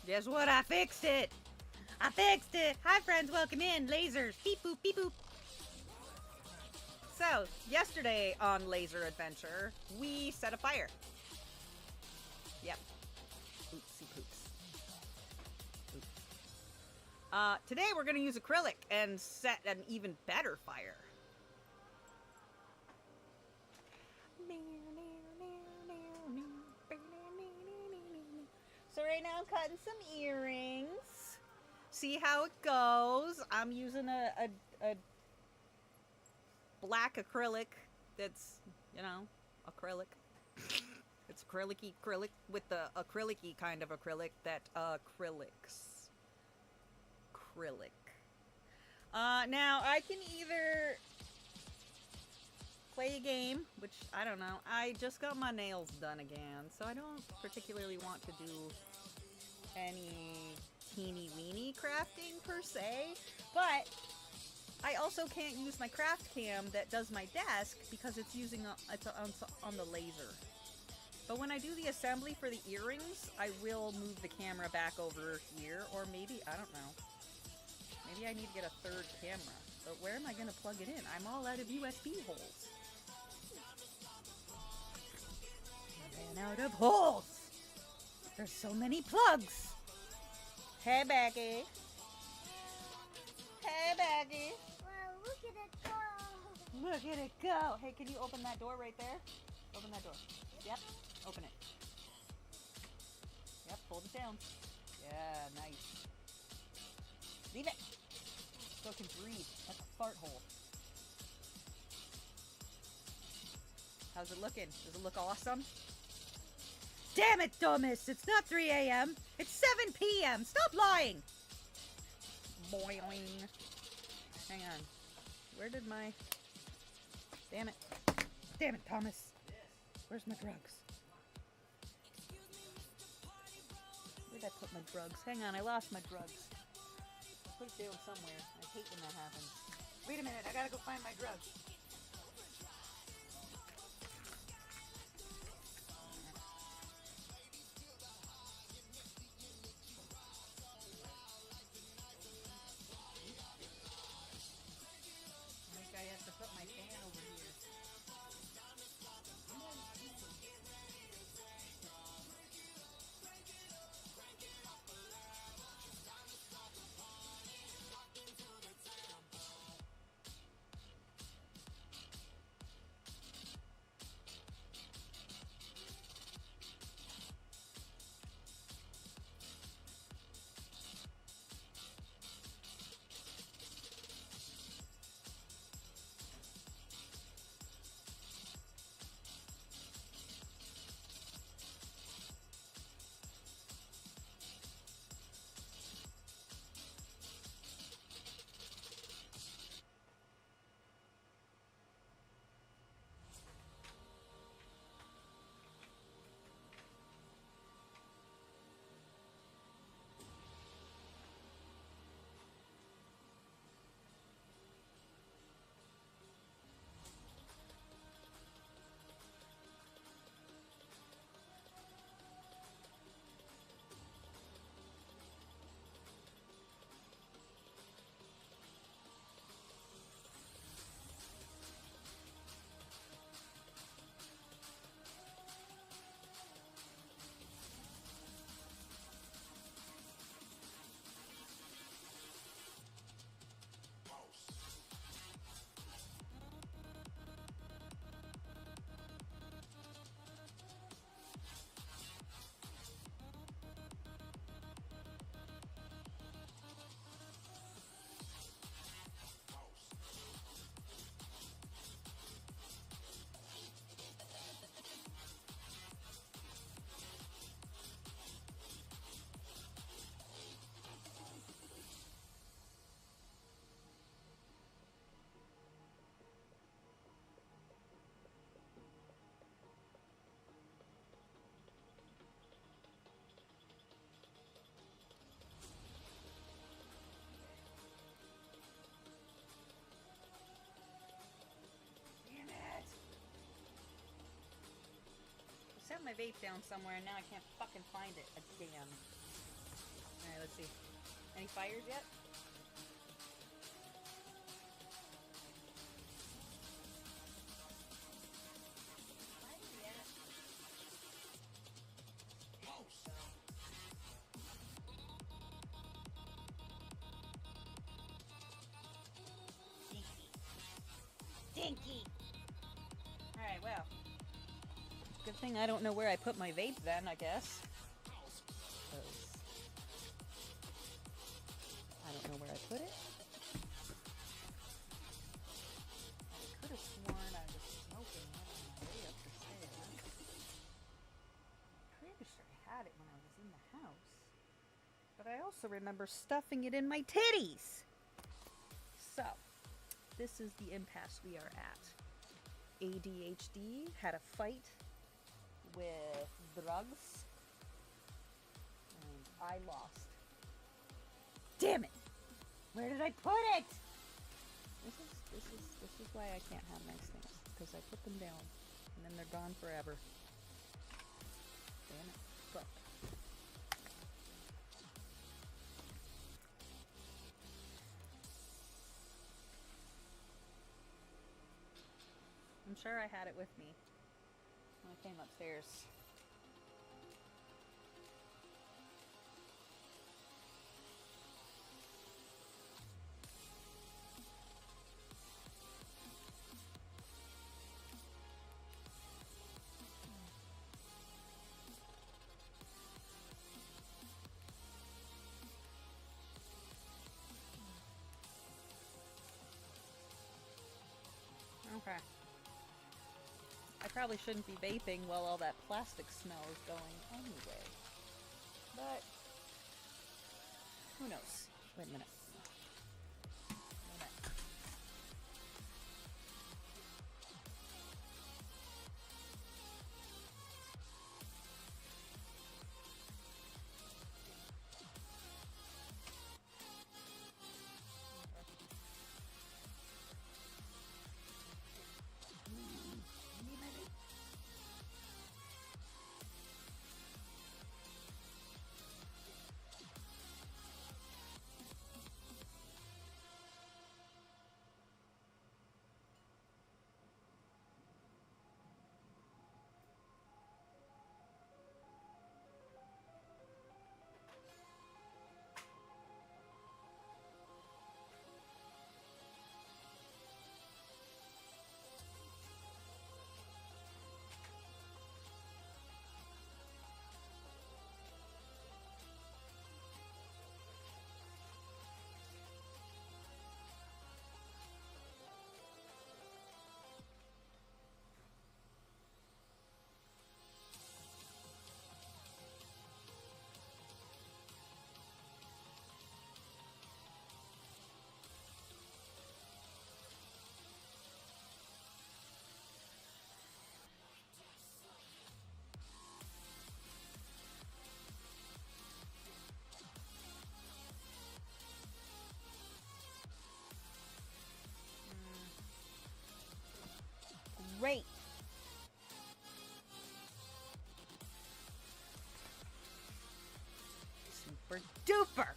Guess what? I fixed it! I fixed it! Hi friends, welcome in. Lasers. Beep boop, beep boop. So, yesterday on Laser Adventure, we set a fire. Yep. Oopsie poops. Oops. Today we're gonna use acrylic and set an even better fire. So right now I'm cutting some earrings. See how it goes. I'm using a black acrylic that's, you know, acrylic. It's acrylic-y acrylic with the acrylic-y kind of acrylic that acrylics. Acrylic. Now I can either play a game, which I don't know. I just got my nails done again, so I don't particularly want to do any teeny weeny crafting per se, but I also can't use my craft cam that does my desk because it's using it's on the laser. But when I do the assembly for the earrings, I will move the camera back over here, or maybe, I don't know. Maybe I need to get a third camera. But where am I going to plug it in? I'm all out of USB holes. I ran out of holes! There's so many plugs! Hey, Becky. Hey, Becky. Wow, look at it go! Look at it go! Hey, can you open that door right there? Open that door. Yep. Open it. Yep, fold it down. Yeah, nice. Leave it! So it can breathe. That's a fart hole. How's it looking? Does it look awesome? Damn it, Thomas! It's not 3 a.m. It's 7 p.m. Stop lying! Boing. Hang on. Where did my... Damn it. Damn it, Thomas. Where's my drugs? Where'd I put my drugs? Hang on, I lost my drugs. I put it down somewhere. I hate when that happens. Wait a minute, I gotta go find my drugs. I think I have to put my fan over here. Set my vape down somewhere and now I can't fucking find it again. Alright, let's see. Any fires yet? Stinky. Alright, well. Good thing I don't know where I put my vape then, I guess. 'Cause I don't know where I put it. I could have sworn I was smoking it on my way up the stairs. Pretty sure I had it when I was in the house. But I also remember stuffing it in my titties. So, this is the impasse we are at. ADHD had a fight with drugs, and I lost. Damn it! Where did I put it? This is why I can't have nice things, because I put them down and then they're gone forever. Damn it! Fuck. I'm sure I had it with me when I came upstairs. Okay. I probably shouldn't be vaping while all that plastic smell is going anyway. But who knows? Wait a minute. Great. Super duper.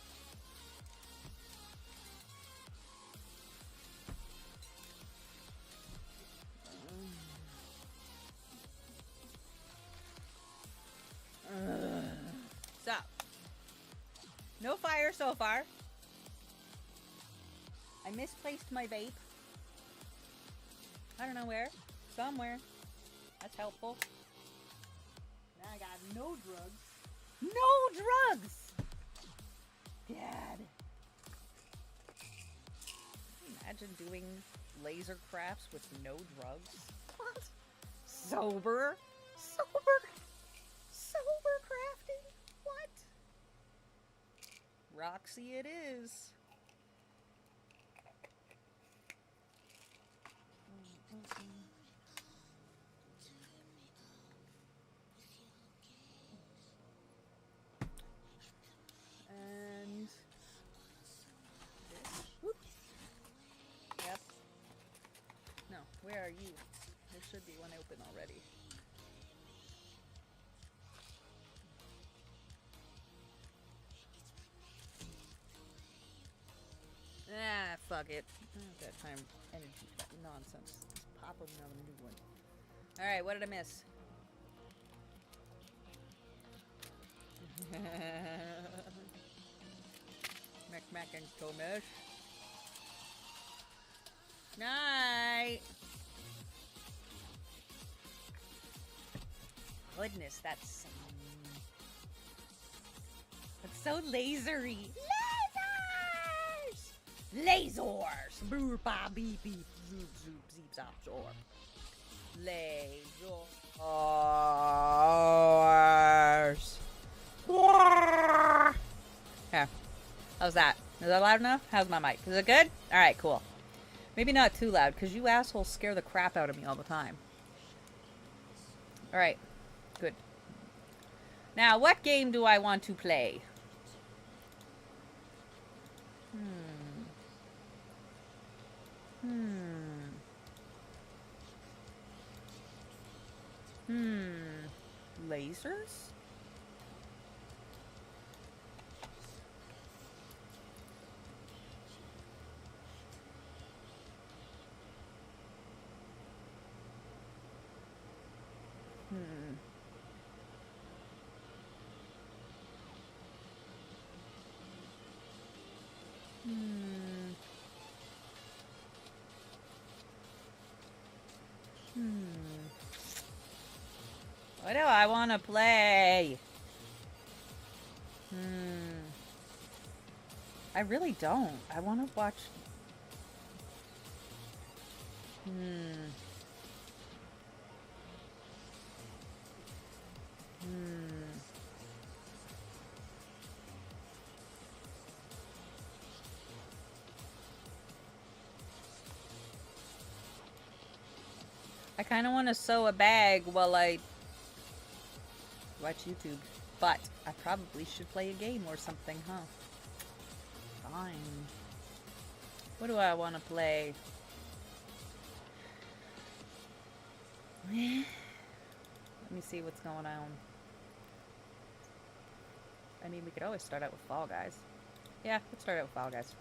So, no fire so far. I misplaced my vape. I don't know where. Somewhere. That's helpful. Now I got no drugs. No drugs! Dad. Can you imagine doing laser crafts with no drugs? What? Sober? Sober crafting? What? Roxy it is. And this. Whoop. Yep. No, where are you? There should be one open already. fuck it. I don't have that time, energy for that nonsense. Let's pop another new one. Alright, what did I miss? Mac and Tomish. Night! Goodness, that's so lasery. Lasers! Lasers! Boop, ba, beep, beep, zoop, zoop, zeep, zop, zorp. Lasers. Here. How's that? Is that loud enough? How's my mic? Is it good? Alright, cool. Maybe not too loud, because you assholes scare the crap out of me all the time. Alright. Good. Now, what game do I want to play? Lasers? What do I want to play? I really don't. I want to watch... I kind of want to sew a bag while I watch YouTube, but I probably should play a game or something, huh? Fine. What do I want to play? Let me see what's going on. I mean, we could always start out with Fall Guys. Yeah, let's start out with Fall Guys.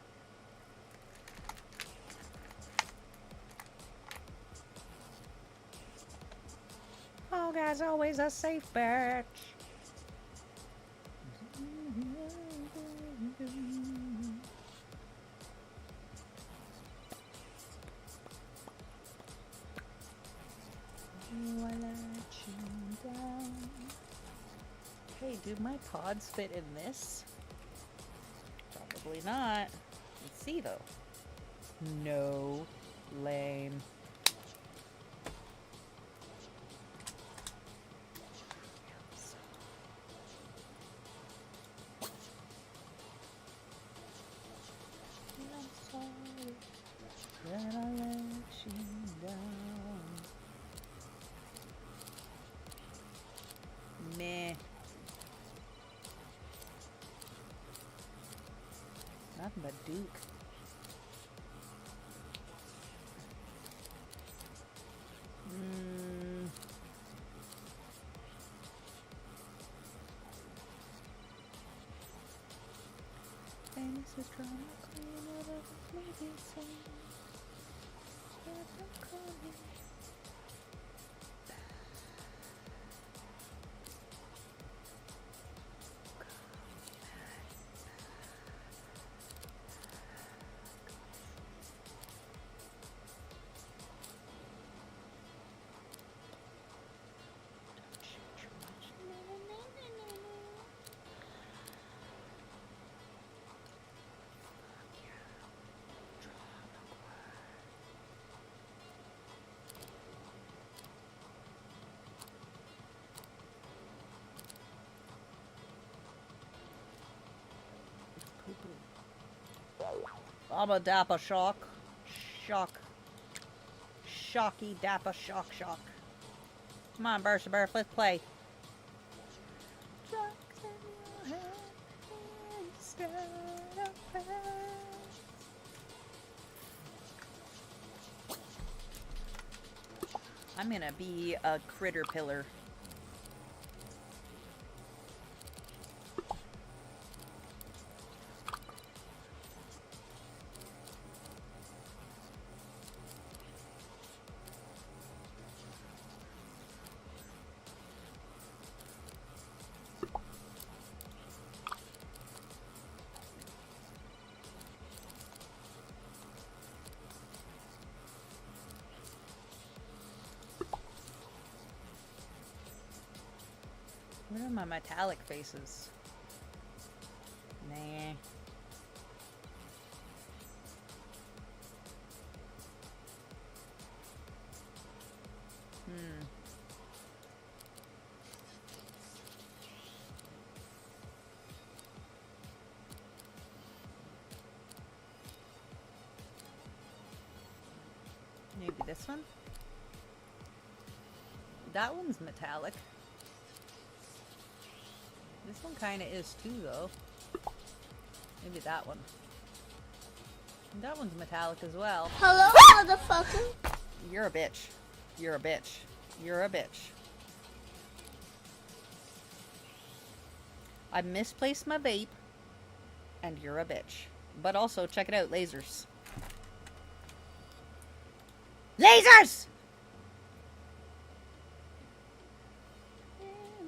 Fall Guys always a safe bet. Hey, do my pods fit in this? Probably not. Let's see though. No. Lame. That I let you down. Meh. Nothing but Duke. Famous is drama queen of a movie scene. Baba Dappa Shock. Shock. Shocky Dappa Shock Shock. Come on, Bursaburf, let's play. I'm gonna be a critter pillar. Where are my metallic faces? Nah. Maybe this one? That one's metallic. This one kind of is too, though. Maybe that one. And that one's metallic as well. Hello, motherfucker. You're a bitch. You're a bitch. You're a bitch. I misplaced my vape, and you're a bitch. But also, check it out, lasers. Lasers!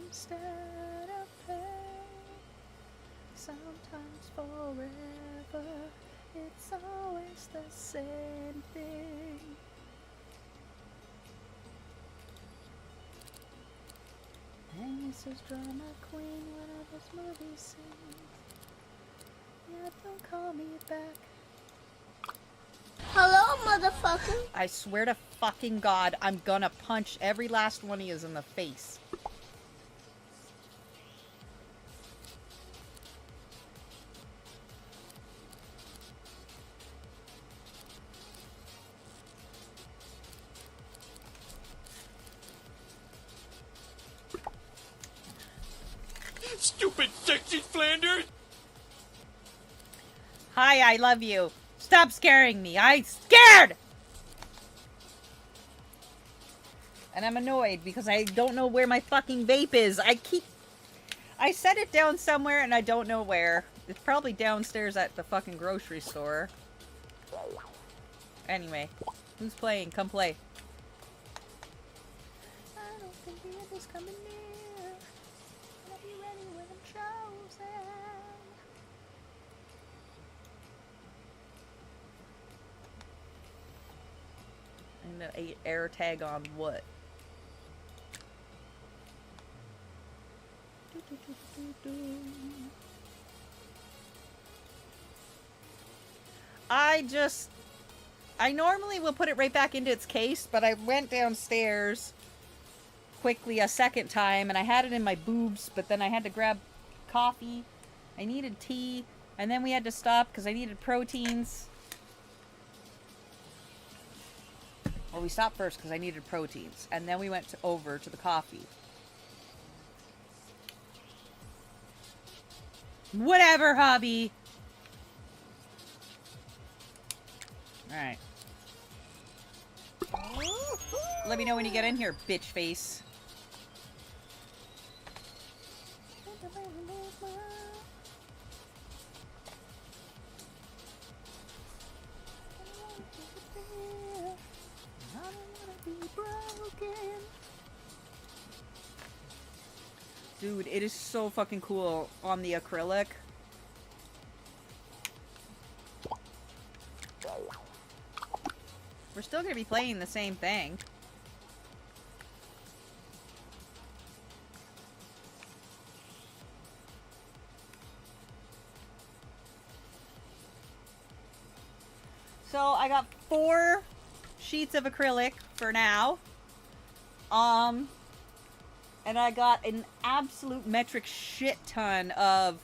Instead of pain, sometimes forever, it's always the same thing. And this is drama queen when I was movie scenes. Yeah, don't call me back. Hello, motherfucker. I swear to fucking God, I'm gonna punch every last one of yous in the face. Stupid sexy Flanders! Hi, I love you. Stop scaring me. I'm scared! And I'm annoyed because I don't know where my fucking vape is. I set it down somewhere and I don't know where. It's probably downstairs at the fucking grocery store. Anyway, who's playing? Come play. I don't think the end is coming near. I'll be ready when I'm chosen. And the air tag on what? I normally will put it right back into its case, but I went downstairs quickly a second time and I had it in my boobs, but then I had to grab coffee. I needed tea, and then we had to stop because I needed proteins. Well, we stopped first because I needed proteins, and then we went over to the coffee. Whatever, hobby. Alright. Let me know when you get in here, bitch face. Dude, it is so fucking cool on the acrylic. We're still gonna be playing the same thing. So I got 4 sheets of acrylic for now. And I got an absolute metric shit ton of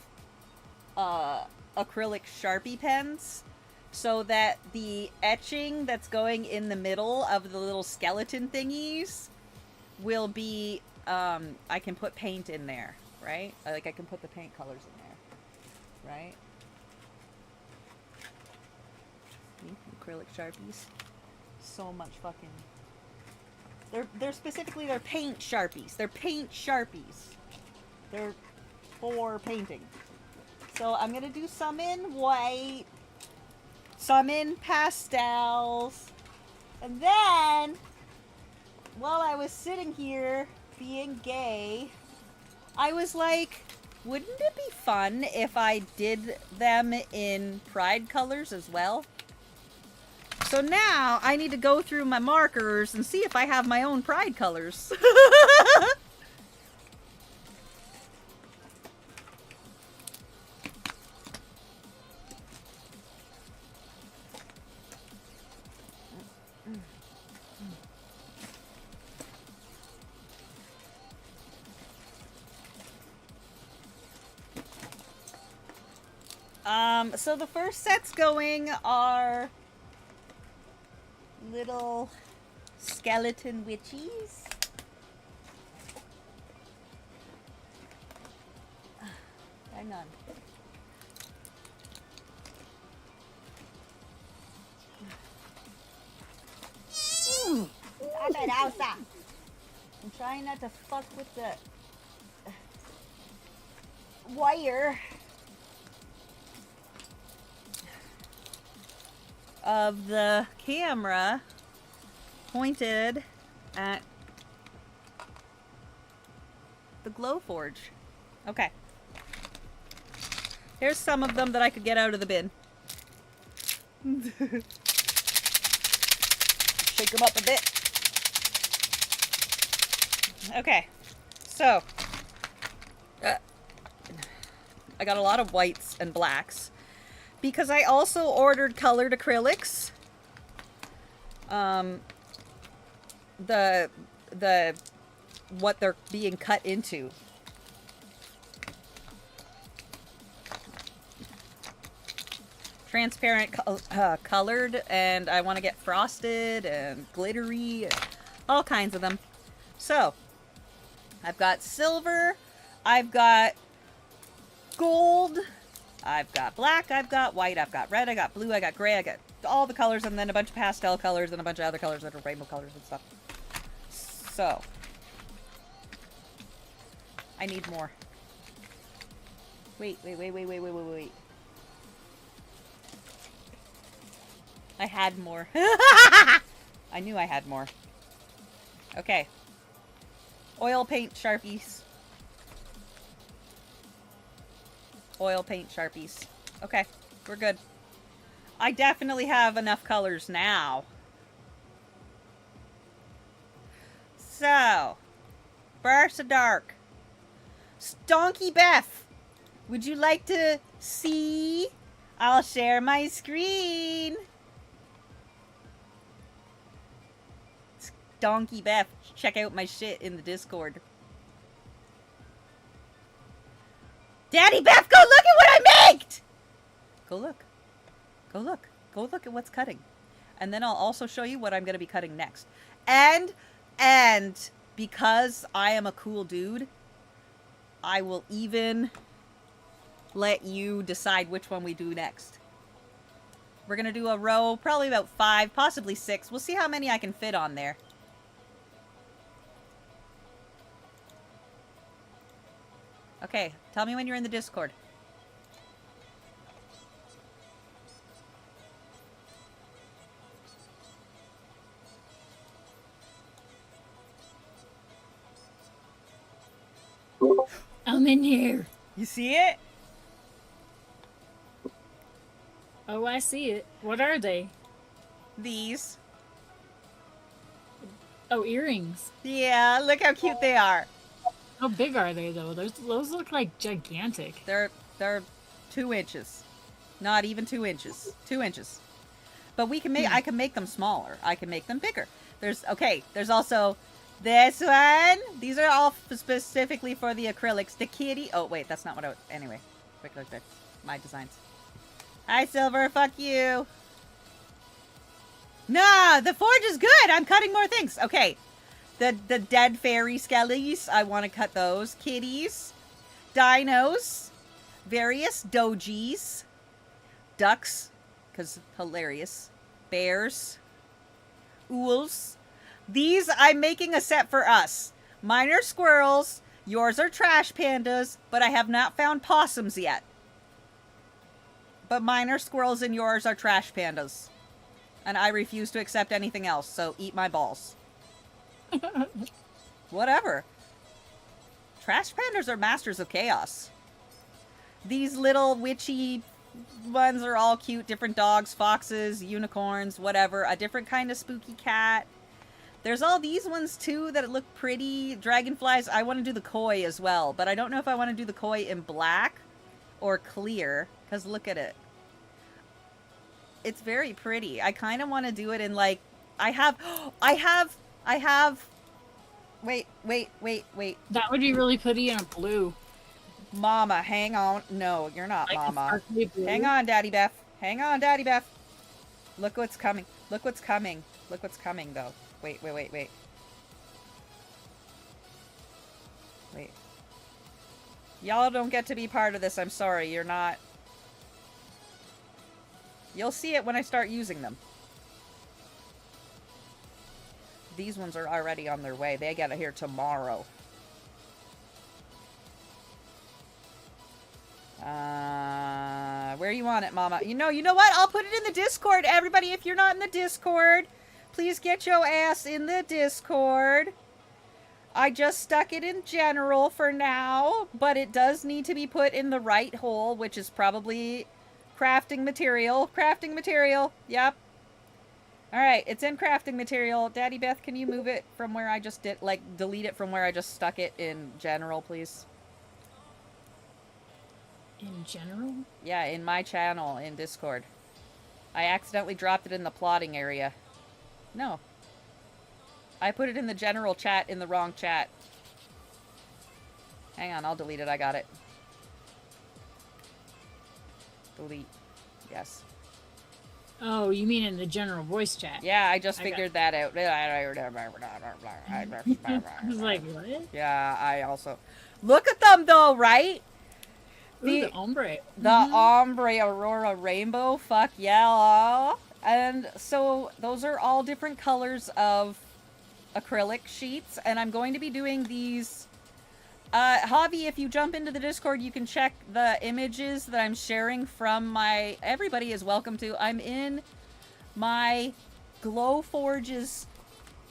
acrylic Sharpie pens, so that the etching that's going in the middle of the little skeleton thingies will be, I can put paint in there, right? Like, I can put the paint colors in there, right? Acrylic Sharpies. So much fucking... They're specifically, they're paint Sharpies. They're paint Sharpies. They're for painting. So I'm gonna do some in white, some in pastels, and then, while I was sitting here being gay, I was like, wouldn't it be fun if I did them in pride colors as well? So now I need to go through my markers and see if I have my own pride colors. So the first sets going are little skeleton witchies. Hang on. I'm trying not to fuck with the wire of the camera pointed at the glow forge. Okay. Here's some of them that I could get out of the bin. Shake them up a bit. Okay. So, I got a lot of whites and blacks because I also ordered colored acrylics. The what they're being cut into. Transparent colored, and I want to get frosted and glittery, all kinds of them. So, I've got silver, I've got gold, I've got black, I've got white, I've got red, I got blue, I got gray, I got all the colors, and then a bunch of pastel colors and a bunch of other colors that are rainbow colors and stuff. So, I need more. Wait. I had more. I knew I had more. Okay. Oil paint Sharpies. Oil paint Sharpies. Okay, we're good. I definitely have enough colors now. So, Burst of Dark. Stonky Beth, would you like to see? I'll share my screen. Donkey Beth, check out my shit in the Discord. Daddy Beth, go look at what I made! Go look. Go look. Go look at what's cutting. And then I'll also show you what I'm going to be cutting next. And because I am a cool dude, I will even let you decide which one we do next. We're going to do a row, probably about 5, possibly 6. We'll see how many I can fit on there. Okay, tell me when you're in the Discord. I'm in here. You see it? Oh, I see it. What are they? These. Oh, earrings. Yeah, look how cute they are. How big are they, though? Those look like gigantic. They're 2 inches. Not even 2 inches. 2 inches. But we can make I can make them smaller. I can make them bigger. There's also this one. These are all specifically for the acrylics. The kitty. Oh wait, that's not what anyway. Quick look at my designs. Hi Silver, fuck you. Nah, the forge is good. I'm cutting more things. Okay. The dead fairy skellies, I want to cut those. Kitties, dinos, various dojis, ducks, because hilarious, bears, ools. These I'm making a set for us. Mine are squirrels, yours are trash pandas, but I have not found possums yet. But mine are squirrels and yours are trash pandas. And I refuse to accept anything else, so eat my balls. Whatever. Trash pandas are masters of chaos. These little witchy ones are all cute. Different dogs, foxes, unicorns, whatever. A different kind of spooky cat. There's all these ones too that look pretty. Dragonflies. I want to do the koi as well. But I don't know if I want to do the koi in black or clear. Because look at it. It's very pretty. I kind of want to do it in like... I have... Wait. That would be really pretty in a blue. Mama, hang on. No, you're not Like a Mama. sparkly blue. Hang on, Daddy Beth. Hang on, Daddy Beth. Look what's coming. Look what's coming. Look what's coming, though. Wait. Wait. Y'all don't get to be part of this. I'm sorry. You're not. You'll see it when I start using them. These ones are already on their way. They get here tomorrow. Where you want it, Mama? You know what? I'll put it in the Discord. Everybody, if you're not in the Discord, please get your ass in the Discord. I just stuck it in general for now, but it does need to be put in the right hole, which is probably crafting material. Crafting material. Yep. Alright, it's in crafting material. Daddy Beth, can you move it from where I just did, like, delete it from where I just stuck it in general, please? In general? Yeah, in my channel, in Discord. I accidentally dropped it in the plotting area. No. I put it in the general chat in the wrong chat. Hang on, I'll delete it. I got it. Delete. Yes. Oh, you mean in the general voice chat? Yeah, I just figured that out. I was like, what? Yeah, I also... Look at them, though, right? Ooh, the ombre. The ombre aurora rainbow. Fuck yeah. And so those are all different colors of acrylic sheets. And I'm going to be doing these... Javi, if you jump into the Discord, you can check the images that I'm sharing from my... Everybody is welcome to. I'm in my Glowforge's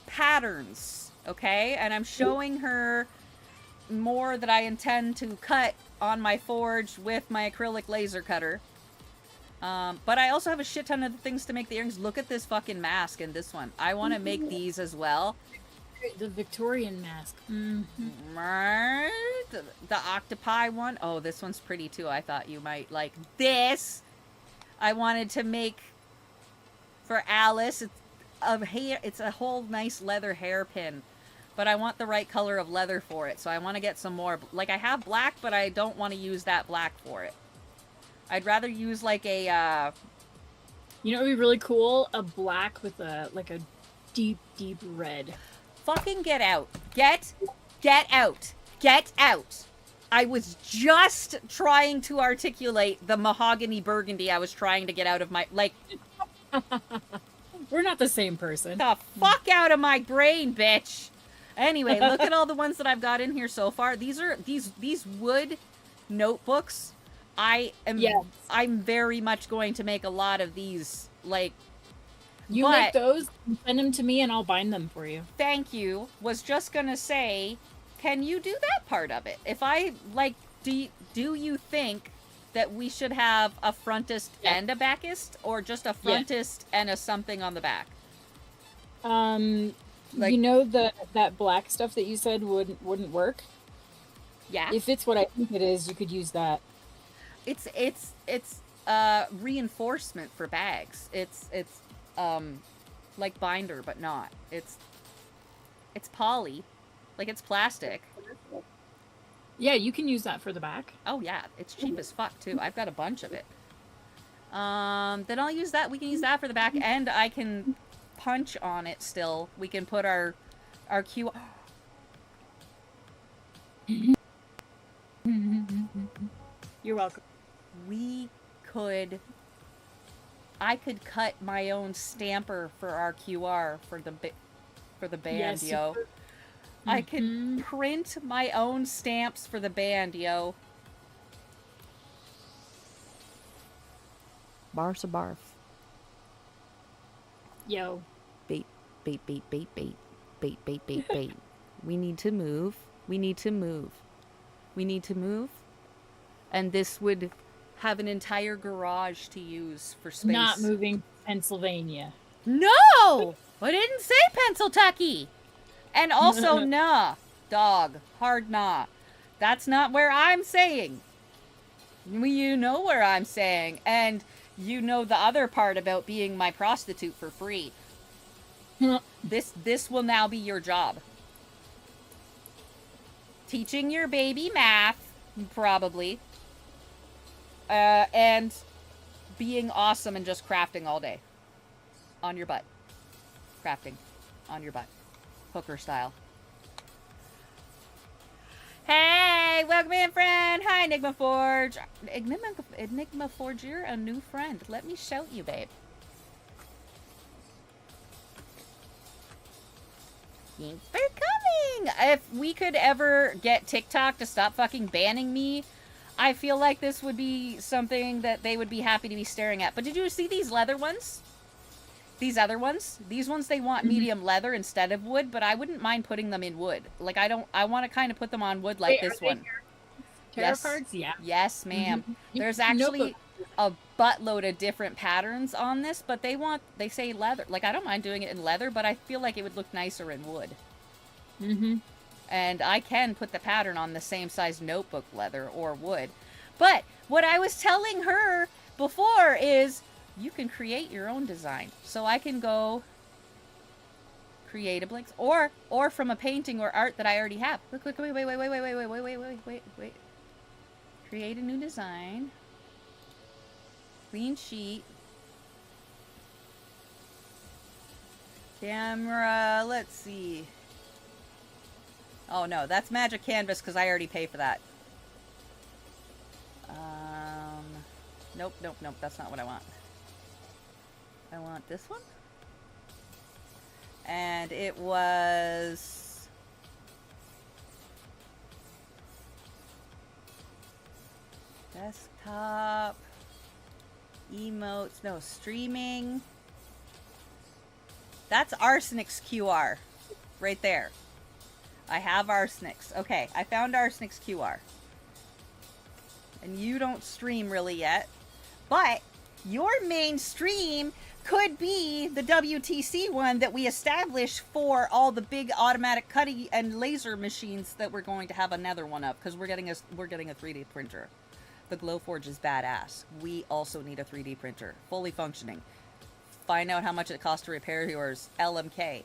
patterns, okay? And I'm showing her more that I intend to cut on my forge with my acrylic laser cutter. But I also have a shit ton of things to make the earrings. Look at this fucking mask and this one. I want to make these as well. The Victorian mask. The octopi one. Oh, this one's pretty too. I thought you might like this. I wanted to make for Alice. It's a whole nice leather hairpin, but I want the right color of leather for it. So I want to get some more. Like I have black, but I don't want to use that black for it. I'd rather use like a. You know, it'd be really cool. A black with a deep red. Fucking get out. Get out. Get out. I was just trying to articulate the mahogany burgundy I was trying to get out of my, like... We're not the same person. The fuck out of my brain, bitch. Anyway, look at all the ones that I've got in here so far. These are, these wood notebooks. I'm very much going to make a lot of these, like... You make those, send them to me, and I'll bind them for you. Thank you. Was just gonna say, can you do that part of it? If I, like, do you think that we should have a frontist and a backist, or just a frontist and a something on the back? Like, you know that black stuff that you said wouldn't work? Yeah. If it's what I think it is, you could use that. It's reinforcement for bags. It's like binder, but not. It's poly. Like, it's plastic. Yeah, you can use that for the back. Oh, yeah. It's cheap as fuck, too. I've got a bunch of it. Then I'll use that. We can use that for the back, and I can punch on it still. We can put our Q... You're welcome. I could cut my own stamper for our QR for the band, yo. I can print my own stamps for the band, yo. Barf's a barf. Yo. Bait. We need to move. And this would have an entire garage to use for space. Not moving Pennsylvania. No! I didn't say Pennsyltucky. And also, nah. Dog. Hard nah. That's not where I'm saying. You know where I'm saying. And you know the other part about being my prostitute for free. This will now be your job. Teaching your baby math Probably. And being awesome and just crafting all day. On your butt. Crafting. On your butt. Hooker style. Hey, welcome in, friend. Hi, Enigma Forge. Enigma Forge, you're a new friend. Let me shout you, babe. Thanks for coming. If we could ever get TikTok to stop fucking banning me, I feel like this would be something that they would be happy to be staring at. But did you see these leather ones? These other ones? These ones, they want medium leather instead of wood, but I wouldn't mind putting them in wood. Like, I want to kind of put them on wood like this one. Tarot cards? Yeah. Yes, ma'am. There's actually a buttload of different patterns on this, but they say leather. Like, I don't mind doing it in leather, but I feel like it would look nicer in wood. And I can put the pattern on the same size notebook leather or wood. But what I was telling her before is you can create your own design. So I can go create a blank, or from a painting or art that I already have. Look, wait. Create a new design. Clean sheet. Camera, let's see. Oh no, that's Magic Canvas because I already pay for that. Nope, that's not what I want. I want this one. And it was... desktop... emotes, no, streaming. That's Arsenic's QR. Right there. I have Arsenic's. Okay, I found Arsenic's QR. And you don't stream really yet. But your main stream could be the WTC one that we established for all the big automatic cutting and laser machines that we're going to have another one of, because we're getting a 3D printer. The Glowforge is badass. We also need a 3D printer, fully functioning. Find out how much it costs to repair yours. LMK.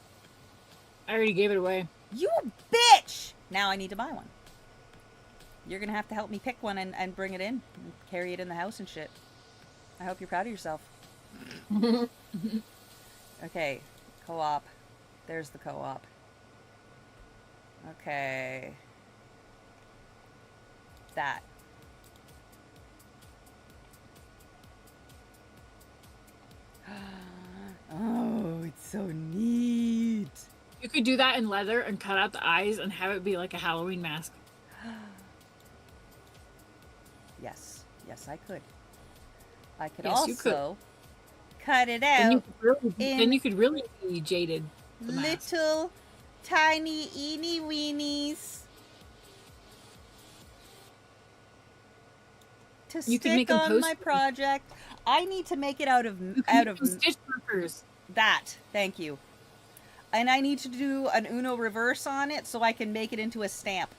I already gave it away. You bitch! Now I need to buy one. You're gonna have to help me pick one and bring it in. And carry it in the house and shit. I hope you're proud of yourself. Okay. Co-op. There's the co-op. Okay. That. Oh, it's so neat. You could do that in leather and cut out the eyes and have it be like a Halloween mask. Yes. Yes, I could. I could Yes, you also cut it out. Then you could really be jaded. Little tiny eeny weenies. To You could make stick them on my post-it. project. I need to make it out of stitch markers. that. Thank you. And I need to do an Uno reverse on it so I can make it into a stamp.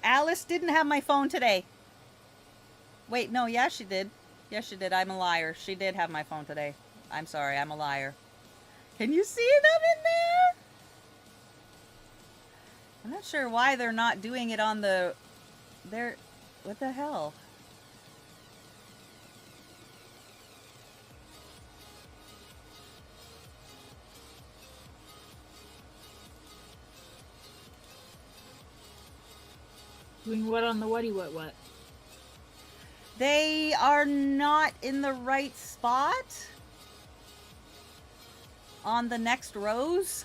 Alice didn't have my phone today. Wait, no, yeah, she did. Yes, she did. I'm a liar. She did have my phone today. I'm sorry, I'm a liar. Can you see them in there? I'm not sure why they're not doing it on the... What the hell? Doing what on the what? They are not in the right spot on the next rows.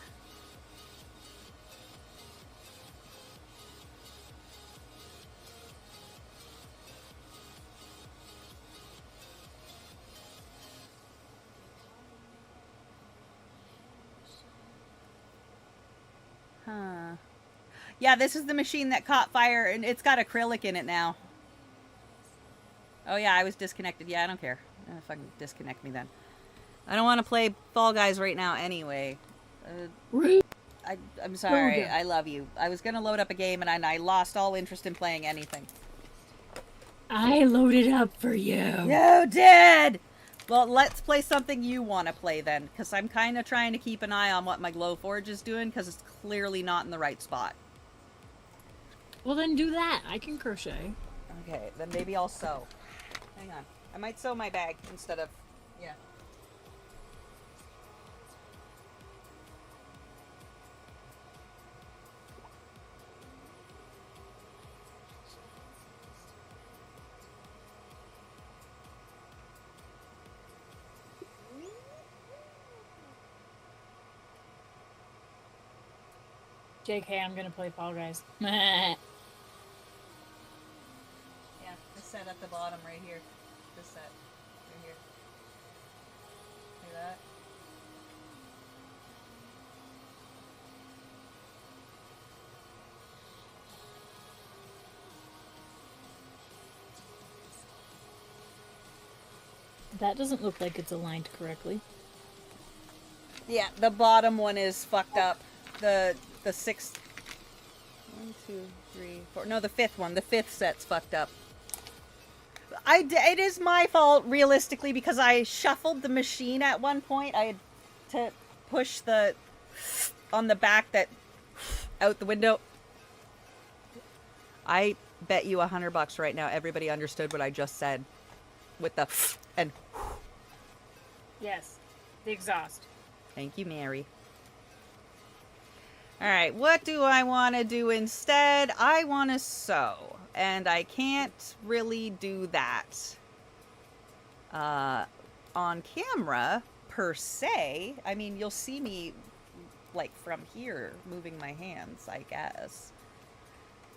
Huh. Yeah, this is the machine that caught fire, and it's got acrylic in it now. Oh yeah, I was disconnected. Yeah, I don't care. Fucking disconnect me then. I don't want to play Fall Guys right now anyway. I'm sorry. I love you. I was going to load up a game, and I lost all interest in playing anything. I loaded up for you. You did! Well, let's play something you want to play then, because I'm kind of trying to keep an eye on what my Glowforge is doing, because it's clearly not in the right spot. Well, then do that. I can crochet. Okay, then maybe I'll sew. Hang on. I might sew my bag instead of... Yeah. JK, I'm gonna play Fall Guys. Yeah, this set at the bottom right here. This set. Right here. See that? That doesn't look like it's aligned correctly. Yeah, the bottom one is fucked up. The sixth... 1, 2, 3, 4... No, the fifth one. The fifth set's fucked up. It is my fault, realistically, because I shuffled the machine at one point. I had to push the... on the back that... out the window. I bet you $100 right now everybody understood what I just said. With the... and... Yes, the exhaust. Thank you, Mary. Alright, what do I want to do instead? I want to sew. And I can't really do that on camera, per se. I mean, you'll see me, like, from here, moving my hands, I guess.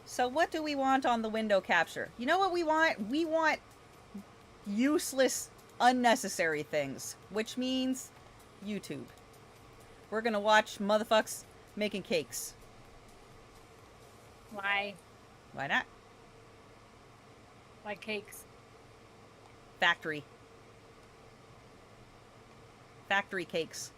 So what do we want on the window capture? You know what we want? We want useless, unnecessary things. Which means YouTube. We're gonna watch motherfucks making cakes. Why? Why not? Like cakes. Factory. Factory cakes.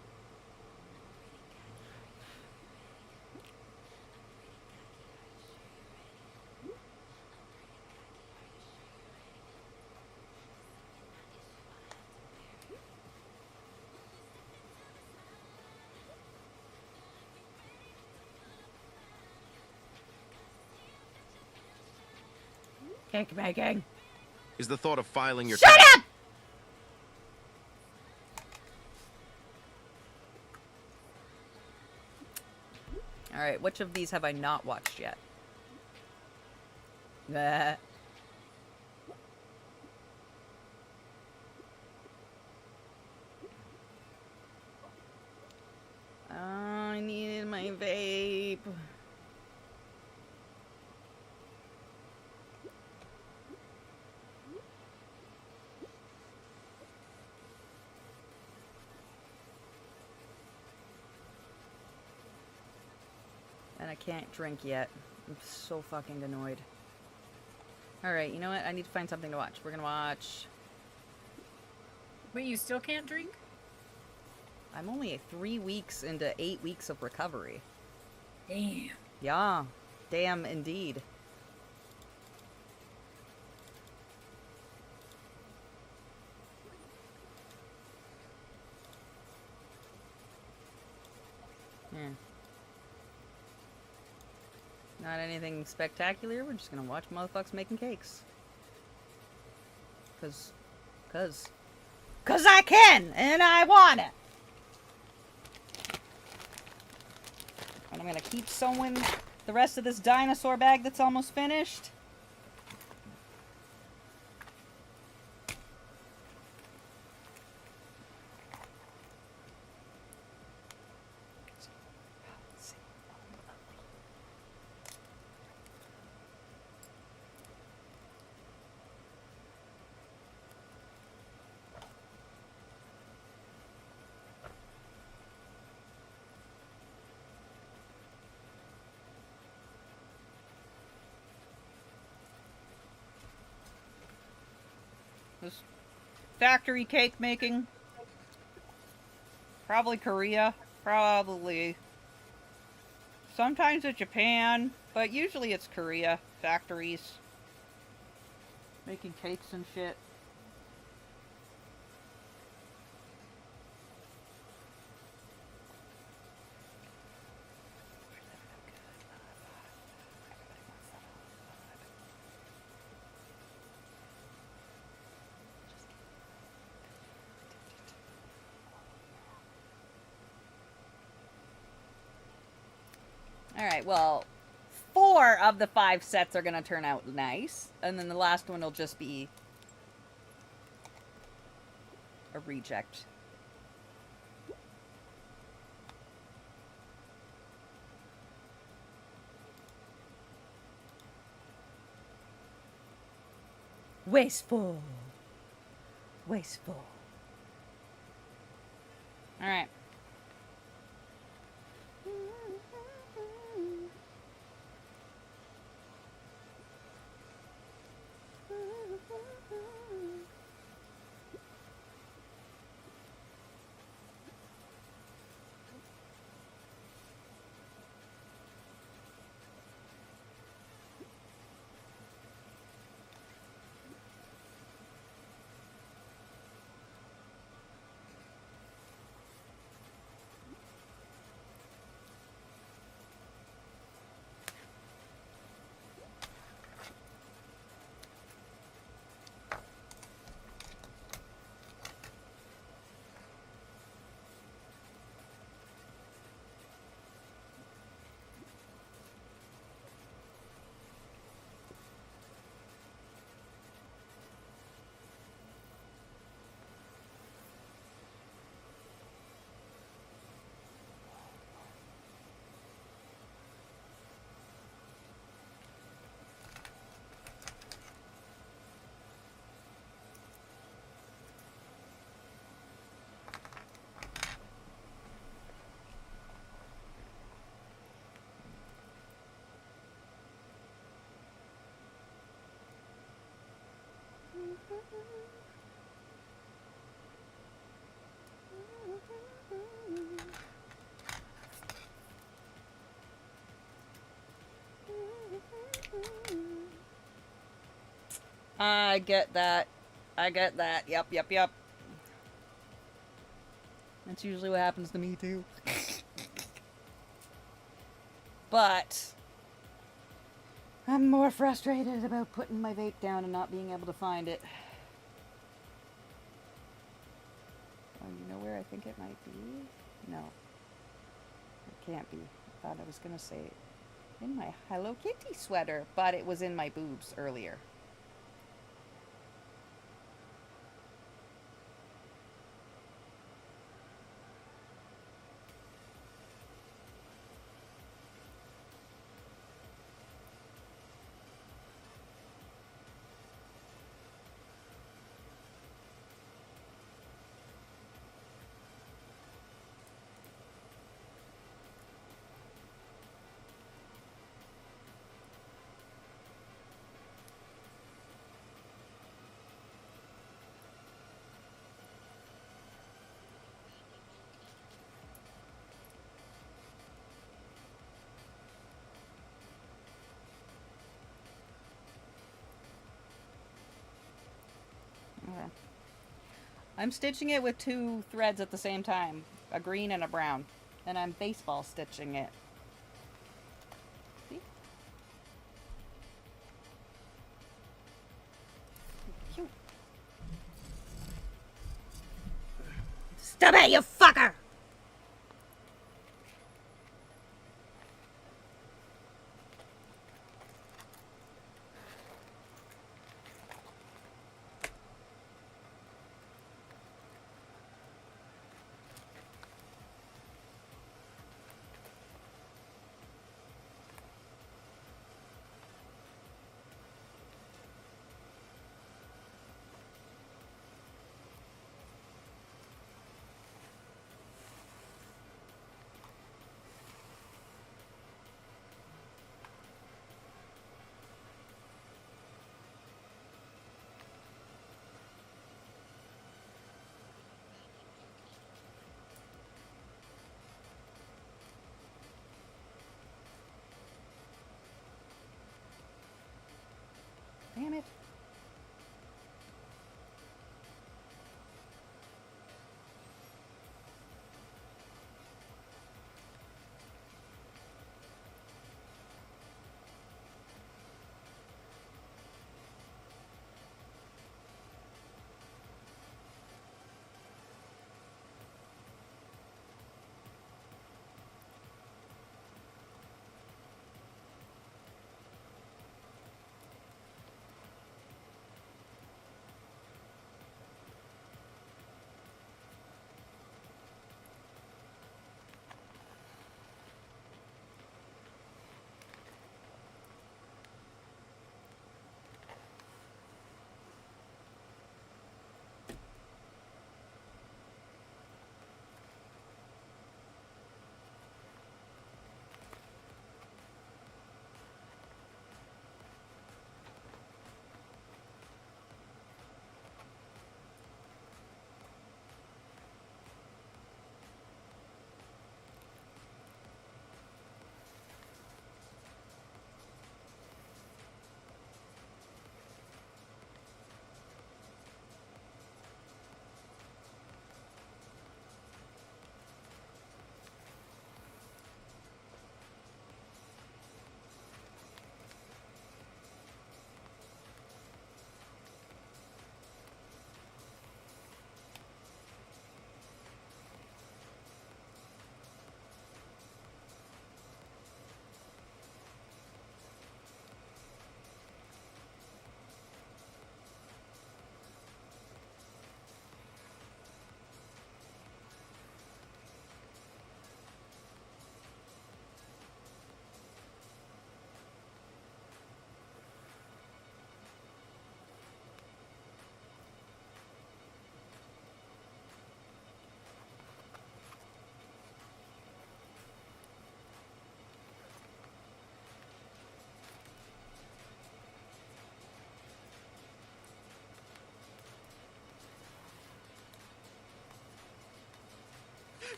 Cake making. Is the thought of filing your... Shut up! Alright, which of these have I not watched yet? That. Oh, I needed my vape. And I can't drink yet. I'm so fucking annoyed. Alright, you know what? I need to find something to watch. We're gonna watch... Wait, you still can't drink? I'm only 3 weeks into 8 weeks of recovery. Damn. Yeah. Damn, indeed. Yeah. Not anything spectacular. We're just gonna watch motherfuckers making cakes. Cause I can! And I wanna! And I'm gonna keep sewing the rest of this dinosaur bag that's almost finished. This factory cake making. Probably Korea. Probably. Sometimes it's Japan, but usually it's Korea. Factories. Making cakes and shit. Alright, well, 4 of the 5 sets are gonna turn out nice. And then the last one will just be a reject. Wasteful. Wasteful. Alright. I get that. I get that. Yep, yep, yep. That's usually what happens to me, too. But I'm more frustrated about putting my vape down and not being able to find it. Oh, you know where I think it might be? No. It can't be. I thought I was going to say in my Hello Kitty sweater, but it was in my boobs earlier. Okay. I'm stitching it with 2 threads at the same time, a green and a brown, and I'm baseball stitching it. See? Cute. Stop it, you fucker!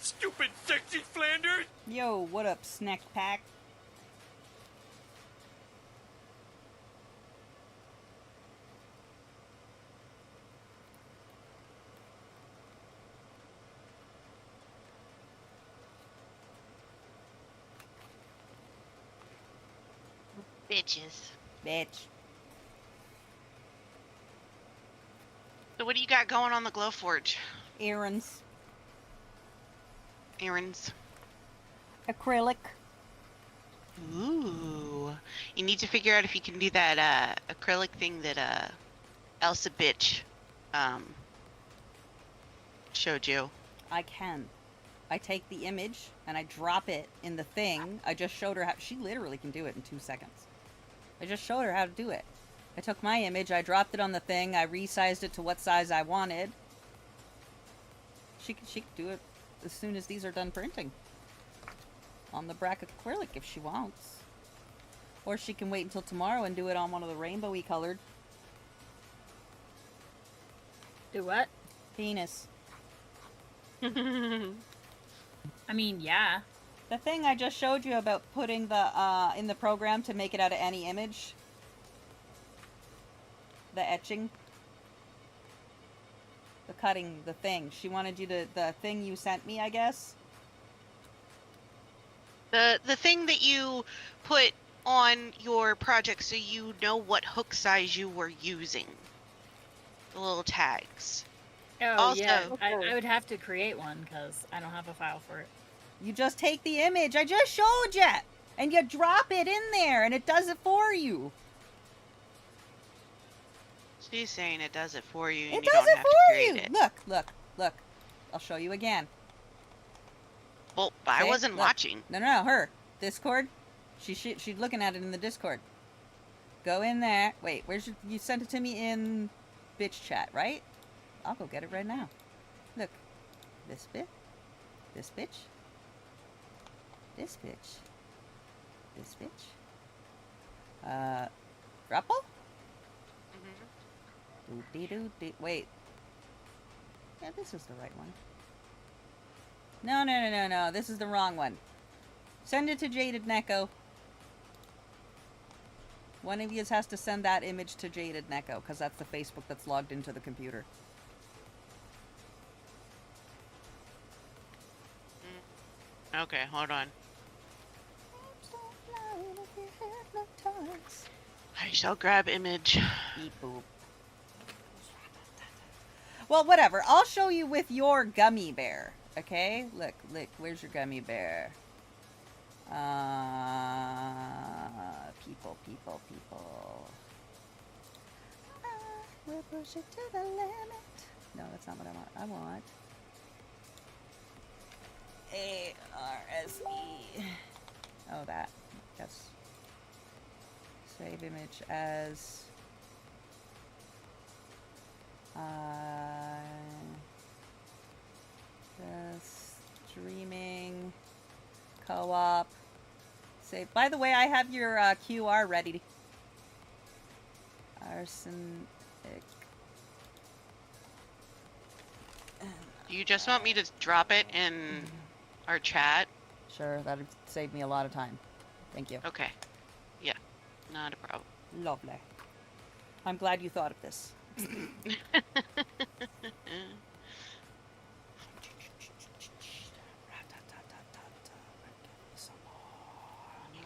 Stupid sexy Flanders! Yo, what up, snack pack? Bitches. Bitch. So what do you got going on the Glowforge? Errands. Errands. Acrylic. Ooh. You need to figure out if you can do that acrylic thing that Elsa bitch showed you. I can. I take the image and I drop it in the thing. I just showed her how. She literally can do it in 2 seconds. I just showed her how to do it. I took my image, I dropped it on the thing, I resized it to what size I wanted. She could do it as soon as these are done printing. On the bracket acrylic if she wants. Or she can wait until tomorrow and do it on one of the rainbowy colored. Do what? Penis. I mean, yeah. The thing I just showed you about putting the in the program to make it out of any image. The etching. The cutting, the thing. She wanted you to, the thing you sent me, I guess. The thing that you put on your project so you know what hook size you were using. The little tags. Oh, Also- yeah. I would have to create one because I don't have a file for it. You just take the image I just showed you, and you drop it in there, and it does it for you. She's saying it does it for you, and It you does don't it have to for create you. it. Look. I'll show you again. Well, I Okay, wasn't look. watching. No, her. Discord. She's looking at it in the Discord. Go in there. Wait, you sent it to me in bitch chat, right? I'll go get it right now. Look. This bit. This bitch. This bitch. This bitch. Grapple? Doo-dee-doo-dee. Wait. Yeah, this is the right one. No. This is the wrong one. Send it to Jaded Neko. One of you has to send that image to Jaded Neko, because that's the Facebook that's logged into the computer. Okay, hold on. I shall grab image. Beep boop. Well, whatever. I'll show you with your gummy bear. Okay? Look. Where's your gummy bear? People. We'll push it to the limit. No, that's not what I want. I want ARSE. Oh, that. Yes. Save image as the streaming co-op. Save. By the way, I have your QR ready. Arsenic. You just want me to drop it in our chat? Sure, that'd save me a lot of time. Thank you. Okay. Yeah, not a problem. Lovely. I'm glad you thought of this. Let me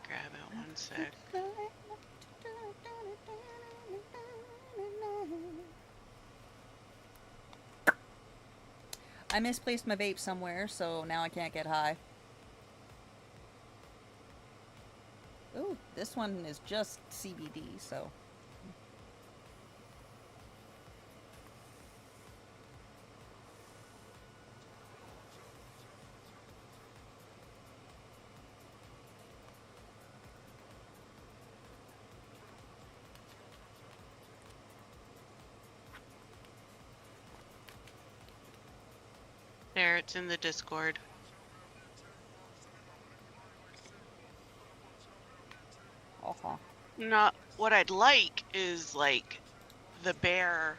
grab it 1 sec. I misplaced my vape somewhere, so now I can't get high. Ooh, this one is just CBD, so... There, it's in the Discord. Uh-huh. Not what I'd like is like the bear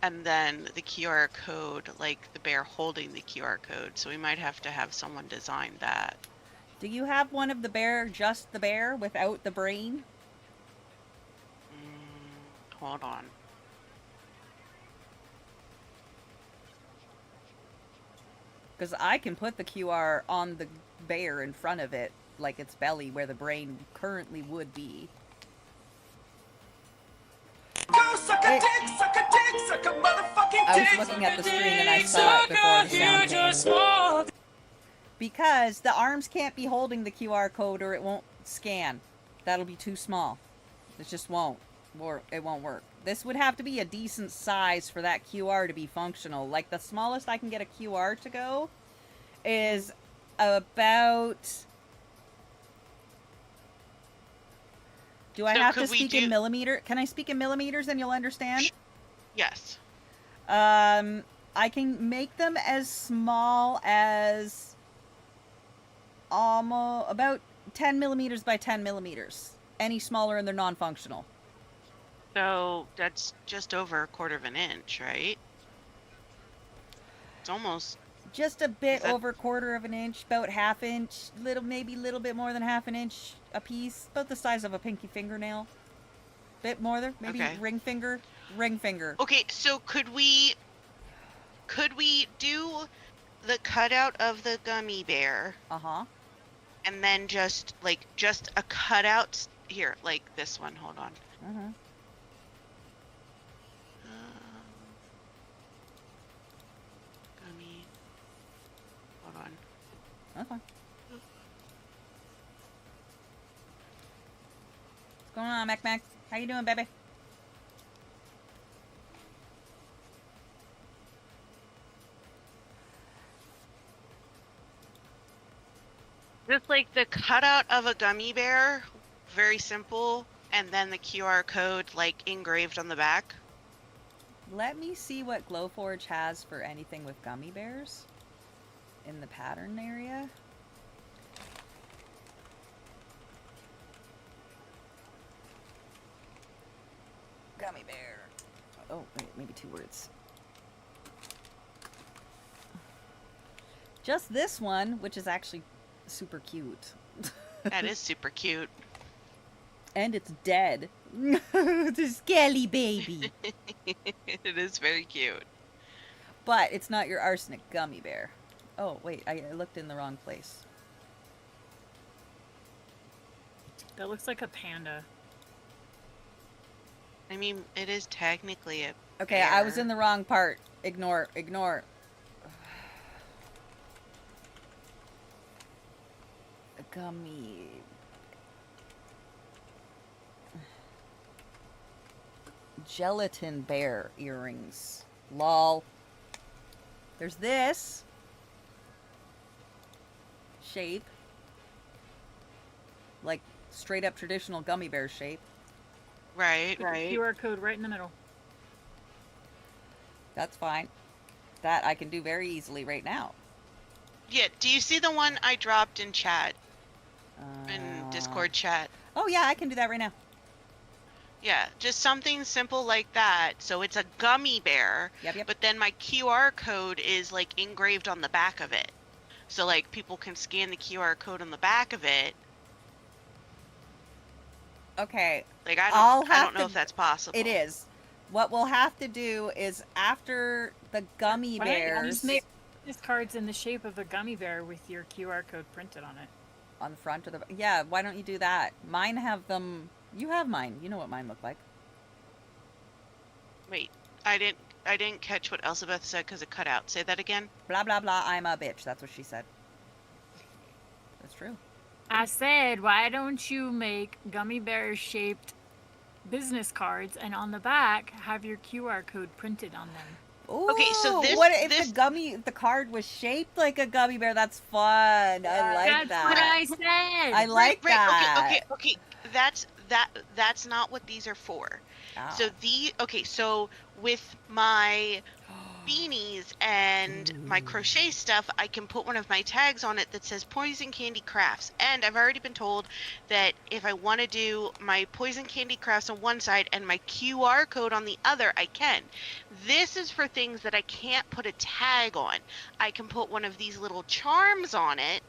and then the QR code, like the bear holding the QR code. So we might have to have someone design that. Do you have one of the bear, just the bear, without the brain? Hold on. Because I can put the QR on the bear in front of it, like its belly, where the brain currently would be. Go suck a dick, suck a dick, suck a motherfucking I dick. was looking at the screen and I saw it before the sound came. Because the arms can't be holding the QR code or it won't scan. That'll be too small. It just won't. Or it won't work. This would have to be a decent size for that QR to be functional. Like, the smallest I can get a QR to go is about... Do I So have to could we speak in do- millimeter? Can I speak in millimeters and you'll understand? Yes. I can make them as small as almost about 10 millimeters by 10 millimeters. Any smaller and they're non-functional. So that's just over 1/4 of an inch, right? It's almost. Just a bit Is that- over 1/4 of an inch, about 1/2 inch, maybe a little bit more than 1/2 an inch a piece, about the size of a pinky fingernail. Bit more there, maybe Okay. ring finger. Okay, so could we do the cutout of the gummy bear Uh-huh. and then just a cutout here, like this one? Hold on. Uh-huh. Gummy. Hold on. That's fine. What's going on, Mac? How you doing, baby? Just like the cutout of a gummy bear, very simple, and then the QR code like engraved on the back. Let me see what Glowforge has for anything with gummy bears in the pattern area. Gummy bear. Oh, wait, maybe 2 words. Just this one, which is actually super cute. That is super cute. And it's dead. The skelly baby. It is very cute. But it's not your arsenic gummy bear. Oh, wait, I looked in the wrong place. That looks like a panda. I mean, it is technically a Okay, I was bear. in the wrong part. Ignore. A gummy. Gelatin bear earrings. Lol. There's this shape. Like straight up traditional gummy bear shape. Right, Put the right. QR code right in the middle. That's fine. That I can do very easily right now. Yeah, do you see the one I dropped in chat, in Uh, Discord chat? Oh yeah, I can do that right now. Yeah, just something simple like that. So it's a gummy bear, Yep. but then my QR code is like engraved on the back of it. So like people can scan the QR code on the back of it. Okay, Like I I'll don't have know to- if that's possible. it is. What we'll have to do is after the gummy Why don't you bears just make business cards in the shape of a gummy bear with your QR code printed on it? on the front of the yeah, why don't you do that? Mine have them. You have mine. You know what mine look like. Wait, I didn't catch what Elizabeth said because it cut out. Say that again. Blah blah blah. I'm a bitch. That's what she said. That's true. I said, why don't you make gummy bear shaped business cards and on the back have your QR code printed on them? Ooh, Okay, so this- what if this- the card was shaped like a gummy bear? That's fun. I like That's that. what I said. I like that. Okay. That's not what these are for. Oh. So so with my beanies and my crochet stuff, I can put one of my tags on it that says Poison Candy Crafts. And I've already been told that if I want to do my Poison Candy Crafts on one side and my QR code on the other, I can. This is for things that I can't put a tag on. I can put one of these little charms on it.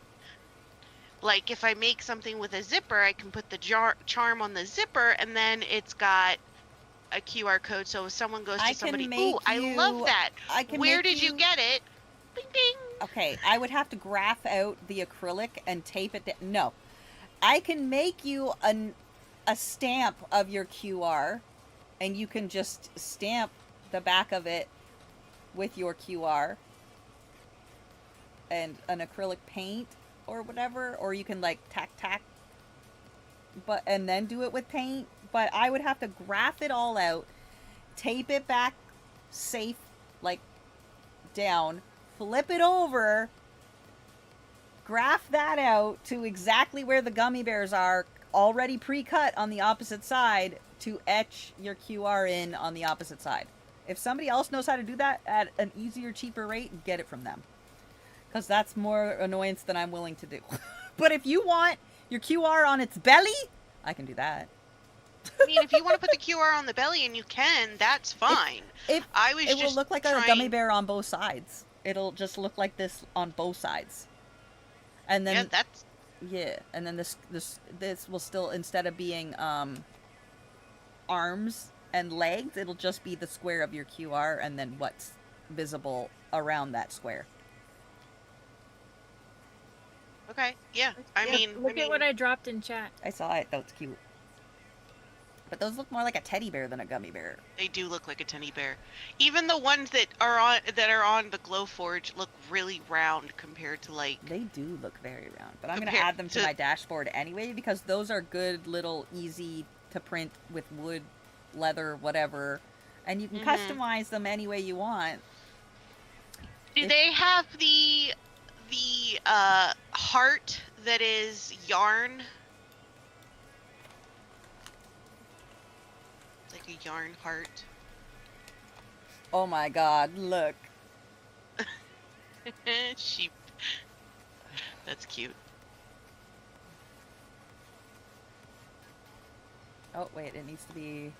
Like if I make something with a zipper, I can put the charm on the zipper, and then it's got a QR code. So if someone goes I to can somebody, make ooh, I love you- that. I can Where make did you you- get it? Bing bing. Okay, I would have to graph out the acrylic and tape it down. No. I can make you a stamp of your QR, and you can just stamp the back of it with your QR and an acrylic paint or whatever, or you can like tack but and then do it with paint. But I would have to graph it all out, tape it back safe, like down, flip it over, graph that out to exactly where the gummy bears are, already pre-cut on the opposite side, to etch your QR in on the opposite side. If somebody else knows how to do that at an easier, cheaper rate, get it from them. Because that's more annoyance than I'm willing to do. But if you want your QR on its belly, I can do that. I mean, if you want to put the QR on the belly and you can, that's fine. It I was will just look like trying... a gummy bear on both sides. It'll just look like this on both sides. And then Yeah, that's... yeah, and then this will still, instead of being arms and legs, it'll just be the square of your QR and then what's visible around that square. Okay, yeah. I mean... Look at what I dropped in chat. I saw it. That was cute. But those look more like a teddy bear than a gummy bear. They do look like a teddy bear. Even the ones that are on the Glowforge look really round compared to like... They do look very round. But I'm going to Compared add them to to- my dashboard anyway, because those are good little easy to print with wood, leather, whatever. And you can customize them any way you want. Do If- they have the heart that is yarn? Like a yarn heart. Oh my god, look. Sheep. That's cute. Oh, wait, it needs to be...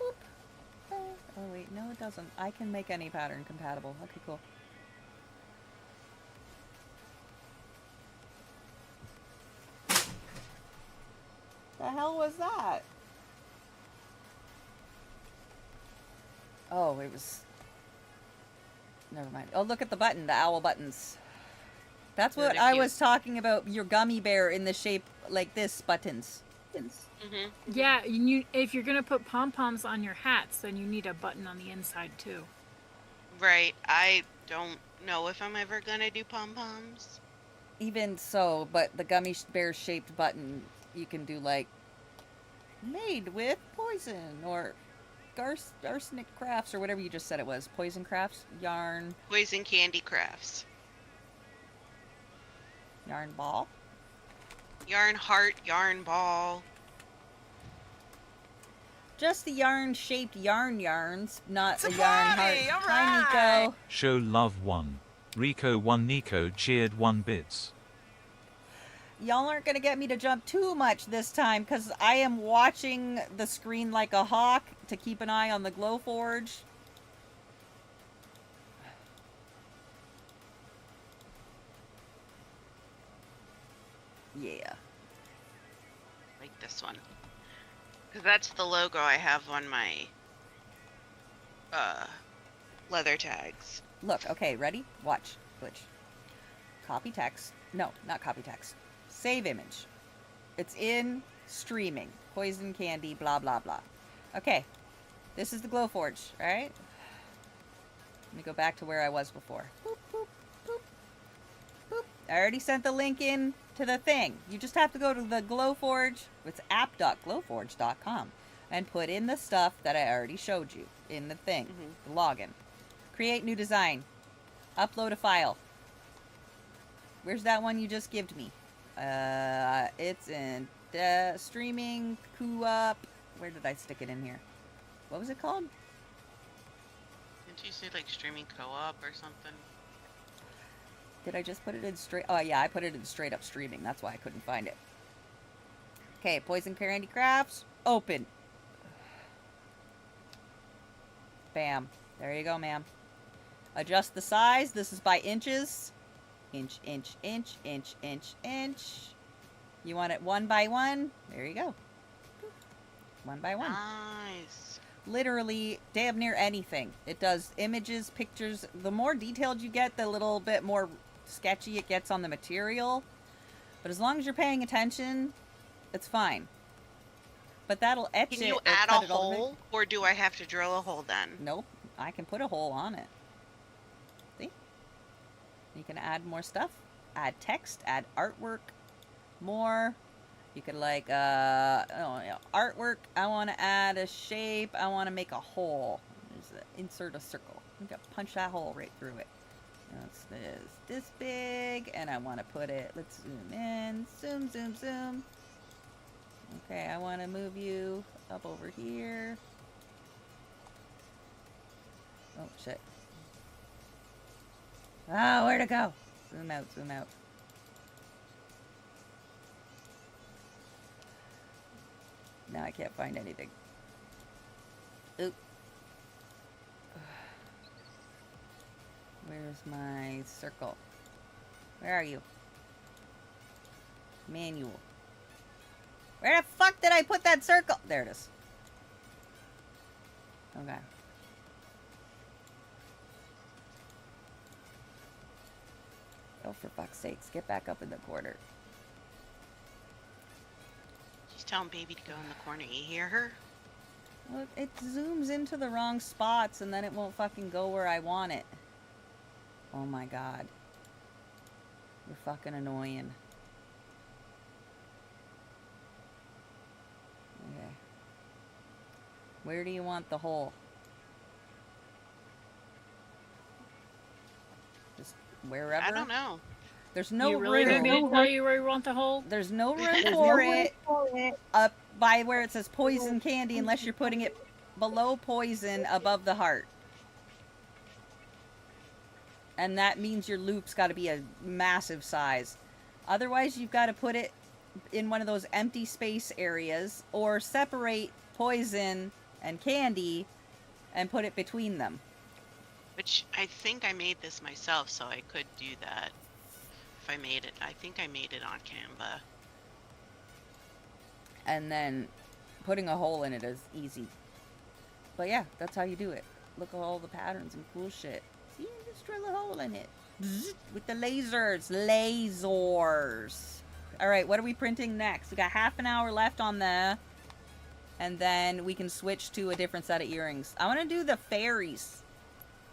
Boop. Oh, wait, no it doesn't. I can make any pattern compatible. Okay, cool. The hell was that? Oh, it was... Never mind. Oh, look at the button, the owl buttons. That's Yeah, what they're I cute. was talking about, your gummy bear in the shape like this buttons. Mm-hmm. Yeah, if you're gonna put pom poms on your hats, then you need a button on the inside too. Right. I don't know if I'm ever gonna do pom-poms. Even so, but the gummy bear shaped button, you can do like made with poison or arsenic crafts or whatever you just said it was. Poison crafts, yarn Poison Candy Crafts. ball. Yarn heart, yarn ball. Just the yarn shaped yarns, not It's a a yarn party, heart. all Hi, right. Nico. Show love 1. Rico 1 Nico cheered 1 bits. Y'all aren't gonna get me to jump too much this time because I am watching the screen like a hawk to keep an eye on the Glowforge. Yeah. Like this one. Because that's the logo I have on my leather tags. Look, okay, ready? Watch. Glitch. Copy text. No, not copy text. Save image. It's in streaming. Poison candy, blah, blah, blah. Okay. This is the Glowforge, alright? Let me go back to where I was before. Boop, boop, boop, boop. I already sent the link in to the thing. You just have to go to the Glowforge. It's app.glowforge.com and put in the stuff that I already showed you in the thing, the login. Create new design. Upload a file. Where's that one you just gived me? It's in streaming, up. Where did I stick it in here? What was it called? Do you say like streaming co-op or something? Did I just put it in straight? Oh, yeah, I put it in straight up streaming. That's why I couldn't find it. Okay, Poison Candy Crafts. Open. Bam. There you go, ma'am. Adjust the size. This is by inches. Inch, inch, inch, inch, inch, inch. You want it 1 by 1? There you go. 1 by 1. Nice. Literally damn near anything. It does images, pictures. The more detailed you get, the little bit more sketchy it gets on the material. But as long as you're paying attention, it's fine. But that'll etch it. Can you or add cut a it all the way. hole, or do I have to drill a hole then? Nope. I can put a hole on it. See? You can add more stuff. Add text, add artwork, more. You could like, artwork. I want to add a shape. I want to make a hole. Insert a circle. I'm going to punch that hole right through it. That's this big. And I want to put it, let's zoom in. Zoom, zoom, zoom. Okay, I want to move you up over here. Oh, shit. Ah, where'd it go? Zoom out, zoom out. Now I can't find anything. Oop. Where's my circle? Where are you? Manual. Where the fuck did I put that circle? There it is. Okay. Oh, for fuck's sakes, get back up in the corner. She's telling baby to go in the corner. You hear her? Well, it zooms into the wrong spots and then it won't fucking go where I want it. Oh my god. You're fucking annoying. Okay. Where do you want the hole? Just wherever? I don't know. There's no you really room. want me to tell you where you want the hole? There's no room for it up by where it says poison candy unless you're putting it below poison above the heart. And that means your loop's got to be a massive size. Otherwise, you've got to put it in one of those empty space areas or separate poison and candy and put it between them. Which I think I made this myself, so I could do that. If I made it, I think I made it on Canva. And then putting a hole in it is easy. But yeah, that's how you do it. Look at all the patterns and cool shit. See, just drill a hole in it. Bzzz, with the lasers. Lasers. Alright, what are we printing next? We got half an hour left on the... And then we can switch to a different set of earrings. I want to do the fairies.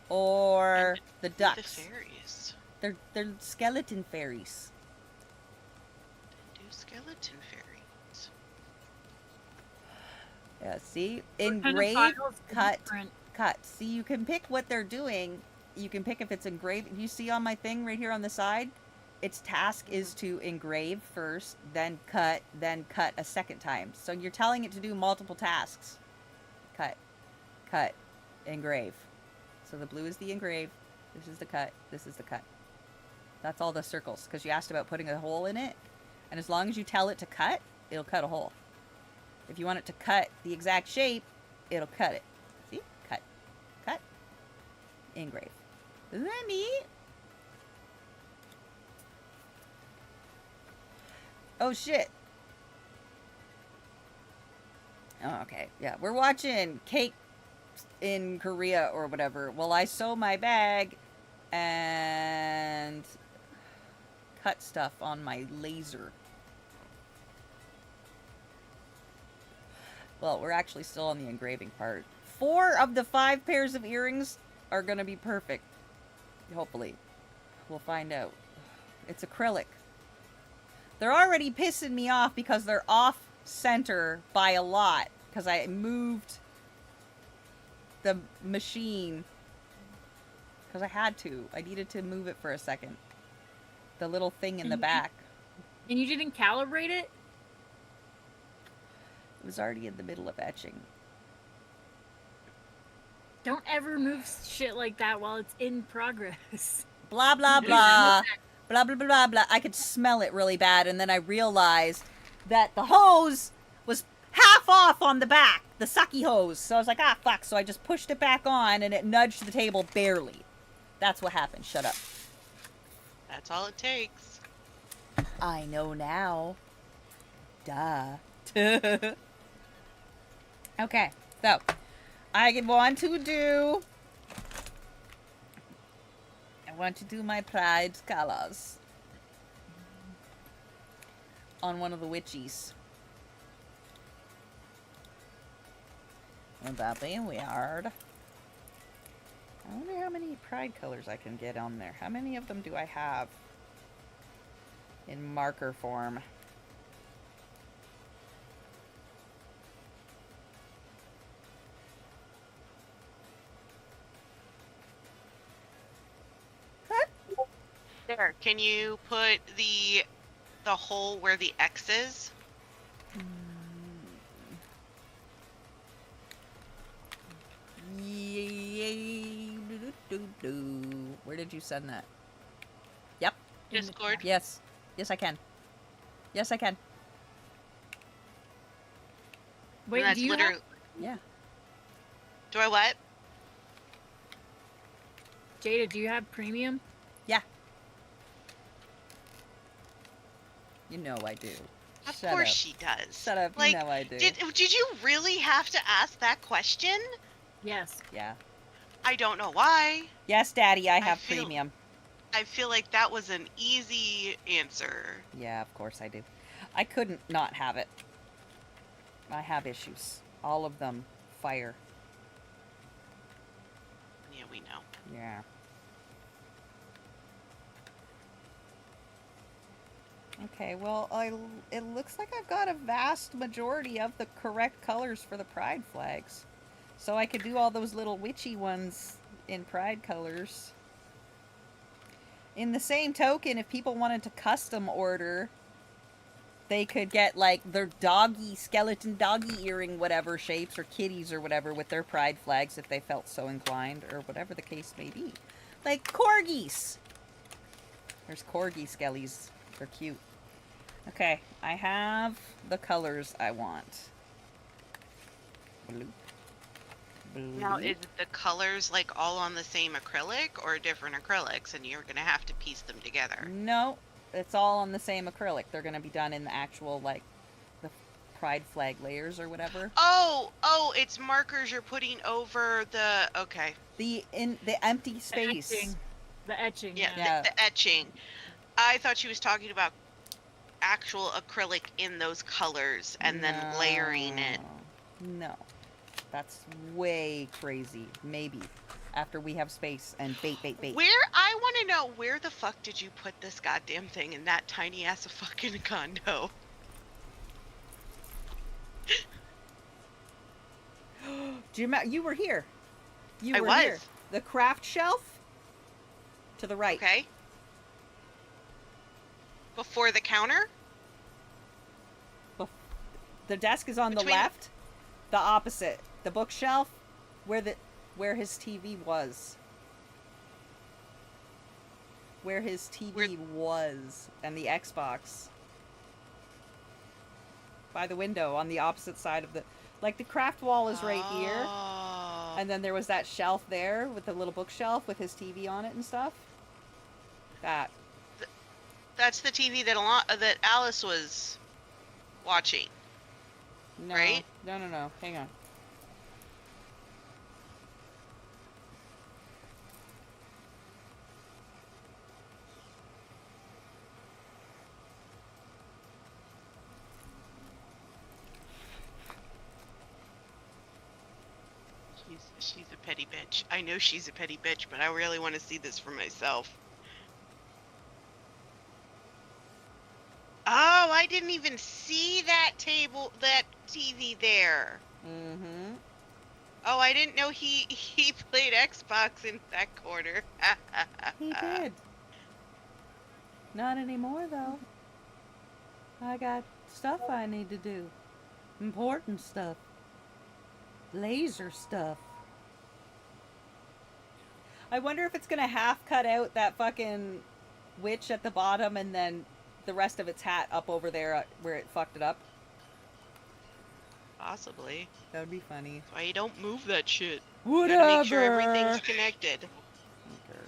Or the ducks. The fairies. They're skeleton fairies. Do skeleton fairies. Yeah, see? What kind of Engrave, files can you cut, print? cut. See, you can pick what they're doing. You can pick if it's engraved. You see on my thing right here on the side? Its task is to engrave first, then cut a second time. So you're telling it to do multiple tasks. Cut, cut, engrave. So the blue is the engrave. This is the cut. This is the cut. That's all the circles, because you asked about putting a hole in it. And as long as you tell it to cut, it'll cut a hole. If you want it to cut the exact shape, it'll cut it. See? Cut. Cut. Engrave. Isn't that neat? Oh, shit. Oh, okay. Yeah, we're watching Cake in Korea or whatever. Well, I sew my bag and cut stuff on my laser. Well, we're actually still on the engraving part. 4 of the 5 pairs of earrings are going to be perfect. Hopefully. We'll find out. It's acrylic. They're already pissing me off because they're off center by a lot. Because I moved the machine. Because I had to. I needed to move it for a second. The little thing in the back. And you didn't calibrate it? It was already in the middle of etching. Don't ever move shit like that while it's in progress. Blah, blah, blah. Blah, blah, blah, blah, blah. I could smell it really bad, and then I realized that the hose was half off on the back. The sucky hose. So I was like, ah, fuck. So I just pushed it back on, and it nudged the table barely. That's what happened. Shut up. That's all it takes. I know now. Duh. Okay, so I want to do my pride colors on one of the witchies. Would that be weird? I wonder how many pride colors I can get on there. How many of them do I have in marker form? There. Can you put the hole where the X is? Where did you send that? Yep. Discord. Yes. Yes, I can. Yes, I can. Wait, And that's do you literally. have, Yeah. Do I what? Jada, do you have premium? Yeah. You know I do. Of Shut course up. she does. Shut up. Like, you know I do. did you really have to ask that question? Yes. Yeah. I don't know why. Yes, Daddy, I have feel- premium. I feel like that was an easy answer. Yeah, of course I do. I couldn't not have it. I have issues. All of them. Fire. Yeah, we know. Yeah. Okay, well, it looks like I've got a vast majority of the correct colors for the pride flags. So I could do all those little witchy ones in pride colors. In the same token, if people wanted to custom order, they could get, like, their skeleton doggy earring whatever shapes, or kitties or whatever, with their pride flags if they felt so inclined, or whatever the case may be. Like corgis! There's corgi skellies. They're cute. Okay, I have the colors I want. Bloop. Bloop. Now, is the colors like all on the same acrylic or different acrylics, and you're gonna have to piece them together? No, it's all on the same acrylic. They're gonna be done in the actual, like, the pride flag layers or whatever. Oh, it's markers you're putting over the. Okay. The empty space. The etching. Yeah, Yeah. The etching. I thought she was talking about actual acrylic in those colors and then layering it. No. That's way crazy. Maybe. After we have space and bait. I want to know, where the fuck did you put this goddamn thing in that tiny ass of fucking condo? Do you remember? You were here. I were was. here. The craft shelf to the right. Okay. Before the counter? The desk is on the Between- left. The opposite. The bookshelf where his TV was. Where his TV was, and the Xbox. By the window on the opposite side of the, like, the craft wall is right here. Oh. And then there was that shelf there with the little bookshelf with his TV on it and stuff. That. That's the TV that Alice was watching. No. Right? No. Hang on. She's a petty bitch. I know she's a petty bitch, but I really want to see this for myself. Oh, I didn't even see that TV there. Mm-hmm. Oh, I didn't know he played Xbox in that corner. He did. Not anymore, though. I got stuff I need to do. Important stuff. Laser stuff. I wonder if it's gonna half cut out that fucking witch at the bottom and then the rest of its hat up over there where it fucked it up. Possibly. That would be funny. That's why you don't move that shit. You Whatever. gotta make sure everything's connected. Okay.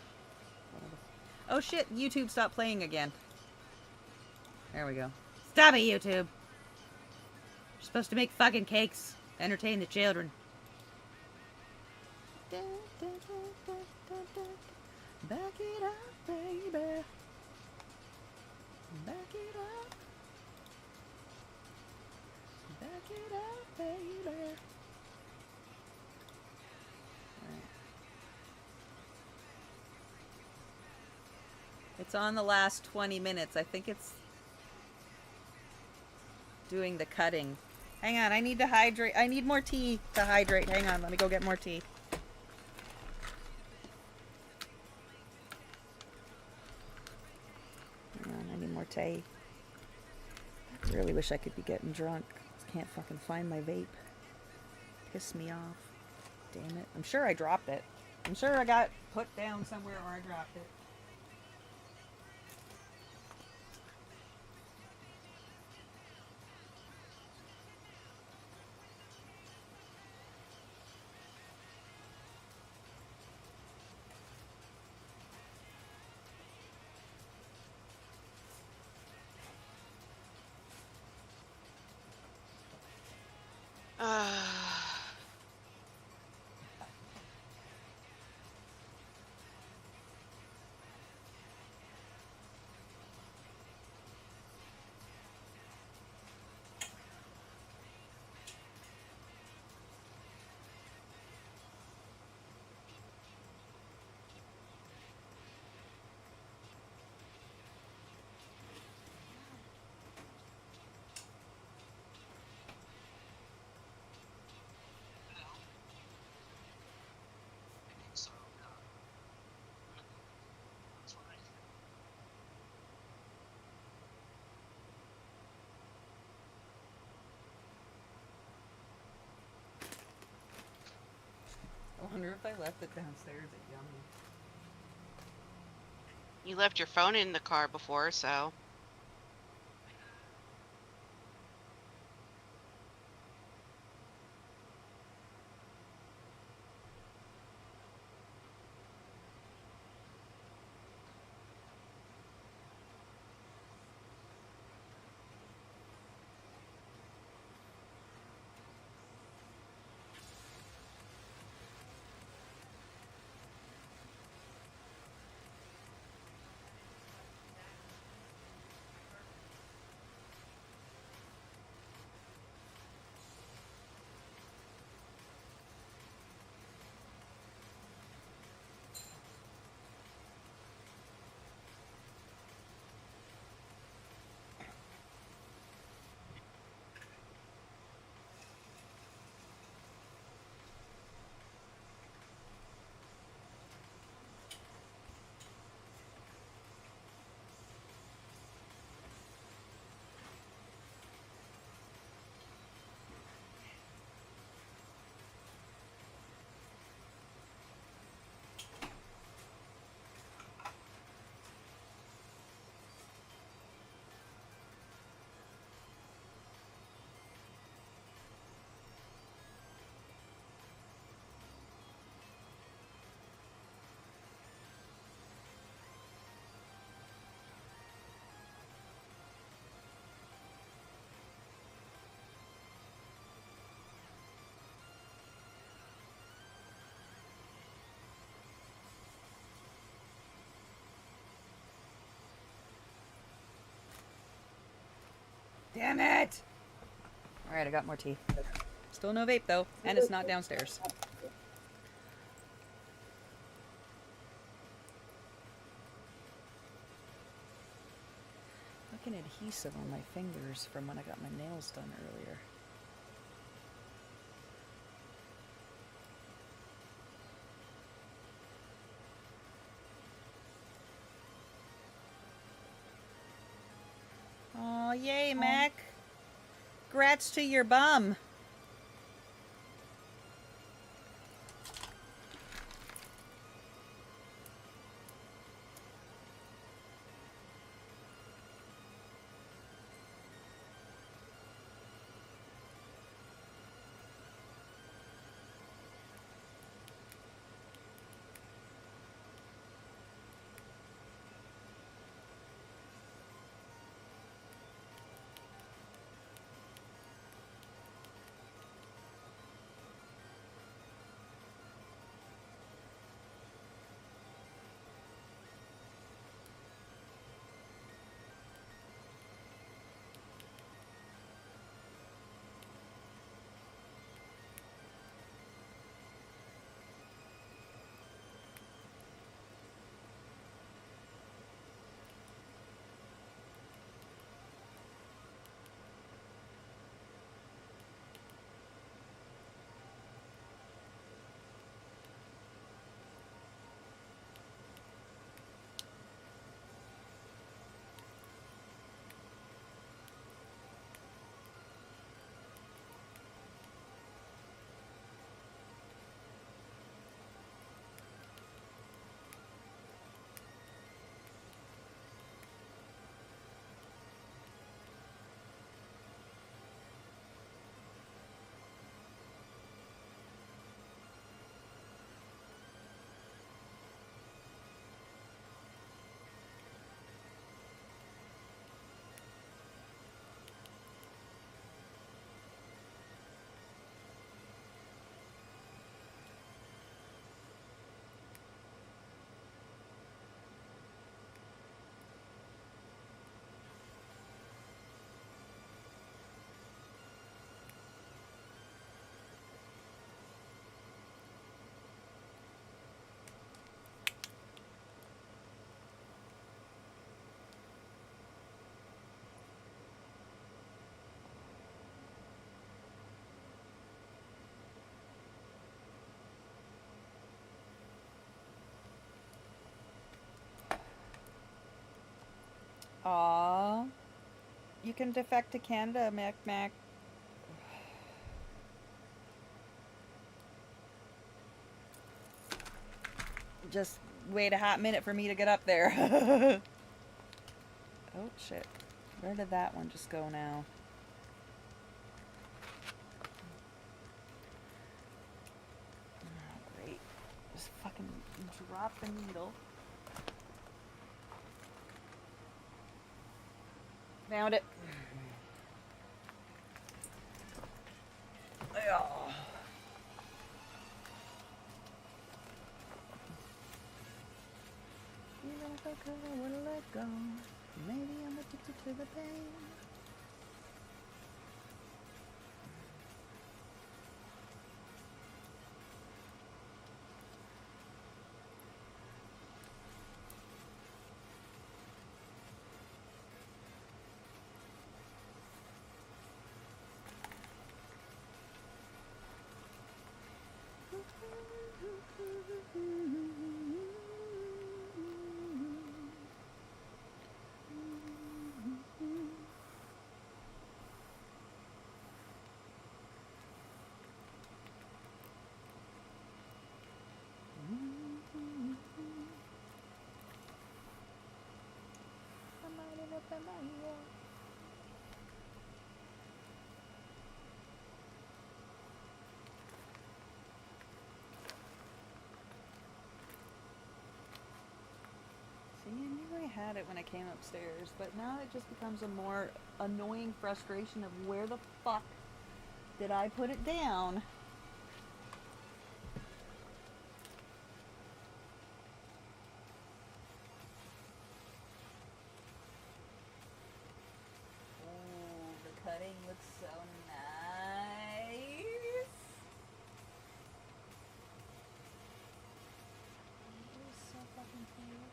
Oh shit, YouTube stopped playing again. There we go. Stop it, YouTube. You're supposed to make fucking cakes. Entertain the children. Back it up, baby. Back it up. Back it up, baby. Right. It's on the last 20 minutes. I think it's doing the cutting. Hang on, I need to hydrate. I need more tea to hydrate. Hang on, let me go get more tea. Hang on, I need more tea. I really wish I could be getting drunk. Can't fucking find my vape. Piss me off. Damn it. I'm sure I dropped it. I'm sure I got put down somewhere or I dropped it. I wonder if I left it downstairs at Yummy. You left your phone in the car before, so. Damn it! Alright, I got more tea. Still no vape though, and it's not downstairs. Fucking adhesive on my fingers from when I got my nails done earlier. Oh, yay, Mac. Grats to your bum. Aw. You can defect to Canada, Mac Mac. Just wait a hot minute for me to get up there. Oh, shit. Where did that one just go now? Oh, great. Just fucking drop the needle. Found it. Yeah. Even if I could, I wouldn't let go. Maybe I'm addicted to the pain. See, I knew I had it when I came upstairs, but now it just becomes a more annoying frustration of where the fuck did I put it down? Oh, the cutting looks so nice. It is so fucking cute.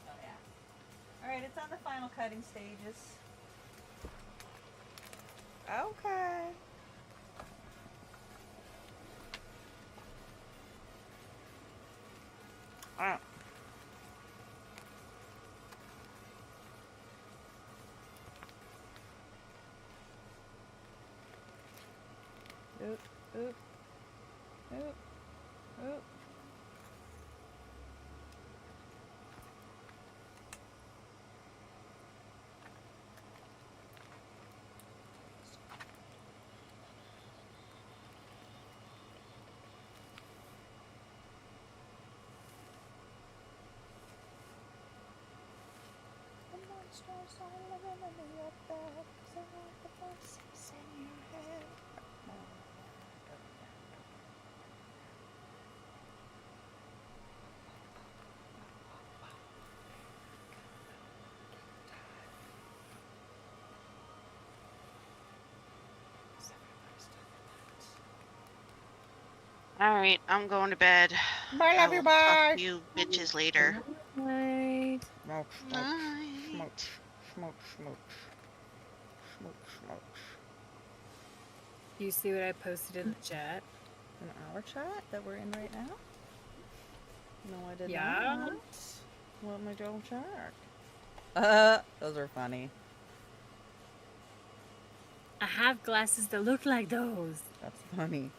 Oh yeah. Alright, it's on the final cutting stages. Okay. Ah. Oop, oop, oop, oop. The monsters all living in your bed, sing like the voices in your head. All right, I'm going to bed. Bye, I love will you, talk bye. to you bitches later. Right. Smoke, smoke, Night. smoke, smoke, smoke, smoke, smoke. You see what I posted in the chat? In our chat that we're in right now? No, I did Yeah. not. What my double check? Those are funny. I have glasses that look like those. That's funny.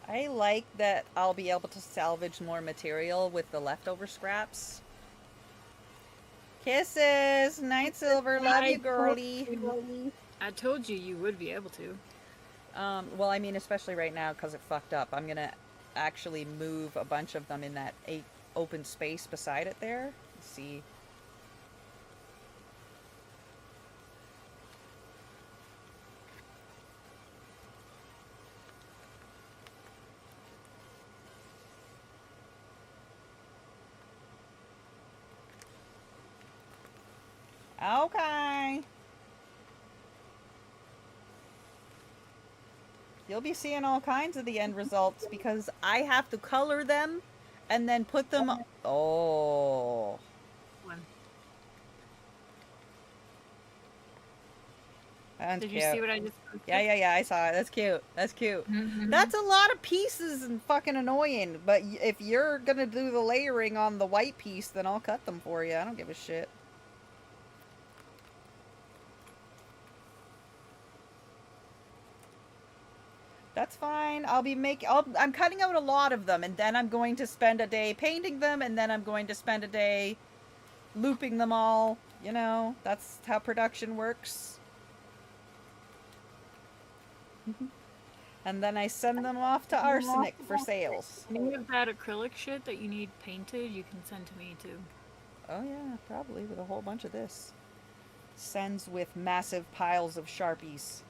I like that I'll be able to salvage more material with the leftover scraps. Kisses! Night Silver, love you, girly. I told you you would be able to. Well, I mean, especially right now because it fucked up. I'm gonna actually move a bunch of them in that open space beside it there. Let's see. Okay. You'll be seeing all kinds of the end results because I have to color them and then put them. Oh. One. That's Did cute. you see what I just posted? Yeah, I saw it. That's cute. That's cute. Mhm. That's a lot of pieces and fucking annoying. But if you're gonna do the layering on the white piece, then I'll cut them for you. I don't give a shit. That's fine. I'm cutting out a lot of them, and then I'm going to spend a day painting them, and then I'm going to spend a day looping them all. You know, that's how production works. And then I send them off to Arsenic for sales. Any of that acrylic shit that you need painted, you can send to me too. Oh yeah, probably with a whole bunch of this. Sends with massive piles of Sharpies.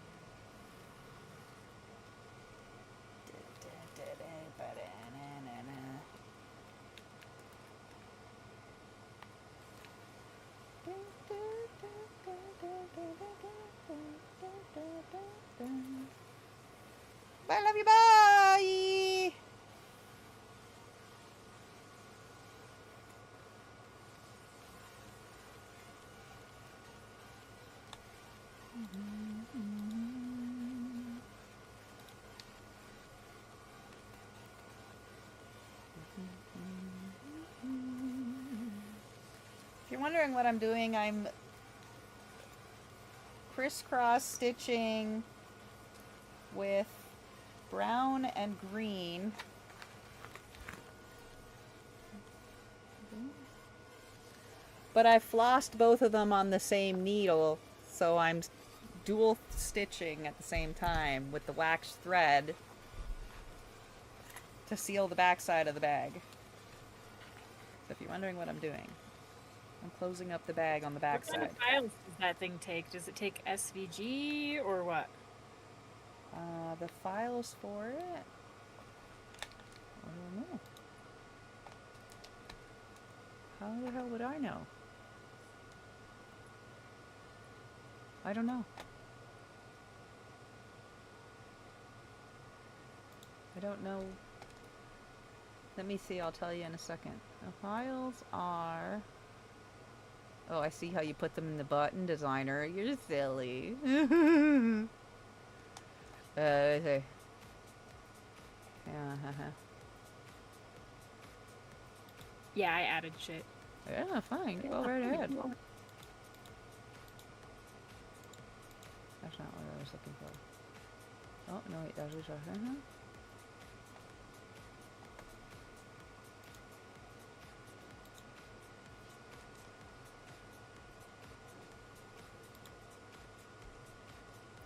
Bye, love you, bye! If you're wondering what I'm doing, I'm crisscross stitching with brown and green. But I flossed both of them on the same needle, so I'm dual stitching at the same time with the wax thread to seal the backside of the bag. So if you're wondering what I'm doing, I'm closing up the bag on the What kind backside. of files does that thing take? Does it take SVG or what? The files for it? I don't know. How the hell would I know? I don't know. I don't know. Let me see, I'll tell you in a second. The files are... Oh, I see how you put them in the button designer. You're silly. Okay. Yeah, Yeah, I added shit. yeah, fine. Go right ahead. That's not what I was looking for. Oh, no, wait, that was right.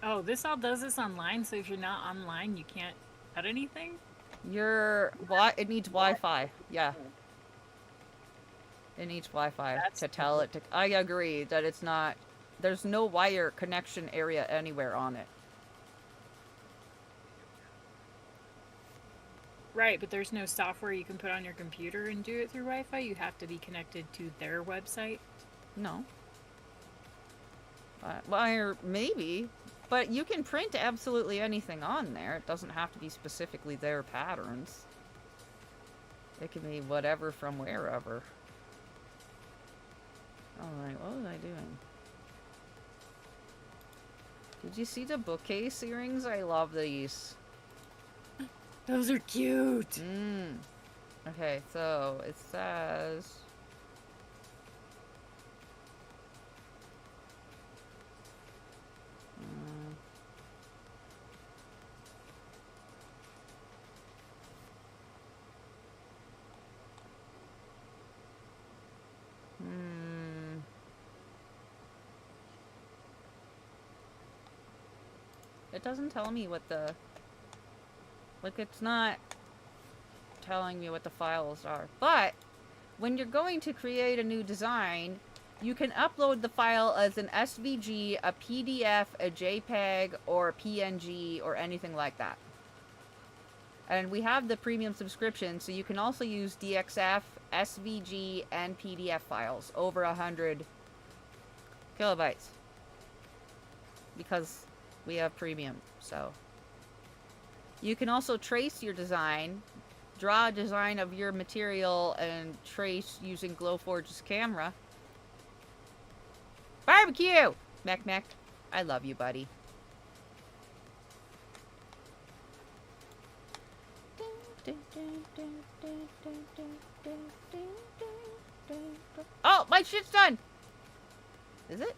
Oh, this all does this online, so if you're not online, you can't cut anything? It needs Wi-Fi. Yeah. It needs Wi-Fi That's to tell it to... I agree that it's not... There's no wire connection area anywhere on it. Right, but there's no software you can put on your computer and do it through Wi-Fi. You have to be connected to their website. No. Wire, maybe. But you can print absolutely anything on there. It doesn't have to be specifically their patterns. It can be whatever from wherever. Alright, what was I doing? Did you see the bookcase earrings? I love these. Those are cute! Okay, so it says... It doesn't tell me what the... Like, it's not telling me what the files are. But, when you're going to create a new design, you can upload the file as an SVG, a PDF, a JPEG, or a PNG, or anything like that. And we have the premium subscription, so you can also use DXF, SVG, and PDF files over 100 kilobytes. Because we have premium, so. You can also trace your design, draw a design of your material, and trace using Glowforge's camera. Barbecue! Mech Mech, I love you, buddy. Oh, my shit's done! Is it?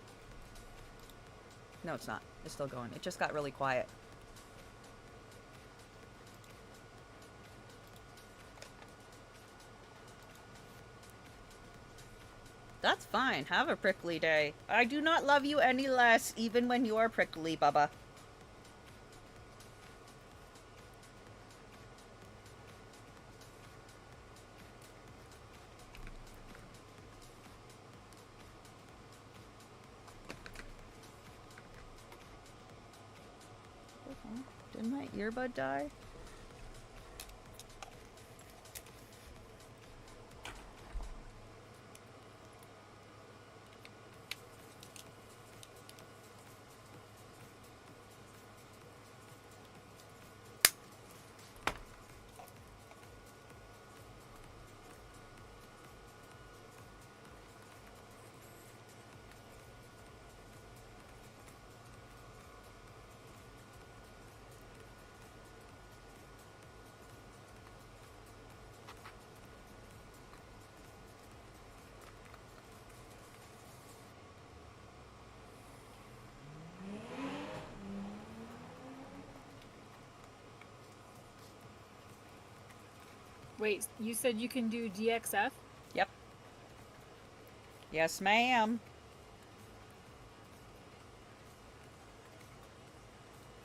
No, it's not. It's still going. It just got really quiet. That's fine. Have a prickly day. I do not love you any less, even when you are prickly, Bubba. Did my earbud die? Wait, you said you can do DXF? Yep. Yes, ma'am.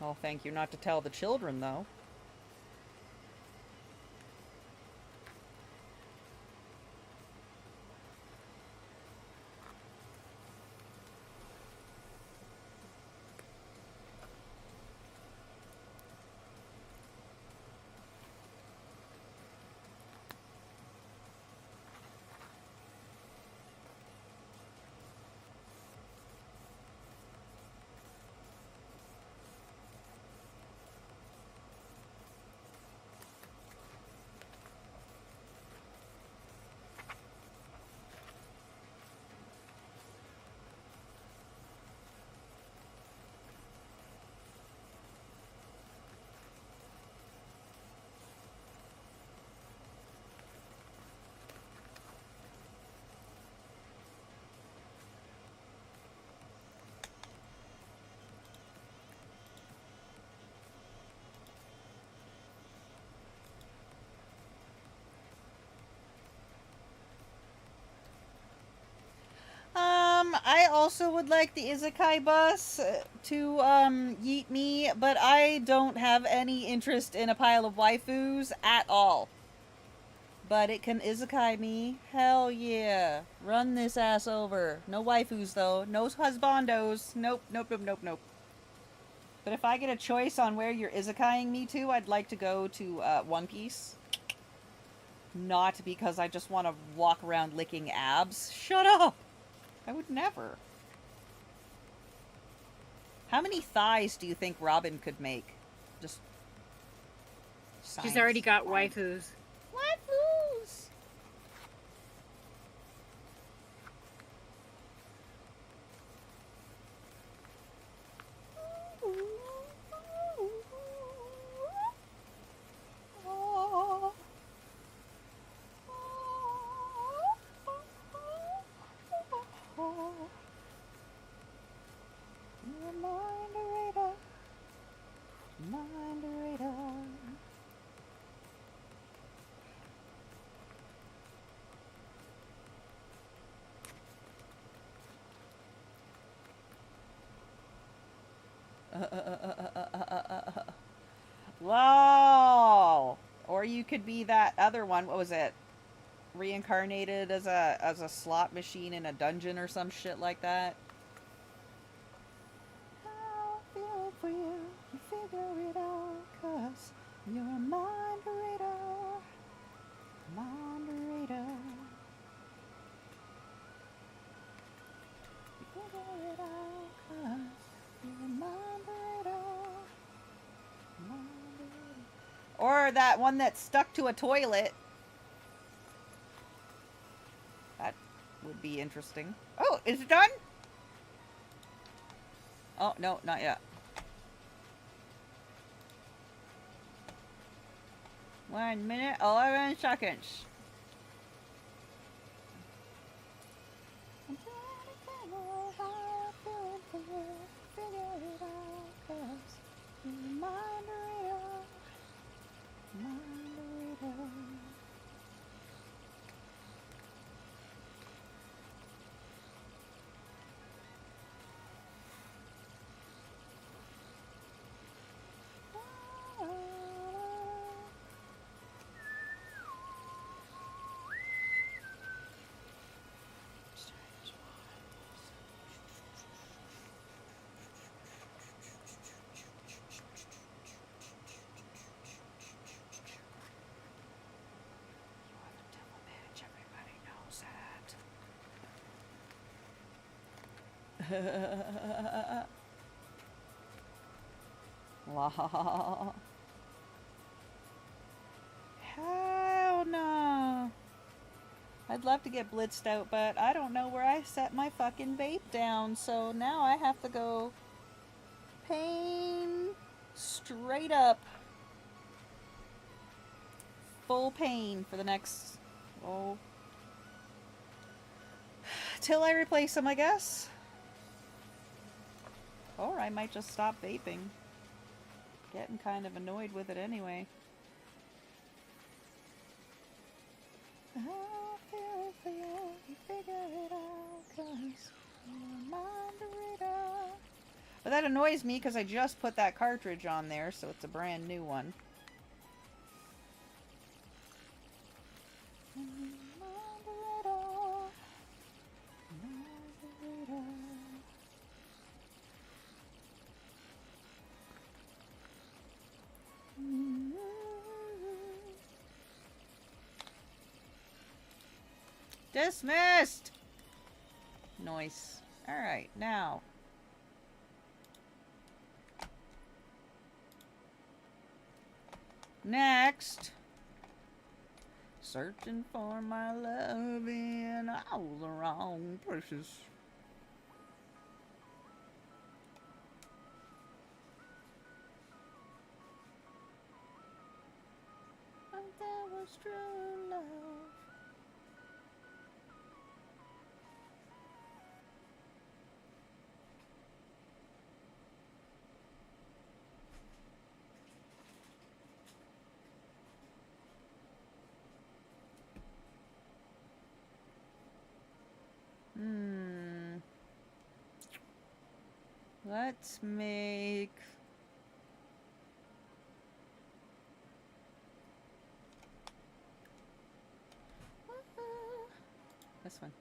Oh, thank you not to tell the children, though. I also would like the Izakai bus to, yeet me, but I don't have any interest in a pile of waifus at all. But it can Izakai me. Hell yeah. Run this ass over. No waifus, though. No husbandos. Nope, nope, nope, nope, nope. But if I get a choice on where you're Izakaiing me to, I'd like to go to, One Piece. Not because I just want to walk around licking abs. Shut up! I would never. How many thighs do you think Robin could make? Just... She's already got waifus. Waifus! Wow! Or you could be that other one. What was it? reincarnated as a slot machine in a dungeon or some shit like that. I'll feel for you, you figure it out, 'cause you're a mind reader, mind reader. You figure it out, 'cause you're a mind reader, mind reader. Or that one that's stuck to a toilet. That would be interesting. Oh, is it done? Oh, no, not yet. 1 minute, 11 seconds. I'm trying to tell how I feel for you. Figure it out, 'cause you're a mind reader, mind reader. La. Hell no. I'd love to get blitzed out, but I don't know where I set my fucking vape down, so now I have to go pain straight up. Full pain for the next, oh, till I replace them, I guess. Or I might just stop vaping. Getting kind of annoyed with it anyway. I feel for you, you figure it out, 'cause you're a mind reader. But that annoys me because I just put that cartridge on there, so it's a brand new one. Mind reader, mind reader. Dismissed! Nice. Alright, now. Next. Searching for my love in all the wrong places. And there was true love. Let's make... this one.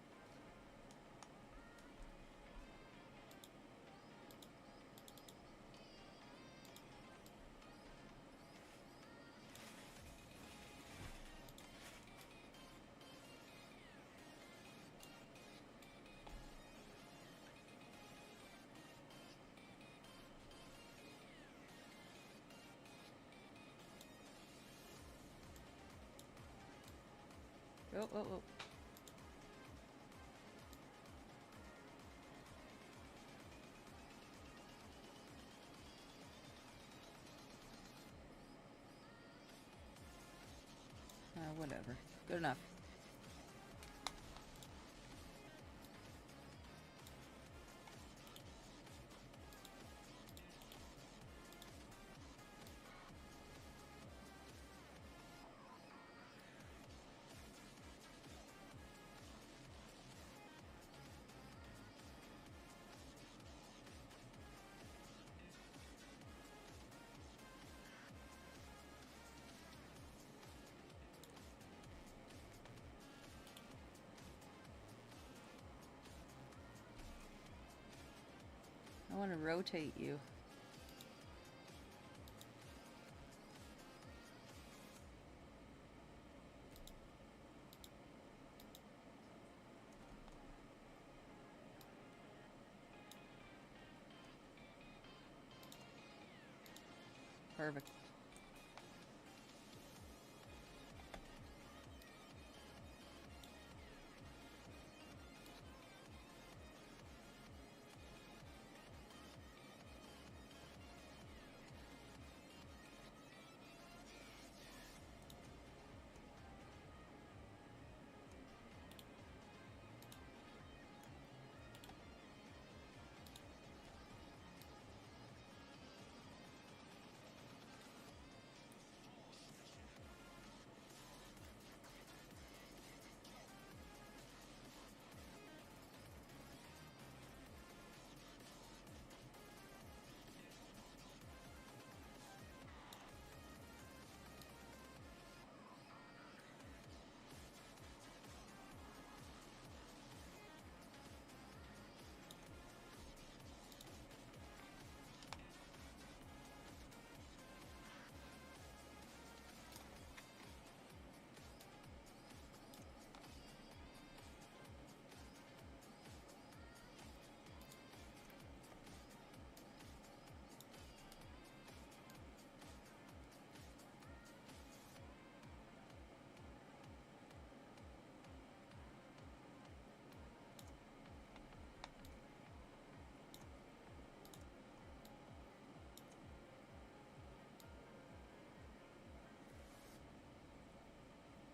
Oh, oh, oh. Whatever. Good enough. rotate you. Perfect.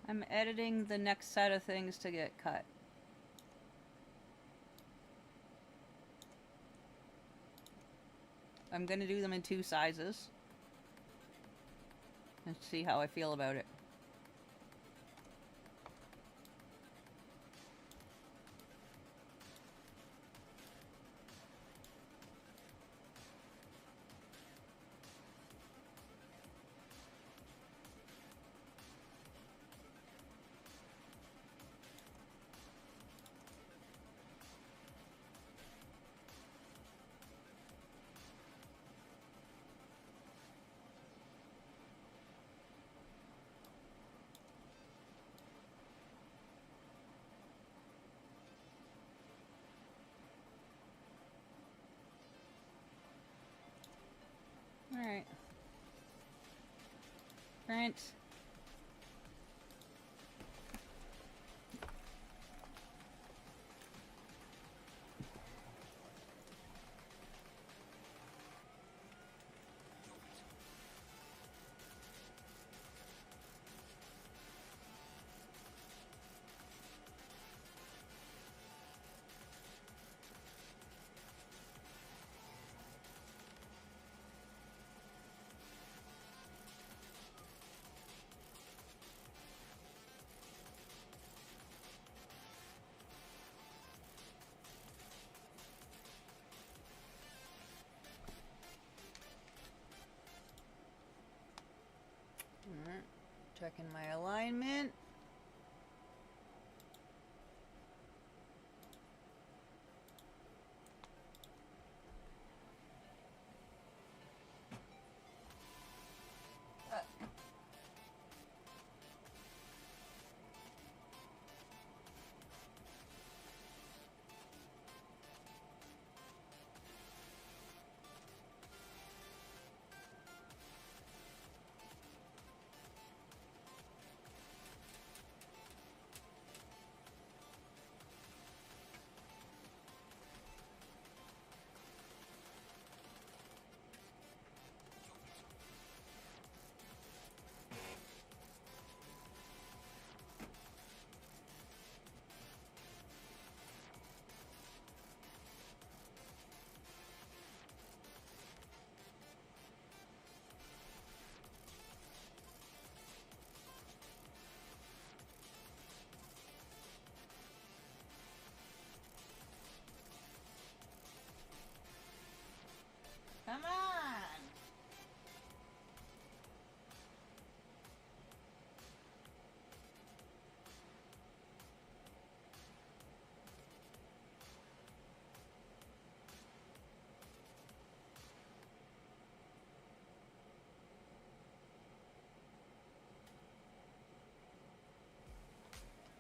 I'm editing the next set of things to get cut. I'm gonna do them in 2 sizes. And see how I feel about it. Alright. Print. Alright. Checking my alignment.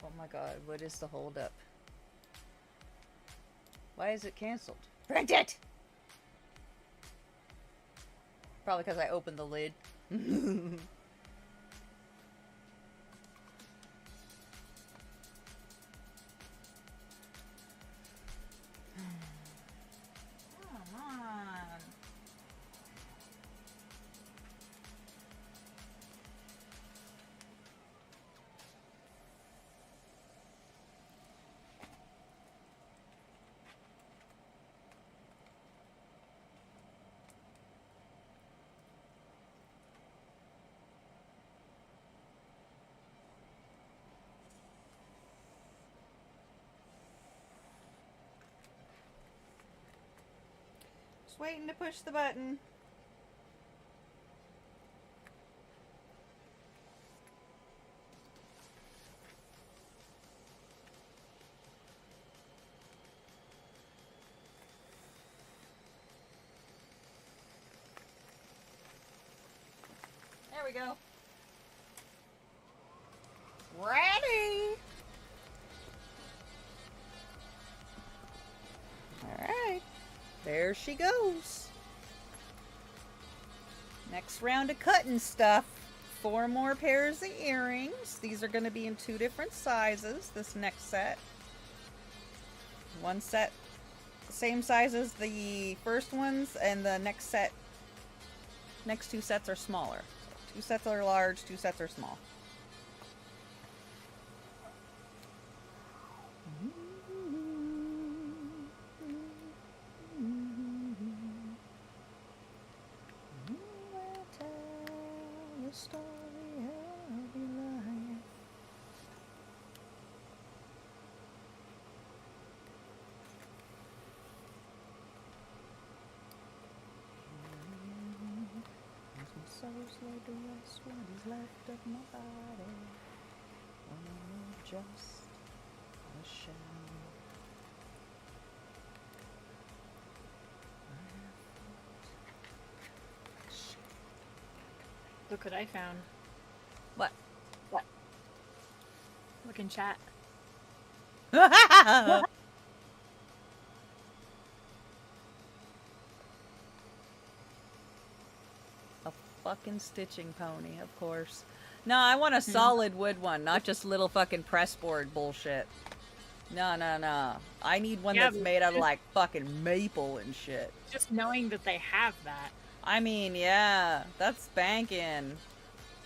Oh my god, what is the holdup? Why is it canceled? Print it! Probably because I opened the lid. Come on. Just waiting to push the button. There we go. Ready! Alright. There she goes. Next round of cutting stuff. 4 more pairs of earrings. These are going to be in 2 different sizes, this next set. One set, same size as the first ones, and the next 2 sets are smaller. So 2 sets are large, 2 sets are small. So slow to rest what is left of my body. When I'm just a shell. Look what I found. What? Look in chat. Fucking stitching pony, of course. No, I want a solid wood one, not just little fucking pressboard bullshit. No. I need one that's made out of like fucking maple and shit. Just knowing that they have that. I mean, yeah, that's spanking.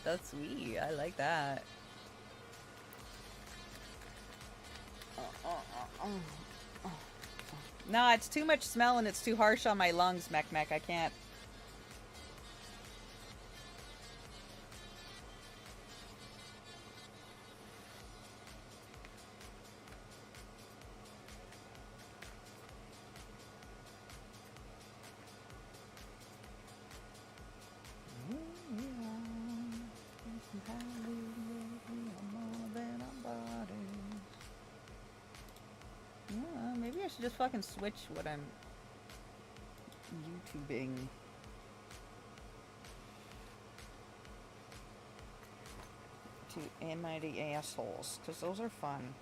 That's sweet. I like that. No, it's too much smell and it's too harsh on my lungs, Mech. I can't. Maybe I should just fucking switch what I'm YouTubing. To Mighty Assholes, because those are fun.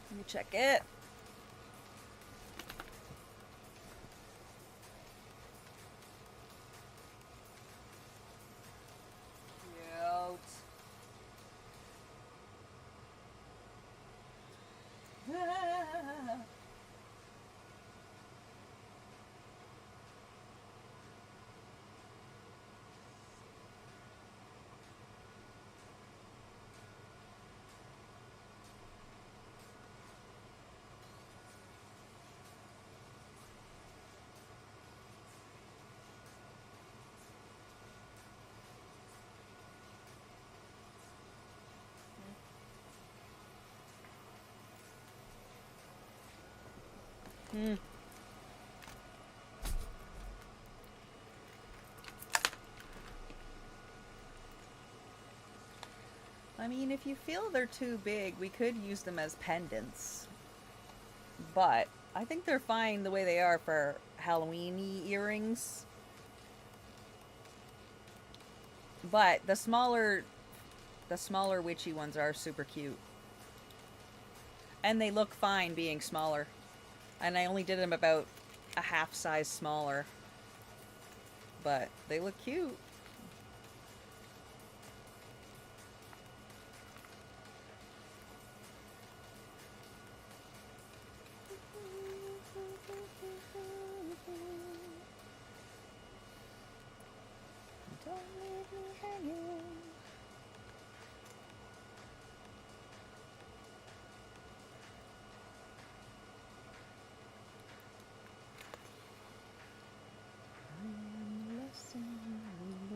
Let me check it. Cute. I mean, if you feel they're too big, we could use them as pendants. But I think they're fine the way they are for Halloween-y earrings. But the smaller witchy ones are super cute. And they look fine being smaller. And I only did them about a half size smaller. But they look cute. Don't leave me hanging. I am listening.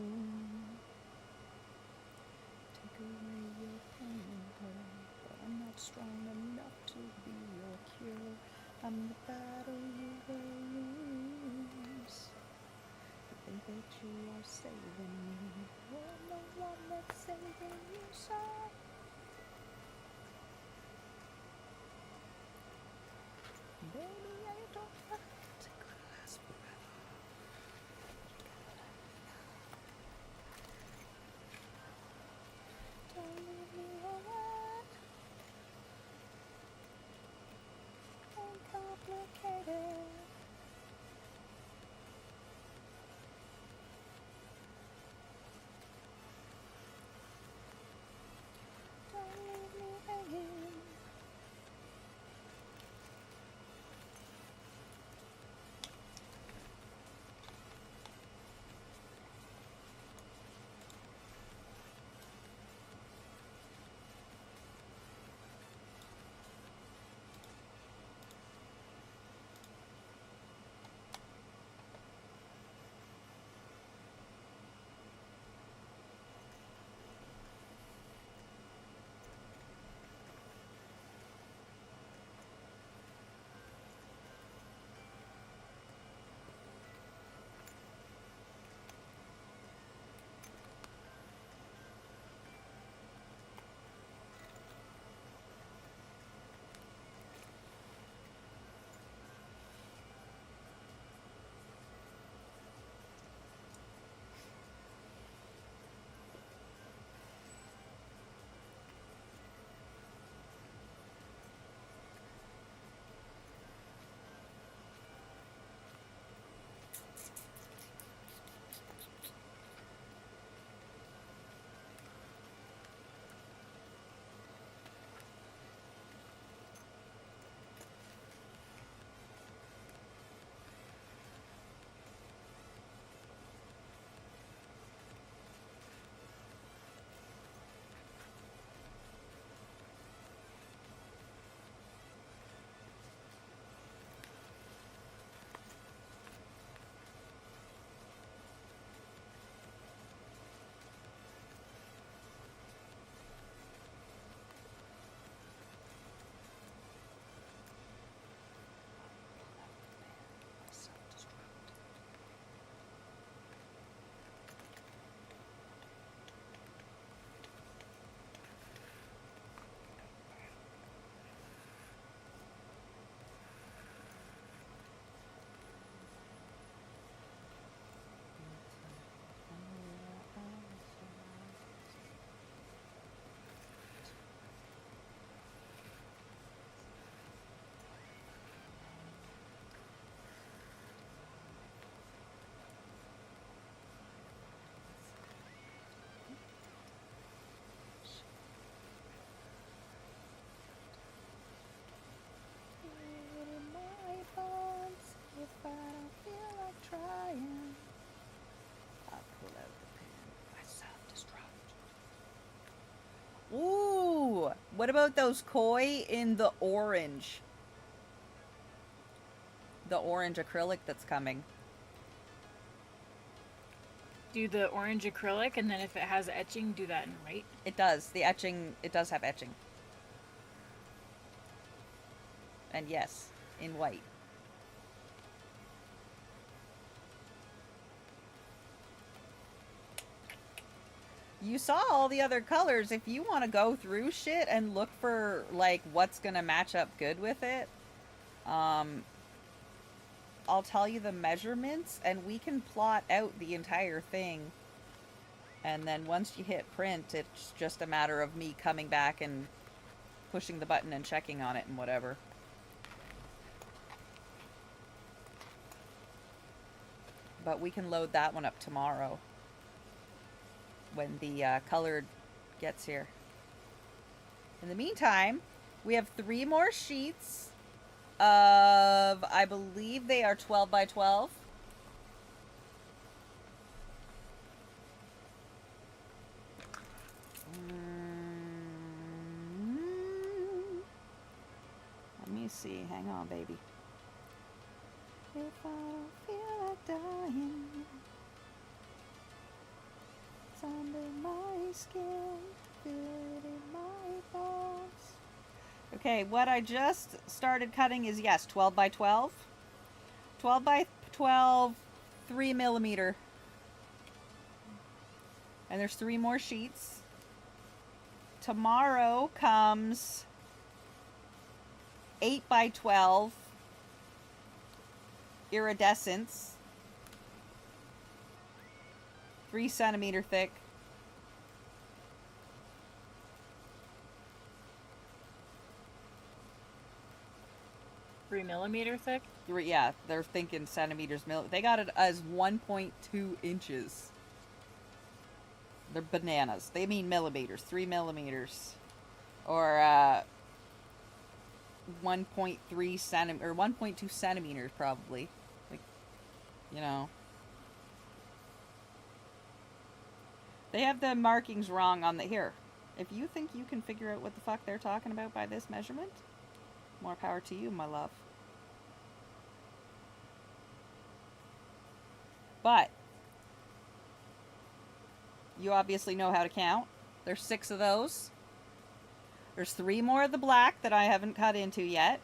you're saving me. You're the one that's saving you, so. Baby, I don't want to last forever. Don't leave me alone and complicated. Don't leave me hanging. If I don't feel like trying, I'll pull out the pen. I self-destruct. Ooh! What about those koi in the orange? The orange acrylic that's coming. Do the orange acrylic, and then if it has etching, do that in white. It does. The etching, it does have etching. And yes, in white. You saw all the other colors. If you want to go through shit and look for, like, what's going to match up good with it, I'll tell you the measurements, and we can plot out the entire thing. And then once you hit print, it's just a matter of me coming back and pushing the button and checking on it and whatever. But we can load that one up tomorrow when the colored gets here. In the meantime, we have 3 more sheets of, I believe they are 12 by 12. Let me see. Hang on, baby. If I don't feel like dying, it's under my skin, feel it in my bones. Okay, what I just started cutting is, yes, 12 by 12. 12 by 12, 3 millimeter. And there's 3 more sheets. Tomorrow comes 8 by 12 iridescence, 3 centimeter thick. Three millimeter thick. Yeah, they're thinking centimeters. They got it as 1.2 inches. They're bananas. They mean millimeters, 3 millimeters, or 1.3 centimeter or 1.2 centimeters probably. Like, you know, they have the markings wrong on the here. If you think you can figure out what the fuck they're talking about by this measurement, more power to you, my love. But you obviously know how to count. There's 6 of those. There's 3 more of the black that I haven't cut into yet.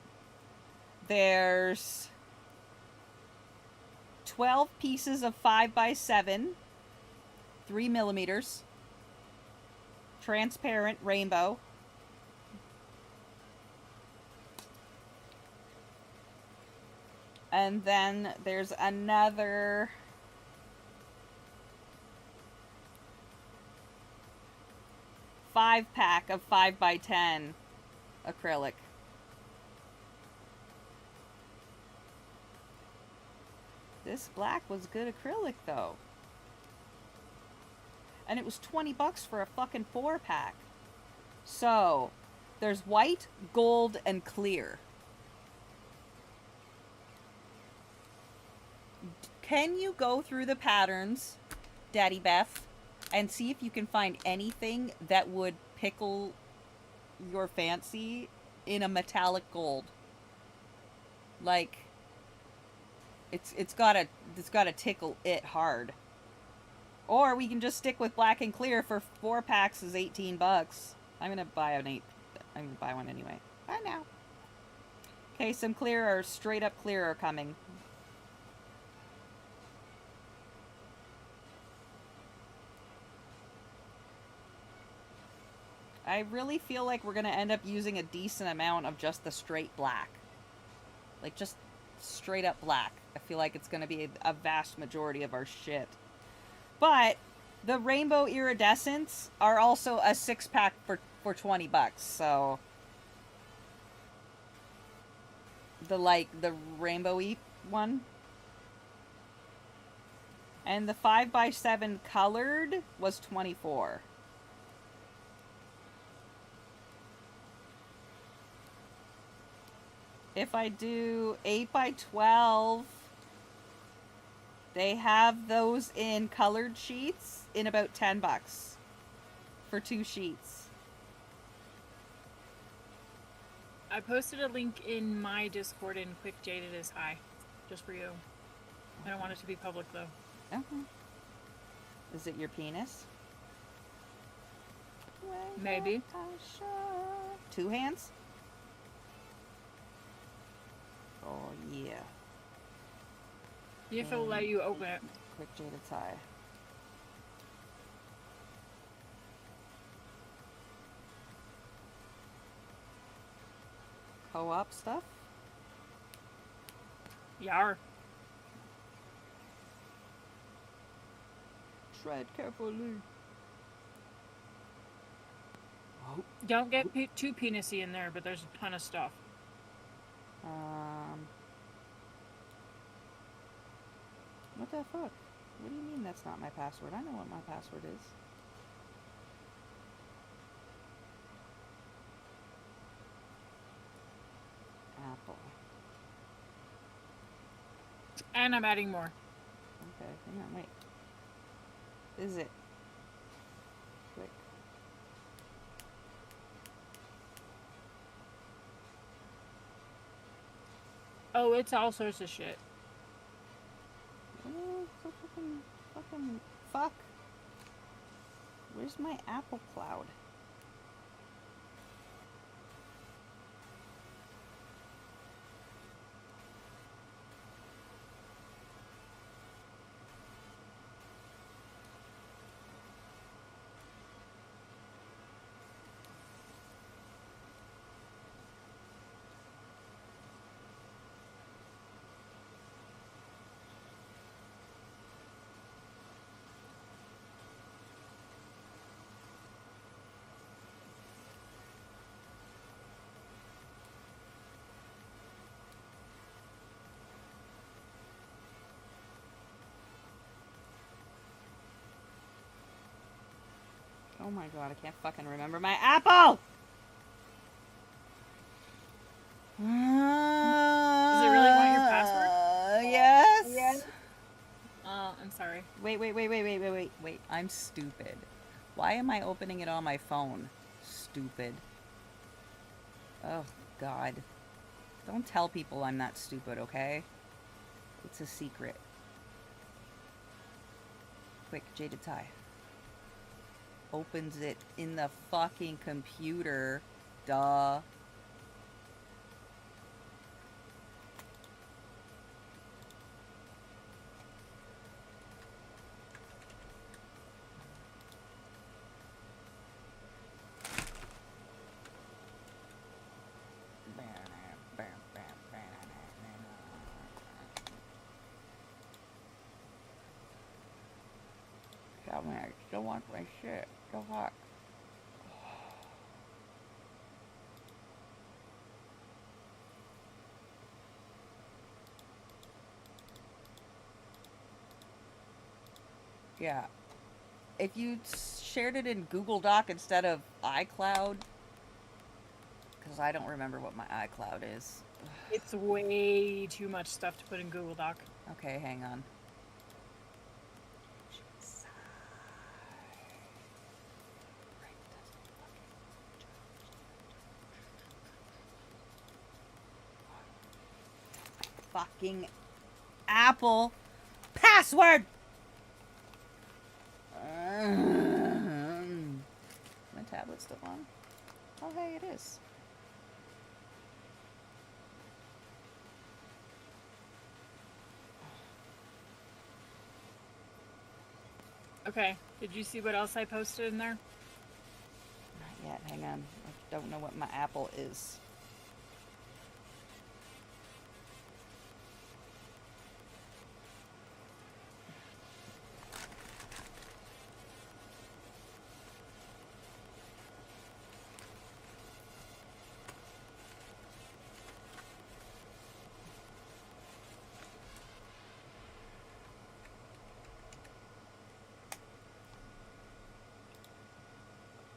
There's 12 pieces of 5 by 7, 3 millimeters, transparent rainbow. And then there's another 5-pack of 5 by 10 acrylic. This black was good acrylic though. And it was $20 for a fucking 4-pack. So, there's white, gold, and clear. Can you go through the patterns, Daddy Beth, and see if you can find anything that would pickle your fancy in a metallic gold? Like, it's gotta tickle it hard. Or we can just stick with black and clear for 4 packs is $18. I'm gonna buy I'm gonna buy one anyway. Bye now. Okay, some clear or straight up clear are coming. I really feel like we're gonna end up using a decent amount of just the straight black. Like, just straight up black. I feel like it's gonna be a vast majority of our shit. But the rainbow iridescents are also a 6-pack for $20, so the rainbow-y one. And the 5 by 7 colored was $24. If I do 8 by 12, they have those in colored sheets in about $10 for 2 sheets. I posted a link in my Discord in Quick Jaded is High, just for you. I don't want it to be public though. Okay. Is it your penis? Maybe. 2 hands? Oh yeah. If it'll let you open it. Quick Jaded Tie. Co-op stuff? Yar. Tread carefully. Oh. Don't get too penisy in there, but there's a ton of stuff. What the fuck? What do you mean that's not my password? I know what my password is. Apple. And I'm adding more. Okay, hang on, wait. Is it? Quick. Oh, it's all sorts of shit. Oh, so fucking fuck. Where's my Apple Cloud? Oh my god, I can't fucking remember my apple! Does it really want your password? Yes. I'm sorry. Wait. I'm stupid. Why am I opening it on my phone? Stupid. Oh, God. Don't tell people I'm not stupid, okay? It's a secret. Quick, Jaded Tie. Opens it in the fucking computer. Duh. Tell me I still want my shit. So hot. Yeah. If you shared it in Google Doc instead of iCloud, because I don't remember what my iCloud is. It's way too much stuff to put in Google Doc. Okay, hang on. Fucking Apple password. My tablet's still on. Oh, hey, it is. Okay, did you see what else I posted in there? Not yet. Hang on. I don't know what my Apple is.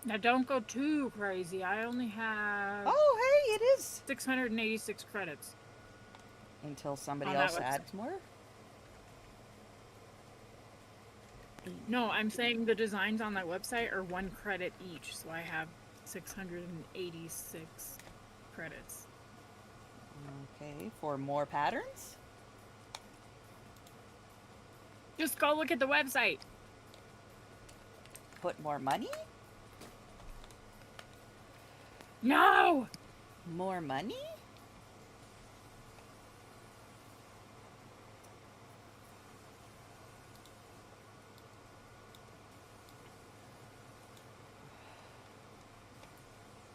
Now don't go too crazy. I only have Oh, hey, it is. 686 credits. Until somebody On that else website. adds more? No, I'm saying the designs on that website are 1 credit each, so I have 686 credits. Okay, for more patterns? Just go look at the website. Put more money? No! More money?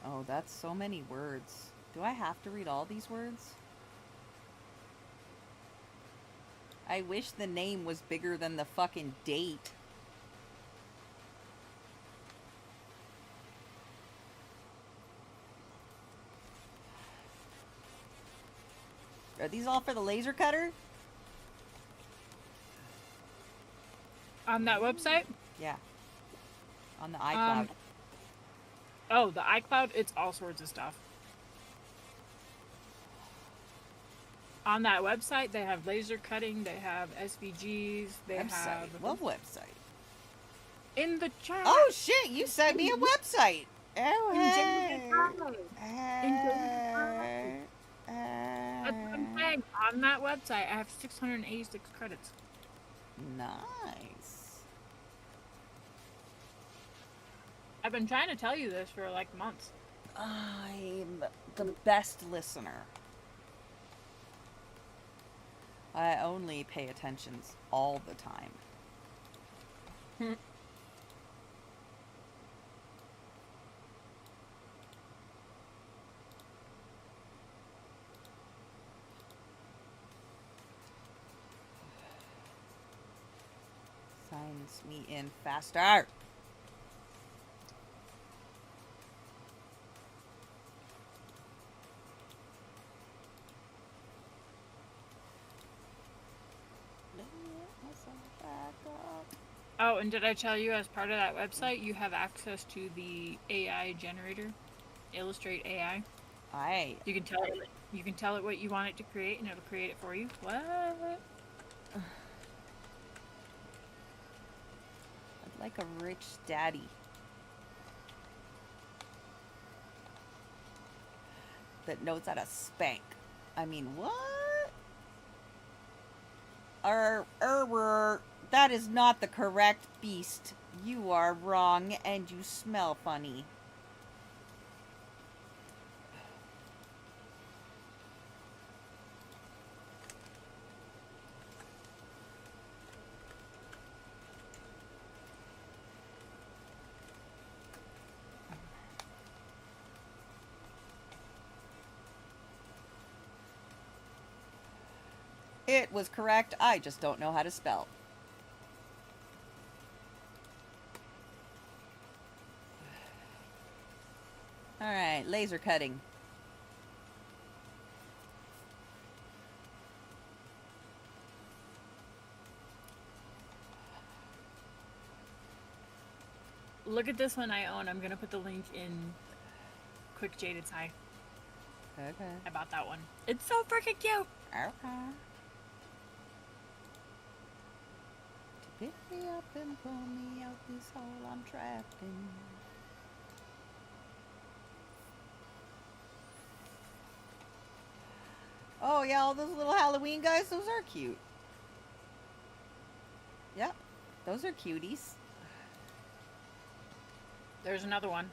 Oh, that's so many words. Do I have to read all these words? I wish the name was bigger than the fucking date. Are these all for the laser cutter? On that website? Yeah. On the iCloud. Oh, the iCloud, it's all sorts of stuff. On that website, they have laser cutting, they have SVGs, they website. have... What website? In the chat! Oh shit, you sent me a website. Oh, In hey. That's what I'm saying. On that website, I have 686 credits. Nice. I've been trying to tell you this for like months. I'm the best listener. I only pay attention all the time. Signs me in faster. Oh, and did I tell you as part of that website you have access to the AI generator, Illustrate AI? I You can tell it what you want it to create, and it'll create it for you. What? I'd like a rich daddy that knows how to spank. I mean, what? That is not the correct beast. You are wrong, and you smell funny. It was correct. I just don't know how to spell. Alright, laser cutting. Look at this one I own. I'm gonna put the link in Quick Jaded's High. Okay. I bought that one. It's so freaking cute. Okay. To pick me up and pull me out this hole I'm trapped in. Oh yeah, all those little Halloween guys, those are cute. Yep, those are cuties. There's another one.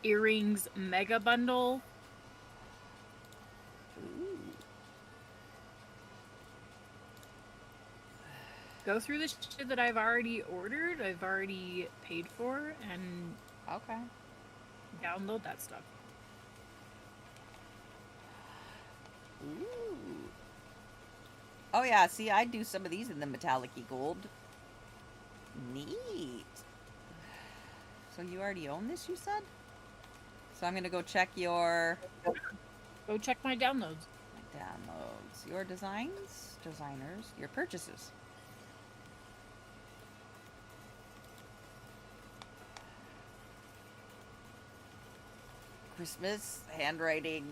Earrings Mega Bundle. Ooh. Go through the shit that I've already ordered, I've already paid for, and Okay. download that stuff. Ooh. Oh yeah, see, I'd do some of these in the metallic-y gold. Neat. So you already own this, you said? So I'm gonna go check your Go check my downloads. downloads, your designers, your purchases. Christmas, handwriting.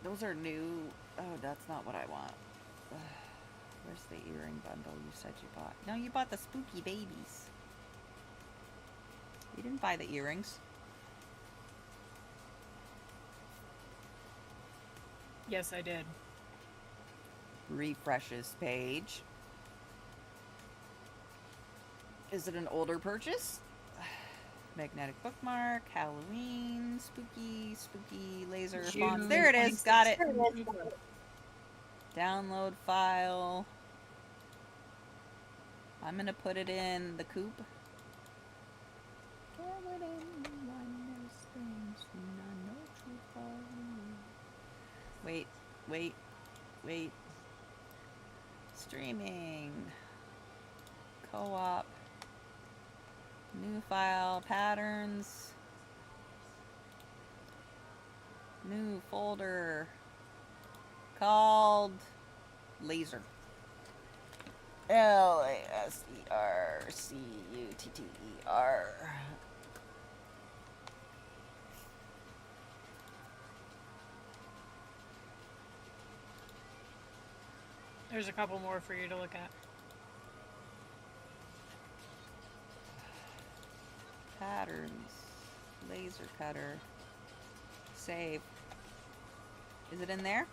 Those are new. Oh, that's not what I want. Where's the earring bundle you said you bought? No, you bought the spooky babies. You didn't buy the earrings. Yes, I did. Refreshes page. Is it an older purchase? Magnetic bookmark, Halloween, spooky, laser fonts. June There it is. Got it. 26th. Download file. I'm gonna put it in the coop. Wait. Streaming. Co-op. New file, patterns. New folder. Called laser. LASERCUTTER. There's a couple more for you to look at. Patterns. Laser cutter. Save. Is it in there?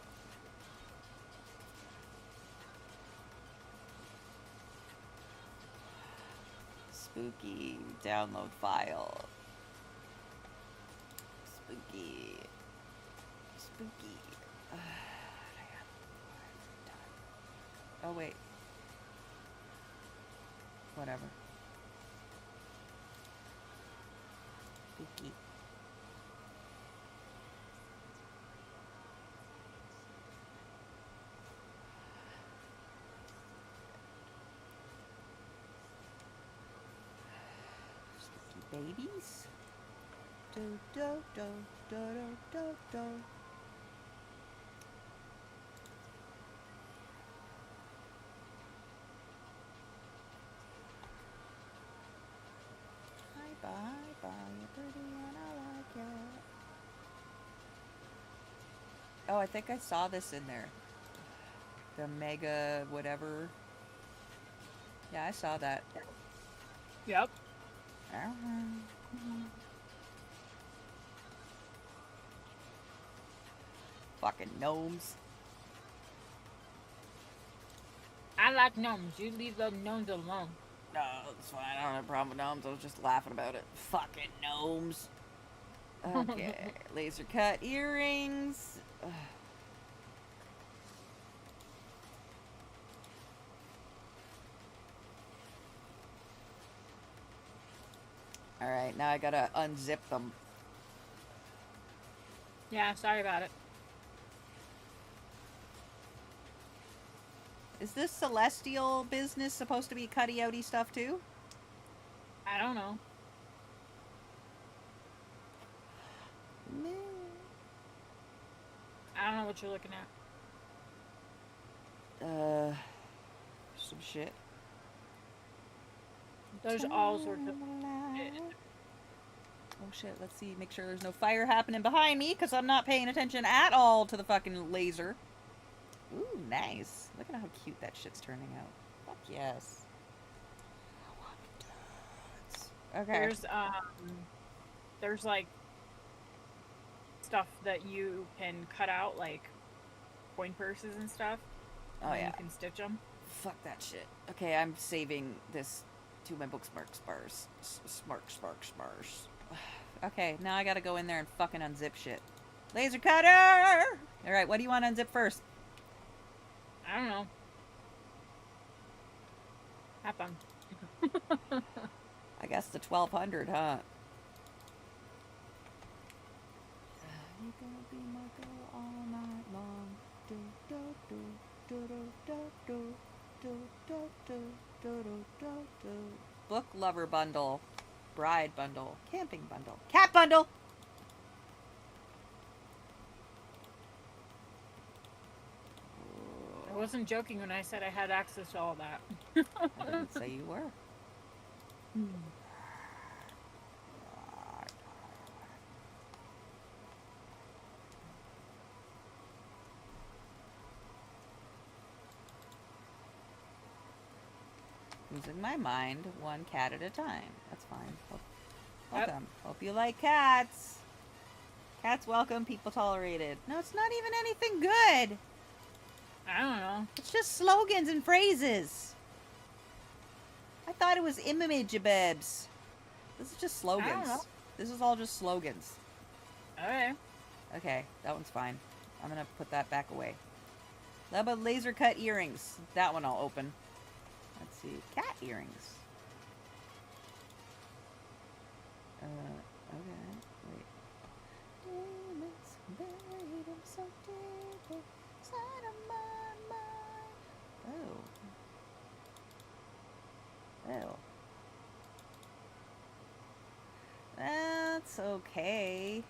Spooky. Download file. Spooky. Oh, wait. Whatever. Spooky. Spooky babies. Do do do do do do do. pretty and I like it. Oh, I think I saw this in there. The mega whatever. Yeah, I saw that. Yep. Fucking gnomes. I like gnomes. You leave those gnomes alone. No, it's fine. I don't have a problem with gnomes. I was just laughing about it. Fucking gnomes. Okay. Laser cut earrings. Ugh. Alright, now I gotta unzip them. Yeah, sorry about it. Is this celestial business supposed to be cutty outy stuff too? I don't know. No. I don't know what you're looking at. Some shit. There's all sorts of shit. Oh shit, let's see. Make sure there's no fire happening behind me because I'm not paying attention at all to the fucking laser. Ooh, nice. Look at how cute that shit's turning out. Fuck yes. Okay. There's like stuff that you can cut out, like coin purses and stuff. Oh and yeah. You can stitch them. Fuck that shit. Okay, I'm saving this to my book Smarks. Okay, now I gotta go in there and fucking unzip shit. Laser cutter! Alright, what do you want to unzip first? I don't know. Have fun. I guess the 1200, huh? You gonna be my girl all night long. Do do do do do do do do do do do do do. Book lover bundle, bride bundle, camping bundle, cat bundle. I wasn't joking when I said I had access to all that. I didn't say you were. Losing my mind, one cat at a time. That's fine. Welcome. Hope you like cats. Cats welcome, people tolerated. No, it's not even anything good. I don't know. It's just slogans and phrases. I thought it was imagabebs. This is just slogans. know. This is all just slogans. Okay. Okay, that one's fine. I'm gonna put that back away. How about laser cut earrings? That one I'll open. Let's see. Cat earrings. Okay. Wait. Demons buried so deep inside of my mind. Oh. Oh. That's okay.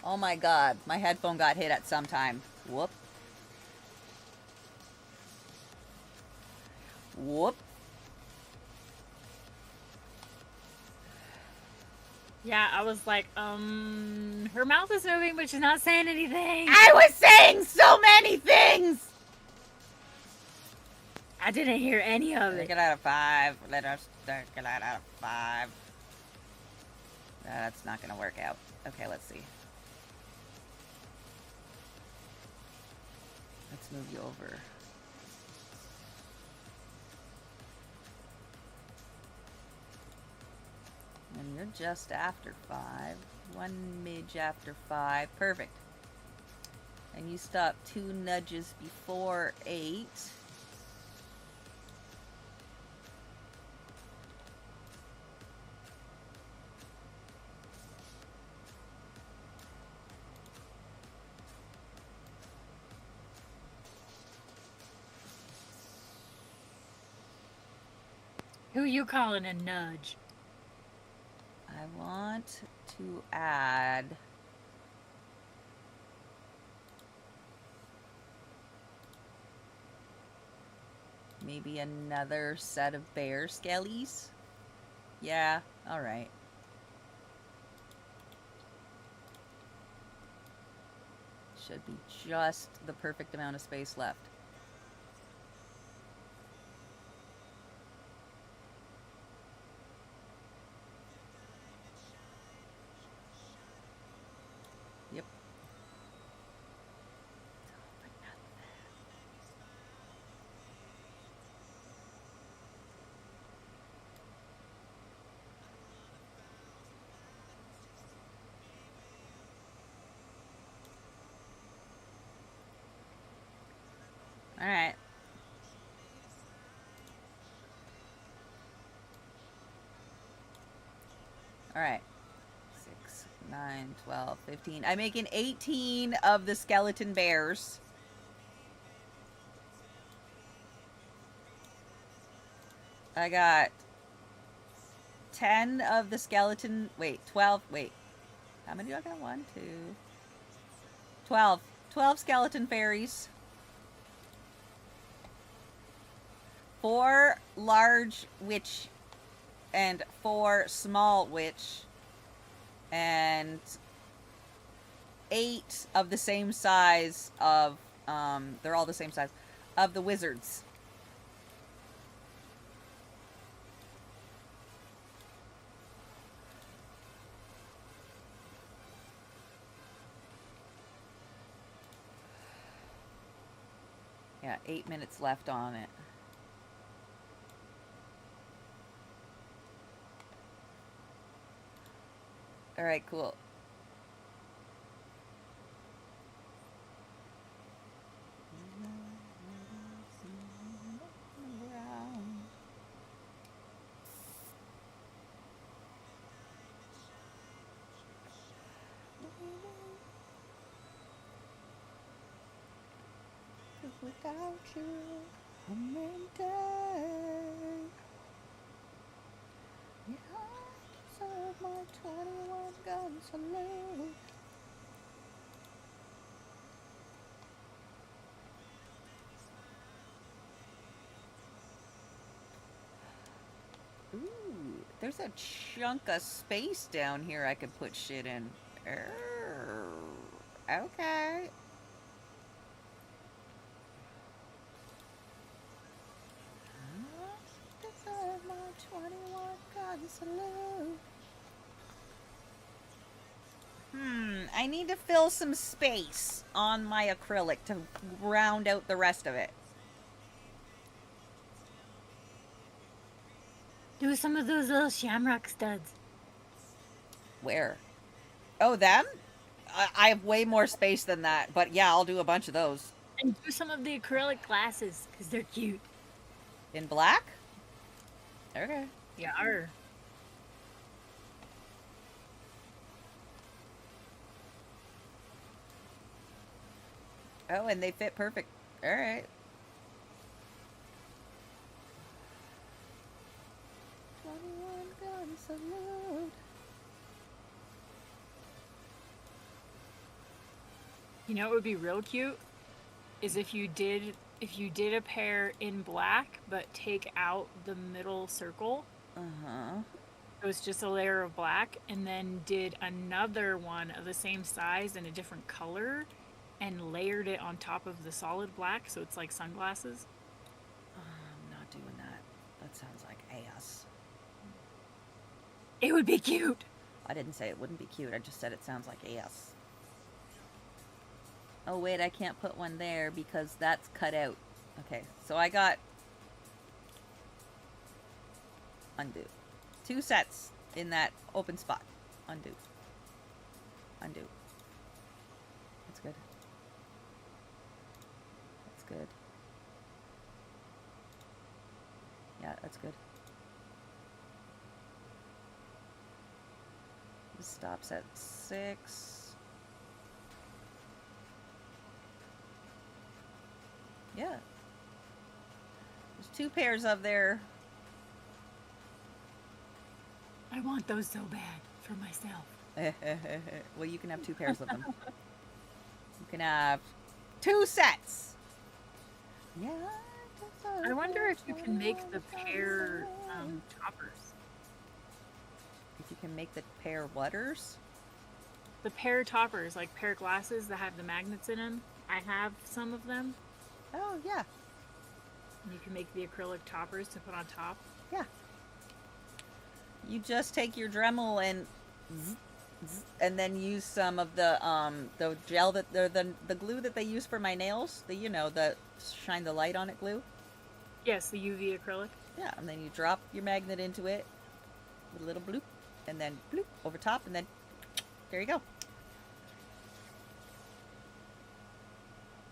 Oh my god, my headphone got hit at some time. Whoop. Whoop. Yeah, I was like, her mouth is moving, but she's not saying anything. I was saying so many things! I didn't hear any of Take it. it out of 5. Let us take it out of 5. That's not gonna work out. Okay, let's see. Let's move you over. And you're just after 5. 1 midge after 5. Perfect. And you stop 2 nudges before 8. Who you calling a nudge? I want to add maybe another set of bear skellies. Yeah, alright. Should be just the perfect amount of space left. Yep. Alright. Alright. 6, 9, 12, 15. I'm making 18 of the skeleton bears. I got 10 of the skeleton. Wait, 12. Wait. How many do I got? 1, 2. 12. 12 skeleton fairies. 4 large witch and 4 small witch. And 8 of the same size of, they're all the same size, of the wizards. Yeah, 8 minutes left on it. Alright, cool. Without you, I'm in debt. Yeah, I deserve my 21 gun salute. Ooh, there's a chunk of space down here I could put shit in. Okay. Deserve my 21 gun salute. I need to fill some space on my acrylic to round out the rest of it. Do some of those little shamrock studs. Where? Oh, them? I have way more space than that, but yeah, I'll do a bunch of those. And do some of the acrylic glasses, because they're cute. In black? Okay. Yeah. Are. Oh, and they fit perfect. Alright. Gun salute. You know what would be real cute is if you did a pair in black but take out the middle circle. Uh-huh. It was just a layer of black, and then did another one of the same size in a different color and layered it on top of the solid black, so it's like sunglasses. I'm not doing that. That sounds like ass. It would be cute. I didn't say it wouldn't be cute. I just said it sounds like ass. Oh, wait, I can't put one there because that's cut out. Okay, so I got... Undo. 2 sets in that open spot. Undo. Undo. That's good. That's good. Yeah, that's good. This stops at 6. Yeah. There's 2 pairs of there. I want those so bad for myself. Well, you can have 2 pairs of them. You can have 2 sets. Yeah. I wonder if you can make the pair toppers. If you can make the pair whatters? The pair toppers, like pair glasses that have the magnets in them. I have some of them. Oh, yeah. And you can make the acrylic toppers to put on top. Yeah. You just take your Dremel and and then use some of the gel that the glue that they use for my nails, the shine the light on it glue. Yes, the UV acrylic. Yeah, and then you drop your magnet into it with a little bloop, and then bloop over top, and then there you go.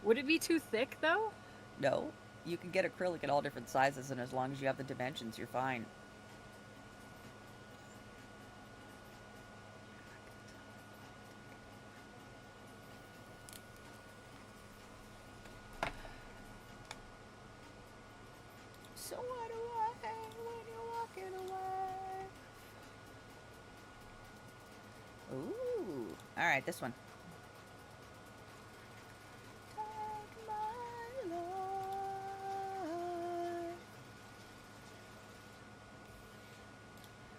Would it be too thick though? No, you can get acrylic in all different sizes, and as long as you have the dimensions, you're fine. So what do I hang when you're walking away? Ooh. All right, this one. Take my life.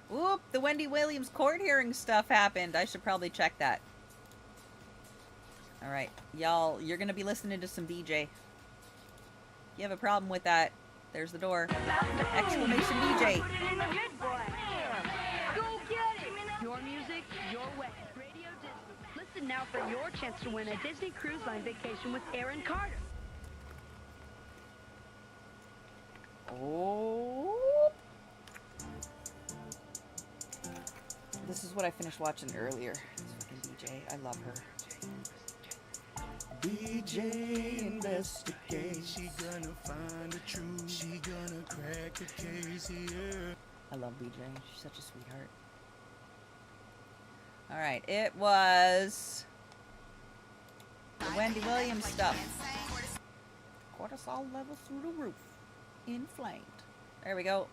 Whoop, the Wendy Williams court hearing stuff happened. I should probably check that. All right, y'all, you're going to be listening to some BJ. If you have a problem with that, there's the door. Exclamation BJ. Go get it! Your music, your way. Radio Disney. Listen now for your chance to win a Disney Cruise Line vacation with Aaron Carter. Oh. This is what I finished watching earlier. This fucking BJ. I love her. DJ investigate, she gonna find the truth, she gonna crack the case here. I love BJ. She's such a sweetheart. Alright, it was the Wendy Williams stuff. Cortisol levels through the roof. Inflamed. There we go.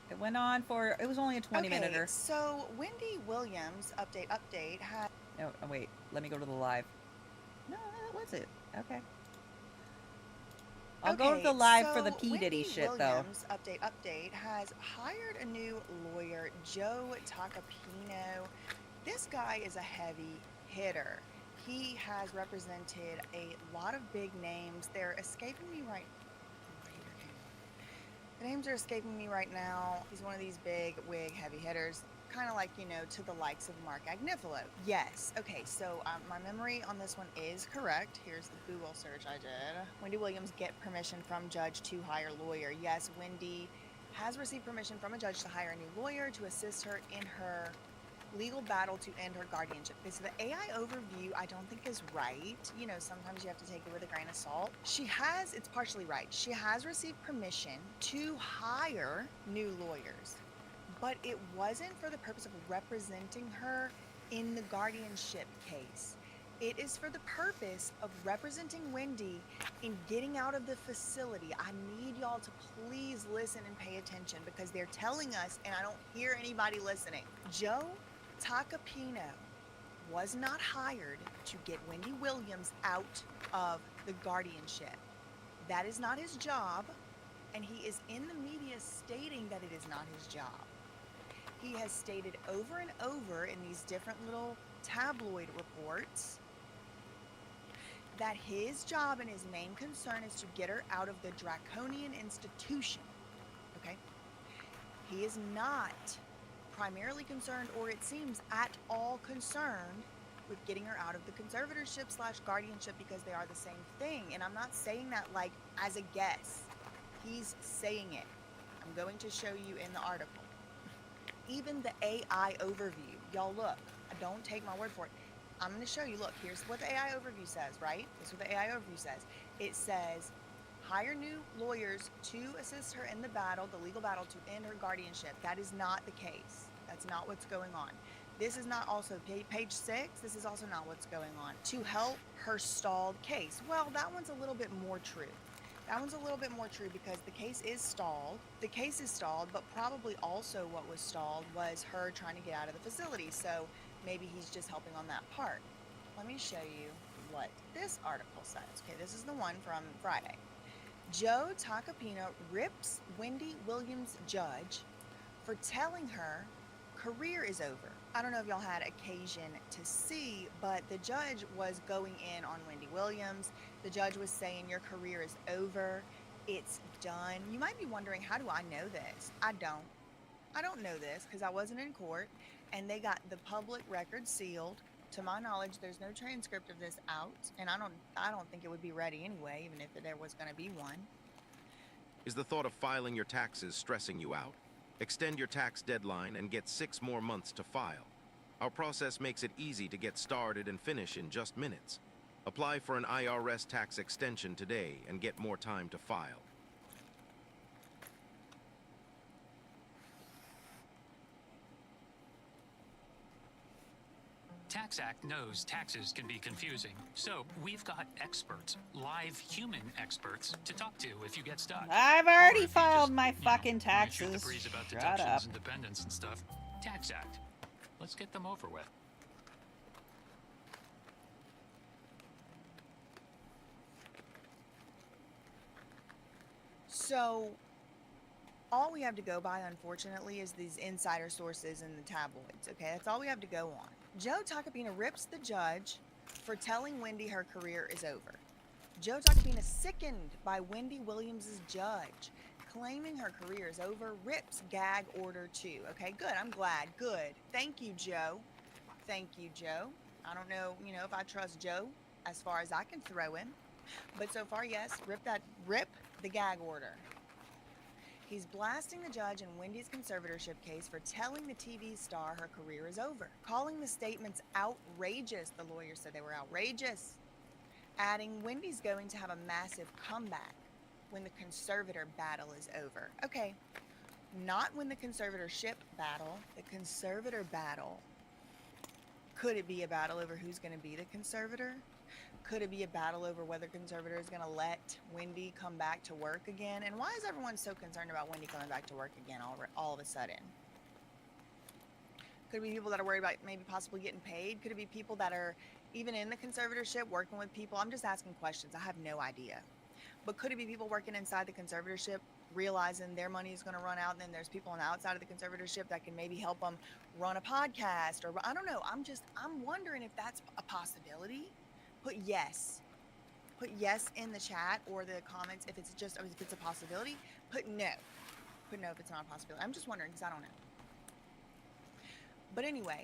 It went on for, it was only a 20-minute. So Wendy Williams update had. Oh, wait. Let me go to the live. No, that was it. Okay. I'll go to the live for the P. Diddy shit, though. Williams update has hired a new lawyer, Joe Tacopino. This guy is a heavy hitter. He has represented a lot of big names. They're escaping me right. The names are escaping me right now. He's one of these big wig heavy hitters. Kind of like, to the likes of Mark Agnifilo. Yes. Okay, so my memory on this one is correct. Here's the Google search I did. Wendy Williams get permission from judge to hire lawyer. Yes, Wendy has received permission from a judge to hire a new lawyer to assist her in her legal battle to end her guardianship. Okay, so the AI overview I don't think is right. Sometimes you have to take it with a grain of salt. It's partially right. She has received permission to hire new lawyers, but it wasn't for the purpose of representing her in the guardianship case. It is for the purpose of representing Wendy in getting out of the facility. I need y'all to please listen and pay attention because they're telling us, and I don't hear anybody listening. Joe Tacopino was not hired to get Wendy Williams out of the guardianship. That is not his job, and he is in the media stating that it is not his job. He has stated over and over in these different little tabloid reports that his job and his main concern is to get her out of the draconian institution. Okay? He is not primarily concerned, or it seems at all concerned, with getting her out of the conservatorship / guardianship, because they are the same thing. And I'm not saying that like as a guess. He's saying it. I'm going to show you in the article. Even the AI overview, y'all look, don't take my word for it. I'm going to show you, look, here's what the AI overview says, right? This is what the AI overview says. It says, hire new lawyers to assist her in the battle, the legal battle to end her guardianship. That is not the case. That's not what's going on. This is not also, page 6, this is also not what's going on. To help her stalled case. Well, that one's a little bit more true. That one's a little bit more true because the case is stalled. The case is stalled, but probably also what was stalled was her trying to get out of the facility. So maybe he's just helping on that part. Let me show you what this article says. Okay, this is the one from Friday. Joe Tacopina rips Wendy Williams judge for telling her career is over. I don't know if y'all had occasion to see, but the judge was going in on Wendy Williams. The judge was saying your career is over. It's done. You might be wondering, how do I know this? I don't know this because I wasn't in court, and they got the public record sealed. To my knowledge, there's no transcript of this out, and I don't think it would be ready anyway, even if there was going to be one. Is the thought of filing your taxes stressing you out? Extend your tax deadline and get 6 more months to file. Our process makes it easy to get started and finish in just minutes. Apply for an IRS tax extension today and get more time to file. Tax Act knows taxes can be confusing, so we've got experts, live human experts, to talk to if you get stuck. I've Or already if you filed just, my fucking want to shoot taxes. the breeze about Shut deductions up. and dependents and stuff. Tax Act. Let's get them over with. So all we have to go by, unfortunately, is these insider sources in the tabloids, okay? That's all we have to go on. Joe Tacopina rips the judge for telling Wendy her career is over. Joe Tacopina, sickened by Wendy Williams' judge claiming her career is over, rips gag order 2. Okay, good. I'm glad. Good. Thank you, Joe. Thank you, Joe. I don't know, if I trust Joe as far as I can throw him. But so far, yes, rip the gag order. He's blasting the judge in Wendy's conservatorship case for telling the TV star her career is over, calling the statements outrageous. The lawyer said they were outrageous, adding Wendy's going to have a massive comeback when the conservator battle is over. Okay, not when the conservatorship battle, the conservator battle. Could it be a battle over who's going to be the conservator? Could it be a battle over whether conservator is going to let Wendy come back to work again? And why is everyone so concerned about Wendy coming back to work again all of a sudden? Could it be people that are worried about maybe possibly getting paid? Could it be people that are even in the conservatorship working with people? I'm just asking questions. I have no idea. But could it be people working inside the conservatorship realizing their money is going to run out, and then there's people on the outside of the conservatorship that can maybe help them run a podcast? Or I don't know. I'm wondering if that's a possibility. Put yes in the chat or the comments if it's a possibility. Put no if it's not a possibility. I'm just wondering because I don't know. But anyway,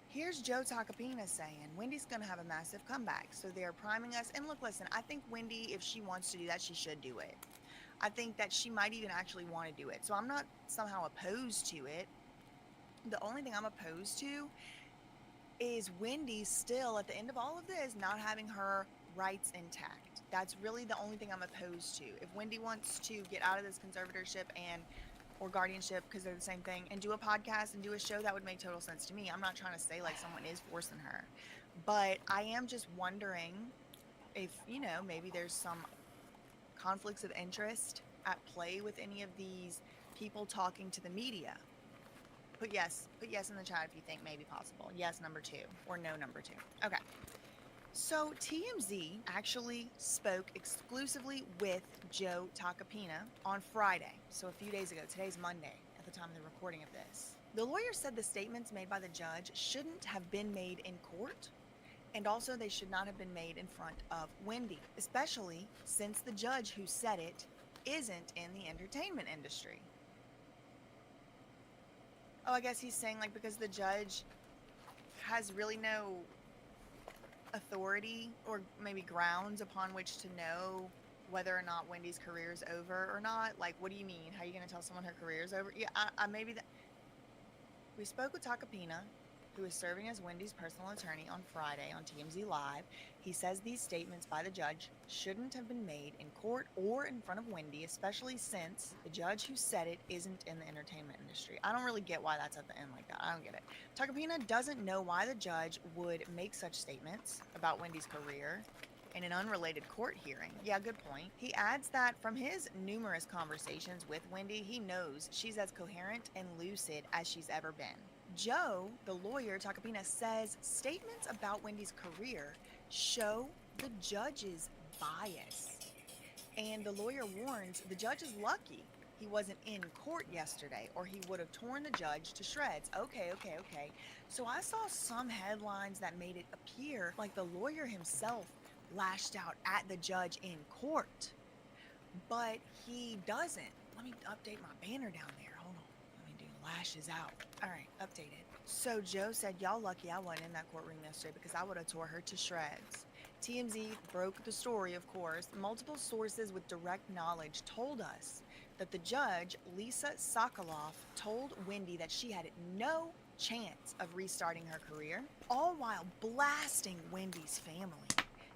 here's Joe Tacopina saying Wendy's going to have a massive comeback. So they're priming us. And look, listen, I think Wendy, if she wants to do that, she should do it. I think that she might even actually want to do it. So I'm not somehow opposed to it. The only thing I'm opposed to is Wendy still, at the end of all of this, not having her rights intact. That's really the only thing I'm opposed to. If Wendy wants to get out of this conservatorship or guardianship, because they're the same thing, and do a podcast and do a show, that would make total sense to me. I'm not trying to say like someone is forcing her, but I am just wondering if, maybe there's some conflicts of interest at play with any of these people talking to the media. Put yes in the chat if you think maybe possible. Yes, number 2, or no, number 2. Okay. So TMZ actually spoke exclusively with Joe Tacopina on Friday, so a few days ago. Today's Monday at the time of the recording of this. The lawyer said the statements made by the judge shouldn't have been made in court, and also they should not have been made in front of Wendy, especially since the judge who said it isn't in the entertainment industry. Oh, I guess he's saying, like, because the judge has really no authority or maybe grounds upon which to know whether or not Wendy's career is over or not. Like, what do you mean? How are you going to tell someone her career is over? Yeah, maybe that. We spoke with Tacopina, who is serving as Wendy's personal attorney, on Friday on TMZ Live. He says these statements by the judge shouldn't have been made in court or in front of Wendy, especially since the judge who said it isn't in the entertainment industry. I don't really get why that's at the end like that. I don't get it. Tacopina doesn't know why the judge would make such statements about Wendy's career in an unrelated court hearing. Yeah, good point. He adds that from his numerous conversations with Wendy, he knows she's as coherent and lucid as she's ever been. Joe, the lawyer, Tacopina, says statements about Wendy's career show the judge's bias. And the lawyer warns the judge is lucky he wasn't in court yesterday, or he would have torn the judge to shreds. Okay. So I saw some headlines that made it appear like the lawyer himself lashed out at the judge in court, but he doesn't. Let me update my banner down there. Hold on. Let me do lashes out. All right, updated. So Joe said, y'all lucky I wasn't in that courtroom yesterday because I would have tore her to shreds. TMZ broke the story, of course. Multiple sources with direct knowledge told us that the judge, Lisa Sokoloff, told Wendy that she had no chance of restarting her career, all while blasting Wendy's family,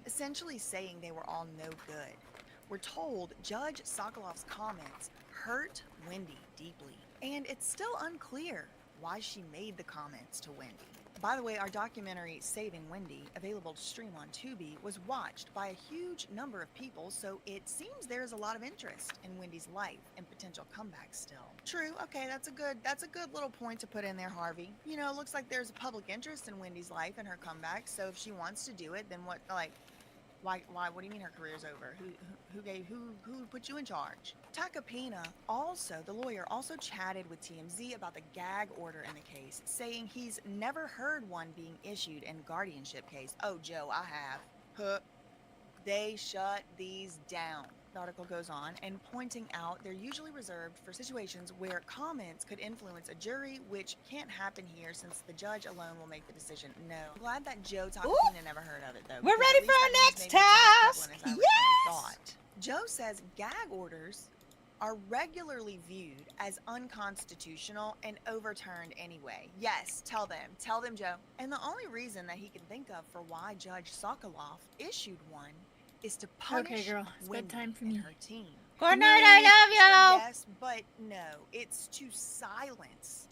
essentially saying they were all no good. We're told Judge Sokoloff's comments hurt Wendy deeply, and it's still unclear why she made the comments to Wendy. By the way, our documentary Saving Wendy, available to stream on Tubi, was watched by a huge number of people, so it seems there's a lot of interest in Wendy's life and potential comeback still. True, okay, that's a good little point to put in there, Harvey. You know, it looks like there's a public interest in Wendy's life and her comeback, so if she wants to do it, then what, like, why, what do you mean her career's over? Who put you in charge? Tacopina also, the lawyer, also chatted with TMZ about the gag order in the case, saying he's never heard one being issued in guardianship case. Oh, Joe, I have. Huh. They shut these down. The article goes on and pointing out they're usually reserved for situations where comments could influence a jury, which can't happen here since the judge alone will make the decision. No. I'm glad that Joe Tacopina never heard of it, though. We're ready for our next task! Yes! Joe says gag orders are regularly viewed as unconstitutional and overturned anyway. Yes, tell them, Joe. And the only reason that he can think of for why Judge Sokoloff issued one is to punish Wendy bedtime for and me. her team. Good night, I love you! Yes, but no, it's to silence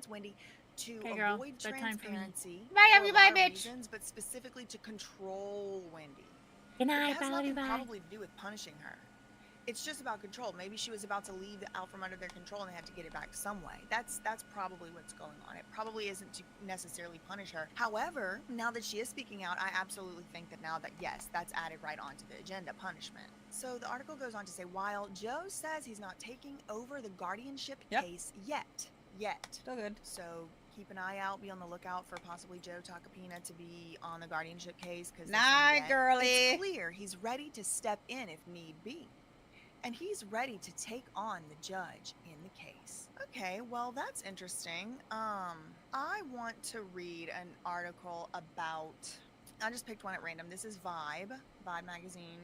Wendy, to Okay, girl, avoid bedtime for me. transparency Bye, for love you, a lot bye, of bitch. reasons, but specifically to control Wendy. Good It night, has bye, love nothing you, bye. probably to do with punishing her. It's just about control. Maybe she was about to leave out from under their control and they had to get it back some way. That's probably what's going on. It probably isn't to necessarily punish her. However, now that she is speaking out, I absolutely think that now that, yes, that's added right onto the agenda, punishment. So the article goes on to say, while Joe says he's not taking over the guardianship case yet. Still good. So keep an eye out, be on the lookout for possibly Joe Tacopina to be on the guardianship case. Night, girly. It's clear he's ready to step in if need be. And he's ready to take on the judge in the case. Okay, well, that's interesting. I want to read an article about, I just picked one at random. This is Vibe magazine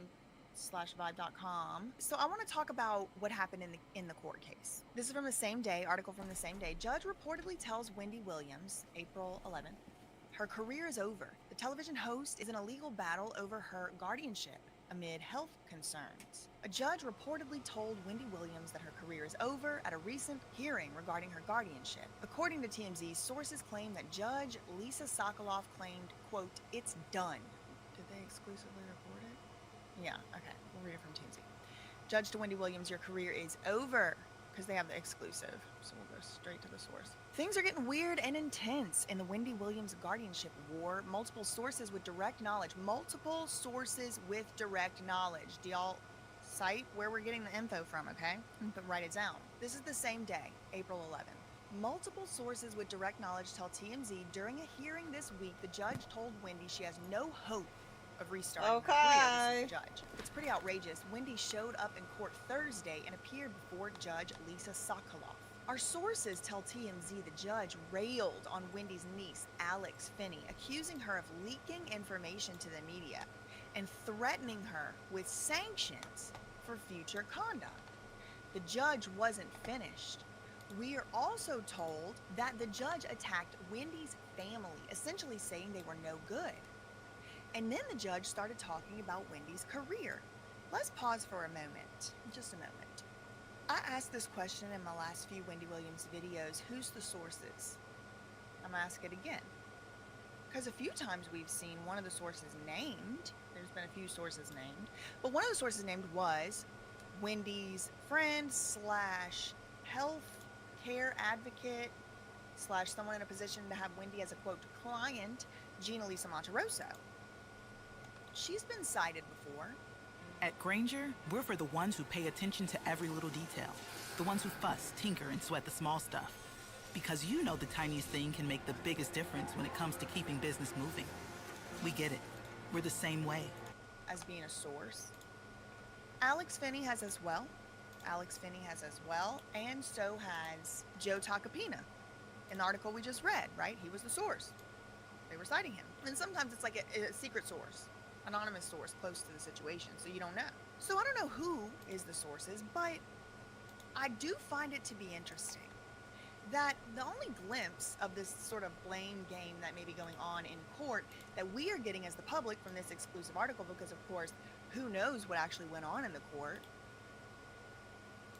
/vibe.com. So I want to talk about what happened in the court case. This is from the same day, article from the same day. Judge reportedly tells Wendy Williams, April 11th, her career is over. The television host is in a legal battle over her guardianship amid health concerns. A judge reportedly told Wendy Williams that her career is over at a recent hearing regarding her guardianship. According to TMZ, sources claim that Judge Lisa Sokoloff claimed, quote, "It's done." Did they exclusively report it? Yeah, okay. We'll read it from TMZ. Judge to Wendy Williams, your career is over, because they have the exclusive. So we'll go straight to the source. Things are getting weird and intense in the Wendy Williams guardianship war. Multiple sources with direct knowledge. Multiple sources with direct knowledge. Do y'all cite where we're getting the info from, okay? But write it down. This is the same day, April 11th. Multiple sources with direct knowledge tell TMZ during a hearing this week, the judge told Wendy she has no hope of restarting her career. This is the judge. It's pretty outrageous. Wendy showed up in court Thursday and appeared before Judge Lisa Sokoloff. Our sources tell TMZ the judge railed on Wendy's niece, Alex Finney, accusing her of leaking information to the media and threatening her with sanctions for future conduct. The judge wasn't finished. We are also told that the judge attacked Wendy's family, essentially saying they were no good. And then the judge started talking about Wendy's career. Let's pause for a moment, just a moment. I asked this question in my last few Wendy Williams videos, who's the sources? I'm gonna ask it again. Because a few times we've seen one of the sources named, there's been a few sources named, but one of the sources named was Wendy's friend slash health care advocate slash someone in a position to have Wendy as a quote client, Gina Lisa Monterosso. She's been cited before. At Granger, we're for the ones who pay attention to every little detail. The ones who fuss, tinker, and sweat the small stuff. Because you know the tiniest thing can make the biggest difference when it comes to keeping business moving. We get it. We're the same way. As being a source. Alex Finney has as well. And so has Joe Tacopina. In the article we just read, right? He was the source. They were citing him. And sometimes it's like a secret source. Anonymous source close to the situation, so you don't know. So I don't know who is the sources, but I do find it to be interesting that the only glimpse of this sort of blame game that may be going on in court that we are getting as the public from this exclusive article, because of course, who knows what actually went on in the court.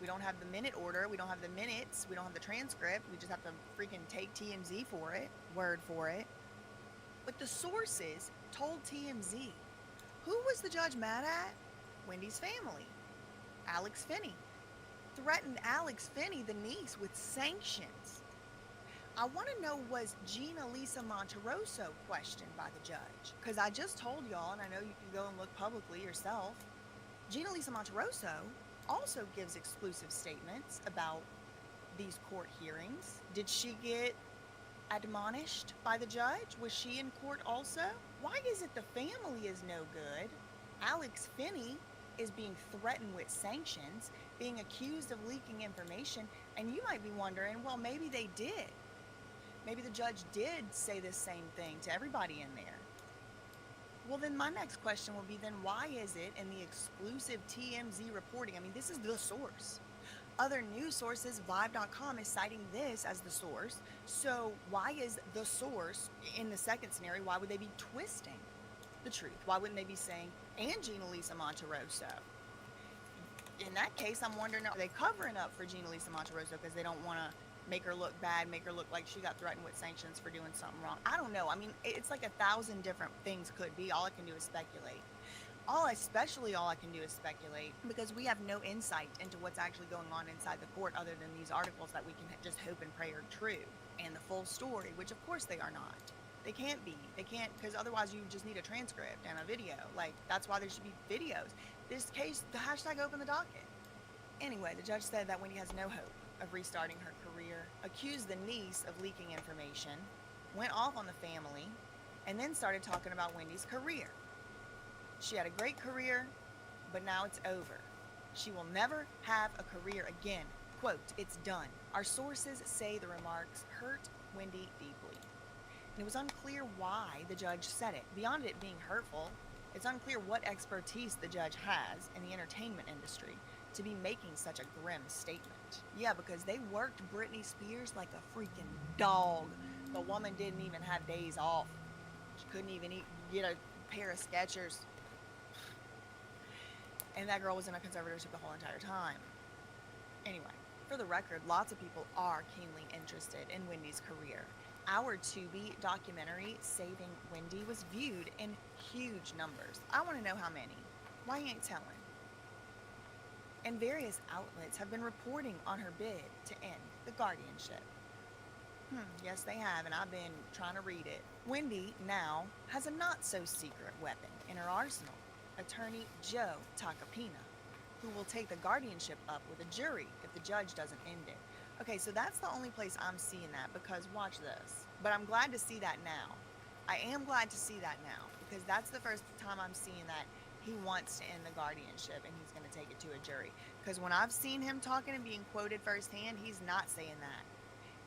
We don't have the minute order, we don't have the minutes, we don't have the transcript, we just have to freaking take TMZ for it, word for it. But the sources told TMZ. Who was the judge mad at? Wendy's family. Alex Finney. Threatened Alex Finney, the niece, with sanctions. I want to know, was Gina Lisa Monterosso questioned by the judge? Because I just told y'all, and I know you can go and look publicly yourself, Gina Lisa Monterosso also gives exclusive statements about these court hearings. Did she get admonished by the judge? Was she in court also? Why is it the family is no good? Alex Finney is being threatened with sanctions, being accused of leaking information, and you might be wondering, well, maybe they did. Maybe the judge did say the same thing to everybody in there. Well, then my next question will be, then why is it in the exclusive TMZ reporting? I mean, this is the source. Other news sources, Vibe.com, is citing this as the source. So why is the source, in the second scenario, why would they be twisting the truth? Why wouldn't they be saying, and Gina Lisa Monterosso? In that case, I'm wondering, are they covering up for Gina Lisa Monterosso because they don't want to make her look bad, make her look like she got threatened with sanctions for doing something wrong? I don't know. I mean, it's like 1,000 different things could be. All I can do is speculate. All I can do is speculate, because we have no insight into what's actually going on inside the court other than these articles that we can just hope and pray are true, and the full story, which of course they are not. They can't be. They can't, because otherwise you just need a transcript and a video. Like, that's why there should be videos. This case, the hashtag open the docket. Anyway, the judge said that Wendy has no hope of restarting her career, accused the niece of leaking information, went off on the family, and then started talking about Wendy's career. She had a great career, but now it's over. She will never have a career again. Quote, it's done. Our sources say the remarks hurt Wendy deeply. And it was unclear why the judge said it. Beyond it being hurtful, it's unclear what expertise the judge has in the entertainment industry to be making such a grim statement. Yeah, because they worked Britney Spears like a freaking dog. The woman didn't even have days off. She couldn't even get a pair of Skechers. And that girl was in a conservatorship the whole entire time. Anyway, for the record, lots of people are keenly interested in Wendy's career. Our Tubi documentary, Saving Wendy, was viewed in huge numbers. I want to know how many. Why you ain't telling? and various outlets have been reporting on her bid to end the guardianship. Yes, they have, and I've been trying to read it. Wendy now has a not-so-secret weapon in her arsenal, attorney Joe Tacopina, who will take the guardianship up with a jury if the judge doesn't end it. Okay, so that's the only place I'm seeing that, because watch this. But I'm glad to see that now. I am glad to see that now, because that's the first time I'm seeing that he wants to end the guardianship and he's going to take it to a jury. Because when I've seen him talking and being quoted firsthand, he's not saying that.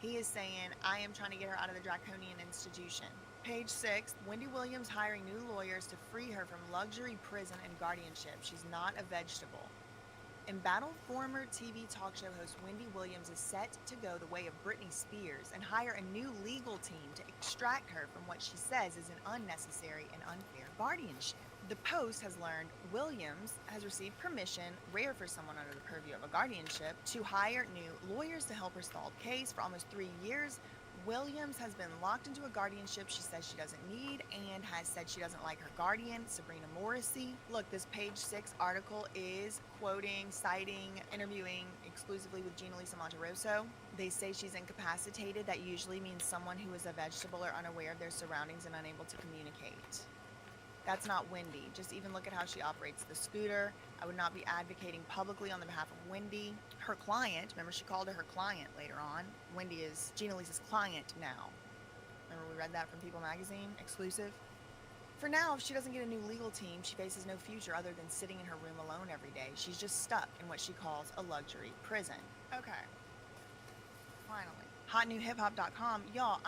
He is saying, I am trying to get her out of the draconian institution. Page 6, Wendy Williams hiring new lawyers to free her from luxury prison and guardianship. She's not a vegetable. Embattled former TV talk show host Wendy Williams is set to go the way of Britney Spears and hire a new legal team to extract her from what she says is an unnecessary and unfair guardianship. The Post has learned Williams has received permission, rare for someone under the purview of a guardianship, to hire new lawyers to help her stalled case for almost 3 years. Williams has been locked into a guardianship she says she doesn't need and has said she doesn't like her guardian, Sabrina Morrissey. Look, this page 6 article is quoting, citing, interviewing exclusively with Gina Lisa Monterosso. They say she's incapacitated. That usually means someone who is a vegetable or unaware of their surroundings and unable to communicate. That's not Wendy. Just even look at how she operates the scooter. I would not be advocating publicly on the behalf of Wendy. Her client, remember she called her client later on. Wendy is Gina Lisa's client now. Remember we read that from People magazine, exclusive? For now, if she doesn't get a new legal team, she faces no future other than sitting in her room alone every day. She's just stuck in what she calls a luxury prison. Okay. Finally. HotNewHipHop.com. Y'all,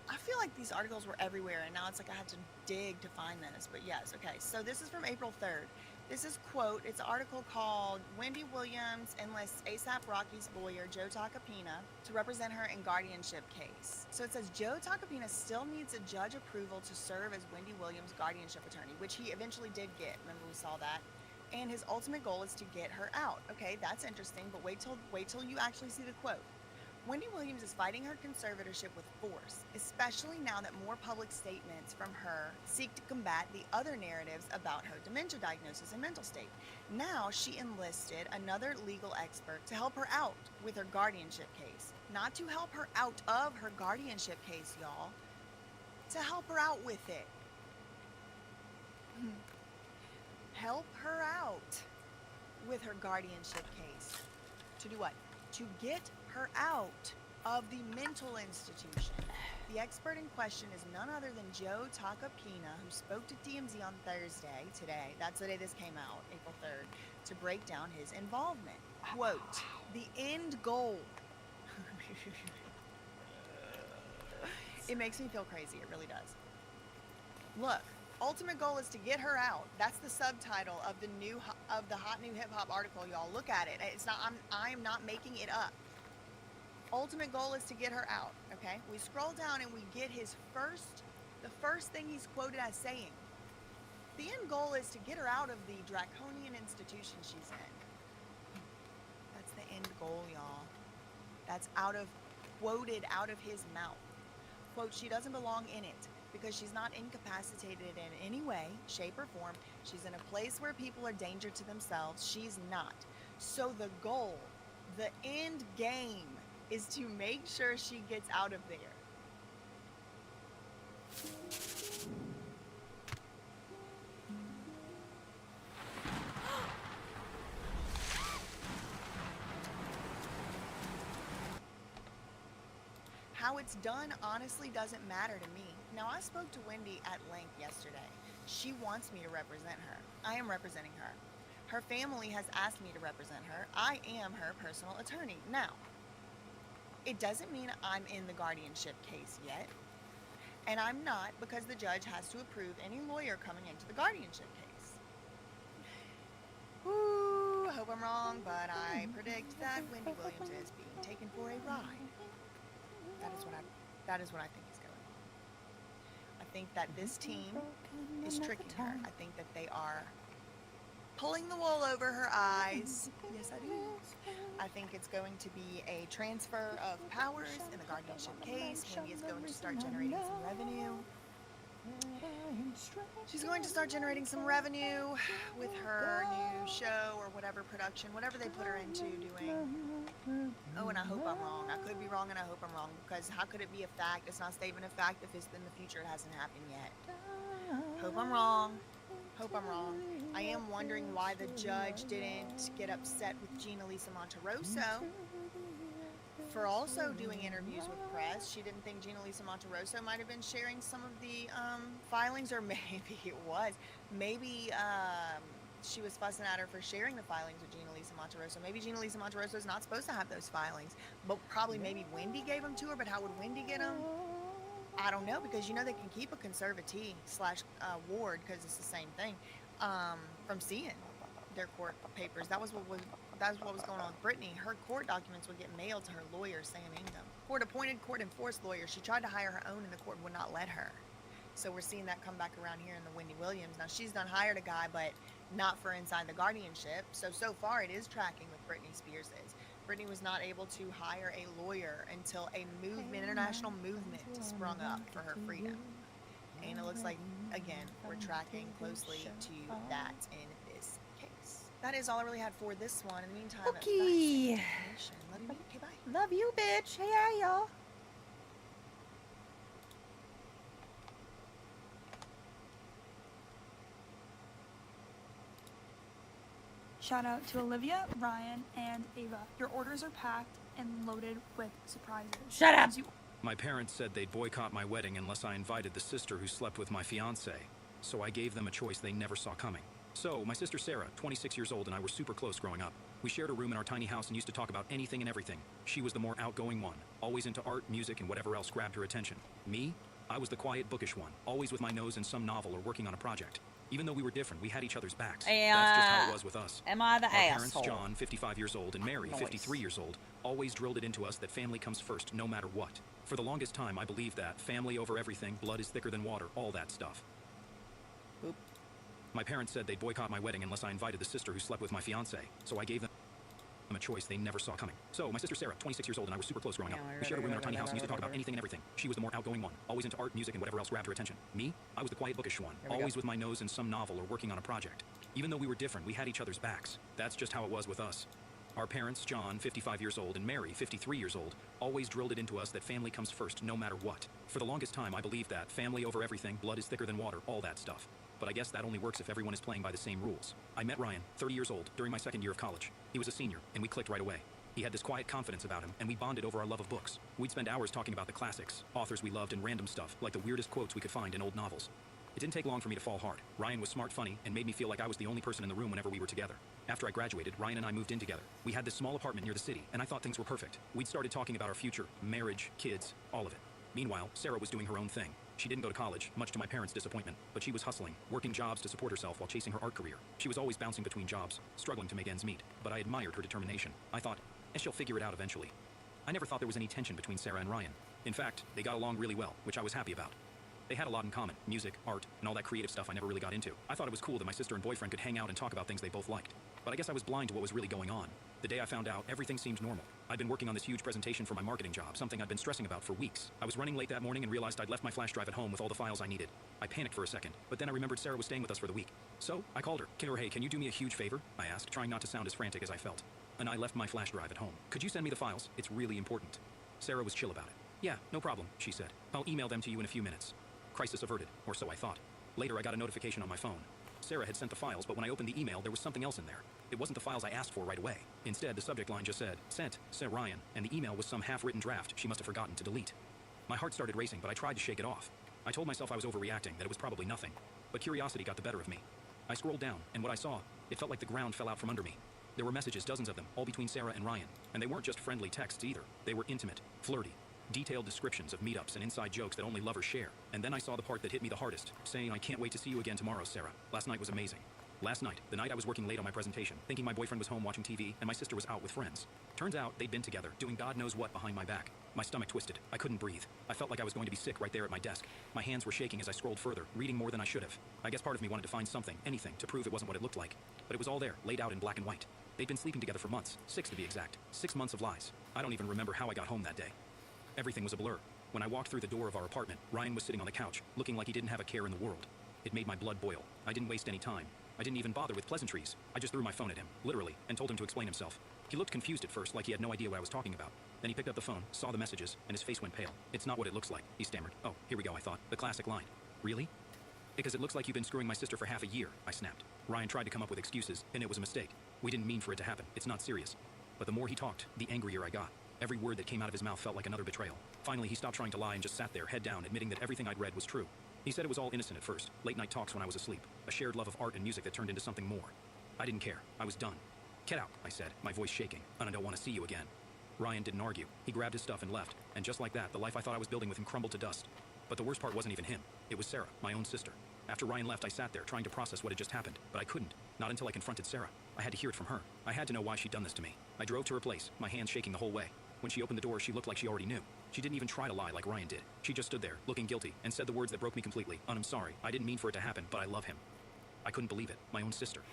I feel like these articles were everywhere, and now it's like I had to dig to find this, but yes, okay. So this is from April 3rd. This is, quote, it's an article called Wendy Williams enlists A$AP Rocky's lawyer, Joe Tacopina, to represent her in guardianship case. So it says Joe Tacopina still needs a judge approval to serve as Wendy Williams' guardianship attorney, which he eventually did get. Remember we saw that? And his ultimate goal is to get her out. Okay, that's interesting, but wait till you actually see the quote. Wendy Williams is fighting her conservatorship with force, especially now that more public statements from her seek to combat the other narratives about her dementia diagnosis and mental state. Now she enlisted another legal expert to help her out with her guardianship case. Not to help her out of her guardianship case, y'all. To help her out with it. Help her out with her guardianship case. To do what? To get her out of the mental institution. The expert in question is none other than Joe Tacopina, who spoke to TMZ on Thursday, today, that's the day this came out, April 3rd, to break down his involvement. Quote, the end goal. It makes me feel crazy, it really does. Look, ultimate goal is to get her out. That's the subtitle of the Hot New Hip Hop article, y'all. Look at it. It's not. I am not making it up. Ultimate goal is to get her out. Okay. We scroll down and we get the first thing he's quoted as saying. The end goal is to get her out of the draconian institution she's in. That's the end goal, y'all. That's quoted out of his mouth. Quote, she doesn't belong in it. Because she's not incapacitated in any way, shape, or form. She's in a place where people are danger to themselves. She's not. So the goal, the end game, is to make sure she gets out of there. How it's done honestly doesn't matter to me. Now, I spoke to Wendy at length yesterday. She wants me to represent her. I am representing her. Her family has asked me to represent her. I am her personal attorney. Now, it doesn't mean I'm in the guardianship case yet. And I'm not, because the judge has to approve any lawyer coming into the guardianship case. Ooh, I hope I'm wrong, but I predict that Wendy Williams is being taken for a ride. That is what I think is going on. I think that this team is tricking her. I think that they are pulling the wool over her eyes. Yes, I do. I think it's going to be a transfer of powers in the guardianship case. Wendy is going to start generating some revenue. She's going to start generating some revenue with her new show or whatever production, whatever they put her into doing. Oh, and I hope I'm wrong. I could be wrong, and I hope I'm wrong, because how could it be a fact? It's not statement of fact if it's in the future. It hasn't happened yet. Hope I'm wrong. Hope I'm wrong. I am wondering why the judge didn't get upset with Gina Lisa Monterosso for also doing interviews with press. She didn't think Gina Lisa Monterosso might have been sharing some of the filings, or maybe it was. Maybe she was fussing at her for sharing the filings with Gina Lisa Monterosso. Maybe Gina Lisa Monterosso is not supposed to have those filings, but probably maybe Wendy gave them to her. But how would Wendy get them? I don't know, because you know they can keep a conservatee / ward, because it's the same thing, from seeing their court papers. That's what was going on with Brittany. Her court documents would get mailed to her lawyer, Sam Ingham. Court-appointed, court-enforced lawyer. She tried to hire her own, and the court would not let her. So we're seeing that come back around here in the Wendy Williams. Now, she's done hired a guy, but not for inside the guardianship. So far, it is tracking with Britney Spears's. Britney was not able to hire a lawyer until a international movement sprung up for her freedom. And it looks like, again, we're tracking closely to that in this case. That is all I really had for this one. In the meantime, Okay. Love you. Okay, bye. Love you, bitch. Hey, y'all. Shout out to Olivia, Ryan, and Ava. Your orders are packed and loaded with surprises. Shut up! My parents said they'd boycott my wedding unless I invited the sister who slept with my fiancé. So I gave them a choice they never saw coming. So, my sister Sarah, 26 years old, and I were super close growing up. We shared a room in our tiny house and used to talk about anything and everything. She was the more outgoing one, always into art, music, and whatever else grabbed her attention. Me? I was the quiet, bookish one, always with my nose in some novel or working on a project. Even though we were different, we had each other's backs. That's just how it was with us. Am I the Our asshole? parents, John, 55 years old, and Mary, 53 years old, always drilled it into us that family comes first, no matter what. For the longest time, I believed that. Family over everything, blood is thicker than water, all that stuff. Oop. My parents said they'd boycott my wedding unless I invited the sister who slept with my fiancé, so I gave them a choice they never saw coming. So, my sister Sarah, 26 years old, and I were super close growing up. We shared a room in our tiny house and used to talk about anything and everything. She was the more outgoing one, always into art, music, and whatever else grabbed her attention. Me? I was the quiet, bookish one, always with my nose in some novel or working on a project. Even though we were different, we had each other's backs. That's just how it was with us. Our parents, John, 55 years old, and Mary, 53 years old, always drilled it into us that family comes first, no matter what. For the longest time, I believed that. Family over everything, blood is thicker than water, all that stuff. But I guess that only works if everyone is playing by the same rules. I met Ryan, 30 years old, during my second year of college. He was a senior, and we clicked right away. He had this quiet confidence about him, and we bonded over our love of books. We'd spend hours talking about the classics, authors we loved, and random stuff, like the weirdest quotes we could find in old novels. It didn't take long for me to fall hard. Ryan was smart, funny, and made me feel like I was the only person in the room whenever we were together. After I graduated, Ryan and I moved in together. We had this small apartment near the city, and I thought things were perfect. We'd started talking about our future, marriage, kids, all of it. Meanwhile, Sarah was doing her own thing. She didn't go to college, much to my parents' disappointment, but she was hustling, working jobs to support herself while chasing her art career. She was always bouncing between jobs, struggling to make ends meet, but I admired her determination. I thought, she'll figure it out eventually. I never thought there was any tension between Sarah and Ryan. In fact, they got along really well, which I was happy about. They had a lot in common, music, art, and all that creative stuff I never really got into. I thought it was cool that my sister and boyfriend could hang out and talk about things they both liked. But I guess I was blind to what was really going on. The day I found out, everything seemed normal. I'd been working on this huge presentation for my marketing job, something I'd been stressing about for weeks. I was running late that morning and realized I'd left my flash drive at home with all the files I needed. I panicked for a second, but then I remembered Sarah was staying with us for the week. So, I called her. Hey, can you do me a huge favor? I asked, trying not to sound as frantic as I felt. And I left my flash drive at home. Could you send me the files? It's really important. Sarah was chill about it. Yeah, no problem, she said. I'll email them to you in a few minutes. Crisis averted, or so I thought. Later, I got a notification on my phone. Sarah had sent the files, but when I opened the email, there was something else in there. It wasn't the files I asked for right away. Instead, the subject line just said, "Sent, said Ryan," and the email was some half-written draft she must have forgotten to delete. My heart started racing, but I tried to shake it off. I told myself I was overreacting, that it was probably nothing. But curiosity got the better of me. I scrolled down, and what I saw, it felt like the ground fell out from under me. There were messages, dozens of them, all between Sarah and Ryan. And they weren't just friendly texts either. They were intimate, flirty, detailed descriptions of meetups and inside jokes that only lovers share. And then I saw the part that hit me the hardest, saying, "I can't wait to see you again tomorrow, Sarah. Last night was amazing." Last night, the night I was working late on my presentation, thinking my boyfriend was home watching TV and my sister was out with friends. Turns out they'd been together, doing God knows what behind my back. My stomach twisted. I couldn't breathe. I felt like I was going to be sick right there at my desk. My hands were shaking as I scrolled further, reading more than I should have. I guess part of me wanted to find something, anything, to prove it wasn't what it looked like. But it was all there, laid out in black and white. They'd been sleeping together for months, 6 to be exact. 6 months of lies. I don't even remember how I got home that day. Everything was a blur. When I walked through the door of our apartment, Ryan was sitting on the couch, looking like he didn't have a care in the world. It made my blood boil. I didn't waste any time. I didn't even bother with pleasantries. I just threw my phone at him, literally, and told him to explain himself. He looked confused at first, like he had no idea what I was talking about. Then he picked up the phone, saw the messages, and his face went pale. "It's not what it looks like," he stammered. "Oh, here we go," I thought. The classic line. "Really?" "Because it looks like you've been screwing my sister for half a year," I snapped. Ryan tried to come up with excuses, and it was a mistake. "We didn't mean for it to happen. It's not serious." But the more he talked, the angrier I got. Every word that came out of his mouth felt like another betrayal. Finally, he stopped trying to lie and just sat there, head down, admitting that everything I'd read was true. He said it was all innocent at first, late-night talks when I was asleep, a shared love of art and music that turned into something more. I didn't care. I was done. "Get out," I said, my voice shaking, "and I don't want to see you again." Ryan didn't argue. He grabbed his stuff and left, and just like that, the life I thought I was building with him crumbled to dust. But the worst part wasn't even him. It was Sarah, my own sister. After Ryan left, I sat there trying to process what had just happened, but I couldn't. Not until I confronted Sarah. I had to hear it from her. I had to know why she'd done this to me. I drove to her place, my hands shaking the whole way. When she opened the door, she looked like she already knew. She didn't even try to lie like Ryan did. She just stood there, looking guilty, and said the words that broke me completely. "I'm sorry. I didn't mean for it to happen, but I love him." I couldn't believe it. My own sister.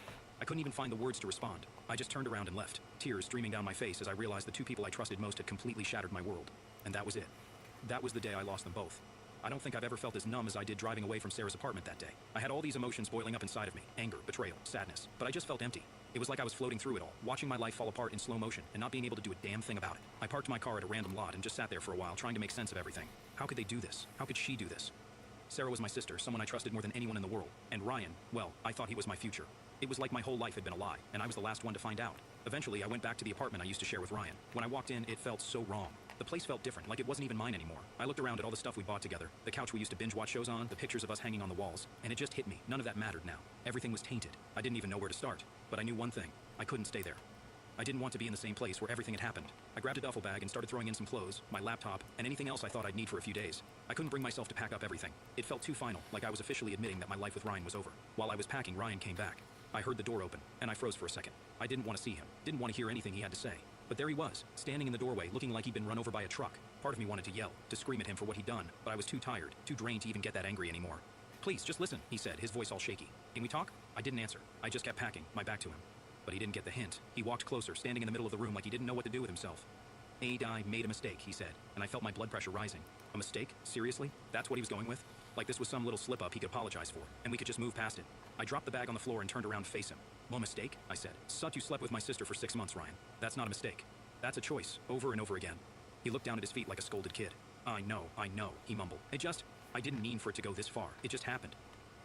I couldn't even find the words to respond. I just turned around and left, tears streaming down my face as I realized the two people I trusted most had completely shattered my world. And that was it. That was the day I lost them both. I don't think I've ever felt as numb as I did driving away from Sarah's apartment that day. I had all these emotions boiling up inside of me. Anger, betrayal, sadness. But I just felt empty. It was like I was floating through it all, watching my life fall apart in slow motion and not being able to do a damn thing about it. I parked my car at a random lot and just sat there for a while trying to make sense of everything. How could they do this? How could she do this? Sarah was my sister, someone I trusted more than anyone in the world. And Ryan, well, I thought he was my future. It was like my whole life had been a lie, and I was the last one to find out. Eventually, I went back to the apartment I used to share with Ryan. When I walked in, it felt so wrong. The place felt different, like it wasn't even mine anymore. I looked around at all the stuff we bought together, the couch we used to binge watch shows on, the pictures of us hanging on the walls, and it just hit me. None of that mattered now. Everything was tainted. I didn't even know where to start. But I knew one thing. I couldn't stay there. I didn't want to be in the same place where everything had happened. I grabbed a duffel bag and started throwing in some clothes, my laptop, and anything else I thought I'd need for a few days. I couldn't bring myself to pack up everything. It felt too final, like I was officially admitting that my life with Ryan was over. While I was packing, Ryan came back. I heard the door open, and I froze for a second. I didn't want to see him, didn't want to hear anything he had to say. But there he was, standing in the doorway, looking like he'd been run over by a truck. Part of me wanted to yell, to scream at him for what he'd done, but I was too tired, too drained to even get that angry anymore. "Please, just listen," he said, his voice all shaky. "Can we talk?" I didn't answer. I just kept packing, my back to him. But he didn't get the hint. He walked closer, standing in the middle of the room like he didn't know what to do with himself. "I made a mistake," he said, and I felt my blood pressure rising. A mistake? Seriously? That's what he was going with? Like this was some little slip-up he could apologize for, and we could just move past it. I dropped the bag on the floor and turned around to face him. "Well, mistake?" I said. "Such you slept with my sister for 6 months, Ryan. That's not a mistake. That's a choice, over and over again." He looked down at his feet like a scolded kid. I know, he mumbled. I didn't mean for it to go this far. It just happened."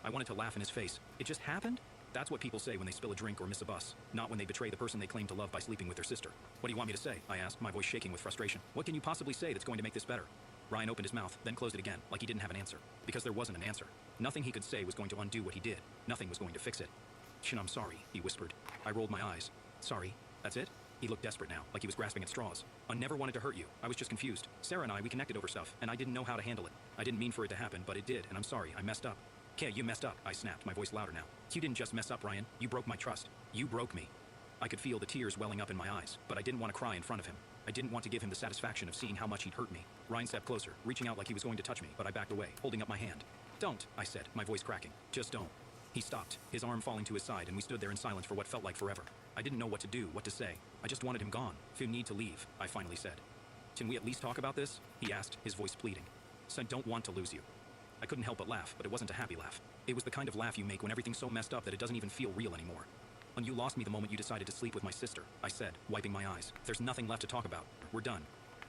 I wanted to laugh in his face. It just happened? That's what people say when they spill a drink or miss a bus, not when they betray the person they claim to love by sleeping with their sister. "What do you want me to say?" I asked, my voice shaking with frustration. "What can you possibly say that's going to make this better?" Ryan opened his mouth, then closed it again, like he didn't have an answer. Because there wasn't an answer. Nothing he could say was going to undo what he did. Nothing was going to fix it. "Shin, I'm sorry," he whispered. I rolled my eyes. "Sorry? That's it?" He looked desperate now, like he was grasping at straws. "I never wanted to hurt you. I was just confused. Sarah and I, we connected over stuff, and I didn't know how to handle it. I didn't mean for it to happen, but it did, and I'm sorry. I messed up." "Okay, you messed up," I snapped, my voice louder now. "You didn't just mess up, Ryan. You broke my trust. You broke me." I could feel the tears welling up in my eyes, but I didn't want to cry in front of him. I didn't want to give him the satisfaction of seeing how much he'd hurt me. Ryan stepped closer, reaching out like he was going to touch me, but I backed away, holding up my hand. "Don't," I said, my voice cracking. "Just don't." He stopped, his arm falling to his side, and we stood there in silence for what felt like forever. I didn't know what to do, what to say. I just wanted him gone. "You need to leave," I finally said. "Can we at least talk about this?" he asked, his voice pleading. "So I don't want to lose you." I couldn't help but laugh, but it wasn't a happy laugh. It was the kind of laugh you make when everything's so messed up that it doesn't even feel real anymore. "And you lost me the moment you decided to sleep with my sister," I said, wiping my eyes. "There's nothing left to talk about. We're done."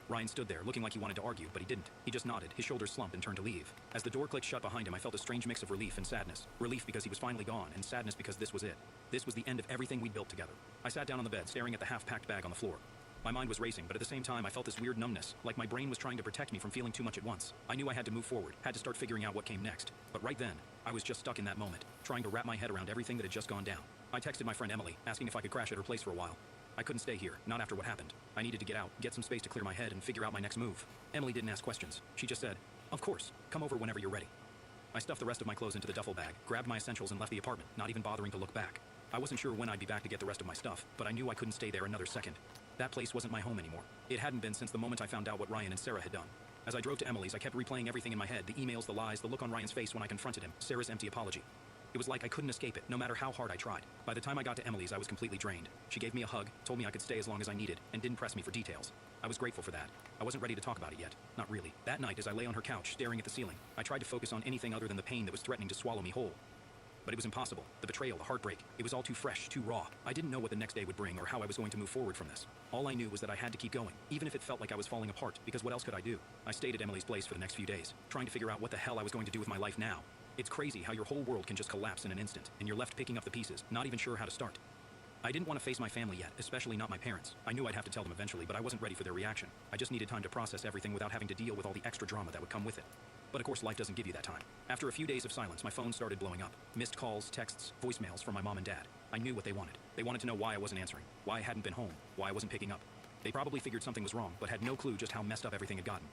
Ryan stood there, looking like he wanted to argue, but he didn't. He just nodded, his shoulders slumped, and turned to leave. As the door clicked shut behind him, I felt a strange mix of relief and sadness. Relief because he was finally gone, and sadness because this was it. This was the end of everything we'd built together. I sat down on the bed, staring at the half-packed bag on the floor. My mind was racing, but at the same time, I felt this weird numbness, like my brain was trying to protect me from feeling too much at once. I knew I had to move forward, had to start figuring out what came next. But right then, I was just stuck in that moment, trying to wrap my head around everything that had just gone down. I texted my friend Emily, asking if I could crash at her place for a while. I couldn't stay here, not after what happened. I needed to get out, get some space to clear my head, and figure out my next move. Emily didn't ask questions. She just said, "Of course, come over whenever you're ready." I stuffed the rest of my clothes into the duffel bag, grabbed my essentials, and left the apartment, not even bothering to look back. I wasn't sure when I'd be back to get the rest of my stuff, but I knew I couldn't stay there another second. That place wasn't my home anymore. It hadn't been since the moment I found out what Ryan and Sarah had done. As I drove to Emily's, I kept replaying everything in my head, the emails, the lies, the look on Ryan's face when I confronted him, Sarah's empty apology. It was like I couldn't escape it, no matter how hard I tried. By the time I got to Emily's, I was completely drained. She gave me a hug, told me I could stay as long as I needed, and didn't press me for details. I was grateful for that. I wasn't ready to talk about it yet. Not really. That night, as I lay on her couch, staring at the ceiling, I tried to focus on anything other than the pain that was threatening to swallow me whole. But it was impossible. The betrayal, the heartbreak, it was all too fresh, too raw. I didn't know what the next day would bring or how I was going to move forward from this. All I knew was that I had to keep going, even if it felt like I was falling apart, because what else could I do? I stayed at Emily's place for the next few days, trying to figure out what the hell I was going to do with my life now. It's crazy how your whole world can just collapse in an instant, and you're left picking up the pieces, not even sure how to start. I didn't want to face my family yet, especially not my parents. I knew I'd have to tell them eventually, but I wasn't ready for their reaction. I just needed time to process everything without having to deal with all the extra drama that would come with it. But of course, life doesn't give you that time. After a few days of silence, my phone started blowing up. Missed calls, texts, voicemails from my mom and dad. I knew what they wanted. They wanted to know why I wasn't answering, why I hadn't been home, why I wasn't picking up. They probably figured something was wrong, but had no clue just how messed up everything had gotten.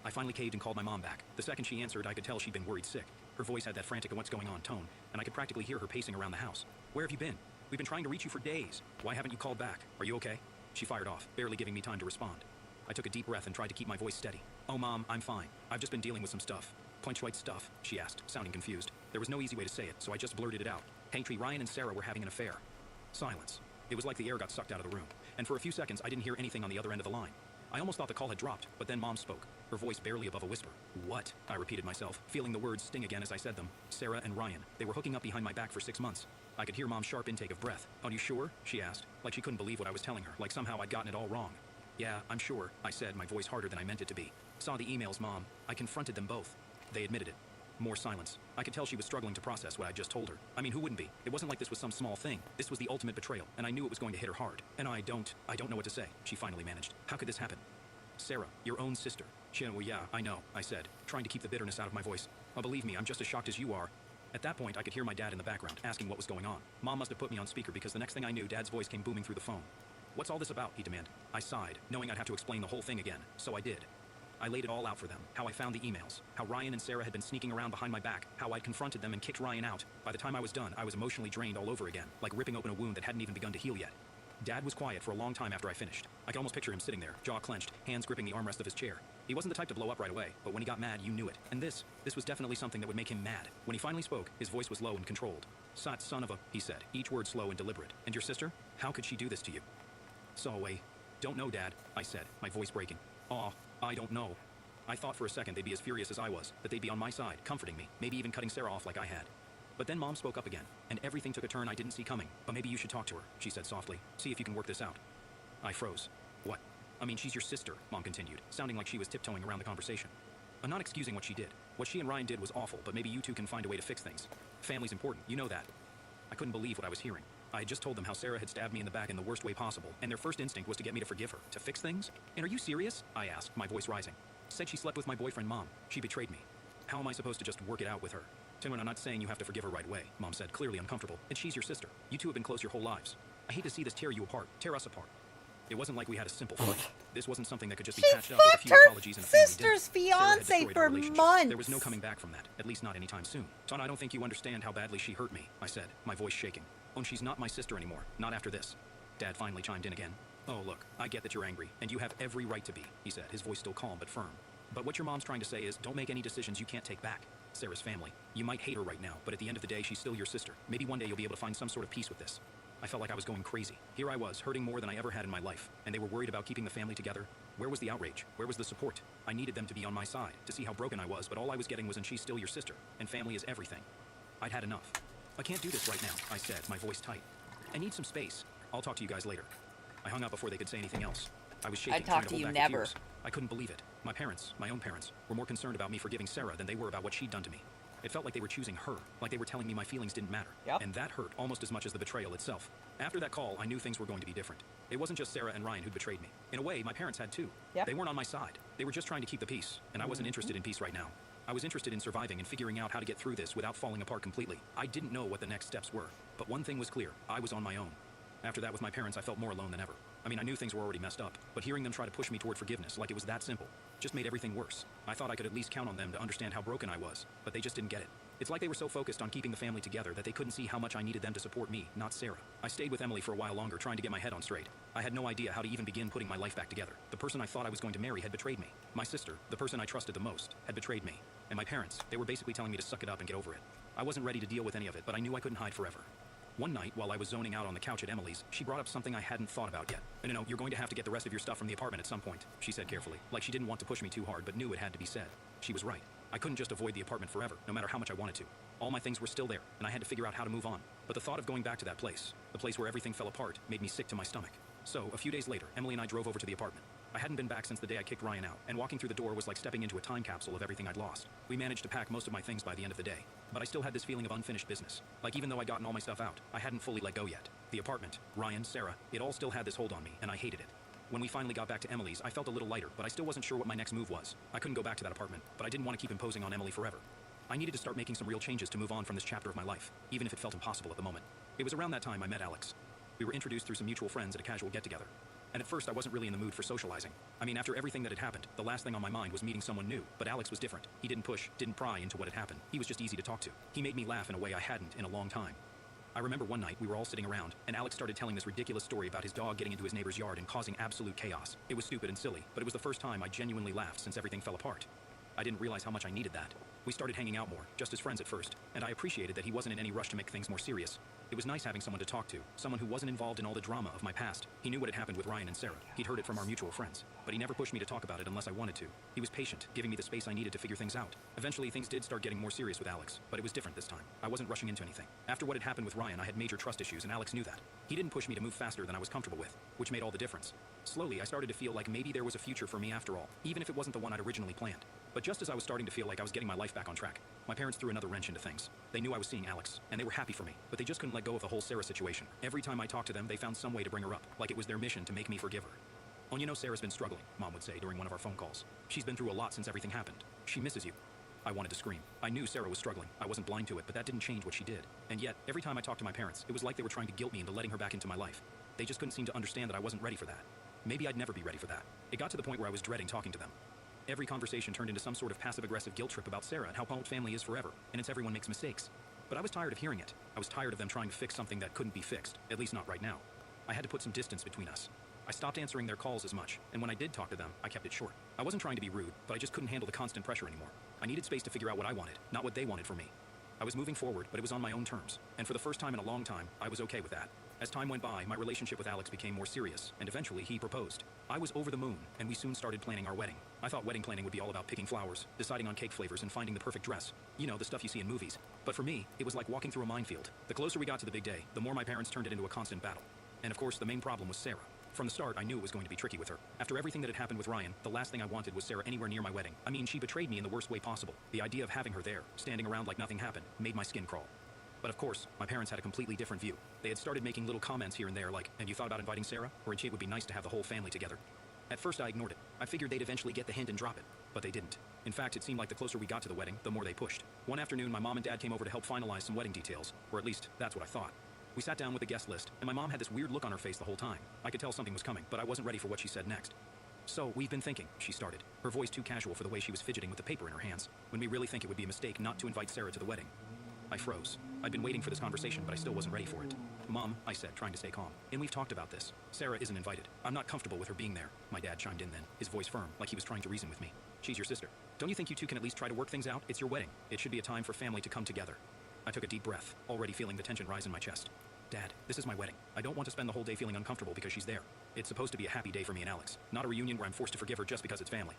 I finally caved and called my mom back. The second she answered, I could tell she'd been worried sick. Her voice had that frantic and what's going on tone, and I could practically hear her pacing around the house. Where have you been? We've been trying to reach you for days. Why haven't you called back? Are you okay? She fired off, barely giving me time to respond. I took a deep breath and tried to keep my voice steady. Oh, Mom, I'm fine. I've just been dealing with some stuff. Punch white stuff, she asked, sounding confused. There was no easy way to say it, so I just blurted it out. Pantry, Ryan and Sarah were having an affair. Silence. It was like the air got sucked out of the room, and for a few seconds I didn't hear anything on the other end of the line. I almost thought the call had dropped, but then Mom spoke, her voice barely above a whisper. What? I repeated myself, feeling the words sting again as I said them. Sarah and Ryan. They were hooking up behind my back for 6 months. I could hear Mom's sharp intake of breath. Are you sure? She asked, like she couldn't believe what I was telling her, like somehow I'd gotten it all wrong. Yeah, I'm sure, I said, my voice harder than I meant it to be. Saw the emails, Mom. I confronted them both. They admitted it. More silence. I could tell she was struggling to process what I just told her. I mean, who wouldn't be? It wasn't like this was some small thing. This was the ultimate betrayal, and I knew it was going to hit her hard. And I don't know what to say, she finally managed. How could this happen? Sarah, your own sister. Well, yeah, I know, I said, trying to keep the bitterness out of my voice. Oh, believe me, I'm just as shocked as you are. At that point, I could hear my dad in the background, asking what was going on. Mom must have put me on speaker because the next thing I knew, Dad's voice came booming through the phone. What's all this about? He demanded. I sighed, knowing I'd have to explain the whole thing again, so I did. I laid it all out for them, how I found the emails, how Ryan and Sarah had been sneaking around behind my back, how I'd confronted them and kicked Ryan out. By the time I was done, I was emotionally drained all over again, like ripping open a wound that hadn't even begun to heal yet. Dad was quiet for a long time after I finished. I could almost picture him sitting there, jaw clenched, hands gripping the armrest of his chair. He wasn't the type to blow up right away, but when he got mad, you knew it. And this was definitely something that would make him mad. When he finally spoke, his voice was low and controlled. Son of a, he said, each word slow and deliberate. And your sister? How could she do this to you? So, don't know, Dad, I said, my voice breaking. Aw, I don't know. I thought for a second they'd be as furious as I was, that they'd be on my side, comforting me, maybe even cutting Sarah off like I had. But then Mom spoke up again, and everything took a turn I didn't see coming. But maybe you should talk to her, she said softly. See if you can work this out. I froze. What? I mean, she's your sister, Mom continued, sounding like she was tiptoeing around the conversation. I'm not excusing what she did. What she and Ryan did was awful, but maybe you two can find a way to fix things. Family's important, you know that. I couldn't believe what I was hearing. I had just told them how Sarah had stabbed me in the back in the worst way possible, and their first instinct was to get me to forgive her, to fix things? And are you serious? I asked, my voice rising. Said she slept with my boyfriend, Mom. She betrayed me. How am I supposed to just work it out with her? Timon, I'm not saying you have to forgive her right away, Mom said, clearly uncomfortable. And she's your sister. You two have been close your whole lives. I hate to see this tear you apart, tear us apart. It wasn't like we had a simple fight. This wasn't something that could just be patched up with a few apologies and a family dinner. Sister's fiance for months. There was no coming back from that, at least not anytime soon. Ton, I don't think you understand how badly she hurt me, I said, my voice shaking. Oh, she's not my sister anymore, not after this. Dad finally chimed in again. Oh, look, I get that you're angry, and you have every right to be, he said, his voice still calm but firm. But what your mom's trying to say is, don't make any decisions you can't take back. Sarah's family. You might hate her right now, but at the end of the day, she's still your sister. Maybe one day you'll be able to find some sort of peace with this. I felt like I was going crazy. Here I was, hurting more than I ever had in my life, and they were worried about keeping the family together. Where was the outrage? Where was the support? I needed them to be on my side, to see how broken I was, but all I was getting was, and she's still your sister, and family is everything. I'd had enough. I can't do this right now, I said, my voice tight. I need some space. I'll talk to you guys later. I hung up before they could say anything else. I was shaking, I'd talk trying to you hold back the never. tears. I couldn't believe it. My parents, my own parents, were more concerned about me forgiving Sarah than they were about what she'd done to me. It felt like they were choosing her, like they were telling me my feelings didn't matter. Yep. And that hurt almost as much as the betrayal itself. After that call, I knew things were going to be different. It wasn't just Sarah and Ryan who'd betrayed me. In a way, my parents had too. Yep. They weren't on my side. They were just trying to keep the peace, and I wasn't interested in peace right now. I was interested in surviving and figuring out how to get through this without falling apart completely. I didn't know what the next steps were, but one thing was clear. I was on my own. After that with my parents, I felt more alone than ever. I mean, I knew things were already messed up, but hearing them try to push me toward forgiveness like it was that simple just made everything worse. I thought I could at least count on them to understand how broken I was, but they just didn't get it. It's like they were so focused on keeping the family together that they couldn't see how much I needed them to support me, not Sarah. I stayed with Emily for a while longer, trying to get my head on straight. I had no idea how to even begin putting my life back together. The person I thought I was going to marry had betrayed me. My sister, the person I trusted the most, had betrayed me. And my parents, they were basically telling me to suck it up and get over it. I wasn't ready to deal with any of it, but I knew I couldn't hide forever. One night, while I was zoning out on the couch at Emily's, she brought up something I hadn't thought about yet. No, you're going to have to get the rest of your stuff from the apartment at some point, she said carefully, like she didn't want to push me too hard but knew it had to be said. She was right. I couldn't just avoid the apartment forever, no matter how much I wanted to. All my things were still there, and I had to figure out how to move on. But the thought of going back to that place, the place where everything fell apart, made me sick to my stomach. So, a few days later, Emily and I drove over to the apartment. I hadn't been back since the day I kicked Ryan out, and walking through the door was like stepping into a time capsule of everything I'd lost. We managed to pack most of my things by the end of the day, but I still had this feeling of unfinished business. Like even though I'd gotten all my stuff out, I hadn't fully let go yet. The apartment, Ryan, Sarah, it all still had this hold on me, and I hated it. When we finally got back to Emily's, I felt a little lighter, but I still wasn't sure what my next move was. I couldn't go back to that apartment, but I didn't want to keep imposing on Emily forever. I needed to start making some real changes to move on from this chapter of my life, even if it felt impossible at the moment. It was around that time I met Alex. We were introduced through some mutual friends at a casual get-together. And at first I wasn't really in the mood for socializing. I mean, after everything that had happened, the last thing on my mind was meeting someone new, but Alex was different. He didn't push, didn't pry into what had happened. He was just easy to talk to. He made me laugh in a way I hadn't in a long time. I remember one night we were all sitting around, and Alex started telling this ridiculous story about his dog getting into his neighbor's yard and causing absolute chaos. It was stupid and silly, but it was the first time I genuinely laughed since everything fell apart. I didn't realize how much I needed that. We started hanging out more, just as friends at first, and I appreciated that he wasn't in any rush to make things more serious. It was nice having someone to talk to, someone who wasn't involved in all the drama of my past. He knew what had happened with Ryan and Sarah. He'd heard it from our mutual friends, but he never pushed me to talk about it unless I wanted to. He was patient, giving me the space I needed to figure things out. Eventually, things did start getting more serious with Alex, but it was different this time. I wasn't rushing into anything. After what had happened with Ryan, I had major trust issues, and Alex knew that. He didn't push me to move faster than I was comfortable with, which made all the difference. Slowly, I started to feel like maybe there was a future for me after all, even if it wasn't the one I'd originally planned. But just as I was starting to feel like I was getting my life back on track, my parents threw another wrench into things. They knew I was seeing Alex, and they were happy for me, but they just couldn't let go of the whole Sarah situation. Every time I talked to them, they found some way to bring her up, like it was their mission to make me forgive her. Oh, you know, Sarah's been struggling, Mom would say during one of our phone calls. She's been through a lot since everything happened. She misses you. I wanted to scream. I knew Sarah was struggling. I wasn't blind to it, but that didn't change what she did. And yet, every time I talked to my parents, it was like they were trying to guilt me into letting her back into my life. They just couldn't seem to understand that I wasn't ready for that. Maybe I'd never be ready for that. It got to the point where I was dreading talking to them. Every conversation turned into some sort of passive-aggressive guilt trip about Sarah and how Paul's family is forever, and it's everyone makes mistakes. But I was tired of hearing it. I was tired of them trying to fix something that couldn't be fixed, at least not right now. I had to put some distance between us. I stopped answering their calls as much, and when I did talk to them, I kept it short. I wasn't trying to be rude, but I just couldn't handle the constant pressure anymore. I needed space to figure out what I wanted, not what they wanted for me. I was moving forward, but it was on my own terms, and for the first time in a long time, I was okay with that. As time went by, my relationship with Alex became more serious, and eventually he proposed. I was over the moon, and we soon started planning our wedding. I thought wedding planning would be all about picking flowers, deciding on cake flavors, and finding the perfect dress. You know, the stuff you see in movies. But for me, it was like walking through a minefield. The closer we got to the big day, the more my parents turned it into a constant battle. And of course, the main problem was Sarah. From the start, I knew it was going to be tricky with her. After everything that had happened with Ryan, the last thing I wanted was Sarah anywhere near my wedding. I mean, she betrayed me in the worst way possible. The idea of having her there, standing around like nothing happened, made my skin crawl. But of course, my parents had a completely different view. They had started making little comments here and there like, "Have you thought about inviting Sarah? Or it would be nice to have the whole family together." At first I ignored it. I figured they'd eventually get the hint and drop it. But they didn't. In fact, it seemed like the closer we got to the wedding, the more they pushed. One afternoon, my mom and dad came over to help finalize some wedding details. Or at least, that's what I thought. We sat down with the guest list, and my mom had this weird look on her face the whole time. I could tell something was coming, but I wasn't ready for what she said next. "So, we've been thinking," she started, her voice too casual for the way she was fidgeting with the paper in her hands, "when we really think it would be a mistake not to invite Sarah to the wedding." I froze. I'd been waiting for this conversation, but I still wasn't ready for it. "Mom," I said, trying to stay calm, "and we've talked about this. Sarah isn't invited. I'm not comfortable with her being there." My dad chimed in then, his voice firm, like he was trying to reason with me. "She's your sister. Don't you think you two can at least try to work things out? It's your wedding. It should be a time for family to come together." I took a deep breath, already feeling the tension rise in my chest. "Dad, this is my wedding. I don't want to spend the whole day feeling uncomfortable because she's there. It's supposed to be a happy day for me and Alex, not a reunion where I'm forced to forgive her just because it's family."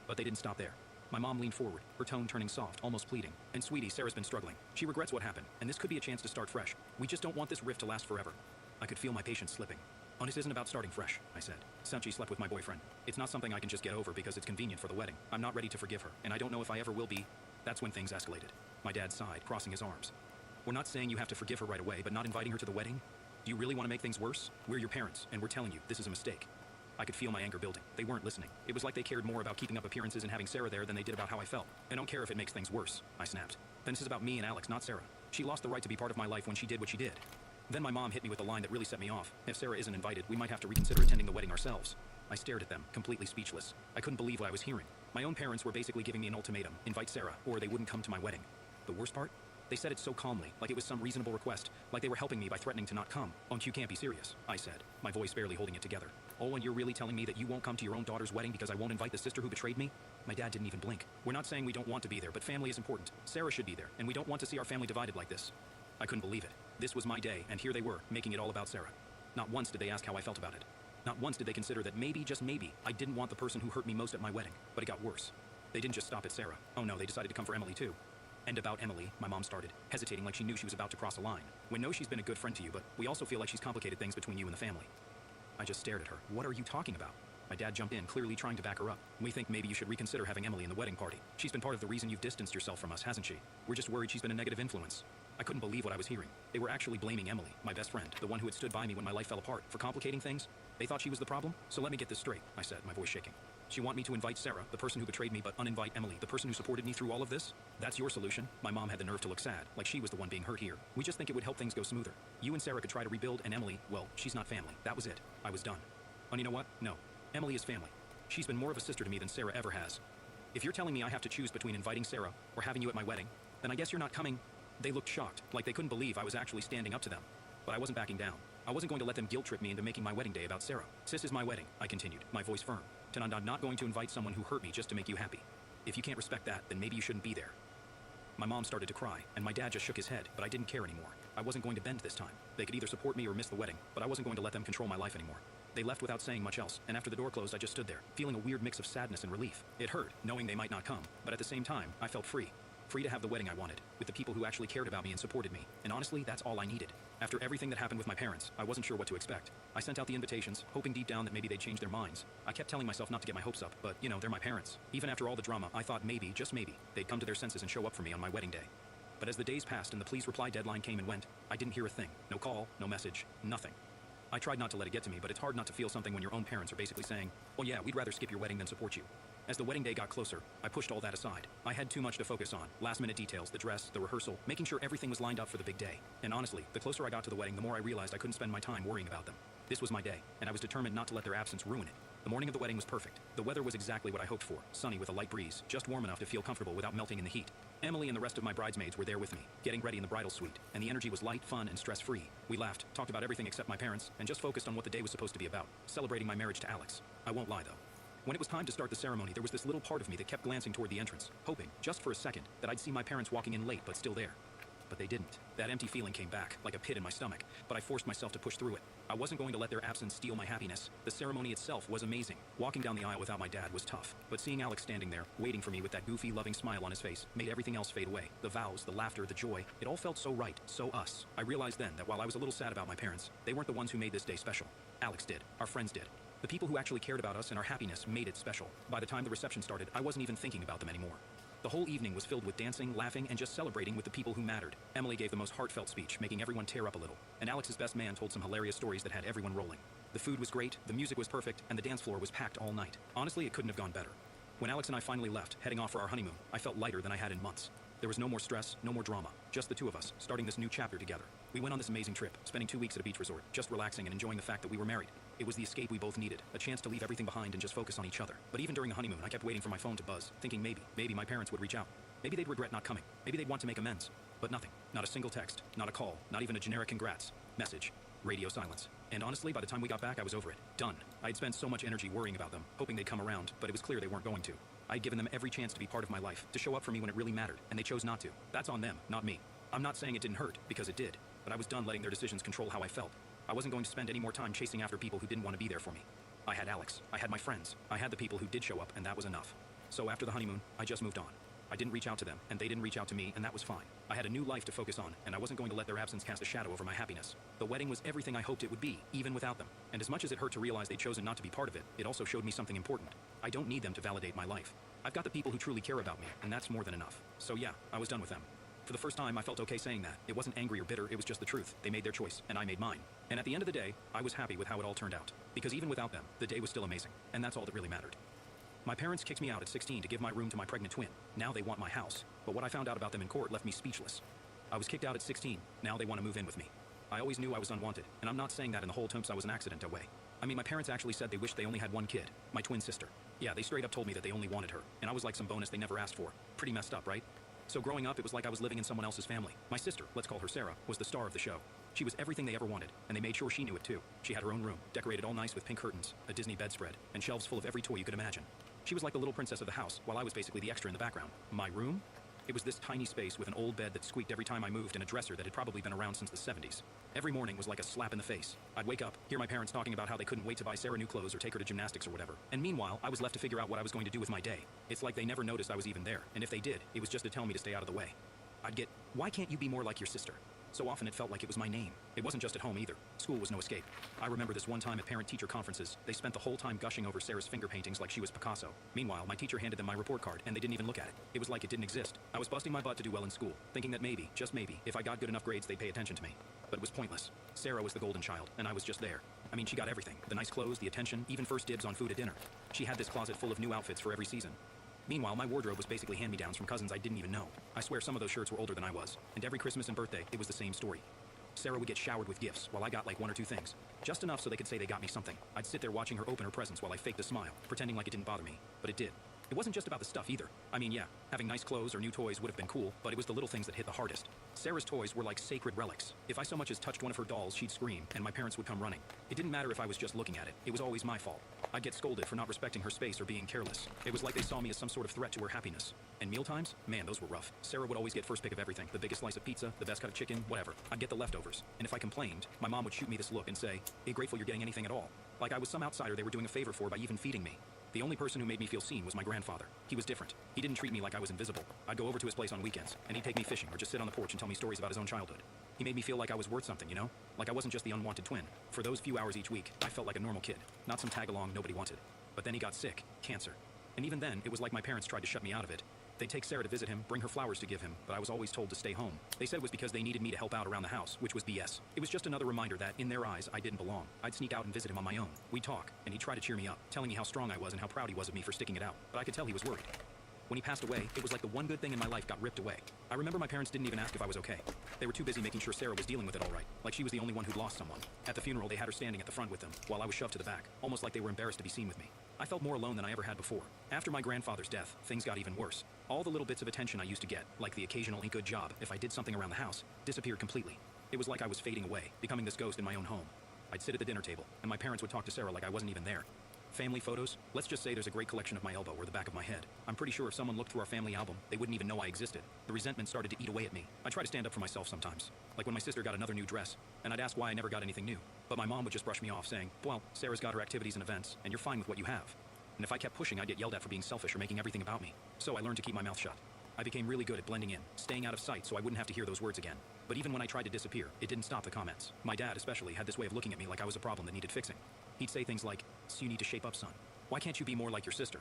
But they didn't stop there. My mom leaned forward, her tone turning soft, almost pleading. "And sweetie, Sarah's been struggling. She regrets what happened, and this could be a chance to start fresh. We just don't want this rift to last forever." I could feel my patience slipping. "Oh, this isn't about starting fresh," I said. "Sanchi slept with my boyfriend. It's not something I can just get over because it's convenient for the wedding. I'm not ready to forgive her, and I don't know if I ever will be." That's when things escalated. My dad sighed, crossing his arms. "We're not saying you have to forgive her right away, but not inviting her to the wedding? Do you really want to make things worse? We're your parents, and we're telling you, this is a mistake." I could feel my anger building. They weren't listening. It was like they cared more about keeping up appearances and having Sarah there than they did about how I felt. "I don't care if it makes things worse," I snapped. "Then this is about me and Alex, not Sarah. She lost the right to be part of my life when she did what she did." Then my mom hit me with a line that really set me off. "If Sarah isn't invited, we might have to reconsider attending the wedding ourselves." I stared at them, completely speechless. I couldn't believe what I was hearing. My own parents were basically giving me an ultimatum: invite Sarah, or they wouldn't come to my wedding. The worst part? They said it so calmly, like it was some reasonable request, like they were helping me by threatening to not come. "Oh, you can't be serious," I said, my voice barely holding it together. "Oh, and you're really telling me that you won't come to your own daughter's wedding because I won't invite the sister who betrayed me?" My dad didn't even blink. "We're not saying we don't want to be there, but family is important. Sarah should be there, and we don't want to see our family divided like this." I couldn't believe it. This was my day, and here they were, making it all about Sarah. Not once did they ask how I felt about it. Not once did they consider that maybe, just maybe, I didn't want the person who hurt me most at my wedding. But it got worse. They didn't just stop at Sarah. Oh no, they decided to come for Emily too. And about Emily, my mom started, hesitating like she knew she was about to cross a line. "We know she's been a good friend to you, but we also feel like she's complicated things between you and the family." I just stared at her. "What are you talking about?" My dad jumped in, clearly trying to back her up. "We think maybe you should reconsider having Emily in the wedding party. She's been part of the reason you've distanced yourself from us, hasn't she? We're just worried she's been a negative influence." I couldn't believe what I was hearing. They were actually blaming Emily, my best friend, the one who had stood by me when my life fell apart, for complicating things. They thought she was the problem? "So let me get this straight," I said, my voice shaking. "So you want me to invite Sarah, the person who betrayed me, but uninvite Emily, the person who supported me through all of this? That's your solution?" My mom had the nerve to look sad, like she was the one being hurt here. "We just think it would help things go smoother. You and Sarah could try to rebuild, and Emily, well, she's not family. That was it. I was done." And you know what? No. Emily is family. She's been more of a sister to me than Sarah ever has. If you're telling me I have to choose between inviting Sarah or having you at my wedding, then I guess you're not coming. They looked shocked, like they couldn't believe I was actually standing up to them. But I wasn't backing down. I wasn't going to let them guilt trip me into making my wedding day about Sarah. "Sis is my wedding," I continued, my voice firm. "And I'm not going to invite someone who hurt me just to make you happy. If you can't respect that, then maybe you shouldn't be there." My mom started to cry, and my dad just shook his head, but I didn't care anymore. I wasn't going to bend this time. They could either support me or miss the wedding, but I wasn't going to let them control my life anymore. They left without saying much else, and after the door closed, I just stood there, feeling a weird mix of sadness and relief. It hurt, knowing they might not come, but at the same time, I felt free. Free to have the wedding I wanted, with the people who actually cared about me and supported me. And honestly, that's all I needed. After everything that happened with my parents, I wasn't sure what to expect. I sent out the invitations, hoping deep down that maybe they'd change their minds. I kept telling myself not to get my hopes up, but, you know, they're my parents. Even after all the drama, I thought maybe, just maybe, they'd come to their senses and show up for me on my wedding day. But as the days passed and the please reply deadline came and went, I didn't hear a thing. No call, no message, nothing. I tried not to let it get to me, but it's hard not to feel something when your own parents are basically saying, "Well, yeah, we'd rather skip your wedding than support you." As the wedding day got closer, I pushed all that aside. I had too much to focus on. Last-minute details, the dress, the rehearsal, making sure everything was lined up for the big day. And honestly, the closer I got to the wedding, the more I realized I couldn't spend my time worrying about them. This was my day, and I was determined not to let their absence ruin it. The morning of the wedding was perfect. The weather was exactly what I hoped for, sunny with a light breeze, just warm enough to feel comfortable without melting in the heat. Emily and the rest of my bridesmaids were there with me, getting ready in the bridal suite, and the energy was light, fun, and stress-free. We laughed, talked about everything except my parents, and just focused on what the day was supposed to be about, celebrating my marriage to Alex. I won't lie, though. When it was time to start the ceremony, there was this little part of me that kept glancing toward the entrance, hoping, just for a second, that I'd see my parents walking in late but still there. But they didn't. That empty feeling came back, like a pit in my stomach, but I forced myself to push through it. I wasn't going to let their absence steal my happiness. The ceremony itself was amazing. Walking down the aisle without my dad was tough, but seeing Alex standing there, waiting for me with that goofy, loving smile on his face, made everything else fade away. The vows, the laughter, the joy, it all felt so right, so us. I realized then that while I was a little sad about my parents, they weren't the ones who made this day special. Alex did. Our friends did. The people who actually cared about us and our happiness made it special. By the time the reception started, I wasn't even thinking about them anymore. The whole evening was filled with dancing, laughing, and just celebrating with the people who mattered. Emily gave the most heartfelt speech, making everyone tear up a little. And Alex's best man told some hilarious stories that had everyone rolling. The food was great, the music was perfect, and the dance floor was packed all night. Honestly, it couldn't have gone better. When Alex and I finally left, heading off for our honeymoon, I felt lighter than I had in months. There was no more stress, no more drama. Just the two of us, starting this new chapter together. We went on this amazing trip, spending 2 weeks at a beach resort, just relaxing and enjoying the fact that we were married. It was the escape we both needed, a chance to leave everything behind and just focus on each other. But even during the honeymoon, I kept waiting for my phone to buzz, thinking maybe my parents would reach out. Maybe they'd regret not coming. Maybe they'd want to make amends. But nothing. Not a single text. Not a call. Not even a generic congrats. Message. Radio silence. And honestly, by the time we got back, I was over it. Done. I'd spent so much energy worrying about them, hoping they'd come around, but it was clear they weren't going to. I'd given them every chance to be part of my life, to show up for me when it really mattered, and they chose not to. That's on them, not me. I'm not saying it didn't hurt, because it did. But I was done letting their decisions control how I felt. I wasn't going to spend any more time chasing after people who didn't want to be there for me. I had Alex. I had my friends. I had the people who did show up, and that was enough. So after the honeymoon, I just moved on. I didn't reach out to them, and they didn't reach out to me, and that was fine. I had a new life to focus on, and I wasn't going to let their absence cast a shadow over my happiness. The wedding was everything I hoped it would be, even without them. And as much as it hurt to realize they'd chosen not to be part of it, it also showed me something important. I don't need them to validate my life. I've got the people who truly care about me, and that's more than enough. So yeah, I was done with them. For the first time, I felt okay saying that. It wasn't angry or bitter, it was just the truth. They made their choice, and I made mine. And at the end of the day, I was happy with how it all turned out. Because even without them, the day was still amazing, and that's all that really mattered. My parents kicked me out at 16 to give my room to my pregnant twin. Now they want my house. But what I found out about them in court left me speechless. I was kicked out at 16. Now they want to move in with me. I always knew I was unwanted, and I'm not saying that in the whole terms I was an accident away. I mean, my parents actually said they wished they only had one kid, my twin sister. Yeah, they straight up told me that they only wanted her, and I was like some bonus they never asked for. Pretty messed up, right? So growing up, it was like I was living in someone else's family. My sister, let's call her Sarah, was the star of the show. She was everything they ever wanted, and they made sure she knew it too. She had her own room, decorated all nice with pink curtains, a Disney bedspread, and shelves full of every toy you could imagine. She was like the little princess of the house, while I was basically the extra in the background. My room? It was this tiny space with an old bed that squeaked every time I moved and a dresser that had probably been around since the 70s. Every morning was like a slap in the face. I'd wake up, hear my parents talking about how they couldn't wait to buy Sarah new clothes or take her to gymnastics or whatever. And meanwhile, I was left to figure out what I was going to do with my day. It's like they never noticed I was even there, and if they did, it was just to tell me to stay out of the way. I'd get, why can't you be more like your sister? So often it felt like it was my name. It wasn't just at home either. School was no escape. I remember this one time at parent-teacher conferences, they spent the whole time gushing over Sarah's finger paintings like she was Picasso. Meanwhile, my teacher handed them my report card, and they didn't even look at it. It was like it didn't exist. I was busting my butt to do well in school, thinking that maybe, just maybe, if I got good enough grades, they'd pay attention to me. But it was pointless. Sarah was the golden child, and I was just there. I mean, she got everything. The nice clothes, the attention, even first dibs on food at dinner. She had this closet full of new outfits for every season. Meanwhile, my wardrobe was basically hand-me-downs from cousins I didn't even know. I swear some of those shirts were older than I was, and every Christmas and birthday, it was the same story. Sarah would get showered with gifts, while I got like one or two things. Just enough so they could say they got me something. I'd sit there watching her open her presents while I faked a smile, pretending like it didn't bother me. But it did. It wasn't just about the stuff either. I mean, yeah, having nice clothes or new toys would have been cool, but it was the little things that hit the hardest. Sarah's toys were like sacred relics. If I so much as touched one of her dolls, she'd scream, and my parents would come running. It didn't matter if I was just looking at it. It was always my fault. I'd get scolded for not respecting her space or being careless. It was like they saw me as some sort of threat to her happiness. And mealtimes? Man, those were rough. Sarah would always get first pick of everything. The biggest slice of pizza, the best cut of chicken, whatever. I'd get the leftovers. And if I complained, my mom would shoot me this look and say, "Be grateful you're getting anything at all." Like I was some outsider they were doing a favor for by even feeding me. The only person who made me feel seen was my grandfather. He was different. He didn't treat me like I was invisible. I'd go over to his place on weekends, and he'd take me fishing or just sit on the porch and tell me stories about his own childhood. He made me feel like I was worth something, you know? Like I wasn't just the unwanted twin. For those few hours each week, I felt like a normal kid, not some tag-along nobody wanted. But then he got sick, cancer. And even then, it was like my parents tried to shut me out of it. They'd take Sarah to visit him, bring her flowers to give him, but I was always told to stay home. They said it was because they needed me to help out around the house, which was BS. It was just another reminder that, in their eyes, I didn't belong. I'd sneak out and visit him on my own. We'd talk, and he'd try to cheer me up, telling me how strong I was and how proud he was of me for sticking it out. But I could tell he was worried. When he passed away, it was like the one good thing in my life got ripped away. I remember my parents didn't even ask if I was okay. They were too busy making sure Sarah was dealing with it all right, like she was the only one who'd lost someone. At the funeral, they had her standing at the front with them, while I was shoved to the back, almost like they were embarrassed to be seen with me. I felt more alone than I ever had before. After my grandfather's death, things got even worse. All the little bits of attention I used to get, like the occasional good job if I did something around the house, disappeared completely. It was like I was fading away, becoming this ghost in my own home. I'd sit at the dinner table, and my parents would talk to Sarah like I wasn't even there. Family photos? Let's just say there's a great collection of my elbow or the back of my head. I'm pretty sure if someone looked through our family album, they wouldn't even know I existed. The resentment started to eat away at me. I try to stand up for myself sometimes. Like when my sister got another new dress, and I'd ask why I never got anything new. But my mom would just brush me off, saying, "Well, Sarah's got her activities and events, and you're fine with what you have." And if I kept pushing, I'd get yelled at for being selfish or making everything about me. So I learned to keep my mouth shut. I became really good at blending in, staying out of sight so I wouldn't have to hear those words again. But even when I tried to disappear, it didn't stop the comments. My dad especially had this way of looking at me like I was a problem that needed fixing. He'd say things like, "So you need to shape up, son. Why can't you be more like your sister?"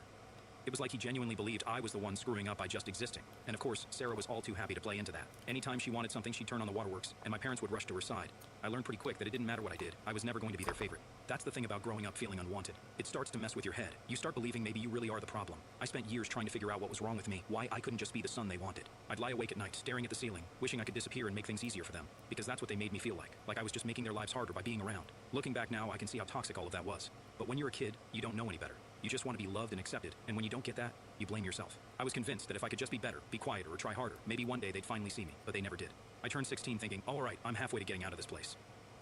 It was like he genuinely believed I was the one screwing up by just existing. And of course, Sarah was all too happy to play into that. Anytime she wanted something, she'd turn on the waterworks, and my parents would rush to her side. I learned pretty quick that it didn't matter what I did. I was never going to be their favorite. That's the thing about growing up feeling unwanted. It starts to mess with your head. You start believing maybe you really are the problem. I spent years trying to figure out what was wrong with me, why I couldn't just be the son they wanted. I'd lie awake at night, staring at the ceiling, wishing I could disappear and make things easier for them. Because that's what they made me feel like I was just making their lives harder by being around. Looking back now, I can see how toxic all of that was. But when you're a kid, you don't know any better. You just want to be loved and accepted, and when you don't get that, you blame yourself. I was convinced that if I could just be better, be quieter, or try harder, maybe one day they'd finally see me, but they never did. I turned 16 thinking, all right, I'm halfway to getting out of this place.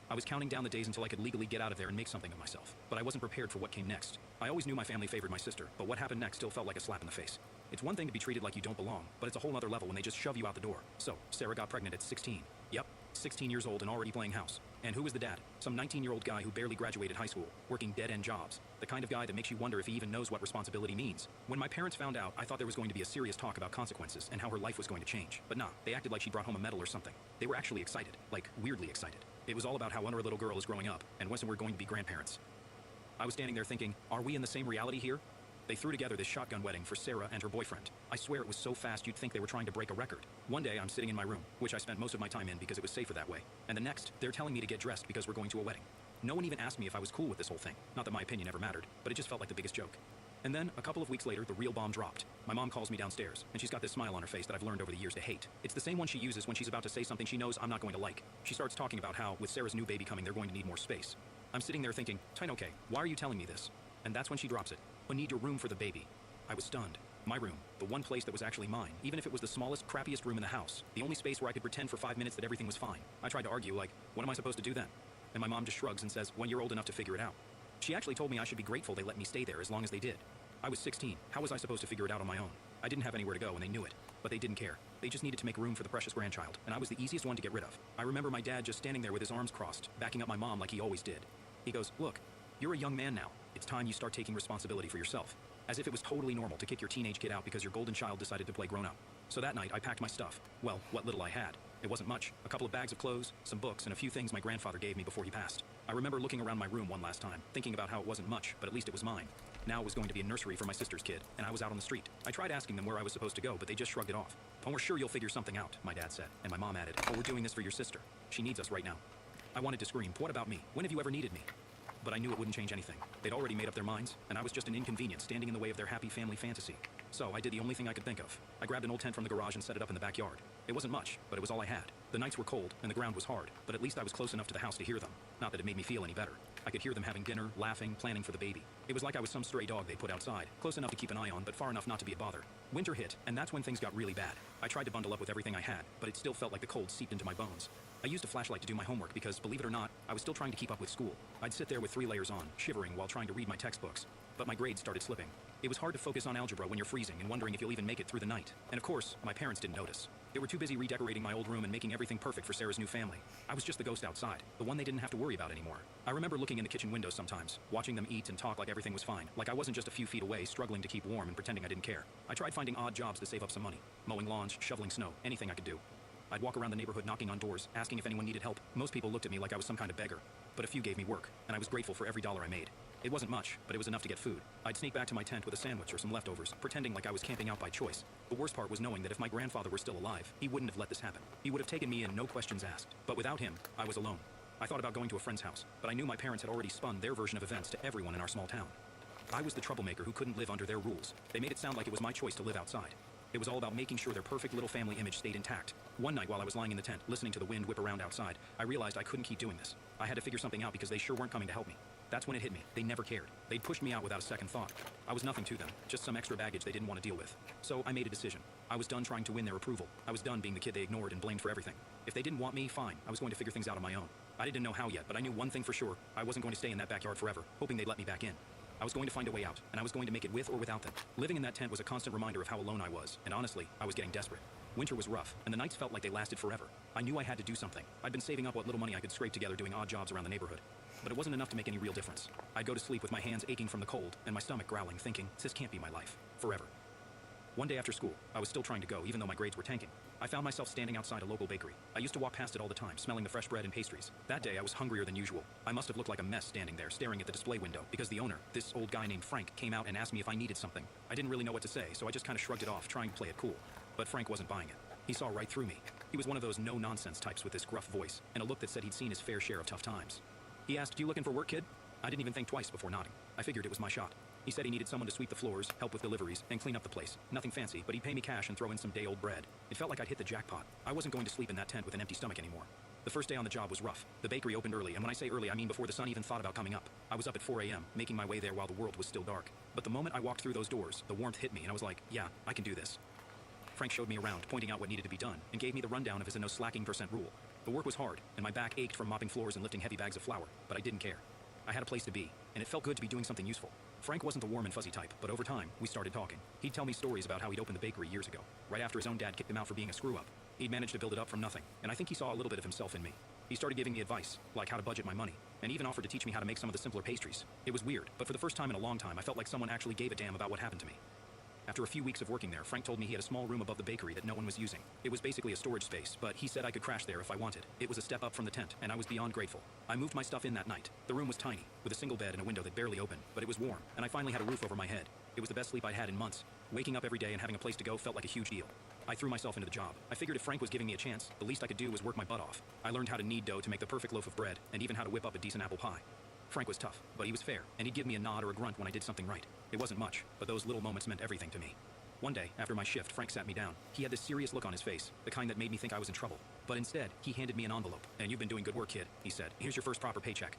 I was counting down the days until I could legally get out of there and make something of myself, but I wasn't prepared for what came next. I always knew my family favored my sister, but what happened next still felt like a slap in the face. It's one thing to be treated like you don't belong, but it's a whole other level when they just shove you out the door. So, Sarah got pregnant at 16. Yep, 16 years old and already playing house. And who was the dad? Some 19-year-old guy who barely graduated high school, working dead-end jobs. The kind of guy that makes you wonder if he even knows what responsibility means. When my parents found out, I thought there was going to be a serious talk about consequences and how her life was going to change. But nah, they acted like she brought home a medal or something. They were actually excited, like weirdly excited. It was all about how our little girl is growing up and when we're going to be grandparents. I was standing there thinking, are we in the same reality here? They threw together this shotgun wedding for Sarah and her boyfriend. I swear it was so fast you'd think they were trying to break a record. One day I'm sitting in my room, which I spent most of my time in because it was safer that way. And the next, they're telling me to get dressed because we're going to a wedding. No one even asked me if I was cool with this whole thing. Not that my opinion ever mattered, but it just felt like the biggest joke. And then, a couple of weeks later, the real bomb dropped. My mom calls me downstairs, and she's got this smile on her face that I've learned over the years to hate. It's the same one she uses when she's about to say something she knows I'm not going to like. She starts talking about how, with Sarah's new baby coming, they're going to need more space. I'm sitting there thinking, Tine, okay, why are you telling me this? And that's when she drops it. I need your room for the baby. I was stunned. My room, the one place that was actually mine, even if it was the smallest, crappiest room in the house. The only space where I could pretend for 5 minutes that everything was fine. I tried to argue, like, what am I supposed to do then? And my mom just shrugs and says, well, you're old enough to figure it out. She actually told me I should be grateful they let me stay there as long as they did. I was 16. How was I supposed to figure it out on my own? I didn't have anywhere to go and they knew it. But they didn't care. They just needed to make room for the precious grandchild, and I was the easiest one to get rid of. I remember my dad just standing there with his arms crossed, backing up my mom like he always did. He goes, look, you're a young man now. It's time you start taking responsibility for yourself. As if it was totally normal to kick your teenage kid out because your golden child decided to play grown-up. So that night, I packed my stuff. Well, what little I had. It wasn't much. A couple of bags of clothes, some books, and a few things my grandfather gave me before he passed. I remember looking around my room one last time, thinking about how it wasn't much, but at least it was mine. Now it was going to be a nursery for my sister's kid, and I was out on the street. I tried asking them where I was supposed to go, but they just shrugged it off. "Oh, we're sure you'll figure something out," my dad said, and my mom added, "Oh, we're doing this for your sister. She needs us right now." I wanted to scream, "What about me? When have you ever needed me?" But I knew it wouldn't change anything. They'd already made up their minds, and I was just an inconvenience standing in the way of their happy family fantasy. So I did the only thing I could think of. I grabbed an old tent from the garage and set it up in the backyard. It wasn't much, but it was all I had. The nights were cold, and the ground was hard, but at least I was close enough to the house to hear them. Not that it made me feel any better. I could hear them having dinner, laughing, planning for the baby. It was like I was some stray dog they put outside, close enough to keep an eye on, but far enough not to be a bother. Winter hit, and that's when things got really bad. I tried to bundle up with everything I had, but it still felt like the cold seeped into my bones. I used a flashlight to do my homework because, believe it or not, I was still trying to keep up with school. I'd sit there with 3 layers on, shivering while trying to read my textbooks. But my grades started slipping. It was hard to focus on algebra when you're freezing and wondering if you'll even make it through the night. And of course, my parents didn't notice. They were too busy redecorating my old room and making everything perfect for Sarah's new family. I was just the ghost outside, the one they didn't have to worry about anymore. I remember looking in the kitchen window sometimes, watching them eat and talk like everything was fine, like I wasn't just a few feet away struggling to keep warm and pretending I didn't care. I tried finding odd jobs to save up some money. Mowing lawns, shoveling snow, anything I could do. I'd walk around the neighborhood knocking on doors, asking if anyone needed help. Most people looked at me like I was some kind of beggar, but a few gave me work, and I was grateful for every dollar I made. It wasn't much, but it was enough to get food. I'd sneak back to my tent with a sandwich or some leftovers, pretending like I was camping out by choice. The worst part was knowing that if my grandfather were still alive, he wouldn't have let this happen. He would have taken me in, no questions asked. But without him, I was alone. I thought about going to a friend's house, but I knew my parents had already spun their version of events to everyone in our small town. I was the troublemaker who couldn't live under their rules. They made it sound like it was my choice to live outside. It was all about making sure their perfect little family image stayed intact. One night while I was lying in the tent, listening to the wind whip around outside, I realized I couldn't keep doing this. I had to figure something out because they sure weren't coming to help me. That's when it hit me. They never cared. They'd pushed me out without a second thought. I was nothing to them, just some extra baggage they didn't want to deal with. So I made a decision. I was done trying to win their approval. I was done being the kid they ignored and blamed for everything. If they didn't want me, fine. I was going to figure things out on my own. I didn't know how yet, but I knew one thing for sure. I wasn't going to stay in that backyard forever, hoping they'd let me back in. I was going to find a way out, and I was going to make it with or without them. Living in that tent was a constant reminder of how alone I was, and honestly, I was getting desperate. Winter was rough, and the nights felt like they lasted forever. I knew I had to do something. I'd been saving up what little money I could scrape together doing odd jobs around the neighborhood. But it wasn't enough to make any real difference. I'd go to sleep with my hands aching from the cold, and my stomach growling, thinking, this can't be my life. Forever. One day after school, I was still trying to go, even though my grades were tanking. I found myself standing outside a local bakery. I used to walk past it all the time, smelling the fresh bread and pastries. That day, I was hungrier than usual. I must have looked like a mess standing there, staring at the display window, because the owner, this old guy named Frank, came out and asked me if I needed something. I didn't really know what to say, so I just kind of shrugged it off, trying to play it cool. But Frank wasn't buying it. He saw right through me. He was one of those no-nonsense types with this gruff voice, and a look that said he'd seen his fair share of tough times. He asked, "You looking for work, kid?" I didn't even think twice before nodding. I figured it was my shot. He said he needed someone to sweep the floors, help with deliveries, and clean up the place. Nothing fancy, but he'd pay me cash and throw in some day-old bread. It felt like I'd hit the jackpot. I wasn't going to sleep in that tent with an empty stomach anymore. The first day on the job was rough. The bakery opened early, and when I say early, I mean before the sun even thought about coming up. I was up at 4 a.m., making my way there while the world was still dark. But the moment I walked through those doors, the warmth hit me, and I was like, yeah, I can do this. Frank showed me around, pointing out what needed to be done, and gave me the rundown of his no-slacking% rule. The work was hard, and my back ached from mopping floors and lifting heavy bags of flour, but I didn't care. I had a place to be, and it felt good to be doing something useful. Frank wasn't the warm and fuzzy type, but over time, we started talking. He'd tell me stories about how he'd opened the bakery years ago, right after his own dad kicked him out for being a screw-up. He'd managed to build it up from nothing, and I think he saw a little bit of himself in me. He started giving me advice, like how to budget my money, and even offered to teach me how to make some of the simpler pastries. It was weird, but for the first time in a long time, I felt like someone actually gave a damn about what happened to me. After a few weeks of working there, Frank told me he had a small room above the bakery that no one was using. It was basically a storage space, but he said I could crash there if I wanted. It was a step up from the tent, and I was beyond grateful. I moved my stuff in that night. The room was tiny, with a single bed and a window that barely opened, but it was warm, and I finally had a roof over my head. It was the best sleep I'd had in months. Waking up every day and having a place to go felt like a huge deal. I threw myself into the job. I figured if Frank was giving me a chance, the least I could do was work my butt off. I learned how to knead dough to make the perfect loaf of bread, and even how to whip up a decent apple pie. Frank was tough, but he was fair, and he'd give me a nod or a grunt when I did something right. It wasn't much, but those little moments meant everything to me. One day, after my shift, Frank sat me down. He had this serious look on his face, the kind that made me think I was in trouble. But instead, he handed me an envelope. "And you've been doing good work, kid," he said. "Here's your first proper paycheck."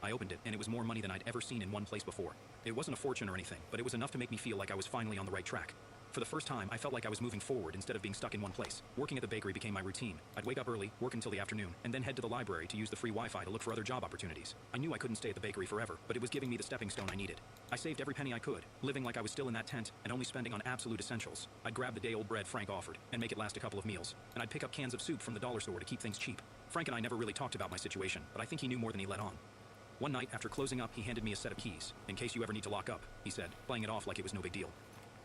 I opened it, and it was more money than I'd ever seen in one place before. It wasn't a fortune or anything, but it was enough to make me feel like I was finally on the right track. For the first time, I felt like I was moving forward instead of being stuck in one place. Working at the bakery became my routine. I'd wake up early, work until the afternoon, and then head to the library to use the free Wi-Fi to look for other job opportunities. I knew I couldn't stay at the bakery forever, but it was giving me the stepping stone I needed. I saved every penny I could, living like I was still in that tent and only spending on absolute essentials. I'd grab the day-old bread Frank offered and make it last a couple of meals, and I'd pick up cans of soup from the dollar store to keep things cheap. Frank and I never really talked about my situation, but I think he knew more than he let on. One night, after closing up, he handed me a set of keys. In case you ever need to lock up, he said, playing it off like it was no big deal.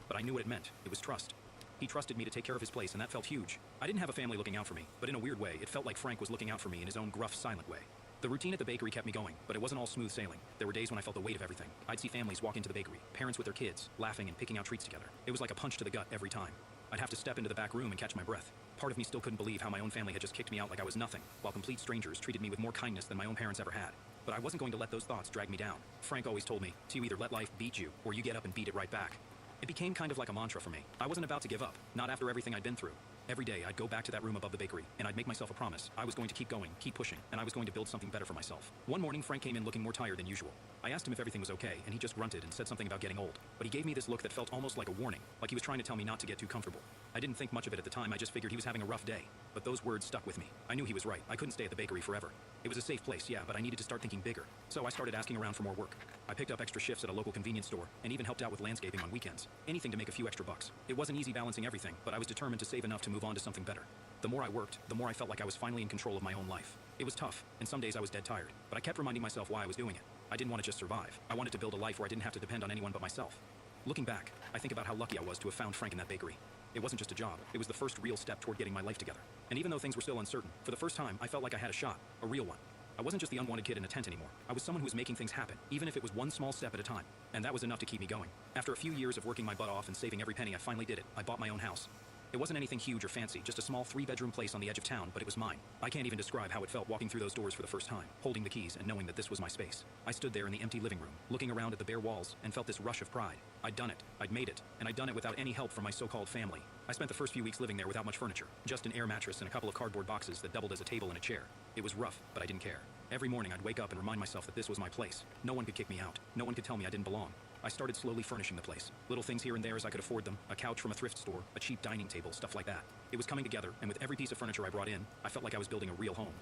But I knew what it meant. It was trust. He trusted me to take care of his place, and that felt huge. I didn't have a family looking out for me, but in a weird way, it felt like Frank was looking out for me in his own gruff, silent way. The routine at the bakery kept me going, but it wasn't all smooth sailing. There were days when I felt the weight of everything. I'd see families walk into the bakery, parents with their kids, laughing and picking out treats together. It was like a punch to the gut every time. I'd have to step into the back room and catch my breath. Part of me still couldn't believe how my own family had just kicked me out like I was nothing, while complete strangers treated me with more kindness than my own parents ever had. But I wasn't going to let those thoughts drag me down. Frank always told me, to either let life beat you, or you get up and beat it right back. It became kind of like a mantra for me. I wasn't about to give up, not after everything I'd been through. Every day, I'd go back to that room above the bakery, and I'd make myself a promise. I was going to keep going, keep pushing, and I was going to build something better for myself. One morning, Frank came in looking more tired than usual. I asked him if everything was okay, and he just grunted and said something about getting old. But he gave me this look that felt almost like a warning, like he was trying to tell me not to get too comfortable. I didn't think much of it at the time, I just figured he was having a rough day. But those words stuck with me. I knew he was right. I couldn't stay at the bakery forever. It was a safe place, yeah, but I needed to start thinking bigger. So I started asking around for more work. I picked up extra shifts at a local convenience store, and even helped out with landscaping on weekends. Anything to make a few extra bucks. It wasn't easy balancing everything, but I was determined to save enough to move on to something better. The more I worked, the more I felt like I was finally in control of my own life. It was tough, and some days I was dead tired, but I kept reminding myself why I was doing it. I didn't want to just survive. I wanted to build a life where I didn't have to depend on anyone but myself. Looking back, I think about how lucky I was to have found Frank in that bakery. It wasn't just a job, it was the first real step toward getting my life together. And even though things were still uncertain, for the first time, I felt like I had a shot, a real one. I wasn't just the unwanted kid in a tent anymore. I was someone who was making things happen, even if it was one small step at a time. And that was enough to keep me going. After a few years of working my butt off and saving every penny, I finally did it. I bought my own house. It wasn't anything huge or fancy, just a small 3-bedroom place on the edge of town, but it was mine. I can't even describe how it felt walking through those doors for the first time, holding the keys and knowing that this was my space. I stood there in the empty living room, looking around at the bare walls, and felt this rush of pride. I'd done it, I'd made it, and I'd done it without any help from my so-called family. I spent the first few weeks living there without much furniture, just an air mattress and a couple of cardboard boxes that doubled as a table and a chair. It was rough, but I didn't care. Every morning I'd wake up and remind myself that this was my place. No one could kick me out. No one could tell me I didn't belong. I started slowly furnishing the place. Little things here and there as I could afford them. A couch from a thrift store, a cheap dining table, stuff like that. It was coming together, and with every piece of furniture I brought in, I felt like I was building a real home.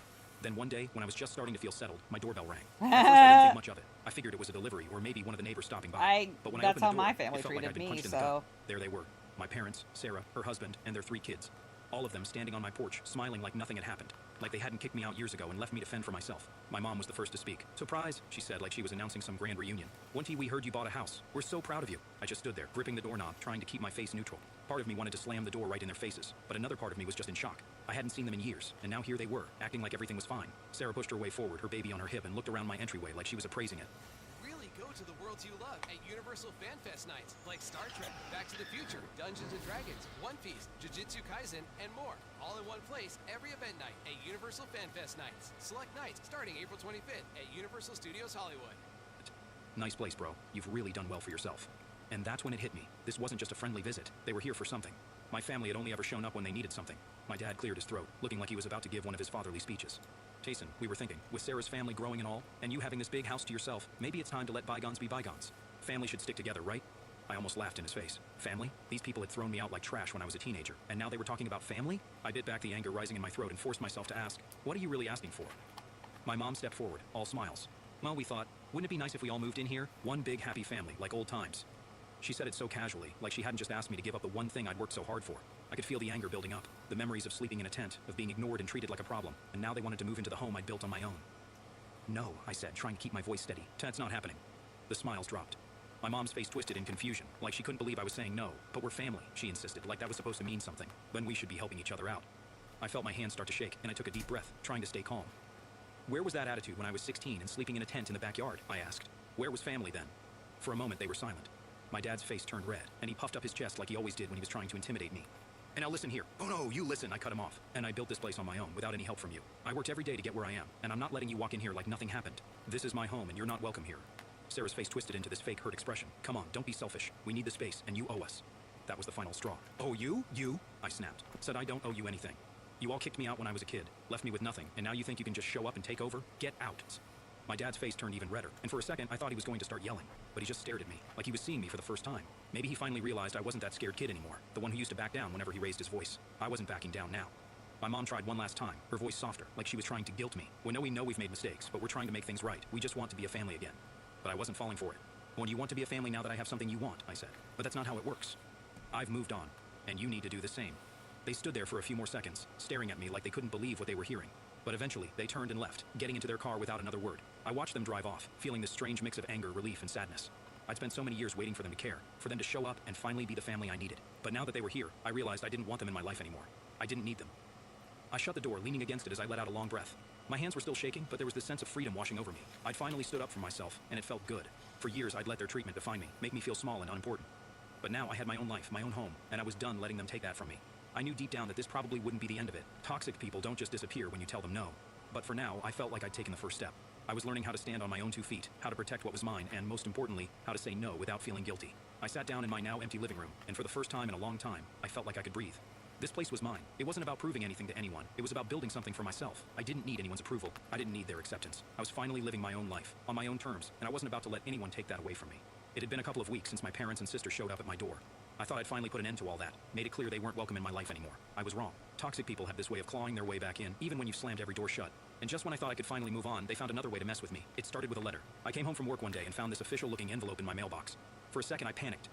Then one day, when I was just starting to feel settled, my doorbell rang. At first I didn't think much of it. I figured it was a delivery, or maybe one of the neighbors stopping by. But when I that's opened how the door, my family it felt like treated I'd been me, punched in the so... gut. There they were. My parents, Sarah, her husband, and their 3 kids. All of them standing on my porch, smiling like nothing had happened. Like they hadn't kicked me out years ago and left me to fend for myself. My mom was the first to speak. "Surprise," she said, like she was announcing some grand reunion. "Onty, we heard you bought a house. We're so proud of you." I just stood there, gripping the doorknob, trying to keep my face neutral. Part of me wanted to slam the door right in their faces, but another part of me was just in shock. I hadn't seen them in years, and now here they were, acting like everything was fine. Sarah pushed her way forward, her baby on her hip, and looked around my entryway like she was appraising it. Really go to the worlds you love at Universal Fan Fest nights, like Star Trek, Back to the Future, Dungeons & Dragons, One Piece, Jujutsu Kaisen, and more. All in one place, every event night at Universal Fan Fest nights. Select nights starting April 25th at Universal Studios Hollywood. Nice place, bro. You've really done well for yourself. And that's when it hit me. This wasn't just a friendly visit. They were here for something. My family had only ever shown up when they needed something. My dad cleared his throat, looking like he was about to give one of his fatherly speeches. "Tayson, we were thinking, with Sarah's family growing and all, and you having this big house to yourself, maybe it's time to let bygones be bygones. Family should stick together, right?" I almost laughed in his face. Family? These people had thrown me out like trash when I was a teenager, and now they were talking about family? I bit back the anger rising in my throat and forced myself to ask, "What are you really asking for?" My mom stepped forward, all smiles. "Well, we thought, wouldn't it be nice if we all moved in here? One big happy family, like old times." She said it so casually, like she hadn't just asked me to give up the one thing I'd worked so hard for. I could feel the anger building up, the memories of sleeping in a tent, of being ignored and treated like a problem, and now they wanted to move into the home I'd built on my own. "No," I said, trying to keep my voice steady. "That's not happening." The smiles dropped. My mom's face twisted in confusion, like she couldn't believe I was saying no. "But we're family," she insisted, like that was supposed to mean something. Then we should be helping each other out. I felt my hands start to shake, and I took a deep breath, trying to stay calm. "Where was that attitude when I was 16 and sleeping in a tent in the backyard?" I asked. "Where was family then?" For a moment, they were silent. My dad's face turned red, and he puffed up his chest like he always did when he was trying to intimidate me. "And now listen here." "Oh no, you listen," I cut him off. "And I built this place on my own, without any help from you. I worked every day to get where I am, and I'm not letting you walk in here like nothing happened. This is my home, and you're not welcome here." Sarah's face twisted into this fake hurt expression. "Come on, don't be selfish. We need the space, and you owe us." That was the final straw. "Oh, you? You?" I snapped. "Said I don't owe you anything. You all kicked me out when I was a kid, left me with nothing, and now you think you can just show up and take over? Get out." My dad's face turned even redder, and for a second I thought he was going to start yelling, but he just stared at me, like he was seeing me for the first time. Maybe he finally realized I wasn't that scared kid anymore, the one who used to back down whenever he raised his voice. I wasn't backing down now. My mom tried one last time, her voice softer, like she was trying to guilt me. We know we've made mistakes, but we're trying to make things right. We just want to be a family again. But I wasn't falling for it. Well, do you want to be a family now that I have something you want? I said. But that's not how it works. I've moved on, and you need to do the same. They stood there for a few more seconds, staring at me like they couldn't believe what they were hearing. But eventually, they turned and left, getting into their car without another word. I watched them drive off, feeling this strange mix of anger, relief, and sadness. I'd spent so many years waiting for them to care, for them to show up and finally be the family I needed. But now that they were here, I realized I didn't want them in my life anymore. I didn't need them. I shut the door, leaning against it as I let out a long breath. My hands were still shaking, but there was this sense of freedom washing over me. I'd finally stood up for myself, and it felt good. For years, I'd let their treatment define me, make me feel small and unimportant. But now I had my own life, my own home, and I was done letting them take that from me. I knew deep down that this probably wouldn't be the end of it. Toxic people don't just disappear when you tell them no. But for now, I felt like I'd taken the first step. I was learning how to stand on my own 2 feet, how to protect what was mine, and most importantly, how to say no without feeling guilty. I sat down in my now empty living room, and for the first time in a long time, I felt like I could breathe. This place was mine. It wasn't about proving anything to anyone. It was about building something for myself. I didn't need anyone's approval. I didn't need their acceptance. I was finally living my own life, on my own terms, and I wasn't about to let anyone take that away from me. It had been a couple of weeks since my parents and sister showed up at my door. I thought I'd finally put an end to all that, made it clear they weren't welcome in my life anymore. I was wrong. Toxic people have this way of clawing their way back in, even when you've slammed every door shut. And just when I thought I could finally move on, they found another way to mess with me. It started with a letter. I came home from work one day and found this official-looking envelope in my mailbox. For a second, I panicked.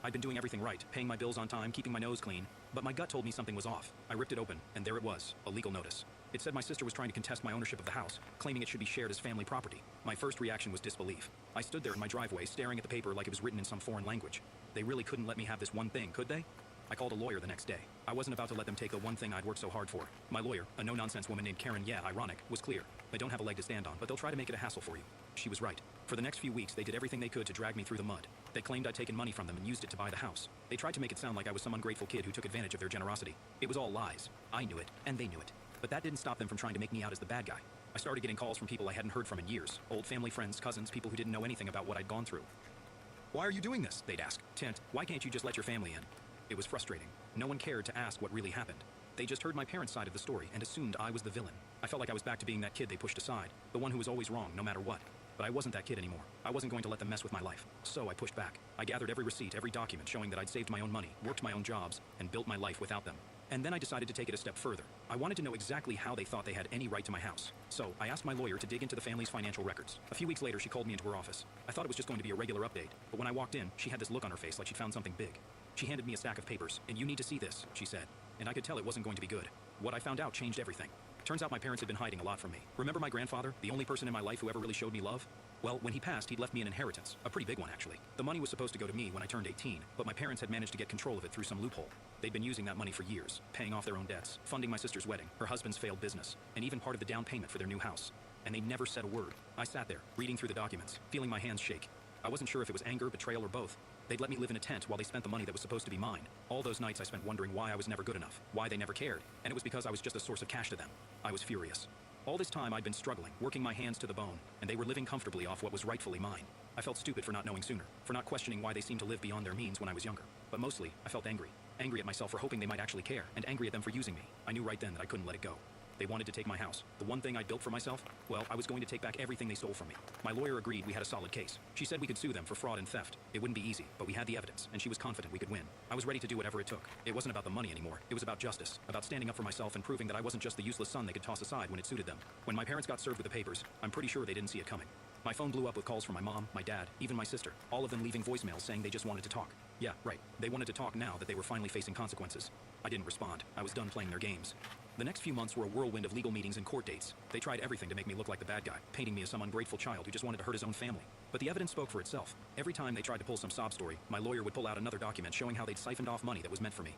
I'd been doing everything right, paying my bills on time, keeping my nose clean, but my gut told me something was off. I ripped it open, and there it was, a legal notice. It said my sister was trying to contest my ownership of the house, claiming it should be shared as family property. My first reaction was disbelief. I stood there in my driveway, staring at the paper like it was written in some foreign language. They really couldn't let me have this one thing, could they? I called a lawyer the next day. I wasn't about to let them take the one thing I'd worked so hard for. My lawyer, a no-nonsense woman named Karen, yeah, ironic, was clear. They don't have a leg to stand on, but they'll try to make it a hassle for you. She was right. For the next few weeks, they did everything they could to drag me through the mud. They claimed I'd taken money from them and used it to buy the house. They tried to make it sound like I was some ungrateful kid who took advantage of their generosity. It was all lies. I knew it, and they knew it. But that didn't stop them from trying to make me out as the bad guy. I started getting calls from people I hadn't heard from in years. Old family friends, cousins, people who didn't know anything about what I'd gone through. Why are you doing this? They'd ask. Tent, why can't you just let your family in? It was frustrating. No one cared to ask what really happened. They just heard my parents' side of the story and assumed I was the villain. I felt like I was back to being that kid they pushed aside, the one who was always wrong no matter what. But I wasn't that kid anymore. I wasn't going to let them mess with my life. So I pushed back. I gathered every receipt, every document showing that I'd saved my own money, worked my own jobs, and built my life without them. And then I decided to take it a step further. I wanted to know exactly how they thought they had any right to my house. So I asked my lawyer to dig into the family's financial records. A few weeks later, she called me into her office. I thought it was just going to be a regular update, but when I walked in, she had this look on her face like she'd found something big. She handed me a stack of papers, and you need to see this, she said. And I could tell it wasn't going to be good. What I found out changed everything. Turns out my parents had been hiding a lot from me. Remember my grandfather, the only person in my life who ever really showed me love? Well, when he passed, he'd left me an inheritance, a pretty big one actually. The money was supposed to go to me when I turned 18, but my parents had managed to get control of it through some loophole. They'd been using that money for years, paying off their own debts, funding my sister's wedding, her husband's failed business, and even part of the down payment for their new house. And they never said a word. I sat there, reading through the documents, feeling my hands shake. I wasn't sure if it was anger, betrayal, or both. They'd let me live in a tent while they spent the money that was supposed to be mine. All those nights I spent wondering why I was never good enough, why they never cared, and it was because I was just a source of cash to them. I was furious. All this time I'd been struggling, working my hands to the bone, and they were living comfortably off what was rightfully mine. I felt stupid for not knowing sooner, for not questioning why they seemed to live beyond their means when I was younger. But mostly, I felt angry. Angry at myself for hoping they might actually care, and angry at them for using me. I knew right then that I couldn't let it go. They wanted to take my house. The one thing I'd built for myself? Well, I was going to take back everything they stole from me. My lawyer agreed we had a solid case. She said we could sue them for fraud and theft. It wouldn't be easy, but we had the evidence, and she was confident we could win. I was ready to do whatever it took. It wasn't about the money anymore. It was about justice, about standing up for myself and proving that I wasn't just the useless son they could toss aside when it suited them. When my parents got served with the papers, I'm pretty sure they didn't see it coming. My phone blew up with calls from my mom, my dad, even my sister, all of them leaving voicemails saying they just wanted to talk. Yeah, right. They wanted to talk now that they were finally facing consequences. I didn't respond. I was done playing their games. The next few months were a whirlwind of legal meetings and court dates. They tried everything to make me look like the bad guy, painting me as some ungrateful child who just wanted to hurt his own family. But the evidence spoke for itself. Every time they tried to pull some sob story, my lawyer would pull out another document showing how they'd siphoned off money that was meant for me.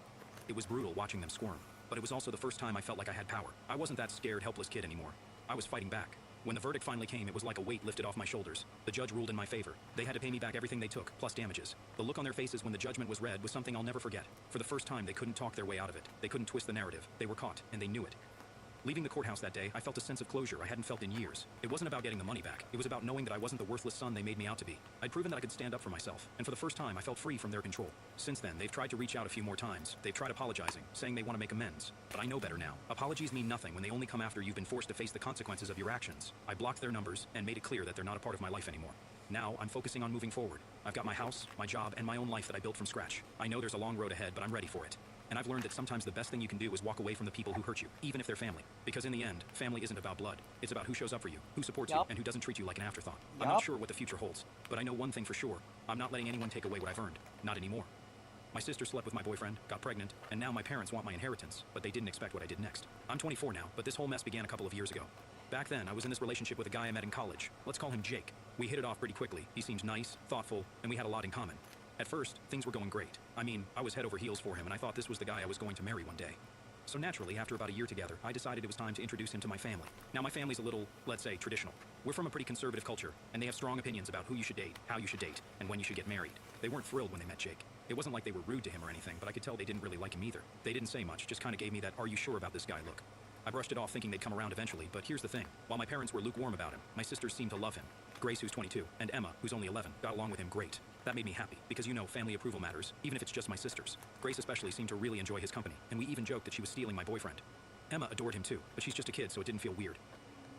It was brutal watching them squirm, but it was also the first time I felt like I had power. I wasn't that scared, helpless kid anymore. I was fighting back. When the verdict finally came, it was like a weight lifted off my shoulders. The judge ruled in my favor. They had to pay me back everything they took, plus damages. The look on their faces when the judgment was read was something I'll never forget. For the first time, they couldn't talk their way out of it. They couldn't twist the narrative. They were caught, and they knew it. Leaving the courthouse that day, I felt a sense of closure I hadn't felt in years. It wasn't about getting the money back. It was about knowing that I wasn't the worthless son they made me out to be. I'd proven that I could stand up for myself, and for the first time, I felt free from their control. Since then, they've tried to reach out a few more times. They've tried apologizing, saying they want to make amends. But I know better now. Apologies mean nothing when they only come after you've been forced to face the consequences of your actions. I blocked their numbers and made it clear that they're not a part of my life anymore. Now, I'm focusing on moving forward. I've got my house, my job, and my own life that I built from scratch. I know there's a long road ahead, but I'm ready for it. And I've learned that sometimes the best thing you can do is walk away from the people who hurt you, even if they're family. Because in the end, family isn't about blood. It's about who shows up for you, who supports you, and who doesn't treat you like an afterthought. I'm not sure what the future holds, but I know one thing for sure. I'm not letting anyone take away what I've earned. Not anymore. My sister slept with my boyfriend, got pregnant, and now my parents want my inheritance, but they didn't expect what I did next. I'm 24 now, but this whole mess began a couple of years ago. Back then, I was in this relationship with a guy I met in college. Let's call him Jake. We hit it off pretty quickly. He seemed nice, thoughtful, and we had a lot in common. At first, things were going great. I mean, I was head over heels for him, and I thought this was the guy I was going to marry one day. So naturally, after about a year together, I decided it was time to introduce him to my family. Now, my family's a little, let's say, traditional. We're from a pretty conservative culture, and they have strong opinions about who you should date, how you should date, and when you should get married. They weren't thrilled when they met Jake. It wasn't like they were rude to him or anything, but I could tell they didn't really like him either. They didn't say much, just kind of gave me that "are you sure about this guy" look. I brushed it off thinking they'd come around eventually, but here's the thing. While my parents were lukewarm about him, my sisters seemed to love him. Grace, who's 22, and Emma, who's only 11, got along with him great. That made me happy, because you know family approval matters, even if it's just my sisters. Grace especially seemed to really enjoy his company, and we even joked that she was stealing my boyfriend. Emma adored him too, but she's just a kid, so it didn't feel weird.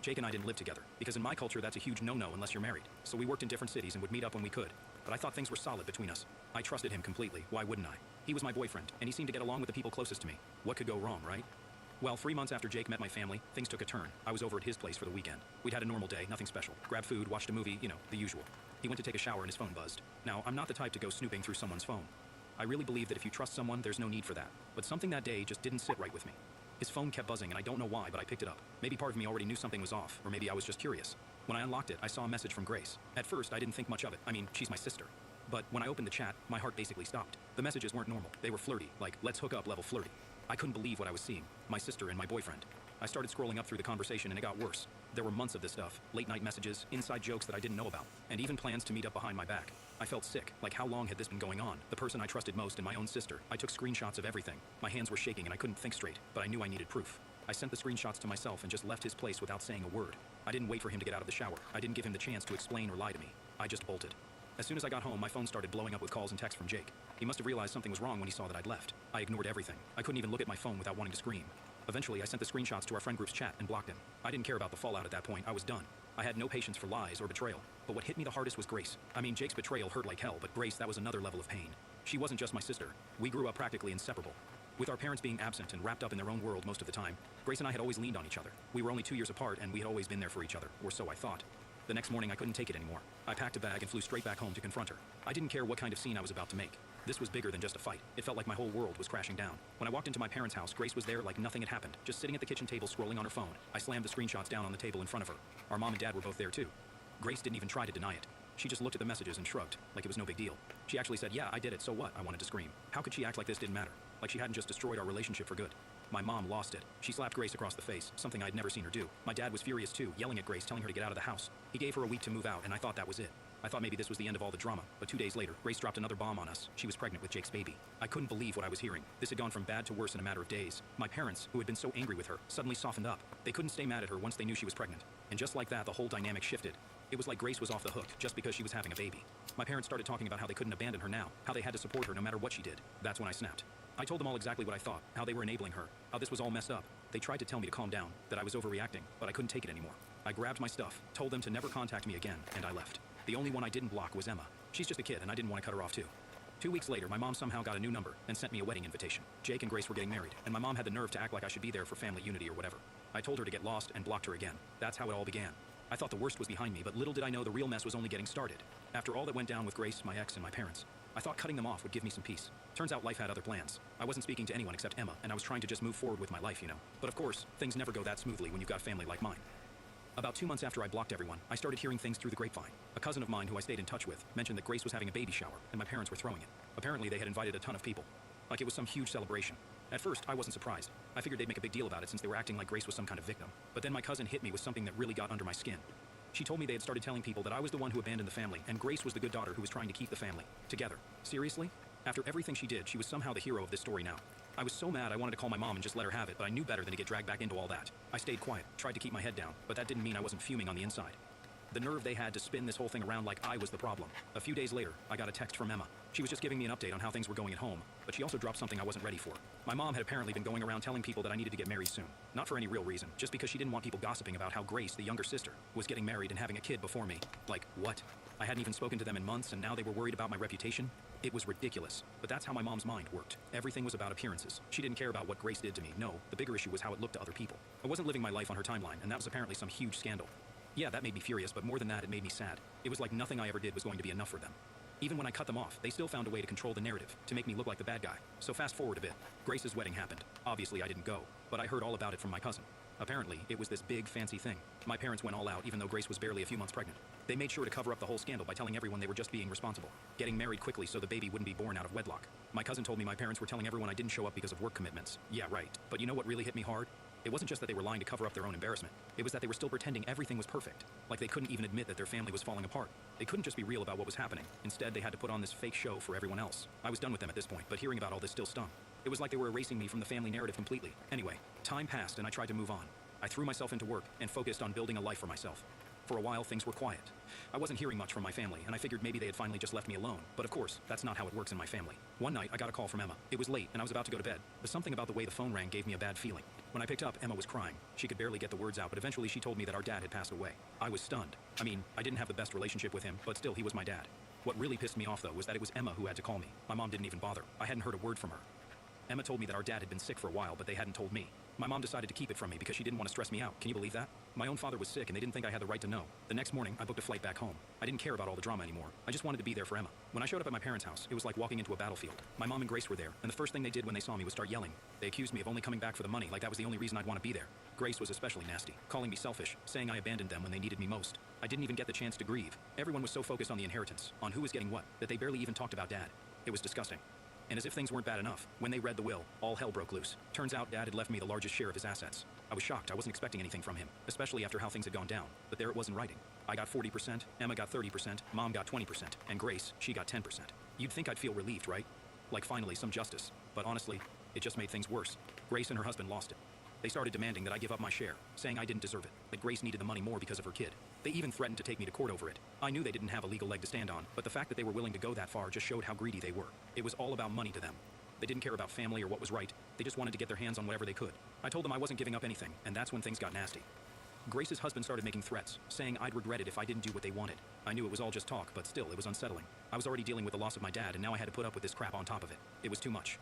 Jake and I didn't live together, because in my culture that's a huge no-no unless you're married, so we worked in different cities and would meet up when we could. But I thought things were solid between us. I trusted him completely, why wouldn't I? He was my boyfriend, and he seemed to get along with the people closest to me. What could go wrong, right? Well, 3 months after Jake met my family, things took a turn. I was over at his place for the weekend. We'd had a normal day, nothing special. Grabbed food, watched a movie, you know, the usual. He went to take a shower and his phone buzzed. Now, I'm not the type to go snooping through someone's phone. I really believe that if you trust someone, there's no need for that. But something that day just didn't sit right with me. His phone kept buzzing, and I don't know why, but I picked it up. Maybe part of me already knew something was off, or maybe I was just curious. When I unlocked it, I saw a message from Grace. At first, I didn't think much of it. I mean, she's my sister. But when I opened the chat, my heart basically stopped. The messages weren't normal. They were flirty, like "let's hook up" level flirty. I couldn't believe what I was seeing. My sister and my boyfriend. I started scrolling up through the conversation and it got worse. There were months of this stuff, late night messages, inside jokes that I didn't know about, and even plans to meet up behind my back. I felt sick, like how long had this been going on? The person I trusted most and my own sister. I took screenshots of everything. My hands were shaking and I couldn't think straight, but I knew I needed proof. I sent the screenshots to myself and just left his place without saying a word. I didn't wait for him to get out of the shower. I didn't give him the chance to explain or lie to me. I just bolted. As soon as I got home, my phone started blowing up with calls and texts from Jake. He must have realized something was wrong when he saw that I'd left. I ignored everything. I couldn't even look at my phone without wanting to scream. Eventually, I sent the screenshots to our friend group's chat and blocked him. I didn't care about the fallout at that point. I was done. I had no patience for lies or betrayal. But what hit me the hardest was Grace. I mean, Jake's betrayal hurt like hell, but Grace, that was another level of pain. She wasn't just my sister. We grew up practically inseparable. With our parents being absent and wrapped up in their own world most of the time, Grace and I had always leaned on each other. We were only 2 years apart, and we had always been there for each other, or so I thought. The next morning, I couldn't take it anymore. I packed a bag and flew straight back home to confront her. I didn't care what kind of scene I was about to make. This was bigger than just a fight. It felt like my whole world was crashing down. When I walked into my parents' house, Grace was there like nothing had happened, just sitting at the kitchen table scrolling on her phone. I slammed the screenshots down on the table in front of her. Our mom and dad were both there too. Grace didn't even try to deny it. She just looked at the messages and shrugged, like it was no big deal. She actually said, "Yeah, I did it, so what?" I wanted to scream. How could she act like this didn't matter? Like she hadn't just destroyed our relationship for good. My mom lost it. She slapped Grace across the face, something I'd never seen her do. My dad was furious too, yelling at Grace, telling her to get out of the house. He gave her a week to move out, and I thought that was it. I thought maybe this was the end of all the drama, but 2 days later, Grace dropped another bomb on us. She was pregnant with Jake's baby. I couldn't believe what I was hearing. This had gone from bad to worse in a matter of days. My parents, who had been so angry with her, suddenly softened up. They couldn't stay mad at her once they knew she was pregnant. And just like that, the whole dynamic shifted. It was like Grace was off the hook just because she was having a baby. My parents started talking about how they couldn't abandon her now, how they had to support her no matter what she did. That's when I snapped. I told them all exactly what I thought, how they were enabling her, how this was all messed up. They tried to tell me to calm down, that I was overreacting, but I couldn't take it anymore. I grabbed my stuff, told them to never contact me again, and I left. The only one I didn't block was Emma. She's just a kid, and I didn't want to cut her off too. 2 weeks later, my mom somehow got a new number and sent me a wedding invitation. Jake and Grace were getting married, and my mom had the nerve to act like I should be there for family unity or whatever. I told her to get lost and blocked her again. That's how it all began. I thought the worst was behind me, but little did I know the real mess was only getting started. After all that went down with Grace, my ex, and my parents, I thought cutting them off would give me some peace. Turns out life had other plans. I wasn't speaking to anyone except Emma, and I was trying to just move forward with my life, you know. But of course, things never go that smoothly when you've got family like mine. About 2 months after I blocked everyone, I started hearing things through the grapevine. A cousin of mine who I stayed in touch with mentioned that Grace was having a baby shower, and my parents were throwing it. Apparently, they had invited a ton of people. Like it was some huge celebration. At first, I wasn't surprised. I figured they'd make a big deal about it since they were acting like Grace was some kind of victim. But then my cousin hit me with something that really got under my skin. She told me they had started telling people that I was the one who abandoned the family, and Grace was the good daughter who was trying to keep the family together. Seriously? After everything she did, she was somehow the hero of this story now. I was so mad I wanted to call my mom and just let her have it, but I knew better than to get dragged back into all that. I stayed quiet, tried to keep my head down, but that didn't mean I wasn't fuming on the inside. The nerve they had to spin this whole thing around like I was the problem. A few days later, I got a text from Emma. She was just giving me an update on how things were going at home, but she also dropped something I wasn't ready for. My mom had apparently been going around telling people that I needed to get married soon. Not for any real reason, just because she didn't want people gossiping about how Grace, the younger sister, was getting married and having a kid before me. Like, what? I hadn't even spoken to them in months, and now they were worried about my reputation? It was ridiculous, but that's how my mom's mind worked. Everything was about appearances. She didn't care about what Grace did to me. No, the bigger issue was how it looked to other people. I wasn't living my life on her timeline, and that was apparently some huge scandal. Yeah, that made me furious, but more than that, it made me sad. It was like nothing I ever did was going to be enough for them. Even when I cut them off, they still found a way to control the narrative, to make me look like the bad guy. So fast forward a bit. Grace's wedding happened. Obviously, I didn't go, but I heard all about it from my cousin. Apparently, it was this big, fancy thing. My parents went all out, even though Grace was barely a few months pregnant. They made sure to cover up the whole scandal by telling everyone they were just being responsible, getting married quickly so the baby wouldn't be born out of wedlock. My cousin told me my parents were telling everyone I didn't show up because of work commitments. Yeah, right. But you know what really hit me hard? It wasn't just that they were lying to cover up their own embarrassment. It was that they were still pretending everything was perfect. Like they couldn't even admit that their family was falling apart. They couldn't just be real about what was happening. Instead, they had to put on this fake show for everyone else. I was done with them at this point, but hearing about all this still stung. It was like they were erasing me from the family narrative completely. Anyway, time passed and I tried to move on. I threw myself into work and focused on building a life for myself. For a while, things were quiet. I wasn't hearing much from my family, and I figured maybe they had finally just left me alone. But of course, that's not how it works in my family. One night, I got a call from Emma. It was late, and I was about to go to bed, but something about the way the phone rang gave me a bad feeling. When I picked up, Emma was crying. She could barely get the words out, but eventually she told me that our dad had passed away. I was stunned. I mean, I didn't have the best relationship with him, but still, he was my dad. What really pissed me off, though, was that it was Emma who had to call me. My mom didn't even bother. I hadn't heard a word from her. Emma told me that our dad had been sick for a while, but they hadn't told me. My mom decided to keep it from me because she didn't want to stress me out. Can you believe that? My own father was sick and they didn't think I had the right to know. The next morning, I booked a flight back home. I didn't care about all the drama anymore. I just wanted to be there for Emma. When I showed up at my parents' house, it was like walking into a battlefield. My mom and Grace were there, and the first thing they did when they saw me was start yelling. They accused me of only coming back for the money, like that was the only reason I'd want to be there. Grace was especially nasty, calling me selfish, saying I abandoned them when they needed me most. I didn't even get the chance to grieve. Everyone was so focused on the inheritance, on who was getting what, that they barely even talked about Dad. It was disgusting. And as if things weren't bad enough, when they read the will, all hell broke loose. Turns out Dad had left me the largest share of his assets. I was shocked. I wasn't expecting anything from him, especially after how things had gone down. But there it was in writing. I got 40%, Emma got 30%, Mom got 20%, and Grace, she got 10%. You'd think I'd feel relieved, right? Like finally some justice. But honestly, it just made things worse. Grace and her husband lost it. They started demanding that I give up my share, saying I didn't deserve it, that Grace needed the money more because of her kid. They even threatened to take me to court over it. I knew they didn't have a legal leg to stand on, but the fact that they were willing to go that far just showed how greedy they were. It was all about money to them. They didn't care about family or what was right. They just wanted to get their hands on whatever they could. I told them I wasn't giving up anything, and that's when things got nasty. Grace's husband started making threats, saying I'd regret it if I didn't do what they wanted. I knew it was all just talk, but still, it was unsettling. I was already dealing with the loss of my dad, and now I had to put up with this crap on top of it. It was too much.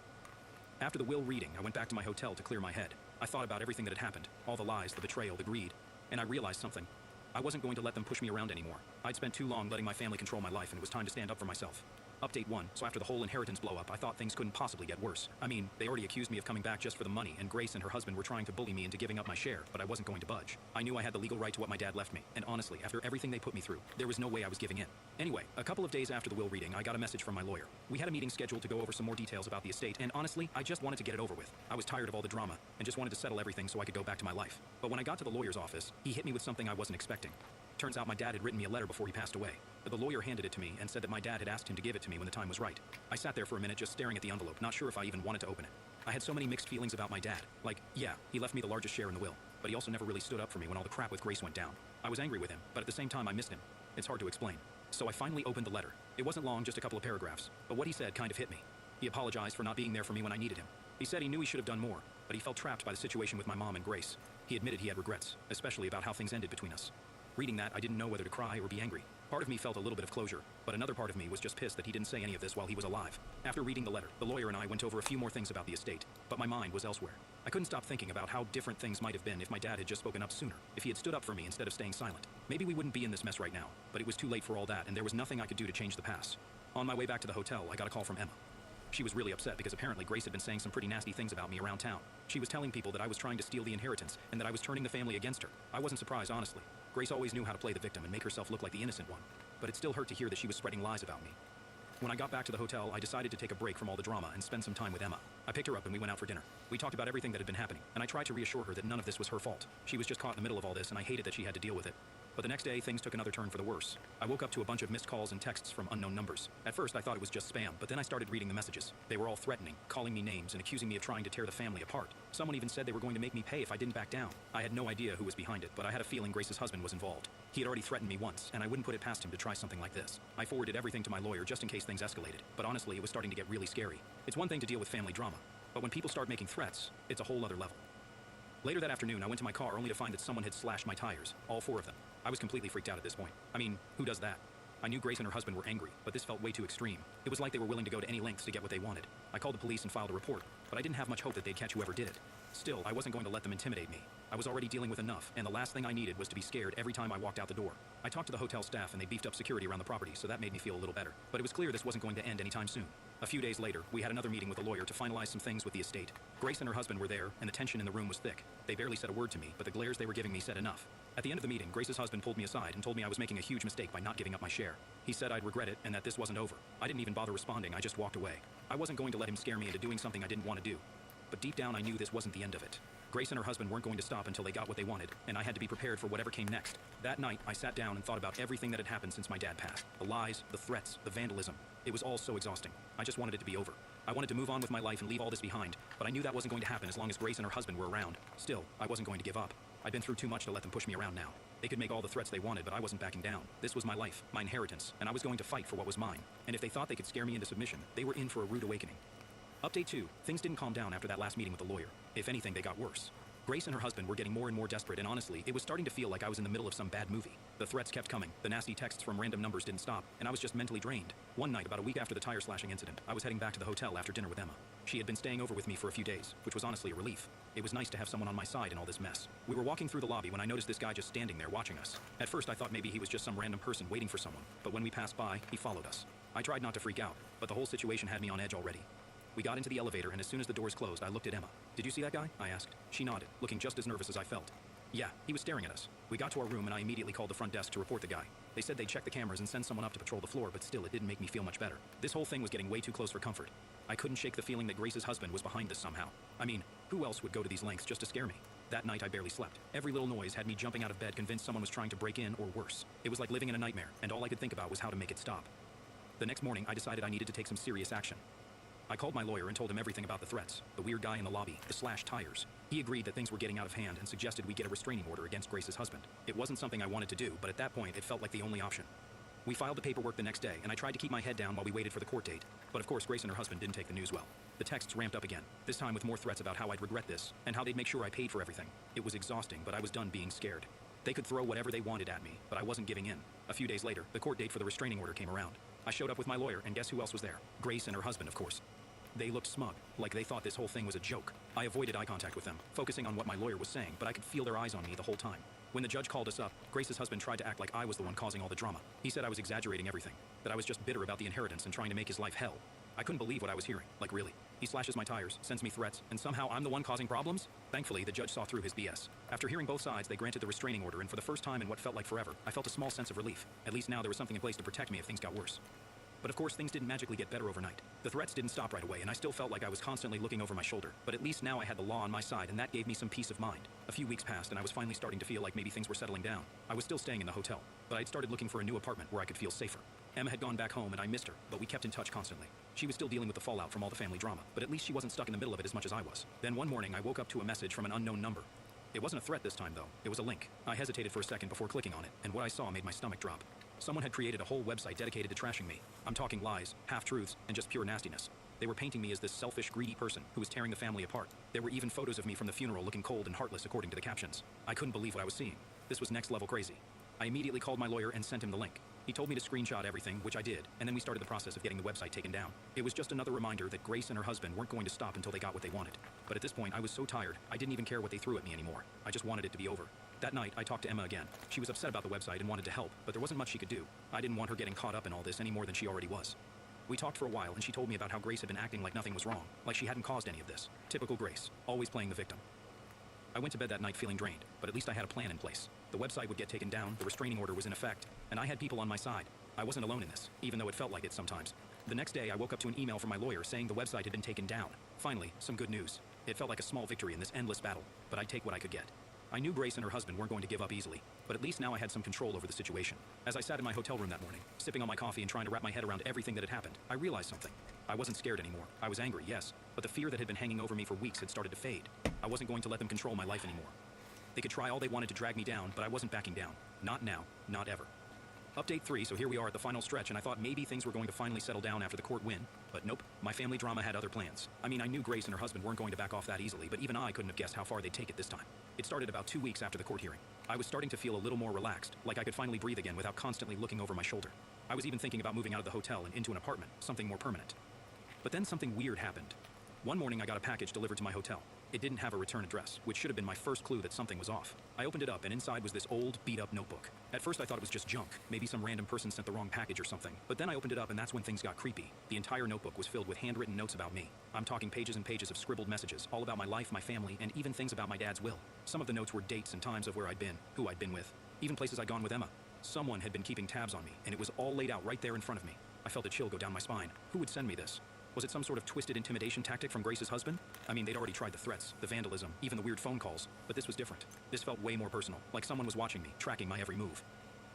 After the will reading, I went back to my hotel to clear my head. I thought about everything that had happened, all the lies, the betrayal, the greed, and I realized something. I wasn't going to let them push me around anymore. I'd spent too long letting my family control my life, and it was time to stand up for myself. Update 1. So after the whole inheritance blow up, I thought things couldn't possibly get worse. I mean, they already accused me of coming back just for the money, and Grace and her husband were trying to bully me into giving up my share, but I wasn't going to budge. I knew I had the legal right to what my dad left me, and honestly, after everything they put me through, there was no way I was giving in. Anyway, a couple of days after the will reading, I got a message from my lawyer. We had a meeting scheduled to go over some more details about the estate, and honestly, I just wanted to get it over with. I was tired of all the drama, and just wanted to settle everything so I could go back to my life. But when I got to the lawyer's office, he hit me with something I wasn't expecting. Turns out my dad had written me a letter before he passed away. The lawyer handed it to me and said that my dad had asked him to give it to me when the time was right. I sat there for a minute just staring at the envelope, not sure if I even wanted to open it. I had so many mixed feelings about my dad. Like, yeah, he left me the largest share in the will, but he also never really stood up for me when all the crap with Grace went down. I was angry with him, but at the same time I missed him. It's hard to explain. So I finally opened the letter. It wasn't long, just a couple of paragraphs, but what he said kind of hit me. He apologized for not being there for me when I needed him. He said he knew he should have done more, but he felt trapped by the situation with my mom and Grace. He admitted he had regrets, especially about how things ended between us. Reading that, I didn't know whether to cry or be angry. Part of me felt a little bit of closure, but another part of me was just pissed that he didn't say any of this while he was alive. After reading the letter, the lawyer and I went over a few more things about the estate, but my mind was elsewhere. I couldn't stop thinking about how different things might have been if my dad had just spoken up sooner, if he had stood up for me instead of staying silent. Maybe we wouldn't be in this mess right now, but it was too late for all that, and there was nothing I could do to change the past. On my way back to the hotel, I got a call from Emma. She was really upset because apparently Grace had been saying some pretty nasty things about me around town. She was telling people that I was trying to steal the inheritance and that I was turning the family against her. I wasn't surprised, honestly. Grace always knew how to play the victim and make herself look like the innocent one. But it still hurt to hear that she was spreading lies about me. When I got back to the hotel, I decided to take a break from all the drama and spend some time with Emma. I picked her up and we went out for dinner. We talked about everything that had been happening, and I tried to reassure her that none of this was her fault. She was just caught in the middle of all this, and I hated that she had to deal with it. But the next day, things took another turn for the worse. I woke up to a bunch of missed calls and texts from unknown numbers. At first, I thought it was just spam, but then I started reading the messages. They were all threatening, calling me names, and accusing me of trying to tear the family apart. Someone even said they were going to make me pay if I didn't back down. I had no idea who was behind it, but I had a feeling Grace's husband was involved. He had already threatened me once, and I wouldn't put it past him to try something like this. I forwarded everything to my lawyer just in case things escalated, but honestly, it was starting to get really scary. It's one thing to deal with family drama, but when people start making threats, it's a whole other level. Later that afternoon, I went to my car only to find that someone had slashed my tires, all 4 of them. I was completely freaked out at this point. I mean, who does that? I knew Grace and her husband were angry, but this felt way too extreme. It was like they were willing to go to any lengths to get what they wanted. I called the police and filed a report, but I didn't have much hope that they'd catch whoever did it. Still, I wasn't going to let them intimidate me. I was already dealing with enough, and the last thing I needed was to be scared every time I walked out the door. I talked to the hotel staff and they beefed up security around the property, so that made me feel a little better. But it was clear this wasn't going to end anytime soon. A few days later, we had another meeting with a lawyer to finalize some things with the estate. Grace and her husband were there, and the tension in the room was thick. They barely said a word to me, but the glares they were giving me said enough. At the end of the meeting, Grace's husband pulled me aside and told me I was making a huge mistake by not giving up my share. He said I'd regret it and that this wasn't over. I didn't even bother responding, I just walked away. I wasn't going to let him scare me into doing something I didn't want to do. But deep down I knew this wasn't the end of it. Grace and her husband weren't going to stop until they got what they wanted, and I had to be prepared for whatever came next. That night, I sat down and thought about everything that had happened since my dad passed. The lies, the threats, the vandalism. It was all so exhausting. I just wanted it to be over. I wanted to move on with my life and leave all this behind, but I knew that wasn't going to happen as long as Grace and her husband were around. Still, I wasn't going to give up. I'd been through too much to let them push me around now. They could make all the threats they wanted, but I wasn't backing down. This was my life, my inheritance, and I was going to fight for what was mine. And if they thought they could scare me into submission, they were in for a rude awakening. Update 2. Things didn't calm down after that last meeting with the lawyer. If anything, they got worse. Grace and her husband were getting more and more desperate, and honestly, it was starting to feel like I was in the middle of some bad movie. The threats kept coming, the nasty texts from random numbers didn't stop, and I was just mentally drained. One night, about a week after the tire slashing incident, I was heading back to the hotel after dinner with Emma. She had been staying over with me for a few days, which was honestly a relief. It was nice to have someone on my side in all this mess. We were walking through the lobby when I noticed this guy just standing there watching us. At first, I thought maybe he was just some random person waiting for someone, but when we passed by, he followed us. I tried not to freak out, but the whole situation had me on edge already. We got into the elevator, and as soon as the doors closed, I looked at Emma. "Did you see that guy?" I asked. She nodded, looking just as nervous as I felt. Yeah, he was staring at us. We got to our room, and I immediately called the front desk to report the guy. They said they'd check the cameras and send someone up to patrol the floor, but still, it didn't make me feel much better. This whole thing was getting way too close for comfort. I couldn't shake the feeling that Grace's husband was behind this somehow. I mean, who else would go to these lengths just to scare me? That night, I barely slept. Every little noise had me jumping out of bed, convinced someone was trying to break in, or worse. It was like living in a nightmare, and all I could think about was how to make it stop. The next morning, I decided I needed to take some serious action. I called my lawyer and told him everything about the threats, the weird guy in the lobby, the slashed tires. He agreed that things were getting out of hand and suggested we get a restraining order against Grace's husband. It wasn't something I wanted to do, but at that point, it felt like the only option. We filed the paperwork the next day, and I tried to keep my head down while we waited for the court date. But of course, Grace and her husband didn't take the news well. The texts ramped up again, this time with more threats about how I'd regret this, and how they'd make sure I paid for everything. It was exhausting, but I was done being scared. They could throw whatever they wanted at me, but I wasn't giving in. A few days later, the court date for the restraining order came around. I showed up with my lawyer, and guess who else was there? Grace and her husband, of course. They looked smug, like they thought this whole thing was a joke. I avoided eye contact with them, focusing on what my lawyer was saying, but I could feel their eyes on me the whole time. When the judge called us up, Grace's husband tried to act like I was the one causing all the drama. He said I was exaggerating everything, that I was just bitter about the inheritance and trying to make his life hell. I couldn't believe what I was hearing, like really. He slashes my tires, sends me threats, and somehow I'm the one causing problems? Thankfully, the judge saw through his BS. After hearing both sides, they granted the restraining order, and for the first time in what felt like forever, I felt a small sense of relief. At least now there was something in place to protect me if things got worse. But of course, things didn't magically get better overnight. The threats didn't stop right away, and I still felt like I was constantly looking over my shoulder. But at least now I had the law on my side, and that gave me some peace of mind. A few weeks passed, and I was finally starting to feel like maybe things were settling down. I was still staying in the hotel, but I'd started looking for a new apartment where I could feel safer. Emma had gone back home, and I missed her, but we kept in touch constantly. She was still dealing with the fallout from all the family drama, but at least she wasn't stuck in the middle of it as much as I was. Then one morning, I woke up to a message from an unknown number. It wasn't a threat this time, though. It was a link. I hesitated for a second before clicking on it, and what I saw made my stomach drop. Someone had created a whole website dedicated to trashing me. I'm talking lies, half-truths, and just pure nastiness. They were painting me as this selfish, greedy person who was tearing the family apart. There were even photos of me from the funeral looking cold and heartless according to the captions. I couldn't believe what I was seeing. This was next level crazy. I immediately called my lawyer and sent him the link. He told me to screenshot everything, which I did, and then we started the process of getting the website taken down. It was just another reminder that Grace and her husband weren't going to stop until they got what they wanted. But at this point, I was so tired, I didn't even care what they threw at me anymore. I just wanted it to be over. That night, I talked to Emma again. She was upset about the website and wanted to help, but there wasn't much she could do. I didn't want her getting caught up in all this any more than she already was. We talked for a while, and she told me about how Grace had been acting like nothing was wrong, like she hadn't caused any of this. Typical Grace, always playing the victim. I went to bed that night feeling drained, but at least I had a plan in place. The website would get taken down, the restraining order was in effect, and I had people on my side. I wasn't alone in this, even though it felt like it sometimes. The next day, I woke up to an email from my lawyer saying the website had been taken down. Finally, some good news. It felt like a small victory in this endless battle, but I'd take what I could get. I knew Grace and her husband weren't going to give up easily, but at least now I had some control over the situation. As I sat in my hotel room that morning, sipping on my coffee and trying to wrap my head around everything that had happened, I realized something. I wasn't scared anymore. I was angry, yes, but the fear that had been hanging over me for weeks had started to fade. I wasn't going to let them control my life anymore. They could try all they wanted to drag me down, but I wasn't backing down. Not now, not ever. Update 3, so here we are at the final stretch, and I thought maybe things were going to finally settle down after the court win, but nope, my family drama had other plans. I mean, I knew Grace and her husband weren't going to back off that easily, but even I couldn't have guessed how far they'd take it this time. It started about 2 weeks after the court hearing. I was starting to feel a little more relaxed, like I could finally breathe again without constantly looking over my shoulder. I was even thinking about moving out of the hotel and into an apartment, something more permanent. But then something weird happened. One morning I got a package delivered to my hotel. It didn't have a return address, which should have been my first clue that something was off. I opened it up, and inside was this old, beat-up notebook. At first I thought it was just junk. Maybe some random person sent the wrong package or something. But then I opened it up, and that's when things got creepy. The entire notebook was filled with handwritten notes about me. I'm talking pages and pages of scribbled messages, all about my life, my family, and even things about my dad's will. Some of the notes were dates and times of where I'd been, who I'd been with, even places I'd gone with Emma. Someone had been keeping tabs on me, and it was all laid out right there in front of me. I felt a chill go down my spine. Who would send me this? Was it some sort of twisted intimidation tactic from Grace's husband? I mean, they'd already tried the threats, the vandalism, even the weird phone calls, but this was different. This felt way more personal, like someone was watching me, tracking my every move.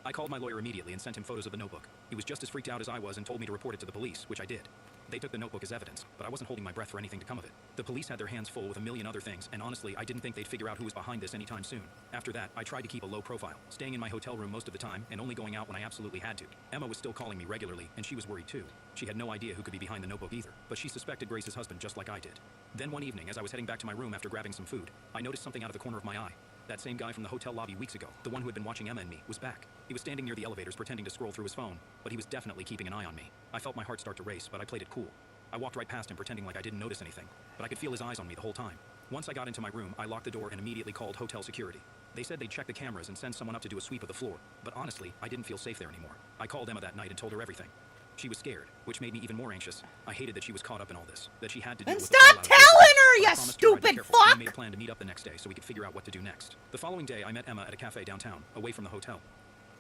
I called my lawyer immediately and sent him photos of the notebook. He was just as freaked out as I was and told me to report it to the police, which I did. They took the notebook as evidence, but I wasn't holding my breath for anything to come of it. The police had their hands full with a million other things, and honestly, I didn't think they'd figure out who was behind this anytime soon. After that, I tried to keep a low profile, staying in my hotel room most of the time and only going out when I absolutely had to. Emma was still calling me regularly, and she was worried too. She had no idea who could be behind the notebook either, but she suspected Grace's husband just like I did. Then one evening, as I was heading back to my room after grabbing some food, I noticed something out of the corner of my eye. That same guy from the hotel lobby weeks ago, the one who had been watching Emma and me, was back. He was standing near the elevators pretending to scroll through his phone, but he was definitely keeping an eye on me. I felt my heart start to race, but I played it cool. I walked right past him pretending like I didn't notice anything, but I could feel his eyes on me the whole time. Once I got into my room, I locked the door and immediately called hotel security. They said they'd check the cameras and send someone up to do a sweep of the floor, but honestly, I didn't feel safe there anymore. I called Emma that night and told her everything. She was scared, which made me even more anxious. I hated that she was caught up in all this, that she had to deal with stop telling her, you stupid fuck! We made a plan to meet up the next day so we could figure out what to do next. The following day, I met Emma at a cafe downtown, away from the hotel.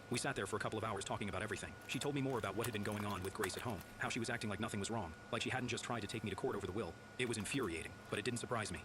We sat there for a couple of hours talking about everything. She told me more about what had been going on with Grace at home, how she was acting like nothing was wrong, like she hadn't just tried to take me to court over the will. It was infuriating, but it didn't surprise me.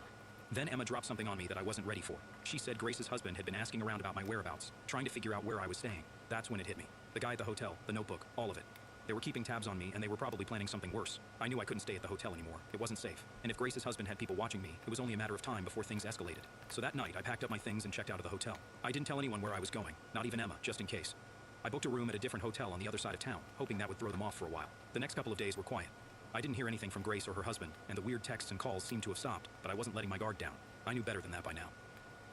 Then Emma dropped something on me that I wasn't ready for. She said Grace's husband had been asking around about my whereabouts, trying to figure out where I was staying. That's when it hit me. The guy at the hotel, the notebook, all of it. They were keeping tabs on me, and they were probably planning something worse. I knew I couldn't stay at the hotel anymore. It wasn't safe. And if Grace's husband had people watching me, it was only a matter of time before things escalated. So that night, I packed up my things and checked out of the hotel. I didn't tell anyone where I was going, not even Emma, just in case. I booked a room at a different hotel on the other side of town, hoping that would throw them off for a while. The next couple of days were quiet. I didn't hear anything from Grace or her husband, and the weird texts and calls seemed to have stopped, but I wasn't letting my guard down. I knew better than that by now.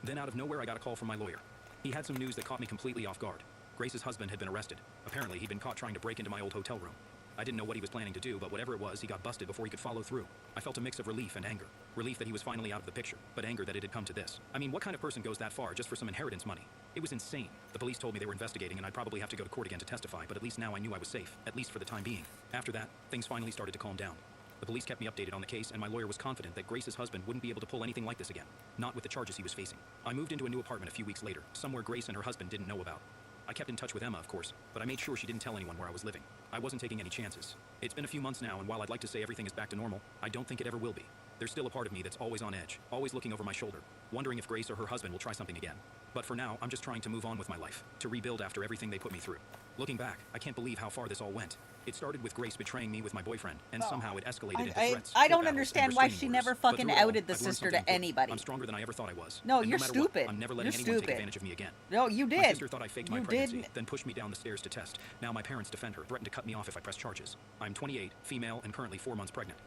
Then out of nowhere, I got a call from my lawyer. He had some news that caught me completely off guard. Grace's husband had been arrested. Apparently, he'd been caught trying to break into my old hotel room. I didn't know what he was planning to do, but whatever it was, he got busted before he could follow through. I felt a mix of relief and anger. Relief that he was finally out of the picture, but anger that it had come to this. I mean, what kind of person goes that far just for some inheritance money? It was insane. The police told me they were investigating and I'd probably have to go to court again to testify, but at least now I knew I was safe, at least for the time being. After that, things finally started to calm down. The police kept me updated on the case, and my lawyer was confident that Grace's husband wouldn't be able to pull anything like this again. Not with the charges he was facing. I moved into a new apartment a few weeks later, somewhere Grace and her husband didn't know about. I kept in touch with Emma, of course, but I made sure she didn't tell anyone where I was living. I wasn't taking any chances. It's been a few months now, and while I'd like to say everything is back to normal, I don't think it ever will be. There's still a part of me that's always on edge, always looking over my shoulder, wondering if Grace or her husband will try something again. But for now, I'm just trying to move on with my life, to rebuild after everything they put me through. Looking back, I can't believe how far this all went. It started with Grace betraying me with my boyfriend, and somehow it escalated into threats. I don't understand why she never fucking outed the sister to anybody. I'm stronger than I ever thought I was. No, and you're no matter stupid. What, I'm never letting anyone take advantage of me again. No, you did. My sister thought I faked my pregnancy, did. then pushed me down the stairs to test. Now my parents defend her, threaten to cut me off if I press charges. I'm 28, female, and currently 4 months pregnant.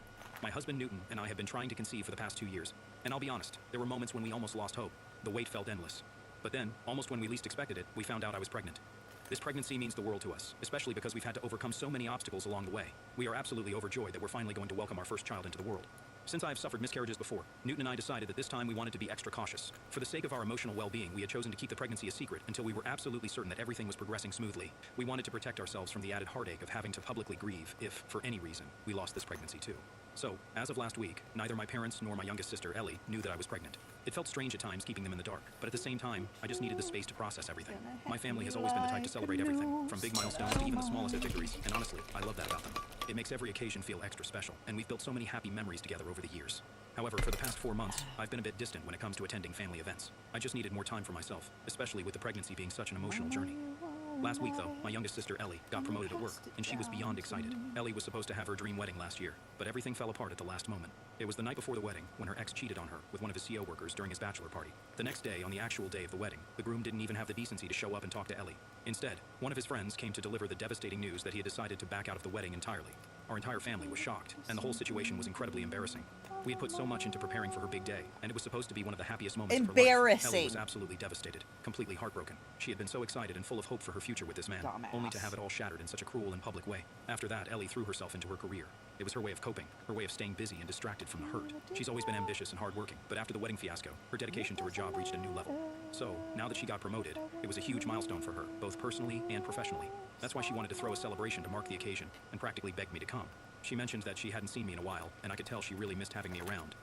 My husband Newton and I have been trying to conceive for the past 2 years. And I'll be honest, there were moments when we almost lost hope. The wait felt endless. But then, almost when we least expected it, we found out I was pregnant. This pregnancy means the world to us, especially because we've had to overcome so many obstacles along the way. We are absolutely overjoyed that we're finally going to welcome our first child into the world. Since I have suffered miscarriages before, Newton and I decided that this time we wanted to be extra cautious. For the sake of our emotional well-being, we had chosen to keep the pregnancy a secret until we were absolutely certain that everything was progressing smoothly. We wanted to protect ourselves from the added heartache of having to publicly grieve if, for any reason, we lost this pregnancy too. So, as of last week, neither my parents nor my youngest sister, Ellie, knew that I was pregnant. It felt strange at times keeping them in the dark, but at the same time, I just needed the space to process everything. My family has always been the type to celebrate everything, from big milestones to even the smallest of victories, and honestly, I love that about them. It makes every occasion feel extra special, and we've built so many happy memories together over the years. However, for the past 4 months, I've been a bit distant when it comes to attending family events. I just needed more time for myself, especially with the pregnancy being such an emotional journey. Last week, though, my youngest sister, Ellie, got promoted at work, and she was beyond excited. Ellie was supposed to have her dream wedding last year, but everything fell apart at the last moment. It was the night before the wedding when her ex cheated on her with one of his CO workers during his bachelor party. The next day, on the actual day of the wedding, the groom didn't even have the decency to show up and talk to Ellie. Instead, one of his friends came to deliver the devastating news that he had decided to back out of the wedding entirely. Our entire family was shocked, and the whole situation was incredibly embarrassing. We had put so much into preparing for her big day, and it was supposed to be one of the happiest moments of her life. Embarrassing. Ellie was absolutely devastated, completely heartbroken. She had been so excited and full of hope for her future with this man, only to have it all shattered in such a cruel and public way. After that, Ellie threw herself into her career. It was her way of coping, her way of staying busy and distracted from the hurt. She's always been ambitious and hardworking, but after the wedding fiasco, her dedication to her job reached a new level. So, now that she got promoted, it was a huge milestone for her, both personally and professionally. That's why she wanted to throw a celebration to mark the occasion, and practically begged me to come. She mentioned that she hadn't seen me in a while, and I could tell she really missed having me around.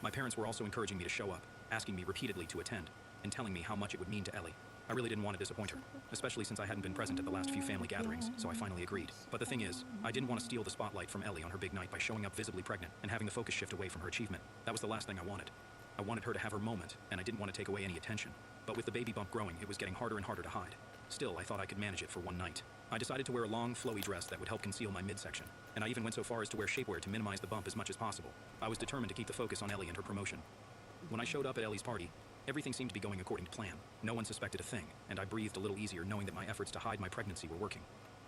My parents were also encouraging me to show up, asking me repeatedly to attend, and telling me how much it would mean to Ellie. I really didn't want to disappoint her, especially since I hadn't been present at the last few family gatherings, so I finally agreed. But the thing is, I didn't want to steal the spotlight from Ellie on her big night by showing up visibly pregnant and having the focus shift away from her achievement. That was the last thing I wanted. I wanted her to have her moment, and I didn't want to take away any attention. But with the baby bump growing, it was getting harder and harder to hide. Still, I thought I could manage it for one night. I decided to wear a long, flowy dress that would help conceal my midsection, and I even went so far as to wear shapewear to minimize the bump as much as possible. I was determined to keep the focus on Ellie and her promotion. When I showed up at Ellie's party, everything seemed to be going according to plan. No one suspected a thing, and I breathed a little easier knowing that my efforts to hide my pregnancy were working.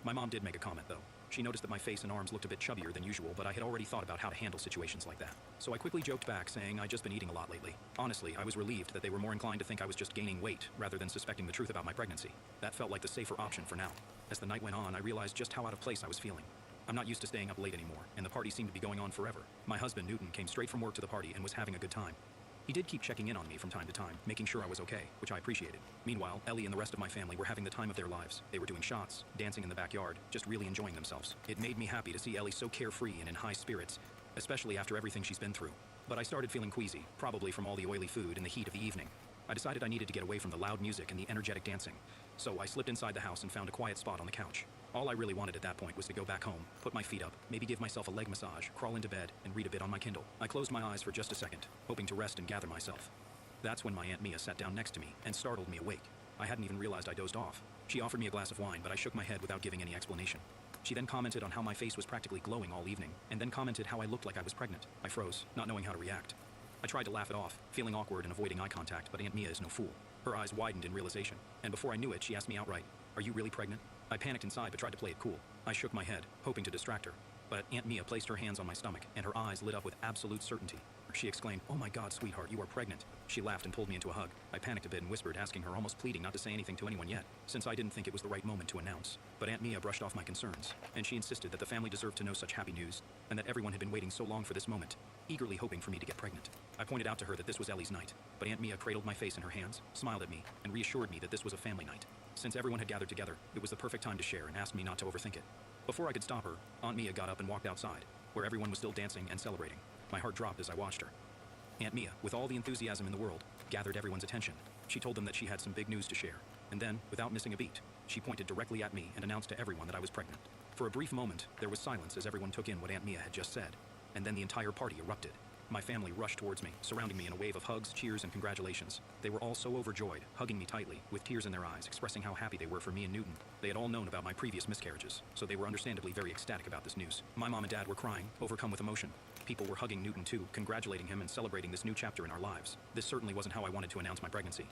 My mom did make a comment, though. She noticed that my face and arms looked a bit chubbier than usual, but I had already thought about how to handle situations like that. So I quickly joked back, saying I'd just been eating a lot lately. Honestly, I was relieved that they were more inclined to think I was just gaining weight, rather than suspecting the truth about my pregnancy. That felt like the safer option for now. As the night went on, I realized just how out of place I was feeling. I'm not used to staying up late anymore, and the party seemed to be going on forever. My husband, Newton, came straight from work to the party and was having a good time. He did keep checking in on me from time to time, making sure I was okay, which I appreciated. Meanwhile, Ellie and the rest of my family were having the time of their lives. They were doing shots, dancing in the backyard, just really enjoying themselves. It made me happy to see Ellie so carefree and in high spirits, especially after everything she's been through. But I started feeling queasy, probably from all the oily food and the heat of the evening. I decided I needed to get away from the loud music and the energetic dancing, so I slipped inside the house and found a quiet spot on the couch. All I really wanted at that point was to go back home, put my feet up, maybe give myself a leg massage, crawl into bed, and read a bit on my Kindle. I closed my eyes for just a second, hoping to rest and gather myself. That's when my Aunt Mia sat down next to me and startled me awake. I hadn't even realized I dozed off. She offered me a glass of wine, but I shook my head without giving any explanation. She then commented on how my face was practically glowing all evening, and then commented how I looked like I was pregnant. I froze, not knowing how to react. I tried to laugh it off, feeling awkward and avoiding eye contact, but Aunt Mia is no fool. Her eyes widened in realization, and before I knew it, she asked me outright, "Are you really pregnant?" I panicked inside but tried to play it cool. I shook my head, hoping to distract her. But Aunt Mia placed her hands on my stomach, and her eyes lit up with absolute certainty. She exclaimed, "Oh my God, sweetheart, you are pregnant." She laughed and pulled me into a hug. I panicked a bit and whispered, asking her, almost pleading not to say anything to anyone yet, since I didn't think it was the right moment to announce. But Aunt Mia brushed off my concerns, and she insisted that the family deserved to know such happy news, and that everyone had been waiting so long for this moment, eagerly hoping for me to get pregnant. I pointed out to her that this was Ellie's night, but Aunt Mia cradled my face in her hands, smiled at me, and reassured me that this was a family night. Since everyone had gathered together, it was the perfect time to share and asked me not to overthink it. Before I could stop her, Aunt Mia got up and walked outside, where everyone was still dancing and celebrating. My heart dropped as I watched her. Aunt Mia, with all the enthusiasm in the world, gathered everyone's attention. She told them that she had some big news to share, and then, without missing a beat, she pointed directly at me and announced to everyone that I was pregnant. For a brief moment, there was silence as everyone took in what Aunt Mia had just said, and then the entire party erupted. My family rushed towards me, surrounding me in a wave of hugs, cheers, and congratulations. They were all so overjoyed, hugging me tightly, with tears in their eyes, expressing how happy they were for me and Newton. They had all known about my previous miscarriages, so they were understandably very ecstatic about this news. My mom and dad were crying, overcome with emotion. People were hugging Newton too, congratulating him and celebrating this new chapter in our lives. This certainly wasn't how I wanted to announce my pregnancy.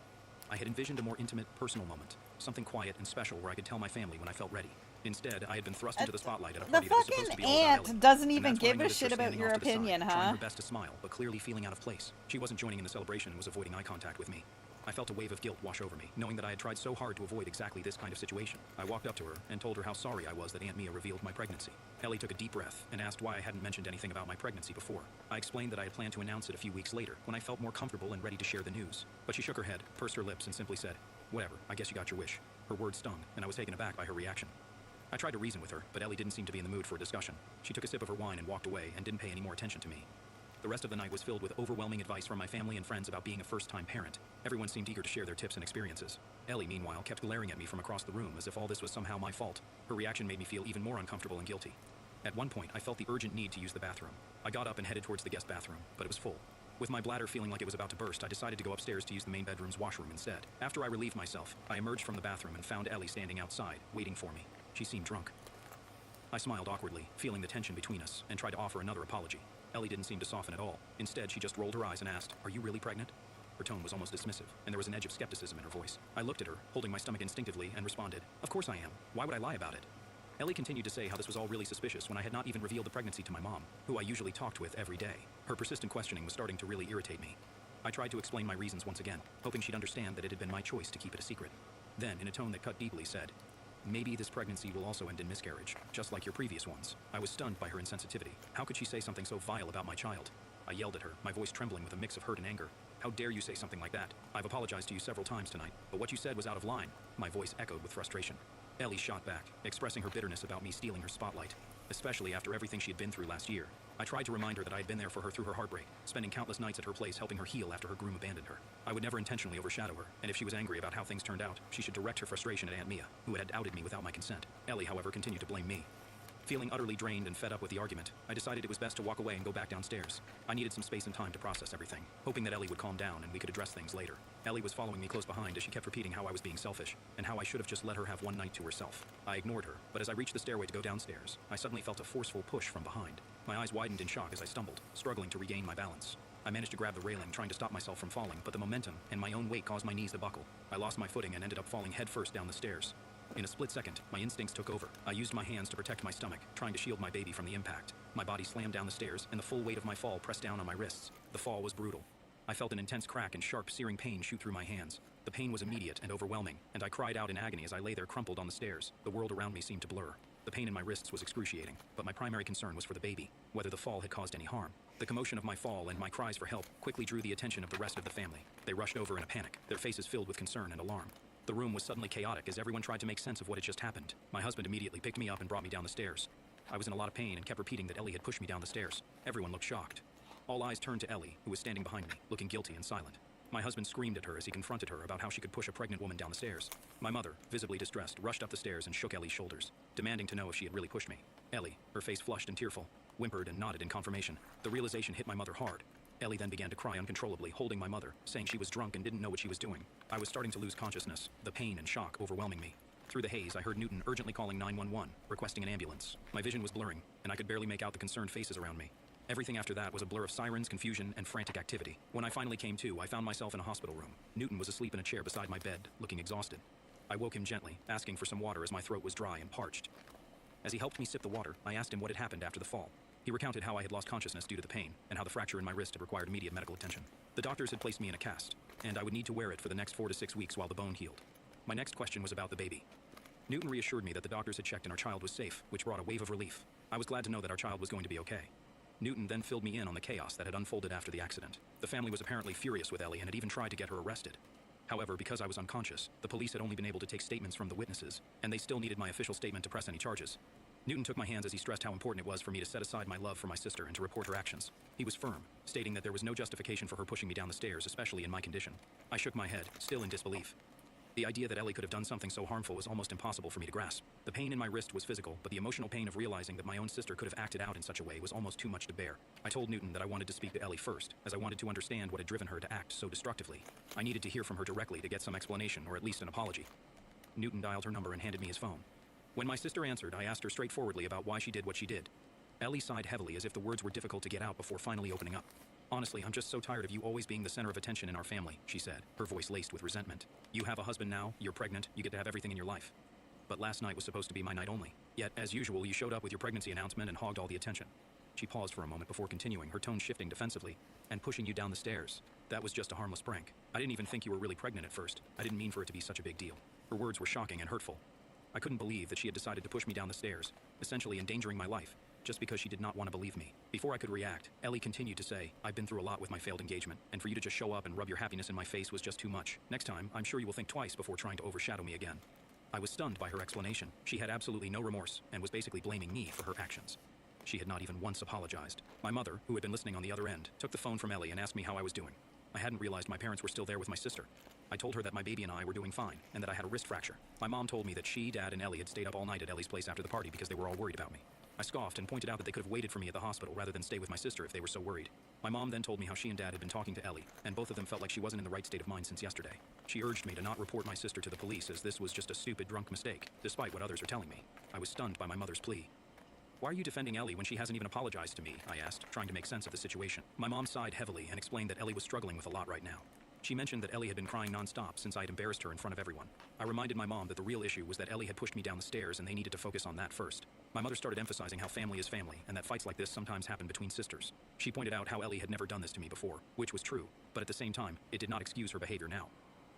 I had envisioned a more intimate, personal moment, something quiet and special where I could tell my family when I felt ready. Instead, I had been thrust into the spotlight at a party that was supposed to be all about Ellie. Aunt doesn't And even that's when I give a noticed her shit about standing your off to the side, opinion, trying huh? her best to smile, but clearly feeling out of place. She wasn't joining in the celebration and was avoiding eye contact with me. I felt a wave of guilt wash over me, knowing that I had tried so hard to avoid exactly this kind of situation. I walked up to her and told her how sorry I was that Aunt Mia revealed my pregnancy. Ellie took a deep breath and asked why I hadn't mentioned anything about my pregnancy before. I explained that I had planned to announce it a few weeks later, when I felt more comfortable and ready to share the news. But she shook her head, pursed her lips, and simply said, "Whatever, I guess you got your wish." Her words stung, and I was taken aback by her reaction. I tried to reason with her, but Ellie didn't seem to be in the mood for a discussion. She took a sip of her wine and walked away and didn't pay any more attention to me. The rest of the night was filled with overwhelming advice from my family and friends about being a first-time parent. Everyone seemed eager to share their tips and experiences. Ellie, meanwhile, kept glaring at me from across the room as if all this was somehow my fault. Her reaction made me feel even more uncomfortable and guilty. At one point, I felt the urgent need to use the bathroom. I got up and headed towards the guest bathroom, but it was full. With my bladder feeling like it was about to burst, I decided to go upstairs to use the main bedroom's washroom instead. After I relieved myself, I emerged from the bathroom and found Ellie standing outside, waiting for me. She seemed drunk. I smiled awkwardly, feeling the tension between us, and tried to offer another apology. Ellie didn't seem to soften at all. Instead, she just rolled her eyes and asked, "Are you really pregnant?" Her tone was almost dismissive, and there was an edge of skepticism in her voice. I looked at her, holding my stomach instinctively, and responded, "Of course I am. Why would I lie about it?" Ellie continued to say how this was all really suspicious when I had not even revealed the pregnancy to my mom, who I usually talked with every day. Her persistent questioning was starting to really irritate me. I tried to explain my reasons once again, hoping she'd understand that it had been my choice to keep it a secret. Then, in a tone that cut deeply, said, "Maybe this pregnancy will also end in miscarriage, just like your previous ones." I was stunned by her insensitivity. How could she say something so vile about my child? I yelled at her, my voice trembling with a mix of hurt and anger. "How dare you say something like that? I've apologized to you several times tonight, but what you said was out of line." My voice echoed with frustration. Ellie shot back, expressing her bitterness about me stealing her spotlight, especially after everything she had been through last year. I tried to remind her that I had been there for her through her heartbreak, spending countless nights at her place helping her heal after her groom abandoned her. I would never intentionally overshadow her, and if she was angry about how things turned out, she should direct her frustration at Aunt Mia, who had outed me without my consent. Ellie, however, continued to blame me. Feeling utterly drained and fed up with the argument, I decided it was best to walk away and go back downstairs. I needed some space and time to process everything, hoping that Ellie would calm down and we could address things later. Ellie was following me close behind as she kept repeating how I was being selfish, and how I should have just let her have one night to herself. I ignored her, but as I reached the stairway to go downstairs, I suddenly felt a forceful push from behind. My eyes widened in shock as I stumbled, struggling to regain my balance. I managed to grab the railing, trying to stop myself from falling, but the momentum and my own weight caused my knees to buckle. I lost my footing and ended up falling headfirst down the stairs. In a split second, my instincts took over. I used my hands to protect my stomach, trying to shield my baby from the impact. My body slammed down the stairs, and the full weight of my fall pressed down on my wrists. The fall was brutal. I felt an intense crack and sharp, searing pain shoot through my hands. The pain was immediate and overwhelming, and I cried out in agony as I lay there crumpled on the stairs. The world around me seemed to blur. The pain in my wrists was excruciating, but my primary concern was for the baby, whether the fall had caused any harm. The commotion of my fall and my cries for help quickly drew the attention of the rest of the family. They rushed over in a panic, their faces filled with concern and alarm. The room was suddenly chaotic as everyone tried to make sense of what had just happened. My husband immediately picked me up and brought me down the stairs. I was in a lot of pain and kept repeating that Ellie had pushed me down the stairs. Everyone looked shocked. All eyes turned to Ellie, who was standing behind me, looking guilty and silent. My husband screamed at her as he confronted her about how she could push a pregnant woman down the stairs. My mother, visibly distressed, rushed up the stairs and shook Ellie's shoulders, demanding to know if she had really pushed me. Ellie, her face flushed and tearful, whimpered and nodded in confirmation. The realization hit my mother hard. Ellie then began to cry uncontrollably, holding my mother, saying she was drunk and didn't know what she was doing. I was starting to lose consciousness, the pain and shock overwhelming me. Through the haze, I heard Newton urgently calling 911, requesting an ambulance. My vision was blurring, and I could barely make out the concerned faces around me. Everything after that was a blur of sirens, confusion, and frantic activity. When I finally came to, I found myself in a hospital room. Newton was asleep in a chair beside my bed, looking exhausted. I woke him gently, asking for some water as my throat was dry and parched. As he helped me sip the water, I asked him what had happened after the fall. He recounted how I had lost consciousness due to the pain, and how the fracture in my wrist had required immediate medical attention. The doctors had placed me in a cast, and I would need to wear it for the next 4 to 6 weeks while the bone healed. My next question was about the baby. Newton reassured me that the doctors had checked and our child was safe, which brought a wave of relief. I was glad to know that our child was going to be okay. Newton then filled me in on the chaos that had unfolded after the accident. The family was apparently furious with Ellie and had even tried to get her arrested. However, because I was unconscious, the police had only been able to take statements from the witnesses, and they still needed my official statement to press any charges. Newton took my hands as he stressed how important it was for me to set aside my love for my sister and to report her actions. He was firm, stating that there was no justification for her pushing me down the stairs, especially in my condition. I shook my head, still in disbelief. The idea that Ellie could have done something so harmful was almost impossible for me to grasp. The pain in my wrist was physical, but the emotional pain of realizing that my own sister could have acted out in such a way was almost too much to bear. I told Newton that I wanted to speak to Ellie first, as I wanted to understand what had driven her to act so destructively. I needed to hear from her directly to get some explanation, or at least an apology. Newton dialed her number and handed me his phone. When my sister answered, I asked her straightforwardly about why she did what she did. Ellie sighed heavily as if the words were difficult to get out before finally opening up. "Honestly, I'm just so tired of you always being the center of attention in our family," she said, her voice laced with resentment. "You have a husband now, you're pregnant, you get to have everything in your life. But last night was supposed to be my night only. Yet, as usual, you showed up with your pregnancy announcement and hogged all the attention." She paused for a moment before continuing, her tone shifting defensively. "And pushing you down the stairs. That was just a harmless prank. I didn't even think you were really pregnant at first. I didn't mean for it to be such a big deal." Her words were shocking and hurtful. I couldn't believe that she had decided to push me down the stairs, essentially endangering my life, just because she did not want to believe me. Before I could react, Ellie continued to say, "I've been through a lot with my failed engagement, and for you to just show up and rub your happiness in my face was just too much. Next time, I'm sure you will think twice before trying to overshadow me again." I was stunned by her explanation. She had absolutely no remorse and was basically blaming me for her actions. She had not even once apologized. My mother, who had been listening on the other end, took the phone from Ellie and asked me how I was doing. I hadn't realized my parents were still there with my sister. I told her that my baby and I were doing fine, and that I had a wrist fracture. My mom told me that she, Dad, and Ellie had stayed up all night at Ellie's place after the party because they were all worried about me. I scoffed and pointed out that they could have waited for me at the hospital rather than stay with my sister if they were so worried. My mom then told me how she and Dad had been talking to Ellie, and both of them felt like she wasn't in the right state of mind since yesterday. She urged me to not report my sister to the police as this was just a stupid drunk mistake, despite what others are telling me. I was stunned by my mother's plea. "Why are you defending Ellie when she hasn't even apologized to me?" I asked, trying to make sense of the situation. My mom sighed heavily and explained that Ellie was struggling with a lot right now. She mentioned that Ellie had been crying nonstop since I had embarrassed her in front of everyone. I reminded my mom that the real issue was that Ellie had pushed me down the stairs and they needed to focus on that first. My mother started emphasizing how family is family and that fights like this sometimes happen between sisters. She pointed out how Ellie had never done this to me before, which was true, but at the same time, it did not excuse her behavior now.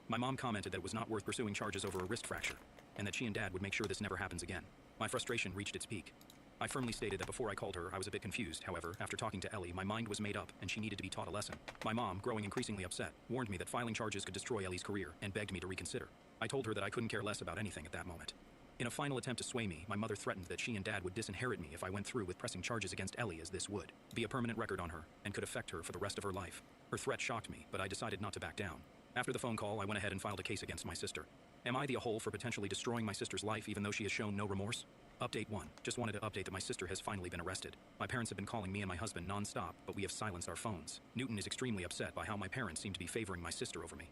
My mom commented that it was not worth pursuing charges over a wrist fracture, and that she and Dad would make sure this never happens again. My frustration reached its peak. I firmly stated that before I called her, I was a bit confused. However, after talking to Ellie, my mind was made up and she needed to be taught a lesson. My mom, growing increasingly upset, warned me that filing charges could destroy Ellie's career and begged me to reconsider. I told her that I couldn't care less about anything at that moment. In a final attempt to sway me, my mother threatened that she and Dad would disinherit me if I went through with pressing charges against Ellie, as this would be a permanent record on her and could affect her for the rest of her life. Her threat shocked me, but I decided not to back down. After the phone call, I went ahead and filed a case against my sister. Am I the a-hole for potentially destroying my sister's life even though she has shown no remorse? Update 1. Just wanted to update that my sister has finally been arrested. My parents have been calling me and my husband non-stop, but we have silenced our phones. Newton is extremely upset by how my parents seem to be favoring my sister over me.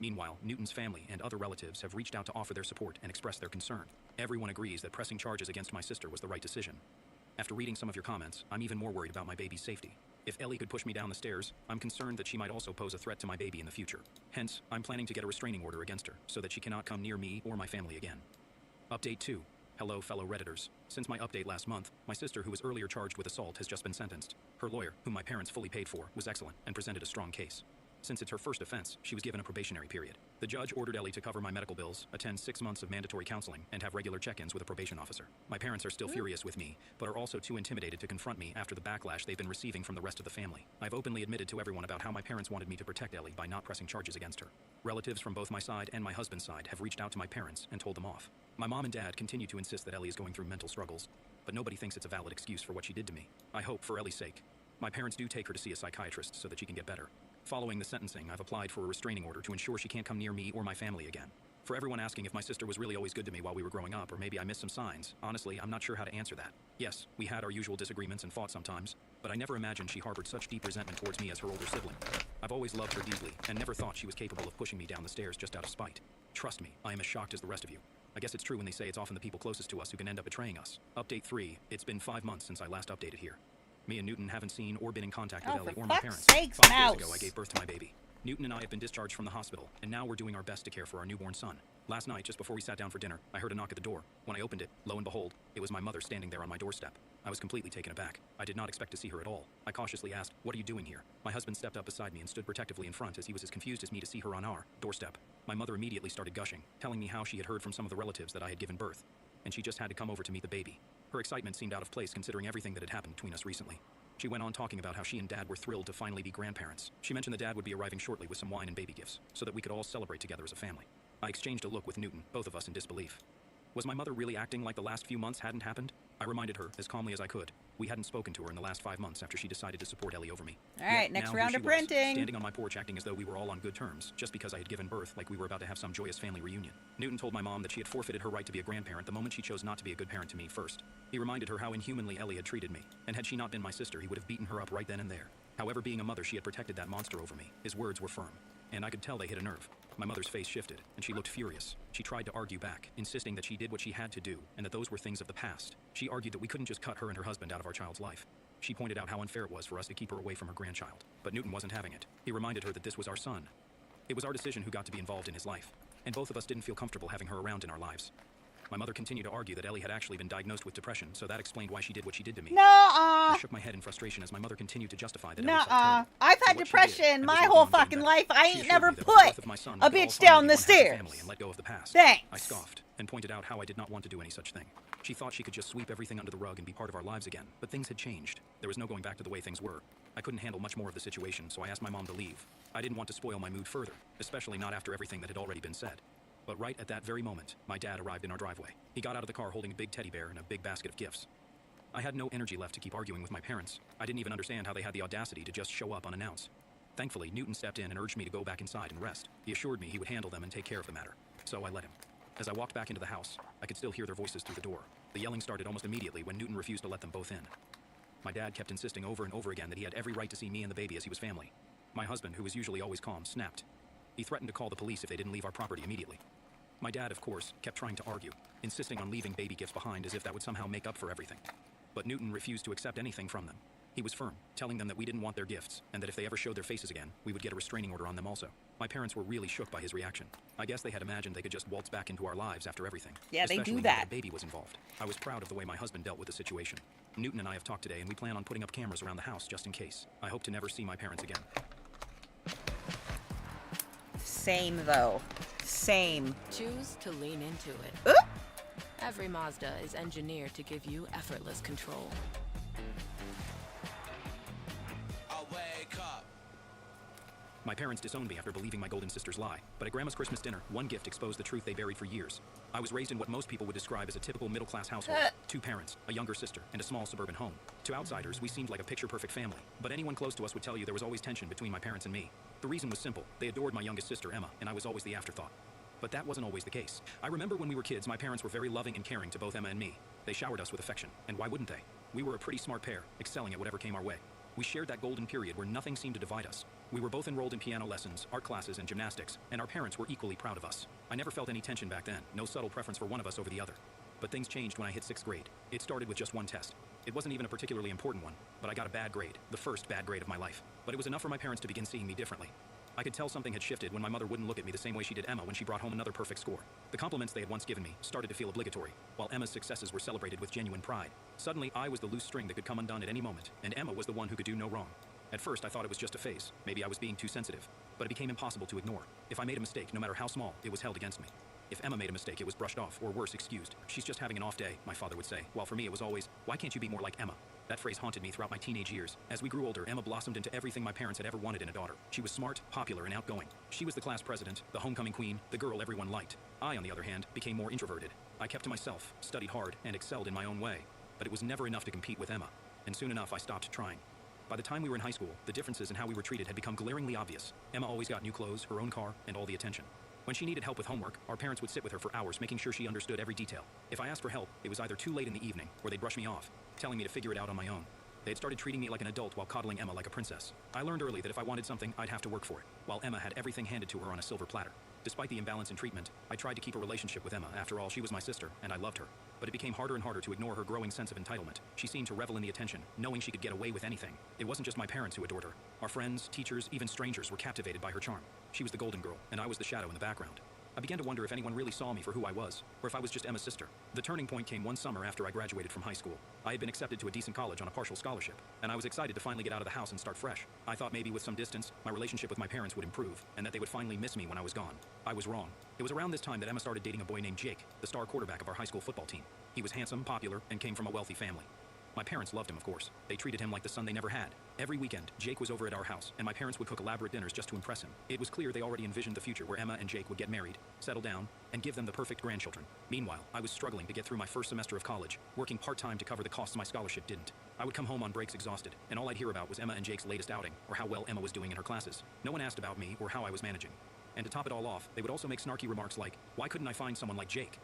Meanwhile, Newton's family and other relatives have reached out to offer their support and express their concern. Everyone agrees that pressing charges against my sister was the right decision. After reading some of your comments, I'm even more worried about my baby's safety. If Ellie could push me down the stairs, I'm concerned that she might also pose a threat to my baby in the future. Hence, I'm planning to get a restraining order against her, so that she cannot come near me or my family again. Update 2. Hello, fellow Redditors. Since my update last month, my sister, who was earlier charged with assault, has just been sentenced. Her lawyer, whom my parents fully paid for, was excellent and presented a strong case. Since it's her first offense, she was given a probationary period. The judge ordered Ellie to cover my medical bills, attend 6 months of mandatory counseling, and have regular check-ins with a probation officer. My parents are still furious with me, but are also too intimidated to confront me after the backlash they've been receiving from the rest of the family. I've openly admitted to everyone about how my parents wanted me to protect Ellie by not pressing charges against her. Relatives from both my side and my husband's side have reached out to my parents and told them off. My mom and dad continue to insist that Ellie is going through mental struggles, but nobody thinks it's a valid excuse for what she did to me. I hope, for Ellie's sake, my parents do take her to see a psychiatrist so that she can get better. Following the sentencing, I've applied for a restraining order to ensure she can't come near me or my family again. For everyone asking if my sister was really always good to me while we were growing up, or maybe I missed some signs, honestly, I'm not sure how to answer that. Yes, we had our usual disagreements and fought sometimes, but I never imagined she harbored such deep resentment towards me as her older sibling. I've always loved her deeply, and never thought she was capable of pushing me down the stairs just out of spite. Trust me, I am as shocked as the rest of you. I guess it's true when they say it's often the people closest to us who can end up betraying us. Update 3. It's been 5 months since I last updated here. Me and Newton haven't seen or been in contact with Ellie or my parents. 5 days ago, I gave birth to my baby. Newton and I have been discharged from the hospital, and now we're doing our best to care for our newborn son. Last night, just before we sat down for dinner, I heard a knock at the door. When I opened it, lo and behold, it was my mother standing there on my doorstep. I was completely taken aback. I did not expect to see her at all. I cautiously asked, "What are you doing here?" My husband stepped up beside me and stood protectively in front as he was as confused as me to see her on our doorstep. My mother immediately started gushing, telling me how she had heard from some of the relatives that I had given birth, and she just had to come over to meet the baby. Her excitement seemed out of place considering everything that had happened between us recently. She went on talking about how she and Dad were thrilled to finally be grandparents. She mentioned that Dad would be arriving shortly with some wine and baby gifts, so that we could all celebrate together as a family. I exchanged a look with Newton, both of us in disbelief. Was my mother really acting like the last few months hadn't happened? I reminded her, as calmly as I could, we hadn't spoken to her in the last 5 months after she decided to support Ellie over me. Alright, next round of printing. Standing on my porch acting as though we were all on good terms, just because I had given birth, like we were about to have some joyous family reunion. Newton told my mom that she had forfeited her right to be a grandparent the moment she chose not to be a good parent to me first. He reminded her how inhumanly Ellie had treated me, and had she not been my sister, he would have beaten her up right then and there. However, being a mother, she had protected that monster over me. His words were firm, and I could tell they hit a nerve. My mother's face shifted, and she looked furious. She tried to argue back, insisting that she did what she had to do, and that those were things of the past. She argued that we couldn't just cut her and her husband out of our child's life. She pointed out how unfair it was for us to keep her away from her grandchild. But Newton wasn't having it. He reminded her that this was our son. It was our decision who got to be involved in his life, and both of us didn't feel comfortable having her around in our lives. My mother continued to argue that Ellie had actually been diagnosed with depression, so that explained why she did what she did to me. I shook my head in frustration as my mother continued to justify that Ellie felt terrible I've had for what she depression did and was my working whole on getting fucking better. life. I She ain't assured never me that put with the birth of my son, a we could all bitch finally down be the one happy stairs. family and let go of the past. Thanks. I scoffed and pointed out how I did not want to do any such thing. She thought she could just sweep everything under the rug and be part of our lives again, but things had changed. There was no going back to the way things were. I couldn't handle much more of the situation, so I asked my mom to leave. I didn't want to spoil my mood further, especially not after everything that had already been said. But right at that very moment, my dad arrived in our driveway. He got out of the car holding a big teddy bear and a big basket of gifts. I had no energy left to keep arguing with my parents. I didn't even understand how they had the audacity to just show up unannounced. Thankfully, Newton stepped in and urged me to go back inside and rest. He assured me he would handle them and take care of the matter. So I let him. As I walked back into the house, I could still hear their voices through the door. The yelling started almost immediately when Newton refused to let them both in. My dad kept insisting over and over again that he had every right to see me and the baby as he was family. My husband, who was usually always calm, snapped. He threatened to call the police if they didn't leave our property immediately. My dad, of course, kept trying to argue, insisting on leaving baby gifts behind as if that would somehow make up for everything. But Newton refused to accept anything from them. He was firm, telling them that we didn't want their gifts, and that if they ever showed their faces again, we would get a restraining order on them also. My parents were really shook by his reaction. I guess they had imagined they could just waltz back into our lives after everything. Yeah, they do especially that. now the baby was involved. I was proud of the way my husband dealt with the situation. Newton and I have talked today, and we plan on putting up cameras around the house just in case. I hope to never see my parents again. Same, though. Same. Choose to lean into it. Every Mazda is engineered to give you effortless control. I'll wake up. My parents disowned me after believing my golden sister's lie, but at Grandma's Christmas dinner, one gift exposed the truth they buried for years. I was raised in what most people would describe as a typical middle-class household. 2 parents, a younger sister, and a small suburban home. To outsiders, we seemed like a picture-perfect family, but anyone close to us would tell you there was always tension between my parents and me. The reason was simple. They adored my youngest sister, Emma, and I was always the afterthought. But that wasn't always the case. I remember when we were kids, my parents were very loving and caring to both Emma and me. They showered us with affection, and why wouldn't they? We were a pretty smart pair, excelling at whatever came our way. We shared that golden period where nothing seemed to divide us. We were both enrolled in piano lessons, art classes, and gymnastics, and our parents were equally proud of us. I never felt any tension back then, no subtle preference for one of us over the other. But things changed when I hit 6th grade. It started with just one test. It wasn't even a particularly important one, but I got a bad grade, the first bad grade of my life. But it was enough for my parents to begin seeing me differently. I could tell something had shifted when my mother wouldn't look at me the same way she did Emma when she brought home another perfect score. The compliments they had once given me started to feel obligatory, while Emma's successes were celebrated with genuine pride. Suddenly, I was the loose string that could come undone at any moment, and Emma was the one who could do no wrong. At first, I thought it was just a phase. Maybe I was being too sensitive. But it became impossible to ignore. If I made a mistake, no matter how small, it was held against me. If Emma made a mistake, it was brushed off, or worse, excused. She's just having an off day, my father would say, while for me it was always, why can't you be more like Emma? That phrase haunted me throughout my teenage years. As we grew older, Emma blossomed into everything my parents had ever wanted in a daughter. She was smart, popular, and outgoing. She was the class president, the homecoming queen, the girl everyone liked. I, on the other hand, became more introverted. I kept to myself, studied hard, and excelled in my own way. But it was never enough to compete with Emma. And soon enough, I stopped trying. By the time we were in high school, the differences in how we were treated had become glaringly obvious. Emma always got new clothes, her own car, and all the attention. When she needed help with homework, our parents would sit with her for hours making sure she understood every detail. If I asked for help, it was either too late in the evening, or they'd brush me off, telling me to figure it out on my own. They had started treating me like an adult while coddling Emma like a princess. I learned early that if I wanted something, I'd have to work for it, while Emma had everything handed to her on a silver platter. Despite the imbalance in treatment, I tried to keep a relationship with Emma. After all, she was my sister, and I loved her. But it became harder and harder to ignore her growing sense of entitlement. She seemed to revel in the attention, knowing she could get away with anything. It wasn't just my parents who adored her. Our friends, teachers, even strangers were captivated by her charm. She was the golden girl, and I was the shadow in the background. I began to wonder if anyone really saw me for who I was, or if I was just Emma's sister. The turning point came one summer after I graduated from high school. I had been accepted to a decent college on a partial scholarship, and I was excited to finally get out of the house and start fresh. I thought maybe with some distance, my relationship with my parents would improve, and that they would finally miss me when I was gone. I was wrong. It was around this time that Emma started dating a boy named Jake, the star quarterback of our high school football team. He was handsome, popular, and came from a wealthy family. My parents loved him, of course. They treated him like the son they never had. Every weekend, Jake was over at our house, and my parents would cook elaborate dinners just to impress him. It was clear they already envisioned the future where Emma and Jake would get married, settle down, and give them the perfect grandchildren. Meanwhile, I was struggling to get through my first semester of college, working part-time to cover the costs my scholarship didn't. I would come home on breaks exhausted, and all I'd hear about was Emma and Jake's latest outing, or how well Emma was doing in her classes. No one asked about me or how I was managing. And to top it all off, they would also make snarky remarks like, why couldn't I find someone like Jake?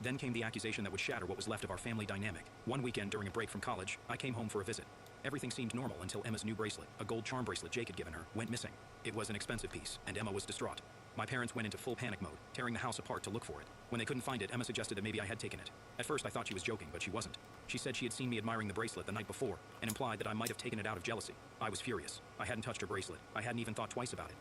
Then came the accusation that would shatter what was left of our family dynamic. One weekend during a break from college, I came home for a visit. Everything seemed normal until Emma's new bracelet, a gold charm bracelet Jake had given her, went missing. It was an expensive piece, and Emma was distraught. My parents went into full panic mode, tearing the house apart to look for it. When they couldn't find it, Emma suggested that maybe I had taken it. At first, I thought she was joking, but she wasn't. She said she had seen me admiring the bracelet the night before, and implied that I might have taken it out of jealousy. I was furious. I hadn't touched her bracelet. I hadn't even thought twice about it.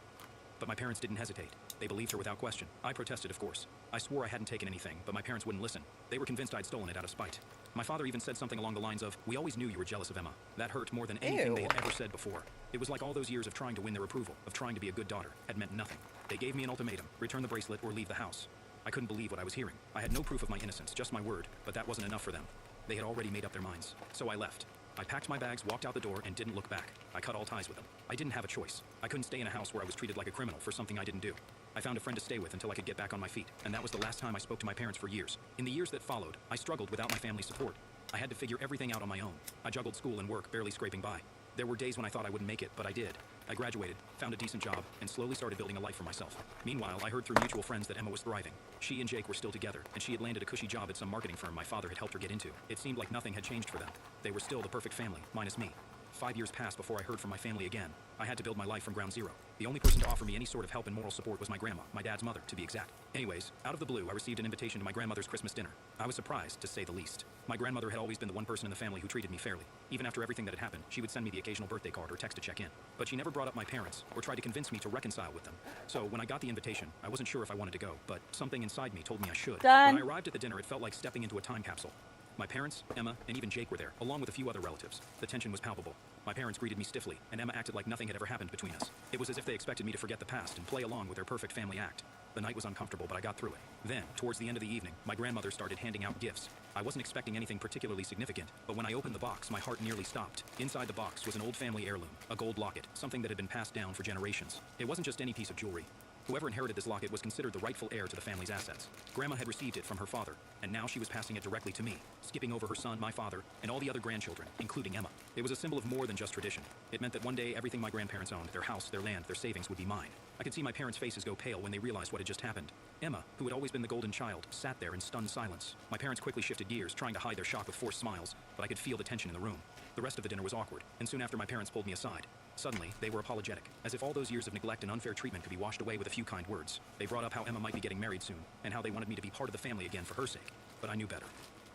But my parents didn't hesitate. They believed her without question. I protested, of course. I swore I hadn't taken anything, but my parents wouldn't listen. They were convinced I'd stolen it out of spite. My father even said something along the lines of, we always knew you were jealous of Emma. That hurt more than anything they had ever said before. It was like all those years of trying to win their approval, of trying to be a good daughter, had meant nothing. They gave me an ultimatum, return the bracelet or leave the house. I couldn't believe what I was hearing. I had no proof of my innocence, just my word, but that wasn't enough for them. They had already made up their minds. So I left. I packed my bags, walked out the door, and didn't look back. I cut all ties with them. I didn't have a choice. I couldn't stay in a house where I was treated like a criminal for something I didn't do. I found a friend to stay with until I could get back on my feet, and that was the last time I spoke to my parents for years. In the years that followed, I struggled without my family's support. I had to figure everything out on my own. I juggled school and work, barely scraping by. There were days when I thought I wouldn't make it, but I did. I graduated, found a decent job, and slowly started building a life for myself. Meanwhile, I heard through mutual friends that Emma was thriving. She and Jake were still together, and she had landed a cushy job at some marketing firm my father had helped her get into. It seemed like nothing had changed for them. They were still the perfect family, minus me. 5 years passed before I heard from my family again. I had to build my life from ground zero. The only person to offer me any sort of help and moral support was my grandma, my dad's mother, to be exact. Anyways, out of the blue, I received an invitation to my grandmother's Christmas dinner. I was surprised, to say the least. My grandmother had always been the one person in the family who treated me fairly. Even after everything that had happened, she would send me the occasional birthday card or text to check in. But she never brought up my parents, or tried to convince me to reconcile with them. So when I got the invitation, I wasn't sure if I wanted to go, but something inside me told me I should. Done. When I arrived at the dinner, it felt like stepping into a time capsule. My parents, Emma, and even Jake were there, along with a few other relatives. The tension was palpable. My parents greeted me stiffly, and Emma acted like nothing had ever happened between us. It was as if they expected me to forget the past and play along with their perfect family act. The night was uncomfortable, but I got through it. Then, towards the end of the evening, my grandmother started handing out gifts. I wasn't expecting anything particularly significant, but when I opened the box, my heart nearly stopped. Inside the box was an old family heirloom, a gold locket, something that had been passed down for generations. It wasn't just any piece of jewelry. Whoever inherited this locket was considered the rightful heir to the family's assets. Grandma had received it from her father, and now she was passing it directly to me, skipping over her son, my father, and all the other grandchildren, including Emma. It was a symbol of more than just tradition. It meant that one day everything my grandparents owned, their house, their land, their savings, would be mine. I could see my parents' faces go pale when they realized what had just happened. Emma, who had always been the golden child, sat there in stunned silence. My parents quickly shifted gears, trying to hide their shock with forced smiles, but I could feel the tension in the room. The rest of the dinner was awkward, and soon after my parents pulled me aside. Suddenly, they were apologetic, as if all those years of neglect and unfair treatment could be washed away with a few kind words. They brought up how Emma might be getting married soon, and how they wanted me to be part of the family again for her sake. But I knew better.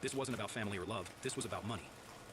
This wasn't about family or love, this was about money.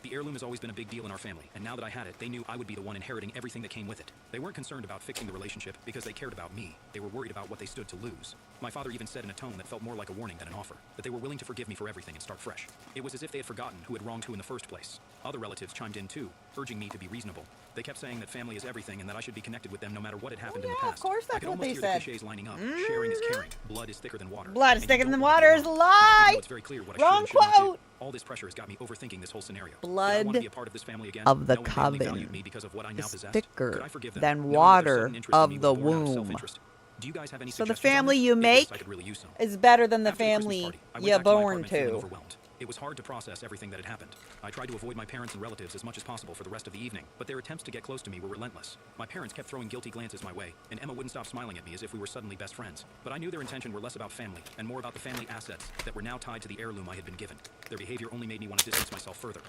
The heirloom has always been a big deal in our family, and now that I had it, they knew I would be the one inheriting everything that came with it. They weren't concerned about fixing the relationship because they cared about me. They were worried about what they stood to lose. My father even said in a tone that felt more like a warning than an offer, that they were willing to forgive me for everything and start fresh. It was as if they had forgotten who had wronged who in the first place. Other relatives chimed in too, urging me to be reasonable. They kept saying that family is everything and that I should be connected with them no matter what had happened in the past. Of course, I that's could what almost they hear said. the cliches lining up. Sharing is caring. Blood is thicker than water. Blood is And you thicker don't than want to water be is a wrong. lie. Even though it's very clear what I Wrong should and shouldn't do. quote. All this pressure has got me overthinking this whole scenario. Blood Did I want to be a part of this family again, of the knowing they only valued coven me because of what I now is possessed? thicker Could I forgive them, than knowing that their water sudden interest in of me was the born out of womb. self-interest? Do you guys have any So the suggestions on family this? you If make yes, I could really use some. is better than the After Christmas family party, I went you're back to my born apartment feeling to. overwhelmed. It was hard to process everything that had happened. I tried to avoid my parents and relatives as much as possible for the rest of the evening, but their attempts to get close to me were relentless. My parents kept throwing guilty glances my way, and Emma wouldn't stop smiling at me as if we were suddenly best friends. But I knew their intention were less about family and more about the family assets that were now tied to the heirloom I had been given. Their behavior only made me want to distance myself further.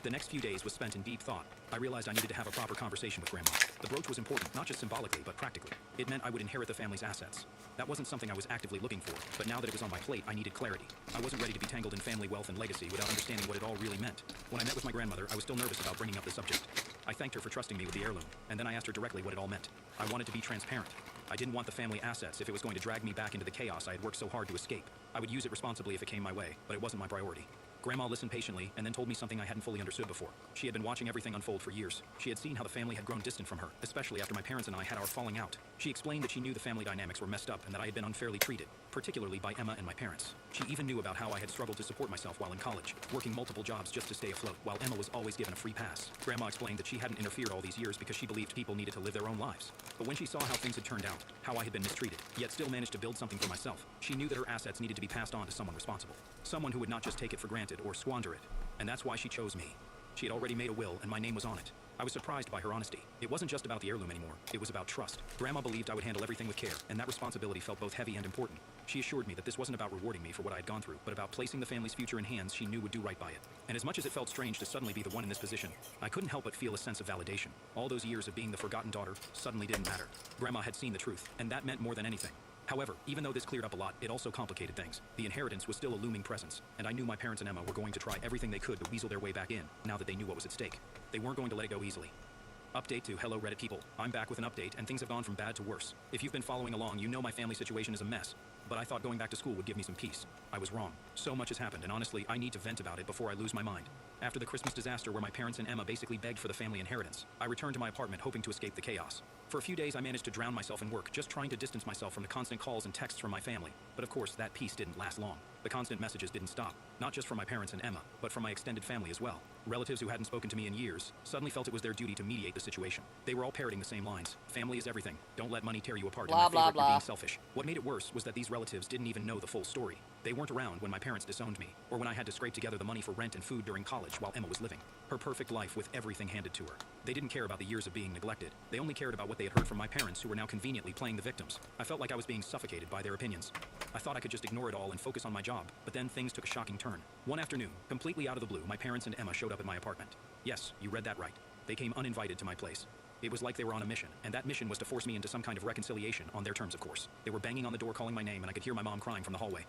The next few days was spent in deep thought. I realized I needed to have a proper conversation with Grandma. The brooch was important, not just symbolically, but practically. It meant I would inherit the family's assets. That wasn't something I was actively looking for, but now that it was on my plate, I needed clarity. I wasn't ready to be tangled in family wealth and legacy without understanding what it all really meant. When I met with my grandmother, I was still nervous about bringing up the subject. I thanked her for trusting me with the heirloom, and then I asked her directly what it all meant. I wanted to be transparent. I didn't want the family assets if it was going to drag me back into the chaos I had worked so hard to escape. I would use it responsibly if it came my way, but it wasn't my priority. Grandma listened patiently and then told me something I hadn't fully understood before. She had been watching everything unfold for years. She had seen how the family had grown distant from her, especially after my parents and I had our falling out. She explained that she knew the family dynamics were messed up and that I had been unfairly treated, particularly by Emma and my parents. She even knew about how I had struggled to support myself while in college, working multiple jobs just to stay afloat, while Emma was always given a free pass. Grandma explained that she hadn't interfered all these years because she believed people needed to live their own lives. But when she saw how things had turned out, how I had been mistreated, yet still managed to build something for myself, she knew that her assets needed to be passed on to someone responsible. Someone who would not just take it for granted or squander it. And that's why she chose me. She had already made a will, and my name was on it. I was surprised by her honesty. It wasn't just about the heirloom anymore. It was about trust. Grandma believed I would handle everything with care, and that responsibility felt both heavy and important. She assured me that this wasn't about rewarding me for what I had gone through, but about placing the family's future in hands she knew would do right by it. And as much as it felt strange to suddenly be the one in this position, I couldn't help but feel a sense of validation. All those years of being the forgotten daughter suddenly didn't matter. Grandma had seen the truth, and that meant more than anything. However, even though this cleared up a lot, it also complicated things. The inheritance was still a looming presence, and I knew my parents and Emma were going to try everything they could to weasel their way back in, now that they knew what was at stake. They weren't going to let it go easily. Update to hello Reddit people. I'm back with an update, and things have gone from bad to worse. If you've been following along, you know my family situation is a mess, but I thought going back to school would give me some peace. I was wrong. So much has happened, and honestly, I need to vent about it before I lose my mind. After the Christmas disaster where my parents and Emma basically begged for the family inheritance, I returned to my apartment hoping to escape the chaos. For a few days, I managed to drown myself in work, just trying to distance myself from the constant calls and texts from my family. But of course, that peace didn't last long. The constant messages didn't stop, not just from my parents and Emma, but from my extended family as well. Relatives who hadn't spoken to me in years suddenly felt it was their duty to mediate the situation. They were all parroting the same lines. Family is everything. Don't let money tear you apart. Blah, And my favorite, blah, you're being blah. selfish. What made it worse was that these relatives didn't even know the full story. They weren't around when my parents disowned me, or when I had to scrape together the money for rent and food during college while Emma was living. Her perfect life with everything handed to her. They didn't care about the years of being neglected. They only cared about what they had heard from my parents, who were now conveniently playing the victims. I felt like I was being suffocated by their opinions. I thought I could just ignore it all and focus on my job, but then things took a shocking turn. One afternoon, completely out of the blue, my parents and Emma showed up at my apartment. Yes, you read that right. They came uninvited to my place. It was like they were on a mission, and that mission was to force me into some kind of reconciliation, on their terms, of course. They were banging on the door calling my name, and I could hear my mom crying from the hallway.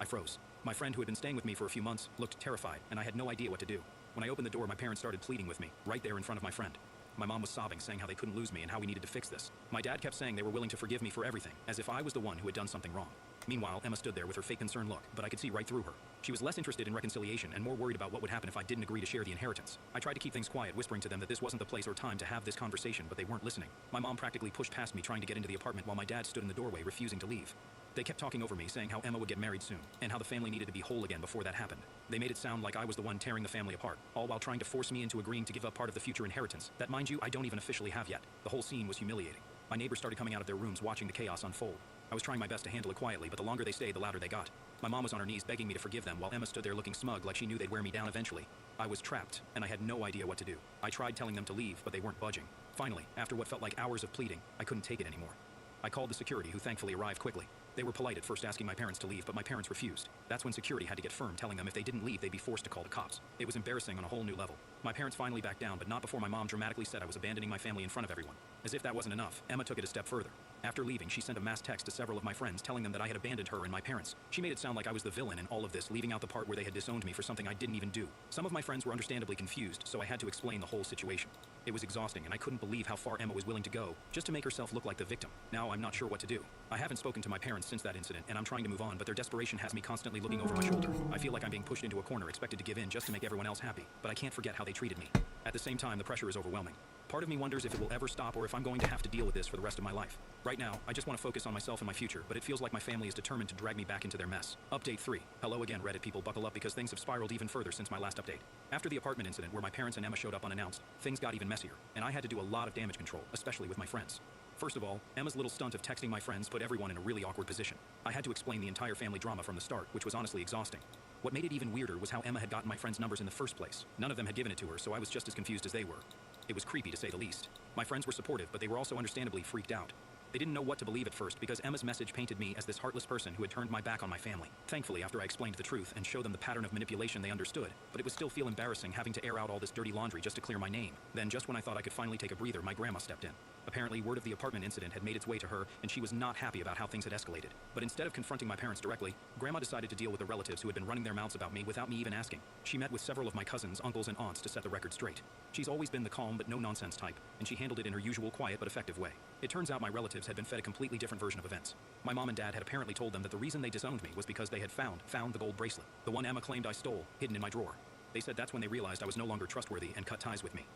I froze. My friend, who had been staying with me for a few months, looked terrified, and I had no idea what to do. When I opened the door, my parents started pleading with me, right there in front of my friend. My mom was sobbing, saying how they couldn't lose me and how we needed to fix this. My dad kept saying they were willing to forgive me for everything, as if I was the one who had done something wrong. Meanwhile, Emma stood there with her fake concerned look, but I could see right through her. She was less interested in reconciliation and more worried about what would happen if I didn't agree to share the inheritance. I tried to keep things quiet, whispering to them that this wasn't the place or time to have this conversation, but they weren't listening. My mom practically pushed past me, trying to get into the apartment, while my dad stood in the doorway, refusing to leave. They kept talking over me, saying how Emma would get married soon, and how the family needed to be whole again before that happened. They made it sound like I was the one tearing the family apart, all while trying to force me into agreeing to give up part of the future inheritance that, mind you, I don't even officially have yet. The whole scene was humiliating. My neighbors started coming out of their rooms, watching the chaos unfold. I was trying my best to handle it quietly, but the longer they stayed, the louder they got. My mom was on her knees begging me to forgive them, while Emma stood there looking smug, like she knew they'd wear me down eventually. I was trapped, and I had no idea what to do. I tried telling them to leave, but they weren't budging. Finally, after what felt like hours of pleading, I couldn't take it anymore. I called the security, who thankfully arrived quickly. They were polite at first, asking my parents to leave, but my parents refused. That's when security had to get firm, telling them if they didn't leave, they'd be forced to call the cops. It was embarrassing on a whole new level. My parents finally backed down, but not before my mom dramatically said I was abandoning my family in front of everyone. As if that wasn't enough, Emma took it a step further. After leaving, she sent a mass text to several of my friends, telling them that I had abandoned her and my parents. She made it sound like I was the villain in all of this, leaving out the part where they had disowned me for something I didn't even do. Some of my friends were understandably confused, so I had to explain the whole situation. It was exhausting, and I couldn't believe how far Emma was willing to go, just to make herself look like the victim. Now I'm not sure what to do. I haven't spoken to my parents since that incident, and I'm trying to move on, but their desperation has me constantly looking over my shoulder. I feel like I'm being pushed into a corner, expected to give in just to make everyone else happy, but I can't forget how they treated me. At the same time, the pressure is overwhelming. Part of me wonders if it will ever stop, or if I'm going to have to deal with this for the rest of my life. Right now, I just want to focus on myself and my future, but it feels like my family is determined to drag me back into their mess. Update 3. Hello again, Reddit people, buckle up because things have spiraled even further since my last update. After the apartment incident where my parents and Emma showed up unannounced, things got even messier, and I had to do a lot of damage control, especially with my friends. First of all, Emma's little stunt of texting my friends put everyone in a really awkward position. I had to explain the entire family drama from the start, which was honestly exhausting. What made it even weirder was how Emma had gotten my friends' numbers in the first place. None of them had given it to her, so I was just as confused as they were. It was creepy, to say the least. My friends were supportive, but they were also understandably freaked out. They didn't know what to believe at first because Emma's message painted me as this heartless person who had turned my back on my family. Thankfully, after I explained the truth and showed them the pattern of manipulation, they understood, but it would still feel embarrassing having to air out all this dirty laundry just to clear my name. Then, just when I thought I could finally take a breather, my grandma stepped in. Apparently, word of the apartment incident had made its way to her, and she was not happy about how things had escalated. But instead of confronting my parents directly, Grandma decided to deal with the relatives who had been running their mouths about me without me even asking. She met with several of my cousins, uncles, and aunts to set the record straight. She's always been the calm but no-nonsense type, and she handled it in her usual quiet but effective way. It turns out my relatives had been fed a completely different version of events. My mom and dad had apparently told them that the reason they disowned me was because they had found the gold bracelet, the one Emma claimed I stole, hidden in my drawer. They said that's when they realized I was no longer trustworthy and cut ties with me.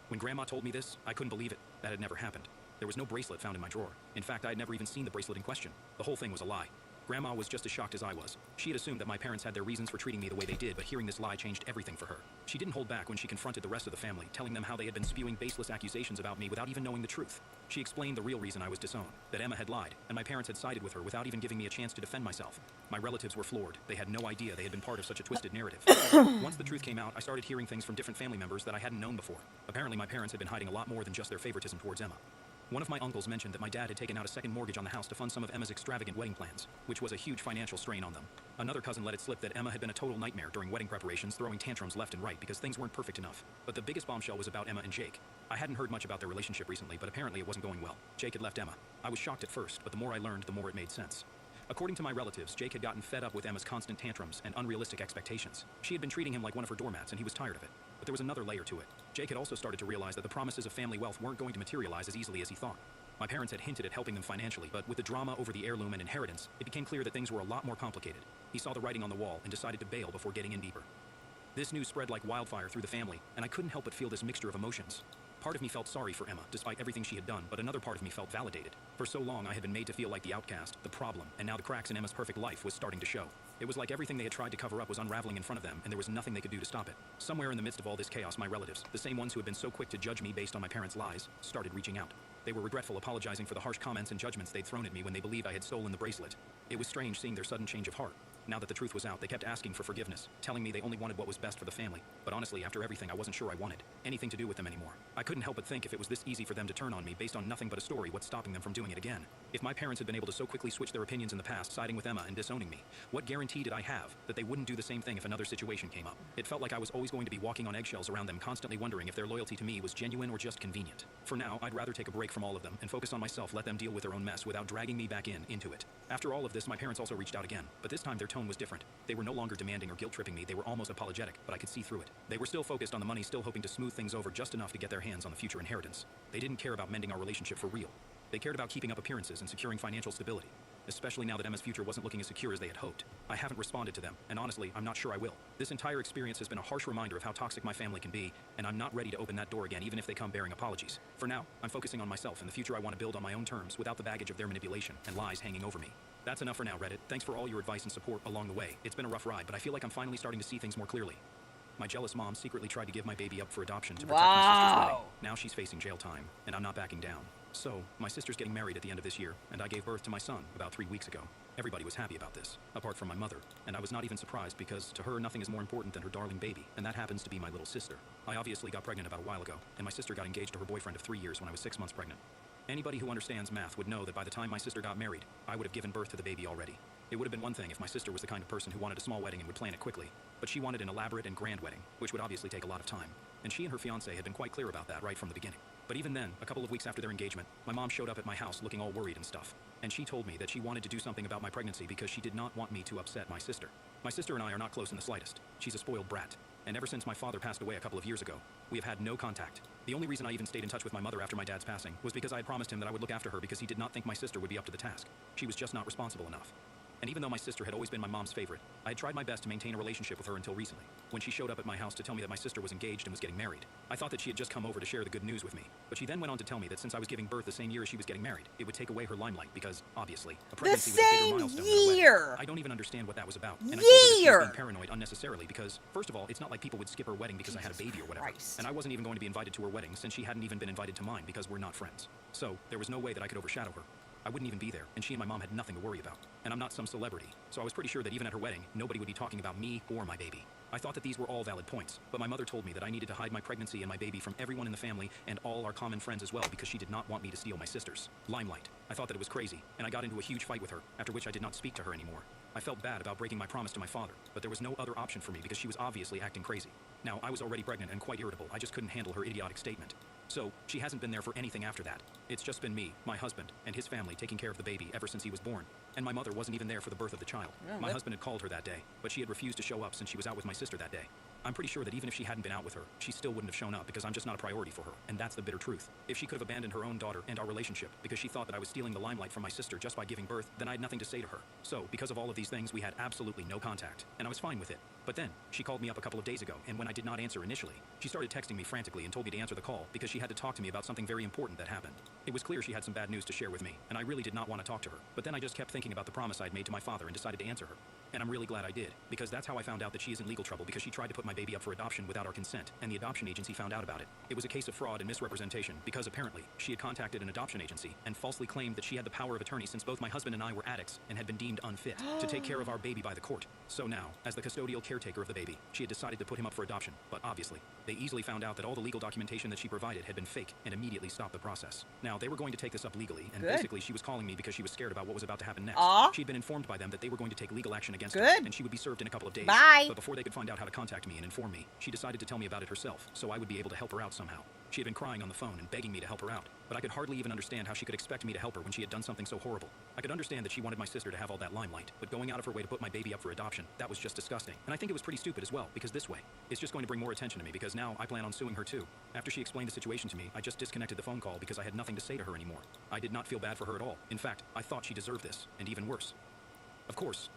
When Grandma told me this, I couldn't believe it. That had never happened. There was no bracelet found in my drawer. In fact, I had never even seen the bracelet in question. The whole thing was a lie. Grandma was just as shocked as I was. She had assumed that my parents had their reasons for treating me the way they did, but hearing this lie changed everything for her. She didn't hold back when she confronted the rest of the family, telling them how they had been spewing baseless accusations about me without even knowing the truth. She explained the real reason I was disowned, that Emma had lied, and my parents had sided with her without even giving me a chance to defend myself. My relatives were floored. They had no idea they had been part of such a twisted narrative. Once the truth came out, I started hearing things from different family members that I hadn't known before. Apparently, my parents had been hiding a lot more than just their favoritism towards Emma. One of my uncles mentioned that my dad had taken out a second mortgage on the house to fund some of Emma's extravagant wedding plans, which was a huge financial strain on them. Another cousin let it slip that Emma had been a total nightmare during wedding preparations, throwing tantrums left and right because things weren't perfect enough. But the biggest bombshell was about Emma and Jake. I hadn't heard much about their relationship recently, but apparently it wasn't going well. Jake had left Emma. I was shocked at first, but the more I learned, the more it made sense. According to my relatives, Jake had gotten fed up with Emma's constant tantrums and unrealistic expectations. She had been treating him like one of her doormats, and he was tired of it. But there was another layer to it. Jake had also started to realize that the promises of family wealth weren't going to materialize as easily as he thought. My parents had hinted at helping them financially, but with the drama over the heirloom and inheritance, it became clear that things were a lot more complicated. He saw the writing on the wall and decided to bail before getting in deeper. This news spread like wildfire through the family, and I couldn't help but feel this mixture of emotions. Part of me felt sorry for Emma, despite everything she had done, but another part of me felt validated. For so long, I had been made to feel like the outcast, the problem, and now the cracks in Emma's perfect life was starting to show. It was like everything they had tried to cover up was unraveling in front of them, and there was nothing they could do to stop it. Somewhere in the midst of all this chaos, my relatives, the same ones who had been so quick to judge me based on my parents' lies, started reaching out. They were regretful, apologizing for the harsh comments and judgments they'd thrown at me when they believed I had stolen the bracelet. It was strange seeing their sudden change of heart. Now that the truth was out, they kept asking for forgiveness, telling me they only wanted what was best for the family. But honestly, after everything, I wasn't sure I wanted anything to do with them anymore. I couldn't help but think if it was this easy for them to turn on me based on nothing but a story, what's stopping them from doing it again? If my parents had been able to so quickly switch their opinions in the past, siding with Emma and disowning me, what guarantee did I have that they wouldn't do the same thing if another situation came up? It felt like I was always going to be walking on eggshells around them, constantly wondering if their loyalty to me was genuine or just convenient. For now, I'd rather take a break from all of them and focus on myself, let them deal with their own mess without dragging me back into it. After all of this, my parents also reached out again, but this time their tone was different. They were no longer demanding or guilt-tripping me, they were almost apologetic, but I could see through it. They were still focused on the money, still hoping to smooth things over just enough to get their hands on the future inheritance. They didn't care about mending our relationship for real. They cared about keeping up appearances and securing financial stability, especially now that Emma's future wasn't looking as secure as they had hoped. I haven't responded to them, and honestly, I'm not sure I will. This entire experience has been a harsh reminder of how toxic my family can be, and I'm not ready to open that door again, even if they come bearing apologies. For now, I'm focusing on myself and the future I want to build on my own terms without the baggage of their manipulation and lies hanging over me. That's enough for now, Reddit. Thanks for all your advice and support along the way. It's been a rough ride, but I feel like I'm finally starting to see things more clearly. My jealous mom secretly tried to give my baby up for adoption to protect my sister's wedding. Now she's facing jail time, and I'm not backing down. So, my sister's getting married at the end of this year, and I gave birth to my son about 3 weeks ago. Everybody was happy about this, apart from my mother, and I was not even surprised because to her nothing is more important than her darling baby, and that happens to be my little sister. I obviously got pregnant about a while ago, and my sister got engaged to her boyfriend of 3 years when I was 6 months pregnant. Anybody who understands math would know that by the time my sister got married, I would have given birth to the baby already. It would have been one thing if my sister was the kind of person who wanted a small wedding and would plan it quickly, but she wanted an elaborate and grand wedding, which would obviously take a lot of time. And she and her fiancé had been quite clear about that right from the beginning. But even then, a couple of weeks after their engagement, my mom showed up at my house looking all worried and stuff. And she told me that she wanted to do something about my pregnancy because she did not want me to upset my sister. My sister and I are not close in the slightest. She's a spoiled brat. And ever since my father passed away a couple of years ago, we have had no contact. The only reason I even stayed in touch with my mother after my dad's passing was because I had promised him that I would look after her because he did not think my sister would be up to the task. She was just not responsible enough. And even though my sister had always been my mom's favorite, I had tried my best to maintain a relationship with her until recently, when she showed up at my house to tell me that my sister was engaged and was getting married. I thought that she had just come over to share the good news with me, but she then went on to tell me that since I was giving birth the same year as she was getting married, it would take away her limelight because, obviously, a pregnancy was a bigger milestone than a wedding. I don't even understand what that was about, and I told her that she was being paranoid unnecessarily because, first of all, it's not like people would skip her wedding because I had a baby or whatever, and I wasn't even going to be invited to her wedding since she hadn't even been invited to mine because we're not friends. So, there was no way that I could overshadow her. I wouldn't even be there, and she and my mom had nothing to worry about. And I'm not some celebrity, so I was pretty sure that even at her wedding, nobody would be talking about me or my baby. I thought that these were all valid points, but my mother told me that I needed to hide my pregnancy and my baby from everyone in the family and all our common friends as well because she did not want me to steal my sister's limelight. I thought that it was crazy, and I got into a huge fight with her, after which I did not speak to her anymore. I felt bad about breaking my promise to my father, but there was no other option for me because she was obviously acting crazy. Now, I was already pregnant and quite irritable. I just couldn't handle her idiotic statement. So, she hasn't been there for anything after that. It's just been me, my husband, and his family taking care of the baby ever since he was born. And my mother wasn't even there for the birth of the child. My husband had called her that day, but she had refused to show up since she was out with my sister that day. I'm pretty sure that even if she hadn't been out with her, she still wouldn't have shown up because I'm just not a priority for her, and that's the bitter truth. If she could have abandoned her own daughter and our relationship because she thought that I was stealing the limelight from my sister just by giving birth, then I had nothing to say to her. So, because of all of these things, we had absolutely no contact, and I was fine with it. But then, she called me up a couple of days ago, and when I did not answer initially, she started texting me frantically and told me to answer the call because she had to talk to me about something very important that happened. It was clear she had some bad news to share with me, and I really did not want to talk to her. But then I just kept thinking about the promise I'd made to my father and decided to answer her. And I'm really glad I did, because that's how I found out that she is in legal trouble because she tried to put my baby up for adoption without our consent, and the adoption agency found out about it. It was a case of fraud and misrepresentation because apparently she had contacted an adoption agency and falsely claimed that she had the power of attorney since both my husband and I were addicts and had been deemed unfit to take care of our baby by the court. So now, as the custodial caretaker of the baby, she had decided to put him up for adoption, but obviously, they easily found out that all the legal documentation that she provided had been fake and immediately stopped the process. Now, they were going to take this up legally, and basically she was calling me because she was scared about what was about to happen next. She'd been informed by them that they were going to take legal action against her, and she would be served in a couple of days. But before they could find out how to contact me and inform me, she decided to tell me about it herself, so I would be able to help her out somehow. She had been crying on the phone and begging me to help her out, but I could hardly even understand how she could expect me to help her when she had done something so horrible. I could understand that she wanted my sister to have all that limelight, but going out of her way to put my baby up for adoption, that was just disgusting. And I think it was pretty stupid as well, because this way, it's just going to bring more attention to me because now I plan on suing her too. After she explained the situation to me, I just disconnected the phone call because I had nothing to say to her anymore. I did not feel bad for her at all. In fact, I thought she deserved this, and even worse. Of course,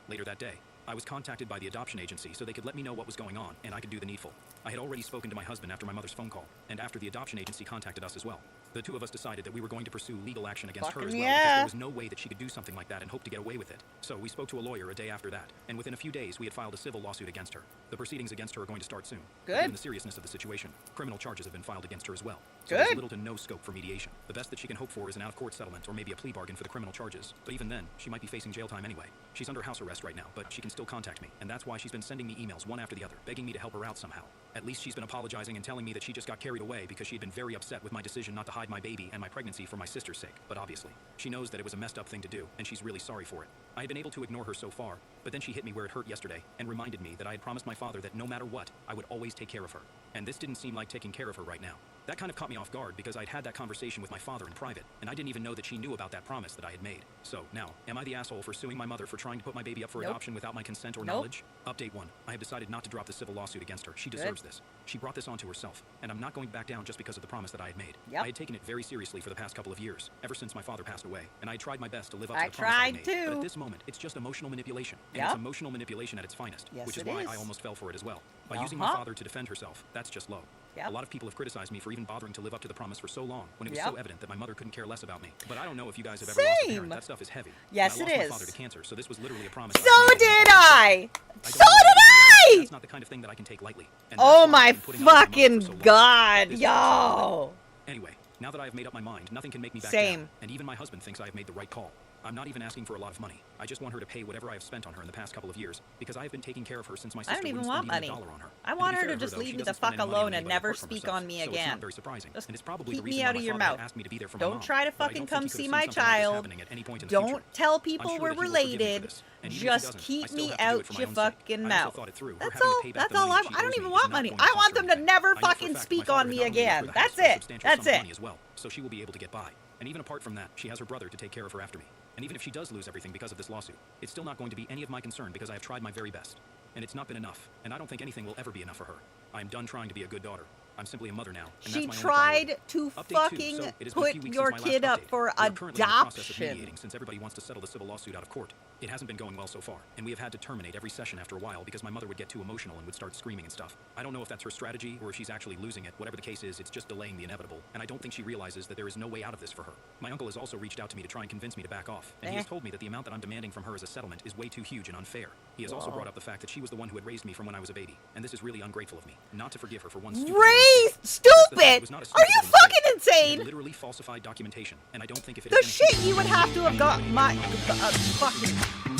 later that day, I was contacted by the adoption agency so they could let me know what was going on and I could do the needful. I had already spoken to my husband after my mother's phone call, and after the adoption agency contacted us as well. The two of us decided that we were going to pursue legal action against her as well, because there was no way that she could do something like that and hope to get away with it. So we spoke to a lawyer a day after that, and within a few days we had filed a civil lawsuit against her. The proceedings against her are going to start soon. Good. Given the seriousness of the situation, criminal charges have been filed against her as well. So Good. there's little to no scope for mediation. The best that she can hope for is an out-of-court settlement or maybe a plea bargain for the criminal charges. But even then, she might be facing jail time anyway. She's under house arrest right now, but she can still contact me, and that's why she's been sending me emails one after the other, begging me to help her out somehow. At least she's been apologizing and telling me that she just got carried away because she had been very upset with my decision not to hide my baby and my pregnancy for my sister's sake. But obviously, she knows that it was a messed up thing to do, and she's really sorry for it. I had been able to ignore her so far, but then she hit me where it hurt yesterday and reminded me that I had promised my father that no matter what, I would always take care of her. And this didn't seem like taking care of her right now. That kind of caught me off guard because I'd had that conversation with my father in private, and I didn't even know that she knew about that promise that I had made. So, now, am I the asshole for suing my mother for trying to put my baby up for adoption without my consent or knowledge? Update 1. I have decided not to drop the civil lawsuit against her. She deserves this. She brought this onto herself, and I'm not going back down just because of the promise that I had made. I had taken it very seriously for the past couple of years, ever since my father passed away, and I had tried my best to live up to the promise I had made. But at this moment, it's just emotional manipulation, and it's emotional manipulation at its finest, which is why I almost fell for it as well. By using my father to defend herself, that's just low. A lot of people have criticized me for even bothering to live up to the promise for so long, when it was so evident that my mother couldn't care less about me. But I don't know if you guys have ever lost a parent. That stuff is heavy. Yes, and it I lost is. my father to cancer, so this was literally a promise. So did I! So did I! That's not the kind of thing that I can take lightly. And Oh my fucking god, yo! Anyway, now that I have made up my mind, nothing can make me back Same. down. And even my husband thinks I have made the right call. I'm not even asking for a lot of money. I just want her to pay whatever I have spent on her in the past couple of years, because I have been taking care of her since my sister I don't even wouldn't want spend even money. a dollar on her. I And want to be her fair to her, just though, leave she me the doesn't spend fuck any money on alone and anybody never apart from speak herself, on me so it's again. not very surprising. And it's probably Keep the me reason out why of my your father had mouth. asked me to be there for my Don't mom. try to But I fucking don't come think he see could've my seen something like this child. happening at any point in the future. Don't tell I'm people sure we're that he will forgive me for related. this. And even if he Just doesn't, I keep still me have to do out it for my your own sake. fucking I mouth. also thought it through. Her That's having to all. pay back That's the all. money that she I don't owes even me want is not money. going to I cost want her them to anything. never I know for a fucking fact speak my father on had me not only again. paid for the house, That's but a it. substantial That's sum of it. money as well, so she will be able to get by. And even apart from that, she has her brother to take care of her after me. And even if she does lose everything because of this lawsuit, it's still not going to be any of my concern because I have tried my very best. And it's not been enough, and I don't think anything will ever be enough for her. I am done trying to be a good daughter. I'm simply a mother now, and She that's my only priority. tried to Update 2. fucking So, it has been a few put weeks your since my kid last up update. for We are currently in the process of adoption. mediating since everybody wants to settle the civil lawsuit out of court. It hasn't been going well so far, and we have had to terminate every session after a while because my mother would get too emotional and would start screaming and stuff. I don't know if that's her strategy or if she's actually losing it. Whatever the case is, it's just delaying the inevitable, and I don't think she realizes that there is no way out of this for her. My uncle has also reached out to me to try and convince me to back off, and he has told me that the amount that I'm demanding from her as a settlement is way too huge and unfair. He has also Whoa. brought up the fact that she was the one who had raised me from when I was a baby, and this is really ungrateful of me, not to forgive her for one stupid little mistake. That's the thing, it was not a Are stupid you little mistake. fucking She had insane? literally falsified documentation, and I don't think if it The had been shit you would have to have got my fucking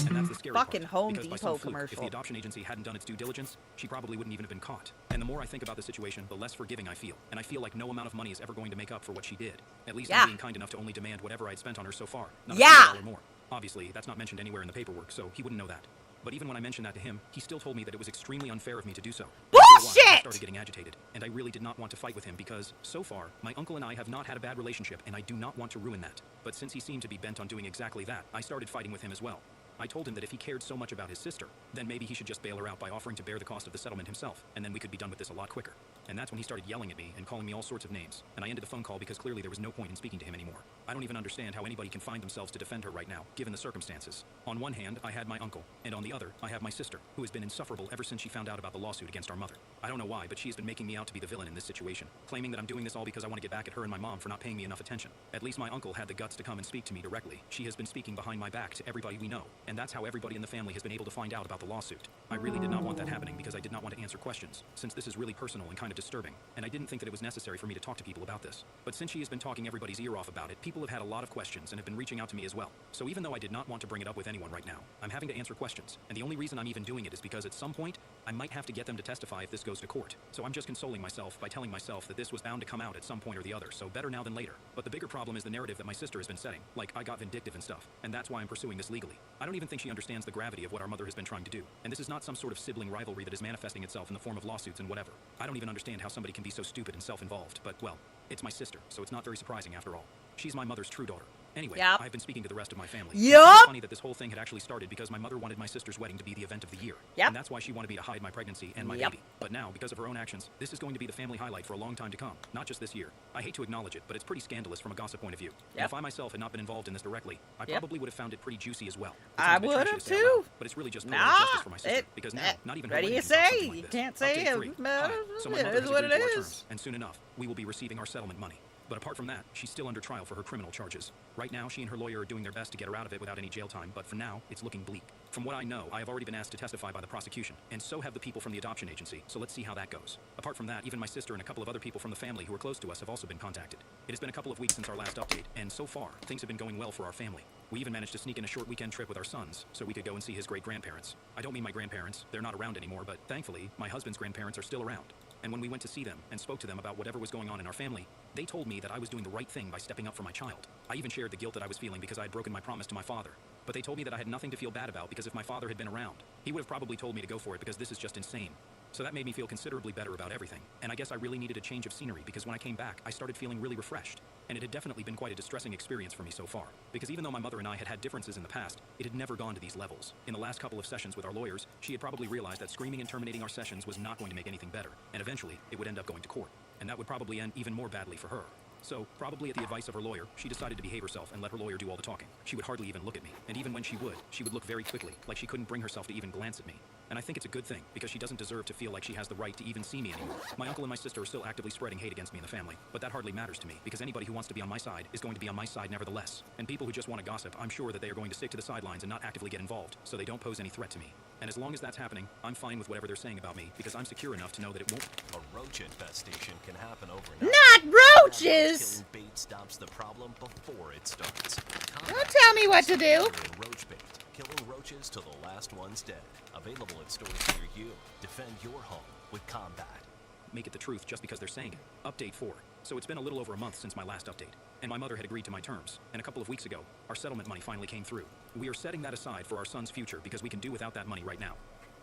and that's the scary fucking part, Home because by Depot some fluke, if commercial. the adoption agency hadn't done its due diligence, she probably wouldn't even have been caught. And the more I think about the situation, the less forgiving I feel. And I feel like no amount of money is ever going to make up for what she did. At least I'm being kind enough to only demand whatever I'd spent on her so far, not a $1 more. Obviously, that's not mentioned anywhere in the paperwork, so he wouldn't know that. But even when I mentioned that to him, he still told me that it was extremely unfair of me to do so. Bullshit! I started getting agitated, and I really did not want to fight with him because, so far, my uncle and I have not had a bad relationship, and I do not want to ruin that. But since he seemed to be bent on doing exactly that, I started fighting with him as well. I told him that if he cared so much about his sister, then maybe he should just bail her out by offering to bear the cost of the settlement himself, and then we could be done with this a lot quicker. And that's when he started yelling at me and calling me all sorts of names, and I ended the phone call because clearly there was no point in speaking to him anymore. I don't even understand how anybody can find themselves to defend her right now, given the circumstances. On one hand, I had my uncle, and on the other, I have my sister, who has been insufferable ever since she found out about the lawsuit against our mother. I don't know why, but she has been making me out to be the villain in this situation, claiming that I'm doing this all because I want to get back at her and my mom for not paying me enough attention. At least my uncle had the guts to come and speak to me directly. She has been speaking behind my back to everybody we know, and that's how everybody in the family has been able to find out about the lawsuit. I really did not want that happening because I did not want to answer questions, since this is really personal and kind of disturbing, and I didn't think that it was necessary for me to talk to people about this. But since she has been talking everybody's ear off about it, people have had a lot of questions and have been reaching out to me as well. So even though I did not want to bring it up with anyone right now, I'm having to answer questions, and the only reason I'm even doing it is because at some point, I might have to get them to testify if this goes to court. So I'm just consoling myself by telling myself that this was bound to come out at some point or the other, so better now than later. But the bigger problem is the narrative that my sister has been setting, like I got vindictive and stuff, and that's why I'm pursuing this legally. I don't even think she understands the gravity of what our mother has been trying to do, and this is not some sort of sibling rivalry that is manifesting itself in the form of lawsuits and whatever. I don't even understand how somebody can be so stupid and self-involved, but well, it's my sister, so it's not very surprising after all. She's my mother's true daughter, Anyway, Yep. I've been speaking to the rest of my family. Yup. It's funny that this whole thing had actually started because my mother wanted my sister's wedding to be the event of the year. Yep. And that's why she wanted me to hide my pregnancy and my Yep. baby. But now, because of her own actions, this is going to be the family highlight for a long time to come. Not just this year. I hate to acknowledge it, but it's pretty scandalous from a gossip point of view. And Yep. if I myself had not been involved in this directly, I Yep. probably would have found it pretty juicy as well. It I sounds a bit would trashy have to say out loud, too. but it's really just Nah, poetic justice for my sister. it- Because now, not even her ready wedding to is on something say. like You this. can't say Update 3. it. Hi. So my It mother is has what agreed it to our is. terms, and soon enough, we will be receiving our settlement money. But apart from that, she's still under trial for her criminal charges. Right now, she and her lawyer are doing their best to get her out of it without any jail time, but for now, it's looking bleak. From what I know, I have already been asked to testify by the prosecution, and so have the people from the adoption agency, so let's see how that goes. Apart from that, even my sister and a couple of other people from the family who are close to us have also been contacted. It has been a couple of weeks since our last update, and so far, things have been going well for our family. We even managed to sneak in a short weekend trip with our sons, so we could go and see his great-grandparents. I don't mean my grandparents, they're not around anymore, but thankfully, my husband's grandparents are still around. And when we went to see them and spoke to them about whatever was going on in our family, they told me that I was doing the right thing by stepping up for my child. I even shared the guilt that I was feeling because I had broken my promise to my father. But they told me that I had nothing to feel bad about because if my father had been around, he would have probably told me to go for it because this is just insane. So that made me feel considerably better about everything. And I guess I really needed a change of scenery because when I came back, I started feeling really refreshed. And it had definitely been quite a distressing experience for me so far. Because even though my mother and I had had differences in the past, it had never gone to these levels. In the last couple of sessions with our lawyers, she had probably realized that screaming and terminating our sessions was not going to make anything better. And eventually, it would end up going to court. And that would probably end even more badly for her. So, probably at the advice of her lawyer, she decided to behave herself and let her lawyer do all the talking. She would hardly even look at me. And even when she would look very quickly, like she couldn't bring herself to even glance at me. And I think it's a good thing, because she doesn't deserve to feel like she has the right to even see me anymore. My uncle and my sister are still actively spreading hate against me in the family, but that hardly matters to me, because anybody who wants to be on my side is going to be on my side nevertheless. And people who just want to gossip, I'm sure that they are going to stick to the sidelines and not actively get involved, so they don't pose any threat to me. And as long as that's happening, I'm fine with whatever they're saying about me, because I'm secure enough to know that it won't. A roach infestation can happen overnight. Not roaches! Killing bait stops the problem before it starts. Don't tell me what to do. Roach bait, killing roaches till the last one's dead. Available at stores near you. Defend your home with Combat. Make it the truth just because they're saying it. Update 4. So it's been a little over a month since my last update, and my mother had agreed to my terms, and a couple of weeks ago, our settlement money finally came through. We are setting that aside for our son's future because we can do without that money right now.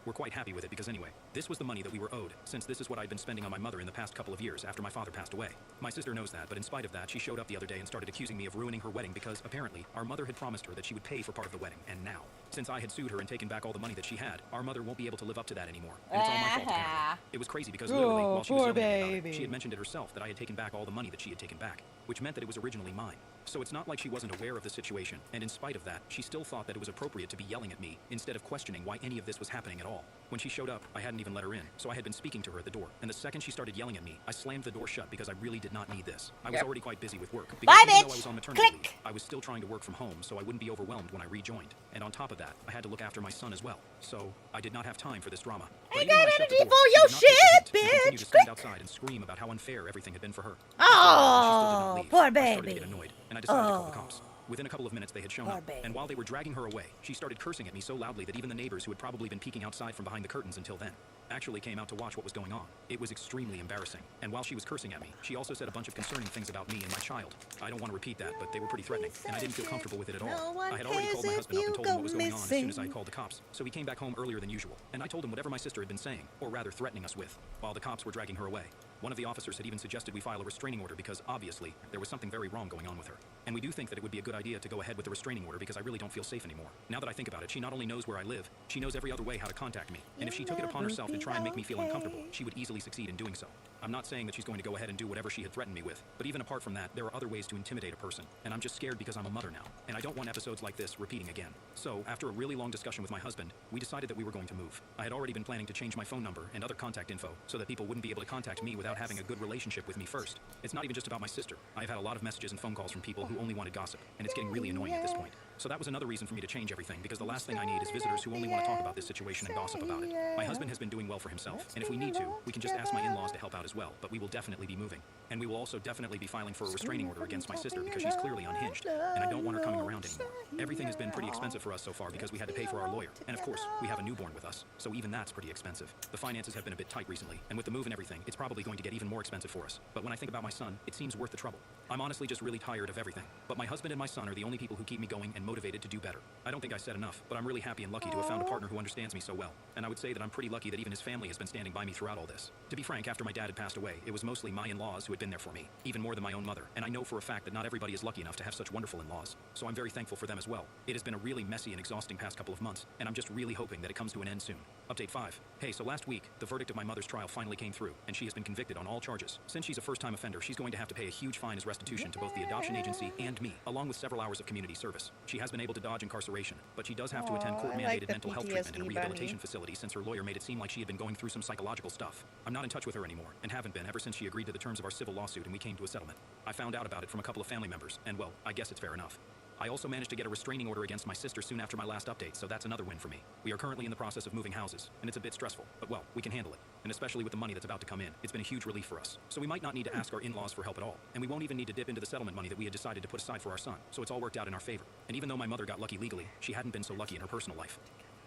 We're quite happy with it because anyway, this was the money that we were owed, since this is what I'd been spending on my mother in the past couple of years after my father passed away. My sister knows that, but in spite of that, she showed up the other day and started accusing me of ruining her wedding because, apparently, our mother had promised her that she would pay for part of the wedding, and now, since I had sued her and taken back all the money that she had, our mother won't be able to live up to that anymore, and it's all my fault, apparently. It was crazy because literally, while she was yelling at me about it, she had mentioned it herself that I had taken back all the money that she had taken back, which meant that it was originally mine. So it's not like she wasn't aware of the situation, and in spite of that, she still thought that it was appropriate to be yelling at me instead of questioning why any of this was happening at all. When she showed up, I hadn't even let her in, so I had been speaking to her at the door, and the second she started yelling at me, I slammed the door shut because I really did not need this. I was already quite busy with work, because even though I was on maternity leave, I was still trying to work from home so I wouldn't be overwhelmed when I rejoined. And on top of that, I had to look after my son as well, so I did not have time for this drama. But even when I shut the door, she did not take the hint and continued to stand outside and scream about how unfair everything had been for her. Oh, poor baby. I started to get annoyed, and I decided to call the cops. Within a couple of minutes, they had shown up, and while they were dragging her away, she started cursing at me so loudly that even the neighbors who had probably been peeking outside from behind the curtains until then actually came out to watch what was going on. It was extremely embarrassing, and while she was cursing at me, she also said a bunch of concerning things about me and my child. I don't want to repeat that, but they were pretty threatening, and I didn't feel comfortable with it at all. I had already called my husband up and told him what was going on as soon as I called the cops, so he came back home earlier than usual, and I told him whatever my sister had been saying, or rather threatening us with, while the cops were dragging her away. One of the officers had even suggested we file a restraining order because, obviously, there was something very wrong going on with her. And we do think that it would be a good idea to go ahead with the restraining order because I really don't feel safe anymore. Now that I think about it, she not only knows where I live, she knows every other way how to contact me. And if she took it upon herself to try and make me feel uncomfortable, she would easily succeed in doing so. I'm not saying that she's going to go ahead and do whatever she had threatened me with, but even apart from that, there are other ways to intimidate a person, and I'm just scared because I'm a mother now, and I don't want episodes like this repeating again. So, after a really long discussion with my husband, we decided that we were going to move. I had already been planning to change my phone number and other contact info so that people wouldn't be able to contact me without having a good relationship with me first. It's not even just about my sister. I've had a lot of messages and phone calls from people who only wanted gossip, and it's getting really annoying at this point. So that was another reason for me to change everything, because the last thing I need is visitors who only want to talk about this situation and gossip about it. My husband has been doing well for himself, and if we need to, we can just ask my in-laws to help out as well, but we will definitely be moving. And we will also definitely be filing for a restraining order against my sister because she's clearly unhinged, and I don't want her coming around anymore. Everything has been pretty expensive for us so far because we had to pay for our lawyer. And of course, we have a newborn with us, so even that's pretty expensive. The finances have been a bit tight recently, and with the move and everything, it's probably going to get even more expensive for us. But when I think about my son, it seems worth the trouble. I'm honestly just really tired of everything. But my husband and my son are the only people who keep me going and motivated to do better. I don't think I said enough, but I'm really happy and lucky to have found a partner who understands me so well. And I would say that I'm pretty lucky that even his family has been standing by me throughout all this. To be frank, after my dad had passed away, it was mostly my in-laws who had been there for me, even more than my own mother. And I know for a fact that not everybody is lucky enough to have such wonderful in-laws, so I'm very thankful for them as well. It has been a really messy and exhausting past couple of months, and I'm just really hoping that it comes to an end soon. Update 5. Hey, so last week, the verdict of my mother's trial finally came through, and she has been convicted on all charges. Since she's a first-time offender, she's going to have to pay a huge fine as restitution to both the adoption agency and me, along with several hours of community service. She has been able to dodge incarceration, but she does have to attend court-mandated mental health treatment in a rehabilitation facility since her lawyer made it seem like she had been going through some psychological stuff. I'm not in touch with her anymore, and haven't been ever since she agreed to the terms of our civil lawsuit and we came to a settlement. I found out about it from a couple of family members, and well, I guess it's fair enough. I also managed to get a restraining order against my sister soon after my last update, so that's another win for me. We are currently in the process of moving houses, and it's a bit stressful, but well, we can handle it. And especially with the money that's about to come in, it's been a huge relief for us. So we might not need to ask our in-laws for help at all, and we won't even need to dip into the settlement money that we had decided to put aside for our son, so it's all worked out in our favor. And even though my mother got lucky legally, she hadn't been so lucky in her personal life.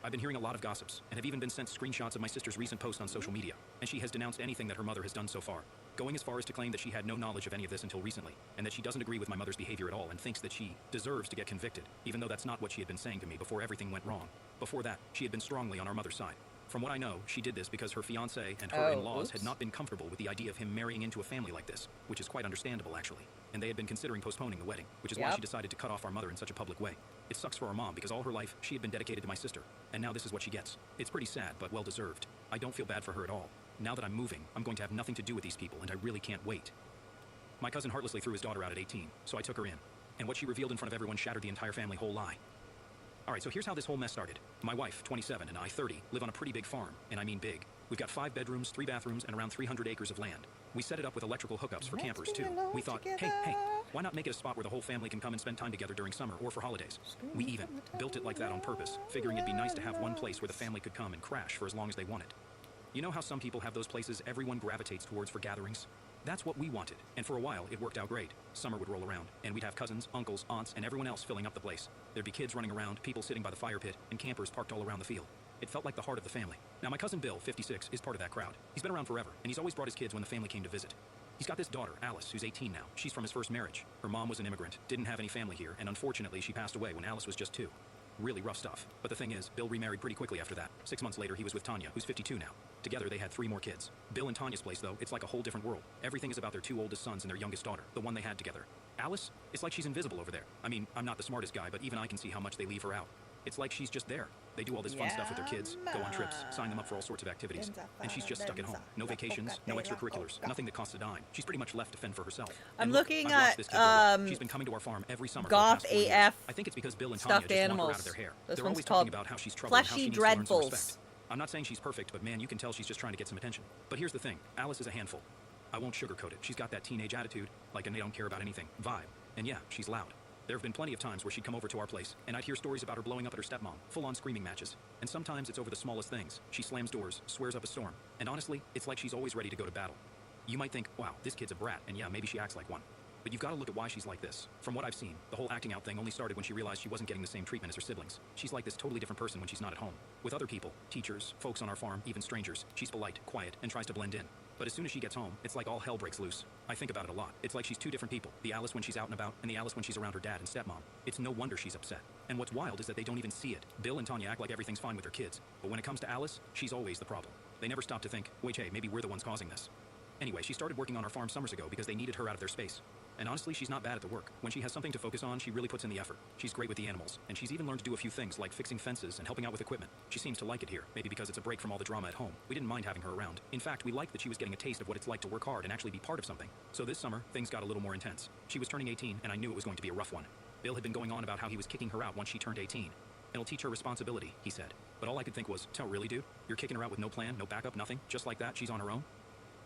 I've been hearing a lot of gossips, and have even been sent screenshots of my sister's recent posts on social media, and she has denounced anything that her mother has done so far, going as far as to claim that she had no knowledge of any of this until recently, and that she doesn't agree with my mother's behavior at all and thinks that she deserves to get convicted, even though that's not what she had been saying to me before everything went wrong. Before that, she had been strongly on our mother's side. From what I know, she did this because her fiancé and her in-laws had not been comfortable with the idea of him marrying into a family like this, which is quite understandable actually, and they had been considering postponing the wedding, which is why she decided to cut off our mother in such a public way. It sucks for our mom because all her life she had been dedicated to my sister, and now this is what she gets. It's pretty sad, but well deserved. I don't feel bad for her at all. Now that I'm moving, I'm going to have nothing to do with these people, and I really can't wait. My cousin heartlessly threw his daughter out at 18, so I took her in, and what she revealed in front of everyone shattered the entire family whole lie. Alright, so here's how this whole mess started. My wife, 27, and I, 30, live on a pretty big farm, and I mean big. We've got 5 bedrooms, 3 bathrooms, and around 300 acres of land. We set it up with electrical hookups for campers too. We thought, hey, why not make it a spot where the whole family can come and spend time together during summer or for holidays? We even built it like that on purpose, figuring it'd be nice to have one place where the family could come and crash for as long as they wanted. You know how some people have those places everyone gravitates towards for gatherings? That's what we wanted, and for a while it worked out great. Summer would roll around, and we'd have cousins, uncles, aunts, and everyone else filling up the place. There'd be kids running around, people sitting by the fire pit, and campers parked all around the field. It felt like the heart of the family. Now my cousin Bill, 56, is part of that crowd. He's been around forever, and he's always brought his kids when the family came to visit. He's got this daughter, Alice, who's 18 now. She's from his first marriage. Her mom was an immigrant, didn't have any family here, and unfortunately she passed away when Alice was just 2. Really rough stuff. But the thing is, Bill remarried pretty quickly after that. 6 months later, he was with Tanya, who's 52 now. Together, they had 3 more kids. Bill and Tanya's place, though, it's like a whole different world. Everything is about their 2 oldest sons and their youngest daughter, the one they had together. Alice, it's like she's invisible over there. I mean, I'm not the smartest guy, but even I can see how much they leave her out. It's like she's just there. They do all this fun stuff with their kids, go on trips, sign them up for all sorts of activities. And she's just stuck at home. No vacations, no extracurriculars, nothing that costs a dime. She's pretty much left to fend for herself. I'm And look, looking I've watched at this kid grow up. She's been coming to our farm every summer for the Goth past 4 years. AF I think it's because Bill and Tanya stuffed just want her animals. out of their hair. This They're one's always called talking about how she's troubled and how Fleshy she needs to learn some Dreadfuls. respect. I'm not saying she's perfect, but man, you can tell she's just trying to get some attention. But here's the thing, Alice is a handful. I won't sugarcoat it. She's got that teenage attitude, like a they don't care about anything vibe. And yeah, she's loud. There have been plenty of times where she'd come over to our place, and I'd hear stories about her blowing up at her stepmom, full-on screaming matches. And sometimes it's over the smallest things. She slams doors, swears up a storm. And honestly, it's like she's always ready to go to battle. You might think, wow, this kid's a brat, and yeah, maybe she acts like one. But you've got to look at why she's like this. From what I've seen, the whole acting out thing only started when she realized she wasn't getting the same treatment as her siblings. She's like this totally different person when she's not at home. With other people, teachers, folks on our farm, even strangers, she's polite, quiet, and tries to blend in. But as soon as she gets home, it's like all hell breaks loose. I think about it a lot. It's like she's 2 different people. The Alice when she's out and about, and the Alice when she's around her dad and stepmom. It's no wonder she's upset. And what's wild is that they don't even see it. Bill and Tanya act like everything's fine with their kids. But when it comes to Alice, she's always the problem. They never stop to think, wait, hey, maybe we're the ones causing this. Anyway, she started working on our farm summers ago because they needed her out of their space. And honestly, she's not bad at the work. When she has something to focus on, she really puts in the effort. She's great with the animals, and she's even learned to do a few things like fixing fences and helping out with equipment. She seems to like it here, maybe because it's a break from all the drama at home. We didn't mind having her around. In fact, we liked that she was getting a taste of what it's like to work hard and actually be part of something. So this summer, things got a little more intense. She was turning 18, and I knew it was going to be a rough one. Bill had been going on about how he was kicking her out once she turned 18. It'll teach her responsibility, he said. But all I could think was, oh, really, dude? You're kicking her out with no plan, no backup, nothing? Just like that, she's on her own?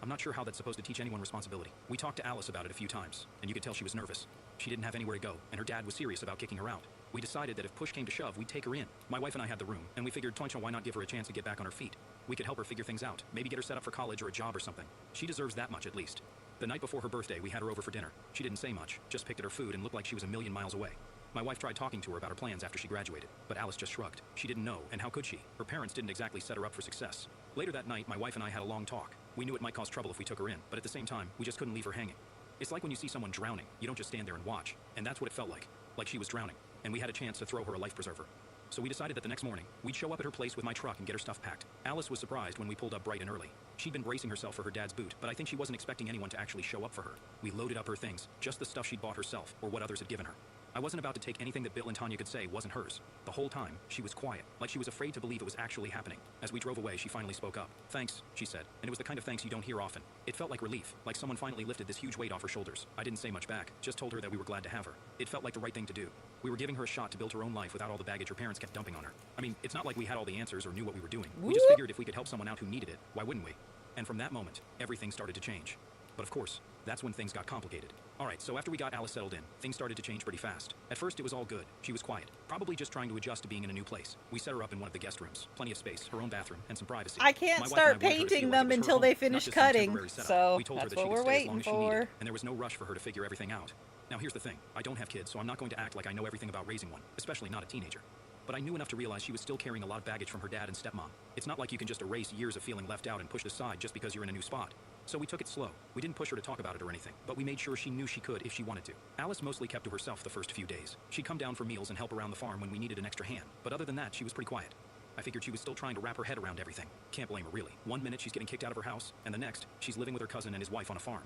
I'm not sure how that's supposed to teach anyone responsibility. We talked to Alice about it a few times, and you could tell she was nervous. She didn't have anywhere to go, and her dad was serious about kicking her out. We decided that if push came to shove, we'd take her in. My wife and I had the room, and we figured, why not give her a chance to get back on her feet? We could help her figure things out, maybe get her set up for college or a job or something. She deserves that much at least. The night before her birthday, we had her over for dinner. She didn't say much, just picked at her food and looked like she was a million miles away. My wife tried talking to her about her plans after she graduated, but Alice just shrugged. She didn't know, and how could she? Her parents didn't exactly set her up for success. Later that night, my wife and I had a long talk. We knew it might cause trouble if we took her in, but at the same time, we just couldn't leave her hanging. It's like when you see someone drowning, you don't just stand there and watch, and that's what it felt like she was drowning, and we had a chance to throw her a life preserver. So we decided that the next morning, we'd show up at her place with my truck and get her stuff packed. Alice was surprised when we pulled up bright and early. She'd been bracing herself for her dad's boot, but I think she wasn't expecting anyone to actually show up for her. We loaded up her things, just the stuff she'd bought herself, or what others had given her. I wasn't about to take anything that Bill and Tanya could say wasn't hers. The whole time, she was quiet, like she was afraid to believe it was actually happening. As we drove away, she finally spoke up. "Thanks," she said, and it was the kind of thanks you don't hear often. It felt like relief, like someone finally lifted this huge weight off her shoulders. I didn't say much back, just told her that we were glad to have her. It felt like the right thing to do. We were giving her a shot to build her own life without all the baggage her parents kept dumping on her. I mean, it's not like we had all the answers or knew what we were doing. We just figured if we could help someone out who needed it, why wouldn't we? And from that moment, everything started to change. But of course, that's when things got complicated. Alright, so after we got Alice settled in, things started to change pretty fast. At first it was all good. She was quiet, probably just trying to adjust to being in a new place. We set her up in one of the guest rooms. Plenty of space, her own bathroom, and some privacy. I can't start painting them until they finish cutting, so we told her that's that she what could we're stay as long waiting as she needed, for. and there was no rush for her to figure everything out. Now here's the thing, I don't have kids, so I'm not going to act like I know everything about raising one, especially not a teenager. But I knew enough to realize she was still carrying a lot of baggage from her dad and stepmom. It's not like you can just erase years of feeling left out and pushed aside just because you're in a new spot. So we took it slow. We didn't push her to talk about it or anything, but we made sure she knew she could if she wanted to. Alice mostly kept to herself the first few days. She'd come down for meals and help around the farm when we needed an extra hand, but other than that, she was pretty quiet. I figured she was still trying to wrap her head around everything. Can't blame her, really. One minute she's getting kicked out of her house, and the next, she's living with her cousin and his wife on a farm.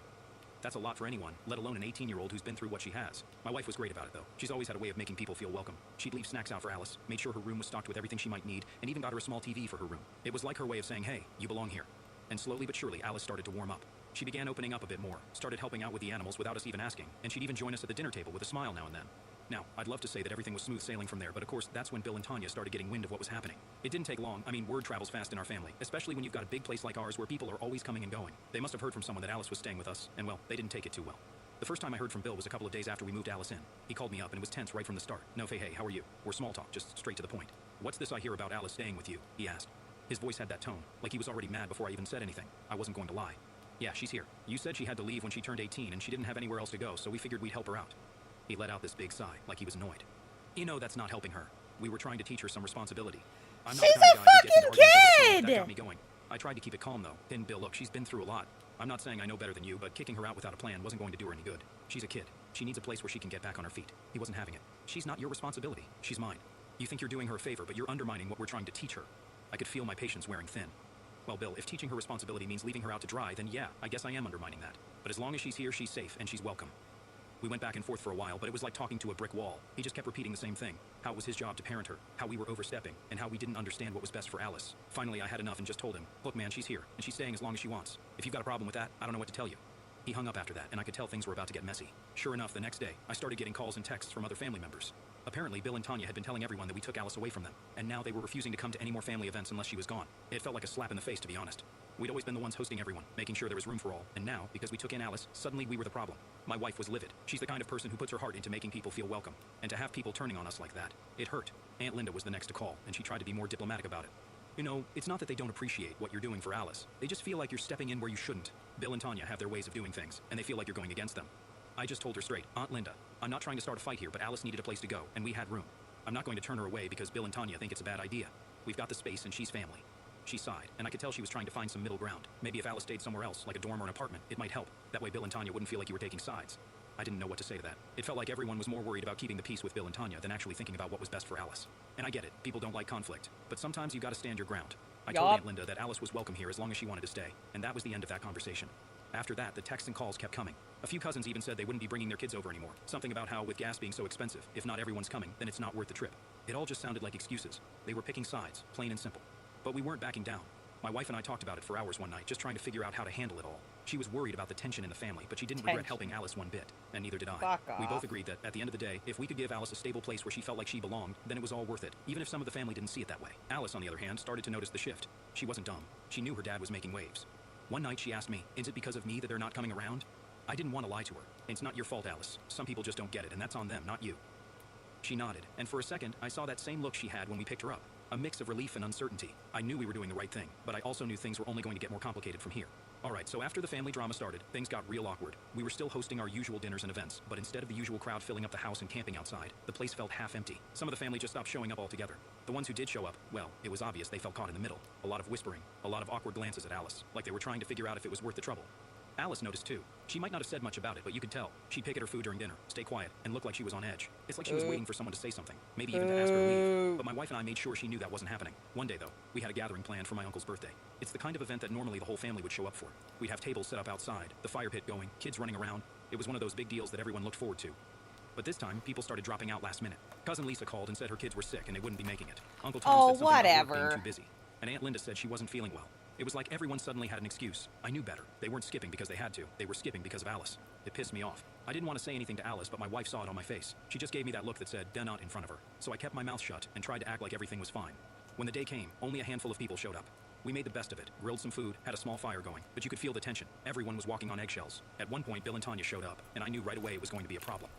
That's a lot for anyone, let alone an 18-year-old who's been through what she has. My wife was great about it, though. She's always had a way of making people feel welcome. She'd leave snacks out for Alice, made sure her room was stocked with everything she might need, and even got her a small TV for her room. It was like her way of saying, "Hey, you belong here." And slowly but surely, Alice started to warm up. She began opening up a bit more, started helping out with the animals without us even asking, and she'd even join us at the dinner table with a smile now and then. Now, I'd love to say that everything was smooth sailing from there, but of course, that's when Bill and Tanya started getting wind of what was happening. It didn't take long. I mean, word travels fast in our family, especially when you've got a big place like ours where people are always coming and going. They must have heard from someone that Alice was staying with us, and well, they didn't take it too well. The first time I heard from Bill was a couple of days after we moved Alice in. He called me up and was tense right from the start. "No, hey, how are you?" We're small talk, just straight to the point. "What's this I hear about Alice staying with you?" he asked. His voice had that tone, like he was already mad before I even said anything. I wasn't going to lie. "Yeah, she's here. You said she had to leave when she turned 18 and she didn't have anywhere else to go, so we figured we'd help her out." He let out this big sigh, like he was annoyed. You know that's not helping her. We were trying to teach her some responsibility. I'm not She's the kind a of guy who gets into fucking arguments over the phone. kid! That got me going. I tried to keep it calm though. And Bill, look, she's been through a lot. I'm not saying I know better than you, but kicking her out without a plan wasn't going to do her any good. She's a kid. She needs a place where she can get back on her feet. He wasn't having it. "She's not your responsibility. She's mine. You think you're doing her a favor, but you're undermining what we're trying to teach her." I could feel my patience wearing thin. "Well, Bill, if teaching her responsibility means leaving her out to dry, then yeah, I guess I am undermining that. But as long as she's here, she's safe, and she's welcome." We went back and forth for a while, but it was like talking to a brick wall. He just kept repeating the same thing. How it was his job to parent her, how we were overstepping, and how we didn't understand what was best for Alice. Finally, I had enough and just told him, "Look, man, she's here, and she's staying as long as she wants. If you've got a problem with that, I don't know what to tell you." He hung up after that, and I could tell things were about to get messy. Sure enough, the next day, I started getting calls and texts from other family members. Apparently, Bill and Tanya had been telling everyone that we took Alice away from them, and now they were refusing to come to any more family events unless she was gone. It felt like a slap in the face, to be honest. We'd always been the ones hosting everyone, making sure there was room for all, and now, because we took in Alice, suddenly we were the problem. My wife was livid. She's the kind of person who puts her heart into making people feel welcome, and to have people turning on us like that, it hurt. Aunt Linda was the next to call, and she tried to be more diplomatic about it. "You know, it's not that they don't appreciate what you're doing for Alice. They just feel like you're stepping in where you shouldn't. Bill and Tanya have their ways of doing things, and they feel like you're going against them." I just told her straight, "Aunt Linda, I'm not trying to start a fight here, but Alice needed a place to go, and we had room. I'm not going to turn her away because Bill and Tanya think it's a bad idea. We've got the space, and she's family." She sighed, and I could tell she was trying to find some middle ground. Maybe if Alice stayed somewhere else, like a dorm or an apartment, it might help. That way Bill and Tanya wouldn't feel like you were taking sides. I didn't know what to say to that. It felt like everyone was more worried about keeping the peace with Bill and Tanya than actually thinking about what was best for Alice. And I get it, people don't like conflict, but sometimes you gotta stand your ground. I told Aunt Linda that Alice was welcome here as long as she wanted to stay, and that was the end of that conversation. After that, the texts and calls kept coming. A few cousins even said they wouldn't be bringing their kids over anymore. Something about how, with gas being so expensive, if not everyone's coming, then it's not worth the trip. It all just sounded like excuses. They were picking sides, plain and simple. But we weren't backing down. My wife and I talked about it for hours one night, just trying to figure out how to handle it all. She was worried about the tension in the family, but she didn't regret helping Alice one bit, and neither did I. Fuck off. We both agreed that, at the end of the day, if we could give Alice a stable place where she felt like she belonged, then it was all worth it, even if some of the family didn't see it that way. Alice, on the other hand, started to notice the shift. She wasn't dumb. She knew her dad was making waves. One night she asked me, "Is it because of me that they're not coming around?" I didn't want to lie to her. "It's not your fault, Alice. Some people just don't get it, and that's on them, not you." She nodded, and for a second, I saw that same look she had when we picked her up. A mix of relief and uncertainty. I knew we were doing the right thing, but I also knew things were only going to get more complicated from here. Alright, so after the family drama started, things got real awkward. We were still hosting our usual dinners and events, but instead of the usual crowd filling up the house and camping outside, the place felt half empty. Some of the family just stopped showing up altogether. The ones who did show up, well, it was obvious they felt caught in the middle. A lot of whispering, a lot of awkward glances at Alice, like they were trying to figure out if it was worth the trouble. Alice noticed too. She might not have said much about it, but you could tell. She'd pick at her food during dinner, stay quiet, and look like she was on edge. It's like she was waiting for someone to say something, maybe even to ask her to leave. But my wife and I made sure she knew that wasn't happening. One day, though, we had a gathering planned for my uncle's birthday. It's the kind of event that normally the whole family would show up for. We'd have tables set up outside, the fire pit going, kids running around. It was one of those big deals that everyone looked forward to. But this time, people started dropping out last minute. Cousin Lisa called and said her kids were sick and they wouldn't be making it. Uncle Tom said something about work being too busy. And Aunt Linda said she wasn't feeling well. It was like everyone suddenly had an excuse. I knew better. They weren't skipping because they had to. They were skipping because of Alice. It pissed me off. I didn't want to say anything to Alice, but my wife saw it on my face. She just gave me that look that said, "They're not," in front of her. So I kept my mouth shut and tried to act like everything was fine. When the day came, only a handful of people showed up. We made the best of it, grilled some food, had a small fire going, but you could feel the tension. Everyone was walking on eggshells. At one point, Bill and Tanya showed up, and I knew right away it was going to be a problem.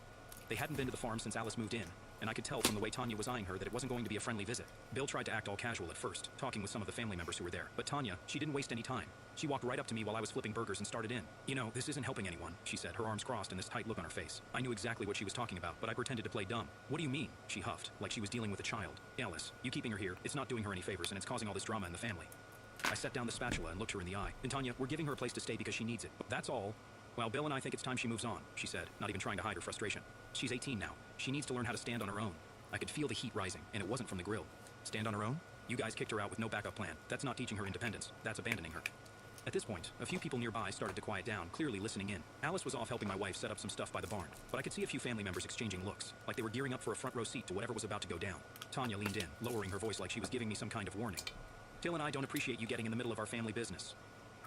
They hadn't been to the farm since Alice moved in, and I could tell from the way Tanya was eyeing her that it wasn't going to be a friendly visit. Bill tried to act all casual at first, talking with some of the family members who were there, but Tanya, she didn't waste any time. She walked right up to me while I was flipping burgers and started in. "You know, this isn't helping anyone," she said, her arms crossed and this tight look on her face. I knew exactly what she was talking about, but I pretended to play dumb. "What do you mean?" she huffed, like she was dealing with a child. "Alice, you keeping her here, it's not doing her any favors and it's causing all this drama in the family." I set down the spatula and looked her in the eye. "And Tanya, we're giving her a place to stay because she needs it. That's all. Well, Bill and I think it's time she moves on," she said, not even trying to hide her frustration. "She's 18 now. She needs to learn how to stand on her own." I could feel the heat rising, and it wasn't from the grill. Stand on her own? You guys kicked her out with no backup plan. That's not teaching her independence. That's abandoning her. At this point, a few people nearby started to quiet down, clearly listening in. Alice was off helping my wife set up some stuff by the barn, but I could see a few family members exchanging looks, like they were gearing up for a front row seat to whatever was about to go down. Tanya leaned in, lowering her voice like she was giving me some kind of warning. "Till and I don't appreciate you getting in the middle of our family business."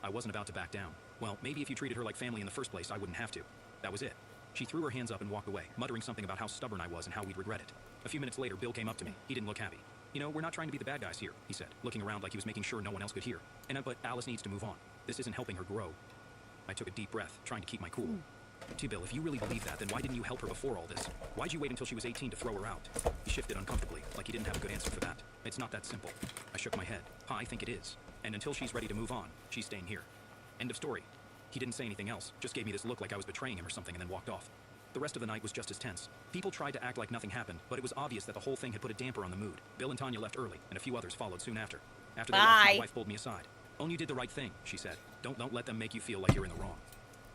I wasn't about to back down. Well, maybe if you treated her like family in the first place, I wouldn't have to. That was it. She threw her hands up and walked away, muttering something about how stubborn I was and how we'd regret it. A few minutes later, Bill came up to me. He didn't look happy. "You know, we're not trying to be the bad guys here," he said, looking around like he was making sure no one else could hear. But Alice needs to move on. This isn't helping her grow." I took a deep breath, trying to keep my cool. "Bill, if you really believe that, then why didn't you help her before all this? Why'd you wait until she was 18 to throw her out?" He shifted uncomfortably, like he didn't have a good answer for that. "It's not that simple." I shook my head. "I think it is. And until she's ready to move on, she's staying here. End of story." He didn't say anything else, just gave me this look like I was betraying him or something and then walked off. The rest of the night was just as tense. People tried to act like nothing happened, but it was obvious that the whole thing had put a damper on the mood. Bill and Tanya left early, and a few others followed soon after. After they left, my wife pulled me aside. "Owen, you did the right thing," she said. Don't let them make you feel like you're in the wrong."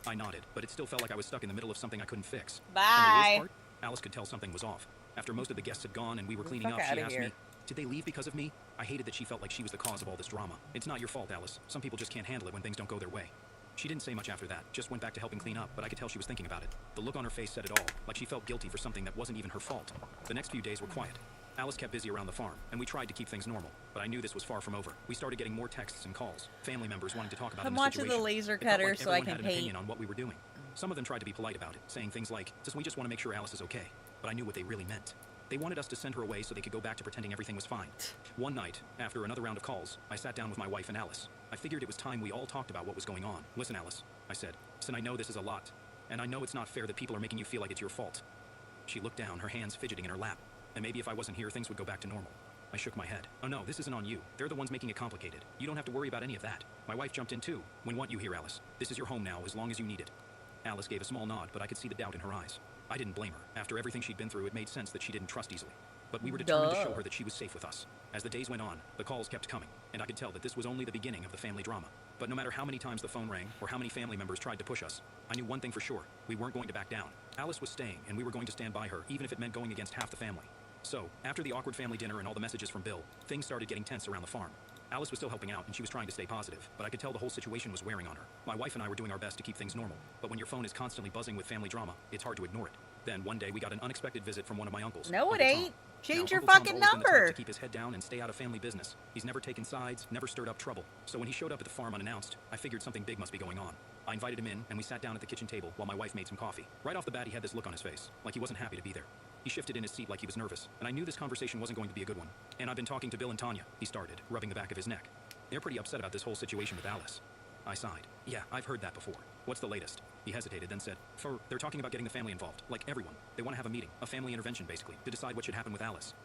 I nodded, but it still felt like I was stuck in the middle of something I couldn't fix. Bye. And the worst part, Alice could tell something was off. After most of the guests had gone and we were cleaning up, she asked me, "Did they leave because of me?" I hated that she felt like she was the cause of all this drama. "It's not your fault, Alice. Some people just can't handle it when things don't go their way." She didn't say much after that, just went back to helping clean up, but I could tell she was thinking about it. The look on her face said it all, like she felt guilty for something that wasn't even her fault. The next few days were quiet. Alice kept busy around the farm, and we tried to keep things normal, but I knew this was far from over. We started getting more texts and calls, family members wanting to talk about I'm the watching situation. the laser It felt cutter like so I everyone can had an paint. opinion on what we were doing. Some of them tried to be polite about it, saying things like, "We just want to make sure Alice is okay," but I knew what they really meant. They wanted us to send her away so they could go back to pretending everything was fine. One night, after another round of calls, I sat down with my wife and Alice. I figured it was time we all talked about what was going on. "Listen, Alice," I said, "listen, I know this is a lot, and I know it's not fair that people are making you feel like it's your fault." She looked down, her hands fidgeting in her lap, and maybe if I wasn't here, things would go back to normal. I shook my head. "Oh no, this isn't on you. They're the ones making it complicated. You don't have to worry about any of that." My wife jumped in too. "We want you here, Alice. This is your home now, as long as you need it." Alice gave a small nod, but I could see the doubt in her eyes. I didn't blame her. After everything she'd been through, it made sense that she didn't trust easily. But we were determined to show her that she was safe with us. As the days went on, the calls kept coming, and I could tell that this was only the beginning of the family drama. But no matter how many times the phone rang, or how many family members tried to push us, I knew one thing for sure. We weren't going to back down. Alice was staying, and we were going to stand by her, even if it meant going against half the family. So, after the awkward family dinner and all the messages from Bill, things started getting tense around the farm. Alice was still helping out, and she was trying to stay positive, but I could tell the whole situation was wearing on her. My wife and I were doing our best to keep things normal, but when your phone is constantly buzzing with family drama, it's hard to ignore it. Then, one day, we got an unexpected visit from one of my uncles. No, it Uncle ain't. Tom. Change Now, your Uncle Tom's fucking always been the type number. to keep his head down and stay out of family business. He's never taken sides, never stirred up trouble. So when he showed up at the farm unannounced, I figured something big must be going on. I invited him in, and we sat down at the kitchen table while my wife made some coffee. Right off the bat, he had this look on his face, like he wasn't happy to be there. He shifted in his seat like he was nervous, and I knew this conversation wasn't going to be a good one. "And I've been talking to Bill and Tanya," he started, rubbing the back of his neck. "They're pretty upset about this whole situation with Alice." I sighed. "Yeah, I've heard that before. What's the latest?" He hesitated, then said, They're talking about getting the family involved, like everyone. They want to have a meeting, a family intervention basically, to decide what should happen with Alice."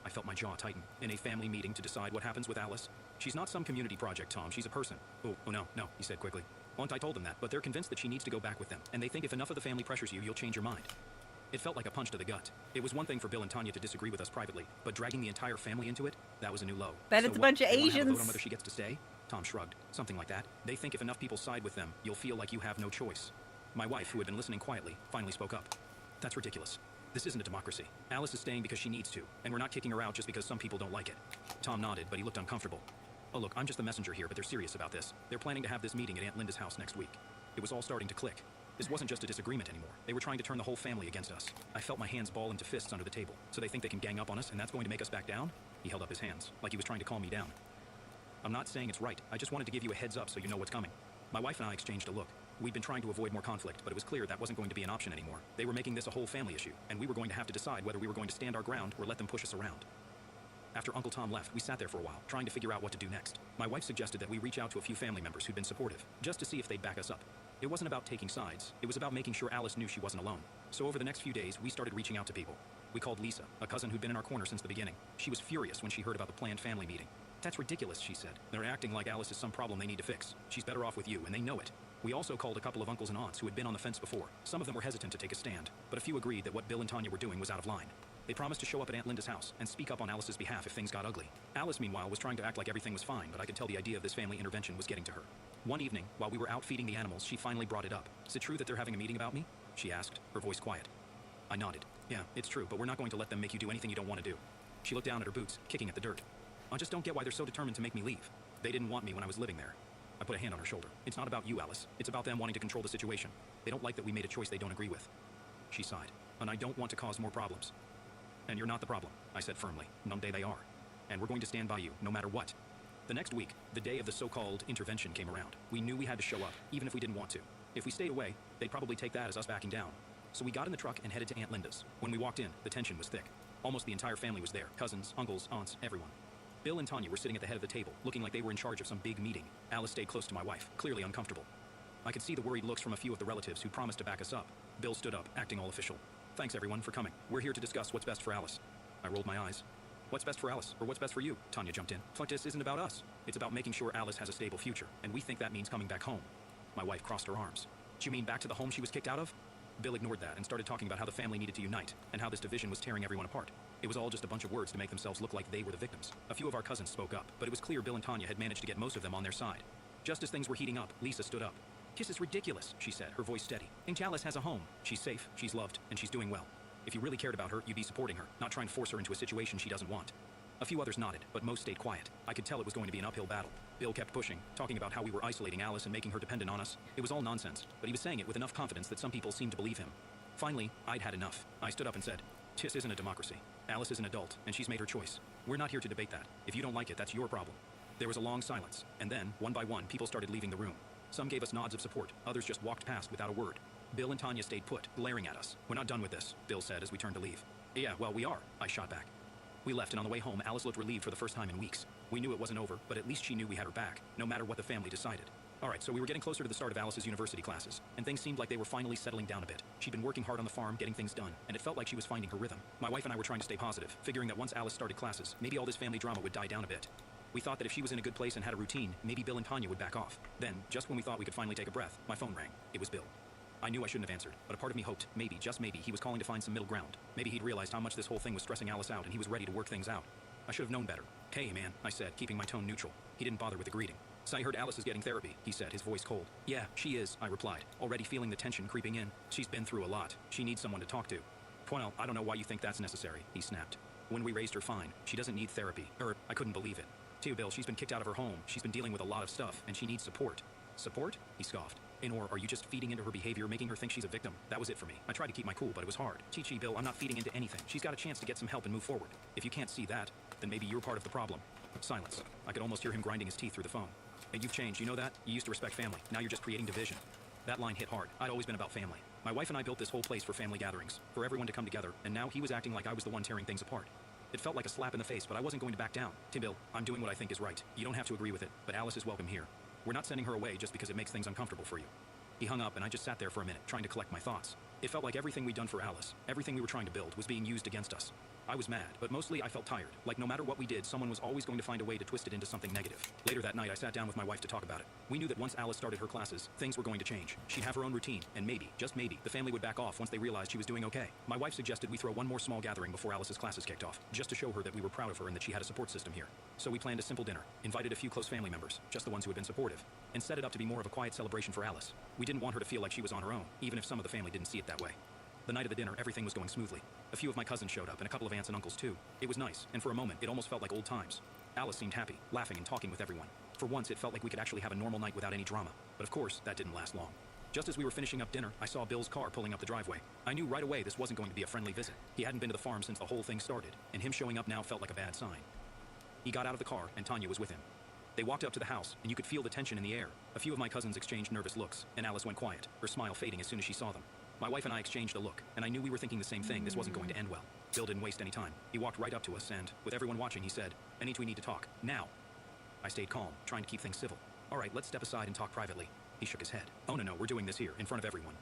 I felt my jaw tighten. In a family meeting to decide what happens with Alice? She's not some community project, Tom. She's a person. Oh no, he said quickly. Aunt, I told them that, but they're convinced that she needs to go back with them, and they think if enough of the family pressures you, you'll change your mind. It felt like a punch to the gut. It was one thing for Bill and Tanya to disagree with us privately, but dragging the entire family into it, that was a new low. Bet it's a bunch of they wanna have a Asians. vote on whether she gets to stay? Tom shrugged. Something like that. They think if enough people side with them, you'll feel like you have no choice. My wife, who had been listening quietly, finally spoke up. That's ridiculous. This isn't a democracy. Alice is staying because she needs to, and we're not kicking her out just because some people don't like it. Tom nodded, but he looked uncomfortable. Oh look, I'm just the messenger here, but they're serious about this. They're planning to have this meeting at Aunt Linda's house next week. It was all starting to click. This wasn't just a disagreement anymore. They were trying to turn the whole family against us. I felt my hands ball into fists under the table. So they think they can gang up on us, and that's going to make us back down? He held up his hands, like he was trying to calm me down. I'm not saying it's right. I just wanted to give you a heads up so you know what's coming. My wife and I exchanged a look. We'd been trying to avoid more conflict, but it was clear that wasn't going to be an option anymore. They were making this a whole family issue, and we were going to have to decide whether we were going to stand our ground or let them push us around. After Uncle Tom left, we sat there for a while, trying to figure out what to do next. My wife suggested that we reach out to a few family members who'd been supportive, just to see if they'd back us up. It wasn't about taking sides. It was about making sure Alice knew she wasn't alone. So over the next few days, we started reaching out to people. We called Lisa, a cousin who'd been in our corner since the beginning. She was furious when she heard about the planned family meeting. That's ridiculous, she said. They're acting like Alice is some problem they need to fix. She's better off with you, and they know it. We also called a couple of uncles and aunts who had been on the fence before. Some of them were hesitant to take a stand, but a few agreed that what Bill and Tanya were doing was out of line. They promised to show up at Aunt Linda's house and speak up on Alice's behalf if things got ugly. Alice, meanwhile, was trying to act like everything was fine, but I could tell the idea of this family intervention was getting to her. One evening, while we were out feeding the animals, she finally brought it up. Is it true that they're having a meeting about me? She asked, her voice quiet. I nodded. Yeah, it's true, but we're not going to let them make you do anything you don't want to do. She looked down at her boots, kicking at the dirt. I just don't get why they're so determined to make me leave. They didn't want me when I was living there. I put a hand on her shoulder. It's not about you, Alice. It's about them wanting to control the situation. They don't like that we made a choice they don't agree with. She sighed. And I don't want to cause more problems. And you're not the problem, I said firmly. Someday they are. And we're going to stand by you, no matter what. The next week, the day of the so-called intervention came around. We knew we had to show up, even if we didn't want to. If we stayed away, they'd probably take that as us backing down. So we got in the truck and headed to Aunt Linda's. When we walked in, the tension was thick. Almost the entire family was there. Cousins, uncles, aunts, everyone. Bill and Tanya were sitting at the head of the table, looking like they were in charge of some big meeting. Alice stayed close to my wife, clearly uncomfortable. I could see the worried looks from a few of the relatives who promised to back us up. Bill stood up, acting all official. Thanks everyone for coming. We're here to discuss what's best for Alice. I rolled my eyes. What's best for Alice, or what's best for you? Tanya jumped in. This isn't about us. It's about making sure Alice has a stable future, and we think that means coming back home. My wife crossed her arms. Do you mean back to the home she was kicked out of? Bill ignored that and started talking about how the family needed to unite, and how this division was tearing everyone apart. It was all just a bunch of words to make themselves look like they were the victims. A few of our cousins spoke up, but it was clear Bill and Tanya had managed to get most of them on their side. Just as things were heating up, Lisa stood up. This is ridiculous, she said, her voice steady. Aunt Alice has a home. She's safe, she's loved, and she's doing well. If you really cared about her, you'd be supporting her, not trying to force her into a situation she doesn't want. A few others nodded, but most stayed quiet. I could tell it was going to be an uphill battle. Bill kept pushing, talking about how we were isolating Alice and making her dependent on us. It was all nonsense, but he was saying it with enough confidence that some people seemed to believe him. Finally, I'd had enough. I stood up and said, "This isn't a democracy. Alice is an adult, and she's made her choice. We're not here to debate that. If you don't like it, that's your problem." There was a long silence, and then, one by one, people started leaving the room. Some gave us nods of support, others just walked past without a word. Bill and Tanya stayed put, glaring at us. "We're not done with this," Bill said as we turned to leave. "Yeah, well, we are," I shot back. We left, and on the way home, Alice looked relieved for the first time in weeks. We knew it wasn't over, but at least she knew we had her back, no matter what the family decided. Alright, so we were getting closer to the start of Alice's university classes, and things seemed like they were finally settling down a bit. She'd been working hard on the farm, getting things done, and it felt like she was finding her rhythm. My wife and I were trying to stay positive, figuring that once Alice started classes, maybe all this family drama would die down a bit. We thought that if she was in a good place and had a routine, maybe Bill and Tanya would back off. Then, just when we thought we could finally take a breath, my phone rang. It was Bill. I knew I shouldn't have answered, but a part of me hoped, maybe, just maybe, he was calling to find some middle ground. Maybe he'd realized how much this whole thing was stressing Alice out and he was ready to work things out. I should have known better. "Hey, man," I said, keeping my tone neutral. He didn't bother with the greeting. "So I heard Alice is getting therapy," he said, his voice cold. "Yeah, she is," I replied, already feeling the tension creeping in. "She's been through a lot. She needs someone to talk to." "Well, I don't know why you think that's necessary," he snapped. "When we raised her fine, she doesn't need therapy." I couldn't believe it. "Too, Bill, she's been kicked out of her home. She's been dealing with a lot of stuff, and she needs support." "Support?" he scoffed. "Or are you just feeding into her behavior, making her think she's a victim?" That was it for me. I tried to keep my cool, but it was hard. "Chi-chi, Bill, I'm not feeding into anything. She's got a chance to get some help and move forward. If you can't see that, then maybe you're part of the problem." Silence. I could almost hear him grinding his teeth through the phone. "Hey, you've changed, you know that? You used to respect family. Now you're just creating division." That line hit hard. I'd always been about family. My wife and I built this whole place for family gatherings, for everyone to come together, and now he was acting like I was the one tearing things apart. It felt like a slap in the face, but I wasn't going to back down. "Bill, I'm doing what I think is right. You don't have to agree with it, but Alice is welcome here. We're not sending her away just because it makes things uncomfortable for you." He hung up, and I just sat there for a minute, trying to collect my thoughts. It felt like everything we'd done for Alice, everything we were trying to build, was being used against us. I was mad, but mostly I felt tired. Like no matter what we did, someone was always going to find a way to twist it into something negative. Later that night, I sat down with my wife to talk about it. We knew that once Alice started her classes, things were going to change. She'd have her own routine, and maybe, just maybe, the family would back off once they realized she was doing okay. My wife suggested we throw one more small gathering before Alice's classes kicked off, just to show her that we were proud of her and that she had a support system here. So we planned a simple dinner, invited a few close family members, just the ones who had been supportive, and set it up to be more of a quiet celebration for Alice. We didn't want her to feel like she was on her own, even if some of the family didn't see it that way. The night of the dinner, everything was going smoothly. A few of my cousins showed up, and a couple of aunts and uncles too. It was nice, and for a moment, it almost felt like old times. Alice seemed happy, laughing and talking with everyone. For once, it felt like we could actually have a normal night without any drama. But of course, that didn't last long. Just as we were finishing up dinner, I saw Bill's car pulling up the driveway. I knew right away this wasn't going to be a friendly visit. He hadn't been to the farm since the whole thing started, and him showing up now felt like a bad sign. He got out of the car, and Tanya was with him. They walked up to the house, and you could feel the tension in the air. A few of my cousins exchanged nervous looks, and Alice went quiet, her smile fading as soon as she saw them. My wife and I exchanged a look, and I knew we were thinking the same thing. This wasn't going to end well. Bill didn't waste any time. He walked right up to us, and, with everyone watching, he said, "Anita, we need to talk. Now." I stayed calm, trying to keep things civil. "All right, let's step aside and talk privately." He shook his head. "Oh, no, we're doing this here, in front of everyone."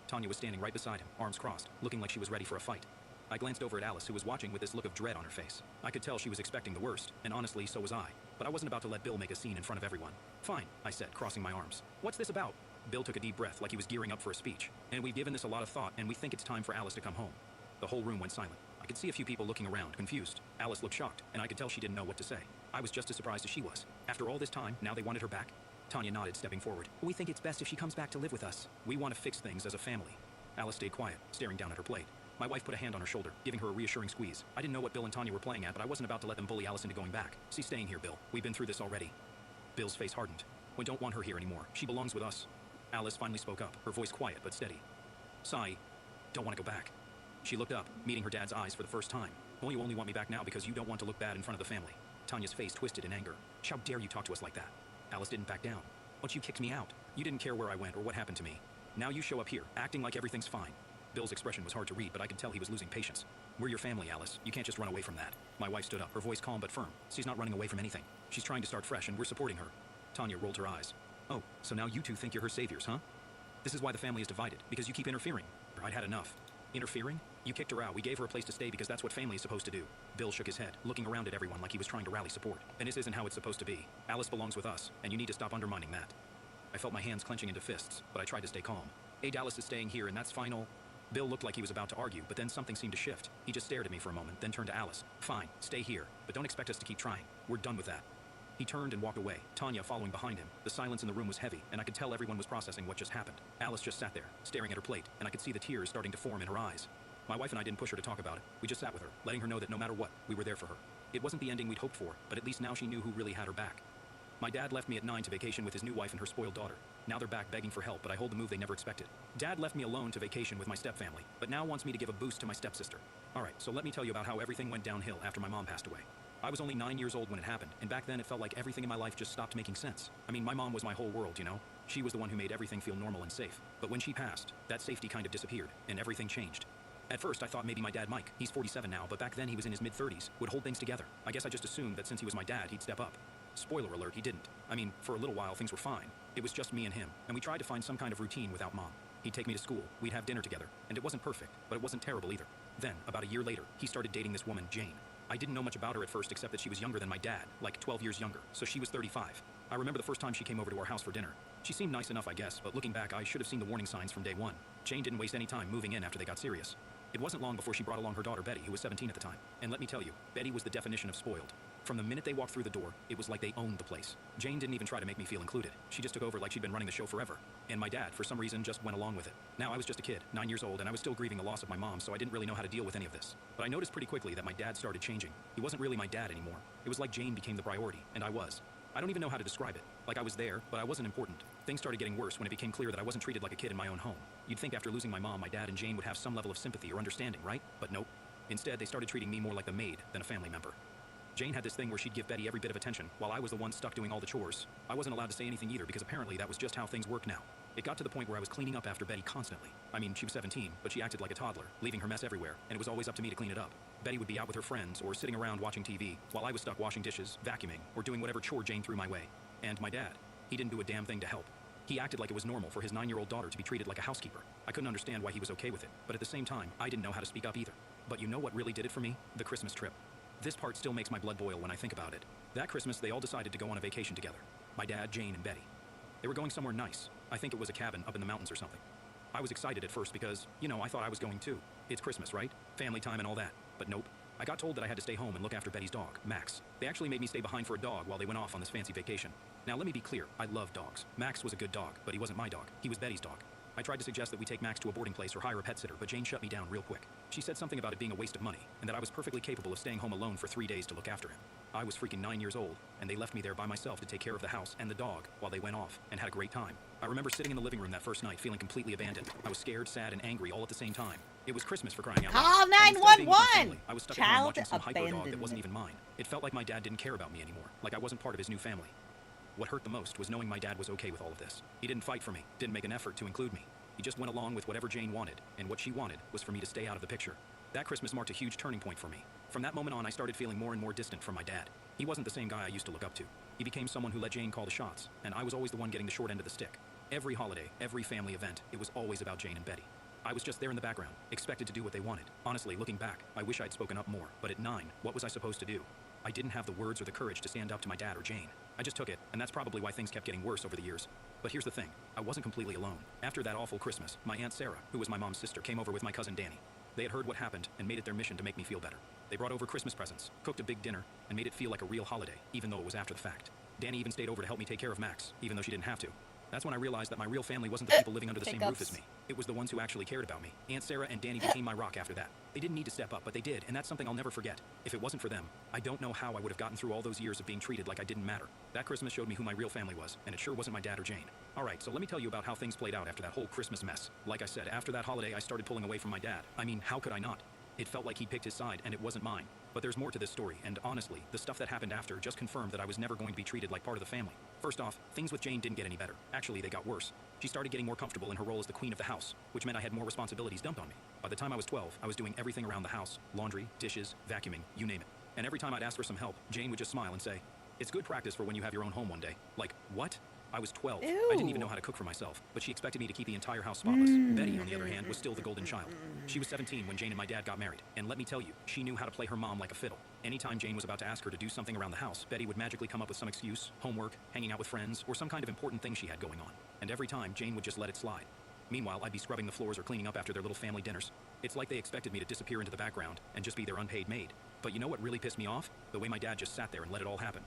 Tanya was standing right beside him, arms crossed, looking like she was ready for a fight. I glanced over at Alice, who was watching with this look of dread on her face. I could tell she was expecting the worst, and honestly, so was I. But I wasn't about to let Bill make a scene in front of everyone. "Fine," I said, crossing my arms. "What's this about?" Bill took a deep breath like he was gearing up for a speech. "And we've given this a lot of thought, and we think it's time for Alice to come home." The whole room went silent. I could see a few people looking around, confused. Alice looked shocked, and I could tell she didn't know what to say. I was just as surprised as she was. After all this time, now they wanted her back? Tanya nodded, stepping forward. "We think it's best if she comes back to live with us. We want to fix things as a family." Alice stayed quiet, staring down at her plate. My wife put a hand on her shoulder, giving her a reassuring squeeze. I didn't know what Bill and Tanya were playing at, but I wasn't about to let them bully Alice into going back. "She's staying here, Bill. We've been through this already." Bill's face hardened. "We don't want her here anymore. She belongs with us." Alice finally spoke up, her voice quiet but steady. "Sai, don't want to go back." She looked up, meeting her dad's eyes for the first time. "Well, you only want me back now because you don't want to look bad in front of the family." Tanya's face twisted in anger. "How dare you talk to us like that?" Alice didn't back down. "But you kicked me out. You didn't care where I went or what happened to me. Now you show up here, acting like everything's fine." Bill's expression was hard to read, but I could tell he was losing patience. "We're your family, Alice. You can't just run away from that." My wife stood up, her voice calm but firm. "She's not running away from anything. She's trying to start fresh, and we're supporting her." Tanya rolled her eyes. "Oh, so now you two think you're her saviors, huh? This is why the family is divided, because you keep interfering." I'd had enough. "Interfering? You kicked her out. We gave her a place to stay because that's what family is supposed to do." Bill shook his head, looking around at everyone like he was trying to rally support. "And this isn't how it's supposed to be. Alice belongs with us, and you need to stop undermining that." I felt my hands clenching into fists, but I tried to stay calm. "Alice is staying here, and that's final." Bill looked like he was about to argue, but then something seemed to shift. He just stared at me for a moment, then turned to Alice. "Fine, stay here, but don't expect us to keep trying. We're done with that." He turned and walked away, Tanya following behind him. The silence in the room was heavy, and I could tell everyone was processing what just happened. Alice just sat there, staring at her plate, and I could see the tears starting to form in her eyes. My wife and I didn't push her to talk about it. We just sat with her, letting her know that no matter what, we were there for her. It wasn't the ending we'd hoped for, but at least now she knew who really had her back. My dad left me at 9 to vacation with his new wife and her spoiled daughter. Now they're back begging for help, but I hold the move they never expected. Dad left me alone to vacation with my stepfamily, but now wants me to give a boost to my stepsister. Alright, so let me tell you about how everything went downhill after my mom passed away. I was only 9 years old when it happened, and back then it felt like everything in my life just stopped making sense. I mean, my mom was my whole world, you know? She was the one who made everything feel normal and safe. But when she passed, that safety kind of disappeared, and everything changed. At first, I thought maybe my dad Mike, he's 47 now, but back then he was in his mid-30s, would hold things together. I guess I just assumed that since he was my dad, he'd step up. Spoiler alert, he didn't. I mean, for a little while things were fine. It was just me and him, and we tried to find some kind of routine without Mom. He'd take me to school, we'd have dinner together, and it wasn't perfect, but it wasn't terrible either. Then, about a year later, he started dating this woman, Jane. I didn't know much about her at first except that she was younger than my dad, like 12 years younger, so she was 35. I remember the first time she came over to our house for dinner. She seemed nice enough, I guess, but looking back, I should have seen the warning signs from day one. Jane didn't waste any time moving in after they got serious. It wasn't long before she brought along her daughter Betty, who was 17 at the time. And let me tell you, Betty was the definition of spoiled. From the minute they walked through the door, it was like they owned the place. Jane didn't even try to make me feel included. She just took over like she'd been running the show forever. And my dad, for some reason, just went along with it. Now, I was just a kid, 9 years old, and I was still grieving the loss of my mom, so I didn't really know how to deal with any of this. But I noticed pretty quickly that my dad started changing. He wasn't really my dad anymore. It was like Jane became the priority, and I was. I don't even know how to describe it. Like I was there, but I wasn't important. Things started getting worse when it became clear that I wasn't treated like a kid in my own home. You'd think after losing my mom, my dad and Jane would have some level of sympathy or understanding, right? But nope. Instead, they started treating me more like a maid than a family member. Jane had this thing where she'd give Betty every bit of attention, while I was the one stuck doing all the chores. I wasn't allowed to say anything either because apparently that was just how things work now. It got to the point where I was cleaning up after Betty constantly. I mean, she was 17, but she acted like a toddler, leaving her mess everywhere, and it was always up to me to clean it up. Betty would be out with her friends or sitting around watching TV, while I was stuck washing dishes, vacuuming, or doing whatever chore Jane threw my way. And my dad, he didn't do a damn thing to help. He acted like it was normal for his 9-year-old daughter to be treated like a housekeeper. I couldn't understand why he was okay with it, but at the same time, I didn't know how to speak up either. But you know what really did it for me? The Christmas trip. This part still makes my blood boil when I think about it. That Christmas, they all decided to go on a vacation together. My dad, Jane, and Betty. They were going somewhere nice. I think it was a cabin up in the mountains or something. I was excited at first because, you know, I thought I was going too. It's Christmas, right? Family time and all that. But nope. I got told that I had to stay home and look after Betty's dog, Max. They actually made me stay behind for a dog while they went off on this fancy vacation. Now let me be clear, I love dogs. Max was a good dog, but he wasn't my dog. He was Betty's dog. I tried to suggest that we take Max to a boarding place or hire a pet sitter, but Jane shut me down real quick. She said something about it being a waste of money, and that I was perfectly capable of staying home alone for 3 days to look after him. I was freaking 9 years old, and they left me there by myself to take care of the house and the dog while they went off, and had a great time. I remember sitting in the living room that first night feeling completely abandoned. I was scared, sad, and angry all at the same time. It was Christmas, for crying out loud. Call And instead of being with my 911! family, I was stuck at home Child watching some hyper dog that abandonment. wasn't even mine. It felt like my dad didn't care about me anymore, like I wasn't part of his new family. What hurt the most was knowing my dad was okay with all of this. He didn't fight for me, didn't make an effort to include me. He just went along with whatever Jane wanted, and what she wanted was for me to stay out of the picture. That Christmas marked a huge turning point for me. From that moment on, I started feeling more and more distant from my dad. He wasn't the same guy I used to look up to. He became someone who let Jane call the shots, and I was always the one getting the short end of the stick. Every holiday, every family event, it was always about Jane and Betty. I was just there in the background, expected to do what they wanted. Honestly, looking back, I wish I'd spoken up more, but at 9, what was I supposed to do? I didn't have the words or the courage to stand up to my dad or Jane. I just took it, and that's probably why things kept getting worse over the years. But here's the thing, I wasn't completely alone. After that awful Christmas, my Aunt Sarah, who was my mom's sister, came over with my cousin Danny. They had heard what happened and made it their mission to make me feel better. They brought over Christmas presents, cooked a big dinner, and made it feel like a real holiday, even though it was after the fact. Danny even stayed over to help me take care of Max, even though she didn't have to. That's when I realized that my real family wasn't the people living under the same roof as me. It was the ones who actually cared about me. Aunt Sarah and Danny became my rock after that. They didn't need to step up, but they did, and that's something I'll never forget. If it wasn't for them, I don't know how I would have gotten through all those years of being treated like I didn't matter. That Christmas showed me who my real family was, and it sure wasn't my dad or Jane. Alright, so let me tell you about how things played out after that whole Christmas mess. Like I said, after that holiday, I started pulling away from my dad. I mean, how could I not? It felt like he picked his side, and it wasn't mine. But there's more to this story, and honestly, the stuff that happened after just confirmed that I was never going to be treated like part of the family. First off, things with Jane didn't get any better. Actually, they got worse. She started getting more comfortable in her role as the queen of the house, which meant I had more responsibilities dumped on me. By the time I was 12, I was doing everything around the house: laundry, dishes, vacuuming, you name it. And every time I'd ask for some help, Jane would just smile and say, "It's good practice for when you have your own home one day." Like, what? I was 12. I didn't even know how to cook for myself, but she expected me to keep the entire house spotless. Betty, on the other hand, was still the golden child. She was 17 when Jane and my dad got married, and let me tell you, she knew how to play her mom like a fiddle. Anytime Jane was about to ask her to do something around the house, Betty would magically come up with some excuse: homework, hanging out with friends, or some kind of important thing she had going on. And every time, Jane would just let it slide. Meanwhile, I'd be scrubbing the floors or cleaning up after their little family dinners. It's like they expected me to disappear into the background and just be their unpaid maid. But you know what really pissed me off? The way my dad just sat there and let it all happen.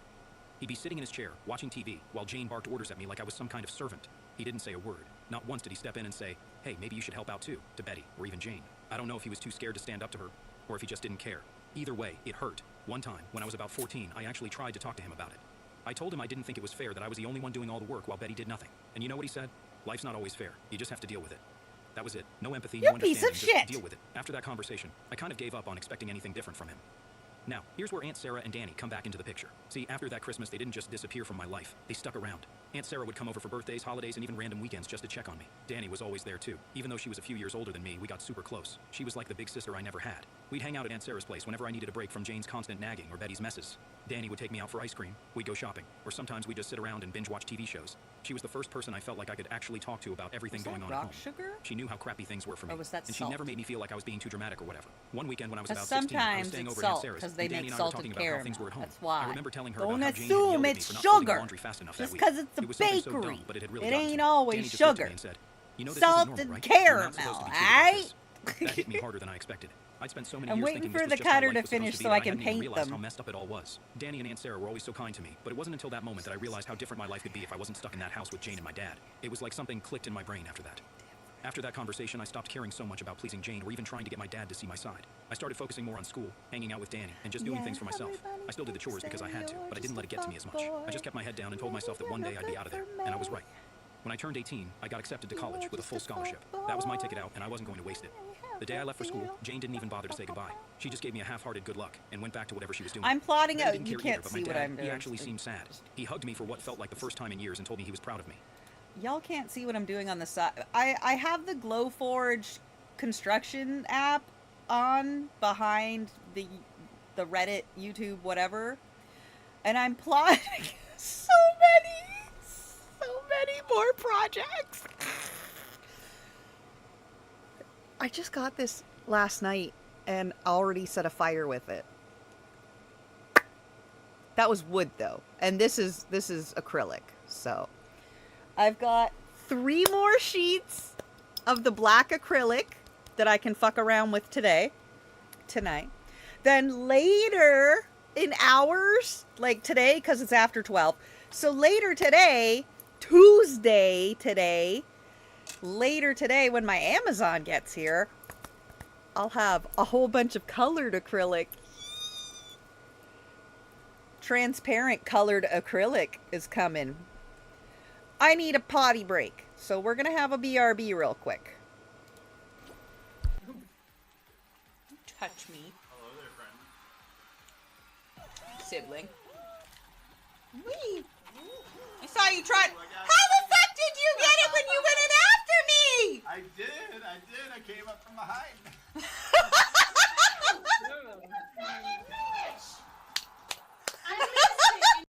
He'd be sitting in his chair, watching TV, while Jane barked orders at me like I was some kind of servant. He didn't say a word. Not once did he step in and say, "Hey, maybe you should help out too," to Betty, or even Jane. I don't know if he was too scared to stand up to her, or if he just didn't care. Either way, it hurt. One time, when I was about 14, I actually tried to talk to him about it. I told him I didn't think it was fair that I was the only one doing all the work while Betty did nothing. And you know what he said? Life's not always fair. You just have to deal with it. That was it. No empathy, no understanding, just deal with it. After that conversation, I kind of gave up on expecting anything different from him. Now, here's where Aunt Sarah and Danny come back into the picture. See, after that Christmas, they didn't just disappear from my life. They stuck around. Aunt Sarah would come over for birthdays, holidays, and even random weekends just to check on me. Danny was always there too. Even though she was a few years older than me, we got super close. She was like the big sister I never had. We'd hang out at Aunt Sarah's place whenever I needed a break from Jane's constant nagging or Betty's messes. Danny would take me out for ice cream, we'd go shopping, or sometimes we'd just sit around and binge watch TV shows. She was the first person I felt like I could actually talk to about everything going on at home. Sugar? She knew how crappy things were for me, Or was that and salt? she never made me feel like I was being too dramatic or whatever. One weekend when I was about Because 16, I was sometimes staying it's over at Aunt salt, Sarah's, 'cause they and Danny make and I were salted talking about how things were at home. caramel. That's why. I remember telling her Don't about how Jane had assume yelled at it's me for not folding the sugar. laundry fast enough Just that week. 'cause it's a It was something so bakery. dumb, but it had really It gotten ain't to me. always Danny just looked at sugar. me and said, "You know this isn't Salted normal, right? You're not supposed caramel, to be treated like aight? this." That hit me harder than I expected. I'd spent so many I'm years waiting thinking for this the was just how cutter life to was supposed finish be so that I can hadn't even paint realized them. how messed up it all was. Danny and Aunt Sarah were always so kind to me, but it wasn't until that moment that I realized how different my life could be if I wasn't stuck in that house with Jane and my dad. It was like something clicked in my brain after that. After that conversation, I stopped caring so much about pleasing Jane or even trying to get my dad to see my side. I started focusing more on school, hanging out with Danny, and just doing things for myself. I still did the chores because I had to, but I didn't let it get to me as much. I just kept my head down and told myself that one day I'd be out of there, and I was right. When I turned 18, I got accepted to college with a full scholarship. That was my ticket out, and I wasn't going to waste it. The day I left for school, Jane didn't even bother to say goodbye. She just gave me a half-hearted good luck and went back to whatever she was doing. I'm plotting Betty out. didn't You care can't either, but see my what dad, I'm doing. he actually seemed sad. He hugged me for what felt like the first time in years and told me he was proud of me. Y'all can't see what I'm doing on the side. I have the Glowforge construction app on behind the Reddit, YouTube, whatever, and I'm plotting so many more projects. I just got this last night and already set a fire with it. That was wood though, and this is acrylic. So I've got 3 more sheets of the black acrylic that I can fuck around with tonight. Then later in hours, like today, because it's after 12. So later today, Tuesday today, later today when my Amazon gets here, I'll have a whole bunch of colored acrylic. Transparent colored acrylic is coming. I need a potty break, so we're gonna have a BRB real quick. Touch me. Hello there, friend. Sibling. Wee. I saw you try. How the fuck did you get it when you went in after me? I did. I came up from behind.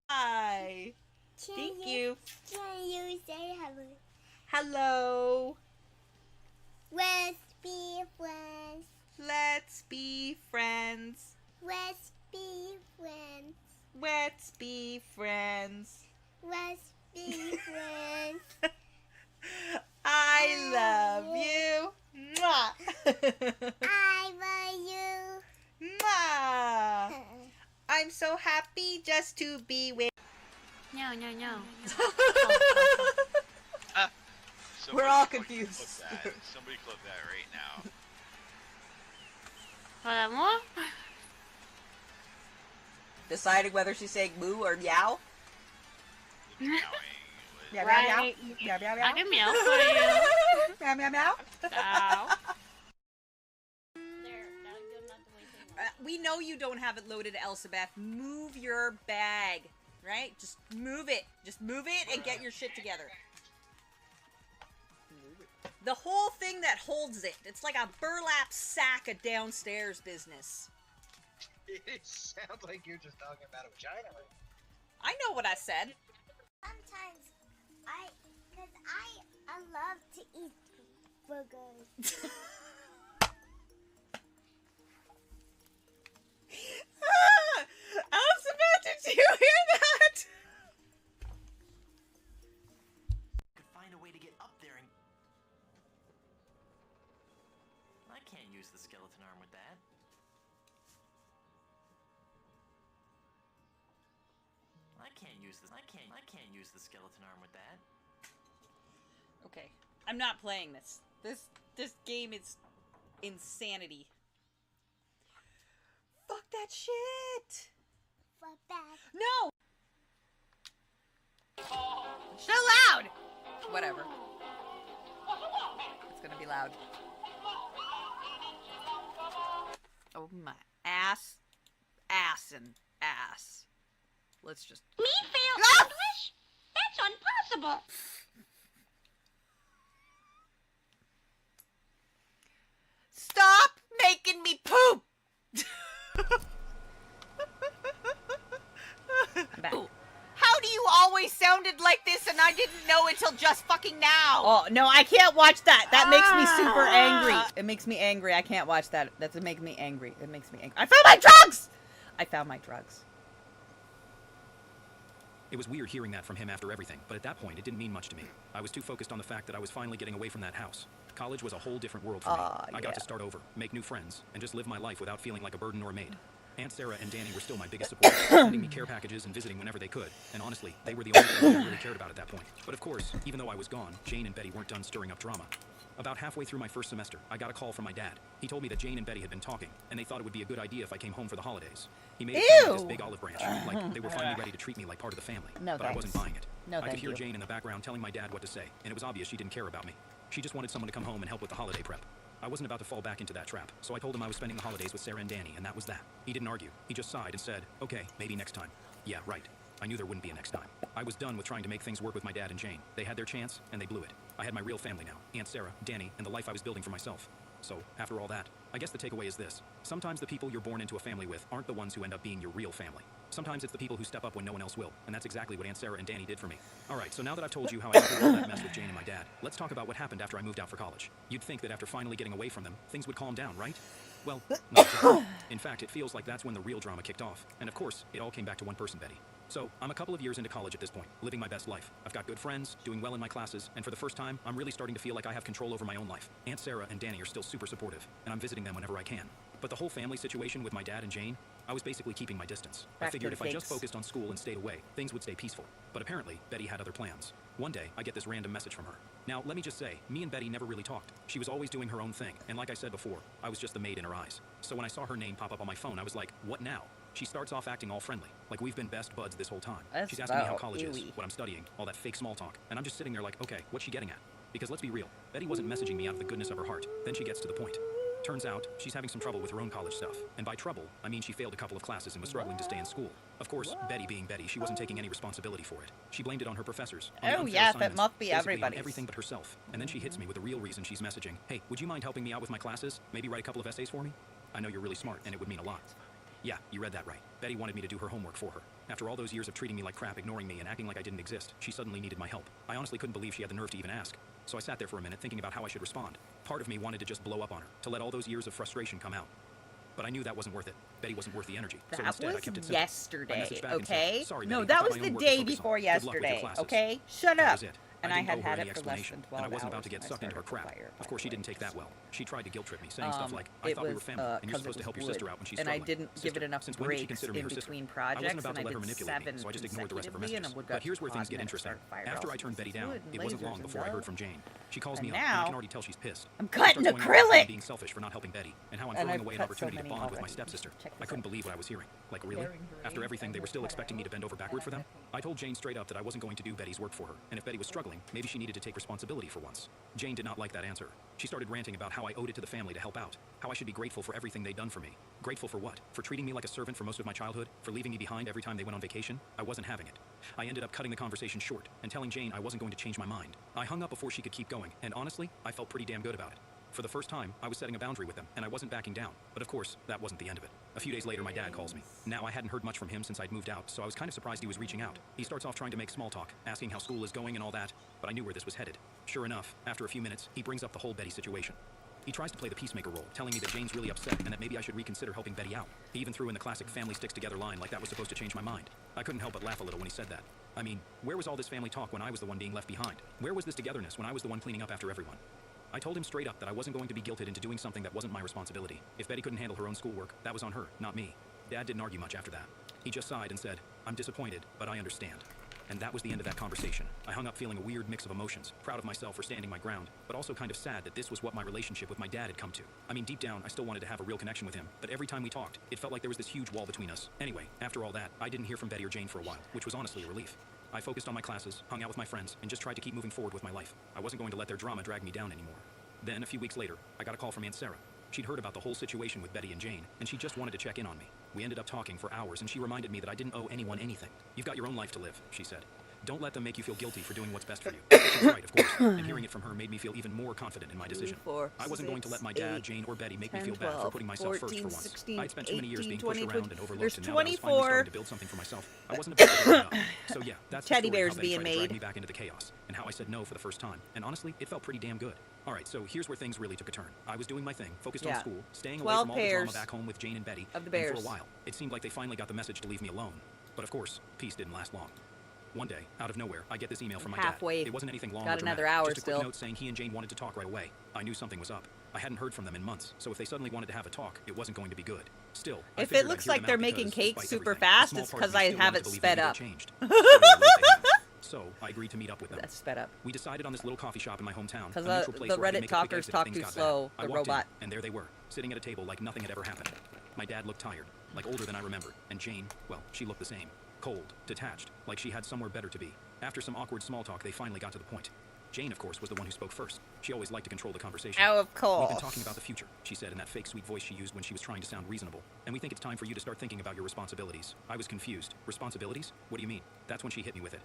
Hi. Thank you. Can you say hello? Hello. Let's be friends. Let's be friends. Let's be friends. Let's be friends. Let's be friends. I love you. Mwah. I love you. Mwah. I'm so happy just to be with. No. We're all confused. Somebody clip that right now. What? Deciding whether she's saying moo or meow. Meow, meow, meow. Right. Meow, meow, meow. I can meow for you. Meow, meow, meow. Ow. We know you don't have it loaded, Elsabeth. Move your bag, right? Just move it. Just move it and get your shit together. The whole thing that holds it. It's like a burlap sack of downstairs business. It sounds like you're just talking about a vagina. I know what I said. Sometimes because I love to eat burgers. Elizabeth, did you hear that? Could find a way to get up there and... I can't use the skeleton arm with that. I can't use the skeleton arm with that. Okay, I'm not playing this. This game is insanity. Fuck that shit. Fuck that. No. So loud. Whatever. It's gonna be loud. Oh my ass, and ass. Let's just. Me feel English? That's impossible. Stop making me poop. I'm back. How do you always sounded like this and I didn't know until just fucking now? Oh, no, I can't watch that. That makes me super angry. It makes me angry. I can't watch that. That's making me angry. It makes me angry. I found my drugs! I found my drugs. It was weird hearing that from him after everything, but at that point, it didn't mean much to me. I was too focused on the fact that I was finally getting away from that house. College was a whole different world for me. I got to start over, make new friends, and just live my life without feeling like a burden or a maid. Aunt Sarah and Danny were still my biggest supporters, sending me care packages and visiting whenever they could, and honestly, they were the only thing I really cared about at that point. But of course, even though I was gone, Jane and Betty weren't done stirring up drama. About halfway through my first semester, I got a call from my dad. He told me that Jane and Betty had been talking, and they thought it would be a good idea if I came home for the holidays. He made it sound like this big olive branch, like they were finally ready to treat me like part of the family. No, but I wasn't buying it. No, I could hear you. Jane in the background telling my dad what to say, and it was obvious she didn't care about me. She just wanted someone to come home and help with the holiday prep. I wasn't about to fall back into that trap, so I told him I was spending the holidays with Sarah and Danny, and that was that. He didn't argue. He just sighed and said, okay, maybe next time. Yeah, right. I knew there wouldn't be a next time. I was done with trying to make things work with my dad and Jane. They had their chance, and they blew it. I had my real family now, Aunt Sarah, Danny, and the life I was building for myself. So, after all that, I guess the takeaway is this. Sometimes the people you're born into a family with aren't the ones who end up being your real family. Sometimes it's the people who step up when no one else will, and that's exactly what Aunt Sarah and Danny did for me. Alright, so now that I've told you how I got through all that mess with Jane and my dad, let's talk about what happened after I moved out for college. You'd think that after finally getting away from them, things would calm down, right? Well, not exactly. In fact, it feels like that's when the real drama kicked off. And of course, it all came back to one person, Betty. So, I'm a couple of years into college at this point, living my best life. I've got good friends, doing well in my classes, and for the first time, I'm really starting to feel like I have control over my own life. Aunt Sarah and Danny are still super supportive, and I'm visiting them whenever I can. But the whole family situation with my dad and Jane, I was basically keeping my distance. I figured if I just focused on school and stayed away, things would stay peaceful. But apparently, Betty had other plans. One day, I get this random message from her. Now, let me just say, me and Betty never really talked. She was always doing her own thing, and like I said before, I was just the maid in her eyes. So when I saw her name pop up on my phone, I was like, what now? She starts off acting all friendly, like we've been best buds this whole time. She's asking me how college is, what I'm studying, all that fake small talk, and I'm just sitting there like, okay, what's she getting at? Because let's be real, Betty wasn't messaging me out of the goodness of her heart. Then she gets to the point. Turns out, she's having some trouble with her own college stuff. And by trouble, I mean she failed a couple of classes and was struggling to stay in school. Of course, Betty being Betty, she wasn't taking any responsibility for it. She blamed it on her professors. Oh yeah, that must be everybody. Everything but herself. And then she hits me with the real reason she's messaging. Hey, would you mind helping me out with my classes? Maybe write a couple of essays for me? I know you're really smart, and it would mean a lot. Yeah, you read that right. Betty wanted me to do her homework for her. After all those years of treating me like crap, ignoring me, and acting like I didn't exist, she suddenly needed my help. I honestly couldn't believe she had the nerve to even ask. So I sat there for a minute thinking about how I should respond. Part of me wanted to just blow up on her, to let all those years of frustration come out. But I knew that wasn't worth it. Betty wasn't worth the energy. So instead, I kept it simple. Yesterday, okay? Sorry, no, Betty, that was the day before yesterday, okay? Shut that up. Was it. And I had had it for less than 12 and I wasn't hours about to get sucked into her crap. Of course, she didn't take that well. She tried to guilt trip me, saying stuff like, I thought we were family, and you're supposed to help your sister out when she's struggling. And I didn't give it enough breaks in between projects, and I did 7 so I just ignored the rest of her messages. But here's where things get interesting. After I turned Betty down, it wasn't long before I heard from Jane. She calls me up, and I can already tell she's pissed. I'm cutting acrylic! Being selfish for not helping Betty, and how I'm throwing away an opportunity to bond with my stepsister. I couldn't believe what I was hearing. Like, really? After everything, they were still expecting me to bend over backward for them? I told Jane straight up that I wasn't going to do Betty's work for her, and if Betty was struggling, maybe she needed to take responsibility for once. Jane did not like that answer. She started ranting about how I owed it to the family to help out, how I should be grateful for everything they'd done for me. Grateful for what? For treating me like a servant for most of my childhood? For leaving me behind every time they went on vacation? I wasn't having it. I ended up cutting the conversation short and telling Jane I wasn't going to change my mind. I hung up before she could keep going, and honestly, I felt pretty damn good about it. For the first time, I was setting a boundary with them, and I wasn't backing down. But of course, that wasn't the end of it. A few days later, my dad calls me. Now, I hadn't heard much from him since I'd moved out, so I was kind of surprised he was reaching out. He starts off trying to make small talk, asking how school is going and all that, but I knew where this was headed. Sure enough, after a few minutes, he brings up the whole Betty situation. He tries to play the peacemaker role, telling me that Jane's really upset and that maybe I should reconsider helping Betty out. He even threw in the classic family sticks together line like that was supposed to change my mind. I couldn't help but laugh a little when he said that. I mean, where was all this family talk when I was the one being left behind? Where was this togetherness when I was the one cleaning up after everyone? I told him straight up that I wasn't going to be guilted into doing something that wasn't my responsibility. If Betty couldn't handle her own schoolwork, that was on her, not me. Dad didn't argue much after that. He just sighed and said, I'm disappointed, but I understand. And that was the end of that conversation. I hung up feeling a weird mix of emotions, proud of myself for standing my ground, but also kind of sad that this was what my relationship with my dad had come to. I mean, deep down, I still wanted to have a real connection with him, but every time we talked, it felt like there was this huge wall between us. Anyway, after all that, I didn't hear from Betty or Jane for a while, which was honestly a relief. I focused on my classes, hung out with my friends, and just tried to keep moving forward with my life. I wasn't going to let their drama drag me down anymore. Then, a few weeks later, I got a call from Aunt Sarah. She'd heard about the whole situation with Betty and Jane, and she just wanted to check in on me. We ended up talking for hours, and she reminded me that I didn't owe anyone anything. You've got your own life to live, she said. Don't let them make you feel guilty for doing what's best for you. She's right, of course, and hearing it from her made me feel even more confident in my decision. I wasn't going to let my dad, Jane, or Betty make me feel bad for putting myself first for once. I'd spent too many years being pushed around and overlooked, and now that I was finally starting to build something for myself, I wasn't about to give it up. So yeah, that's Teddy the story bears of how Betty being tried to drag made. me back into the chaos, and how I said no for the first time. And honestly, it felt pretty damn good. Alright, so here's where things really took a turn. I was doing my thing, focused on school, staying away from all the drama back home with Jane and Betty, of the and bears. for a while, it seemed like they finally got the message to leave me alone. But of course, peace didn't last long. One day, out of nowhere, I get this email from my Halfway. dad. It wasn't anything long Got or another dramatic, hour just a quick still. note saying he and Jane wanted to talk right away. I knew something was up. I hadn't heard from them in months, so if they suddenly wanted to have a talk, it wasn't going to be good. Still, I If figured it looks I'd hear like them they're out making because, cake despite super everything, a fast, small it's part of because me I still have wanted it to believe sped maybe up. they changed. So I agreed to meet up with them. That's sped up. We decided on this little coffee shop in my hometown. Because a neutral place the where I could Reddit make a quick talkers exit if talk things too got slow, bad. I the walked robot. in, and there they were, sitting at a table like nothing had ever happened. My dad looked tired, like older than I remembered, and Jane, well, she looked the same. Cold, detached, like she had somewhere better to be. After some awkward small talk, they finally got to the point. Jane, of course, was the one who spoke first. She always liked to control the conversation. Oh, of course. We've been talking about the future, she said in that fake sweet voice she used when she was trying to sound reasonable. And we think it's time for you to start thinking about your responsibilities. I was confused. Responsibilities? What do you mean? That's when she hit me with it.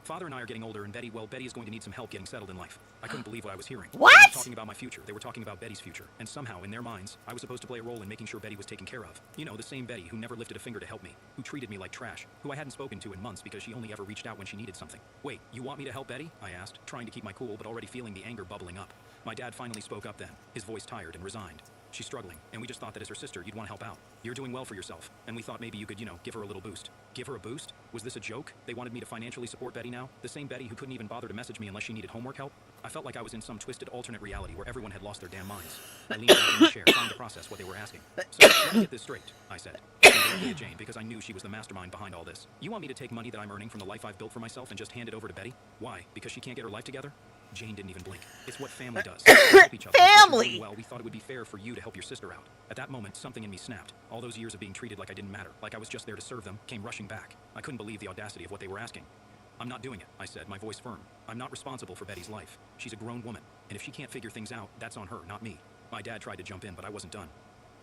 Father and I are getting older, and Betty is going to need some help getting settled in life. I couldn't believe what I was hearing. What? They weren't talking about my future. They were talking about Betty's future. And somehow, in their minds, I was supposed to play a role in making sure Betty was taken care of. You know, the same Betty who never lifted a finger to help me, who treated me like trash, who I hadn't spoken to in months because she only ever reached out when she needed something. Wait, you want me to help Betty? I asked, trying to keep my cool but already feeling the anger bubbling up. My dad finally spoke up then, his voice tired and resigned. She's struggling, and we just thought that as her sister, you'd want to help out. You're doing well for yourself, and we thought maybe you could, give her a little boost. Give her a boost? Was this a joke? They wanted me to financially support Betty now? The same Betty who couldn't even bother to message me unless she needed homework help? I felt like I was in some twisted alternate reality where everyone had lost their damn minds. I leaned back in the chair, trying to process what they were asking. So, let me get this straight, I said. Looking directly at Jane, because I knew she was the mastermind behind all this. You want me to take money that I'm earning from the life I've built for myself and just hand it over to Betty? Why? Because she can't get her life together? Jane didn't even blink. It's what family does. We help each other. Family! Well, we thought it would be fair for you to help your sister out. At that moment, something in me snapped. All those years of being treated like I didn't matter, like I was just there to serve them, came rushing back. I couldn't believe the audacity of what they were asking. I'm not doing it, I said, my voice firm. I'm not responsible for Betty's life. She's a grown woman, and if she can't figure things out, that's on her, not me. My dad tried to jump in, but I wasn't done.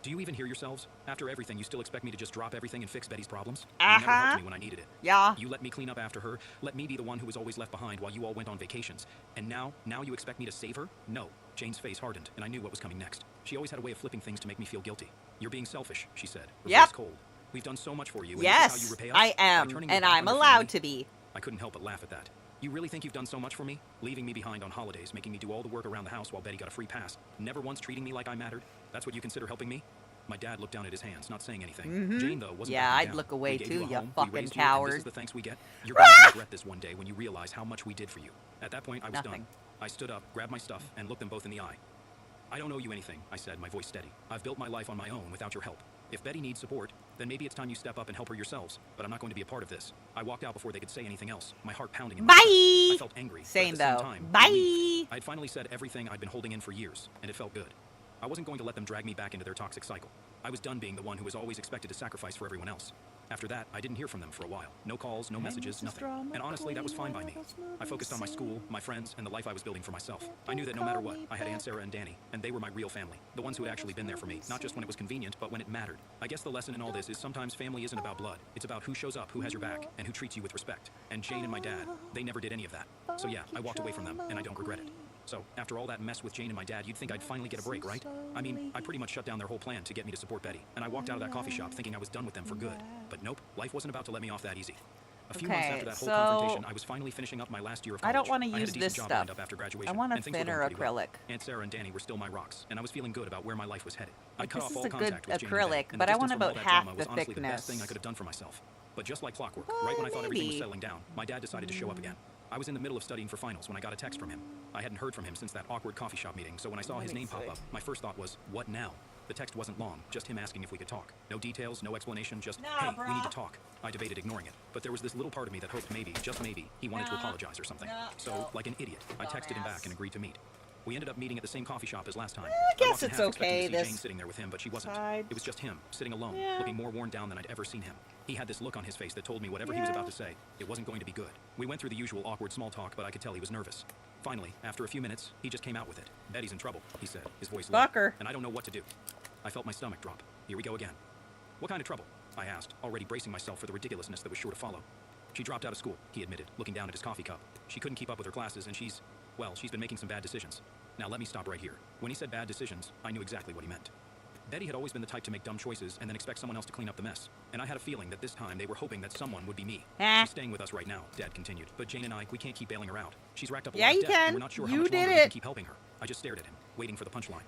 Do you even hear yourselves? After everything, you still expect me to just drop everything and fix Betty's problems? You never helped me when I needed it. Yeah. You let me clean up after her, let me be the one who was always left behind while you all went on vacations. And now you expect me to save her? No. Jane's face hardened, and I knew what was coming next. She always had a way of flipping things to make me feel guilty. You're being selfish, she said. Her voice cold. We've done so much for you, and this is how you repay us? I am, By turning your and back I'm on your allowed family? to be. I couldn't help but laugh at that. You really think you've done so much for me? Leaving me behind on holidays, making me do all the work around the house while Betty got a free pass, never once treating me like I mattered? That's what you consider helping me? My dad looked down at his hands, not saying anything. Jane, though, wasn't Yeah, backing I'd down. look away We gave too, you a you home, we fucking raised you, and coward. this is the thanks we get. You're going to regret this one day when you realize how much we did for you. At that point, I was done. I stood up, grabbed my stuff, and looked them both in the eye. I don't owe you anything, I said, my voice steady. I've built my life on my own without your help. If Betty needs support, then maybe it's time you step up and help her yourselves. But I'm not going to be a part of this. I walked out before they could say anything else, my heart pounding in my chest. I felt angry. Same, but at the though. same time, Bye. relieved. I'd finally said everything I'd been holding in for years, and it felt good. I wasn't going to let them drag me back into their toxic cycle. I was done being the one who was always expected to sacrifice for everyone else. After that, I didn't hear from them for a while. No calls, no messages, nothing. And honestly, that was fine by me. I focused on my school, my friends, and the life I was building for myself. I knew that no matter what, I had Aunt Sarah and Danny, and they were my real family. The ones who had actually been there for me, not just when it was convenient, but when it mattered. I guess the lesson in all this is sometimes family isn't about blood. It's about who shows up, who has your back, and who treats you with respect. And Jane and my dad, they never did any of that. So yeah, I walked away from them, and I don't regret it. So, after all that mess with Jane and my dad, you'd think I'd finally get a break, right? I mean, I pretty much shut down their whole plan to get me to support Betty, and I walked out of that coffee shop thinking I was done with them for good. But nope, life wasn't about to let me off that easy. A few months after that whole confrontation, I was finally finishing up my last year of college. I don't want to I had a use decent this job stuff. lined up after graduation, I want a and things were going thinner pretty well. acrylic. Aunt Sarah and Danny were still my rocks, and I was feeling good about where my life was headed. I'd cut This off is all a good contact with Jane and acrylic, Betty, and but the I want distance from all about that half drama the was honestly the best thickness. thing I could have done for myself. But just like clockwork, right when I thought everything was settling down, my dad decided to show up again. I was in the middle of studying for finals when I got a text from him. I hadn't heard from him since that awkward coffee shop meeting, so when I saw his name pop up, my first thought was, what now? The text wasn't long, just him asking if we could talk. No details, no explanation, just, hey, we need to talk. I debated ignoring it, but there was this little part of me that hoped maybe, just maybe, he wanted to apologize or something. So, like an idiot, I texted him back and agreed to meet. We ended up meeting at the same coffee shop as last time. I guess walked in it's half expecting okay, to see this Jane sitting there with him, but she wasn't. side. It was just him, sitting alone, Yeah. looking more worn down than I'd ever seen him. He had this look on his face that told me whatever he was about to say, it wasn't going to be good. We went through the usual awkward small talk, but I could tell he was nervous. Finally, after a few minutes, he just came out with it. Betty's in trouble, he said, his voice low. Fucker. And I don't know what to do. I felt my stomach drop. Here we go again. What kind of trouble? I asked, already bracing myself for the ridiculousness that was sure to follow. She dropped out of school, he admitted, looking down at his coffee cup. She couldn't keep up with her classes, and she's been making some bad decisions. Now let me stop right here. When he said bad decisions, I knew exactly what he meant. Betty had always been the type to make dumb choices and then expect someone else to clean up the mess. And I had a feeling that this time they were hoping that someone would be me. She's staying with us right now, Dad continued. But Jane and I, we can't keep bailing her out. She's racked up a lot of debt, and we're not sure how much longer we can keep helping her. I just stared at him, waiting for the punchline.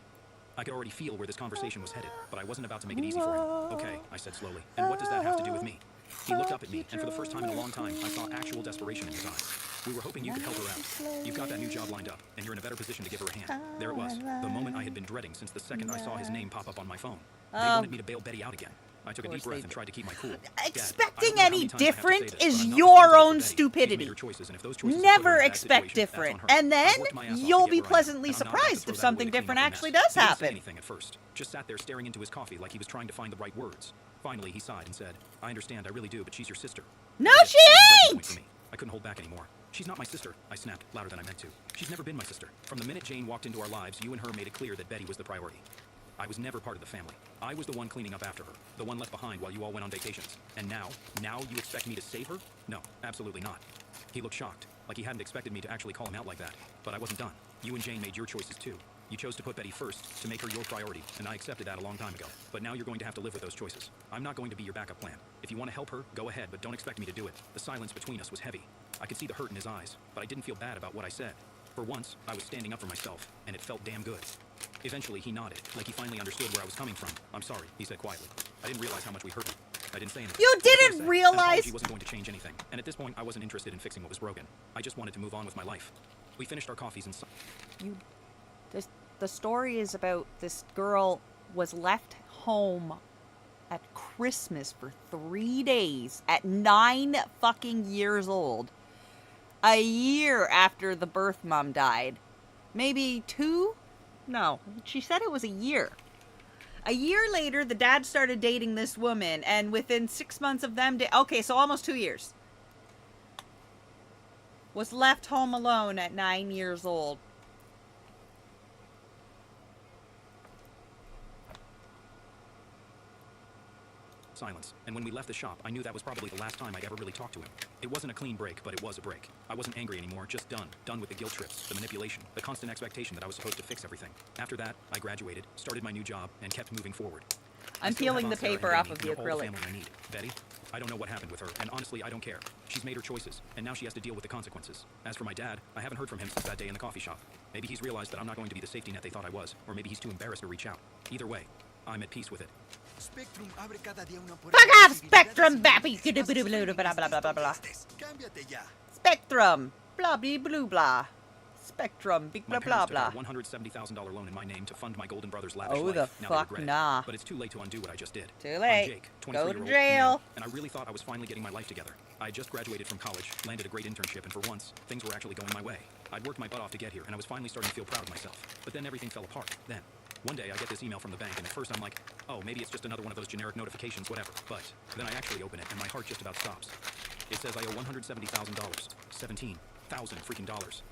I could already feel where this conversation was headed, but I wasn't about to make it easy for him. Okay, I said slowly. And what does that have to do with me? He looked up at me, and for the first time in a long time, I saw actual desperation in his eyes. We were hoping you could help her out. You've got that new job lined up, and you're in a better position to give her a hand. There it was, the moment I had been dreading since the second I saw his name pop up on my phone. They wanted me to bail Betty out again. I took a deep breath and tried to keep my cool. Expecting any different is your own stupidity. Never expect different, and then you'll be pleasantly surprised if something different actually does happen. Anything at first, just sat there staring into his coffee like he was trying to find the right words. Finally, he sighed and said, I understand, I really do, but she's your sister. No, she ain't! I couldn't hold back anymore. She's not my sister, I snapped, louder than I meant to. She's never been my sister. From the minute Jane walked into our lives, you and her made it clear that Betty was the priority. I was never part of the family. I was the one cleaning up after her, the one left behind while you all went on vacations. And now you expect me to save her? No, absolutely not. He looked shocked, like he hadn't expected me to actually call him out like that. But I wasn't done. You and Jane made your choices too. You chose to put Betty first, to make her your priority, and I accepted that a long time ago. But now you're going to have to live with those choices. I'm not going to be your backup plan. If you want to help her, go ahead, but don't expect me to do it. The silence between us was heavy. I could see the hurt in his eyes, but I didn't feel bad about what I said. For once, I was standing up for myself, and it felt damn good. Eventually, he nodded, like he finally understood where I was coming from. I'm sorry, he said quietly. I didn't realize how much we hurt you. I didn't say anything. You didn't An realize? apology wasn't going to change anything, and at this point, I wasn't interested in fixing what was broken. I just wanted to move on with my life. We finished our coffees and The story is about this girl was left home at Christmas for 3 days at 9 fucking years old. A year after the birth mom died. Maybe 2? No, she said it was a year. A year later, the dad started dating this woman, and within 6 months of them, okay, so almost 2 years. Was left home alone at 9 years old. silence, and when we left the shop, I knew that was probably the last time I'd ever really talk to him. It wasn't a clean break, but it was a break. I wasn't angry anymore, just done. Done with the guilt trips, the manipulation, the constant expectation that I was supposed to fix everything. After that, I graduated, started my new job, and kept moving forward. I'm peeling the paper off of the acrylic. I need. Betty, I don't know what happened with her, and honestly, I don't care. She's made her choices, and now she has to deal with the consequences. As for my dad, I haven't heard from him since that day in the coffee shop. Maybe he's realized that I'm not going to be the safety net they thought I was, or maybe he's too embarrassed to reach out. Either way, I'm at peace with it. Spectrum abre cada día una puerta. Fuck off, Spectrum, bappy. Blah, blah, blah, blah, blah. Spectrum, blah, blah, blah, blah. Spectrum, big blah, blah, blah. My parents took out a $170,000 loan in my name to fund my Golden Brothers lavish life. Oh, the now fuck nah. But it's too late to undo what I just did. Too late. I'm Jake, go to jail. Male, and I really thought I was finally getting my life together. I had just graduated from college, landed a great internship, and for once, things were actually going my way. I'd worked my butt off to get here, and I was finally starting to feel proud of myself. But then everything fell apart. Then, one day I get this email from the bank, and at first I'm like, oh, maybe it's just another one of those generic notifications, whatever. But then I actually open it, and my heart just about stops. It says I owe $170,000. 17,000 freaking dollars.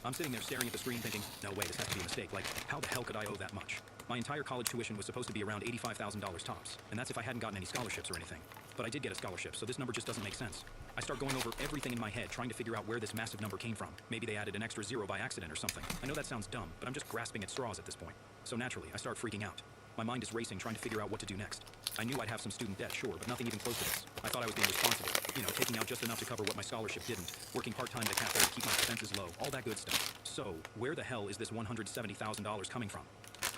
I'm sitting there staring at the screen thinking, no way, this has to be a mistake. Like, how the hell could I owe that much? My entire college tuition was supposed to be around $85,000 tops, and that's if I hadn't gotten any scholarships or anything. But I did get a scholarship, so this number just doesn't make sense. I start going over everything in my head, trying to figure out where this massive number came from. Maybe they added an extra zero by accident or something. I know that sounds dumb, but I'm just grasping at straws at this point. So naturally, I start freaking out. My mind is racing, trying to figure out what to do next. I knew I'd have some student debt, sure, but nothing even close to this. I thought I was being responsible. You know, taking out just enough to cover what my scholarship didn't, working part-time at a cafe to keep my expenses low, all that good stuff. So, where the hell is this $170,000 coming from?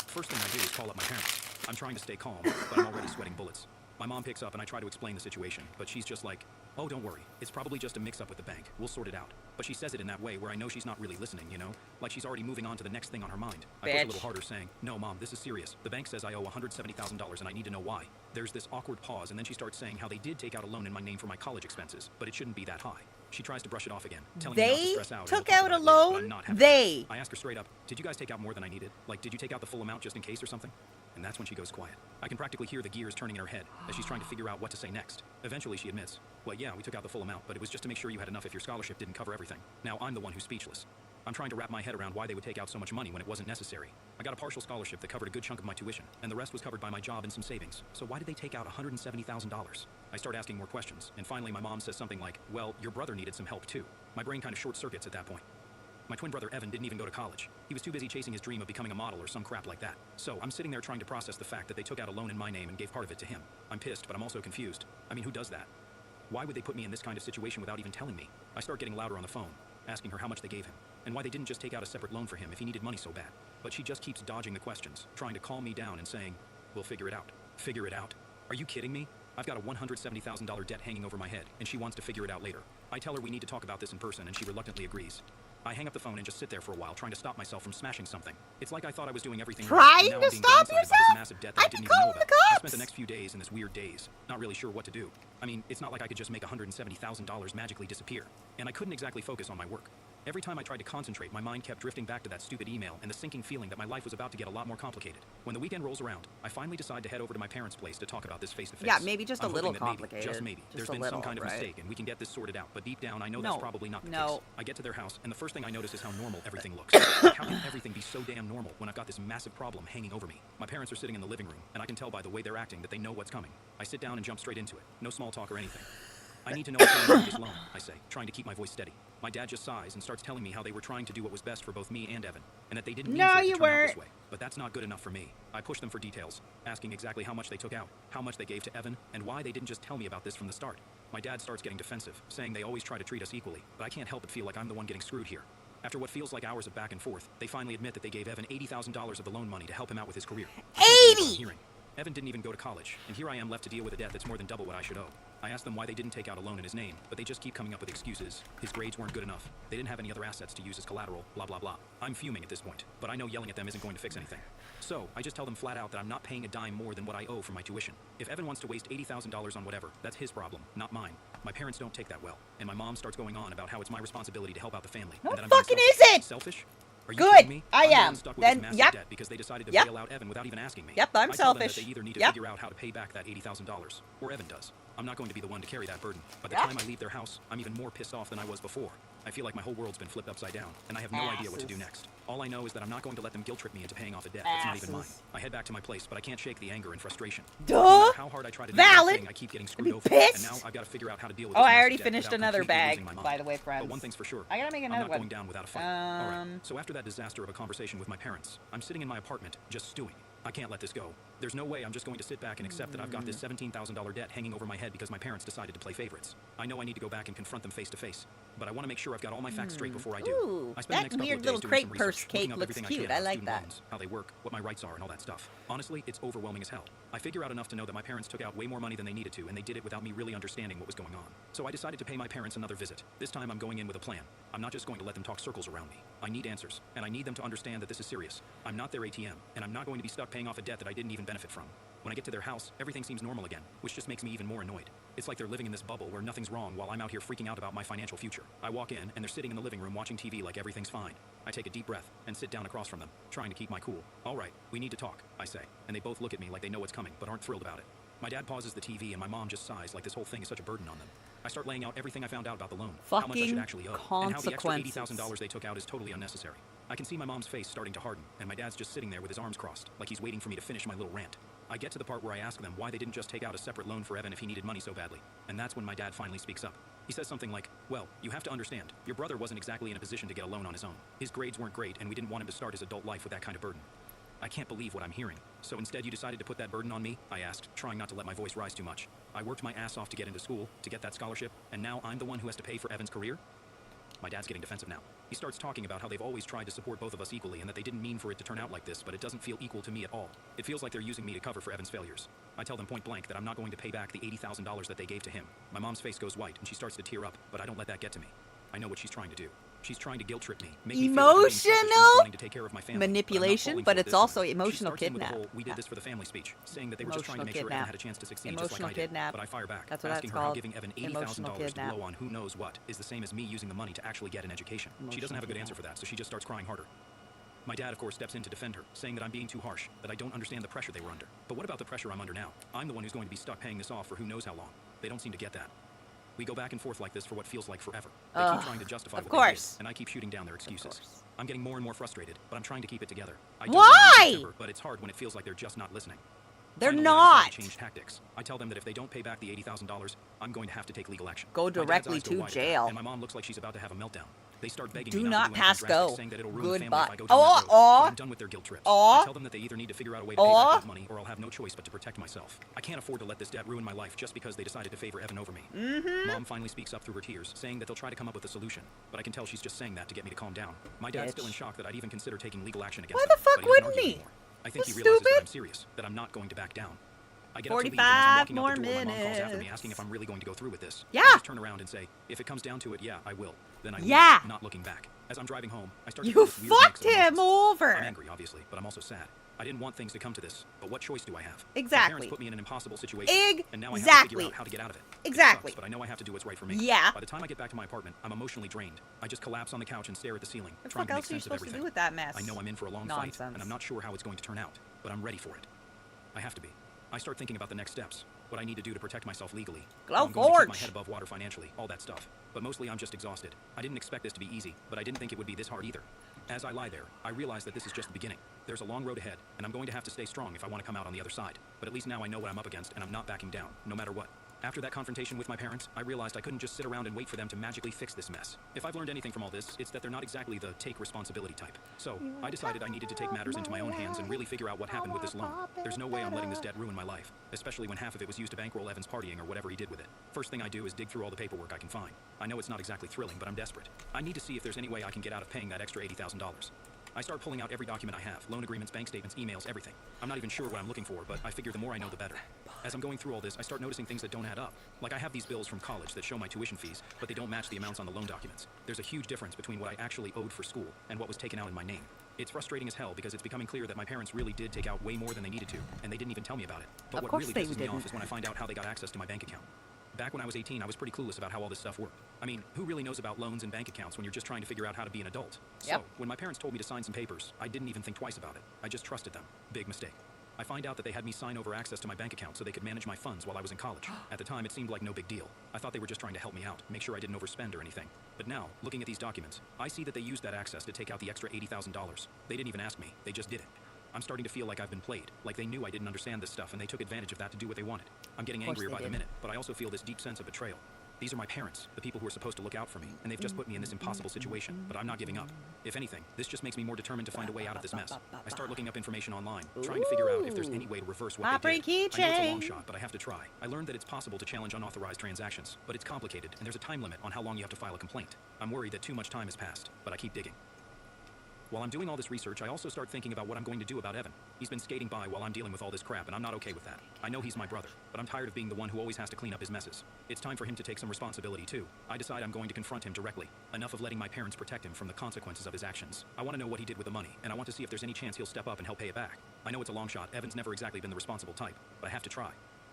First thing I do is call up my parents. I'm trying to stay calm, but I'm already sweating bullets. My mom picks up and I try to explain the situation, but she's just like, oh, don't worry. It's probably just a mix-up with the bank. We'll sort it out. But she says it in that way where I know she's not really listening, you know? Like she's already moving on to the next thing on her mind. I push a little harder saying, no, Mom, this is serious. The bank says I owe $170,000 and I need to know why. There's this awkward pause and then she starts saying how they did take out a loan in my name for my college expenses, but it shouldn't be that high. She tries to brush it off again, telling me not to stress out. They took out a loan? They. I ask her straight up, did you guys take out more than I needed? Like, did you take out the full amount just in case or something? And that's when she goes quiet. I can practically hear the gears turning in her head as she's trying to figure out what to say next. Eventually she admits, well, yeah, we took out the full amount, but it was just to make sure you had enough if your scholarship didn't cover everything. Now I'm the one who's speechless. I'm trying to wrap my head around why they would take out so much money when it wasn't necessary. I got a partial scholarship that covered a good chunk of my tuition, and the rest was covered by my job and some savings. So why did they take out $170,000? I start asking more questions, and finally my mom says something like, well, your brother needed some help too. My brain kind of short circuits at that point. My twin brother Evan didn't even go to college. He was too busy chasing his dream of becoming a model or some crap like that. So I'm sitting there trying to process the fact that they took out a loan in my name and gave part of it to him. I'm pissed, but I'm also confused. I mean, who does that? Why would they put me in this kind of situation without even telling me? I start getting louder on the phone, asking her how much they gave him, and why they didn't just take out a separate loan for him if he needed money so bad. But she just keeps dodging the questions, trying to calm me down and saying, we'll figure it out. Figure it out? Are you kidding me? I've got a $170,000 debt hanging over my head, and she wants to figure it out later. I tell her we need to talk about this in person, and she reluctantly agrees. I hang up the phone and just sit there for a while, trying to stop myself from smashing something. It's like I thought I was doing everything right. Trying to stop yourself? By this massive debt that I didn't even know about. I spent the next few days in this weird daze, not really sure what to do. I mean, it's not like I could just make $170,000 magically disappear. And I couldn't exactly focus on my work. Every time I tried to concentrate, my mind kept drifting back to that stupid email and the sinking feeling that my life was about to get a lot more complicated. When the weekend rolls around, I finally decide to head over to my parents' place to talk about this face-to-face. Yeah, maybe just I'm a little hoping that complicated. Maybe, just maybe, there's been some kind of mistake and we can get this sorted out. But deep down, I know that's probably not the case. I get to their house, and the first thing I notice is how normal everything looks. Like, how can everything be so damn normal when I've got this massive problem hanging over me? My parents are sitting in the living room, and I can tell by the way they're acting that they know what's coming. I sit down and jump straight into it. No small talk or anything. I need to know what's going on with this loan, I say, trying to keep my voice steady. My dad just sighs and starts telling me how they were trying to do what was best for both me and Evan, and that they didn't mean No, for it to you turn out this weren't. way. But that's not good enough for me. I push them for details, asking exactly how much they took out, how much they gave to Evan, and why they didn't just tell me about this from the start. My dad starts getting defensive, saying they always try to treat us equally, but I can't help but feel like I'm the one getting screwed here. After what feels like hours of back and forth, they finally admit that they gave Evan $80,000 of the loan money to help him out with his career. 80! Evan didn't even go to college, and here I am left to deal with a debt that's more than double what I should owe. I asked them why they didn't take out a loan in his name, but they just keep coming up with excuses. His grades weren't good enough. They didn't have any other assets to use as collateral, blah blah blah. I'm fuming at this point, but I know yelling at them isn't going to fix anything. So, I just tell them flat out that I'm not paying a dime more than what I owe for my tuition. If Evan wants to waste $80,000 on whatever, that's his problem, not mine. My parents don't take that well, and my mom starts going on about how it's my responsibility to help out the family. No and that I'm fucking being is it! Selfish? Are you Good. kidding me? I I'm the am. one stuck with Then, this massive yep. debt because they decided to Yep. bail out Evan without even asking me. Yep, I'm I tell them selfish. that they either need to Yep. figure out how to pay back that $80,000, or Evan does. I'm not going to be the one to carry that burden. By the Yep. time I leave their house, I'm even more pissed off than I was before. I feel like my whole world's been flipped upside down, and I have no idea what to do next. All I know is that I'm not going to let them guilt trip me into paying off a debt that's not even mine. Asses. I head back to my place, but I can't shake the anger and frustration. Duh. No matter how hard I try to do the right Valid. thing, I keep getting I'd screwed be over, pissed. and now I've got to figure out how to deal with Oh, this I massive already debt finished without another completely bag, losing my mind. by the way, friends. But one thing's for sure, I gotta make I'm another not one. going down without a fight. All right. So after that disaster of a conversation with my parents, I'm sitting in my apartment, just stewing. I can't let this go. There's no way I'm just going to sit back and accept that I've got this $17,000 debt hanging over my head because my parents decided to play favorites. I know I need to go back and confront them face to face, but I want to make sure I've got all my facts straight before I do. Ooh, I spend the that next couple weird of days little doing crepe some purse research, looking cake up looks everything I cute. can I about like student that. loans, how they work, what my rights are, and all that stuff. Honestly, it's overwhelming as hell. I figure out enough to know that my parents took out way more money than they needed to, and they did it without me really understanding what was going on. So I decided to pay my parents another visit. This time I'm going in with a plan. I'm not just going to let them talk circles around me. I need answers, and I need them to understand that this is serious. I'm not their ATM, and I'm not going to be stuck paying off a debt that I didn't even benefit from. When I get to their house, everything seems normal again, which just makes me even more annoyed. It's like they're living in this bubble where nothing's wrong while I'm out here freaking out about my financial future. I walk in, and they're sitting in the living room watching TV like everything's fine. I take a deep breath and sit down across from them, trying to keep my cool. All right, we need to talk, I say, and they both look at me like they know what's coming, but aren't thrilled about it. My dad pauses the TV, and my mom just sighs like this whole thing is such a burden on them. I start laying out everything I found out about the loan, how much I should Fucking actually owe, and how the extra consequences. $80,000 they took out is totally unnecessary. I can see my mom's face starting to harden, and my dad's just sitting there with his arms crossed, like he's waiting for me to finish my little rant. I get to the part where I ask them why they didn't just take out a separate loan for Evan if he needed money so badly, and that's when my dad finally speaks up. He says something like, well, you have to understand, your brother wasn't exactly in a position to get a loan on his own. His grades weren't great, and we didn't want him to start his adult life with that kind of burden. I can't believe what I'm hearing. So instead you decided to put that burden on me? I asked, trying not to let my voice rise too much. I worked my ass off to get into school, to get that scholarship, and now I'm the one who has to pay for Evan's career? My dad's getting defensive now. He starts talking about how they've always tried to support both of us equally and that they didn't mean for it to turn out like this, but it doesn't feel equal to me at all. It feels like they're using me to cover for Evan's failures. I tell them point blank that I'm not going to pay back the $80,000 that they gave to him. My mom's face goes white and she starts to tear up, but I don't let that get to me. I know what she's trying to do. She's trying to guilt trip me, make me feel like I'm being selfish for not Emotional wanting to take care of my family, but I'm not manipulation, falling but for it it's this time. also She emotional starts in with the kidnap. whole, we did this for the family speech, saying that they were just trying to Emotional make sure Evan kidnap. had a chance to succeed just like Emotional I did. kidnap. But I fire back, That's what asking that's her how called. giving Evan Emotional $80,000 to kidnap. blow on who knows what is the same as me using the money to actually get an education. She doesn't have a good answer for that, so she just starts crying harder. My dad, of course, steps in to defend her, saying that I'm being too harsh, that I don't understand the pressure they were under. But what about the pressure I'm under now? I'm the one who's going to be stuck paying this off for who knows how long. They don't seem to get that. We go back and forth like this for what feels like forever. They keep trying to justify what they did, and I keep shooting down their excuses. I'm getting more and more frustrated, but I'm trying to keep it together. I don't want to lose their temper, but it's hard when it feels like they're just not listening. They're Finally, not. I decide to change tactics. I tell them that if they don't pay back the $80,000, I'm going to have to take legal action. Go My dad's directly eyes go to wide at that, jail. and my mom looks like she's about to have a meltdown. They start begging Do me not to do pass anything drastic, go. saying that it'll ruin the family Goodbye. if I go down that road. But I'm done with their guilt trips. I tell them that they either need to figure out a way to pay back that money, or I'll have no choice but to protect myself. I can't afford to let this debt ruin my life just because they decided to favor Evan over me. Mom finally speaks up through her tears, saying that they'll try to come up with a solution. But I can tell she's just saying that to get me to calm down. My dad's still in shock that I'd even consider taking legal action against Why them, the fuck but he doesn't wouldn't argue he? anymore. I think he That's realizes that stupid. I'm serious, that I'm not going to back down. I get up to leave, and as 45 I'm walking more out the door, my mom calls after me, minutes. asking if I'm really going to go through with this. Yeah. I just turn around and say, if it comes down to it, yeah, I will. Then I leave, Yeah. not looking back. As I'm driving home, I start to You feel this weird mix fucked of him emotions. over. I'm angry, obviously, but I'm also sad. I didn't want things to come to this, but what choice do I have? My Exactly. parents put me in an impossible situation, and now I have to Exactly. figure out how to get out of it. Exactly. It sucks, but I know I have to do what's right for me. Yeah. By the time I get back to my apartment, I'm emotionally drained. I just collapse on the couch and stare at the ceiling, What the trying fuck to make else are you sense of supposed to everything. do with that mess? I know I'm in for a long fight, Nonsense. and I'm not sure how it's going to turn out, but I'm ready for it. I have to be. I start thinking about the next steps, what I need to do to protect myself legally. Go how I'm going to keep my forge. head above water financially, all that stuff. But mostly I'm just exhausted. I didn't expect this to be easy, but I didn't think it would be this hard either. As I lie there, I realize that this is just the beginning. There's a long road ahead, and I'm going to have to stay strong if I want to come out on the other side. But at least now I know what I'm up against, and I'm not backing down, no matter what. After that confrontation with my parents, I realized I couldn't just sit around and wait for them to magically fix this mess. If I've learned anything from all this, it's that they're not exactly the take responsibility type. So, I decided I needed to take matters into my own hands and really figure out what happened with this loan. There's no way I'm letting this debt ruin my life, especially when half of it was used to bankroll Evan's partying or whatever he did with it. First thing I do is dig through all the paperwork I can find. I know it's not exactly thrilling, but I'm desperate. I need to see if there's any way I can get out of paying that extra $80,000. I start pulling out every document I have, loan agreements, bank statements, emails, everything. I'm not even sure what I'm looking for, but I figure the more I know, the better. As I'm going through all this, I start noticing things that don't add up. Like I have these bills from college that show my tuition fees, but they don't match the amounts on the loan documents. There's a huge difference between what I actually owed for school and what was taken out in my name. It's frustrating as hell because it's becoming clear that my parents really did take out way more than they needed to, and they didn't even tell me about it. But what really pisses me off is when I find out how they got access to my bank account. Back when I was 18, I was pretty clueless about how all this stuff worked. I mean, who really knows about loans and bank accounts when you're just trying to figure out how to be an adult? So, when my parents told me to sign some papers, I didn't even think twice about it. I just trusted them. Big mistake. I find out that they had me sign over access to my bank account so they could manage my funds while I was in college. At the time, it seemed like no big deal. I thought they were just trying to help me out, make sure I didn't overspend or anything. But now, looking at these documents, I see that they used that access to take out the extra $80,000. They didn't even ask me. They just did it. I'm starting to feel like I've been played, like they knew I didn't understand this stuff and they took advantage of that to do what they wanted. I'm getting angrier by the minute, but I also feel this deep sense of betrayal. These are my parents, the people who are supposed to look out for me, and they've just put me in this impossible situation, but I'm not giving up. If anything, this just makes me more determined to find a way out of this mess. I start looking up information online, trying to figure out if there's any way to reverse what they did. I know it's a long shot, but I have to try. I learned that it's possible to challenge unauthorized transactions, but it's complicated, and there's a time limit on how long you have to file a complaint. I'm worried that too much time has passed, but I keep digging. While I'm doing all this research, I also start thinking about what I'm going to do about Evan. He's been skating by while I'm dealing with all this crap, and I'm not okay with that. I know he's my brother, but I'm tired of being the one who always has to clean up his messes. It's time for him to take some responsibility, too. I decide I'm going to confront him directly. Enough of letting my parents protect him from the consequences of his actions. I want to know what he did with the money, and I want to see if there's any chance he'll step up and help pay it back. I know it's a long shot. Evan's never exactly been the responsible type, but I have to try.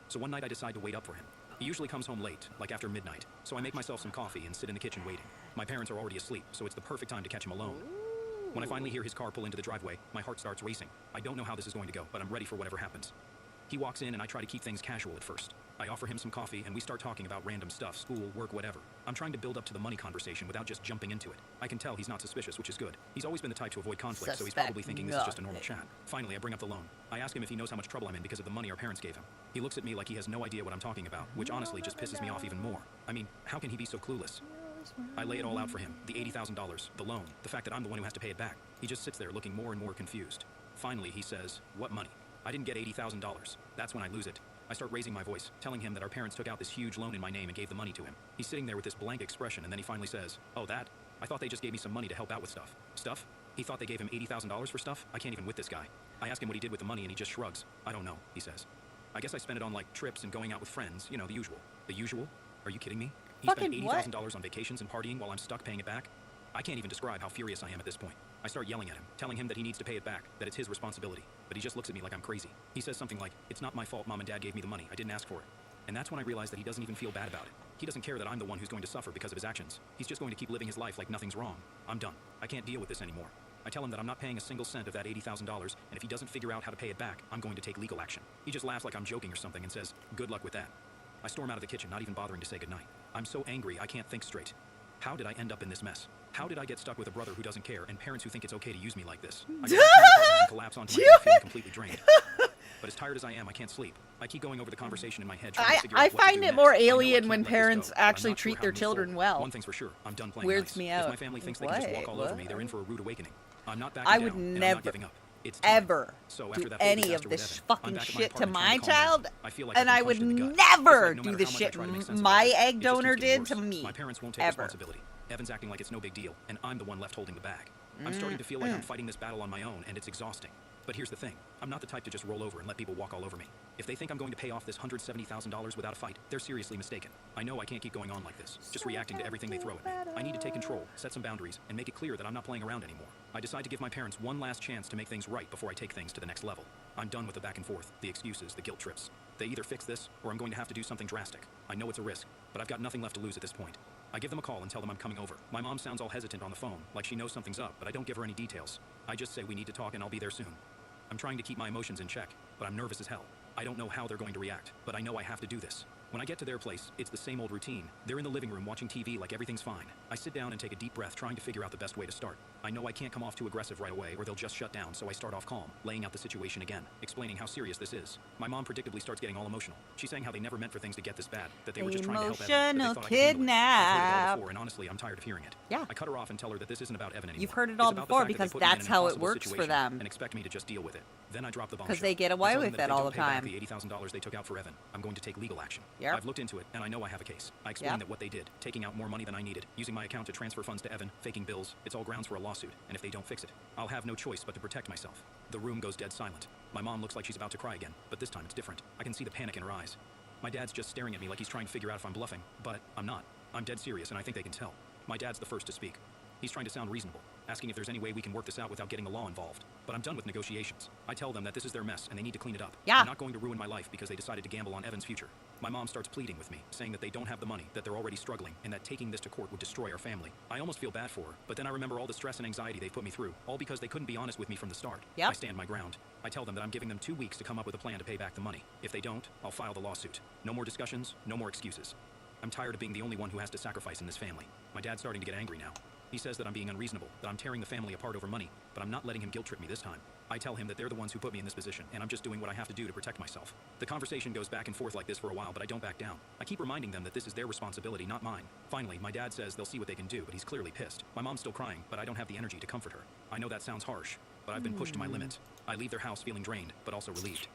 So one night I decide to wait up for him. He usually comes home late, like after midnight, so I make myself some coffee and sit in the kitchen waiting. My parents are already asleep, so it's the perfect time to catch him alone. When I finally hear his car pull into the driveway, my heart starts racing. I don't know how this is going to go, but I'm ready for whatever happens. He walks in and I try to keep things casual at first. I offer him some coffee and we start talking about random stuff, school, work, whatever. I'm trying to build up to the money conversation without just jumping into it. I can tell he's not suspicious, which is good. He's always been the type to avoid conflict, so he's probably thinking this is just a normal chat. Finally, I bring up the loan. I ask him if he knows how much trouble I'm in because of the money our parents gave him. He looks at me like he has no idea what I'm talking about, which honestly just pisses me off even more. I mean, how can he be so clueless? I lay it all out for him, the $80,000, the loan, the fact that I'm the one who has to pay it back. He just sits there looking more and more confused. Finally, he says, "What money? I didn't get $80,000. That's when I lose it. I start raising my voice, telling him that our parents took out this huge loan in my name and gave the money to him. He's sitting there with this blank expression, and then he finally says, "Oh, that? I thought they just gave me some money to help out with stuff." Stuff? He thought they gave him $80,000 for stuff? I can't even with this guy. I ask him what he did with the money, and he just shrugs. "I don't know," he says. "I guess I spent it on, like, trips and going out with friends. You know, the usual." The usual? Are you kidding me? He spent $80,000 on vacations and partying while I'm stuck paying it back? I can't even describe how furious I am at this point. I start yelling at him, telling him that he needs to pay it back, that it's his responsibility. But he just looks at me like I'm crazy. He says something like, "It's not my fault Mom and Dad gave me the money. I didn't ask for it." And that's when I realize that he doesn't even feel bad about it. He doesn't care that I'm the one who's going to suffer because of his actions. He's just going to keep living his life like nothing's wrong. I'm done. I can't deal with this anymore. I tell him that I'm not paying a single cent of that $80,000, and if he doesn't figure out how to pay it back, I'm going to take legal action. He just laughs like I'm joking or something and says, "Good luck with that." I storm out of the kitchen, not even bothering to say goodnight. I'm so angry I can't think straight. How did I end up in this mess? How did I get stuck with a brother who doesn't care and parents who think it's okay to use me like this? I go back to my apartment and collapse onto my bed feeling completely drained. But as tired as I am, I can't sleep. I keep going over the conversation in my head. I find it more alien when parents actually treat their children well. One thing's for sure, I'm done playing Weirds nice. me out. If my family thinks they can just walk all over me, they're in for a rude awakening. I'm not backing I down, would and I'm never, not giving up. It's time. ever So after do that whole any disaster of with this Evan, I'm fucking back at my shit to apartment my trying to calm down. child, I feel like I've and been I would punched in the gut. never It's like no do matter the how much I shit try to make sense of my it, egg it just donor keeps getting did to worse. me. My parents won't take Ever. responsibility. Evan's acting like it's no big deal, and I'm the one left holding the bag. I'm starting to feel like I'm fighting this battle on my own, and it's exhausting. But here's the thing. I'm not the type to just roll over and let people walk all over me. If they think I'm going to pay off this $170,000 without a fight, they're seriously mistaken. I know I can't keep going on like this, just reacting to everything they throw at me. I need to take control, set some boundaries, and make it clear that I'm not playing around anymore. I decide to give my parents one last chance to make things right before I take things to the next level. I'm done with the back and forth, the excuses, the guilt trips. They either fix this, or I'm going to have to do something drastic. I know it's a risk, but I've got nothing left to lose at this point. I give them a call and tell them I'm coming over. My mom sounds all hesitant on the phone, like she knows something's up, but I don't give her any details. I just say we need to talk and I'll be there soon. I'm trying to keep my emotions in check, but I'm nervous as hell. I don't know how they're going to react, but I know I have to do this. When I get to their place, it's the same old routine. They're in the living room watching TV like everything's fine. I sit down and take a deep breath, trying to figure out the best way to start. I know I can't come off too aggressive right away or they'll just shut down, so I start off calm, laying out the situation again, explaining how serious this is. My mom predictably starts getting all emotional. She's saying how they never meant for things to get this bad, that they were just trying to help Evan, but they thought I could handle it. I've heard it all before, and honestly, I'm tired of hearing it. Yeah. I cut her off and tell her that this isn't about Evan anymore. You've heard it all It's about the before fact that they because put me in that's an how it impossible works for situation them. and expect me to just deal with it. Then I drop the bombshell. Because they get away I tell with them that it if they all don't the pay back time. the $80,000 they took out for Evan, I'm going to take legal action. Yep. I've looked into it, and I know I have a case. I explain that what they did, taking out more money than I needed, using my account to transfer funds to Evan, faking bills, it's all grounds for a lawsuit, and if they don't fix it, I'll have no choice but to protect myself. The room goes dead silent. My mom looks like she's about to cry again, but this time it's different. I can see the panic in her eyes. My dad's just staring at me like he's trying to figure out if I'm bluffing, but I'm not. I'm dead serious, and I think they can tell. My dad's the first to speak. He's trying to sound reasonable, asking if there's any way we can work this out without getting the law involved. But I'm done with negotiations. I tell them that this is their mess and they need to clean it up. Yeah. I'm not going to ruin my life because they decided to gamble on Evan's future. My mom starts pleading with me, saying that they don't have the money, that they're already struggling, and that taking this to court would destroy our family. I almost feel bad for her, but then I remember all the stress and anxiety they've put me through, all because they couldn't be honest with me from the start. Yep. I stand my ground. I tell them that I'm giving them 2 weeks to come up with a plan to pay back the money. If they don't, I'll file the lawsuit. No more discussions, no more excuses. I'm tired of being the only one who has to sacrifice in this family. My dad's starting to get angry now. He says that I'm being unreasonable, that I'm tearing the family apart over money, but I'm not letting him guilt trip me this time. I tell him that they're the ones who put me in this position, and I'm just doing what I have to do to protect myself. The conversation goes back and forth like this for a while, but I don't back down. I keep reminding them that this is their responsibility, not mine. Finally, my dad says they'll see what they can do, but he's clearly pissed. My mom's still crying, but I don't have the energy to comfort her. I know that sounds harsh, but I've been pushed to my limit. I leave their house feeling drained, but also relieved.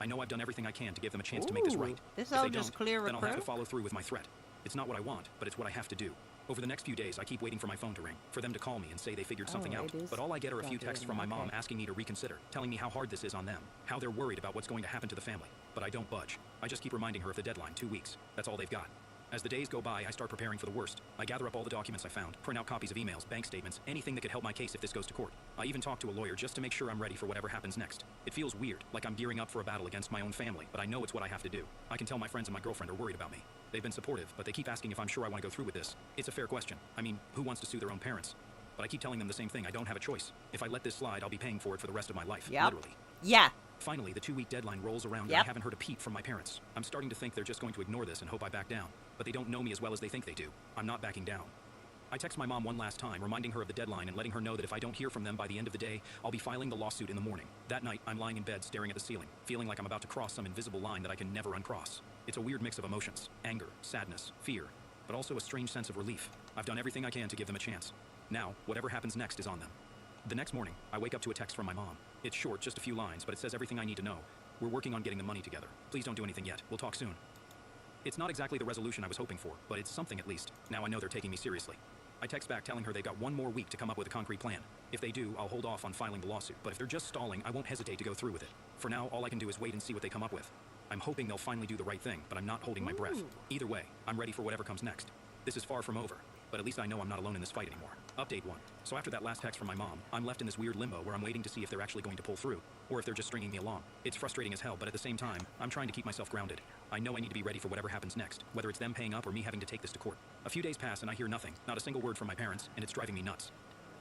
I know I've done everything I can to give them a chance to make this right. This If all they just don't, clear then I'll have to recruit? follow through with my threat. It's not what I want, but it's what I have to do. Over the next few days, I keep waiting for my phone to ring, for them to call me and say they figured something out. But all I get are a few texts from my mom asking me to reconsider, telling me how hard this is on them, how they're worried about what's going to happen to the family. But I don't budge. I just keep reminding her of the deadline, 2 weeks. That's all they've got. As the days go by, I start preparing for the worst. I gather up all the documents I found, print out copies of emails, bank statements, anything that could help my case if this goes to court. I even talk to a lawyer just to make sure I'm ready for whatever happens next. It feels weird, like I'm gearing up for a battle against my own family, but I know it's what I have to do. I can tell my friends and my girlfriend are worried about me. They've been supportive, but they keep asking if I'm sure I want to go through with this. It's a fair question. I mean, who wants to sue their own parents? But I keep telling them the same thing. I don't have a choice. If I let this slide, I'll be paying for it for the rest of my life. Yep. Literally. Yeah. Finally, the 2-week deadline rolls around and I Yep. haven't heard a peep from my parents. I'm starting to think they're just going to ignore this and hope I back down. But they don't know me as well as they think they do. I'm not backing down. I text my mom one last time, reminding her of the deadline and letting her know that if I don't hear from them by the end of the day, I'll be filing the lawsuit in the morning. That night, I'm lying in bed staring at the ceiling, feeling like I'm about to cross some invisible line that I can never uncross. It's a weird mix of emotions, anger, sadness, fear, but also a strange sense of relief. I've done everything I can to give them a chance. Now, whatever happens next is on them. The next morning, I wake up to a text from my mom. It's short, just a few lines, but it says everything I need to know. We're working on getting the money together. Please don't do anything yet. We'll talk soon. It's not exactly the resolution I was hoping for, but it's something at least. Now I know they're taking me seriously. I text back telling her they've got 1 more week to come up with a concrete plan. If they do, I'll hold off on filing the lawsuit, but if they're just stalling, I won't hesitate to go through with it. For now, all I can do is wait and see what they come up with. I'm hoping they'll finally do the right thing, but I'm not holding my breath. Either way, I'm ready for whatever comes next. This is far from over, but at least I know I'm not alone in this fight anymore. Update 1. So after that last text from my mom, I'm left in this weird limbo where I'm waiting to see if they're actually going to pull through, or if they're just stringing me along. It's frustrating as hell, but at the same time, I'm trying to keep myself grounded. I know I need to be ready for whatever happens next, whether it's them paying up or me having to take this to court. A few days pass and I hear nothing, not a single word from my parents, and it's driving me nuts.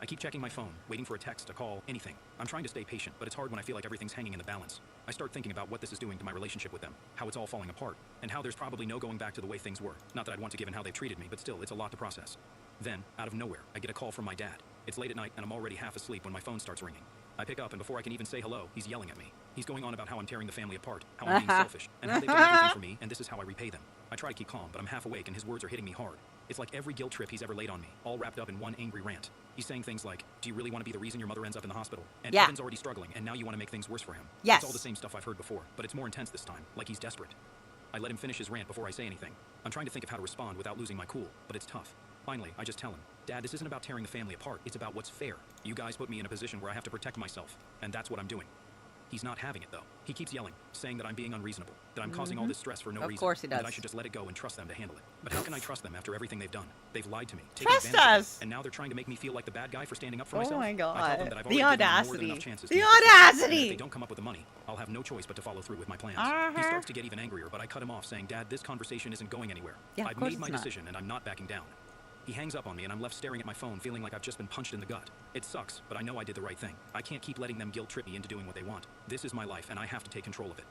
I keep checking my phone, waiting for a text, a call, anything. I'm trying to stay patient, but it's hard when I feel like everything's hanging in the balance. I start thinking about what this is doing to my relationship with them, how it's all falling apart, and how there's probably no going back to the way things were. Not that I'd want to given how they've treated me, but still, it's a lot to process. Then, out of nowhere, I get a call from my dad. It's late at night and I'm already half asleep when my phone starts ringing. I pick up and before I can even say hello, he's yelling at me. He's going on about how I'm tearing the family apart, how I'm being selfish, and how they've done everything for me, and this is how I repay them. I try to keep calm, but I'm half awake and his words are hitting me hard. It's like every guilt trip he's ever laid on me, all wrapped up in one angry rant. He's saying things like, do you really want to be the reason your mother ends up in the hospital? And Yeah. Evan's already struggling, and now you want to make things worse for him. Yes. It's all the same stuff I've heard before, but it's more intense this time, like he's desperate. I let him finish his rant before I say anything. I'm trying to think of how to respond without losing my cool, but it's tough. Finally, I just tell him, Dad, this isn't about tearing the family apart, it's about what's fair. You guys put me in a position where I have to protect myself, and that's what I'm doing. He's not having it, though. He keeps yelling, saying that I'm being unreasonable, that I'm causing all this stress for no reason. Of course he and that I does. should just let it go and trust them to handle it. But how can I trust them after everything they've done? They've lied to me, taken Trust advantage of me, us! and now they're trying to make me feel like the bad guy for standing up for Oh myself. my I tell them God. that I've The already given them more than audacity. enough chances The to make this right, and audacity! if they don't come up with the money, I'll have no choice but to follow through with my plans. He starts to get even angrier, but I cut him off saying, Dad, this conversation isn't going anywhere. Yeah, of I've course made my it's not. decision and I'm not backing down. He hangs up on me and I'm left staring at my phone feeling like I've just been punched in the gut. It sucks, but I know I did the right thing. I can't keep letting them guilt trip me into doing what they want. This is my life and I have to take control of it.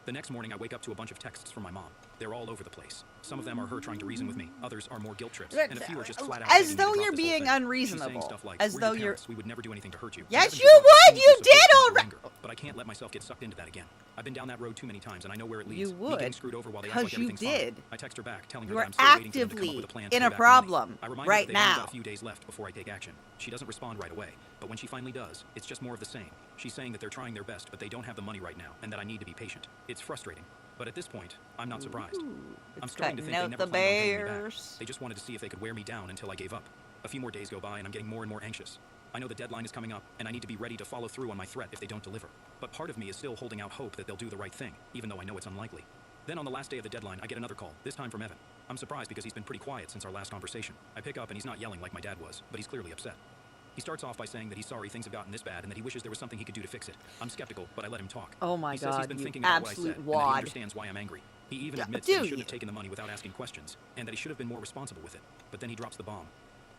The next morning, I wake up to a bunch of texts from my mom. They're all over the place. Some of them are her trying to reason with me. Others are more guilt trips. And a few are just flat out As begging me to though drop you're this whole being thing. She's saying unreasonable. stuff like, As "We're though your you're... parents. We would never do anything to hurt you." Yes, Heaven you forbid, would! this You is so did fake already! anger. But I can't let myself get sucked into that again. I've been down that road too many times, and I know where it leads. You Me would, getting screwed over while they act 'cause like you everything's did. fine. I text her back, telling her You that are I'm still waiting for them to come up actively with a plan to in pay a back the money. problem I remind her right that they've only now. got a few days left before I take action. She doesn't respond right away, but when she finally does, it's just more of the same. She's saying that they're trying their best, but they don't have the money right now, and that I need to be patient. It's frustrating, but at this point, I'm not surprised. I'm starting to think they cutting never out the planned on paying me back. bears. They just wanted to see if they could wear me down until I gave up. A few more days go by, and I'm getting more and more anxious. I know the deadline is coming up, and I need to be ready to follow through on my threat if they don't deliver. But part of me is still holding out hope that they'll do the right thing, even though I know it's unlikely. Then on the last day of the deadline, I get another call, this time from Evan. I'm surprised because he's been pretty quiet since our last conversation. I pick up and he's not yelling like my dad was, but he's clearly upset. He starts off by saying that he's sorry things have gotten this bad and that he wishes there was something he could do to fix it. I'm skeptical, but I let him talk. Oh my he says he's God, been you thinking about what I absolute said, and that wad. he understands why I'm angry. He even Yeah, admits do that he shouldn't you? have taken the money without asking questions, and that he should have been more responsible with it. But then he drops the bomb.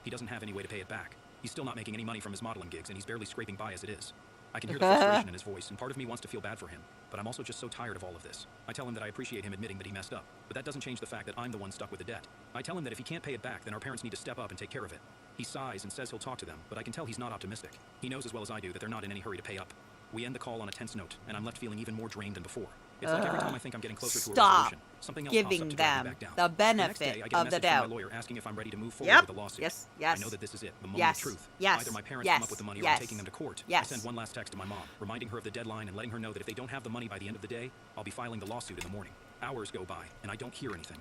He doesn't have any way to pay it back. He's still not making any money from his modeling gigs, and he's barely scraping by as it is. I can hear the frustration in his voice, and part of me wants to feel bad for him, but I'm also just so tired of all of this. I tell him that I appreciate him admitting that he messed up, but that doesn't change the fact that I'm the one stuck with the debt. I tell him that if he can't pay it back, then our parents need to step up and take care of it. He sighs and says he'll talk to them, but I can tell he's not optimistic. He knows as well as I do that they're not in any hurry to pay up. We end the call on a tense note, and I'm left feeling even more drained than before. It's like every time I think I'm getting closer to a Stop resolution, something else pops up giving to drag me them back down. the next day, benefit I get a of the message from doubt. my lawyer asking if I'm ready to move forward Yep. with the lawsuit. Yes, yes. I know that this is it, the moment Yes, of truth. yes, Either my parents yes, come up with the money or yes, I'm taking them to court. yes. I send one last text to my mom, reminding her of the deadline and letting her know that if they don't have the money by the end of the day, I'll be filing the lawsuit in the morning. Hours go by, and I don't hear anything.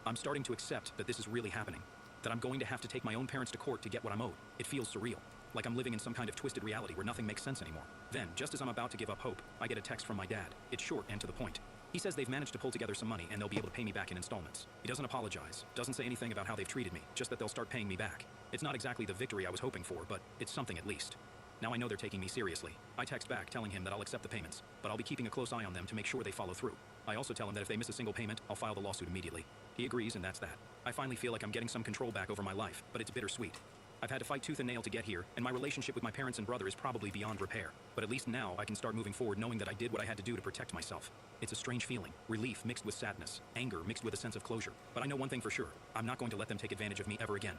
I'm starting to accept that this is really happening, that I'm going to have to take my own parents to court to get what I'm owed. It feels surreal, like I'm living in some kind of twisted reality where nothing makes sense anymore. Then, just as I'm about to give up hope, I get a text from my dad. It's short and to the point. He says they've managed to pull together some money and they'll be able to pay me back in installments. He doesn't apologize, doesn't say anything about how they've treated me, just that they'll start paying me back. It's not exactly the victory I was hoping for, but it's something at least. Now I know they're taking me seriously. I text back telling him that I'll accept the payments, but I'll be keeping a close eye on them to make sure they follow through. I also tell him that if they miss a single payment, I'll file the lawsuit immediately. He agrees, and that's that. I finally feel like I'm getting some control back over my life, but it's bittersweet. I've had to fight tooth and nail to get here, and my relationship with my parents and brother is probably beyond repair. But at least now I can start moving forward knowing that I did what I had to do to protect myself. It's a strange feeling, relief mixed with sadness, anger mixed with a sense of closure. But I know one thing for sure, I'm not going to let them take advantage of me ever again.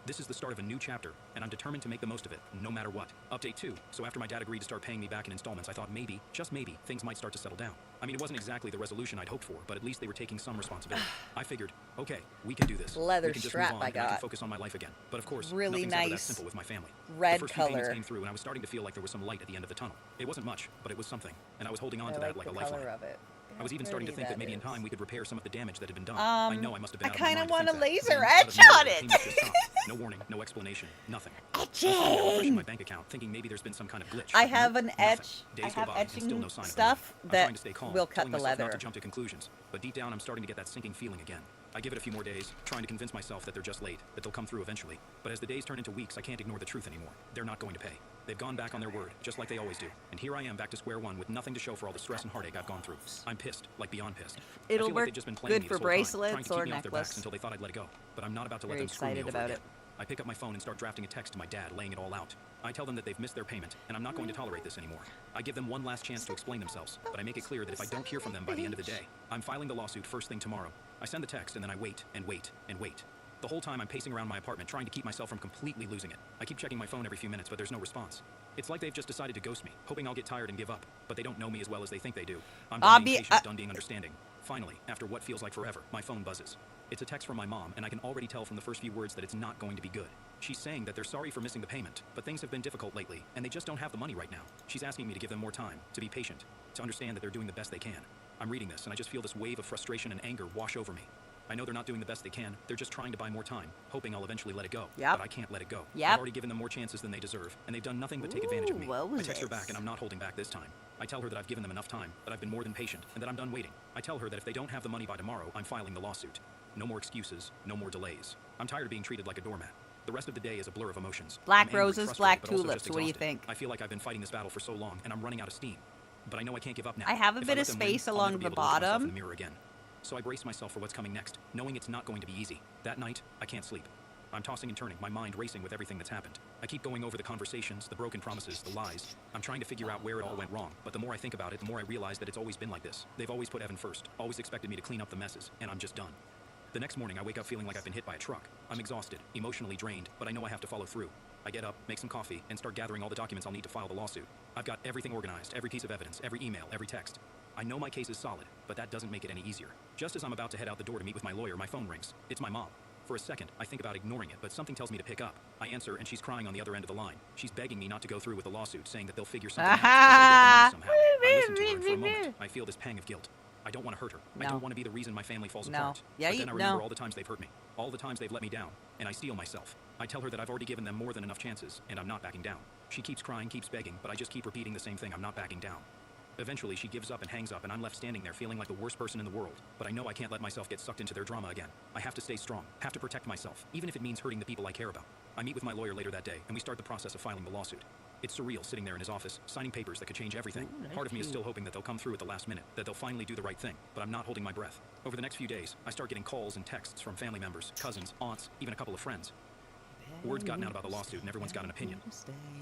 This is the start of a new chapter, and I'm determined to make the most of it, no matter what. Update 2. So after my dad agreed to start paying me back in installments, I thought maybe, just maybe, things might start to settle down. I mean, it wasn't exactly the resolution I'd hoped for, but at least they were taking some responsibility. I figured, okay, we can do this. Leather we can just strap move on, I and I can got. focus on my life again. But of course, Really nothing's ever that nice simple with my family. red The first few payments color. came through, and I was starting to feel like there was some light at the end of the tunnel. It wasn't much, but it was something, and I was holding on to that like a lifeline. of it. I was even starting to think that maybe in time we could repair some of the damage that had been done. Um, I know I must have been I out of my kinda mind want to a think that. laser Then, out of etch nowhere, on the it. payments just stopped. No warning, no explanation, nothing. I'm sitting there refreshing my bank account, thinking maybe there's been some kind of glitch. I but have nope, an nothing. etch. Days I go have by and still etching no sign of stuff I'm that trying to stay calm, will cut telling the myself leather. not to jump to conclusions, but deep down I'm starting to get that sinking feeling again. I give it a few more days, trying to convince myself that they're just late, that they'll come through eventually. But as the days turn into weeks, I can't ignore the truth anymore. They're not going to pay. They've gone back on their word, just like they always do. And here I am back to square one with nothing to show for all the stress and heartache I've gone through. I'm pissed, like beyond pissed. It'll I feel work like they've just been playing good me for this whole time, bracelets trying to or keep me off their backs necklace. until they thought I'd let it go. But I'm not about to let Very them screw me excited over about again. it. I pick up my phone and start drafting a text to my dad, laying it all out. I tell them that they've missed their payment, and I'm not going to tolerate this anymore. I give them one last chance to explain themselves, but I make it clear that if I don't hear from them by the end of the day, I'm filing the lawsuit first thing tomorrow. I send the text, and then I wait, and wait, and wait. The whole time I'm pacing around my apartment trying to keep myself from completely losing it. I keep checking my phone every few minutes, but there's no response. It's like they've just decided to ghost me, hoping I'll get tired and give up. But they don't know me as well as they think they do. I'm done being patient, done being understanding. Finally, after what feels like forever, my phone buzzes. It's a text from my mom, and I can already tell from the first few words that it's not going to be good. She's saying that they're sorry for missing the payment, but things have been difficult lately, and they just don't have the money right now. She's asking me to give them more time, to be patient, to understand that they're doing the best they can. I'm reading this, and I just feel this wave of frustration and anger wash over me. I know they're not doing the best they can. They're just trying to buy more time, hoping I'll eventually let it go. Yep. But I can't let it go. Yep. I've already given them more chances than they deserve, and they've done nothing but take advantage of me. what was I text her this? back, and I'm not holding back this time. I tell her that I've given them enough time, that I've been more than patient, and that I'm done waiting. I tell her that if they don't have the money by tomorrow, I'm filing the lawsuit. No more excuses, no more delays. I'm tired of being treated like a doormat. The rest of the day is a blur of emotions. Black I'm angry, roses, frustrated, black but also tulips. just What do you exhausted. think? I feel like I've been fighting this battle for so long, and I'm running out of steam. But I know I can't give up now. I have a If bit let of them win, space I'll along never be the able to look myself in bottom. the mirror again. So I brace myself for what's coming next, knowing it's not going to be easy. That night, I can't sleep. I'm tossing and turning, my mind racing with everything that's happened. I keep going over the conversations, the broken promises, the lies. I'm trying to figure out where it all went wrong, but the more I think about it, the more I realize that it's always been like this. They've always put Evan first, always expected me to clean up the messes, and I'm just done. The next morning, I wake up feeling like I've been hit by a truck. I'm exhausted, emotionally drained, but I know I have to follow through. I get up, make some coffee, and start gathering all the documents I'll need to file the lawsuit. I've got everything organized, every piece of evidence, every email, every text. I know my case is solid, but that doesn't make it any easier. Just as I'm about to head out the door to meet with my lawyer, my phone rings. It's my mom. For a second, I think about ignoring it, but something tells me to pick up. I answer, and she's crying on the other end of the line. She's begging me not to go through with the lawsuit, saying that they'll figure something out. That they'll get the money somehow. I listen to her, and for a moment, I feel this pang of guilt. I don't want to hurt her. I don't want to be the reason my family falls apart. Yeah, but then I remember all the times they've hurt me, all the times they've let me down, and I steel myself. I tell her that I've already given them more than enough chances, and I'm not backing down. She keeps crying, keeps begging, but I just keep repeating the same thing, I'm not backing down. Eventually, she gives up and hangs up, and I'm left standing there feeling like the worst person in the world. But I know I can't let myself get sucked into their drama again. I have to stay strong, have to protect myself, even if it means hurting the people I care about. I meet with my lawyer later that day, and we start the process of filing the lawsuit. It's surreal sitting there in his office, signing papers that could change everything. Part of me is still hoping that they'll come through at the last minute, that they'll finally do the right thing, but I'm not holding my breath. Over the next few days, I start getting calls and texts from family members, cousins, aunts, even a couple of friends. Word's gotten out about the lawsuit and everyone's got an opinion.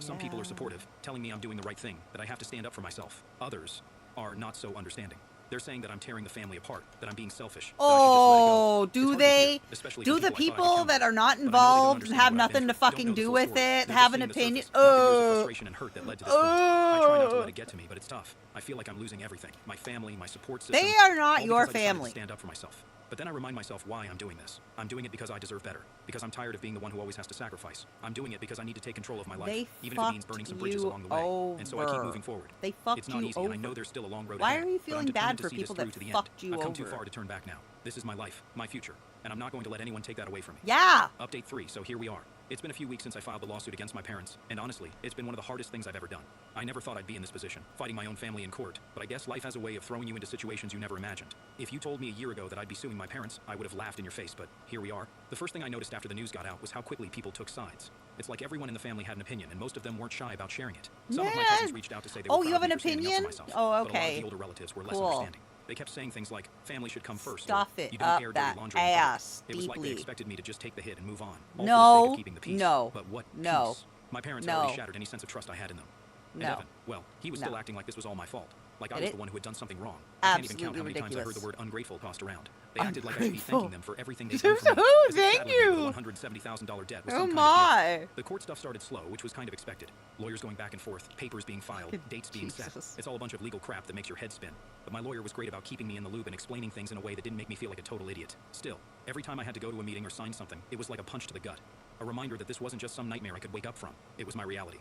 Some people are supportive, telling me I'm doing the right thing, that I have to stand up for myself. Others are not so understanding. They're saying that I'm tearing the family apart, that I'm being selfish. Oh, do they? Do the people that are not involved and have nothing to fucking do with it have an opinion? Frustration and hurt that led to this point. I try not to let it get to me, but it's tough. I feel like I'm losing everything. My family, my support system. They are not your I decided family. to stand up for myself. But then I remind myself why I'm doing this. I'm doing it because I deserve better. Because I'm tired of being the one who always has to sacrifice. I'm doing it because I need to take control of my life. They even if it means burning some bridges along the way. And so I keep moving forward. They fucked It's not you easy, over. and I know there's still a long road Why ahead. are you but feeling I'm bad determined for to see this people through that to the end. fucked you I've come too over? far to turn back now. This is my life, my future, and I'm not going to let anyone take that away from me. Yeah. Update 3, so here we are. It's been a few weeks since I filed the lawsuit against my parents, and honestly, it's been one of the hardest things I've ever done. I never thought I'd be in this position, fighting my own family in court, but I guess life has a way of throwing you into situations you never imagined. If you told me a year ago that I'd be suing my parents, I would have laughed in your face, but here we are. The first thing I noticed after the news got out was how quickly people took sides. It's like everyone in the family had an opinion, and most of them weren't shy about sharing it. Some of my cousins reached out to say they were proud you have of me an for standing up for opinion? myself, Oh, but a lot of okay. the older relatives were less Cool. understanding. They kept saying things like, family should come first. Stuff or, it you don't up air dirty that laundry in public." ass It was like they deeply. expected me to just take the hit and move on. All for the No, sake of keeping the peace. no, But what no, peace? My parents no. already shattered any sense of trust I had in them. And No. Evan, well, he was No. still acting like this was all my fault. Like I Did was it? the one who had done something wrong. I can't even count how Absolutely many times I heard ridiculous. the word ungrateful tossed around. They acted like I should be Ungrateful. thanking them for everything they've done for me. Oh, as if thank saddling me with a you. $170,000 debt was Oh some kind of my. gift. The court stuff started slow, which was kind of expected. Lawyers going back and forth, papers being filed, dates being set. Jesus. It's all a bunch of legal crap that makes your head spin. But my lawyer was great about keeping me in the loop and explaining things in a way that didn't make me feel like a total idiot. Still, every time I had to go to a meeting or sign something, it was like a punch to the gut. A reminder that this wasn't just some nightmare I could wake up from. It was my reality.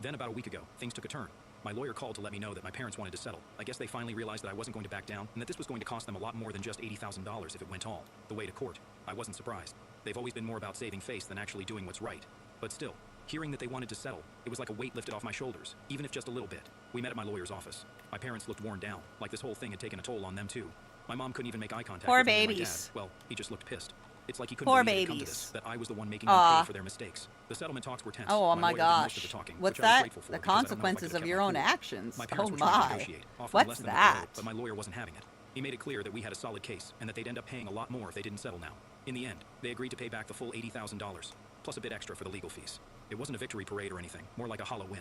Then about a week ago, things took a turn. My lawyer called to let me know that my parents wanted to settle. I guess they finally realized that I wasn't going to back down, and that this was going to cost them a lot more than just $80,000 if it went all the way to court. I wasn't surprised. They've always been more about saving face than actually doing what's right. But still, hearing that they wanted to settle, it was like a weight lifted off my shoulders, even if just a little bit. We met at my lawyer's office. My parents looked worn down, like this whole thing had taken a toll on them too. My mom couldn't even make eye contact Poor with me and my babies. dad. Well, he just looked pissed. It's like he couldn't Poor believe it had come to babies. this, that I was the one making them pay for their mistakes. The settlement talks were tense. Oh lawyer my did most of gosh. the talking, What's which I was that? grateful for The because I don't know if I consequences could've of kept your my own cool. actions. My Oh parents were trying to my. negotiate, offering What's less than what they owed, that? but my lawyer wasn't having it. He made it clear that we had a solid case and that they'd end up paying a lot more if they didn't settle now. In the end, they agreed to pay back the full $80,000, plus a bit extra for the legal fees. It wasn't a victory parade or anything, more like a hollow win.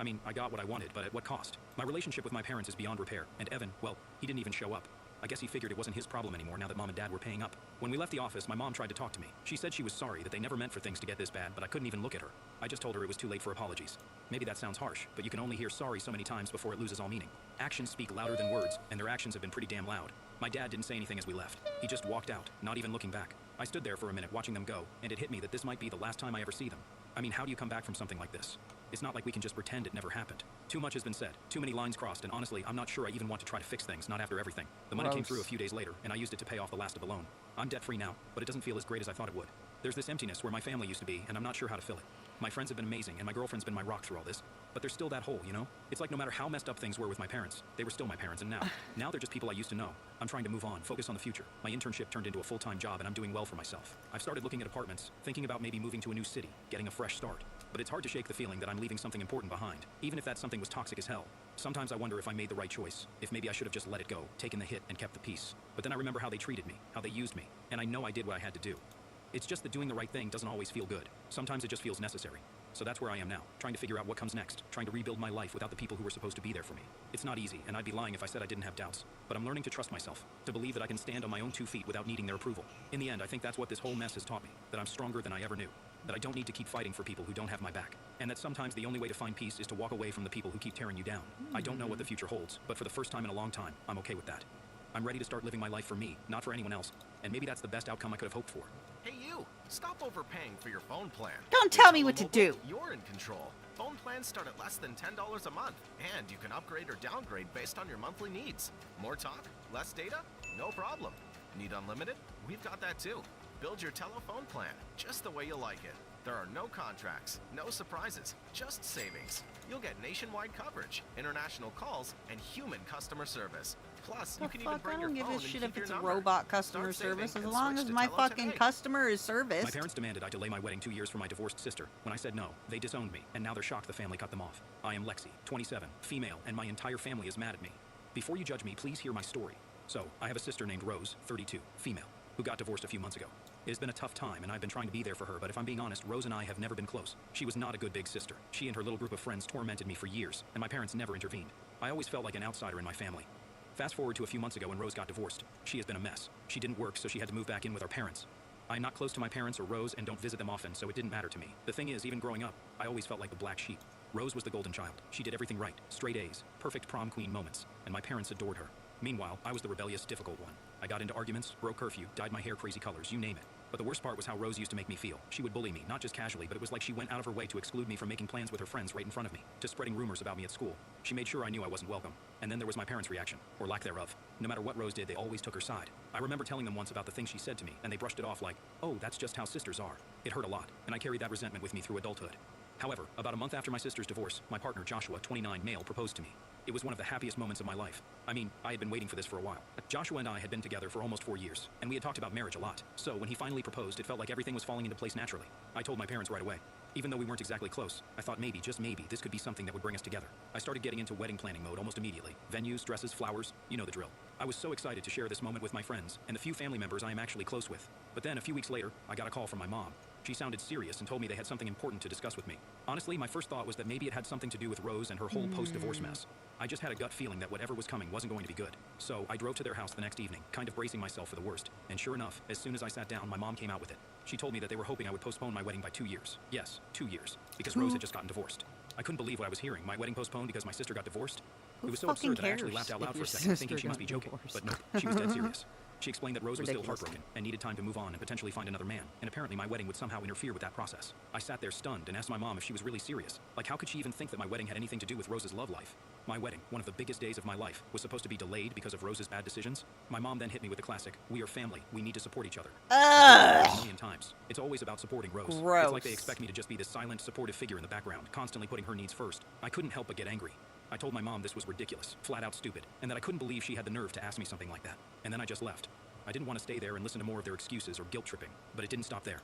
I mean, I got what I wanted, but at what cost? My relationship with my parents is beyond repair, and Evan, well, he didn't even show up. I guess he figured it wasn't his problem anymore now that Mom and Dad were paying up. When we left the office, my mom tried to talk to me. She said she was sorry, that they never meant for things to get this bad, but I couldn't even look at her. I just told her it was too late for apologies. Maybe that sounds harsh, but you can only hear sorry so many times before it loses all meaning. Actions speak louder than words, and their actions have been pretty damn loud. My dad didn't say anything as we left. He just walked out, not even looking back. I stood there for a minute watching them go, and it hit me that this might be the last time I ever see them. I mean, how do you come back from something like this? It's not like we can just pretend it never happened. Too much has been said, too many lines crossed, and honestly, I'm not sure I even want to try to fix things, not after everything. The money came Gross. through a few days later, and I used it to pay off the last of the loan. I'm debt-free now, but it doesn't feel as great as I thought it would. There's this emptiness where my family used to be, and I'm not sure how to fill it. My friends have been amazing, and my girlfriend's been my rock through all this. But there's still that hole, you know? It's like no matter how messed up things were with my parents, they were still my parents, and now they're just people I used to know. I'm trying to move on, focus on the future. My internship turned into a full-time job, and I'm doing well for myself. I've started looking at apartments, thinking about maybe moving to a new city, getting a fresh start. But it's hard to shake the feeling that I'm leaving something important behind, even if that something was toxic as hell. Sometimes I wonder if I made the right choice, if maybe I should have just let it go, taken the hit, and kept the peace. But then I remember how they treated me, how they used me, and I know I did what I had to do. It's just that doing the right thing doesn't always feel good. Sometimes it just feels necessary. So that's where I am now, trying to figure out what comes next, trying to rebuild my life without the people who were supposed to be there for me. It's not easy, and I'd be lying if I said I didn't have doubts. But I'm learning to trust myself, to believe that I can stand on my own 2 feet without needing their approval. In the end, I think that's what this whole mess has taught me, that I'm stronger than I ever knew, that I don't need to keep fighting for people who don't have my back, and that sometimes the only way to find peace is to walk away from the people who keep tearing you down. I don't know what the future holds, but for the first time in a long time, I'm okay with that. I'm ready to start living my life for me, not for anyone else, and maybe that's the best outcome I could have hoped for. Hey you, stop overpaying for your phone plan. Don't tell me what to do. You're in control. Phone plans start at less than $10 a month, and you can upgrade or downgrade based on your monthly needs. More talk? Less data? No problem. Need unlimited? We've got that too. Build your telephone plan, just the way you like it. There are no contracts, no surprises, just savings. You'll get nationwide coverage, international calls, and human customer service. Plus, you can even bring your phone and I don't give a shit keep if your it's a number. robot customer Start saving service, as and long switch as to my Telo fucking today. customer is serviced. My parents demanded I delay my wedding 2 years for my divorced sister. When I said no, they disowned me, and now they're shocked the family cut them off. I am Lexi, 27, female, and my entire family is mad at me. Before you judge me, please hear my story. So, I have a sister named Rose, 32, female, who got divorced a few months ago. It has been a tough time, and I've been trying to be there for her, but if I'm being honest, Rose and I have never been close. She was not a good big sister. She and her little group of friends tormented me for years, and my parents never intervened. I always felt like an outsider in my family. Fast forward to a few months ago when Rose got divorced. She has been a mess. She didn't work, so she had to move back in with our parents. I'm not close to my parents or Rose and don't visit them often, so it didn't matter to me. The thing is, even growing up, I always felt like the black sheep. Rose was the golden child. She did everything right, straight A's, perfect prom queen moments, and my parents adored her. Meanwhile, I was the rebellious, difficult one. I got into arguments, broke curfew, dyed my hair crazy colors, you name it. But the worst part was how Rose used to make me feel. She would bully me, not just casually, but it was like she went out of her way to exclude me from making plans with her friends right in front of me, to spreading rumors about me at school. She made sure I knew I wasn't welcome. And then there was my parents' reaction, or lack thereof. No matter what Rose did, they always took her side. I remember telling them once about the things she said to me, and they brushed it off like, oh, that's just how sisters are. It hurt a lot, and I carried that resentment with me through adulthood. However, about a month after my sister's divorce, my partner Joshua, 29, male, proposed to me. It was one of the happiest moments of my life. I mean, I had been waiting for this for a while. Joshua and I had been together for almost 4 years, and we had talked about marriage a lot. So when he finally proposed, it felt like everything was falling into place naturally. I told my parents right away. Even though we weren't exactly close, I thought maybe, just maybe, this could be something that would bring us together. I started getting into wedding planning mode almost immediately. Venues, dresses, flowers, you know the drill. I was so excited to share this moment with my friends and the few family members I am actually close with. But then, a few weeks later, I got a call from my mom. She sounded serious and told me they had something important to discuss with me. Honestly, my first thought was that maybe it had something to do with Rose and her whole post-divorce mess. I just had a gut feeling that whatever was coming wasn't going to be good. So I drove to their house the next evening, kind of bracing myself for the worst. And sure enough, as soon as I sat down, my mom came out with it. She told me that they were hoping I would postpone my wedding by 2 years. Yes, 2 years. Because Rose had just gotten divorced. I couldn't believe what I was hearing. My wedding postponed because my sister got divorced? It was so absurd that I actually laughed out loud for a second, thinking she must be joking. But nope, she was dead serious. She explained that Rose was still heartbroken and needed time to move on and potentially find another man, and apparently my wedding would somehow interfere with that process. I sat there stunned and asked my mom if she was really serious. Like, how could she even think that my wedding had anything to do with Rose's love life? My wedding, one of the biggest days of my life, was supposed to be delayed because of Rose's bad decisions. My mom then hit me with the classic, we are family, we need to support each other. A million times. It's always about supporting Rose. Gross. It's like they expect me to just be this silent, supportive figure in the background, constantly putting her needs first. I couldn't help but get angry. I told my mom this was ridiculous, flat out stupid, and that I couldn't believe she had the nerve to ask me something like that. And then I just left. I didn't want to stay there and listen to more of their excuses or guilt tripping, but it didn't stop there.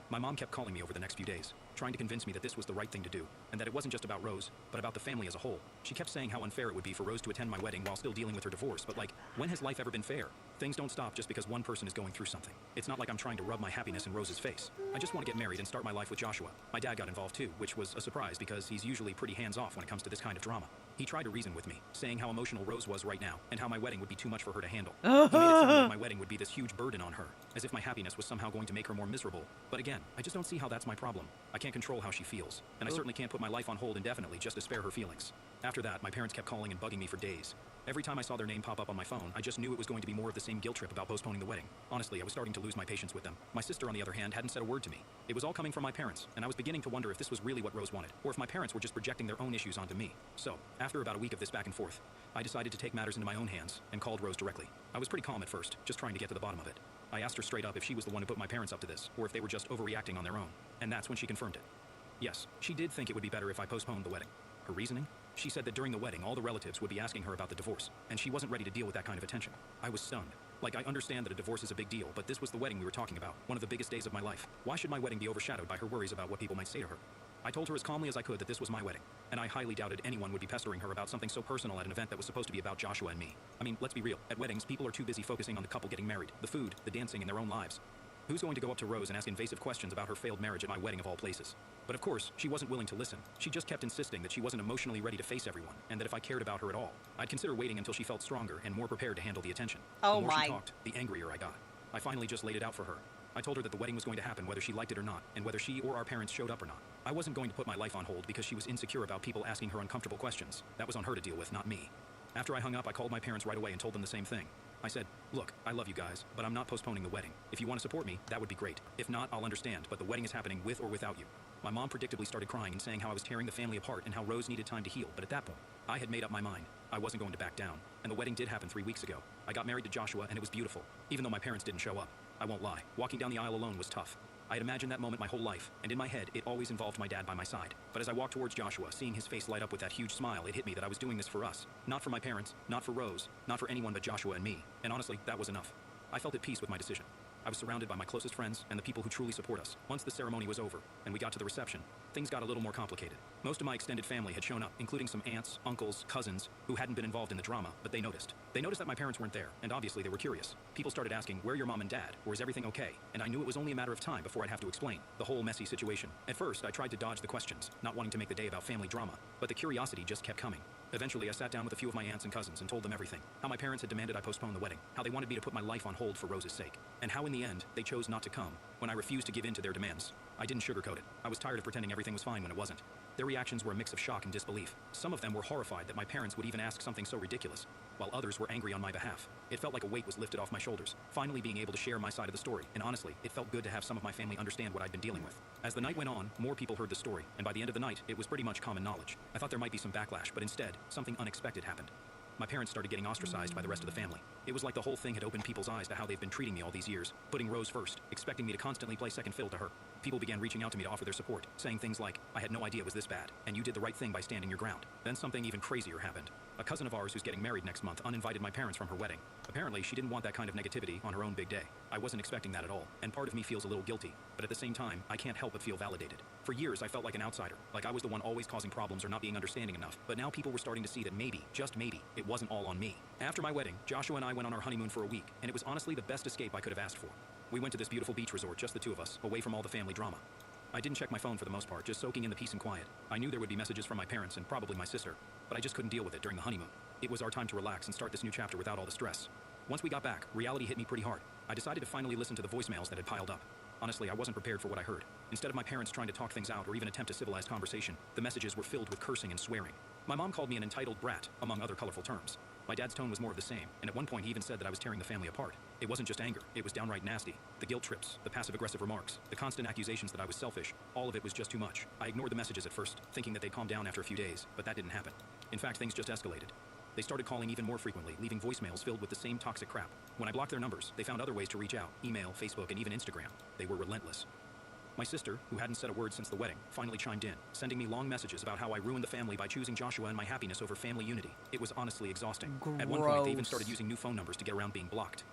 My mom kept calling me over the next few days, trying to convince me that this was the right thing to do, and that it wasn't just about Rose, but about the family as a whole. She kept saying how unfair it would be for Rose to attend my wedding while still dealing with her divorce, but like, when has life ever been fair? Things don't stop just because one person is going through something. It's not like I'm trying to rub my happiness in Rose's face. I just want to get married and start my life with Joshua. My dad got involved too, which was a surprise because he's usually pretty hands-off when it comes to this kind of drama. He tried to reason with me, saying how emotional Rose was right now, and how my wedding would be too much for her to handle. He made it sound like my wedding would be this huge burden on her, as if my happiness was somehow going to make her more miserable. But again, I just don't see how that's my problem. I can't control how she feels, and I certainly can't put my life on hold indefinitely just to spare her feelings. After that, my parents kept calling and bugging me for days. Every time I saw their name pop up on my phone, I just knew it was going to be more of the same guilt trip about postponing the wedding. Honestly, I was starting to lose my patience with them. My sister, on the other hand, hadn't said a word to me. It was all coming from my parents, and I was beginning to wonder if this was really what Rose wanted, or if my parents were just projecting their own issues onto me. So, after about a week of this back and forth, I decided to take matters into my own hands and called Rose directly. I was pretty calm at first, just trying to get to the bottom of it. I asked her straight up if she was the one who put my parents up to this, or if they were just overreacting on their own. And that's when she confirmed it. Yes, she did think it would be better if I postponed the wedding. Her reasoning? She said that during the wedding, all the relatives would be asking her about the divorce, and she wasn't ready to deal with that kind of attention. I was stunned. Like, I understand that a divorce is a big deal, but this was the wedding we were talking about, one of the biggest days of my life. Why should my wedding be overshadowed by her worries about what people might say to her? I told her as calmly as I could that this was my wedding, and I highly doubted anyone would be pestering her about something so personal at an event that was supposed to be about Joshua and me. I mean, let's be real. At weddings, people are too busy focusing on the couple getting married, the food, the dancing, and their own lives. Who's going to go up to Rose and ask invasive questions about her failed marriage at my wedding of all places? But of course, she wasn't willing to listen. She just kept insisting that she wasn't emotionally ready to face everyone, and that if I cared about her at all, I'd consider waiting until she felt stronger and more prepared to handle the attention. Oh the more my. she talked, the angrier I got. I finally just laid it out for her. I told her that the wedding was going to happen whether she liked it or not, and whether she or our parents showed up or not. I wasn't going to put my life on hold because she was insecure about people asking her uncomfortable questions. That was on her to deal with, not me. After I hung up, I called my parents right away and told them the same thing. I said, look, I love you guys, but I'm not postponing the wedding. If you want to support me, that would be great. If not, I'll understand, but the wedding is happening with or without you. My mom predictably started crying and saying how I was tearing the family apart and how Rose needed time to heal, but at that point, I had made up my mind. I wasn't going to back down, and the wedding did happen 3 weeks ago. I got married to Joshua, and it was beautiful, even though my parents didn't show up. I won't lie, walking down the aisle alone was tough. I had imagined that moment my whole life, and in my head, it always involved my dad by my side. But as I walked towards Joshua, seeing his face light up with that huge smile, it hit me that I was doing this for us. Not for my parents, not for Rose, not for anyone but Joshua and me. And honestly, that was enough. I felt at peace with my decision. I was surrounded by my closest friends and the people who truly support us. Once the ceremony was over, and we got to the reception, things got a little more complicated. Most of my extended family had shown up, including some aunts, uncles, cousins, who hadn't been involved in the drama, but they noticed. They noticed that my parents weren't there, and obviously they were curious. People started asking, where are your mom and dad, or is everything okay? And I knew it was only a matter of time before I'd have to explain the whole messy situation. At first, I tried to dodge the questions, not wanting to make the day about family drama, but the curiosity just kept coming. Eventually, I sat down with a few of my aunts and cousins and told them everything. How my parents had demanded I postpone the wedding, how they wanted me to put my life on hold for Rose's sake, and how in the end, they chose not to come when I refused to give in to their demands. I didn't sugarcoat it. I was tired of pretending everything was fine when it wasn't. Their reactions were a mix of shock and disbelief. Some of them were horrified that my parents would even ask something so ridiculous, while others were angry on my behalf. It felt like a weight was lifted off my shoulders, finally being able to share my side of the story, and honestly, it felt good to have some of my family understand what I'd been dealing with. As the night went on, more people heard the story, and by the end of the night, it was pretty much common knowledge. I thought there might be some backlash, but instead, something unexpected happened. My parents started getting ostracized by the rest of the family. It was like the whole thing had opened people's eyes to how they've been treating me all these years, putting Rose first, expecting me to constantly play second fiddle to her. People began reaching out to me to offer their support, saying things like, I had no idea it was this bad, and you did the right thing by standing your ground. Then something even crazier happened. A cousin of ours who's getting married next month uninvited my parents from her wedding. Apparently, she didn't want that kind of negativity on her own big day. I wasn't expecting that at all, and part of me feels a little guilty, but at the same time, I can't help but feel validated. For years, I felt like an outsider, like I was the one always causing problems or not being understanding enough, but now people were starting to see that maybe, just maybe, it wasn't all on me. After my wedding, Joshua and I went on our honeymoon for a week, and it was honestly the best escape I could have asked for. We went to this beautiful beach resort, just the two of us, away from all the family drama. I didn't check my phone for the most part, just soaking in the peace and quiet. I knew there would be messages from my parents and probably my sister, but I just couldn't deal with it during the honeymoon. It was our time to relax and start this new chapter without all the stress. Once we got back, reality hit me pretty hard. I decided to finally listen to the voicemails that had piled up. Honestly, I wasn't prepared for what I heard. Instead of my parents trying to talk things out or even attempt a civilized conversation, the messages were filled with cursing and swearing. My mom called me an entitled brat, among other colorful terms. My dad's tone was more of the same, and at one point he even said that I was tearing the family apart. It wasn't just anger, it was downright nasty. The guilt trips, the passive-aggressive remarks, the constant accusations that I was selfish, all of it was just too much. I ignored the messages at first, thinking that they'd calm down after a few days, but that didn't happen. In fact, things just escalated. They started calling even more frequently, leaving voicemails filled with the same toxic crap. When I blocked their numbers, they found other ways to reach out, email, Facebook, and even Instagram. They were relentless. My sister, who hadn't said a word since the wedding, finally chimed in, sending me long messages about how I ruined the family by choosing Joshua and my happiness over family unity. It was honestly exhausting. At one point, they even started using new phone numbers to get around being blocked.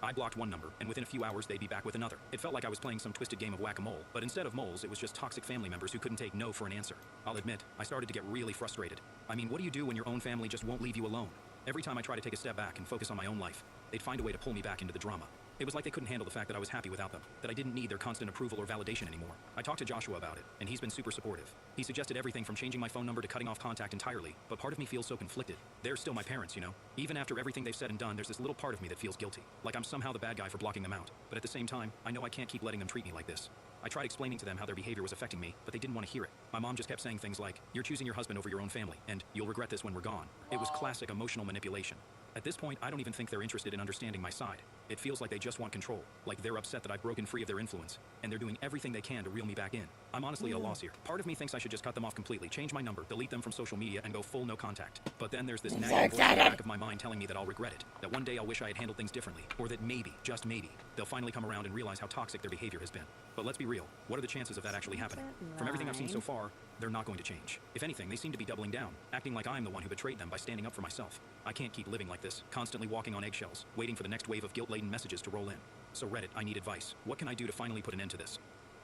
I blocked one number, and within a few hours, they'd be back with another. It felt like I was playing some twisted game of whack-a-mole, but instead of moles, it was just toxic family members who couldn't take no for an answer. I'll admit, I started to get really frustrated. I mean, what do you do when your own family just won't leave you alone? Every time I try to take a step back and focus on my own life, they'd find a way to pull me back into the drama. It was like they couldn't handle the fact that I was happy without them, that I didn't need their constant approval or validation anymore. I talked to Joshua about it, and he's been super supportive. He suggested everything from changing my phone number to cutting off contact entirely, but part of me feels so conflicted. They're still my parents, you know? Even after everything they've said and done, there's this little part of me that feels guilty, like I'm somehow the bad guy for blocking them out. But at the same time, I know I can't keep letting them treat me like this. I tried explaining to them how their behavior was affecting me, but they didn't want to hear it. My mom just kept saying things like, you're choosing your husband over your own family, and you'll regret this when we're gone. It was classic emotional manipulation. At this point, I don't even think they're interested in understanding my side. It feels like they just want control, like they're upset that I've broken free of their influence, and they're doing everything they can to reel me back in. I'm honestly at a loss here. Part of me thinks I should just cut them off completely, change my number, delete them from social media, and go full no contact. But then there's this nagging voice in the back of my mind telling me that I'll regret it, that one day I'll wish I had handled things differently, or that maybe, just maybe, they'll finally come around and realize how toxic their behavior has been. But let's be real, what are the chances of that actually happening? From everything I've seen so far, they're not going to change. If anything, they seem to be doubling down, acting like I'm the one who betrayed them by standing up for myself. I can't keep living like this, constantly walking on eggshells, waiting for the next wave of guilt-laden messages to roll in. So Reddit, I need advice. What can I do to finally put an end to this?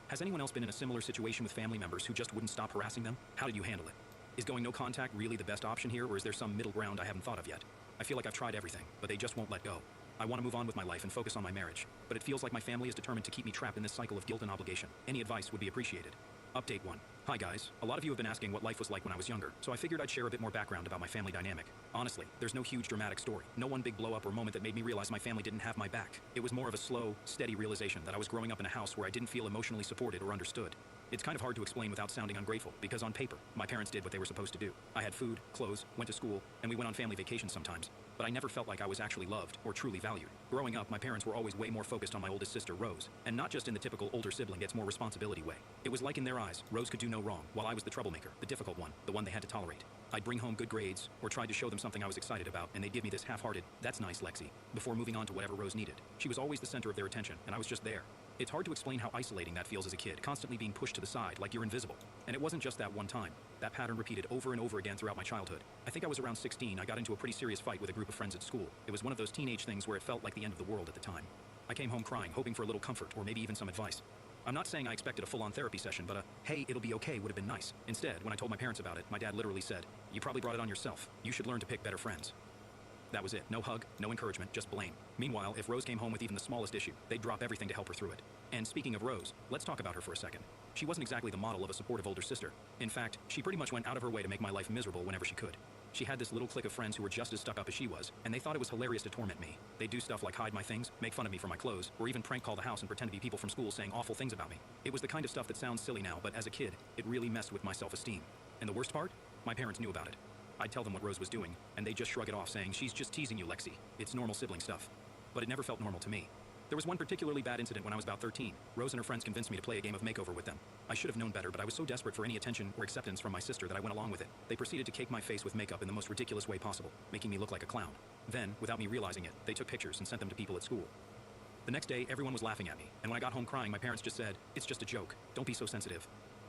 Has anyone else been in a similar situation with family members who just wouldn't stop harassing them? How did you handle it? Is going no contact really the best option here, or is there some middle ground I haven't thought of yet? I feel like I've tried everything, but they just won't let go. I want to move on with my life and focus on my marriage, but it feels like my family is determined to keep me trapped in this cycle of guilt and obligation. Any advice would be appreciated. Update 1. Hi guys, a lot of you have been asking what life was like when I was younger, so I figured I'd share a bit more background about my family dynamic. Honestly, there's no huge dramatic story, no one big blow up or moment that made me realize my family didn't have my back. It was more of a slow, steady realization that I was growing up in a house where I didn't feel emotionally supported or understood. It's kind of hard to explain without sounding ungrateful, because on paper, my parents did what they were supposed to do. I had food, clothes, went to school, and we went on family vacations sometimes, but I never felt like I was actually loved or truly valued. Growing up, my parents were always way more focused on my oldest sister, Rose, and not just in the typical older sibling gets more responsibility way. It was like in their eyes, Rose could do no wrong, while I was the troublemaker, the difficult one, the one they had to tolerate. I'd bring home good grades, or tried to show them something I was excited about, and they'd give me this half-hearted, "That's nice, Lexi," before moving on to whatever Rose needed. She was always the center of their attention, and I was just there. It's hard to explain how isolating that feels as a kid, constantly being pushed to the side like you're invisible. And it wasn't just that one time. That pattern repeated over and over again throughout my childhood. I think I was around 16, I got into a pretty serious fight with a group of friends at school. It was one of those teenage things where it felt like the end of the world at the time. I came home crying, hoping for a little comfort, or maybe even some advice. I'm not saying I expected a full-on therapy session, but a, "Hey, it'll be okay," would have been nice. Instead, when I told my parents about it, my dad literally said, "You probably brought it on yourself. You should learn to pick better friends." That was it. No hug, no encouragement, just blame. Meanwhile, if Rose came home with even the smallest issue, they'd drop everything to help her through it. And speaking of Rose, let's talk about her for a second. She wasn't exactly the model of a supportive older sister. In fact, she pretty much went out of her way to make my life miserable whenever she could. She had this little clique of friends who were just as stuck up as she was, and they thought it was hilarious to torment me. They'd do stuff like hide my things, make fun of me for my clothes, or even prank call the house and pretend to be people from school saying awful things about me. It was the kind of stuff that sounds silly now, but as a kid, it really messed with my self-esteem. And the worst part? My parents knew about it. I'd tell them what Rose was doing, and they'd just shrug it off, saying, "She's just teasing you, Lexi. It's normal sibling stuff." But it never felt normal to me. There was one particularly bad incident when I was about 13. Rose and her friends convinced me to play a game of makeover with them. I should have known better, but I was so desperate for any attention or acceptance from my sister that I went along with it. They proceeded to cake my face with makeup in the most ridiculous way possible, making me look like a clown. Then, without me realizing it, they took pictures and sent them to people at school. The next day, everyone was laughing at me, and when I got home crying, my parents just said, "It's just a joke. Don't be so sensitive."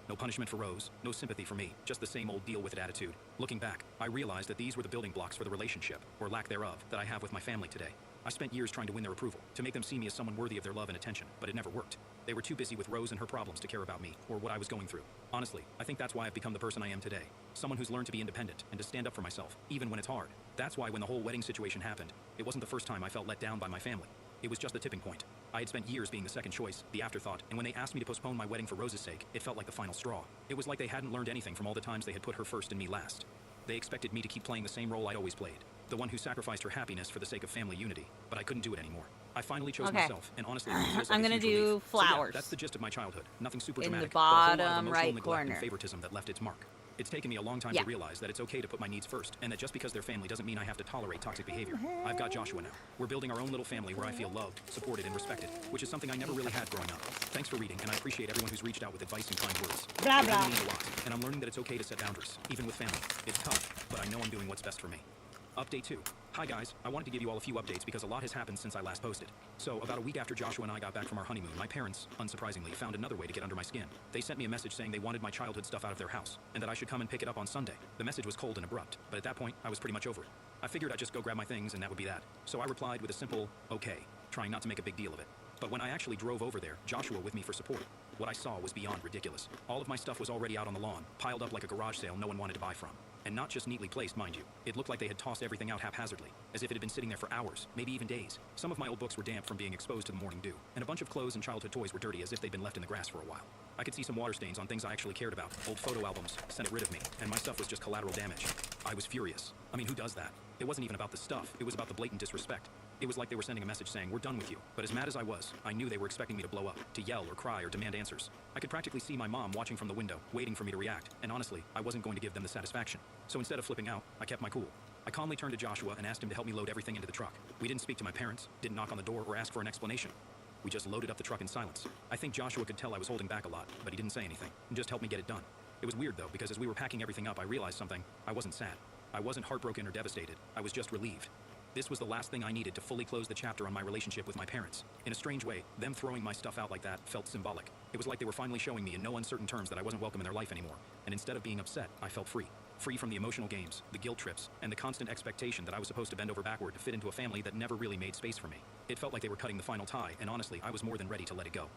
No punishment for Rose, no sympathy for me, just the same old deal with it attitude. Looking back, I realized that these were the building blocks for the relationship, or lack thereof, that I have with my family today. I spent years trying to win their approval, to make them see me as someone worthy of their love and attention, but it never worked. They were too busy with Rose and her problems to care about me, or what I was going through. Honestly, I think that's why I've become the person I am today. Someone who's learned to be independent, and to stand up for myself, even when it's hard. That's why when the whole wedding situation happened, it wasn't the first time I felt let down by my family. It was just the tipping point. I had spent years being the second choice, the afterthought, and when they asked me to postpone my wedding for Rose's sake, it felt like the final straw. It was like they hadn't learned anything from all the times they had put her first and me last. They expected me to keep playing the same role I'd always played, the one who sacrificed her happiness for the sake of family unity, but I couldn't do it anymore. I finally chose myself, and honestly, it feels like I'm a gonna huge do relief. flowers. So yeah, that's the gist of my childhood. Nothing super In the dramatic, but a whole lot of bottom emotional right neglect corner. and favoritism that left its mark. It's taken me a long time Yeah. to realize that it's okay to put my needs first, and that just because they're family doesn't mean I have to tolerate toxic behavior. I've got Joshua now. We're building our own little family where I feel loved, supported, and respected, which is something I never really had growing up. Thanks for reading, and I appreciate everyone who's reached out with advice and kind words. Blah, It really blah. means a lot, and I'm learning that it's okay to set boundaries, even with family. It's tough, but I know I'm doing what's best for me. Update 2. Hi guys, I wanted to give you all a few updates because a lot has happened since I last posted. So, about a week after Joshua and I got back from our honeymoon, my parents, unsurprisingly, found another way to get under my skin. They sent me a message saying they wanted my childhood stuff out of their house, and that I should come and pick it up on Sunday. The message was cold and abrupt, but at that point, I was pretty much over it. I figured I'd just go grab my things and that would be that. So I replied with a simple, "Okay," trying not to make a big deal of it. But when I actually drove over there, Joshua with me for support, what I saw was beyond ridiculous. All of my stuff was already out on the lawn, piled up like a garage sale no one wanted to buy from. And not just neatly placed, mind you. It looked like they had tossed everything out haphazardly, as if it had been sitting there for hours, maybe even days. Some of my old books were damp from being exposed to the morning dew, and a bunch of clothes and childhood toys were dirty as if they'd been left in the grass for a while. I could see some water stains on things I actually cared about, old photo albums, sent rid of me, and my stuff was just collateral damage. I was furious. I mean, who does that? It wasn't even about the stuff, it was about the blatant disrespect. It was like they were sending a message saying, "We're done with you." But as mad as I was, I knew they were expecting me to blow up, to yell or cry or demand answers. I could practically see my mom watching from the window, waiting for me to react, and honestly, I wasn't going to give them the satisfaction. So instead of flipping out, I kept my cool. I calmly turned to Joshua and asked him to help me load everything into the truck. We didn't speak to my parents, didn't knock on the door or ask for an explanation. We just loaded up the truck in silence. I think Joshua could tell I was holding back a lot, but he didn't say anything, and just helped me get it done. It was weird though, because as we were packing everything up, I realized something. I wasn't sad. I wasn't heartbroken or devastated. I was just relieved. This was the last thing I needed to fully close the chapter on my relationship with my parents. In a strange way, them throwing my stuff out like that felt symbolic. It was like they were finally showing me in no uncertain terms that I wasn't welcome in their life anymore. And instead of being upset, I felt free. Free from the emotional games, the guilt trips, and the constant expectation that I was supposed to bend over backward to fit into a family that never really made space for me. It felt like they were cutting the final tie, and honestly, I was more than ready to let it go.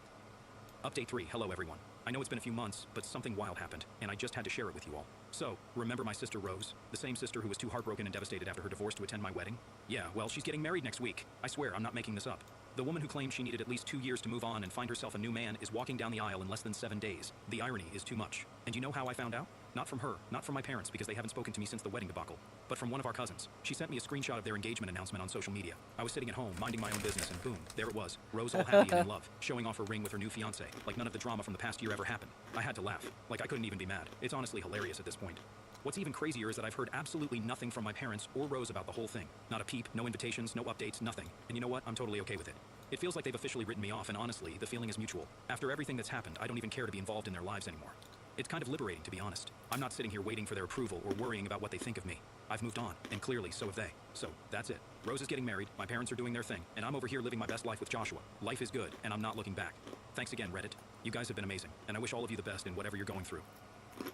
Update 3, hello everyone. I know it's been a few months, but something wild happened, and I just had to share it with you all. So, remember my sister Rose? The same sister who was too heartbroken and devastated after her divorce to attend my wedding? Yeah, well, she's getting married next week. I swear, I'm not making this up. The woman who claimed she needed at least 2 years to move on and find herself a new man is walking down the aisle in less than 7 days. The irony is too much. And you know how I found out? Not from her, not from my parents because they haven't spoken to me since the wedding debacle, but from one of our cousins. She sent me a screenshot of their engagement announcement on social media. I was sitting at home, minding my own business, and boom, there it was. Rose all happy and in love, showing off her ring with her new fiancé, like none of the drama from the past year ever happened. I had to laugh. Like I couldn't even be mad. It's honestly hilarious at this point. What's even crazier is that I've heard absolutely nothing from my parents or Rose about the whole thing. Not a peep, no invitations, no updates, nothing. And you know what? I'm totally okay with it. It feels like they've officially written me off, and honestly, the feeling is mutual. After everything that's happened, I don't even care to be involved in their lives anymore. It's kind of liberating, to be honest. I'm not sitting here waiting for their approval or worrying about what they think of me. I've moved on, and clearly so have they. So, that's it. Rose is getting married, my parents are doing their thing, and I'm over here living my best life with Joshua. Life is good, and I'm not looking back. Thanks again, Reddit. You guys have been amazing, and I wish all of you the best in whatever you're going through.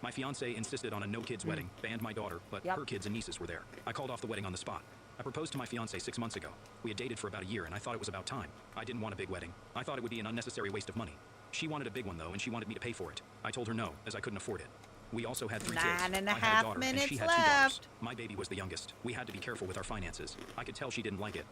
My fiancé insisted on a no-kids wedding, banned my daughter, but her kids and nieces were there. I called off the wedding on the spot. I proposed to my fiancé 6 months ago. We had dated for about a year, and I thought it was about time. I didn't want a big wedding. I thought it would be an unnecessary waste of money. She wanted a big one, though, and she wanted me to pay for it. I told her no, as I couldn't afford it. We also had 3 kids. 9.5 I had a daughter, and she had 2 daughters. left. My baby was the youngest. We had to be careful with our finances. I could tell she didn't like it.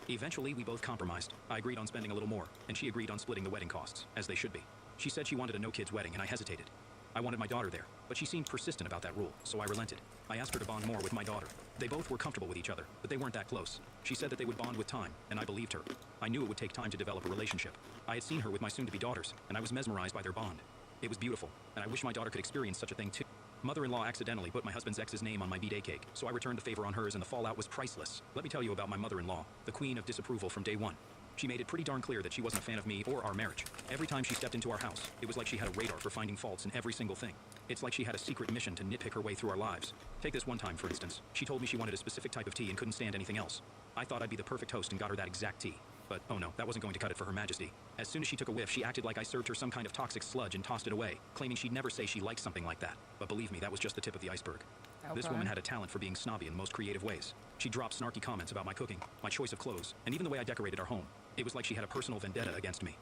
Eventually, we both compromised. I agreed on spending a little more, and she agreed on splitting the wedding costs, as they should be. She said she wanted a no-kids wedding, and I hesitated. I wanted my daughter there, but she seemed persistent about that rule, so I relented. I asked her to bond more with my daughter. They both were comfortable with each other, but they weren't that close. She said that they would bond with time, and I believed her. I knew it would take time to develop a relationship. I had seen her with my soon-to-be daughters, and I was mesmerized by their bond. It was beautiful, and I wish my daughter could experience such a thing too. Mother-in-law accidentally put my husband's ex's name on my B-Day cake, so I returned the favor on hers, and the fallout was priceless. Let me tell you about my mother-in-law, the queen of disapproval from day one. She made it pretty darn clear that she wasn't a fan of me or our marriage. Every time she stepped into our house, it was like she had a radar for finding faults in every single thing. It's like she had a secret mission to nitpick her way through our lives. Take this one time, for instance. She told me she wanted a specific type of tea and couldn't stand anything else. I thought I'd be the perfect host and got her that exact tea. But, oh no, that wasn't going to cut it for Her Majesty. As soon as she took a whiff, she acted like I served her some kind of toxic sludge and tossed it away, claiming she'd never say she liked something like that. But believe me, that was just the tip of the iceberg. This woman had a talent for being snobby in the most creative ways. She dropped snarky comments about my cooking, my choice of clothes, and even the way I decorated our home. It was like she had a personal vendetta against me.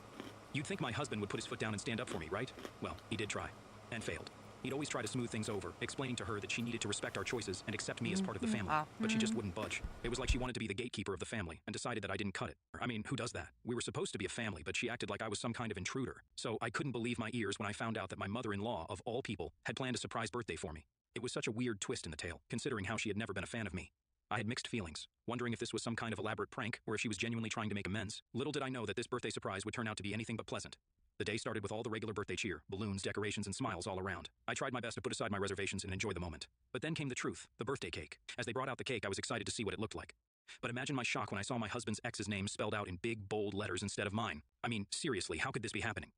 You'd think my husband would put his foot down and stand up for me, right? Well, he did try. And failed. He'd always try to smooth things over, explaining to her that she needed to respect our choices and accept me as part of the family. But she just wouldn't budge. It was like she wanted to be the gatekeeper of the family and decided that I didn't cut it. I mean, who does that? We were supposed to be a family, but she acted like I was some kind of intruder. So I couldn't believe my ears when I found out that my mother-in-law, of all people, had planned a surprise birthday for me. It was such a weird twist in the tale, considering how she had never been a fan of me. I had mixed feelings, wondering if this was some kind of elaborate prank or if she was genuinely trying to make amends. Little did I know that this birthday surprise would turn out to be anything but pleasant. The day started with all the regular birthday cheer, balloons, decorations, and smiles all around. I tried my best to put aside my reservations and enjoy the moment. But then came the truth, the birthday cake. As they brought out the cake, I was excited to see what it looked like. But imagine my shock when I saw my husband's ex's name spelled out in big, bold letters instead of mine. I mean, seriously, how could this be happening?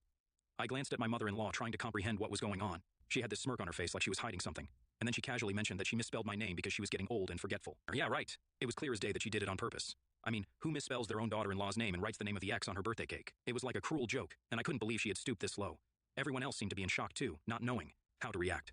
I glanced at my mother-in-law, trying to comprehend what was going on. She had this smirk on her face like she was hiding something. And then she casually mentioned that she misspelled my name because she was getting old and forgetful. Yeah, right. It was clear as day that she did it on purpose. I mean, who misspells their own daughter-in-law's name and writes the name of the ex on her birthday cake? It was like a cruel joke, and I couldn't believe she had stooped this low. Everyone else seemed to be in shock too, not knowing how to react.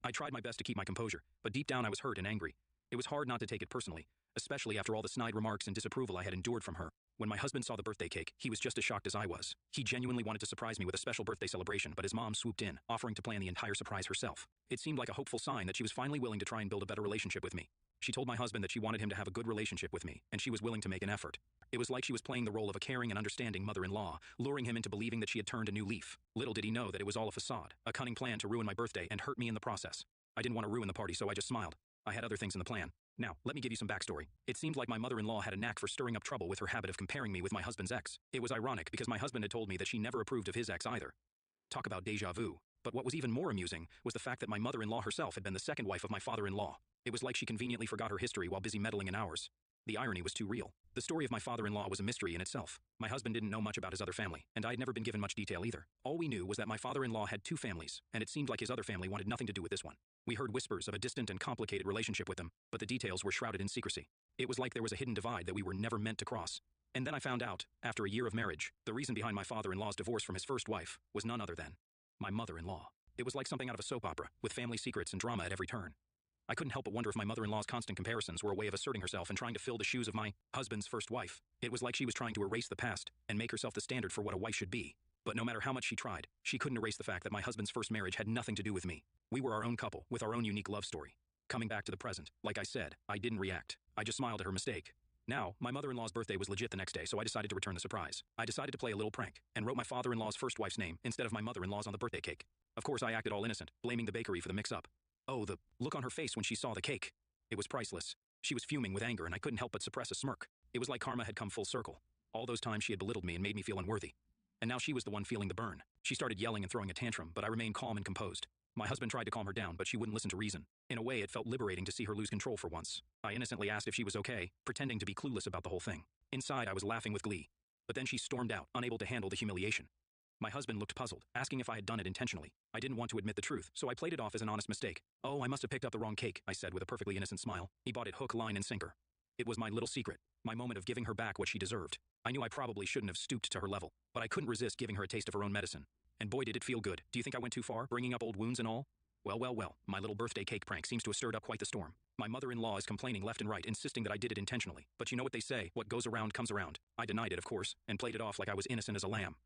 I tried my best to keep my composure, but deep down I was hurt and angry. It was hard not to take it personally, especially after all the snide remarks and disapproval I had endured from her. When my husband saw the birthday cake, he was just as shocked as I was. He genuinely wanted to surprise me with a special birthday celebration, but his mom swooped in, offering to plan the entire surprise herself. It seemed like a hopeful sign that she was finally willing to try and build a better relationship with me. She told my husband that she wanted him to have a good relationship with me, and she was willing to make an effort. It was like she was playing the role of a caring and understanding mother-in-law, luring him into believing that she had turned a new leaf. Little did he know that it was all a facade, a cunning plan to ruin my birthday and hurt me in the process. I didn't want to ruin the party, so I just smiled. I had other things in the plan. Now, let me give you some backstory. It seemed like my mother-in-law had a knack for stirring up trouble with her habit of comparing me with my husband's ex. It was ironic because my husband had told me that she never approved of his ex either. Talk about deja vu. But what was even more amusing was the fact that my mother-in-law herself had been the second wife of my father-in-law. It was like she conveniently forgot her history while busy meddling in ours. The irony was too real. The story of my father-in-law was a mystery in itself. My husband didn't know much about his other family, and I'd never been given much detail either. All we knew was that my father-in-law had 2 families, and it seemed like his other family wanted nothing to do with this one. We heard whispers of a distant and complicated relationship with them, but the details were shrouded in secrecy. It was like there was a hidden divide that we were never meant to cross. And then I found out, after a year of marriage, the reason behind my father-in-law's divorce from his first wife was none other than my mother-in-law. It was like something out of a soap opera, with family secrets and drama at every turn. I couldn't help but wonder if my mother-in-law's constant comparisons were a way of asserting herself and trying to fill the shoes of my husband's first wife. It was like she was trying to erase the past and make herself the standard for what a wife should be. But no matter how much she tried, she couldn't erase the fact that my husband's first marriage had nothing to do with me. We were our own couple, with our own unique love story. Coming back to the present, like I said, I didn't react. I just smiled at her mistake. Now, my mother-in-law's birthday was legit the next day, so I decided to return the surprise. I decided to play a little prank, and wrote my father-in-law's first wife's name instead of my mother-in-law's on the birthday cake. Of course, I acted all innocent, blaming the bakery for the mix-up. Oh, the look on her face when she saw the cake. It was priceless. She was fuming with anger, and I couldn't help but suppress a smirk. It was like karma had come full circle. All those times she had belittled me and made me feel unworthy. And now she was the one feeling the burn. She started yelling and throwing a tantrum, but I remained calm and composed. My husband tried to calm her down, but she wouldn't listen to reason. In a way, it felt liberating to see her lose control for once. I innocently asked if she was okay, pretending to be clueless about the whole thing. Inside, I was laughing with glee. But then she stormed out, unable to handle the humiliation. My husband looked puzzled, asking if I had done it intentionally. I didn't want to admit the truth, so I played it off as an honest mistake. Oh, I must have picked up the wrong cake, I said with a perfectly innocent smile. He bought it hook, line, and sinker. It was my little secret, my moment of giving her back what she deserved. I knew I probably shouldn't have stooped to her level, but I couldn't resist giving her a taste of her own medicine. And boy, did it feel good. Do you think I went too far, bringing up old wounds and all? Well, my little birthday cake prank seems to have stirred up quite the storm. My mother-in-law is complaining left and right, insisting that I did it intentionally. But you know what they say, what goes around comes around. I denied it, of course, and played it off like I was innocent as a lamb.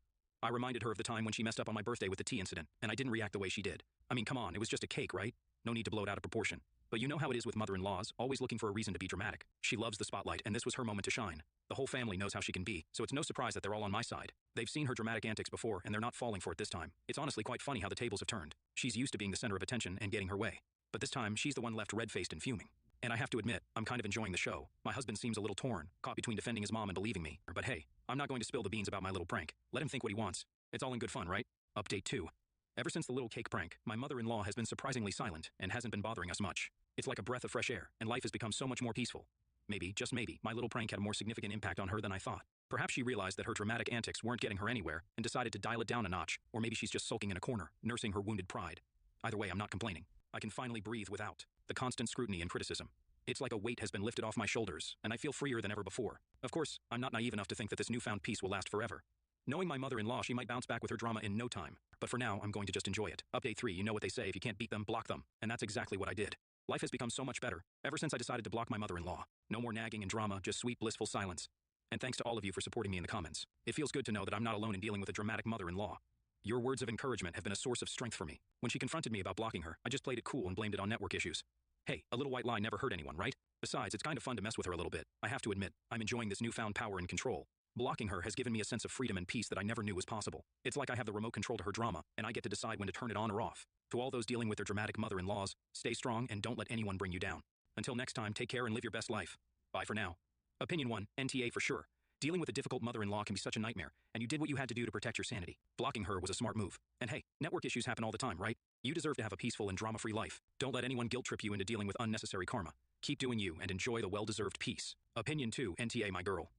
I reminded her of the time when she messed up on my birthday with the tea incident, and I didn't react the way she did. I mean, come on, it was just a cake, right? No need to blow it out of proportion. But you know how it is with mother-in-laws, always looking for a reason to be dramatic. She loves the spotlight, and this was her moment to shine. The whole family knows how she can be, so it's no surprise that they're all on my side. They've seen her dramatic antics before, and they're not falling for it this time. It's honestly quite funny how the tables have turned. She's used to being the center of attention and getting her way. But this time, she's the one left red-faced and fuming. And I have to admit, I'm kind of enjoying the show. My husband seems a little torn, caught between defending his mom and believing me. But hey, I'm not going to spill the beans about my little prank. Let him think what he wants. It's all in good fun, right? Update 2. Ever since the little cake prank, my mother-in-law has been surprisingly silent and hasn't been bothering us much. It's like a breath of fresh air, and life has become so much more peaceful. Maybe, just maybe, my little prank had a more significant impact on her than I thought. Perhaps she realized that her dramatic antics weren't getting her anywhere and decided to dial it down a notch, or maybe she's just sulking in a corner, nursing her wounded pride. Either way, I'm not complaining. I can finally breathe without the constant scrutiny and criticism. It's like a weight has been lifted off my shoulders, and I feel freer than ever before. Of course, I'm not naive enough to think that this newfound peace will last forever. Knowing my mother-in-law, she might bounce back with her drama in no time. But for now, I'm going to just enjoy it. Update 3, you know what they say, if you can't beat them, block them. And that's exactly what I did. Life has become so much better, ever since I decided to block my mother-in-law. No more nagging and drama, just sweet, blissful silence. And thanks to all of you for supporting me in the comments. It feels good to know that I'm not alone in dealing with a dramatic mother-in-law. Your words of encouragement have been a source of strength for me. When she confronted me about blocking her, I just played it cool and blamed it on network issues. Hey, a little white lie never hurt anyone, right? Besides, it's kind of fun to mess with her a little bit. I have to admit, I'm enjoying this newfound power and control. Blocking her has given me a sense of freedom and peace that I never knew was possible. It's like I have the remote control to her drama, and I get to decide when to turn it on or off. To all those dealing with their dramatic mother-in-laws, stay strong and don't let anyone bring you down. Until next time, take care and live your best life. Bye for now. Opinion 1, NTA for sure. Dealing with a difficult mother-in-law can be such a nightmare, and you did what you had to do to protect your sanity. Blocking her was a smart move. And hey, network issues happen all the time, right? You deserve to have a peaceful and drama-free life. Don't let anyone guilt-trip you into dealing with unnecessary karma. Keep doing you and enjoy the well-deserved peace. Opinion 2, NTA my girl.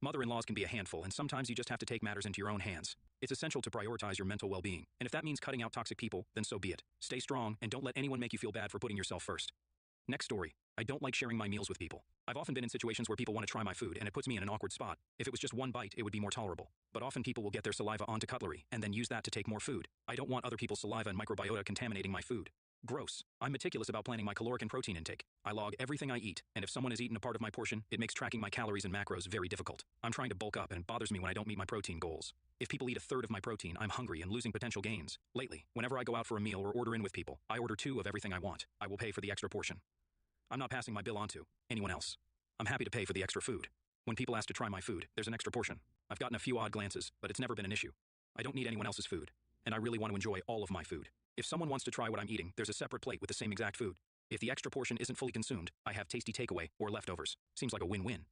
Mother-in-laws can be a handful, and sometimes you just have to take matters into your own hands. It's essential to prioritize your mental well-being, and if that means cutting out toxic people, then so be it. Stay strong, and don't let anyone make you feel bad for putting yourself first. Next story. I don't like sharing my meals with people. I've often been in situations where people want to try my food, and it puts me in an awkward spot. If it was just one bite, it would be more tolerable. But often people will get their saliva onto cutlery, and then use that to take more food. I don't want other people's saliva and microbiota contaminating my food. Gross. I'm meticulous about planning my caloric and protein intake. I log everything I eat, and if someone has eaten a part of my portion, it makes tracking my calories and macros very difficult. I'm trying to bulk up, and it bothers me when I don't meet my protein goals. If people eat a third of my protein, I'm hungry and losing potential gains. Lately, whenever I go out for a meal or order in with people, I order 2 of everything I want. I will pay for the extra portion. I'm not passing my bill on to anyone else. I'm happy to pay for the extra food. When people ask to try my food, there's an extra portion. I've gotten a few odd glances, but it's never been an issue. I don't need anyone else's food, and I really want to enjoy all of my food. If someone wants to try what I'm eating, there's a separate plate with the same exact food. If the extra portion isn't fully consumed, I have tasty takeaway or leftovers. Seems like a win-win.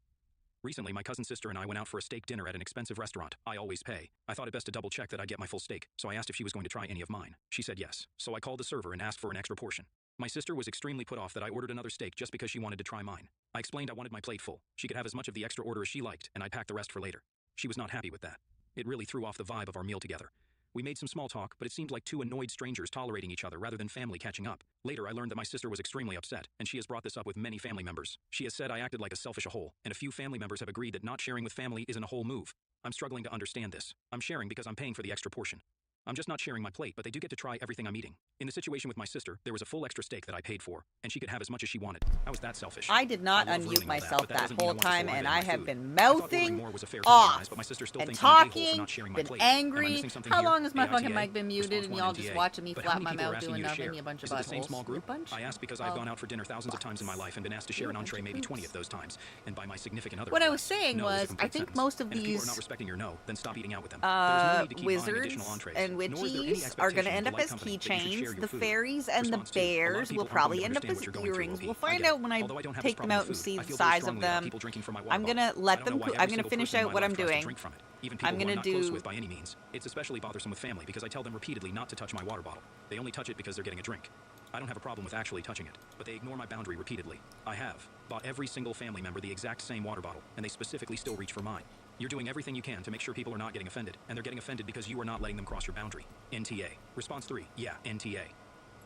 Recently, my cousin's sister and I went out for a steak dinner at an expensive restaurant. I always pay. I thought it best to double check that I'd get my full steak, so I asked if she was going to try any of mine. She said yes, so I called the server and asked for an extra portion. My sister was extremely put off that I ordered another steak just because she wanted to try mine. I explained I wanted my plate full. She could have as much of the extra order as she liked, and I'd pack the rest for later. She was not happy with that. It really threw off the vibe of our meal together. We made some small talk, but it seemed like 2 annoyed strangers tolerating each other rather than family catching up. Later, I learned that my sister was extremely upset, and she has brought this up with many family members. She has said I acted like a selfish a-hole, and a few family members have agreed that not sharing with family isn't a whole move. I'm struggling to understand this. I'm sharing because I'm paying for the extra portion. I'm just not sharing my plate, but they do get to try everything I'm eating. In the situation with my sister, there was a full extra steak that I paid for, and she could have as much as she wanted. How is that selfish? I did not I love unmute ruining all myself that that whole time, and I have been I thought ordering mouthing more was a fair off compromise, but my sister still and thinks I'm an a-hole for talking, not sharing my been plate. Am I angry. missing something How here? long has my fucking AITA? mic been muted Response and one, y'all just NTA. watching me But flap how many my people are mouth asking doing you to nothing, share? you bunch of Is it the same buttholes? small You group? bunch I asked because I've of gone out for dinner thousands of times in my life and been asked to share an bunch entree of maybe 20 poops. of those times, and by my significant other. What I was saying No is a was, I complete think sentence. most of And if people are not these respecting your no, then stop eating out with them. There's no need to keep buying wizards additional entrees, and nor is there any witches are going to expectation end of up the as light company that you should share keychains. your The food. fairies and the Response two, a lot of bears people will aren't going probably to end up understand as what you're going through, earrings. OP. We'll I find get out it. when I Although I don't have this take them problem out with and food, see I the feel very size of strongly about them. people drinking from my water I'm going bottle. to I let don't them know why cook. every I'm going to single finish person in out my what life I'm tries to doing. drink from it, even people I'm who going I'm to not close do... with by any means. It's especially bothersome with family because I tell them repeatedly not to touch my water bottle. They only touch it because they're getting a drink. I don't have a problem with actually touching it, but they ignore my boundary repeatedly. I have bought every single family member the exact same water bottle, and they specifically still reach for mine. You're doing everything you can to make sure people are not getting offended, and they're getting offended because you are not letting them cross your boundary. NTA. Response 3. Yeah, NTA.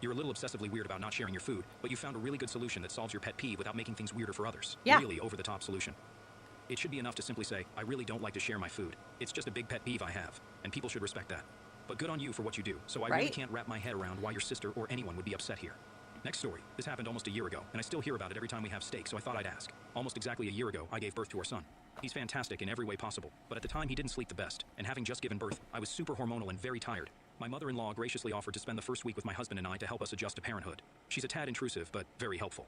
You're a little obsessively weird about not sharing your food, but you found a really good solution that solves your pet peeve without making things weirder for others. Yeah. Really over-the-top solution. It should be enough to simply say, I really don't like to share my food. It's just a big pet peeve I have, and people should respect that. But good on you for what you do, so I really Right. can't wrap my head around why your sister or anyone would be upset here. Next story. This happened almost a year ago, and I still hear about it every time we have steak, so I thought I'd ask. Almost exactly a year ago, I gave birth to our son. He's fantastic in every way possible, but at the time he didn't sleep the best, and having just given birth, I was super hormonal and very tired. My mother-in-law graciously offered to spend the first week with my husband and I to help us adjust to parenthood. She's a tad intrusive, but very helpful.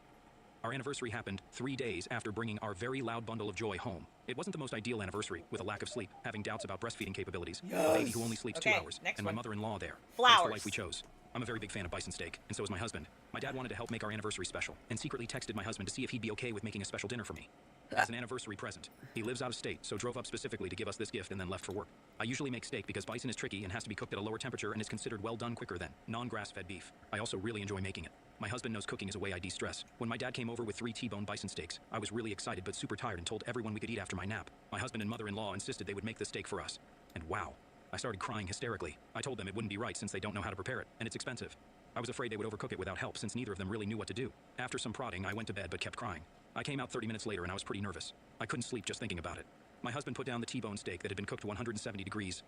Our anniversary happened 3 days after bringing our very loud bundle of joy home. It wasn't the most ideal anniversary, with a lack of sleep, having doubts about breastfeeding capabilities, a baby who only sleeps 2 hours, and my mother-in-law there. That's the Flowers. life we chose. I'm a very big fan of bison steak, and so is my husband. My dad wanted to help make our anniversary special, and secretly texted my husband to see if he'd be okay with making a special dinner for me. As an anniversary present. He lives out of state, so drove up specifically to give us this gift and then left for work. I usually make steak because bison is tricky and has to be cooked at a lower temperature and is considered well done quicker than non-grass-fed beef. I also really enjoy making it. My husband knows cooking is a way I de-stress. When my dad came over with 3 T-bone bison steaks, I was really excited but super tired and told everyone we could eat after my nap. My husband and mother-in-law insisted they would make the steak for us. And wow, I started crying hysterically. I told them it wouldn't be right since they don't know how to prepare it, and it's expensive. I was afraid they would overcook it without help since neither of them really knew what to do. After some prodding, I went to bed but kept crying. I came out 30 minutes later and I was pretty nervous. I couldn't sleep just thinking about it. My husband put down the T-bone steak that had been cooked to 170 degrees,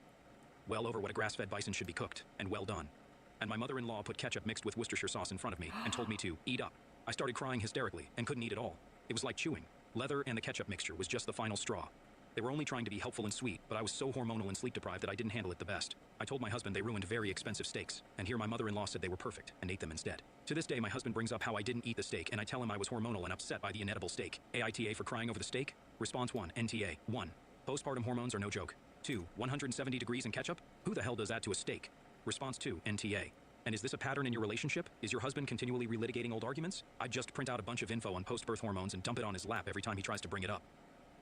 well over what a grass-fed bison should be cooked, and well done. And my mother-in-law put ketchup mixed with Worcestershire sauce in front of me and told me to eat up. I started crying hysterically and couldn't eat at all. It was like chewing. Leather and the ketchup mixture was just the final straw. They were only trying to be helpful and sweet, but I was so hormonal and sleep deprived that I didn't handle it the best. I told my husband they ruined very expensive steaks, and here my mother-in-law said they were perfect and ate them instead. To this day, my husband brings up how I didn't eat the steak, and I tell him I was hormonal and upset by the inedible steak. AITA for crying over the steak? Response 1, NTA. 1. Postpartum hormones are no joke. 2. 170 degrees and ketchup? Who the hell does that to a steak? Response 2, NTA. And is this a pattern in your relationship? Is your husband continually relitigating old arguments? I'd just print out a bunch of info on post-birth hormones and dump it on his lap every time he tries to bring it up.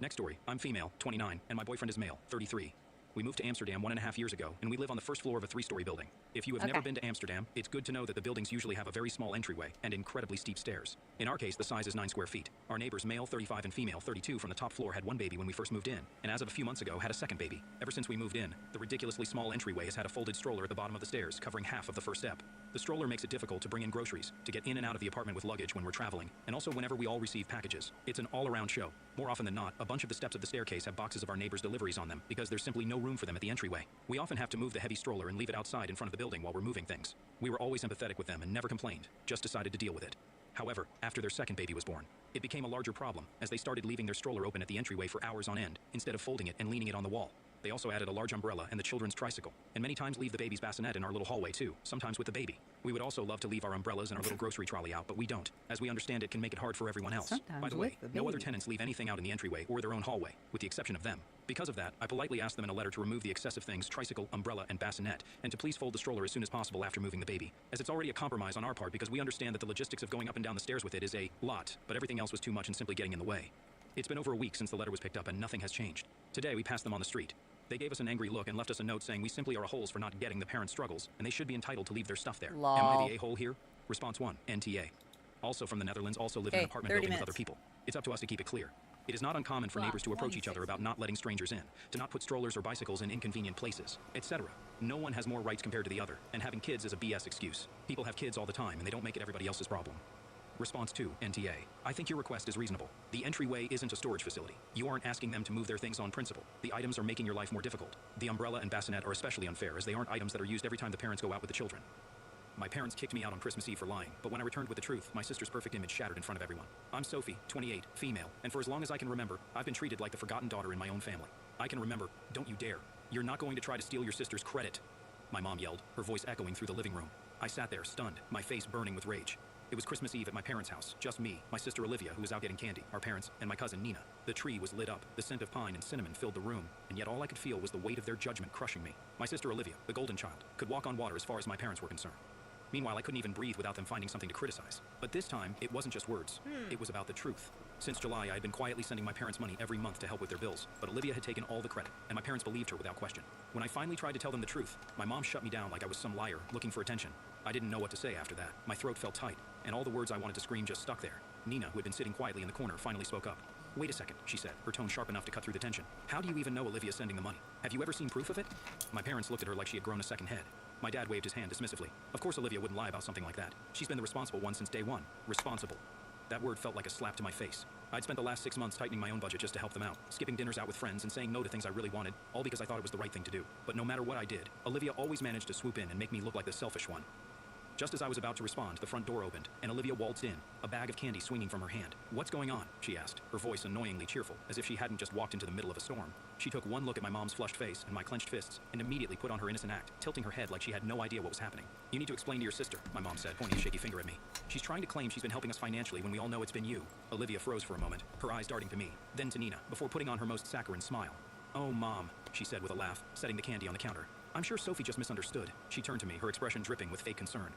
Next story. I'm female, 29, and my boyfriend is male, 33. We moved to Amsterdam 1.5 years ago, and we live on the first floor of a 3-story building. If you have never been to Amsterdam, it's good to know that the buildings usually have a very small entryway and incredibly steep stairs. In our case, the size is 9 square feet. Our neighbors, male 35 and female 32 from the top floor, had 1 baby when we first moved in, and as of a few months ago, had a 2nd baby. Ever since we moved in, the ridiculously small entryway has had a folded stroller at the bottom of the stairs, covering half of the first step. The stroller makes it difficult to bring in groceries, to get in and out of the apartment with luggage when we're traveling, and also whenever we all receive packages. It's an all-around show. More often than not, a bunch of the steps of the staircase have boxes of our neighbors' deliveries on them because there's simply no room for them at the entryway. We often have to move the heavy stroller and leave it outside in front of the building while we're moving things. We were always empathetic with them and never complained, just decided to deal with it. However, after their 2nd baby was born, it became a larger problem as they started leaving their stroller open at the entryway for hours on end instead of folding it and leaning it on the wall. They also added a large umbrella and the children's tricycle, and many times leave the baby's bassinet in our little hallway too, sometimes with the baby. We would also love to leave our umbrellas and our little grocery trolley out, but we don't, as we understand it can make it hard for everyone else. Sometimes By the with way, the no other baby. tenants leave anything out in the entryway or their own hallway, with the exception of them. Because of that, I politely asked them in a letter to remove the excessive things, tricycle, umbrella, and bassinet, and to please fold the stroller as soon as possible after moving the baby, as it's already a compromise on our part because we understand that the logistics of going up and down the stairs with it is a lot, but everything else was too much and simply getting in the way. It's been over a week since the letter was picked up and nothing has changed. Today, we passed them on the street. They gave us an angry look and left us a note saying we simply are a-holes for not getting the parents' struggles, and they should be entitled to leave their stuff there. Lol. Am I the a-hole here? Response 1, NTA. Also from the Netherlands, also live in an apartment 30 building with minutes. other people. It's up to us to keep it clear. It is not uncommon for neighbors to approach each other about not letting strangers in, to not put strollers or bicycles in inconvenient places, etc. No one has more rights compared to the other, and having kids is a BS excuse. People have kids all the time, and they don't make it everybody else's problem. Response 2, NTA. I think your request is reasonable. The entryway isn't a storage facility. You aren't asking them to move their things on principle. The items are making your life more difficult. The umbrella and bassinet are especially unfair, as they aren't items that are used every time the parents go out with the children. My parents kicked me out on Christmas Eve for lying, but when I returned with the truth, my sister's perfect image shattered in front of everyone. I'm Sophie, 28, female, and for as long as I can remember, I've been treated like the forgotten daughter in my own family. I can remember, don't you dare. You're not going to try to steal your sister's credit. My mom yelled, her voice echoing through the living room. I sat there, stunned, my face burning with rage. It was Christmas Eve at my parents' house, just me, my sister Olivia, who was out getting candy, our parents, and my cousin Nina. The tree was lit up, the scent of pine and cinnamon filled the room, and yet all I could feel was the weight of their judgment crushing me. My sister Olivia, the golden child, could walk on water as far as my parents were concerned. Meanwhile, I couldn't even breathe without them finding something to criticize. But this time, it wasn't just words. It was about the truth. Since July, I had been quietly sending my parents money every month to help with their bills, but Olivia had taken all the credit, and my parents believed her without question. When I finally tried to tell them the truth, my mom shut me down like I was some liar, looking for attention. I didn't know what to say after that. My throat felt tight, and all the words I wanted to scream just stuck there. Nina, who had been sitting quietly in the corner, finally spoke up. Wait a second, she said, her tone sharp enough to cut through the tension. How do you even know Olivia's sending the money? Have you ever seen proof of it? My parents looked at her like she had grown a second head. My dad waved his hand dismissively. Of course Olivia wouldn't lie about something like that. She's been the responsible one since day one. Responsible. That word felt like a slap to my face. I'd spent the last 6 months tightening my own budget just to help them out, skipping dinners out with friends and saying no to things I really wanted, all because I thought it was the right thing to do. But no matter what I did, Olivia always managed to swoop in and make me look like the selfish one. Just as I was about to respond, the front door opened, and Olivia waltzed in, a bag of candy swinging from her hand. What's going on? She asked, her voice annoyingly cheerful, as if she hadn't just walked into the middle of a storm. She took one look at my mom's flushed face and my clenched fists, and immediately put on her innocent act, tilting her head like she had no idea what was happening. You need to explain to your sister, my mom said, pointing a shaky finger at me. She's trying to claim she's been helping us financially when we all know it's been you. Olivia froze for a moment, her eyes darting to me, then to Nina, before putting on her most saccharine smile. Oh, Mom, she said with a laugh, setting the candy on the counter. I'm sure Sophie just misunderstood. She turned to me, her expression dripping with fake concern.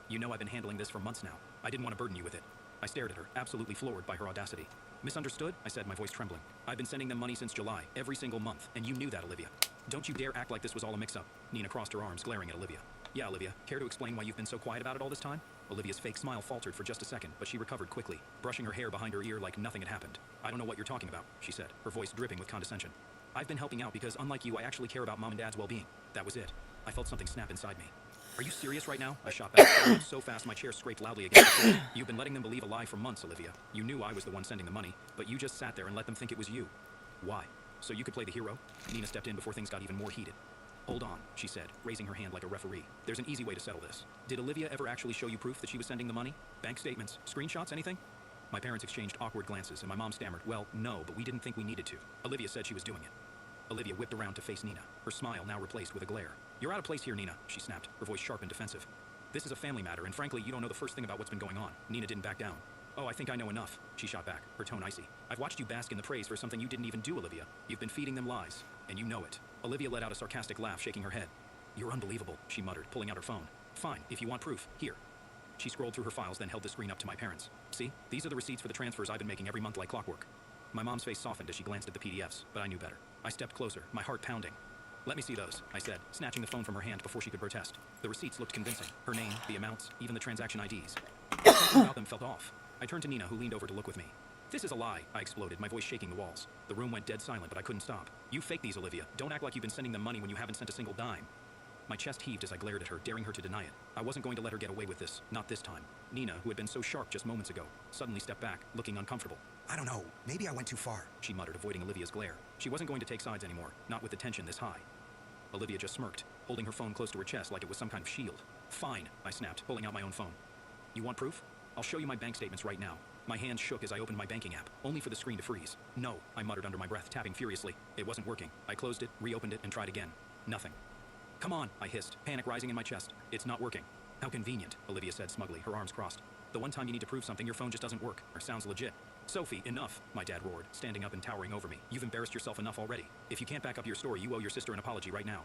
You know I've been handling this for months now. I didn't want to burden you with it. I stared at her, absolutely floored by her audacity. Misunderstood? I said, my voice trembling. I've been sending them money since July, every single month, and you knew that, Olivia. Don't you dare act like this was all a mix-up. Nina crossed her arms, glaring at Olivia. Yeah, Olivia, care to explain why you've been so quiet about it all this time? Olivia's fake smile faltered for just a second, but she recovered quickly, brushing her hair behind her ear like nothing had happened. I don't know what you're talking about, she said, her voice dripping with condescension. I've been helping out because, unlike you, I actually care about Mom and Dad's well-being. That was it. I felt something snap inside me. Are you serious right now? I shot back, so fast my chair scraped loudly against the floor. You've been letting them believe a lie for months, Olivia. You knew I was the one sending the money, but you just sat there and let them think it was you. Why? So you could play the hero? Nina stepped in before things got even more heated. Hold on, she said, raising her hand like a referee. There's an easy way to settle this. Did Olivia ever actually show you proof that she was sending the money? Bank statements, screenshots, anything? My parents exchanged awkward glances, and my mom stammered, well, no, but we didn't think we needed to. Olivia said she was doing it. Olivia whipped around to face Nina, her smile now replaced with a glare. You're out of place here, Nina, she snapped, her voice sharp and defensive. This is a family matter, and frankly, you don't know the first thing about what's been going on. Nina didn't back down. Oh, I think I know enough, she shot back, her tone icy. I've watched you bask in the praise for something you didn't even do, Olivia. You've been feeding them lies, and you know it. Olivia let out a sarcastic laugh, shaking her head. You're unbelievable, she muttered, pulling out her phone. Fine, if you want proof, here. She scrolled through her files, then held the screen up to my parents. See, these are the receipts for the transfers I've been making every month like clockwork. My mom's face softened as she glanced at the PDFs, but I knew better. I stepped closer, my heart pounding. Let me see those, I said, snatching the phone from her hand before she could protest. The receipts looked convincing. Her name, the amounts, even the transaction IDs. Something about them felt off. I turned to Nina, who leaned over to look with me. This is a lie, I exploded, my voice shaking the walls. The room went dead silent, but I couldn't stop. You fake these, Olivia. Don't act like you've been sending them money when you haven't sent a single dime. My chest heaved as I glared at her, daring her to deny it. I wasn't going to let her get away with this, not this time. Nina, who had been so sharp just moments ago, suddenly stepped back, looking uncomfortable. I don't know, maybe I went too far, she muttered, avoiding Olivia's glare. She wasn't going to take sides anymore, not with the tension this high. Olivia just smirked, holding her phone close to her chest like it was some kind of shield. Fine, I snapped, pulling out my own phone. You want proof? I'll show you my bank statements right now. My hands shook as I opened my banking app, only for the screen to freeze. No, I muttered under my breath, tapping furiously. It wasn't working. I closed it, reopened it, and tried again. Nothing. Come on, I hissed, panic rising in my chest. It's not working. How convenient, Olivia said smugly, her arms crossed. The one time you need to prove something, your phone just doesn't work, or sounds legit. Sophie, enough, my dad roared, standing up and towering over me. You've embarrassed yourself enough already. If you can't back up your story, you owe your sister an apology right now.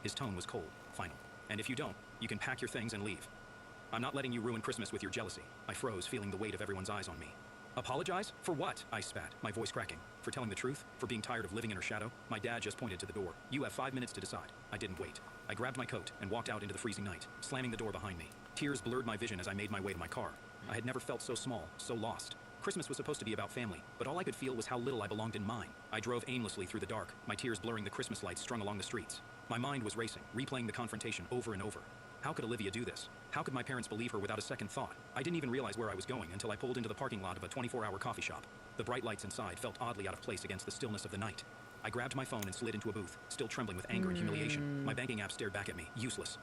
His tone was cold, final. And if you don't, you can pack your things and leave. I'm not letting you ruin Christmas with your jealousy. I froze, feeling the weight of everyone's eyes on me. Apologize? For what? I spat, my voice cracking. For telling the truth? For being tired of living in her shadow? My dad just pointed to the door. You have 5 minutes to decide. I didn't wait. I grabbed my coat and walked out into the freezing night, slamming the door behind me. Tears blurred my vision as I made my way to my car. I had never felt so small, so lost. Christmas was supposed to be about family, but all I could feel was how little I belonged in mine. I drove aimlessly through the dark, my tears blurring the Christmas lights strung along the streets. My mind was racing, replaying the confrontation over and over. How could Olivia do this? How could my parents believe her without a second thought? I didn't even realize where I was going until I pulled into the parking lot of a 24-hour coffee shop. The bright lights inside felt oddly out of place against the stillness of the night. I grabbed my phone and slid into a booth, still trembling with anger and humiliation. My banking app stared back at me, useless.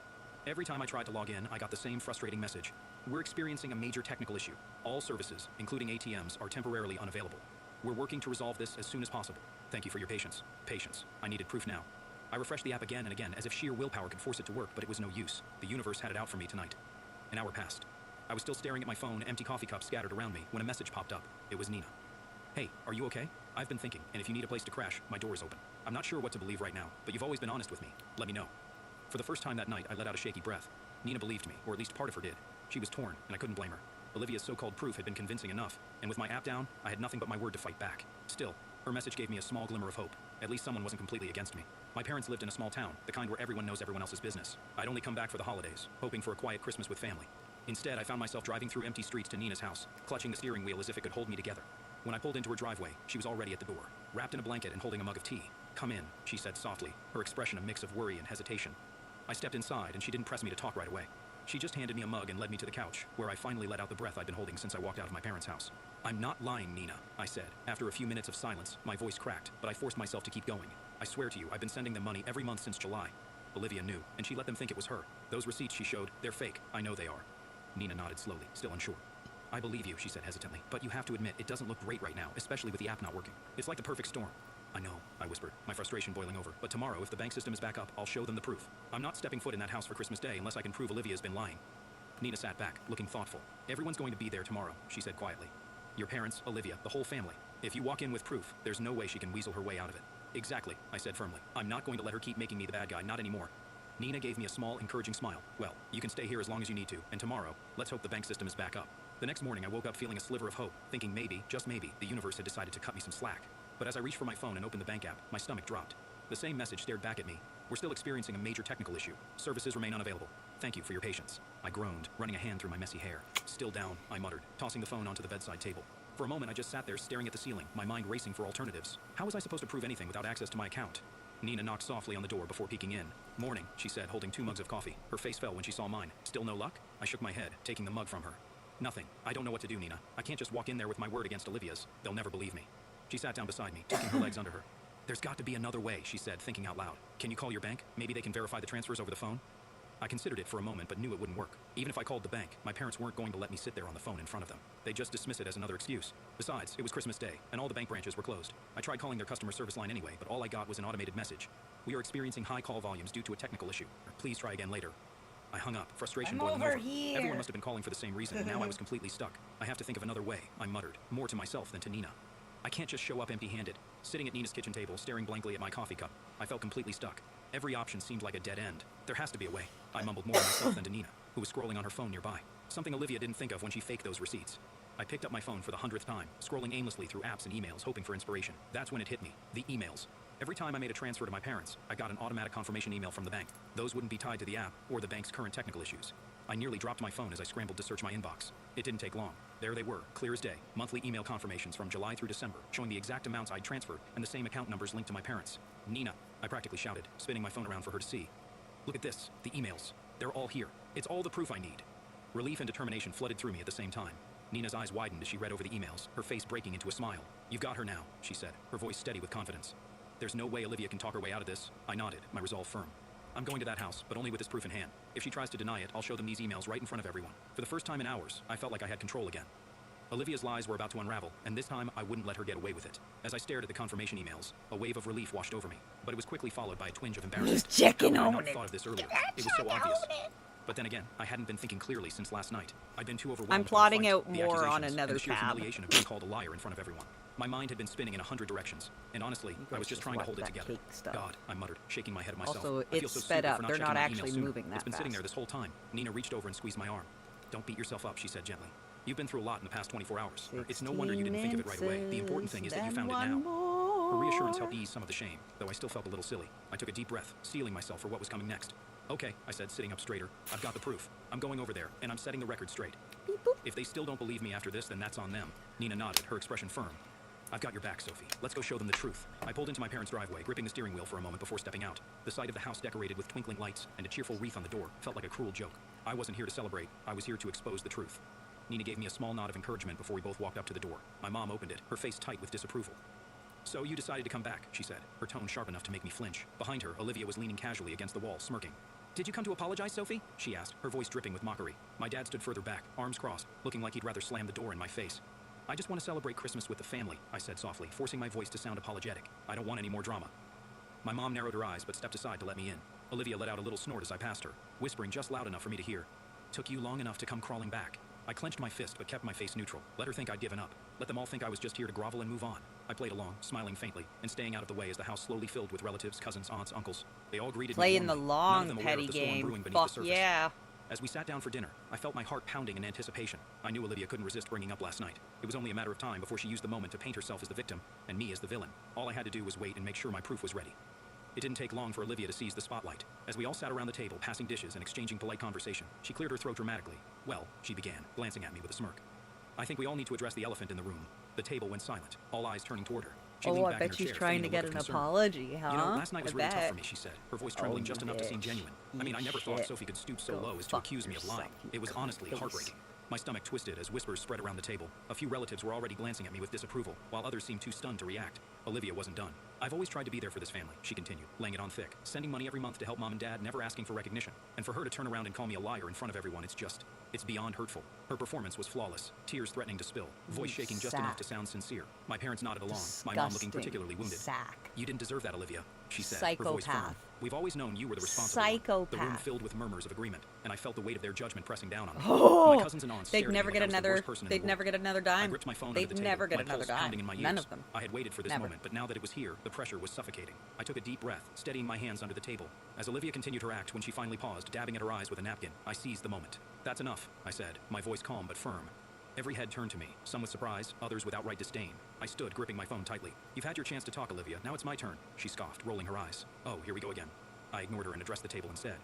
Every time I tried to log in, I got the same frustrating message. We're experiencing a major technical issue. All services, including ATMs, are temporarily unavailable. We're working to resolve this as soon as possible. Thank you for your patience. Patience. I needed proof now. I refreshed the app again and again, as if sheer willpower could force it to work, but it was no use. The universe had it out for me tonight. An hour passed. I was still staring at my phone, empty coffee cups scattered around me, when a message popped up. It was Nina. Hey, are you okay? I've been thinking, and if you need a place to crash, my door is open. I'm not sure what to believe right now, but you've always been honest with me. Let me know. For the first time that night, I let out a shaky breath. Nina believed me, or at least part of her did. She was torn, and I couldn't blame her. Olivia's so-called proof had been convincing enough, and with my app down, I had nothing but my word to fight back. Still, her message gave me a small glimmer of hope. At least someone wasn't completely against me. My parents lived in a small town, the kind where everyone knows everyone else's business. I'd only come back for the holidays, hoping for a quiet Christmas with family. Instead, I found myself driving through empty streets to Nina's house, clutching the steering wheel as if it could hold me together. When I pulled into her driveway, she was already at the door, wrapped in a blanket and holding a mug of tea. "Come in," she said softly, her expression a mix of worry and hesitation. I stepped inside, and she didn't press me to talk right away. She just handed me a mug and led me to the couch, where I finally let out the breath I'd been holding since I walked out of my parents' house. "I'm not lying, Nina," I said. After a few minutes of silence, my voice cracked, but I forced myself to keep going. "I swear to you, I've been sending them money every month since July." Olivia knew, and she let them think it was her. "Those receipts she showed, they're fake. I know they are." Nina nodded slowly, still unsure. "I believe you," she said hesitantly, "but you have to admit it doesn't look great right now, especially with the app not working. It's like the perfect storm." "I know," I whispered, my frustration boiling over. "But tomorrow, if the bank system is back up, I'll show them the proof. I'm not stepping foot in that house for Christmas Day unless I can prove Olivia's been lying." Nina sat back, looking thoughtful. "Everyone's going to be there tomorrow," she said quietly. "Your parents, Olivia, the whole family. If you walk in with proof, there's no way she can weasel her way out of it." "Exactly," I said firmly. "I'm not going to let her keep making me the bad guy, not anymore." Nina gave me a small, encouraging smile. "Well, you can stay here as long as you need to, and tomorrow, let's hope the bank system is back up." The next morning, I woke up feeling a sliver of hope, thinking maybe, just maybe, the universe had decided to cut me some slack. But as I reached for my phone and opened the bank app, my stomach dropped. The same message stared back at me. "We're still experiencing a major technical issue. Services remain unavailable. Thank you for your patience." I groaned, running a hand through my messy hair. "Still down," I muttered, tossing the phone onto the bedside table. For a moment, I just sat there staring at the ceiling, my mind racing for alternatives. How was I supposed to prove anything without access to my account? Nina knocked softly on the door before peeking in. "Morning," she said, holding 2 mugs of coffee. Her face fell when she saw mine. "Still no luck?" I shook my head, taking the mug from her. "Nothing. I don't know what to do, Nina. I can't just walk in there with my word against Olivia's. They'll never believe me." She sat down beside me, tucking her legs under her. "There's got to be another way," she said, thinking out loud. "Can you call your bank? Maybe they can verify the transfers over the phone?" I considered it for a moment, but knew it wouldn't work. Even if I called the bank, my parents weren't going to let me sit there on the phone in front of them. They'd just dismiss it as another excuse. Besides, it was Christmas Day, and all the bank branches were closed. I tried calling their customer service line anyway, but all I got was an automated message. "We are experiencing high call volumes due to a technical issue. Please try again later." I hung up, frustration boiling over. Everyone must have been calling for the same reason, and now I was completely stuck. "I have to think of another way," I muttered, more to myself than to Nina. I can't just show up empty-handed. Sitting at Nina's kitchen table, staring blankly at my coffee cup, I felt completely stuck. Every option seemed like a dead end. There has to be a way. I mumbled more to myself than to Nina, who was scrolling on her phone nearby. Something Olivia didn't think of when she faked those receipts. I picked up my phone for the 100th time, scrolling aimlessly through apps and emails, hoping for inspiration. That's when it hit me. The emails. Every time I made a transfer to my parents, I got an automatic confirmation email from the bank. Those wouldn't be tied to the app or the bank's current technical issues. I nearly dropped my phone as I scrambled to search my inbox. It didn't take long. There they were, clear as day. Monthly email confirmations from July through December, showing the exact amounts I'd transferred and the same account numbers linked to my parents. "Nina," I practically shouted, spinning my phone around for her to see. "Look at this. The emails. They're all here. It's all the proof I need." Relief and determination flooded through me at the same time. Nina's eyes widened as she read over the emails, her face breaking into a smile. "You've got her now," she said, her voice steady with confidence. "There's no way Olivia can talk her way out of this." I nodded, my resolve firm. "I'm going to that house, but only with this proof in hand. If she tries to deny it, I'll show them these emails right in front of everyone." For the first time in hours, I felt like I had control again. Olivia's lies were about to unravel, and this time I wouldn't let her get away with it. As I stared at the confirmation emails, a wave of relief washed over me, but it was quickly followed by a twinge of embarrassment. He's checking How on had I not it. thought of this earlier? It was so obvious. But then again, I hadn't been thinking clearly since last night. I'd been too overwhelmed. I'm by the plotting fight, out the more on accusations, another and the sheer tab. humiliation of being called a liar in front of everyone. My mind had been spinning in 100 directions, and honestly, I was just trying to hold it together. God, I muttered, shaking my head at myself. Also, I feel it's so sped stupid up. for not They're checking not my actually emails sooner. moving that It's been sitting fast. there this whole time. Nina reached over and squeezed my arm. "Don't beat yourself up," she said gently. "You've been through a lot in the past 24 hours. It's no wonder you didn't think of it right away. The important thing is that you found it now." Her reassurance helped ease some of the shame, though I still felt a little silly. I took a deep breath, steeling myself for what was coming next. "Okay," I said, sitting up straighter. "I've got the proof. I'm going over there, and I'm setting the record straight. If they still don't believe me after this, then that's on them." Nina nodded, her expression firm. I've got your back, Sophie. Let's go show them the truth. I pulled into my parents' driveway, gripping the steering wheel for a moment before stepping out. The sight of the house decorated with twinkling lights and a cheerful wreath on the door felt like a cruel joke. I wasn't here to celebrate. I was here to expose the truth. Nina gave me a small nod of encouragement before we both walked up to the door. My mom opened it, her face tight with disapproval. So you decided to come back, she said, her tone sharp enough to make me flinch. Behind her, Olivia was leaning casually against the wall, smirking. Did you come to apologize, Sophie? She asked, her voice dripping with mockery. My dad stood further back, arms crossed, looking like he'd rather slam the door in my face. I just want to celebrate Christmas with the family, I said softly, forcing my voice to sound apologetic. I don't want any more drama. My mom narrowed her eyes but stepped aside to let me in. Olivia let out a little snort as I passed her, whispering just loud enough for me to hear. Took you long enough to come crawling back. I clenched my fist but kept my face neutral. Let her think I'd given up. Let them all think I was just here to grovel and move on. I played along, smiling faintly, and staying out of the way as the house slowly filled with relatives, cousins, aunts, uncles. They all greeted me Playing the warmly, long none of them aware petty of the storm game. brewing beneath Fuck the surface. yeah. As we sat down for dinner, I felt my heart pounding in anticipation. I knew Olivia couldn't resist bringing up last night. It was only a matter of time before she used the moment to paint herself as the victim and me as the villain. All I had to do was wait and make sure my proof was ready. It didn't take long for Olivia to seize the spotlight. As we all sat around the table, passing dishes and exchanging polite conversation, she cleared her throat dramatically. Well, she began, glancing at me with a smirk. I think we all need to address the elephant in the room. The table went silent, all eyes turning toward her. She leaned Oh, I back in bet her she's chair, trying to feigning a get look an of concern. apology, huh? You know, last night was I really tough bet. for me, she said, her voice trembling just enough to seem genuine. I mean, I never thought Sophie could stoop so low as to accuse me of lying. It was honestly heartbreaking. My stomach twisted as whispers spread around the table. A few relatives were already glancing at me with disapproval, while others seemed too stunned to react. Olivia wasn't done. I've always tried to be there for this family, she continued, laying it on thick. Sending money every month to help mom and dad, never asking for recognition. And for her to turn around and call me a liar in front of everyone, it's beyond hurtful. Her performance was flawless, tears threatening to spill, voice shaking just enough to sound sincere. My parents nodded along, my mom looking particularly wounded. You didn't deserve that, Olivia, she said, her voice firm. We've always known you were the responsible one. The room filled with murmurs of agreement, and I felt the weight of their judgment pressing down on me. Oh, my cousins and aunts they'd stared never at get me like I was the another. worst person in the They'd world. never get another dime. I gripped my phone They'd under the table, never get my another pulse pounding dime. in my None ears. of them. I had waited for this Never. moment, but now that it was here, the pressure was suffocating. I took a deep breath, steadying my hands under the table. As Olivia continued her act, when she finally paused, dabbing at her eyes with a napkin, I seized the moment. That's enough, I said, my voice calm but firm. Every head turned to me, some with surprise, others with outright disdain. I stood, gripping my phone tightly. You've had your chance to talk, Olivia. Now it's my turn, she scoffed, rolling her eyes. Oh, here we go again. I ignored her and addressed the table instead.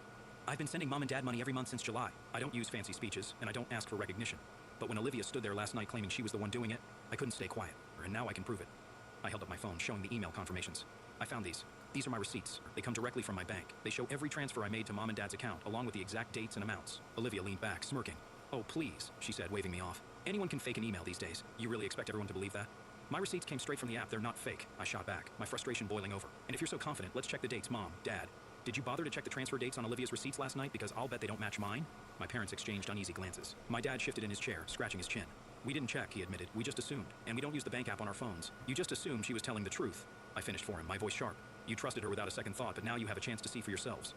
I've been sending mom and dad money every month since July. I don't use fancy speeches, and I don't ask for recognition. But when Olivia stood there last night claiming she was the one doing it, I couldn't stay quiet, and now I can prove it. I held up my phone, showing the email confirmations. I found these. These are my receipts. They come directly from my bank. They show every transfer I made to mom and dad's account, along with the exact dates and amounts. Olivia leaned back, smirking. Oh, please, she said, waving me off. Anyone can fake an email these days. You really expect everyone to believe that? My receipts came straight from the app. They're not fake. I shot back, my frustration boiling over. And if you're so confident, let's check the dates, Mom, Dad. Did you bother to check the transfer dates on Olivia's receipts last night? Because I'll bet they don't match mine. My parents exchanged uneasy glances. My dad shifted in his chair, scratching his chin. We didn't check, he admitted. We just assumed. And we don't use the bank app on our phones. You just assumed she was telling the truth. I finished for him, my voice sharp. You trusted her without a second thought, but now you have a chance to see for yourselves.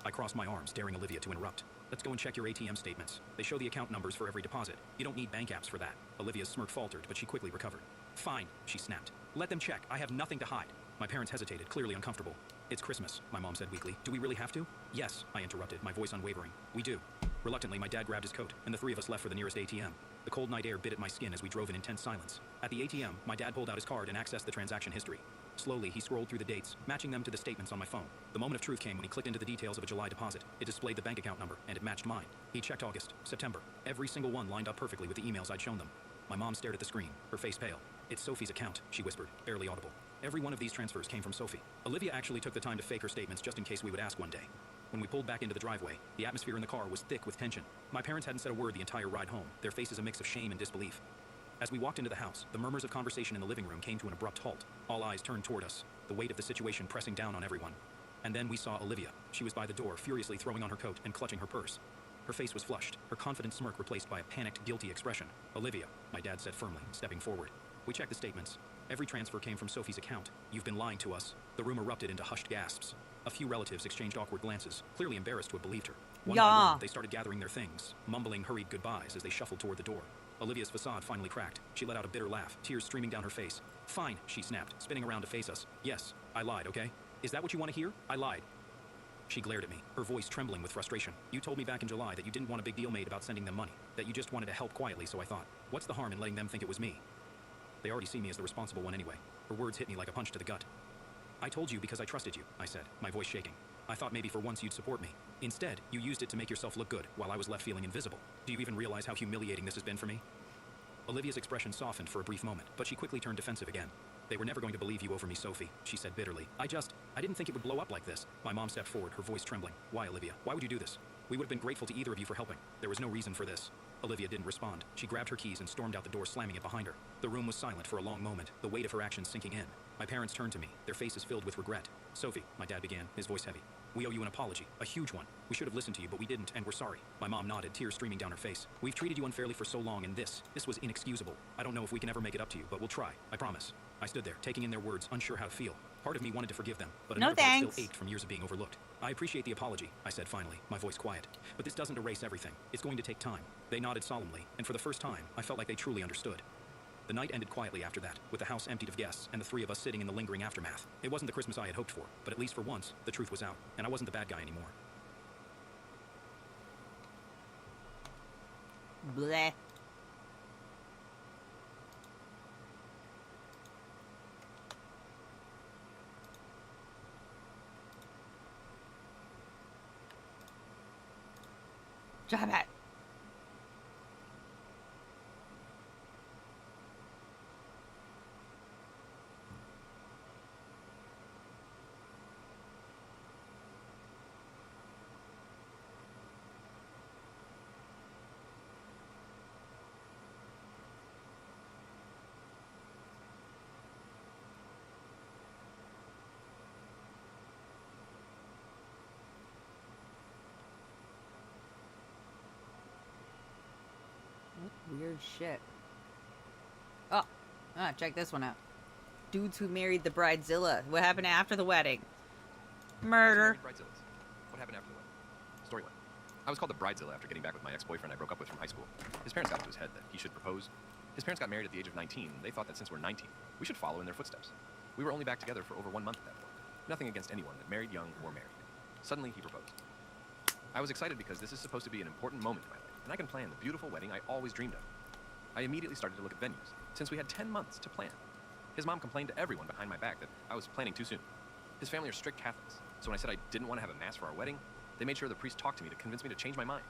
I crossed my arms, daring Olivia to interrupt. Let's go and check your ATM statements. They show the account numbers for every deposit. You don't need bank apps for that. Olivia's smirk faltered, but she quickly recovered. Fine, she snapped. Let them check. I have nothing to hide. My parents hesitated, clearly uncomfortable. It's Christmas, my mom said weakly. Do we really have to? Yes, I interrupted, my voice unwavering. We do. Reluctantly, my dad grabbed his coat, and the three of us left for the nearest ATM. The cold night air bit at my skin as we drove in intense silence. At the ATM, my dad pulled out his card and accessed the transaction history. Slowly, he scrolled through the dates, matching them to the statements on my phone. The moment of truth came when he clicked into the details of a July deposit. It displayed the bank account number, and it matched mine. He checked August, September. Every single one lined up perfectly with the emails I'd shown them. My mom stared at the screen, her face pale. It's Sophie's account, she whispered, barely audible. Every one of these transfers came from Sophie. Olivia actually took the time to fake her statements just in case we would ask one day. When we pulled back into the driveway, the atmosphere in the car was thick with tension. My parents hadn't said a word the entire ride home, their faces a mix of shame and disbelief. As we walked into the house, the murmurs of conversation in the living room came to an abrupt halt. All eyes turned toward us, the weight of the situation pressing down on everyone. And then we saw Olivia. She was by the door, furiously throwing on her coat and clutching her purse. Her face was flushed, her confident smirk replaced by a panicked, guilty expression. Olivia, my dad said firmly, stepping forward. We checked the statements. Every transfer came from Sophie's account. You've been lying to us. The room erupted into hushed gasps. A few relatives exchanged awkward glances, clearly embarrassed to have believed her. One by one, they started gathering their things, mumbling hurried goodbyes as they shuffled toward the door. Olivia's facade finally cracked. She let out a bitter laugh, tears streaming down her face. Fine, she snapped, spinning around to face us. Yes, I lied, okay? Is that what you want to hear? I lied. She glared at me, her voice trembling with frustration. You told me back in July that you didn't want a big deal made about sending them money, that you just wanted to help quietly, so I thought, what's the harm in letting them think it was me? They already see me as the responsible one anyway. Her words hit me like a punch to the gut. I told you because I trusted you, I said, my voice shaking. I thought maybe for once you'd support me. Instead, you used it to make yourself look good, while I was left feeling invisible. Do you even realize how humiliating this has been for me? Olivia's expression softened for a brief moment, but she quickly turned defensive again. They were never going to believe you over me, Sophie, she said bitterly. I didn't think it would blow up like this. My mom stepped forward, her voice trembling. Why, Olivia? Why would you do this? We would have been grateful to either of you for helping. There was no reason for this. Olivia didn't respond. She grabbed her keys and stormed out the door, slamming it behind her. The room was silent for a long moment, the weight of her actions sinking in. My parents turned to me, their faces filled with regret. Sophie, my dad began, his voice heavy. We owe you an apology, a huge one. We should have listened to you, but we didn't, and we're sorry. My mom nodded, tears streaming down her face. We've treated you unfairly for so long, and this was inexcusable. I don't know if we can ever make it up to you, but we'll try. I promise. I stood there, taking in their words, unsure how to feel. Part of me wanted to forgive them, but another part still ached from years of being overlooked. I appreciate the apology, I said finally, my voice quiet. But this doesn't erase everything. It's going to take time. They nodded solemnly, and for the first time, I felt like they truly understood. The night ended quietly after that, with the house emptied of guests and the three of us sitting in the lingering aftermath. It wasn't the Christmas I had hoped for, but at least for once, the truth was out, and I wasn't the bad guy anymore. Bleh. Damn it. Weird shit. Oh, check this one out. Dudes who married the bridezilla. What happened after the wedding? Murder. Bridezillas. What happened after the wedding? Story 1. I was called the bridezilla after getting back with my ex-boyfriend I broke up with from high school. His parents got into his head that he should propose. His parents got married at the age of 19. They thought that since we're 19, we should follow in their footsteps. We were only back together for over 1 month at that point. Nothing against anyone that married young or married. Suddenly, he proposed. I was excited because this is supposed to be an important moment in my life, and I can plan the beautiful wedding I always dreamed of. I immediately started to look at venues, since we had 10 months to plan. His mom complained to everyone behind my back that I was planning too soon. His family are strict Catholics, so when I said I didn't want to have a mass for our wedding, they made sure the priest talked to me to convince me to change my mind.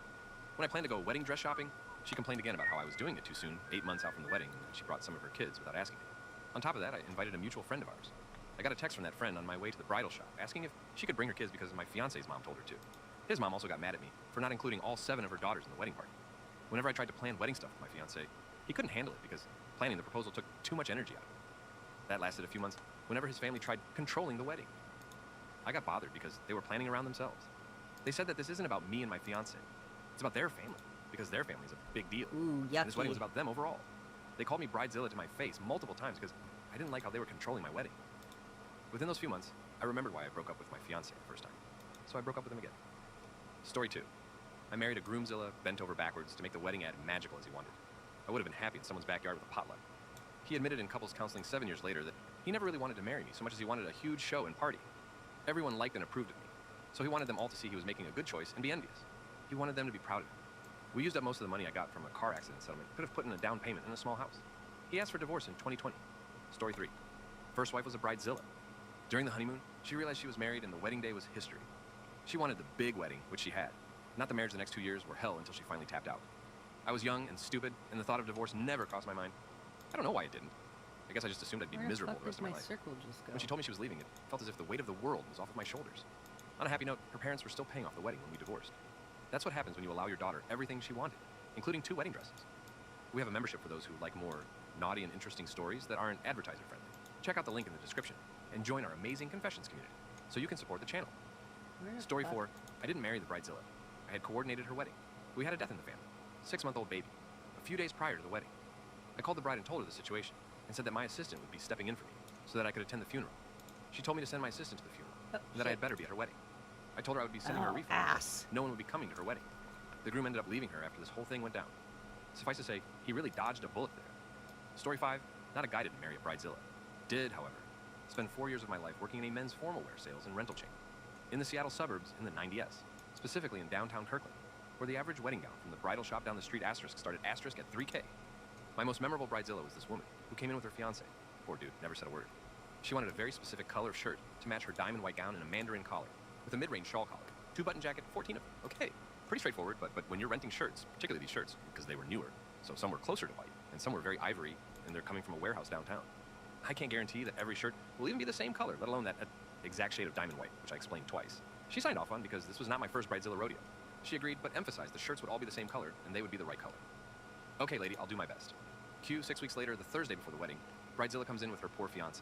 When I planned to go wedding dress shopping, she complained again about how I was doing it too soon, 8 months out from the wedding, and she brought some of her kids without asking me. On top of that, I invited a mutual friend of ours. I got a text from that friend on my way to the bridal shop, asking if she could bring her kids because my fiance's mom told her to. His mom also got mad at me for not including all 7 of her daughters in the wedding party. Whenever I tried to plan wedding stuff with my fiance, he couldn't handle it because planning the proposal took too much energy out of it. That lasted a few months whenever his family tried controlling the wedding. I got bothered because they were planning around themselves. They said that this isn't about me and my fiance. It's about their family, because their family is a big deal. Ooh, yucky. And this wedding was about them overall. They called me bridezilla to my face multiple times because I didn't like how they were controlling my wedding. Within those few months, I remembered why I broke up with my fiance the first time. So I broke up with him again. Story 2. I married a groomzilla bent over backwards to make the wedding ad magical as he wanted. I would have been happy in someone's backyard with a potluck. He admitted in couples counseling 7 years later that he never really wanted to marry me so much as he wanted a huge show and party. Everyone liked and approved of me, so he wanted them all to see he was making a good choice and be envious. He wanted them to be proud of him. We used up most of the money I got from a car accident settlement, could have put in a down payment in a small house. He asked for divorce in 2020. Story 3. First wife was a bridezilla. During the honeymoon, she realized she was married and the wedding day was history. She wanted the big wedding, which she had. Not the marriage the next 2 years were hell until she finally tapped out. I was young and stupid, and the thought of divorce never crossed my mind. I don't know why it didn't. I guess I just assumed I'd be miserable the rest of my life. When she told me she was leaving, it felt as if the weight of the world was off of my shoulders. On a happy note, her parents were still paying off the wedding when we divorced. That's what happens when you allow your daughter everything she wanted, including 2 wedding dresses. We have a membership for those who like more naughty and interesting stories that aren't advertiser friendly. Check out the link in the description and join our amazing confessions community so you can support the channel. Story 4. I didn't marry the bridezilla. I had coordinated her wedding. We had a death in the family. 6-month-old baby. A few days prior to the wedding. I called the bride and told her the situation and said that my assistant would be stepping in for me so that I could attend the funeral. She told me to send my assistant to the funeral and that I had better be at her wedding. I told her I would be sending her a refund. No one would be coming to her wedding. The groom ended up leaving her after this whole thing went down. Suffice to say, he really dodged a bullet there. Story 5. Not a guy didn't marry a bridezilla. Did, however, spend 4 years of my life working in a men's formal wear sales and rental chain. In the Seattle suburbs in the 90s, specifically in downtown Kirkland, where the average wedding gown from the bridal shop down the street asterisk started asterisk at $3K. My most memorable bridezilla was this woman who came in with her fiance. Poor dude, never said a word. She wanted a very specific color of shirt to match her diamond white gown and a mandarin collar, with a mid-range shawl collar, 2-button jacket, 14 of them. Okay, pretty straightforward, but when you're renting shirts, particularly these shirts, because they were newer, so some were closer to white, and some were very ivory, and they're coming from a warehouse downtown. I can't guarantee that every shirt will even be the same color, let alone that exact shade of diamond white, which I explained twice. She signed off on because this was not my first Bridezilla rodeo. She agreed, but emphasized the shirts would all be the same color, and they would be the right color. Okay, lady, I'll do my best. Cue 6 weeks later, the Thursday before the wedding, Bridezilla comes in with her poor fiancé.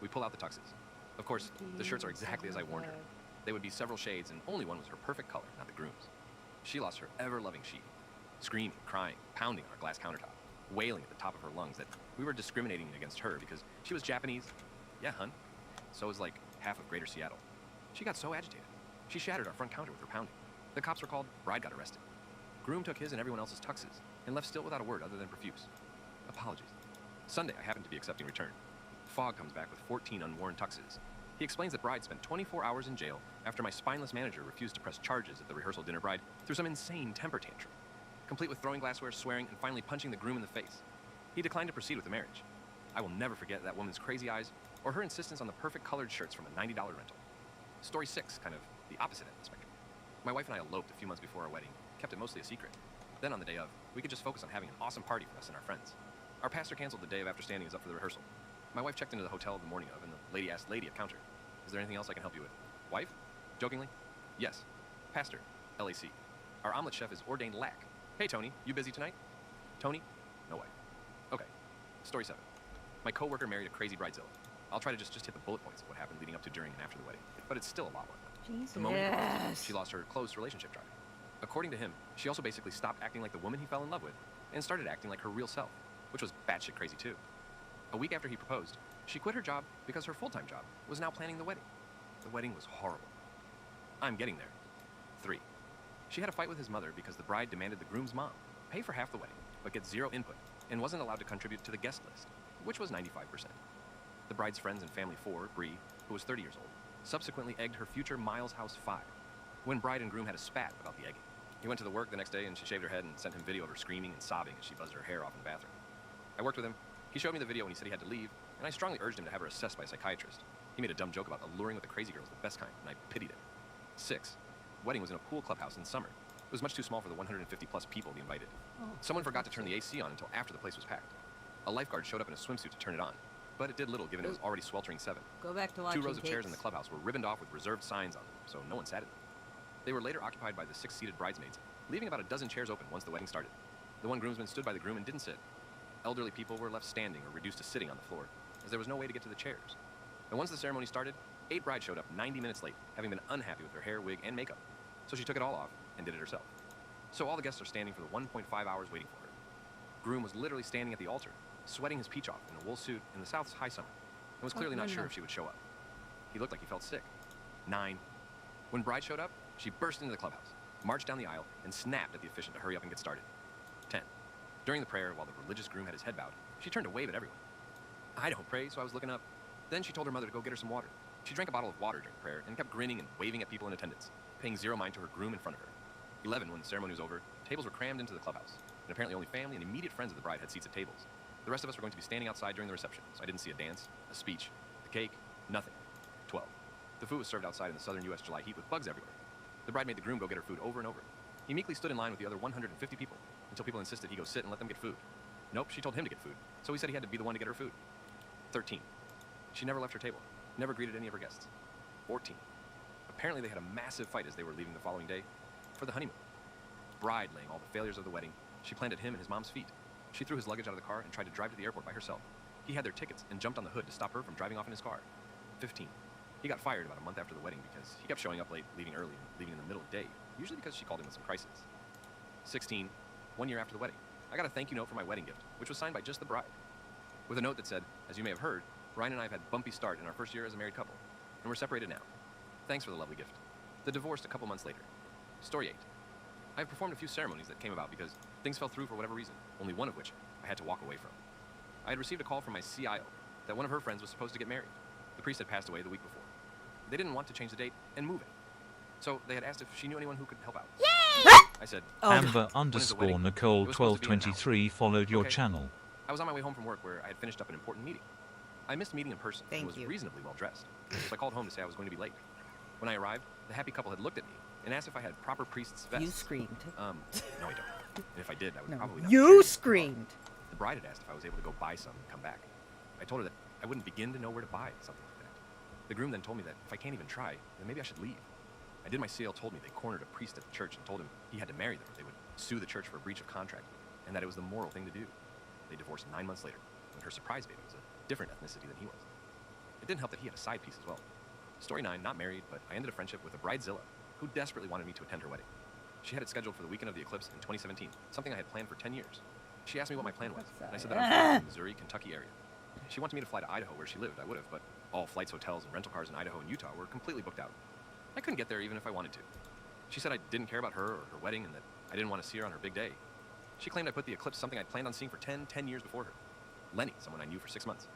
We pull out the tuxes. Of course, the shirts are exactly as I warned her. They would be several shades, and only one was her perfect color, not the groom's. She lost her ever-loving she, screaming, crying, pounding on our glass countertop, wailing at the top of her lungs that we were discriminating against her because she was Japanese. Yeah, hun. So was like half of Greater Seattle. She got so agitated. She shattered our front counter with her pounding. The cops were called, bride got arrested. Groom took his and everyone else's tuxes and left still without a word other than profuse. Apologies. Sunday, I happened to be accepting return. Fogg comes back with 14 unworn tuxes. He explains that bride spent 24 hours in jail after my spineless manager refused to press charges at the rehearsal dinner bride through some insane temper tantrum, complete with throwing glassware, swearing, and finally punching the groom in the face. He declined to proceed with the marriage. I will never forget that woman's crazy eyes or her insistence on the perfect colored shirts from a $90 rental. Story 6, kind of the opposite end of the spectrum. My wife and I eloped a few months before our wedding, kept it mostly a secret. Then on the day of, we could just focus on having an awesome party for us and our friends. Our pastor canceled the day of after standing us up for the rehearsal. My wife checked into the hotel the morning of, and the lady asked lady at counter, "Is there anything else I can help you with?" Wife? Jokingly? Yes. Pastor. LAC. Our omelet chef is ordained lack. Hey, Tony, you busy tonight? Tony? No way. Okay. Story 7. My coworker married a crazy bridezilla. I'll try to just hit the bullet points of what happened leading up to, during, and after the wedding, but it's still a lot more than that. The moment he proposed, she lost her close relationship drive. According to him, she also basically stopped acting like the woman he fell in love with and started acting like her real self, which was batshit crazy too. A week after he proposed, she quit her job because her full-time job was now planning the wedding. The wedding was horrible. I'm getting there. 3. She had a fight with his mother because the bride demanded the groom's mom pay for half the wedding, but get zero input, and wasn't allowed to contribute to the guest list, which was 95%. The bride's friends and family 4, Bree, who was 30 years old, subsequently egged her future Miles House 5, when bride and groom had a spat about the egging. He went to the work the next day and she shaved her head and sent him video of her screaming and sobbing as she buzzed her hair off in the bathroom. I worked with him. He showed me the video when he said he had to leave, and I strongly urged him to have her assessed by a psychiatrist. He made a dumb joke about alluring with the crazy girls, the best kind, and I pitied him. 6. Wedding was in a pool clubhouse in summer. It was much too small for the 150 plus people he invited. Someone forgot to turn the AC on until after the place was packed. A lifeguard showed up in a swimsuit to turn it on, but it did little given it was already sweltering 7. Go back to watching 2 rows of Cakes. chairs in the clubhouse were ribboned off with reserved signs on them, so no one sat in them. They were later occupied by the 6-seated bridesmaids, leaving about a dozen chairs open once the wedding started. The one groomsman stood by the groom and didn't sit. Elderly people were left standing or reduced to sitting on the floor, as there was no way to get to the chairs. And once the ceremony started, 8 brides showed up 90 minutes late, having been unhappy with her hair, wig, and makeup. So she took it all off and did it herself. So all the guests are standing for the 1.5 hours waiting for her. Groom was literally standing at the altar, sweating his peach off in a wool suit in the South's high summer, and was clearly not sure if she would show up. He looked like he felt sick. 9. When bride showed up, she burst into the clubhouse, marched down the aisle, and snapped at the officiant to hurry up and get started. 10. During the prayer, while the religious groom had his head bowed, she turned to wave at everyone. I don't pray, so I was looking up. Then she told her mother to go get her some water. She drank a bottle of water during prayer and kept grinning and waving at people in attendance, paying zero mind to her groom in front of her. 11, when the ceremony was over, tables were crammed into the clubhouse, and apparently only family and immediate friends of the bride had seats at tables. The rest of us were going to be standing outside during the reception, so I didn't see a dance, a speech, the cake, nothing. 12. The food was served outside in the southern U.S. July heat with bugs everywhere. The bride made the groom go get her food over and over. He meekly stood in line with the other 150 people until people insisted he go sit and let them get food. Nope, she told him to get food, so he said he had to be the one to get her food. 13. She never left her table, never greeted any of her guests. 14. Apparently they had a massive fight as they were leaving the following day for the honeymoon. Bride laying all the failures of the wedding, she planted him and his mom's feet. She threw his luggage out of the car and tried to drive to the airport by herself. He had their tickets and jumped on the hood to stop her from driving off in his car. 15. He got fired about a month after the wedding because he kept showing up late, leaving early, and leaving in the middle of the day, usually because she called him with some crisis. 16. 1 year after the wedding, I got a thank you note for my wedding gift, which was signed by just the bride, with a note that said, "As you may have heard, Ryan and I have had a bumpy start in our first year as a married couple, and we're separated now. Thanks for the lovely gift." The divorced a couple months later. Story 8. I have performed a few ceremonies that came about because things fell through for whatever reason, only one of which I had to walk away from. I had received a call from my CIO that one of her friends was supposed to get married. The priest had passed away the week before. They didn't want to change the date and move it, so they had asked if she knew anyone who could help out. Yay! I said, Amber _ Nicole 1223 followed your Okay. channel. I was on my way home from work where I had finished up an important meeting. I missed meeting in person and was reasonably well dressed, so I called home to say I was going to be late. When I arrived, the happy couple had looked at me and asked if I had proper priest's vest. You screamed. No, I don't. And if I did, I would probably not. You screamed. The bride had asked if I was able to go buy some and come back. I told her that I wouldn't begin to know where to buy something like that. The groom then told me that if I can't even try, then maybe I should leave. I did my CL told me they cornered a priest at the church and told him he had to marry them or they would sue the church for a breach of contract, and that it was the moral thing to do. They divorced 9 months later, when her surprise baby was a different ethnicity than he was. It didn't help that he had a side piece as well. Story 9, not married, but I ended a friendship with a bridezilla who desperately wanted me to attend her wedding. She had it scheduled for the weekend of the eclipse in 2017, something I had planned for 10 years. She asked me what my plan was, and I said that I'm from the Missouri, Kentucky area. She wanted me to fly to Idaho where she lived. I would have, but all flights, hotels, and rental cars in Idaho and Utah were completely booked out. I couldn't get there even if I wanted to. She said I didn't care about her or her wedding and that I didn't want to see her on her big day. She claimed I put the eclipse something I'd planned on seeing for 10 years before her. Lenny, someone I knew for 6 months.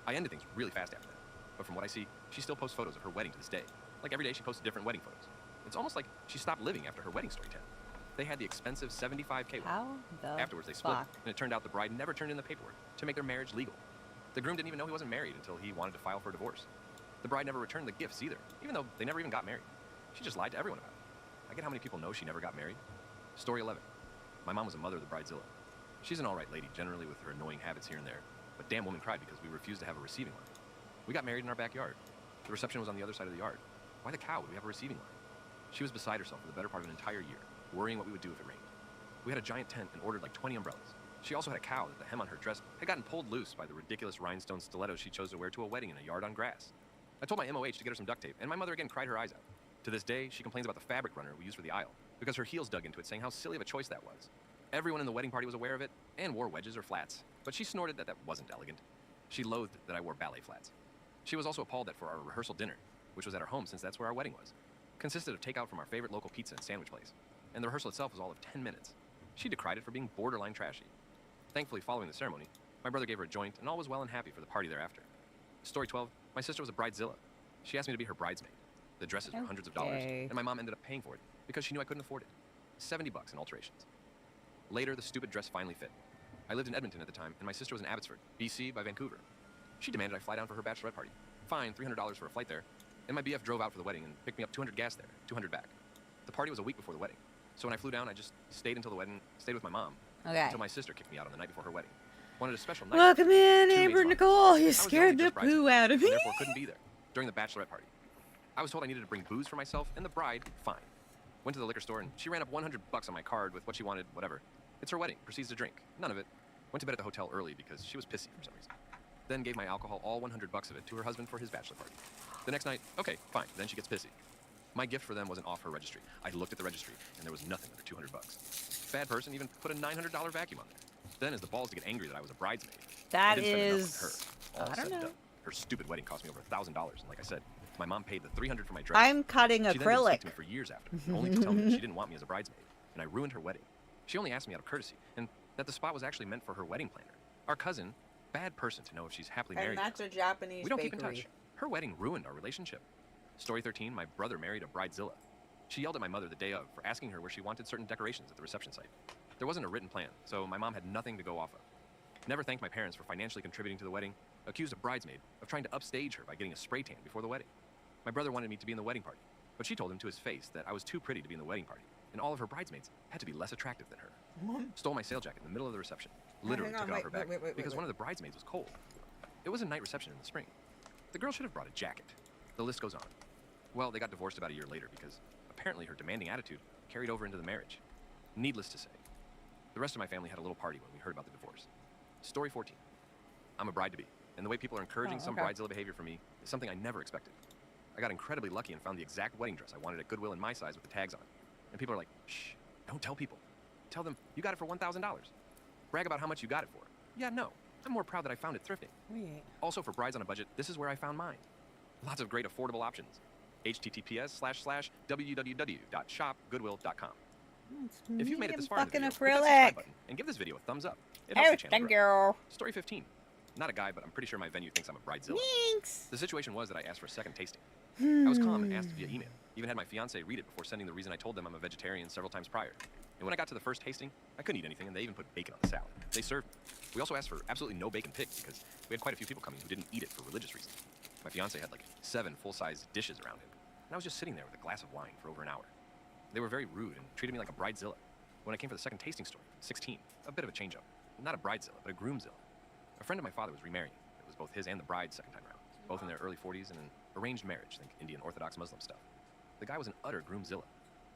I ended things really fast after that. But from what I see, she still posts photos of her wedding to this day. Like every day she posts different wedding photos. It's almost like she stopped living after her wedding story 10. They had the expensive $75K How the Afterwards, they split, fuck? and it turned out the bride never turned in the paperwork to make their marriage legal. The groom didn't even know he wasn't married until he wanted to file for a divorce. The bride never returned the gifts either, even though they never even got married. She just lied to everyone about it. I get how many people know she never got married. Story 11. My mom was a mother of the bridezilla. She's an alright lady, generally with her annoying habits here and there, but damn woman cried because we refused to have a receiving line. We got married in our backyard. The reception was on the other side of the yard. Why the cow would we have a receiving line? She was beside herself for the better part of an entire year, worrying what we would do if it rained. We had a giant tent and ordered like 20 umbrellas. She also had a cow that the hem on her dress had gotten pulled loose by the ridiculous rhinestone stilettos she chose to wear to a wedding in a yard on grass. I told my MOH to get her some duct tape, and my mother again cried her eyes out. To this day, she complains about the fabric runner we used for the aisle, because her heels dug into it, saying how silly of a choice that was. Everyone in the wedding party was aware of it, and wore wedges or flats, but she snorted that that wasn't elegant. She loathed that I wore ballet flats. She was also appalled that for our rehearsal dinner, which was at our home since that's where our wedding was, consisted of takeout from our favorite local pizza and sandwich place, and the rehearsal itself was all of 10 minutes. She decried it for being borderline trashy. Thankfully, following the ceremony, my brother gave her a joint, and all was well and happy for the party thereafter. Story 12, my sister was a bridezilla. She asked me to be her bridesmaid. The dresses were hundreds of dollars, and my mom ended up paying for it because she knew I couldn't afford it. $70 in alterations. Later, the stupid dress finally fit. I lived in Edmonton at the time, and my sister was in Abbotsford, BC by Vancouver. She demanded I fly down for her bachelorette party. Fine, $300 for a flight there, and my BF drove out for the wedding and picked me up 200 gas there, 200 back. The party was a week before the wedding, so when I flew down, I just stayed until the wedding, stayed with my mom, until my sister kicked me out on the night before her wedding. Wanted a special night. Welcome in, 2 Amber maids Nicole. You I was scared only the just bridesmaid, poo out of and me. therefore couldn't be there during the bachelorette party. I was told I needed to bring booze for myself, and the bride, fine. Went to the liquor store, and she ran up $100 on my card with what she wanted, whatever. It's her wedding, proceeds to drink. None of it. Went to bed at the hotel early because she was pissy for some reason. Then gave my alcohol, all $100 of it, to her husband for his bachelor party. The next night, okay, fine, then she gets pissy. My gift for them wasn't off her registry. I looked at the registry, and there was nothing under $200. Bad person even put a $900 vacuum on there. Then, as the balls to get angry that I was a bridesmaid, I That didn't spend enough is, on her. All I don't said and know. done. Her stupid wedding cost me over $1,000, and like I said, my mom paid the $300 for my dress. I'm cutting She then didn't acrylic. speak to me for years after, only to tell me that she didn't want me as a bridesmaid, and I ruined her wedding. She only asked me out of courtesy, and that the spot was actually meant for her wedding planner. Our cousin, bad person to know if she's happily married. And that's a Japanese We don't bakery. keep in touch. Her wedding ruined our relationship. Story 13, my brother married a bridezilla. She yelled at my mother the day of for asking her where she wanted certain decorations at the reception site. There wasn't a written plan, so my mom had nothing to go off of. Never thanked my parents for financially contributing to the wedding. Accused a bridesmaid of trying to upstage her by getting a spray tan before the wedding. My brother wanted me to be in the wedding party, but she told him to his face that I was too pretty to be in the wedding party, and all of her bridesmaids had to be less attractive than her. Stole my sail jacket in the middle of the reception. Literally hang on, took it off wait, her back wait, because one of the bridesmaids was cold. It was a night reception in the spring. The girl should have brought a jacket. The list goes on. Well, they got divorced about a year later because apparently her demanding attitude carried over into the marriage. Needless to say, the rest of my family had a little party when we heard about the divorce. Story 14. I'm a bride-to-be, and the way people are encouraging some bridezilla behavior for me is something I never expected. I got incredibly lucky and found the exact wedding dress I wanted at Goodwill in my size with the tags on. And people are like, shh, don't tell people. Tell them you got it for $1,000. Brag about how much you got it for. Yeah, no, I'm more proud that I found it thrifting. Also, for brides on a budget, this is where I found mine. Lots of great affordable options. https://www.shopgoodwill.com. If you've made it this far in the video, hit that subscribe button and give this video a thumbs up. It helps the channel thank grow. you. Story 15. Not a guy, but I'm pretty sure my venue thinks I'm a bridezilla. Thanks. The situation was that I asked for a second tasting. I was calm and asked via email. Even had my fiance read it before sending the reason I told them I'm a vegetarian several times prior. And when I got to the first tasting, I couldn't eat anything, and they even put bacon on the salad. They served me. We also asked for absolutely no bacon pig because we had quite a few people coming who didn't eat it for religious reasons. My fiance had like 7 full-size dishes around him, and I was just sitting there with a glass of wine for over an hour. They were very rude and treated me like a bridezilla. When I came for the second tasting story, 16, a bit of a change-up. not a bridezilla, but a groomzilla. A friend of my father was remarrying. It was both his and the bride's second time around, both in their early 40s and an arranged marriage, think Indian Orthodox Muslim stuff. The guy was an utter groomzilla.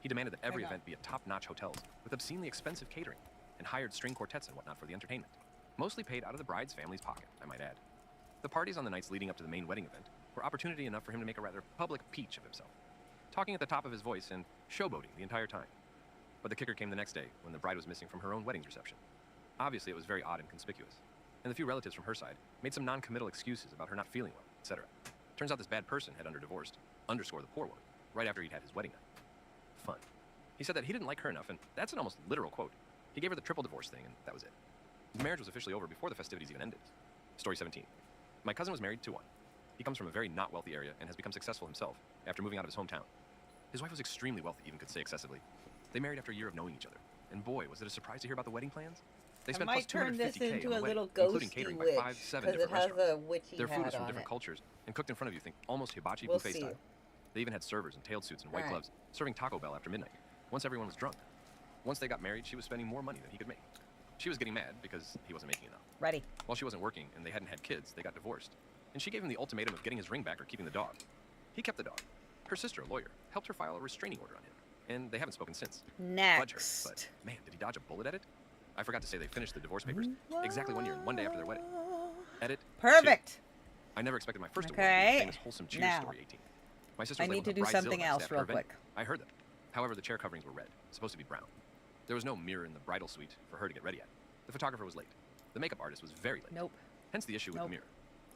He demanded that every event be at top-notch hotels with obscenely expensive catering and hired string quartets and whatnot for the entertainment. Mostly paid out of the bride's family's pocket, I might add. The parties on the nights leading up to the main wedding event were opportunity enough for him to make a rather public peach of himself, talking at the top of his voice and showboating the entire time. But the kicker came the next day when the bride was missing from her own wedding's reception. Obviously, it was very odd and conspicuous, and the few relatives from her side made some non-committal excuses about her not feeling well, etc. Turns out this bad person had divorced, underscore the poor woman, right after he'd had his wedding night. Fun. He said that he didn't like her enough, and that's an almost literal quote. He gave her the triple divorce thing, and that was it. The marriage was officially over before the festivities even ended. Story 17. My cousin was married to one. He comes from a very not wealthy area and has become successful himself after moving out of his hometown. His wife was extremely wealthy, even could say excessively. They married after a year of knowing each other, and boy, was it a surprise to hear about the wedding plans. They spent plus $250K on the wedding, including catering by 5-7 different restaurants. Their food was from different cultures and cooked in front of you, think almost hibachi buffet style. They even had servers in tailed suits and white gloves serving Taco Bell after midnight, once everyone was drunk. Once they got married, she was spending more money than he could make. She was getting mad because he wasn't making enough. Ready. While she wasn't working and they hadn't had kids, they got divorced. And she gave him the ultimatum of getting his ring back or keeping the dog. He kept the dog. Her sister, a lawyer, helped her file a restraining order on him. And they haven't spoken since. Next. Fudge her, but man, did he dodge a bullet at it? I forgot to say they finished the divorce papers exactly 1 year and 1 day after their wedding. Edit. Perfect. 2. I never expected my first award to be the famous wholesome cheers story 18. My sister was I need to do Bridezilla something next else after real her venue. quick. I heard them. However, the chair coverings were red, supposed to be brown. There was no mirror in the bridal suite for her to get ready at. The photographer was late. The makeup artist was very late. Nope. Hence the issue with the mirror.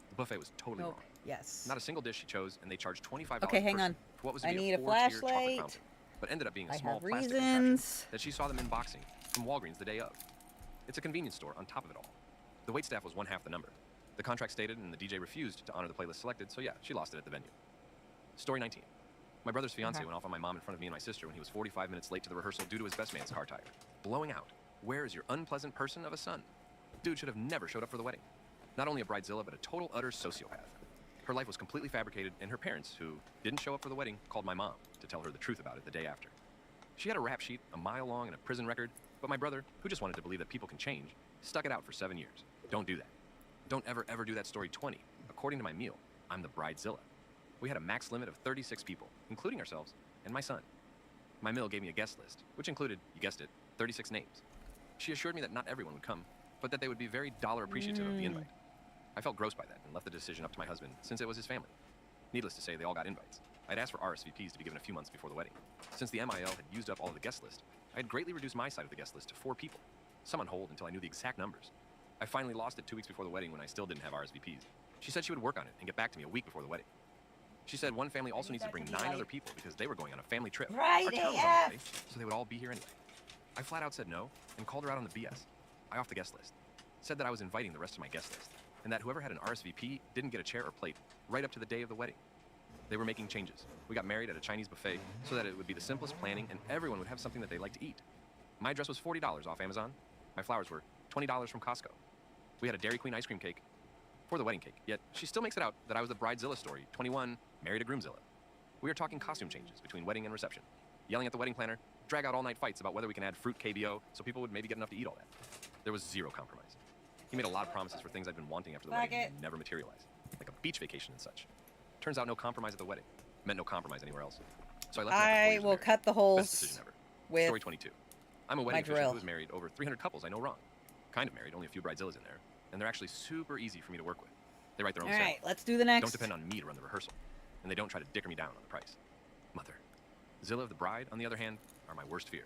The buffet was totally wrong. Yes. Not a single dish she chose, and they charged $25 Okay, hang per on. person for what was to I be need a a 4-tier chocolate flashlight. fountain, but ended up being a I small have plastic reasons. contraption that she saw them unboxing from Walgreens the day of. It's a convenience store on top of it all. The waitstaff was one half the number. The contract stated, and the DJ refused to honor the playlist selected, so yeah, she lost it at the venue. Story 19. My brother's fiance went off on my mom in front of me and my sister when he was 45 minutes late to the rehearsal due to his best man's car tire. Blowing out. Where is your unpleasant person of a son? Dude should have never showed up for the wedding. Not only a bridezilla, but a total utter sociopath. Her life was completely fabricated, and her parents, who didn't show up for the wedding, called my mom to tell her the truth about it the day after. She had a rap sheet a mile long and a prison record, but my brother, who just wanted to believe that people can change, stuck it out for 7 years. Don't do that. Don't ever do that. Story 20. According to my meal, I'm the bridezilla. We had a max limit of 36 people, including ourselves and my son. My meal gave me a guest list, which included, you guessed it, 36 names. She assured me that not everyone would come, but that they would be very dollar appreciative of the invite. I felt gross by that and left the decision up to my husband, since it was his family. Needless to say, they all got invites. I'd asked for RSVPs to be given a few months before the wedding. Since the MIL had used up all of the guest list, I had greatly reduced my side of the guest list to 4 people, some on hold until I knew the exact numbers. I finally lost it 2 weeks before the wedding when I still didn't have RSVPs. She said she would work on it and get back to me a week before the wedding. She said one family also needs to bring 9 other people because they were going on a family trip. Right, Our town was on the way, so they would all be here anyway. I flat out said no and called her out on the BS. I offed the guest list. Said that I was inviting the rest of my guest list, and that whoever had an RSVP didn't get a chair or plate right up to the day of the wedding. They were making changes. We got married at a Chinese buffet so that it would be the simplest planning and everyone would have something that they liked to eat. My dress was $40 off Amazon. My flowers were $20 from Costco. We had a Dairy Queen ice cream cake for the wedding cake, yet she still makes it out that I was the bridezilla story, 21, married a groomzilla. We are talking costume changes between wedding and reception, yelling at the wedding planner, drag out all-night fights about whether we can add fruit KBO so people would maybe get enough to eat all that. There was zero compromise. He made a lot of promises for things I'd been wanting after the wedding and never materialized, like a beach vacation and such. Turns out no compromise at the wedding meant no compromise anywhere else. So I left. I will cut the holes Best decision ever. with Story 22. I'm a wedding my official drill. who has married over 300 couples I know wrong. Kind of married, only a few bridezillas in there, and they're actually super easy for me to work with. They write their own All stuff. right, let's do the next. Don't depend on me to run the rehearsal, and they don't try to dicker me down on the price. Mother. Zilla of the bride, on the other hand, are my worst fear,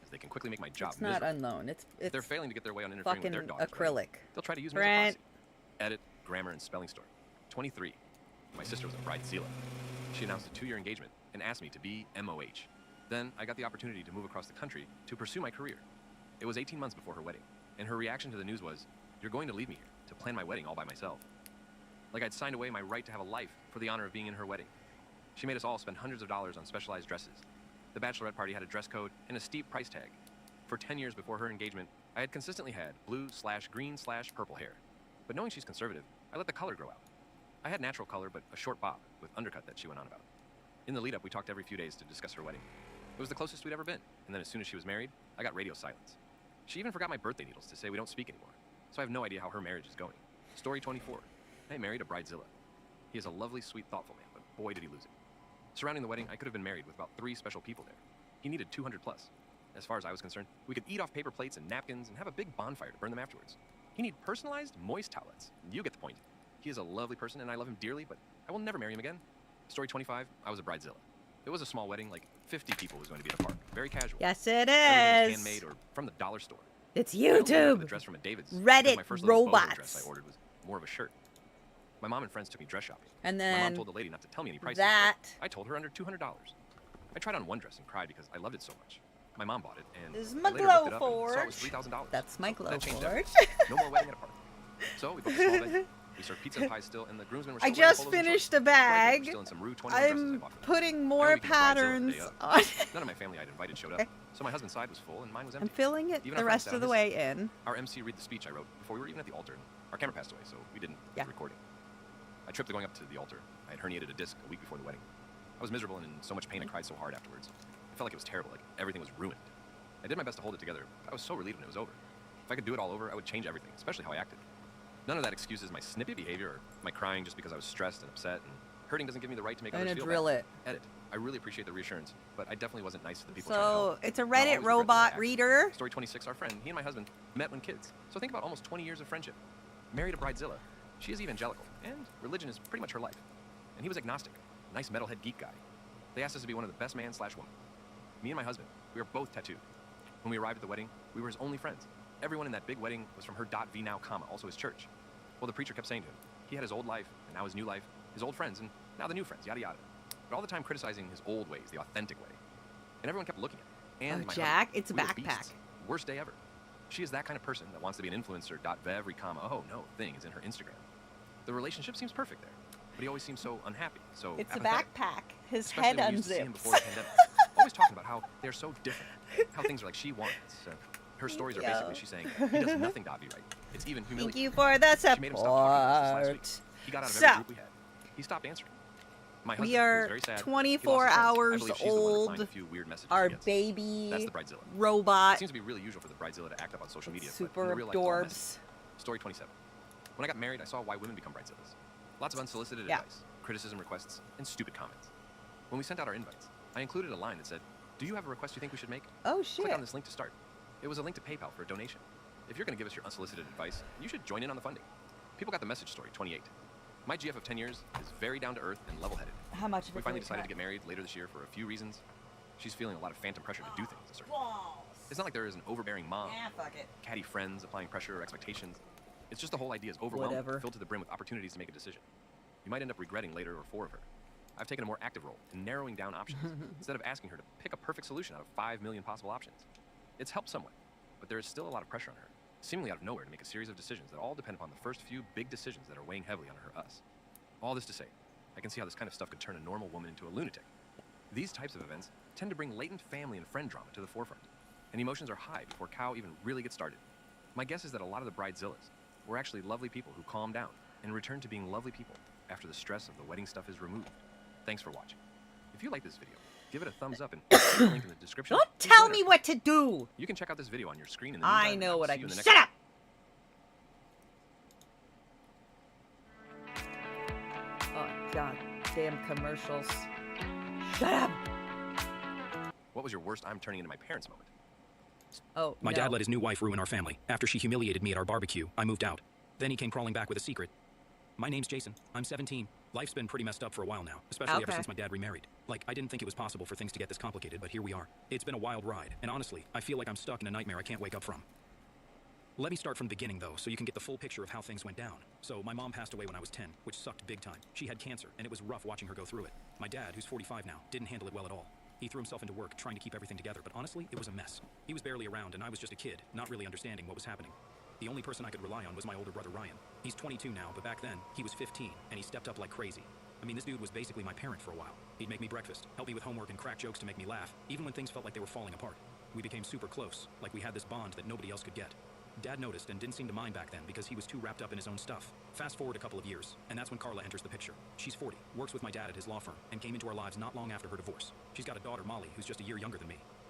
as they can quickly make my job It's not miserable. unknown. It's If they're failing to get their way on interfering with fucking their daughter's acrylic. wedding, they'll try to use me as a Brent. proxy. Edit, grammar, and spelling story. 23. My sister was a bridezilla. She announced a 2-year engagement and asked me to be MOH. Then I got the opportunity to move across the country to pursue my career. It was 18 months before her wedding, and her reaction to the news was, "You're going to leave me here to plan my wedding all by myself." Like I'd signed away my right to have a life for the honor of being in her wedding. She made us all spend hundreds of dollars on specialized dresses. The bachelorette party had a dress code and a steep price tag. For 10 years before her engagement, I had consistently had blue/green/purple hair. But knowing she's conservative, I let the color grow out. I had natural color, but a short bob with undercut that she went on about. In the lead-up, we talked every few days to discuss her wedding. It was the closest we'd ever been, and then as soon as she was married, I got radio silence. She even forgot my birthday needles to say we don't speak anymore. So I have no idea how her marriage is going. Story 24. I married a bridezilla. He is a lovely, sweet, thoughtful man, but boy did he lose it. Surrounding the wedding, I could have been married with about 3 special people there. He needed 200 plus. As far as I was concerned, we could eat off paper plates and napkins and have a big bonfire to burn them afterwards. He needed personalized, moist towelettes. You get the point. He is a lovely person and I love him dearly, but I will never marry him again. Story 25, I was a bridezilla. It was a small wedding, like 50 people was going to be at the park. Very casual. Yes, it Everything was is. handmade or from the dollar store. It's I only picked up YouTube. the dress from a David's, Reddit because my first little boho robots. dress I ordered was more of a shirt. My mom and friends took me dress shopping. And My mom then told the lady not to tell me any prices. that. but I told her under $200. I tried on one dress and cried because I loved it so much. My mom bought it, and This is I my later glow looked it up and saw it forge. was $3,000. That's my glow That changed forge. everything. No more wedding at a park. So we booked a small venue. We served pizza and pies still, and the groomsmen were still I wearing just polos and finished shorts. a Bridesmaids were bag. still in some Rue 21 dresses I I'm bought for them. putting I more only became bridezilla the patterns day of. on. None of my family I'd invited showed up, Okay. so my husband's side was full and mine was I'm empty. filling it Even the our friends rest sat of on the his way side. in. Our MC read the speech I wrote before we were even at the altar. Our camera passed away, so we didn't do Yeah. the recording. I tripped going up to the altar. I had herniated a disc a week before the wedding. I was miserable and in so much pain I cried so hard afterwards. I felt like it was terrible, like everything was ruined. I did my best to hold it together, but I was so relieved when it was over. If I could do it all over, I would change everything, especially how I acted. None of that excuses my snippy behavior or my crying just because I was stressed and upset, and hurting doesn't give me the right to make I'm others gonna feel drill bad. it. Edit. I really appreciate the reassurance, but I definitely wasn't nice to the people trying to So help. it's a And I'll always Reddit regret the way I robot acted. reader. Story 26, our friend, he and my husband met when kids. So think about almost 20 years of friendship. Married a bridezilla. She is evangelical, and religion is pretty much her life. And he was agnostic, nice metalhead geek guy. They asked us to be one of the best man/woman. Me and my husband, we were both tattooed. When we arrived at the wedding, we were his only friends. Everyone in that big wedding was from her .v now, also his church. Well, the preacher kept saying to him, he had his old life, and now his new life, his old friends, and now the new friends, yada yada. But all the time criticizing his old ways, the authentic way. And everyone kept looking at him. And Oh, my Jack, husband, it's a we were backpack. beasts. Worst day ever. She is that kind of person that wants to be an influencer. .vev, oh no, thing is in her Instagram. The relationship seems perfect there, but he always seems so unhappy, so It's a apathetic. backpack. His Especially head when we used to see him unzips. before the pandemic. Always talking about how they're so different, how things are like she wants. Her stories are Thank basically you. she's saying he does nothing to be right. It's even Thank humiliating. you for the She made him stop talking to us just last week. support. He got out of So- every group we had. He stopped answering. My husband, We who was are very sad, he lost 24 his friends. I hours believe she's the one replying to old. a few weird messages Our he gets. baby That's the bridezilla. robot. It seems to be really usual for the bridezilla to act up on social media. but in Super the real life, it's all adorbs. messy. Story 27. When I got married, I saw why women become bridezillas. Lots of unsolicited Yeah. advice, criticism requests, and stupid comments. When we sent out our invites, I included a line that said, "Do you have a request you think we should make? Oh, Click shit. on this link to start." It was a link to PayPal for a donation. If you're going to give us your unsolicited advice, you should join in on the funding. People got the message. Story 28. My GF of 10 years is very down to earth and level-headed. How much of We it finally can decided to cut? get married later this year for a few reasons. She's feeling a lot of phantom pressure to do things a certain way. It's not like there is an overbearing mom, fuck it. catty friends applying pressure or expectations. It's just the whole idea is overwhelming, Whatever. filled to the brim with opportunities to make a decision. You might end up regretting later or for of her. I've taken a more active role in narrowing down options instead of asking her to pick a perfect solution out of 5 million possible options. It's helped somewhat, but there is still a lot of pressure on her, seemingly out of nowhere, to make a series of decisions that all depend upon the first few big decisions that are weighing heavily on her, us. All this to say, I can see how this kind of stuff could turn a normal woman into a lunatic. These types of events tend to bring latent family and friend drama to the forefront, and emotions are high before cow even really gets started. My guess is that a lot of the bridezillas were actually lovely people who calmed down and returned to being lovely people after the stress of the wedding stuff is removed. Thanks for watching. If you like this video, give it a thumbs up and click the link in the description. Don't tell me what to do. You can check out this video on your screen in the I meantime, know and what see I you in can. the Shut next up. Oh god, damn commercials. Shut up. What was your worst I'm turning into my parents moment? Oh, My no. dad let his new wife ruin our family. After she humiliated me at our barbecue, I moved out. Then he came crawling back with a secret. My name's Jason. I'm 17. Life's been pretty messed up for a while now, especially ever Okay. since my dad remarried. Like, I didn't think it was possible for things to get this complicated, but here we are. It's been a wild ride, and honestly, I feel like I'm stuck in a nightmare I can't wake up from. Let me start from the beginning, though, so you can get the full picture of how things went down. So, my mom passed away when I was 10, which sucked big time. She had cancer, and it was rough watching her go through it. My dad, who's 45 now, didn't handle it well at all. He threw himself into work, trying to keep everything together, but honestly, it was a mess. He was barely around, and I was just a kid, not really understanding what was happening. The only person I could rely on was my older brother, Ryan. He's 22 now, but back then, he was 15, and he stepped up like crazy. I mean, this dude was basically my parent for a while. He'd make me breakfast, help me with homework, and crack jokes to make me laugh, even when things felt like they were falling apart. We became super close, like we had this bond that nobody else could get. Dad noticed and didn't seem to mind back then because he was too wrapped up in his own stuff. Fast forward a couple of years, and that's when Carla enters the picture. She's 40, works with my dad at his law firm, and came into our lives not long after her divorce. She's got a daughter, Molly, who's just a year younger than me.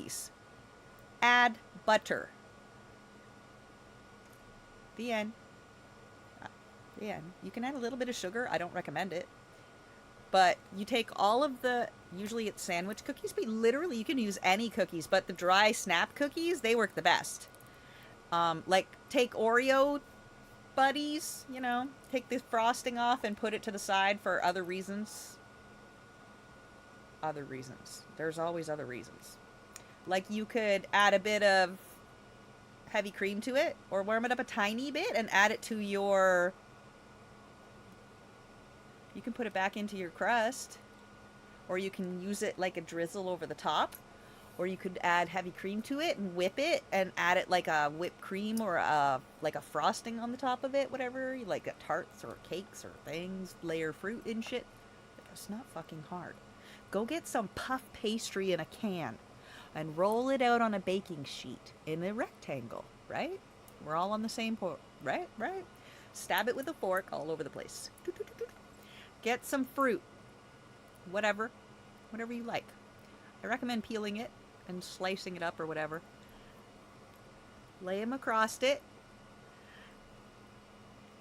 piece. Add butter. The end. The end. You can add a little bit of sugar. I don't recommend it. But you take all of the, usually it's sandwich cookies, but literally you can use any cookies, but the dry snap cookies, they work the best. Like, take Oreo buddies, you know, take the frosting off and put it to the side for other reasons. Other reasons. There's always other reasons. Like, you could add a bit of heavy cream to it, or warm it up a tiny bit and add it to your... You can put it back into your crust, or you can use it like a drizzle over the top, or you could add heavy cream to it and whip it and add it like a whipped cream or like a frosting on the top of it, whatever. You like tarts or cakes or things, layer fruit and shit. It's not fucking hard. Go get some puff pastry in a can and roll it out on a baking sheet in a rectangle, right? We're all on the same right? Stab it with a fork all over the place. Get some fruit, whatever you like. I recommend peeling it and slicing it up or whatever. Lay them across it.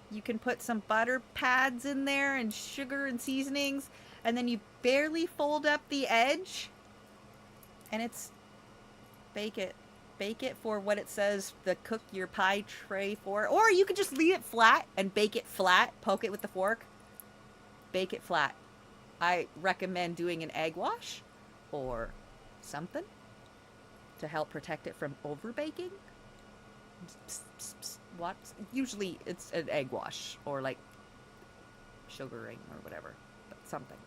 You can put some butter pads in there and sugar and seasonings, and then you barely fold up the edge, and it's bake it for what it says the cook your pie tray for, or you could just leave it flat and bake it flat. Poke it with the fork, bake it flat. I recommend doing an egg wash or something to help protect it from over baking. What? Usually it's an egg wash or like sugaring or whatever, but something.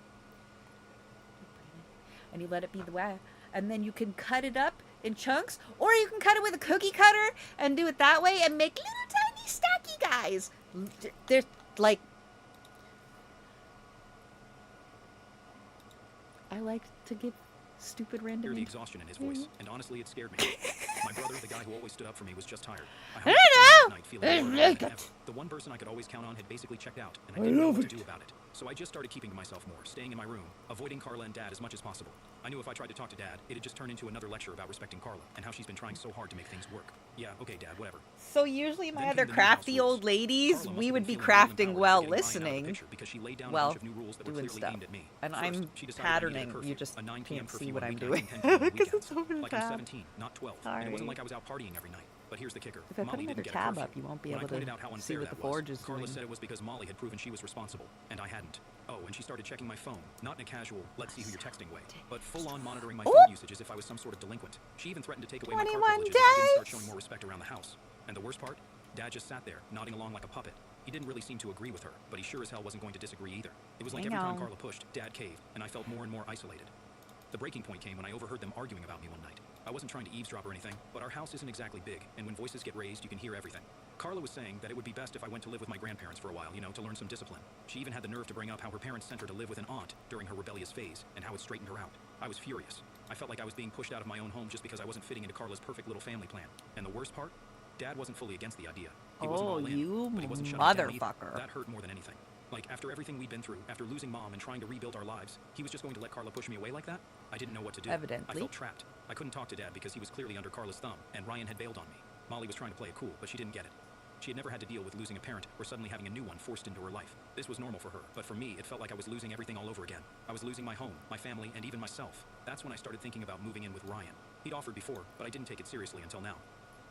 And you let it be the way, and then you can cut it up in chunks, or you can cut it with a cookie cutter and do it that way and make little tiny stacky guys. There's like, I like to give stupid random. Hear the exhaustion in his voice, and honestly, it scared me. My brother, the guy who always stood up for me, was just tired. I hung up the phone that night feeling more alone than ever. The one person I could always count on had basically checked out, and I didn't know what to do about it. So I just started keeping to myself more, staying in my room, avoiding Carla and Dad as much as possible. I knew if I tried to talk to Dad, it'd just turn into another lecture about respecting Carla and how she's been trying so hard to make things work. Yeah, okay, Dad, whatever. So usually my other crafty old ladies, we would be crafting while listening, well, doing stuff. And I'm patterning, you just can't see what I'm doing. Because it's over the Like I'm 17, not 12. And it wasn't like I was out partying every night. But here's the kicker. If I put Molly another didn't get a tab curfew. up, you won't be When able I pointed to out how see unfair what the that was, forge is Carla doing. said it was because Molly had proven she was responsible, and I hadn't. Oh, and she started checking my phone, not in a casual, let's see who you're texting way, but full-on monitoring my phone usage as if I was some sort of delinquent. She even threatened to take away my car privileges if I didn't start showing more respect around the house. And the worst part? Dad just sat there, nodding along like a puppet. He didn't really seem to agree with her, but he sure as hell wasn't going to disagree either. It was like every time Carla pushed, Dad caved, and I felt more and more isolated. The breaking point came when I overheard them arguing about me one night. I wasn't trying to eavesdrop or anything, but our house isn't exactly big, and when voices get raised, you can hear everything. Carla was saying that it would be best if I went to live with my grandparents for a while, you know, to learn some discipline. She even had the nerve to bring up how her parents sent her to live with an aunt during her rebellious phase, and how it straightened her out. I was furious. I felt like I was being pushed out of my own home just because I wasn't fitting into Carla's perfect little family plan. And the worst part? Dad wasn't fully against the idea. He wasn't all in, but he wasn't shutting down either. That hurt more than anything. Like, after everything we'd been through, after losing Mom and trying to rebuild our lives, he was just going to let Carla push me away like that? I didn't know what to do. Evidently. I felt trapped. I couldn't talk to Dad because he was clearly under Carla's thumb, and Ryan had bailed on me. Molly was trying to play it cool, but she didn't get it. She had never had to deal with losing a parent or suddenly having a new one forced into her life. This was normal for her, but for me, it felt like I was losing everything all over again. I was losing my home, my family, and even myself. That's when I started thinking about moving in with Ryan. He'd offered before, but I didn't take it seriously until now.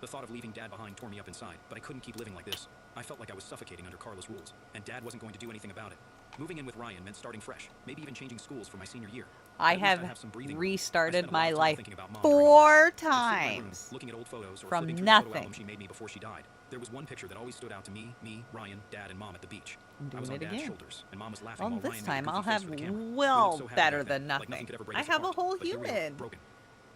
The thought of leaving Dad behind tore me up inside, but I couldn't keep living like this. I felt like I was suffocating under Carla's rules, and Dad wasn't going to do anything about it. Moving in with Ryan meant starting fresh, maybe even changing schools for my senior year. I have restarted my life 4 times looking at old photos or from flipping through the photo album she made me before she died. There was one picture that always stood out to me, Ryan, Dad, and Mom at the beach. I was on Dad's shoulders, and Mom was laughing while this Ryan time made a I'll goofy face have for the camera. well We looked so happy better back than then, like nothing. nothing could ever break I us have a apart, whole but here we are, human. broken.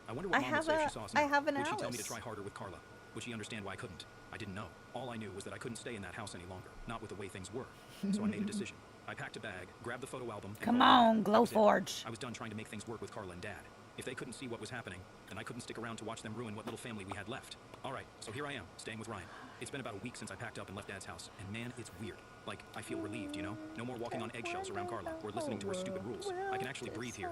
I wonder what Mom would say if she saw us now. I have an Would she tell me Alice. to try harder with Carla? Would she understand why I couldn't? I didn't know. All I knew was that I couldn't stay in that house any longer, not with the way things were. So I made a decision. I packed a bag, grabbed the photo album, and Come called on, Dad. That was it. Glowforge. I was done trying to make things work with Carla and Dad. If they couldn't see what was happening, then I couldn't stick around to watch them ruin what little family we had left. All right, so here I am, staying with Ryan. It's been about a week since I packed up and left Dad's house, and man, it's weird. Like, I feel relieved, you know? No more walking on eggshells around Carla, or listening to her stupid rules. I can actually breathe here.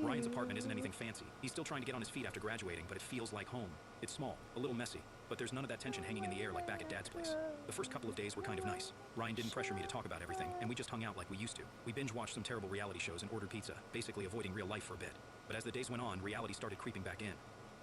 Ryan's apartment isn't anything fancy. He's still trying to get on his feet after graduating, but it feels like home. It's small, a little messy, but there's none of that tension hanging in the air like back at Dad's place. The first couple of days were kind of nice. Ryan didn't pressure me to talk about everything, and we just hung out like we used to. We binge-watched some terrible reality shows and ordered pizza, basically avoiding real life for a bit. But as the days went on, reality started creeping back in.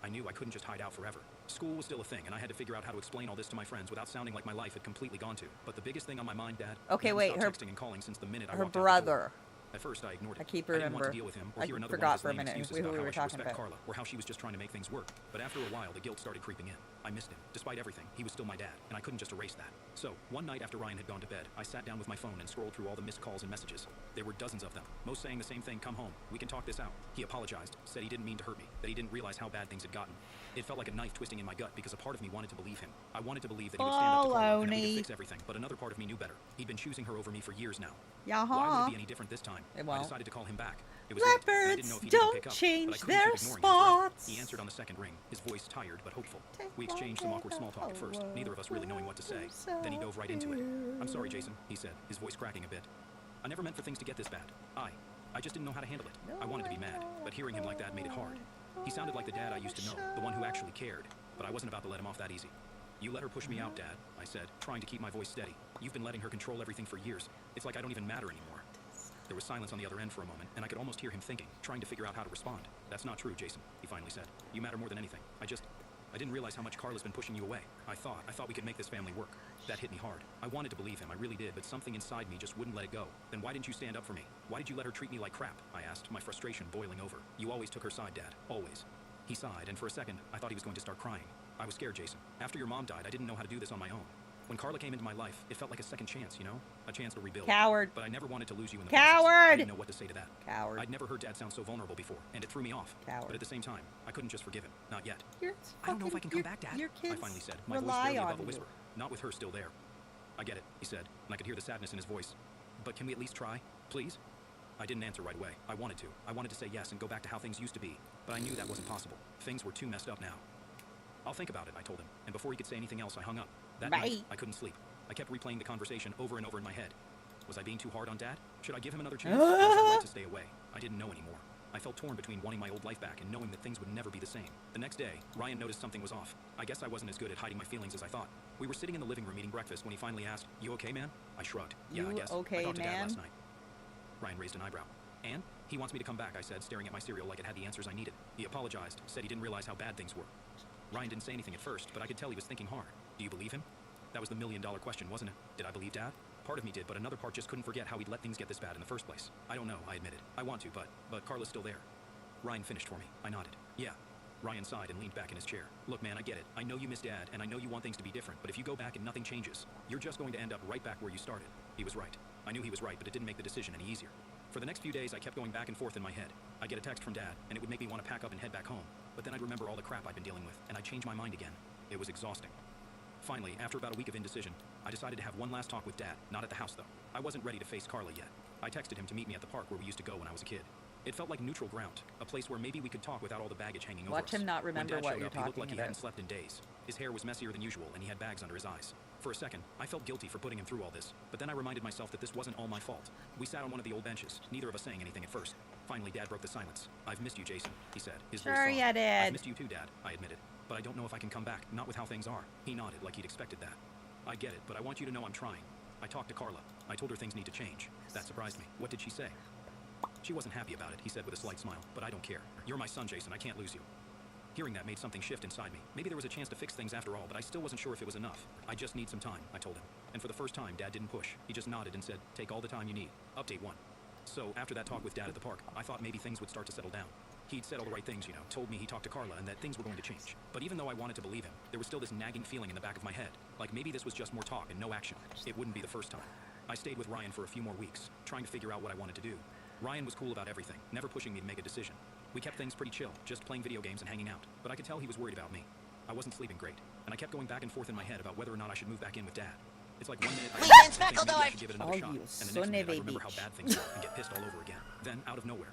I knew I couldn't just hide out forever. School was still a thing, and I had to figure out how to explain all this to my friends without sounding like my life had completely gone to. But the biggest thing on my mind, Dad, Okay, I wait, hadn't her stopped texting and calling since the minute I her walked out the brother. door. At first, I ignored it. I keep I didn't want remember. to deal with him or I hear another forgot one of his for a lame minute excuses who about we how were I should talking respect about. Carla or how she was just trying to make things work. But after a while, the guilt started creeping in. I missed him. Despite everything, he was still my dad, and I couldn't just erase that. So, one night after Ryan had gone to bed, I sat down with my phone and scrolled through all the missed calls and messages. There were dozens of them, most saying the same thing: come home, we can talk this out. He apologized, said he didn't mean to hurt me, that he didn't realize how bad things had gotten. It felt like a knife twisting in my gut because a part of me wanted to believe him. I wanted to believe that he would stand up to Carla and that we could fix everything, but another part of me knew better. He'd been choosing her over me for years now. Why would it be any different this time? It I won't. decided to call him back. It was late, and I didn't know if he Leopards didn't pick up, don't but I change couldn't their keep ignoring him forever. spots. He answered on the second ring, his voice tired but hopeful. We exchanged some awkward small talk at first, neither of us really knowing what to say. Then he dove right into it. I'm sorry, Jason, he said, his voice cracking a bit. I never meant for things to get this bad. I just didn't know how to handle it. I wanted to be mad, but hearing him like that made it hard. He sounded like the dad I used to know, the one who actually cared, but I wasn't about to let him off that easy. You let her push me out, Dad, I said, trying to keep my voice steady. You've been letting her control everything for years. It's like I don't even matter anymore. There was silence on the other end for a moment, and I could almost hear him thinking, trying to figure out how to respond. That's not true, Jason, he finally said. You matter more than anything. I didn't realize how much Carla's been pushing you away. I thought we could make this family work. That hit me hard. I wanted to believe him, I really did, but something inside me just wouldn't let it go. Then why didn't you stand up for me? Why did you let her treat me like crap? I asked, my frustration boiling over. You always took her side, Dad. Always. He sighed, and for a second, I thought he was going to start crying. I was scared, Jason. After your mom died, I didn't know how to do this on my own. When Carla came into my life, it felt like a second chance, you know? A chance to rebuild. Coward. But I never wanted to lose you in the Coward. process. I didn't know what to say to that. Coward. I'd never heard Dad sound so vulnerable before, and it threw me off. Coward. But at the same time, I couldn't just forgive him. Not yet. I don't know if I can come back, Dad. I finally said, my voice barely above a whisper. Not with her still there. I get it, he said, and I could hear the sadness in his voice. But can we at least try? Please? I didn't answer right away. I wanted to. I wanted to say yes and go back to how things used to be. But I knew that wasn't possible. Things were too messed up now. I'll think about it, I told him. And before he could say anything else, I hung up. That night, I couldn't sleep. I kept replaying the conversation over and over in my head. Was I being too hard on Dad? Should I give him another chance? Or was I right to stay away? I didn't know anymore. I felt torn between wanting my old life back and knowing that things would never be the same. The next day, Ryan noticed something was off. I guess I wasn't as good at hiding my feelings as I thought. We were sitting in the living room eating breakfast when he finally asked, "You okay, man?" I shrugged. Yeah, I guess. Okay, I talked to Dad man? last night. Ryan raised an eyebrow. And? He wants me to come back, I said, staring at my cereal like it had the answers I needed. He apologized, said he didn't realize how bad things were. Ryan didn't say anything at first, but I could tell he was thinking hard. Do you believe him? That was the million-dollar question, wasn't it? Did I believe Dad? Part of me did, but another part just couldn't forget how he'd let things get this bad in the first place. I don't know, I admitted. I want to, but Carla's still there. Ryan finished for me. I nodded. Yeah. Ryan sighed and leaned back in his chair. Look, man, I get it. I know you miss Dad, and I know you want things to be different, but if you go back and nothing changes, you're just going to end up right back where you started. He was right. I knew he was right, but it didn't make the decision any easier. For the next few days, I kept going back and forth in my head. I'd get a text from Dad, and it would make me want to pack up and head back home. But then I'd remember all the crap I'd been dealing with, and I'd change my mind again. It was exhausting. Finally, after about a week of indecision, I decided to have one last talk with Dad, not at the house though. I wasn't ready to face Carla yet. I texted him to meet me at the park where we used to go when I was a kid. It felt like neutral ground, a place where maybe we could talk without all the baggage hanging over us. Watch him not remember when Dad what showed you're up, he looked talking like he about. hadn't slept in days. His hair was messier than usual, and he had bags under his eyes. For a second, I felt guilty for putting him through all this, but then I reminded myself that this wasn't all my fault. We sat on one of the old benches, neither of us saying anything at first. Finally, Dad broke the silence. "I've missed you, Jason," he said. His voice Sure soft. you did. "I've missed you too, Dad," I admitted. "But I don't know if I can come back, not with how things are." He nodded like he'd expected that. "I get it, but I want you to know I'm trying. I talked to Carla. I told her things need to change." That surprised me. What did she say? "She wasn't happy about it," he said with a slight smile. "But I don't care. You're my son, Jason. I can't lose you." Hearing that made something shift inside me. Maybe there was a chance to fix things after all, but I still wasn't sure if it was enough. "I just need some time," I told him. And for the first time, Dad didn't push. He just nodded and said, "Take all the time you need. Update 1. So, after that talk with Dad at the park, I thought maybe things would start to settle down. He'd said all the right things, you know, told me he talked to Carla and that things were going to change. But even though I wanted to believe him, there was still this nagging feeling in the back of my head, like maybe this was just more talk and no action. It wouldn't be the first time. I stayed with Ryan for a few more weeks, trying to figure out what I wanted to do. Ryan was cool about everything, never pushing me to make a decision. We kept things pretty chill, just playing video games and hanging out, but I could tell he was worried about me. I wasn't sleeping great, and I kept going back and forth in my head about whether or not I should move back in with Dad. It's like one minute I think maybe I should give it another shot, and the next minute I remember how bad things were and get pissed all over again. Then, out of nowhere,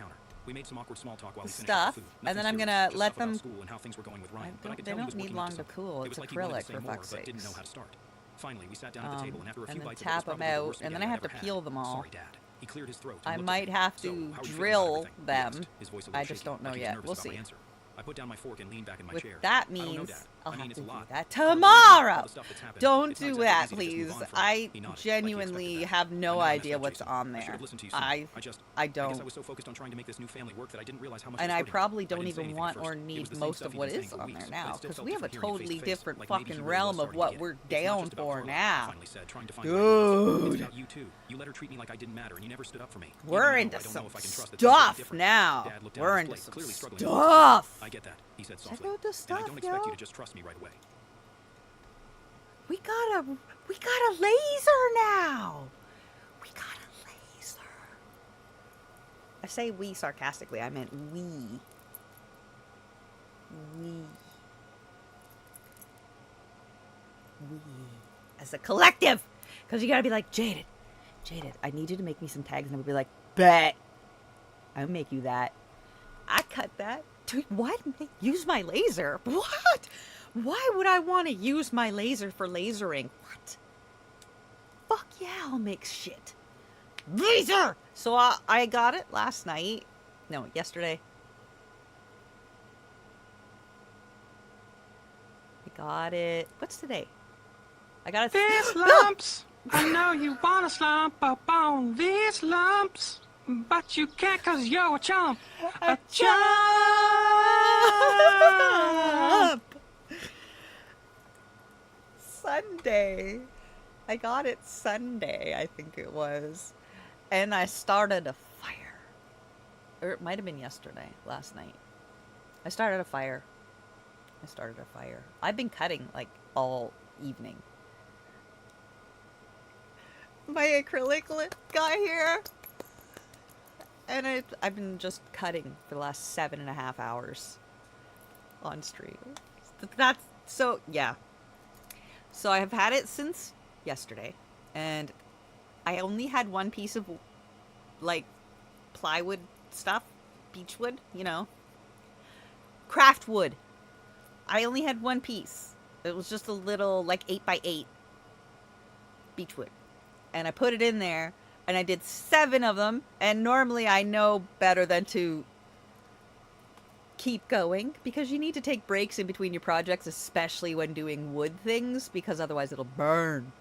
counter. We made some awkward small talk while we finished stuff, the food. and then Nothing I'm serious, gonna just let stuff about them. school and how things were going with Ryan, but I could They tell he don't was need working long up to something. cool. It It's was like he wanted acrylic, to say for more, fuck's but didn't know sakes. how to start. Finally, we sat down at the table, and after a few And then bites of what was tap them probably the out, worst and then I spaghetti have to I'd ever peel had. them all. Sorry, Dad. He cleared his throat. I and looked might at me. have So, to how are you feeling about drill everything? He them. asked, his voice a I little just shaky, don't know like he was yet. nervous We'll about my see. answer. I put down my fork and leaned back in my With chair. that I don't know, means Dad. I'll I mean, have it's to a do lot. that Carla, tomorrow. all the stuff that's happened. Don't It's not do exactly that, easy to just move please. on from it. I He nodded, like he expected genuinely that. have I no know I messed idea up, what's Jason. on I should there. have listened to you sooner. I I don't. guess I was so focused on trying to make this new family work that I didn't realize how much And it was I hurting me. probably I don't didn't say even anything want at or first. It was need the same most stuff of he'd what been saying is for on weeks, there but now, it still because felt we have a different hearing you totally face to face, different like maybe fucking he really realm was of sorry to what get it. we're It's not down just about for Carla, I now. finally said, trying to find the right words. It's Dude. about you too. You let her treat me like I didn't matter, and you never stood up for me. We're Even now, into I don't some know if I can trust that things will be stuff different. now. Dad looked down We're at his into plate, some clearly struggling with stuff. I get that, he said Check softly. out the And I stuff, don't expect you yo. to just trust me right away. We got a laser now. We got a laser. I say we sarcastically. I meant we. We. As a collective. Because you gotta be like, Jaded, I need you to make me some tags. And I would be like, bet. I'll make you that. I cut that. Dude, what? Use my laser? What? Why would I want to use my laser for lasering? What? Fuck yeah, I'll make shit. Laser! So I got it last night. No, yesterday. I got it. What's today? I got it. These lumps, I know you wanna slump up on these lumps, but you can't 'cause you're a chump. A chump! Sunday. I got it Sunday, I think it was. And I started a fire. Or it might have been yesterday, last night. I started a fire. I've been cutting like all evening. My acrylic lip got here. And I've been just cutting for the last 7.5 hours on stream. That's so, yeah. So I have had it since yesterday, and I only had one piece of, like, plywood stuff, beechwood, you know, craft wood. I only had one piece. It was just a little, like, 8x8 beechwood, and I put it in there, and I did 7 of them, and normally I know better than to keep going, because you need to take breaks in between your projects, especially when doing wood things, because otherwise it'll burn.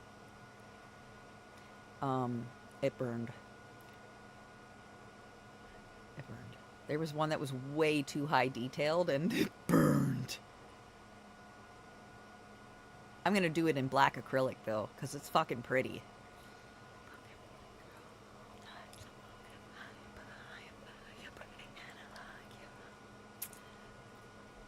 It burned. There was one that was way too high detailed, and it burned. I'm gonna do it in black acrylic, though, because it's fucking pretty.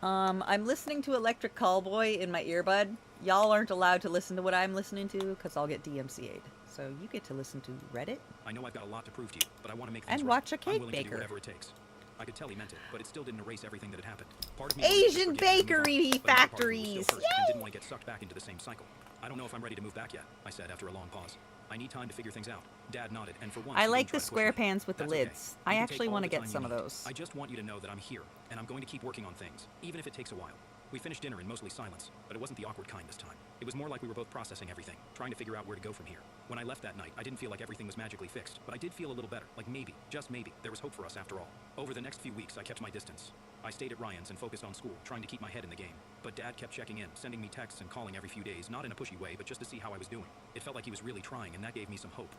I'm listening to Electric Callboy in my earbud. Y'all aren't allowed to listen to what I'm listening to, because I'll get DMCA'd. So you get to listen to Reddit. I know I've got a lot to prove to you, but I want to make things And right. watch a I'm cake willing to do baker. whatever it takes. I could tell he meant it, but it still didn't erase everything that had happened. Part of me Asian wanted to forget and move on, bakery but another part of me was factories. still hurt and didn't want to get sucked back into the same cycle. I don't know if I'm ready to move back yet, I said after a long pause. I need time to figure things out. Dad nodded, and for once, I he like didn't the try to push square me. pans with the That's okay. lids. You I can actually take all want to the get time some you of need. those. I just want you to know that I'm here, and I'm going to keep working on things, even if it takes a while. We finished dinner in mostly silence, but it wasn't the awkward kind this time. It was more like we were both processing everything, trying to figure out where to go from here. When I left that night, I didn't feel like everything was magically fixed, but I did feel a little better, like maybe, just maybe, there was hope for us after all. Over the next few weeks, I kept my distance. I stayed at Ryan's and focused on school, trying to keep my head in the game. But Dad kept checking in, sending me texts and calling every few days, not in a pushy way, but just to see how I was doing. It felt like he was really trying, and that gave me some hope.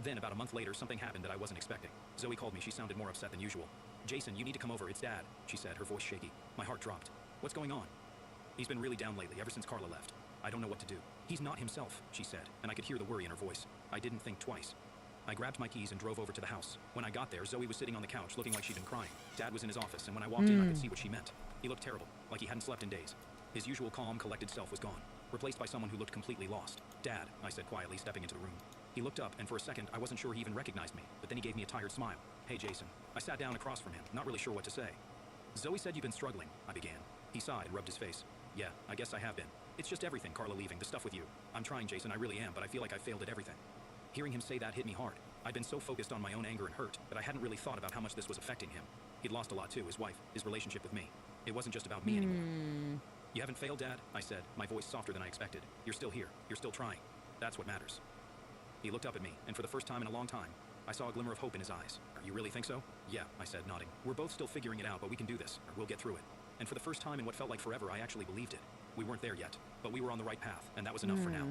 Then, about a month later, something happened that I wasn't expecting. Zoe called me. She sounded more upset than usual. Jason, you need to come over. It's Dad, she said, her voice shaky. My heart dropped. What's going on? He's been really down lately, ever since Carla left. I don't know what to do. He's not himself, she said, and I could hear the worry in her voice. I didn't think twice. I grabbed my keys and drove over to the house. When I got there, Zoe was sitting on the couch, looking like she'd been crying. Dad was in his office, and when I walked in, I could see what she meant. He looked terrible, like he hadn't slept in days. His usual calm, collected self was gone, replaced by someone who looked completely lost. Dad, I said quietly, stepping into the room. He looked up, and for a second, I wasn't sure he even recognized me, but then he gave me a tired smile. Hey, Jason. I sat down across from him, not really sure what to say. Zoe said you've been struggling, I began. He sighed, rubbed his face. Yeah, I guess I have been. It's just everything, Carla leaving, the stuff with you. I'm trying, Jason, I really am, but I feel like I failed at everything. Hearing him say that hit me hard. I'd been so focused on my own anger and hurt that I hadn't really thought about how much this was affecting him. He'd lost a lot too, his wife, his relationship with me. It wasn't just about me anymore. You haven't failed, Dad, I said, my voice softer than I expected. You're still here. You're still trying. That's what matters. He looked up at me, and for the first time in a long time, I saw a glimmer of hope in his eyes. You really think so? Yeah, I said, nodding. We're both still figuring it out, but we can do this, or we'll get through it. And for the first time in what felt like forever, I actually believed it. We weren't there yet, but we were on the right path, and that was enough for now.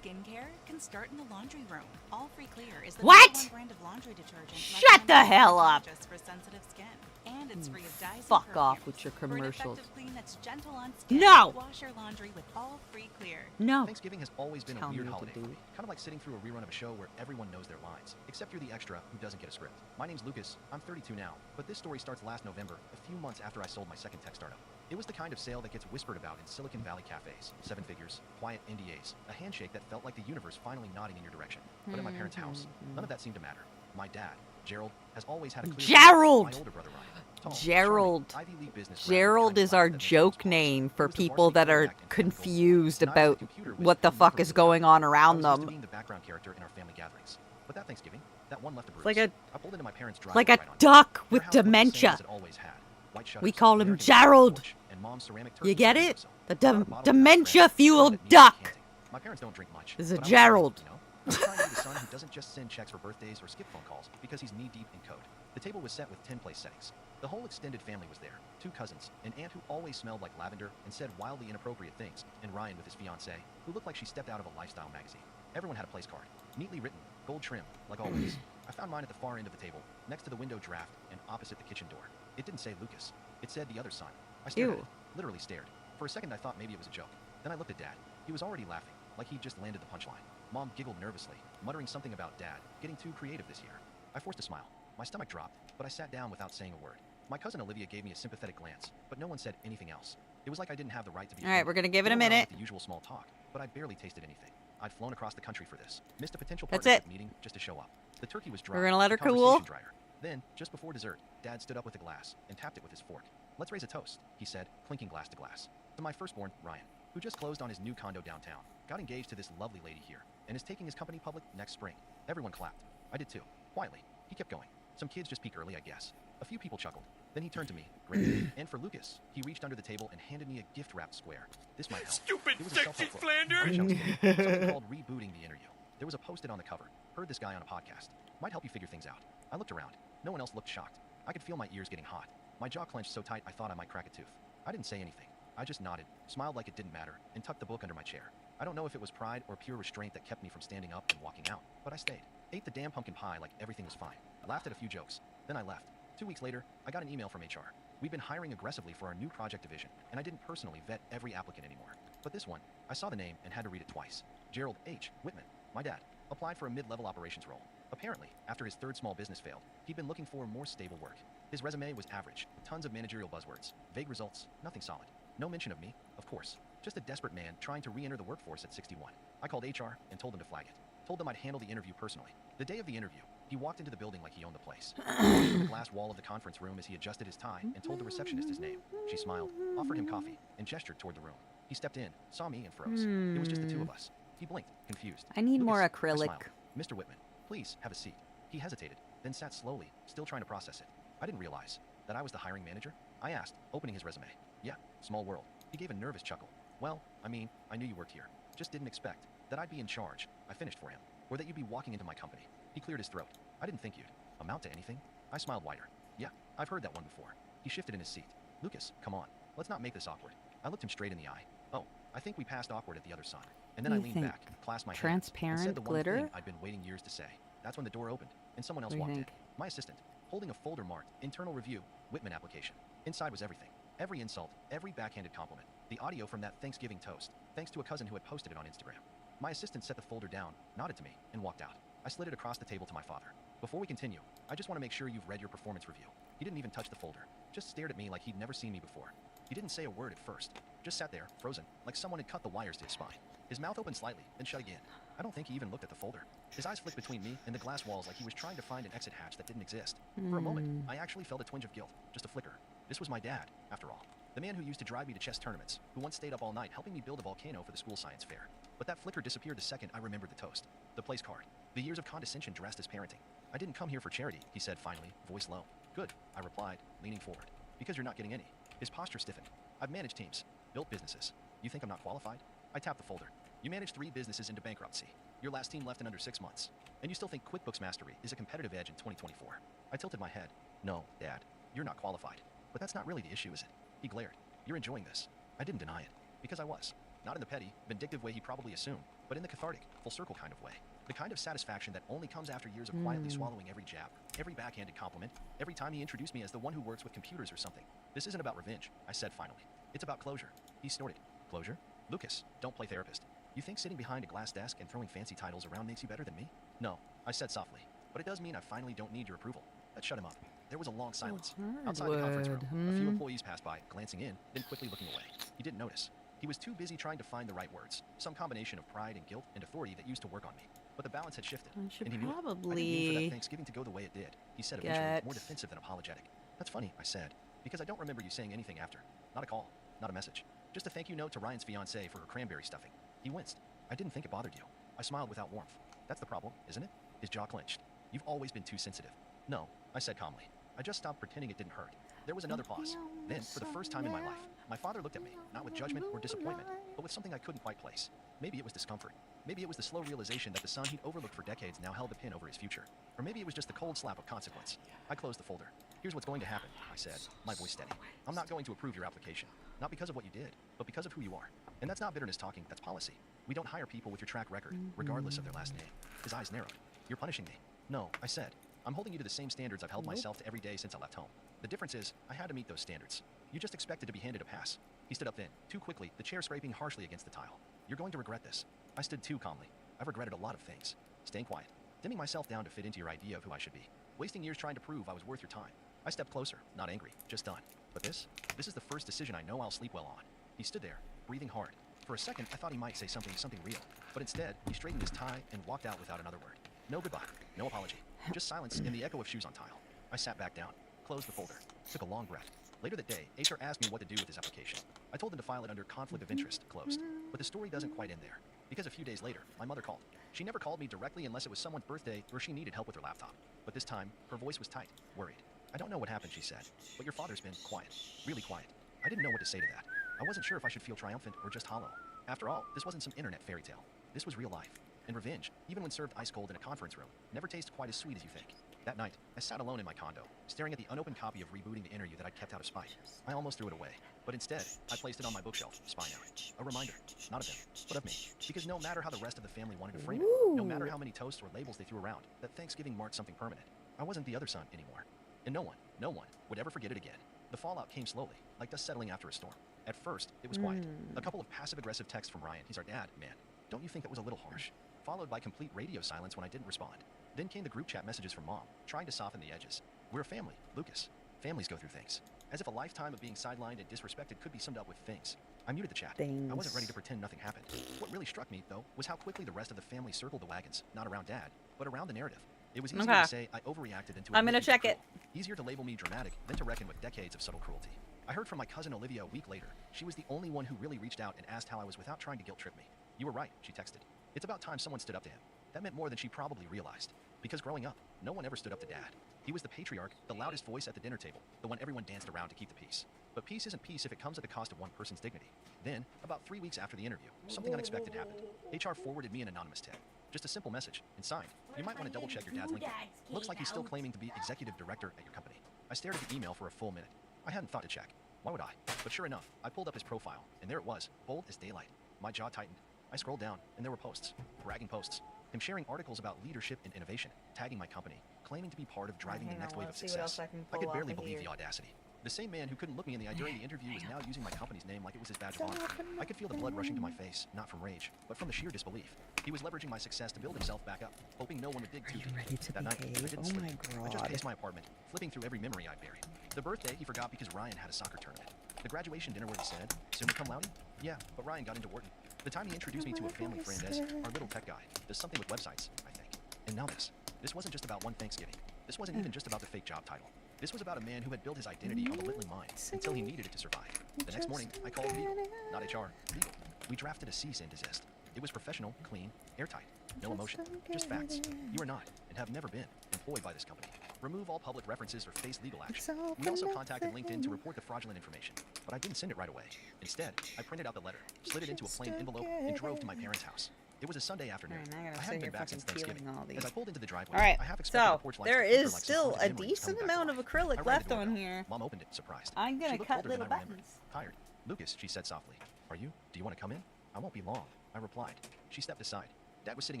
Skincare can start in the laundry room. All Free Clear is the What? #1 brand of laundry detergent. Shut the hell up. Just for sensitive skin. And it's free of dyes and Fuck off perfumes. with your For an commercials. effective clean that's gentle on skin, No! Wash your laundry with All Free Clear. No. Thanksgiving has always been Tell a me weird what to holiday for do. me. Kind of like sitting through a rerun of a show where everyone knows their lines, except you're the extra who doesn't get a script. My name's Lucas. I'm 32 now, but this story starts last November, a few months after I sold my second tech startup. It was the kind of sale that gets whispered about in Silicon Valley cafes. 7 figures, quiet NDAs, a handshake that felt like the universe finally nodding in your direction. But at my parents' house, none of that seemed to matter. My dad, Gerald, has always had a clear Gerald! my older brother Ryan. Tall, Gerald. charming, Ivy League business Gerald graduate, is our kind of joke name for people that are confused about what the fuck is going on around I was used to them. being the background character in our family gatherings. But that Thanksgiving, that one left a bruise. Like a- I pulled into my parents' driveway Like a right on duck time. with Their house looked the same dementia. as it always had. White shutters, We call him American Gerald. porch, and Mom's ceramic You turkey get on the it? windowsill. The Bought a bottle of dementia-fueled Brand new duck. decanting. My parents don't drink much. Is a but I was Gerald. trying, I was trying to be the son who doesn't just send checks for birthdays or skip phone calls because he's knee-deep in code. The table was set with 10-place settings. The whole extended family was there. 2 cousins, an aunt who always smelled like lavender and said wildly inappropriate things, and Ryan with his fiancée, who looked like she stepped out of a lifestyle magazine. Everyone had a place card, neatly written, gold trim, like always. I found mine at the far end of the table, next to the window draft and opposite the kitchen door. It didn't say Lucas. It said the other son. I stared at Ew. it, literally stared. For a second I thought maybe it was a joke. Then I looked at Dad. He was already laughing, like he'd just landed the punchline. Mom giggled nervously, muttering something about Dad getting too creative this year. I forced a smile. My stomach dropped, but I sat down without saying a word. My cousin Olivia gave me a sympathetic glance, but no one said anything else. It was like I didn't have the right to be All right, offended. we're gonna give it a We went on minute. with the usual small talk, but I barely tasted anything. I'd flown across the country for this. Missed a potential That's partnership it. meeting just to show up. The turkey was dry. We're gonna let her the cool. conversation drier. Then, just before dessert, Dad stood up with a glass and tapped it with his fork. Let's raise a toast, he said, clinking glass to glass. To my firstborn, Ryan, who just closed on his new condo downtown, got engaged to this lovely lady here, and is taking his company public next spring. Everyone clapped. I did too. Quietly. He kept going. Some kids just peek early, I guess. A few people chuckled. Then he turned to me, grinned. And for Lucas, he reached under the table and handed me a gift-wrapped square. This might help. Stupid It was a sexy self-help book. Flanders! I wish I was kidding. Something called Rebooting the Interview. There was a post-it on the cover. Heard this guy on a podcast. Might help you figure things out. I looked around. No one else looked shocked. I could feel my ears getting hot. My jaw clenched so tight I thought I might crack a tooth. I didn't say anything. I just nodded, smiled like it didn't matter, and tucked the book under my chair. I don't know if it was pride or pure restraint that kept me from standing up and walking out, but I stayed. Ate the damn pumpkin pie like everything was fine. Laughed at a few jokes. Then I left. 2 weeks later, I got an email from HR. We've been hiring aggressively for our new project division, and I didn't personally vet every applicant anymore. But this one, I saw the name and had to read it twice. Gerald H. Whitman, my dad, applied for a mid-level operations role. Apparently, after his third small business failed, he'd been looking for more stable work. His resume was average, tons of managerial buzzwords, vague results, nothing solid. No mention of me, of course. Just a desperate man trying to re-enter the workforce at 61. I called HR and told them to flag it. Told them I'd handle the interview personally. The day of the interview, he walked into the building like he owned the place. He walked through the glass wall of the conference room as he adjusted his tie and told the receptionist his name. She smiled, offered him coffee, and gestured toward the room. He stepped in, saw me, and froze. It was just the two of us. He blinked, confused. I need more "Lucas," I acrylic. smiled. "Mr. Whitman, please have a seat." He hesitated, then sat slowly, still trying to process it. I didn't realize that I was the hiring manager. I asked, opening his resume. "Yeah, small world." He gave a nervous chuckle. "Well, I mean, I knew you worked here. Just didn't expect that I'd be in charge," I finished for him, "or that you'd be walking into my company." He cleared his throat. "I didn't think you'd amount to anything." I smiled wider. "Yeah, I've heard that one before." He shifted in his seat. "Lucas, come on. Let's not make this awkward." I looked him straight in the eye. "Oh, I think we passed awkward at the other side." And then I You leaned think back, clasped my hand, and transparent said the one glitter? thing I'd been waiting years to say. That's when the door opened, and someone else What do you walked in. think? My assistant, holding a folder marked Internal Review, Whitman application. Inside was everything. Every insult, every backhanded compliment. The audio from that Thanksgiving toast, thanks to a cousin who had posted it on Instagram. My assistant set the folder down, nodded to me, and walked out. I slid it across the table to my father. "Before we continue, I just want to make sure you've read your performance review." He didn't even touch the folder, just stared at me like he'd never seen me before. He didn't say a word at first, just sat there, frozen, like someone had cut the wires to his spine. His mouth opened slightly, then shut again. I don't think he even looked at the folder. His eyes flicked between me and the glass walls like he was trying to find an exit hatch that didn't exist. For a moment, I actually felt a twinge of guilt, just a flicker. This was my dad, after all. The man who used to drive me to chess tournaments, who once stayed up all night helping me build a volcano for the school science fair. But that flicker disappeared the second I remembered the toast, the place card, the years of condescension dressed as parenting. I didn't come here for charity, he said finally, voice low. Good, I replied, leaning forward. Because you're not getting any. His posture stiffened. I've managed teams, built businesses. You think I'm not qualified? I tapped the folder. You managed 3 businesses into bankruptcy. Your last team left in under 6 months. And you still think QuickBooks Mastery is a competitive edge in 2024. I tilted my head. No, Dad, you're not qualified. But that's not really the issue, is it? He glared. You're enjoying this. I didn't deny it. Because I was. Not in the petty, vindictive way he probably assumed, but in the cathartic, full circle kind of way. The kind of satisfaction that only comes after years of quietly swallowing every jab, every backhanded compliment, every time he introduced me as the one who works with computers or something. This isn't about revenge, I said finally. It's about closure. He snorted. Closure? Lucas, don't play therapist. You think sitting behind a glass desk and throwing fancy titles around makes you better than me? No, I said softly. But it does mean I finally don't need your approval. That shut him up. There was a long silence. Outside the conference room, a few employees passed by, glancing in, then quickly looking away. He didn't notice. He was too busy trying to find the right words, some combination of pride and guilt and authority that used to work on me. But the balance had shifted, and he knew it. I didn't mean for that Thanksgiving to go the way it did, he said eventually, more defensive than apologetic. That's funny, I said, because I don't remember you saying anything after. Not a call, not a message. Just a thank you note to Ryan's fiancée for her cranberry stuffing. He winced. I didn't think it bothered you. I smiled without warmth. That's the problem, isn't it? His jaw clenched. You've always been too sensitive. No, I said calmly. I just stopped pretending it didn't hurt. There was another pause. Then, for the first time in my life, my father looked at me, not with judgment or disappointment, but with something I couldn't quite place. Maybe it was discomfort. Maybe it was the slow realization that the son he'd overlooked for decades now held the pin over his future. Or maybe it was just the cold slap of consequence. I closed the folder. Here's what's going to happen, I said, my voice steady. I'm not going to approve your application. Not because of what you did, but because of who you are. And that's not bitterness talking, that's policy. We don't hire people with your track record, regardless of their last name. His eyes narrowed. You're punishing me. No, I said. I'm holding you to the same standards I've held myself to every day since I left home. The difference is, I had to meet those standards. You just expected to be handed a pass. He stood up then, too quickly, the chair scraping harshly against the tile. You're going to regret this. I stood too calmly. I've regretted a lot of things. Staying quiet. Dimming myself down to fit into your idea of who I should be. Wasting years trying to prove I was worth your time. I stepped closer, not angry, just done. But this is the first decision I know I'll sleep well on. He stood there, breathing hard. For a second, I thought he might say something real. But instead, he straightened his tie and walked out without another word. No goodbye, no apology. Just silence and the echo of shoes on tile. I sat back down, closed the folder, took a long breath. Later that day, HR asked me what to do with his application. I told them to file it under conflict of interest, closed. But the story doesn't quite end there. Because a few days later, my mother called. She never called me directly unless it was someone's birthday or she needed help with her laptop. But this time, her voice was tight, worried. I don't know what happened, she said, but your father's been quiet, really quiet. I didn't know what to say to that. I wasn't sure if I should feel triumphant or just hollow. After all, this wasn't some internet fairy tale. This was real life. And revenge, even when served ice cold in a conference room, never tastes quite as sweet as you think. That night, I sat alone in my condo, staring at the unopened copy of Rebooting the Interview that I'd kept out of spite. I almost threw it away, but instead, I placed it on my bookshelf, spine out. A reminder, not of them, but of me. Because no matter how the rest of the family wanted to frame it, no matter how many toasts or labels they threw around, that Thanksgiving marked something permanent. I wasn't the other son anymore. And no one would ever forget it again. The fallout came slowly, like dust settling after a storm. At first, it was quiet. A couple of passive-aggressive texts from Ryan. He's our dad, man. Don't you think that was a little harsh? Followed by complete radio silence when I didn't respond. Then came the group chat messages from Mom, trying to soften the edges. We're a family, Lucas. Families go through things. As if a lifetime of being sidelined and disrespected could be summed up with things. I muted the chat. I wasn't ready to pretend nothing happened. What really struck me, though, was how quickly the rest of the family circled the wagons, not around Dad, but around the narrative. It was easier to say I overreacted than to I'm gonna check it. Easier to label me dramatic than to reckon with decades of subtle cruelty. I heard from my cousin Olivia a week later. She was the only one who really reached out and asked how I was without trying to guilt-trip me. You were right, she texted. It's about time someone stood up to him. That meant more than she probably realized. Because growing up, no one ever stood up to Dad. He was the patriarch, the loudest voice at the dinner table, the one everyone danced around to keep the peace. But peace isn't peace if it comes at the cost of one person's dignity. Then, about 3 weeks after the interview, something unexpected happened. HR forwarded me an anonymous tip. Just a simple message, and signed. You might want to double-check your dad's LinkedIn. Looks like he's still claiming to be executive director at your company. I stared at the email for a full minute. I hadn't thought to check. Why would I? But sure enough, I pulled up his profile, and there it was, bold as daylight. My jaw tightened. I scrolled down, and there were posts. Bragging posts. Him sharing articles about leadership and innovation, tagging my company, claiming to be part of driving the next wave of success. I could barely believe the audacity. The same man who couldn't look me in the eye during the interview was now using my company's name like it was his badge of honor. I could feel the blood rushing to my face, not from rage, but from the sheer disbelief. He was leveraging my success to build himself back up, hoping no one would dig too deep. That night, I didn't sleep. I just paced my apartment, flipping through every memory I'd buried. The birthday he forgot because Ryan had a soccer tournament. The graduation dinner where he said, "Soon come Loudy?" Yeah, but Ryan got into Wharton. The time he introduced me to a family friend as our little tech guy. Does something with websites, I think. And now this. This wasn't just about one Thanksgiving. This wasn't even just about the fake job title. This was about a man who had built his identity on the Littling mine until he needed it to survive. The next morning, I called legal. Not HR, legal. We drafted a cease and desist. It was professional, clean, airtight. No emotion, just facts. You are not, and have never been, employed. employed by this company. Remove all public references or face legal action. It's all We also for contacted LinkedIn to nothing. report the fraudulent information, but I didn't send it right away. Instead, I printed out the letter, slid it into a plain envelope, and drove to my parents' house. It was a Sunday afternoon. Alright, now I gotta I sit hadn't here been back since fucking peeling Thanksgiving. all these. As I pulled into the driveway, Alright, I half expected so the porch lights there to flicker is like some still haunted a memory was decent coming back to amount of life. I acrylic rang the left on doorbell. here. Mom opened it, surprised. I'm She gonna looked cut older than little I remembered. buttons. Tired. Lucas, she said softly. Are you? Do you want to come in? I won't be long. I replied. She stepped aside. Dad was sitting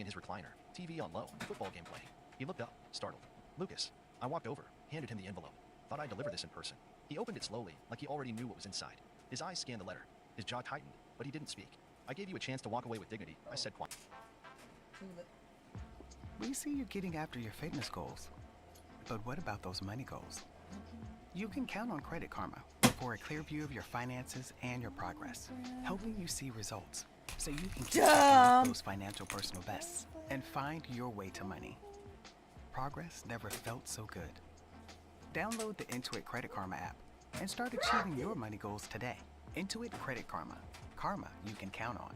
in his recliner, TV on low, football game playing. He looked up, startled. Lucas. I walked over, handed him the envelope. Thought I'd deliver this in person. He opened it slowly, like he already knew what was inside. His eyes scanned the letter. His jaw tightened, but he didn't speak. I gave you a chance to walk away with dignity, I said quietly. We see you getting after your fitness goals. But what about those money goals? You can count on Credit Karma for a clear view of your finances and your progress, helping you see results so you can keep up with those financial personal bests and find your way to money. Progress never felt so good. Download the Intuit Credit Karma app and start achieving your money goals today. Intuit Credit Karma. Karma you can count on.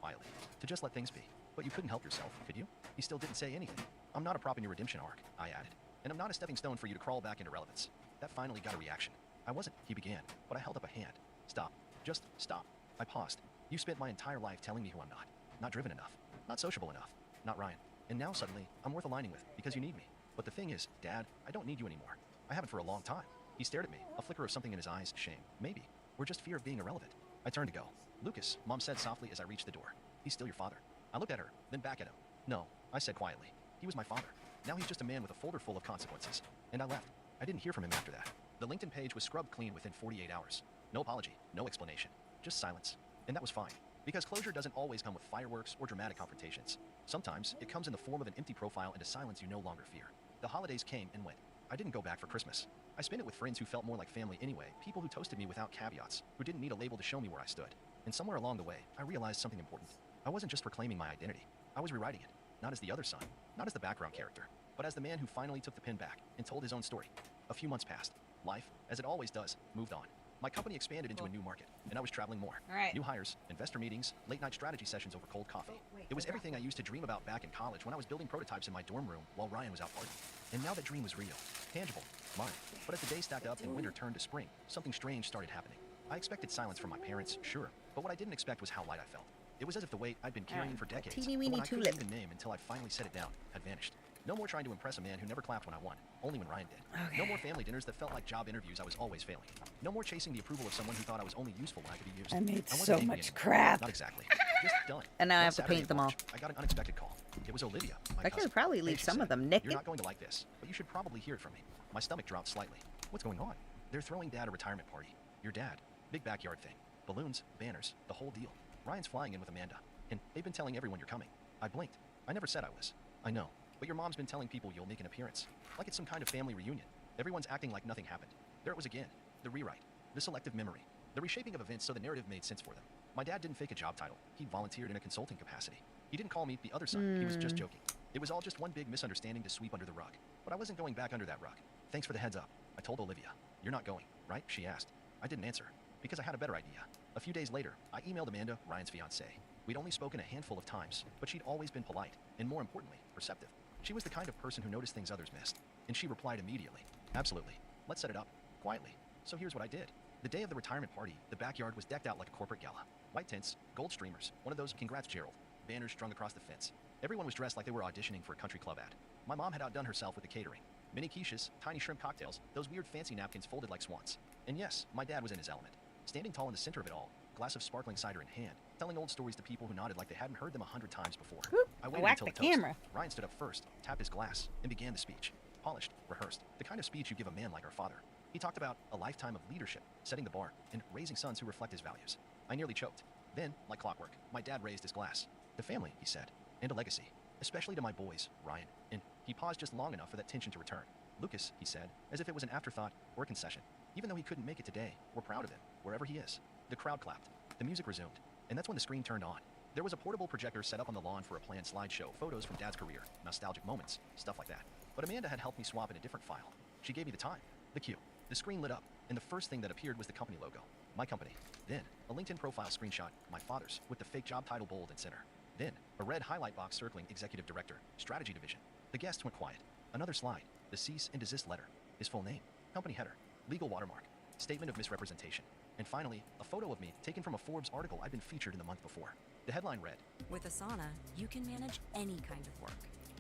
Quietly, to just let things be. But you couldn't help yourself, could you? He still didn't say anything. I'm not a prop in your redemption arc, I added. And I'm not a stepping stone for you to crawl back into relevance. That finally got a reaction. I wasn't, he began, but I held up a hand. Stop. Just stop. I paused. You spent my entire life telling me who I'm not. Not driven enough. Not sociable enough. Not Ryan. And now suddenly, I'm worth aligning with because you need me. But the thing is, Dad, I don't need you anymore. I haven't for a long time. He stared at me, a flicker of something in his eyes, shame, maybe, or just fear of being irrelevant. I turned to go. Lucas, Mom said softly as I reached the door. He's still your father. I looked at her, then back at him. No, I said quietly. He was my father. Now he's just a man with a folder full of consequences. And I left. I didn't hear from him after that. The LinkedIn page was scrubbed clean within 48 hours. No apology, no explanation, just silence. And that was fine, because closure doesn't always come with fireworks or dramatic confrontations. Sometimes it comes in the form of an empty profile and a silence you no longer fear. The holidays came and went. I didn't go back for Christmas. I spent it with friends who felt more like family anyway, people who toasted me without caveats, who didn't need a label to show me where I stood. And somewhere along the way, I realized something important. I wasn't just reclaiming my identity. I was rewriting it, not as the other son, not as the background character, but as the man who finally took the pen back and told his own story. A few months passed. Life, as it always does, moved on. My company expanded into a new market, and I was traveling more. New hires, investor meetings, late-night strategy sessions over cold coffee. It was everything I used to dream about back in college when I was building prototypes in my dorm room while Ryan was out partying. And now that dream was real, tangible, mine. But as the days stacked up and winter turned to spring, something strange started happening. I expected silence from my parents, sure, but what I didn't expect was how light I felt. It was as if the weight I'd been carrying for decades, the one I couldn't even name until I finally set it down, had vanished. No more trying to impress a man who never clapped when I won, only when Ryan did. No more family dinners that felt like job interviews I was always failing. No more chasing the approval of someone who thought I was only useful when I could be used. I made wasn't so angry much anymore. crap. Not exactly. Just done. And now I One have to Saturday paint in them all. March, I got an unexpected call. It was Olivia, my I could cousin. probably Hey, leave she some said, of them naked. You're not going to like this, but you should probably hear it from me. My stomach dropped slightly. What's going on? They're throwing Dad a retirement party. Your dad. Big backyard thing. Balloons, banners, the whole deal. Ryan's flying in with Amanda. And they've been telling everyone you're coming. I blinked. I never said I was. I know. But your mom's been telling people you'll make an appearance. Like it's some kind of family reunion. Everyone's acting like nothing happened. There it was again. The rewrite. The selective memory. The reshaping of events so the narrative made sense for them. My dad didn't fake a job title. He volunteered in a consulting capacity. He didn't call me the other son. He was just joking. It was all just one big misunderstanding to sweep under the rug. But I wasn't going back under that rug. Thanks for the heads up. I told Olivia. You're not going, right? She asked. I didn't answer, because I had a better idea. A few days later, I emailed Amanda, Ryan's fiancée. We'd only spoken a handful of times, but she'd always been polite, and more importantly, receptive. She was the kind of person who noticed things others missed, and she replied immediately. Absolutely. Let's set it up. Quietly. So here's what I did. The day of the retirement party, the backyard was decked out like a corporate gala. White tents, gold streamers, one of those "Congrats, Gerald" banners strung across the fence. Everyone was dressed like they were auditioning for a country club ad. My mom had outdone herself with the catering. Mini quiches, tiny shrimp cocktails, those weird fancy napkins folded like swans. And yes, my dad was in his element. Standing tall in the center of it all, glass of sparkling cider in hand, telling old stories to people who nodded like they hadn't heard them 100 times before. I waited whacked until the toast. camera. Ryan stood up first, tapped his glass, and began the speech. Polished, rehearsed, the kind of speech you give a man like our father. He talked about a lifetime of leadership, setting the bar, and raising sons who reflect his values. I nearly choked. Then, like clockwork, my dad raised his glass. The family, he said, and a legacy, especially to my boys, Ryan. And he paused just long enough for that tension to return. Lucas, he said, as if it was an afterthought or a concession. Even though he couldn't make it today, we're proud of him, wherever he is. The crowd clapped. The music resumed. And that's when the screen turned on. There was a portable projector set up on the lawn for a planned slideshow, photos from Dad's career, nostalgic moments, stuff like that. But Amanda had helped me swap in a different file. She gave me the time, the cue. The screen lit up, and the first thing that appeared was the company logo. My company. Then, a LinkedIn profile screenshot, my father's, with the fake job title bold and center. Then, a red highlight box circling Executive Director, Strategy Division. The The guests went quiet. Another slide. The cease and desist letter. His full name. Company header. Legal watermark. Statement of misrepresentation. And finally, a photo of me taken from a Forbes article I'd been featured in the month before. The headline read, With Asana, you can manage any kind of work.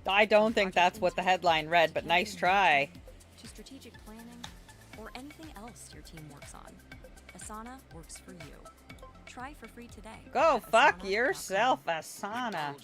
I don't think that's what the headline read, but nice try. To strategic planning or anything else your team works on, Asana works for you. Try for free today. Go fuck yourself, Asana.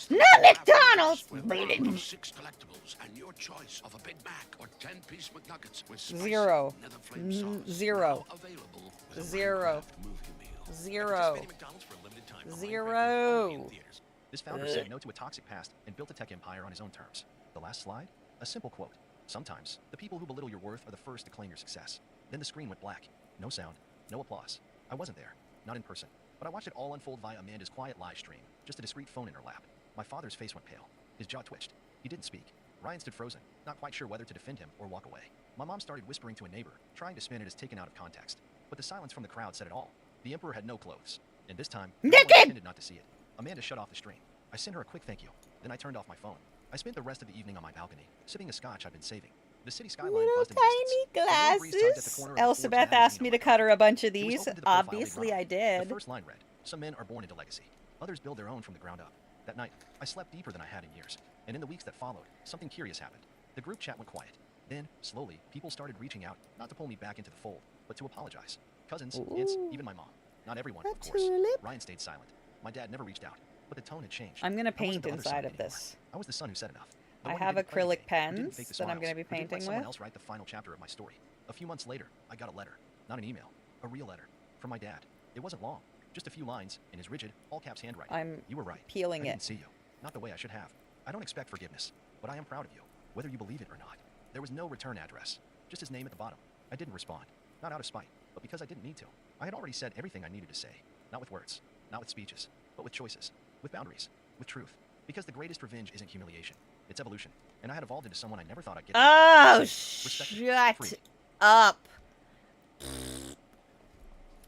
Not McDonald's! 6 collectibles and your choice of a Big Mac or 10-piece McNuggets with Zero. nether flame sauce. Zero. Now available with a Zero. Minecraft movie meal. Zero. Participating McDonald's for a limited time for Minecraft Zero. movie in theaters. This founder said no to a toxic past and built a tech empire on his own terms. The last slide? A simple quote. Sometimes, the people who belittle your worth are the first to claim your success. Then the screen went black. No sound. No applause. I wasn't there. Not in person. But I watched it all unfold via Amanda's quiet live stream. Just a discreet phone in her lap. My father's face went pale. His jaw twitched. He didn't speak. Ryan stood frozen, not quite sure whether to defend him or walk away. My mom started whispering to a neighbor, trying to spin it as taken out of context. But the silence from the crowd said it all. The Emperor had no clothes. And this time, I pretended not to see it. Amanda shut off the stream. I sent her a quick thank you. Then I turned off my phone. I spent the rest of the evening on my balcony, sipping a scotch I'd been saving. The city skyline Little buzzed in the distance. tiny A warm breeze tugged at the glasses. corner of the Forbes Elsabeth magazine asked on me my to cut her a bunch of It was these. open to the profile they'd Obviously, run. I did. The first line read, some men are born into legacy. Others build their own from the ground up. That night, I slept deeper than I had in years. And in the weeks that followed, something curious happened. The group chat went quiet. Then, slowly, people started reaching out, not to pull me back into the fold, but to apologize. Cousins, aunts, even my mom. Not everyone, of course. tulip. Ryan stayed silent. My dad never reached out, but the tone had changed. I'm gonna I wasn't paint the other son inside of anymore. this. I was the son who said enough. The I one who have didn't play the acrylic game, who didn't pens fake the that I'm smiles, gonna be who didn't let painting someone with. else write the final chapter of my story. A few months later, I got a letter. Not an email. A real letter. From my dad. It wasn't long. Just a few lines in his rigid, all-caps handwriting. I'm You were right. peeling I it. didn't see you. Not the way I should have. I don't expect forgiveness, but I am proud of you, whether you believe it or not. There was no return address. Just his name at the bottom. I didn't respond. Not out of spite, but because I didn't need to. I had already said everything I needed to say. Not with words. Not with speeches. But with choices. With boundaries. With truth. Because the greatest revenge isn't humiliation. It's evolution. And I had evolved into someone I never thought I'd get. Oh, Safe, respected, shut free. up.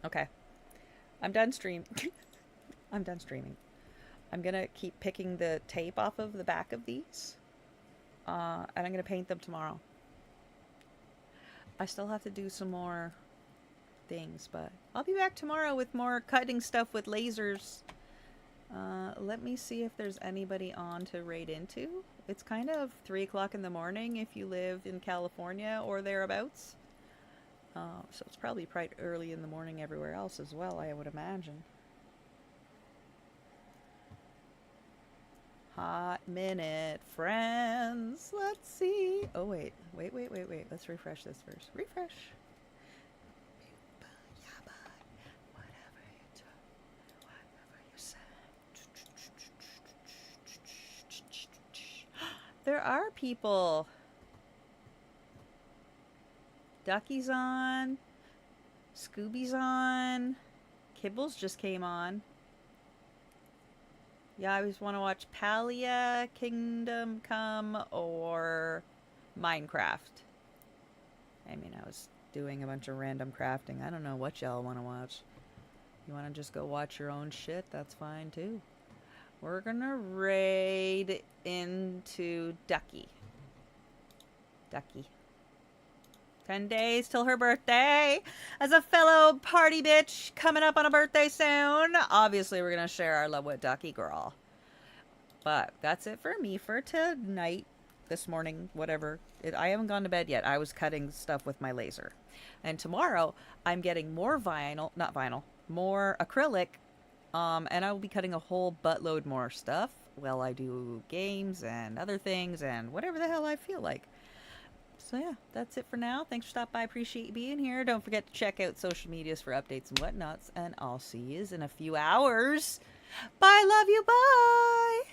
Okay. I'm done stream. I'm done streaming. I'm gonna keep picking the tape off of the back of these. And I'm gonna paint them tomorrow. I still have to do some more things, but I'll be back tomorrow with more cutting stuff with lasers. Let me see if there's anybody on to raid into. It's kind of 3 o'clock in the morning if you live in California or thereabouts. So it's probably quite early in the morning everywhere else as well, I would imagine. Hot minute, friends. Let's see. Oh, wait. Wait. Let's refresh this first. Refresh. There are people. Ducky's on. Scooby's on. Kibbles just came on. Yeah, I always want to watch Palia, Kingdom Come, or Minecraft. I mean, I was doing a bunch of random crafting. I don't know what y'all want to watch. You want to just go watch your own shit? That's fine, too. We're gonna raid into Ducky. 10 days till her birthday. As a fellow party bitch coming up on a birthday soon, obviously we're gonna share our love with Ducky girl. But that's it for me for tonight, this morning, whatever. I haven't gone to bed yet. I was cutting stuff with my laser. And tomorrow I'm getting more more acrylic. And I will be cutting a whole buttload more stuff while I do games and other things and whatever the hell I feel like. So yeah, that's it for now. Thanks for stopping by. Appreciate you being here. Don't forget to check out social medias for updates and whatnots. And I'll see yous in a few hours. Bye, love you, bye!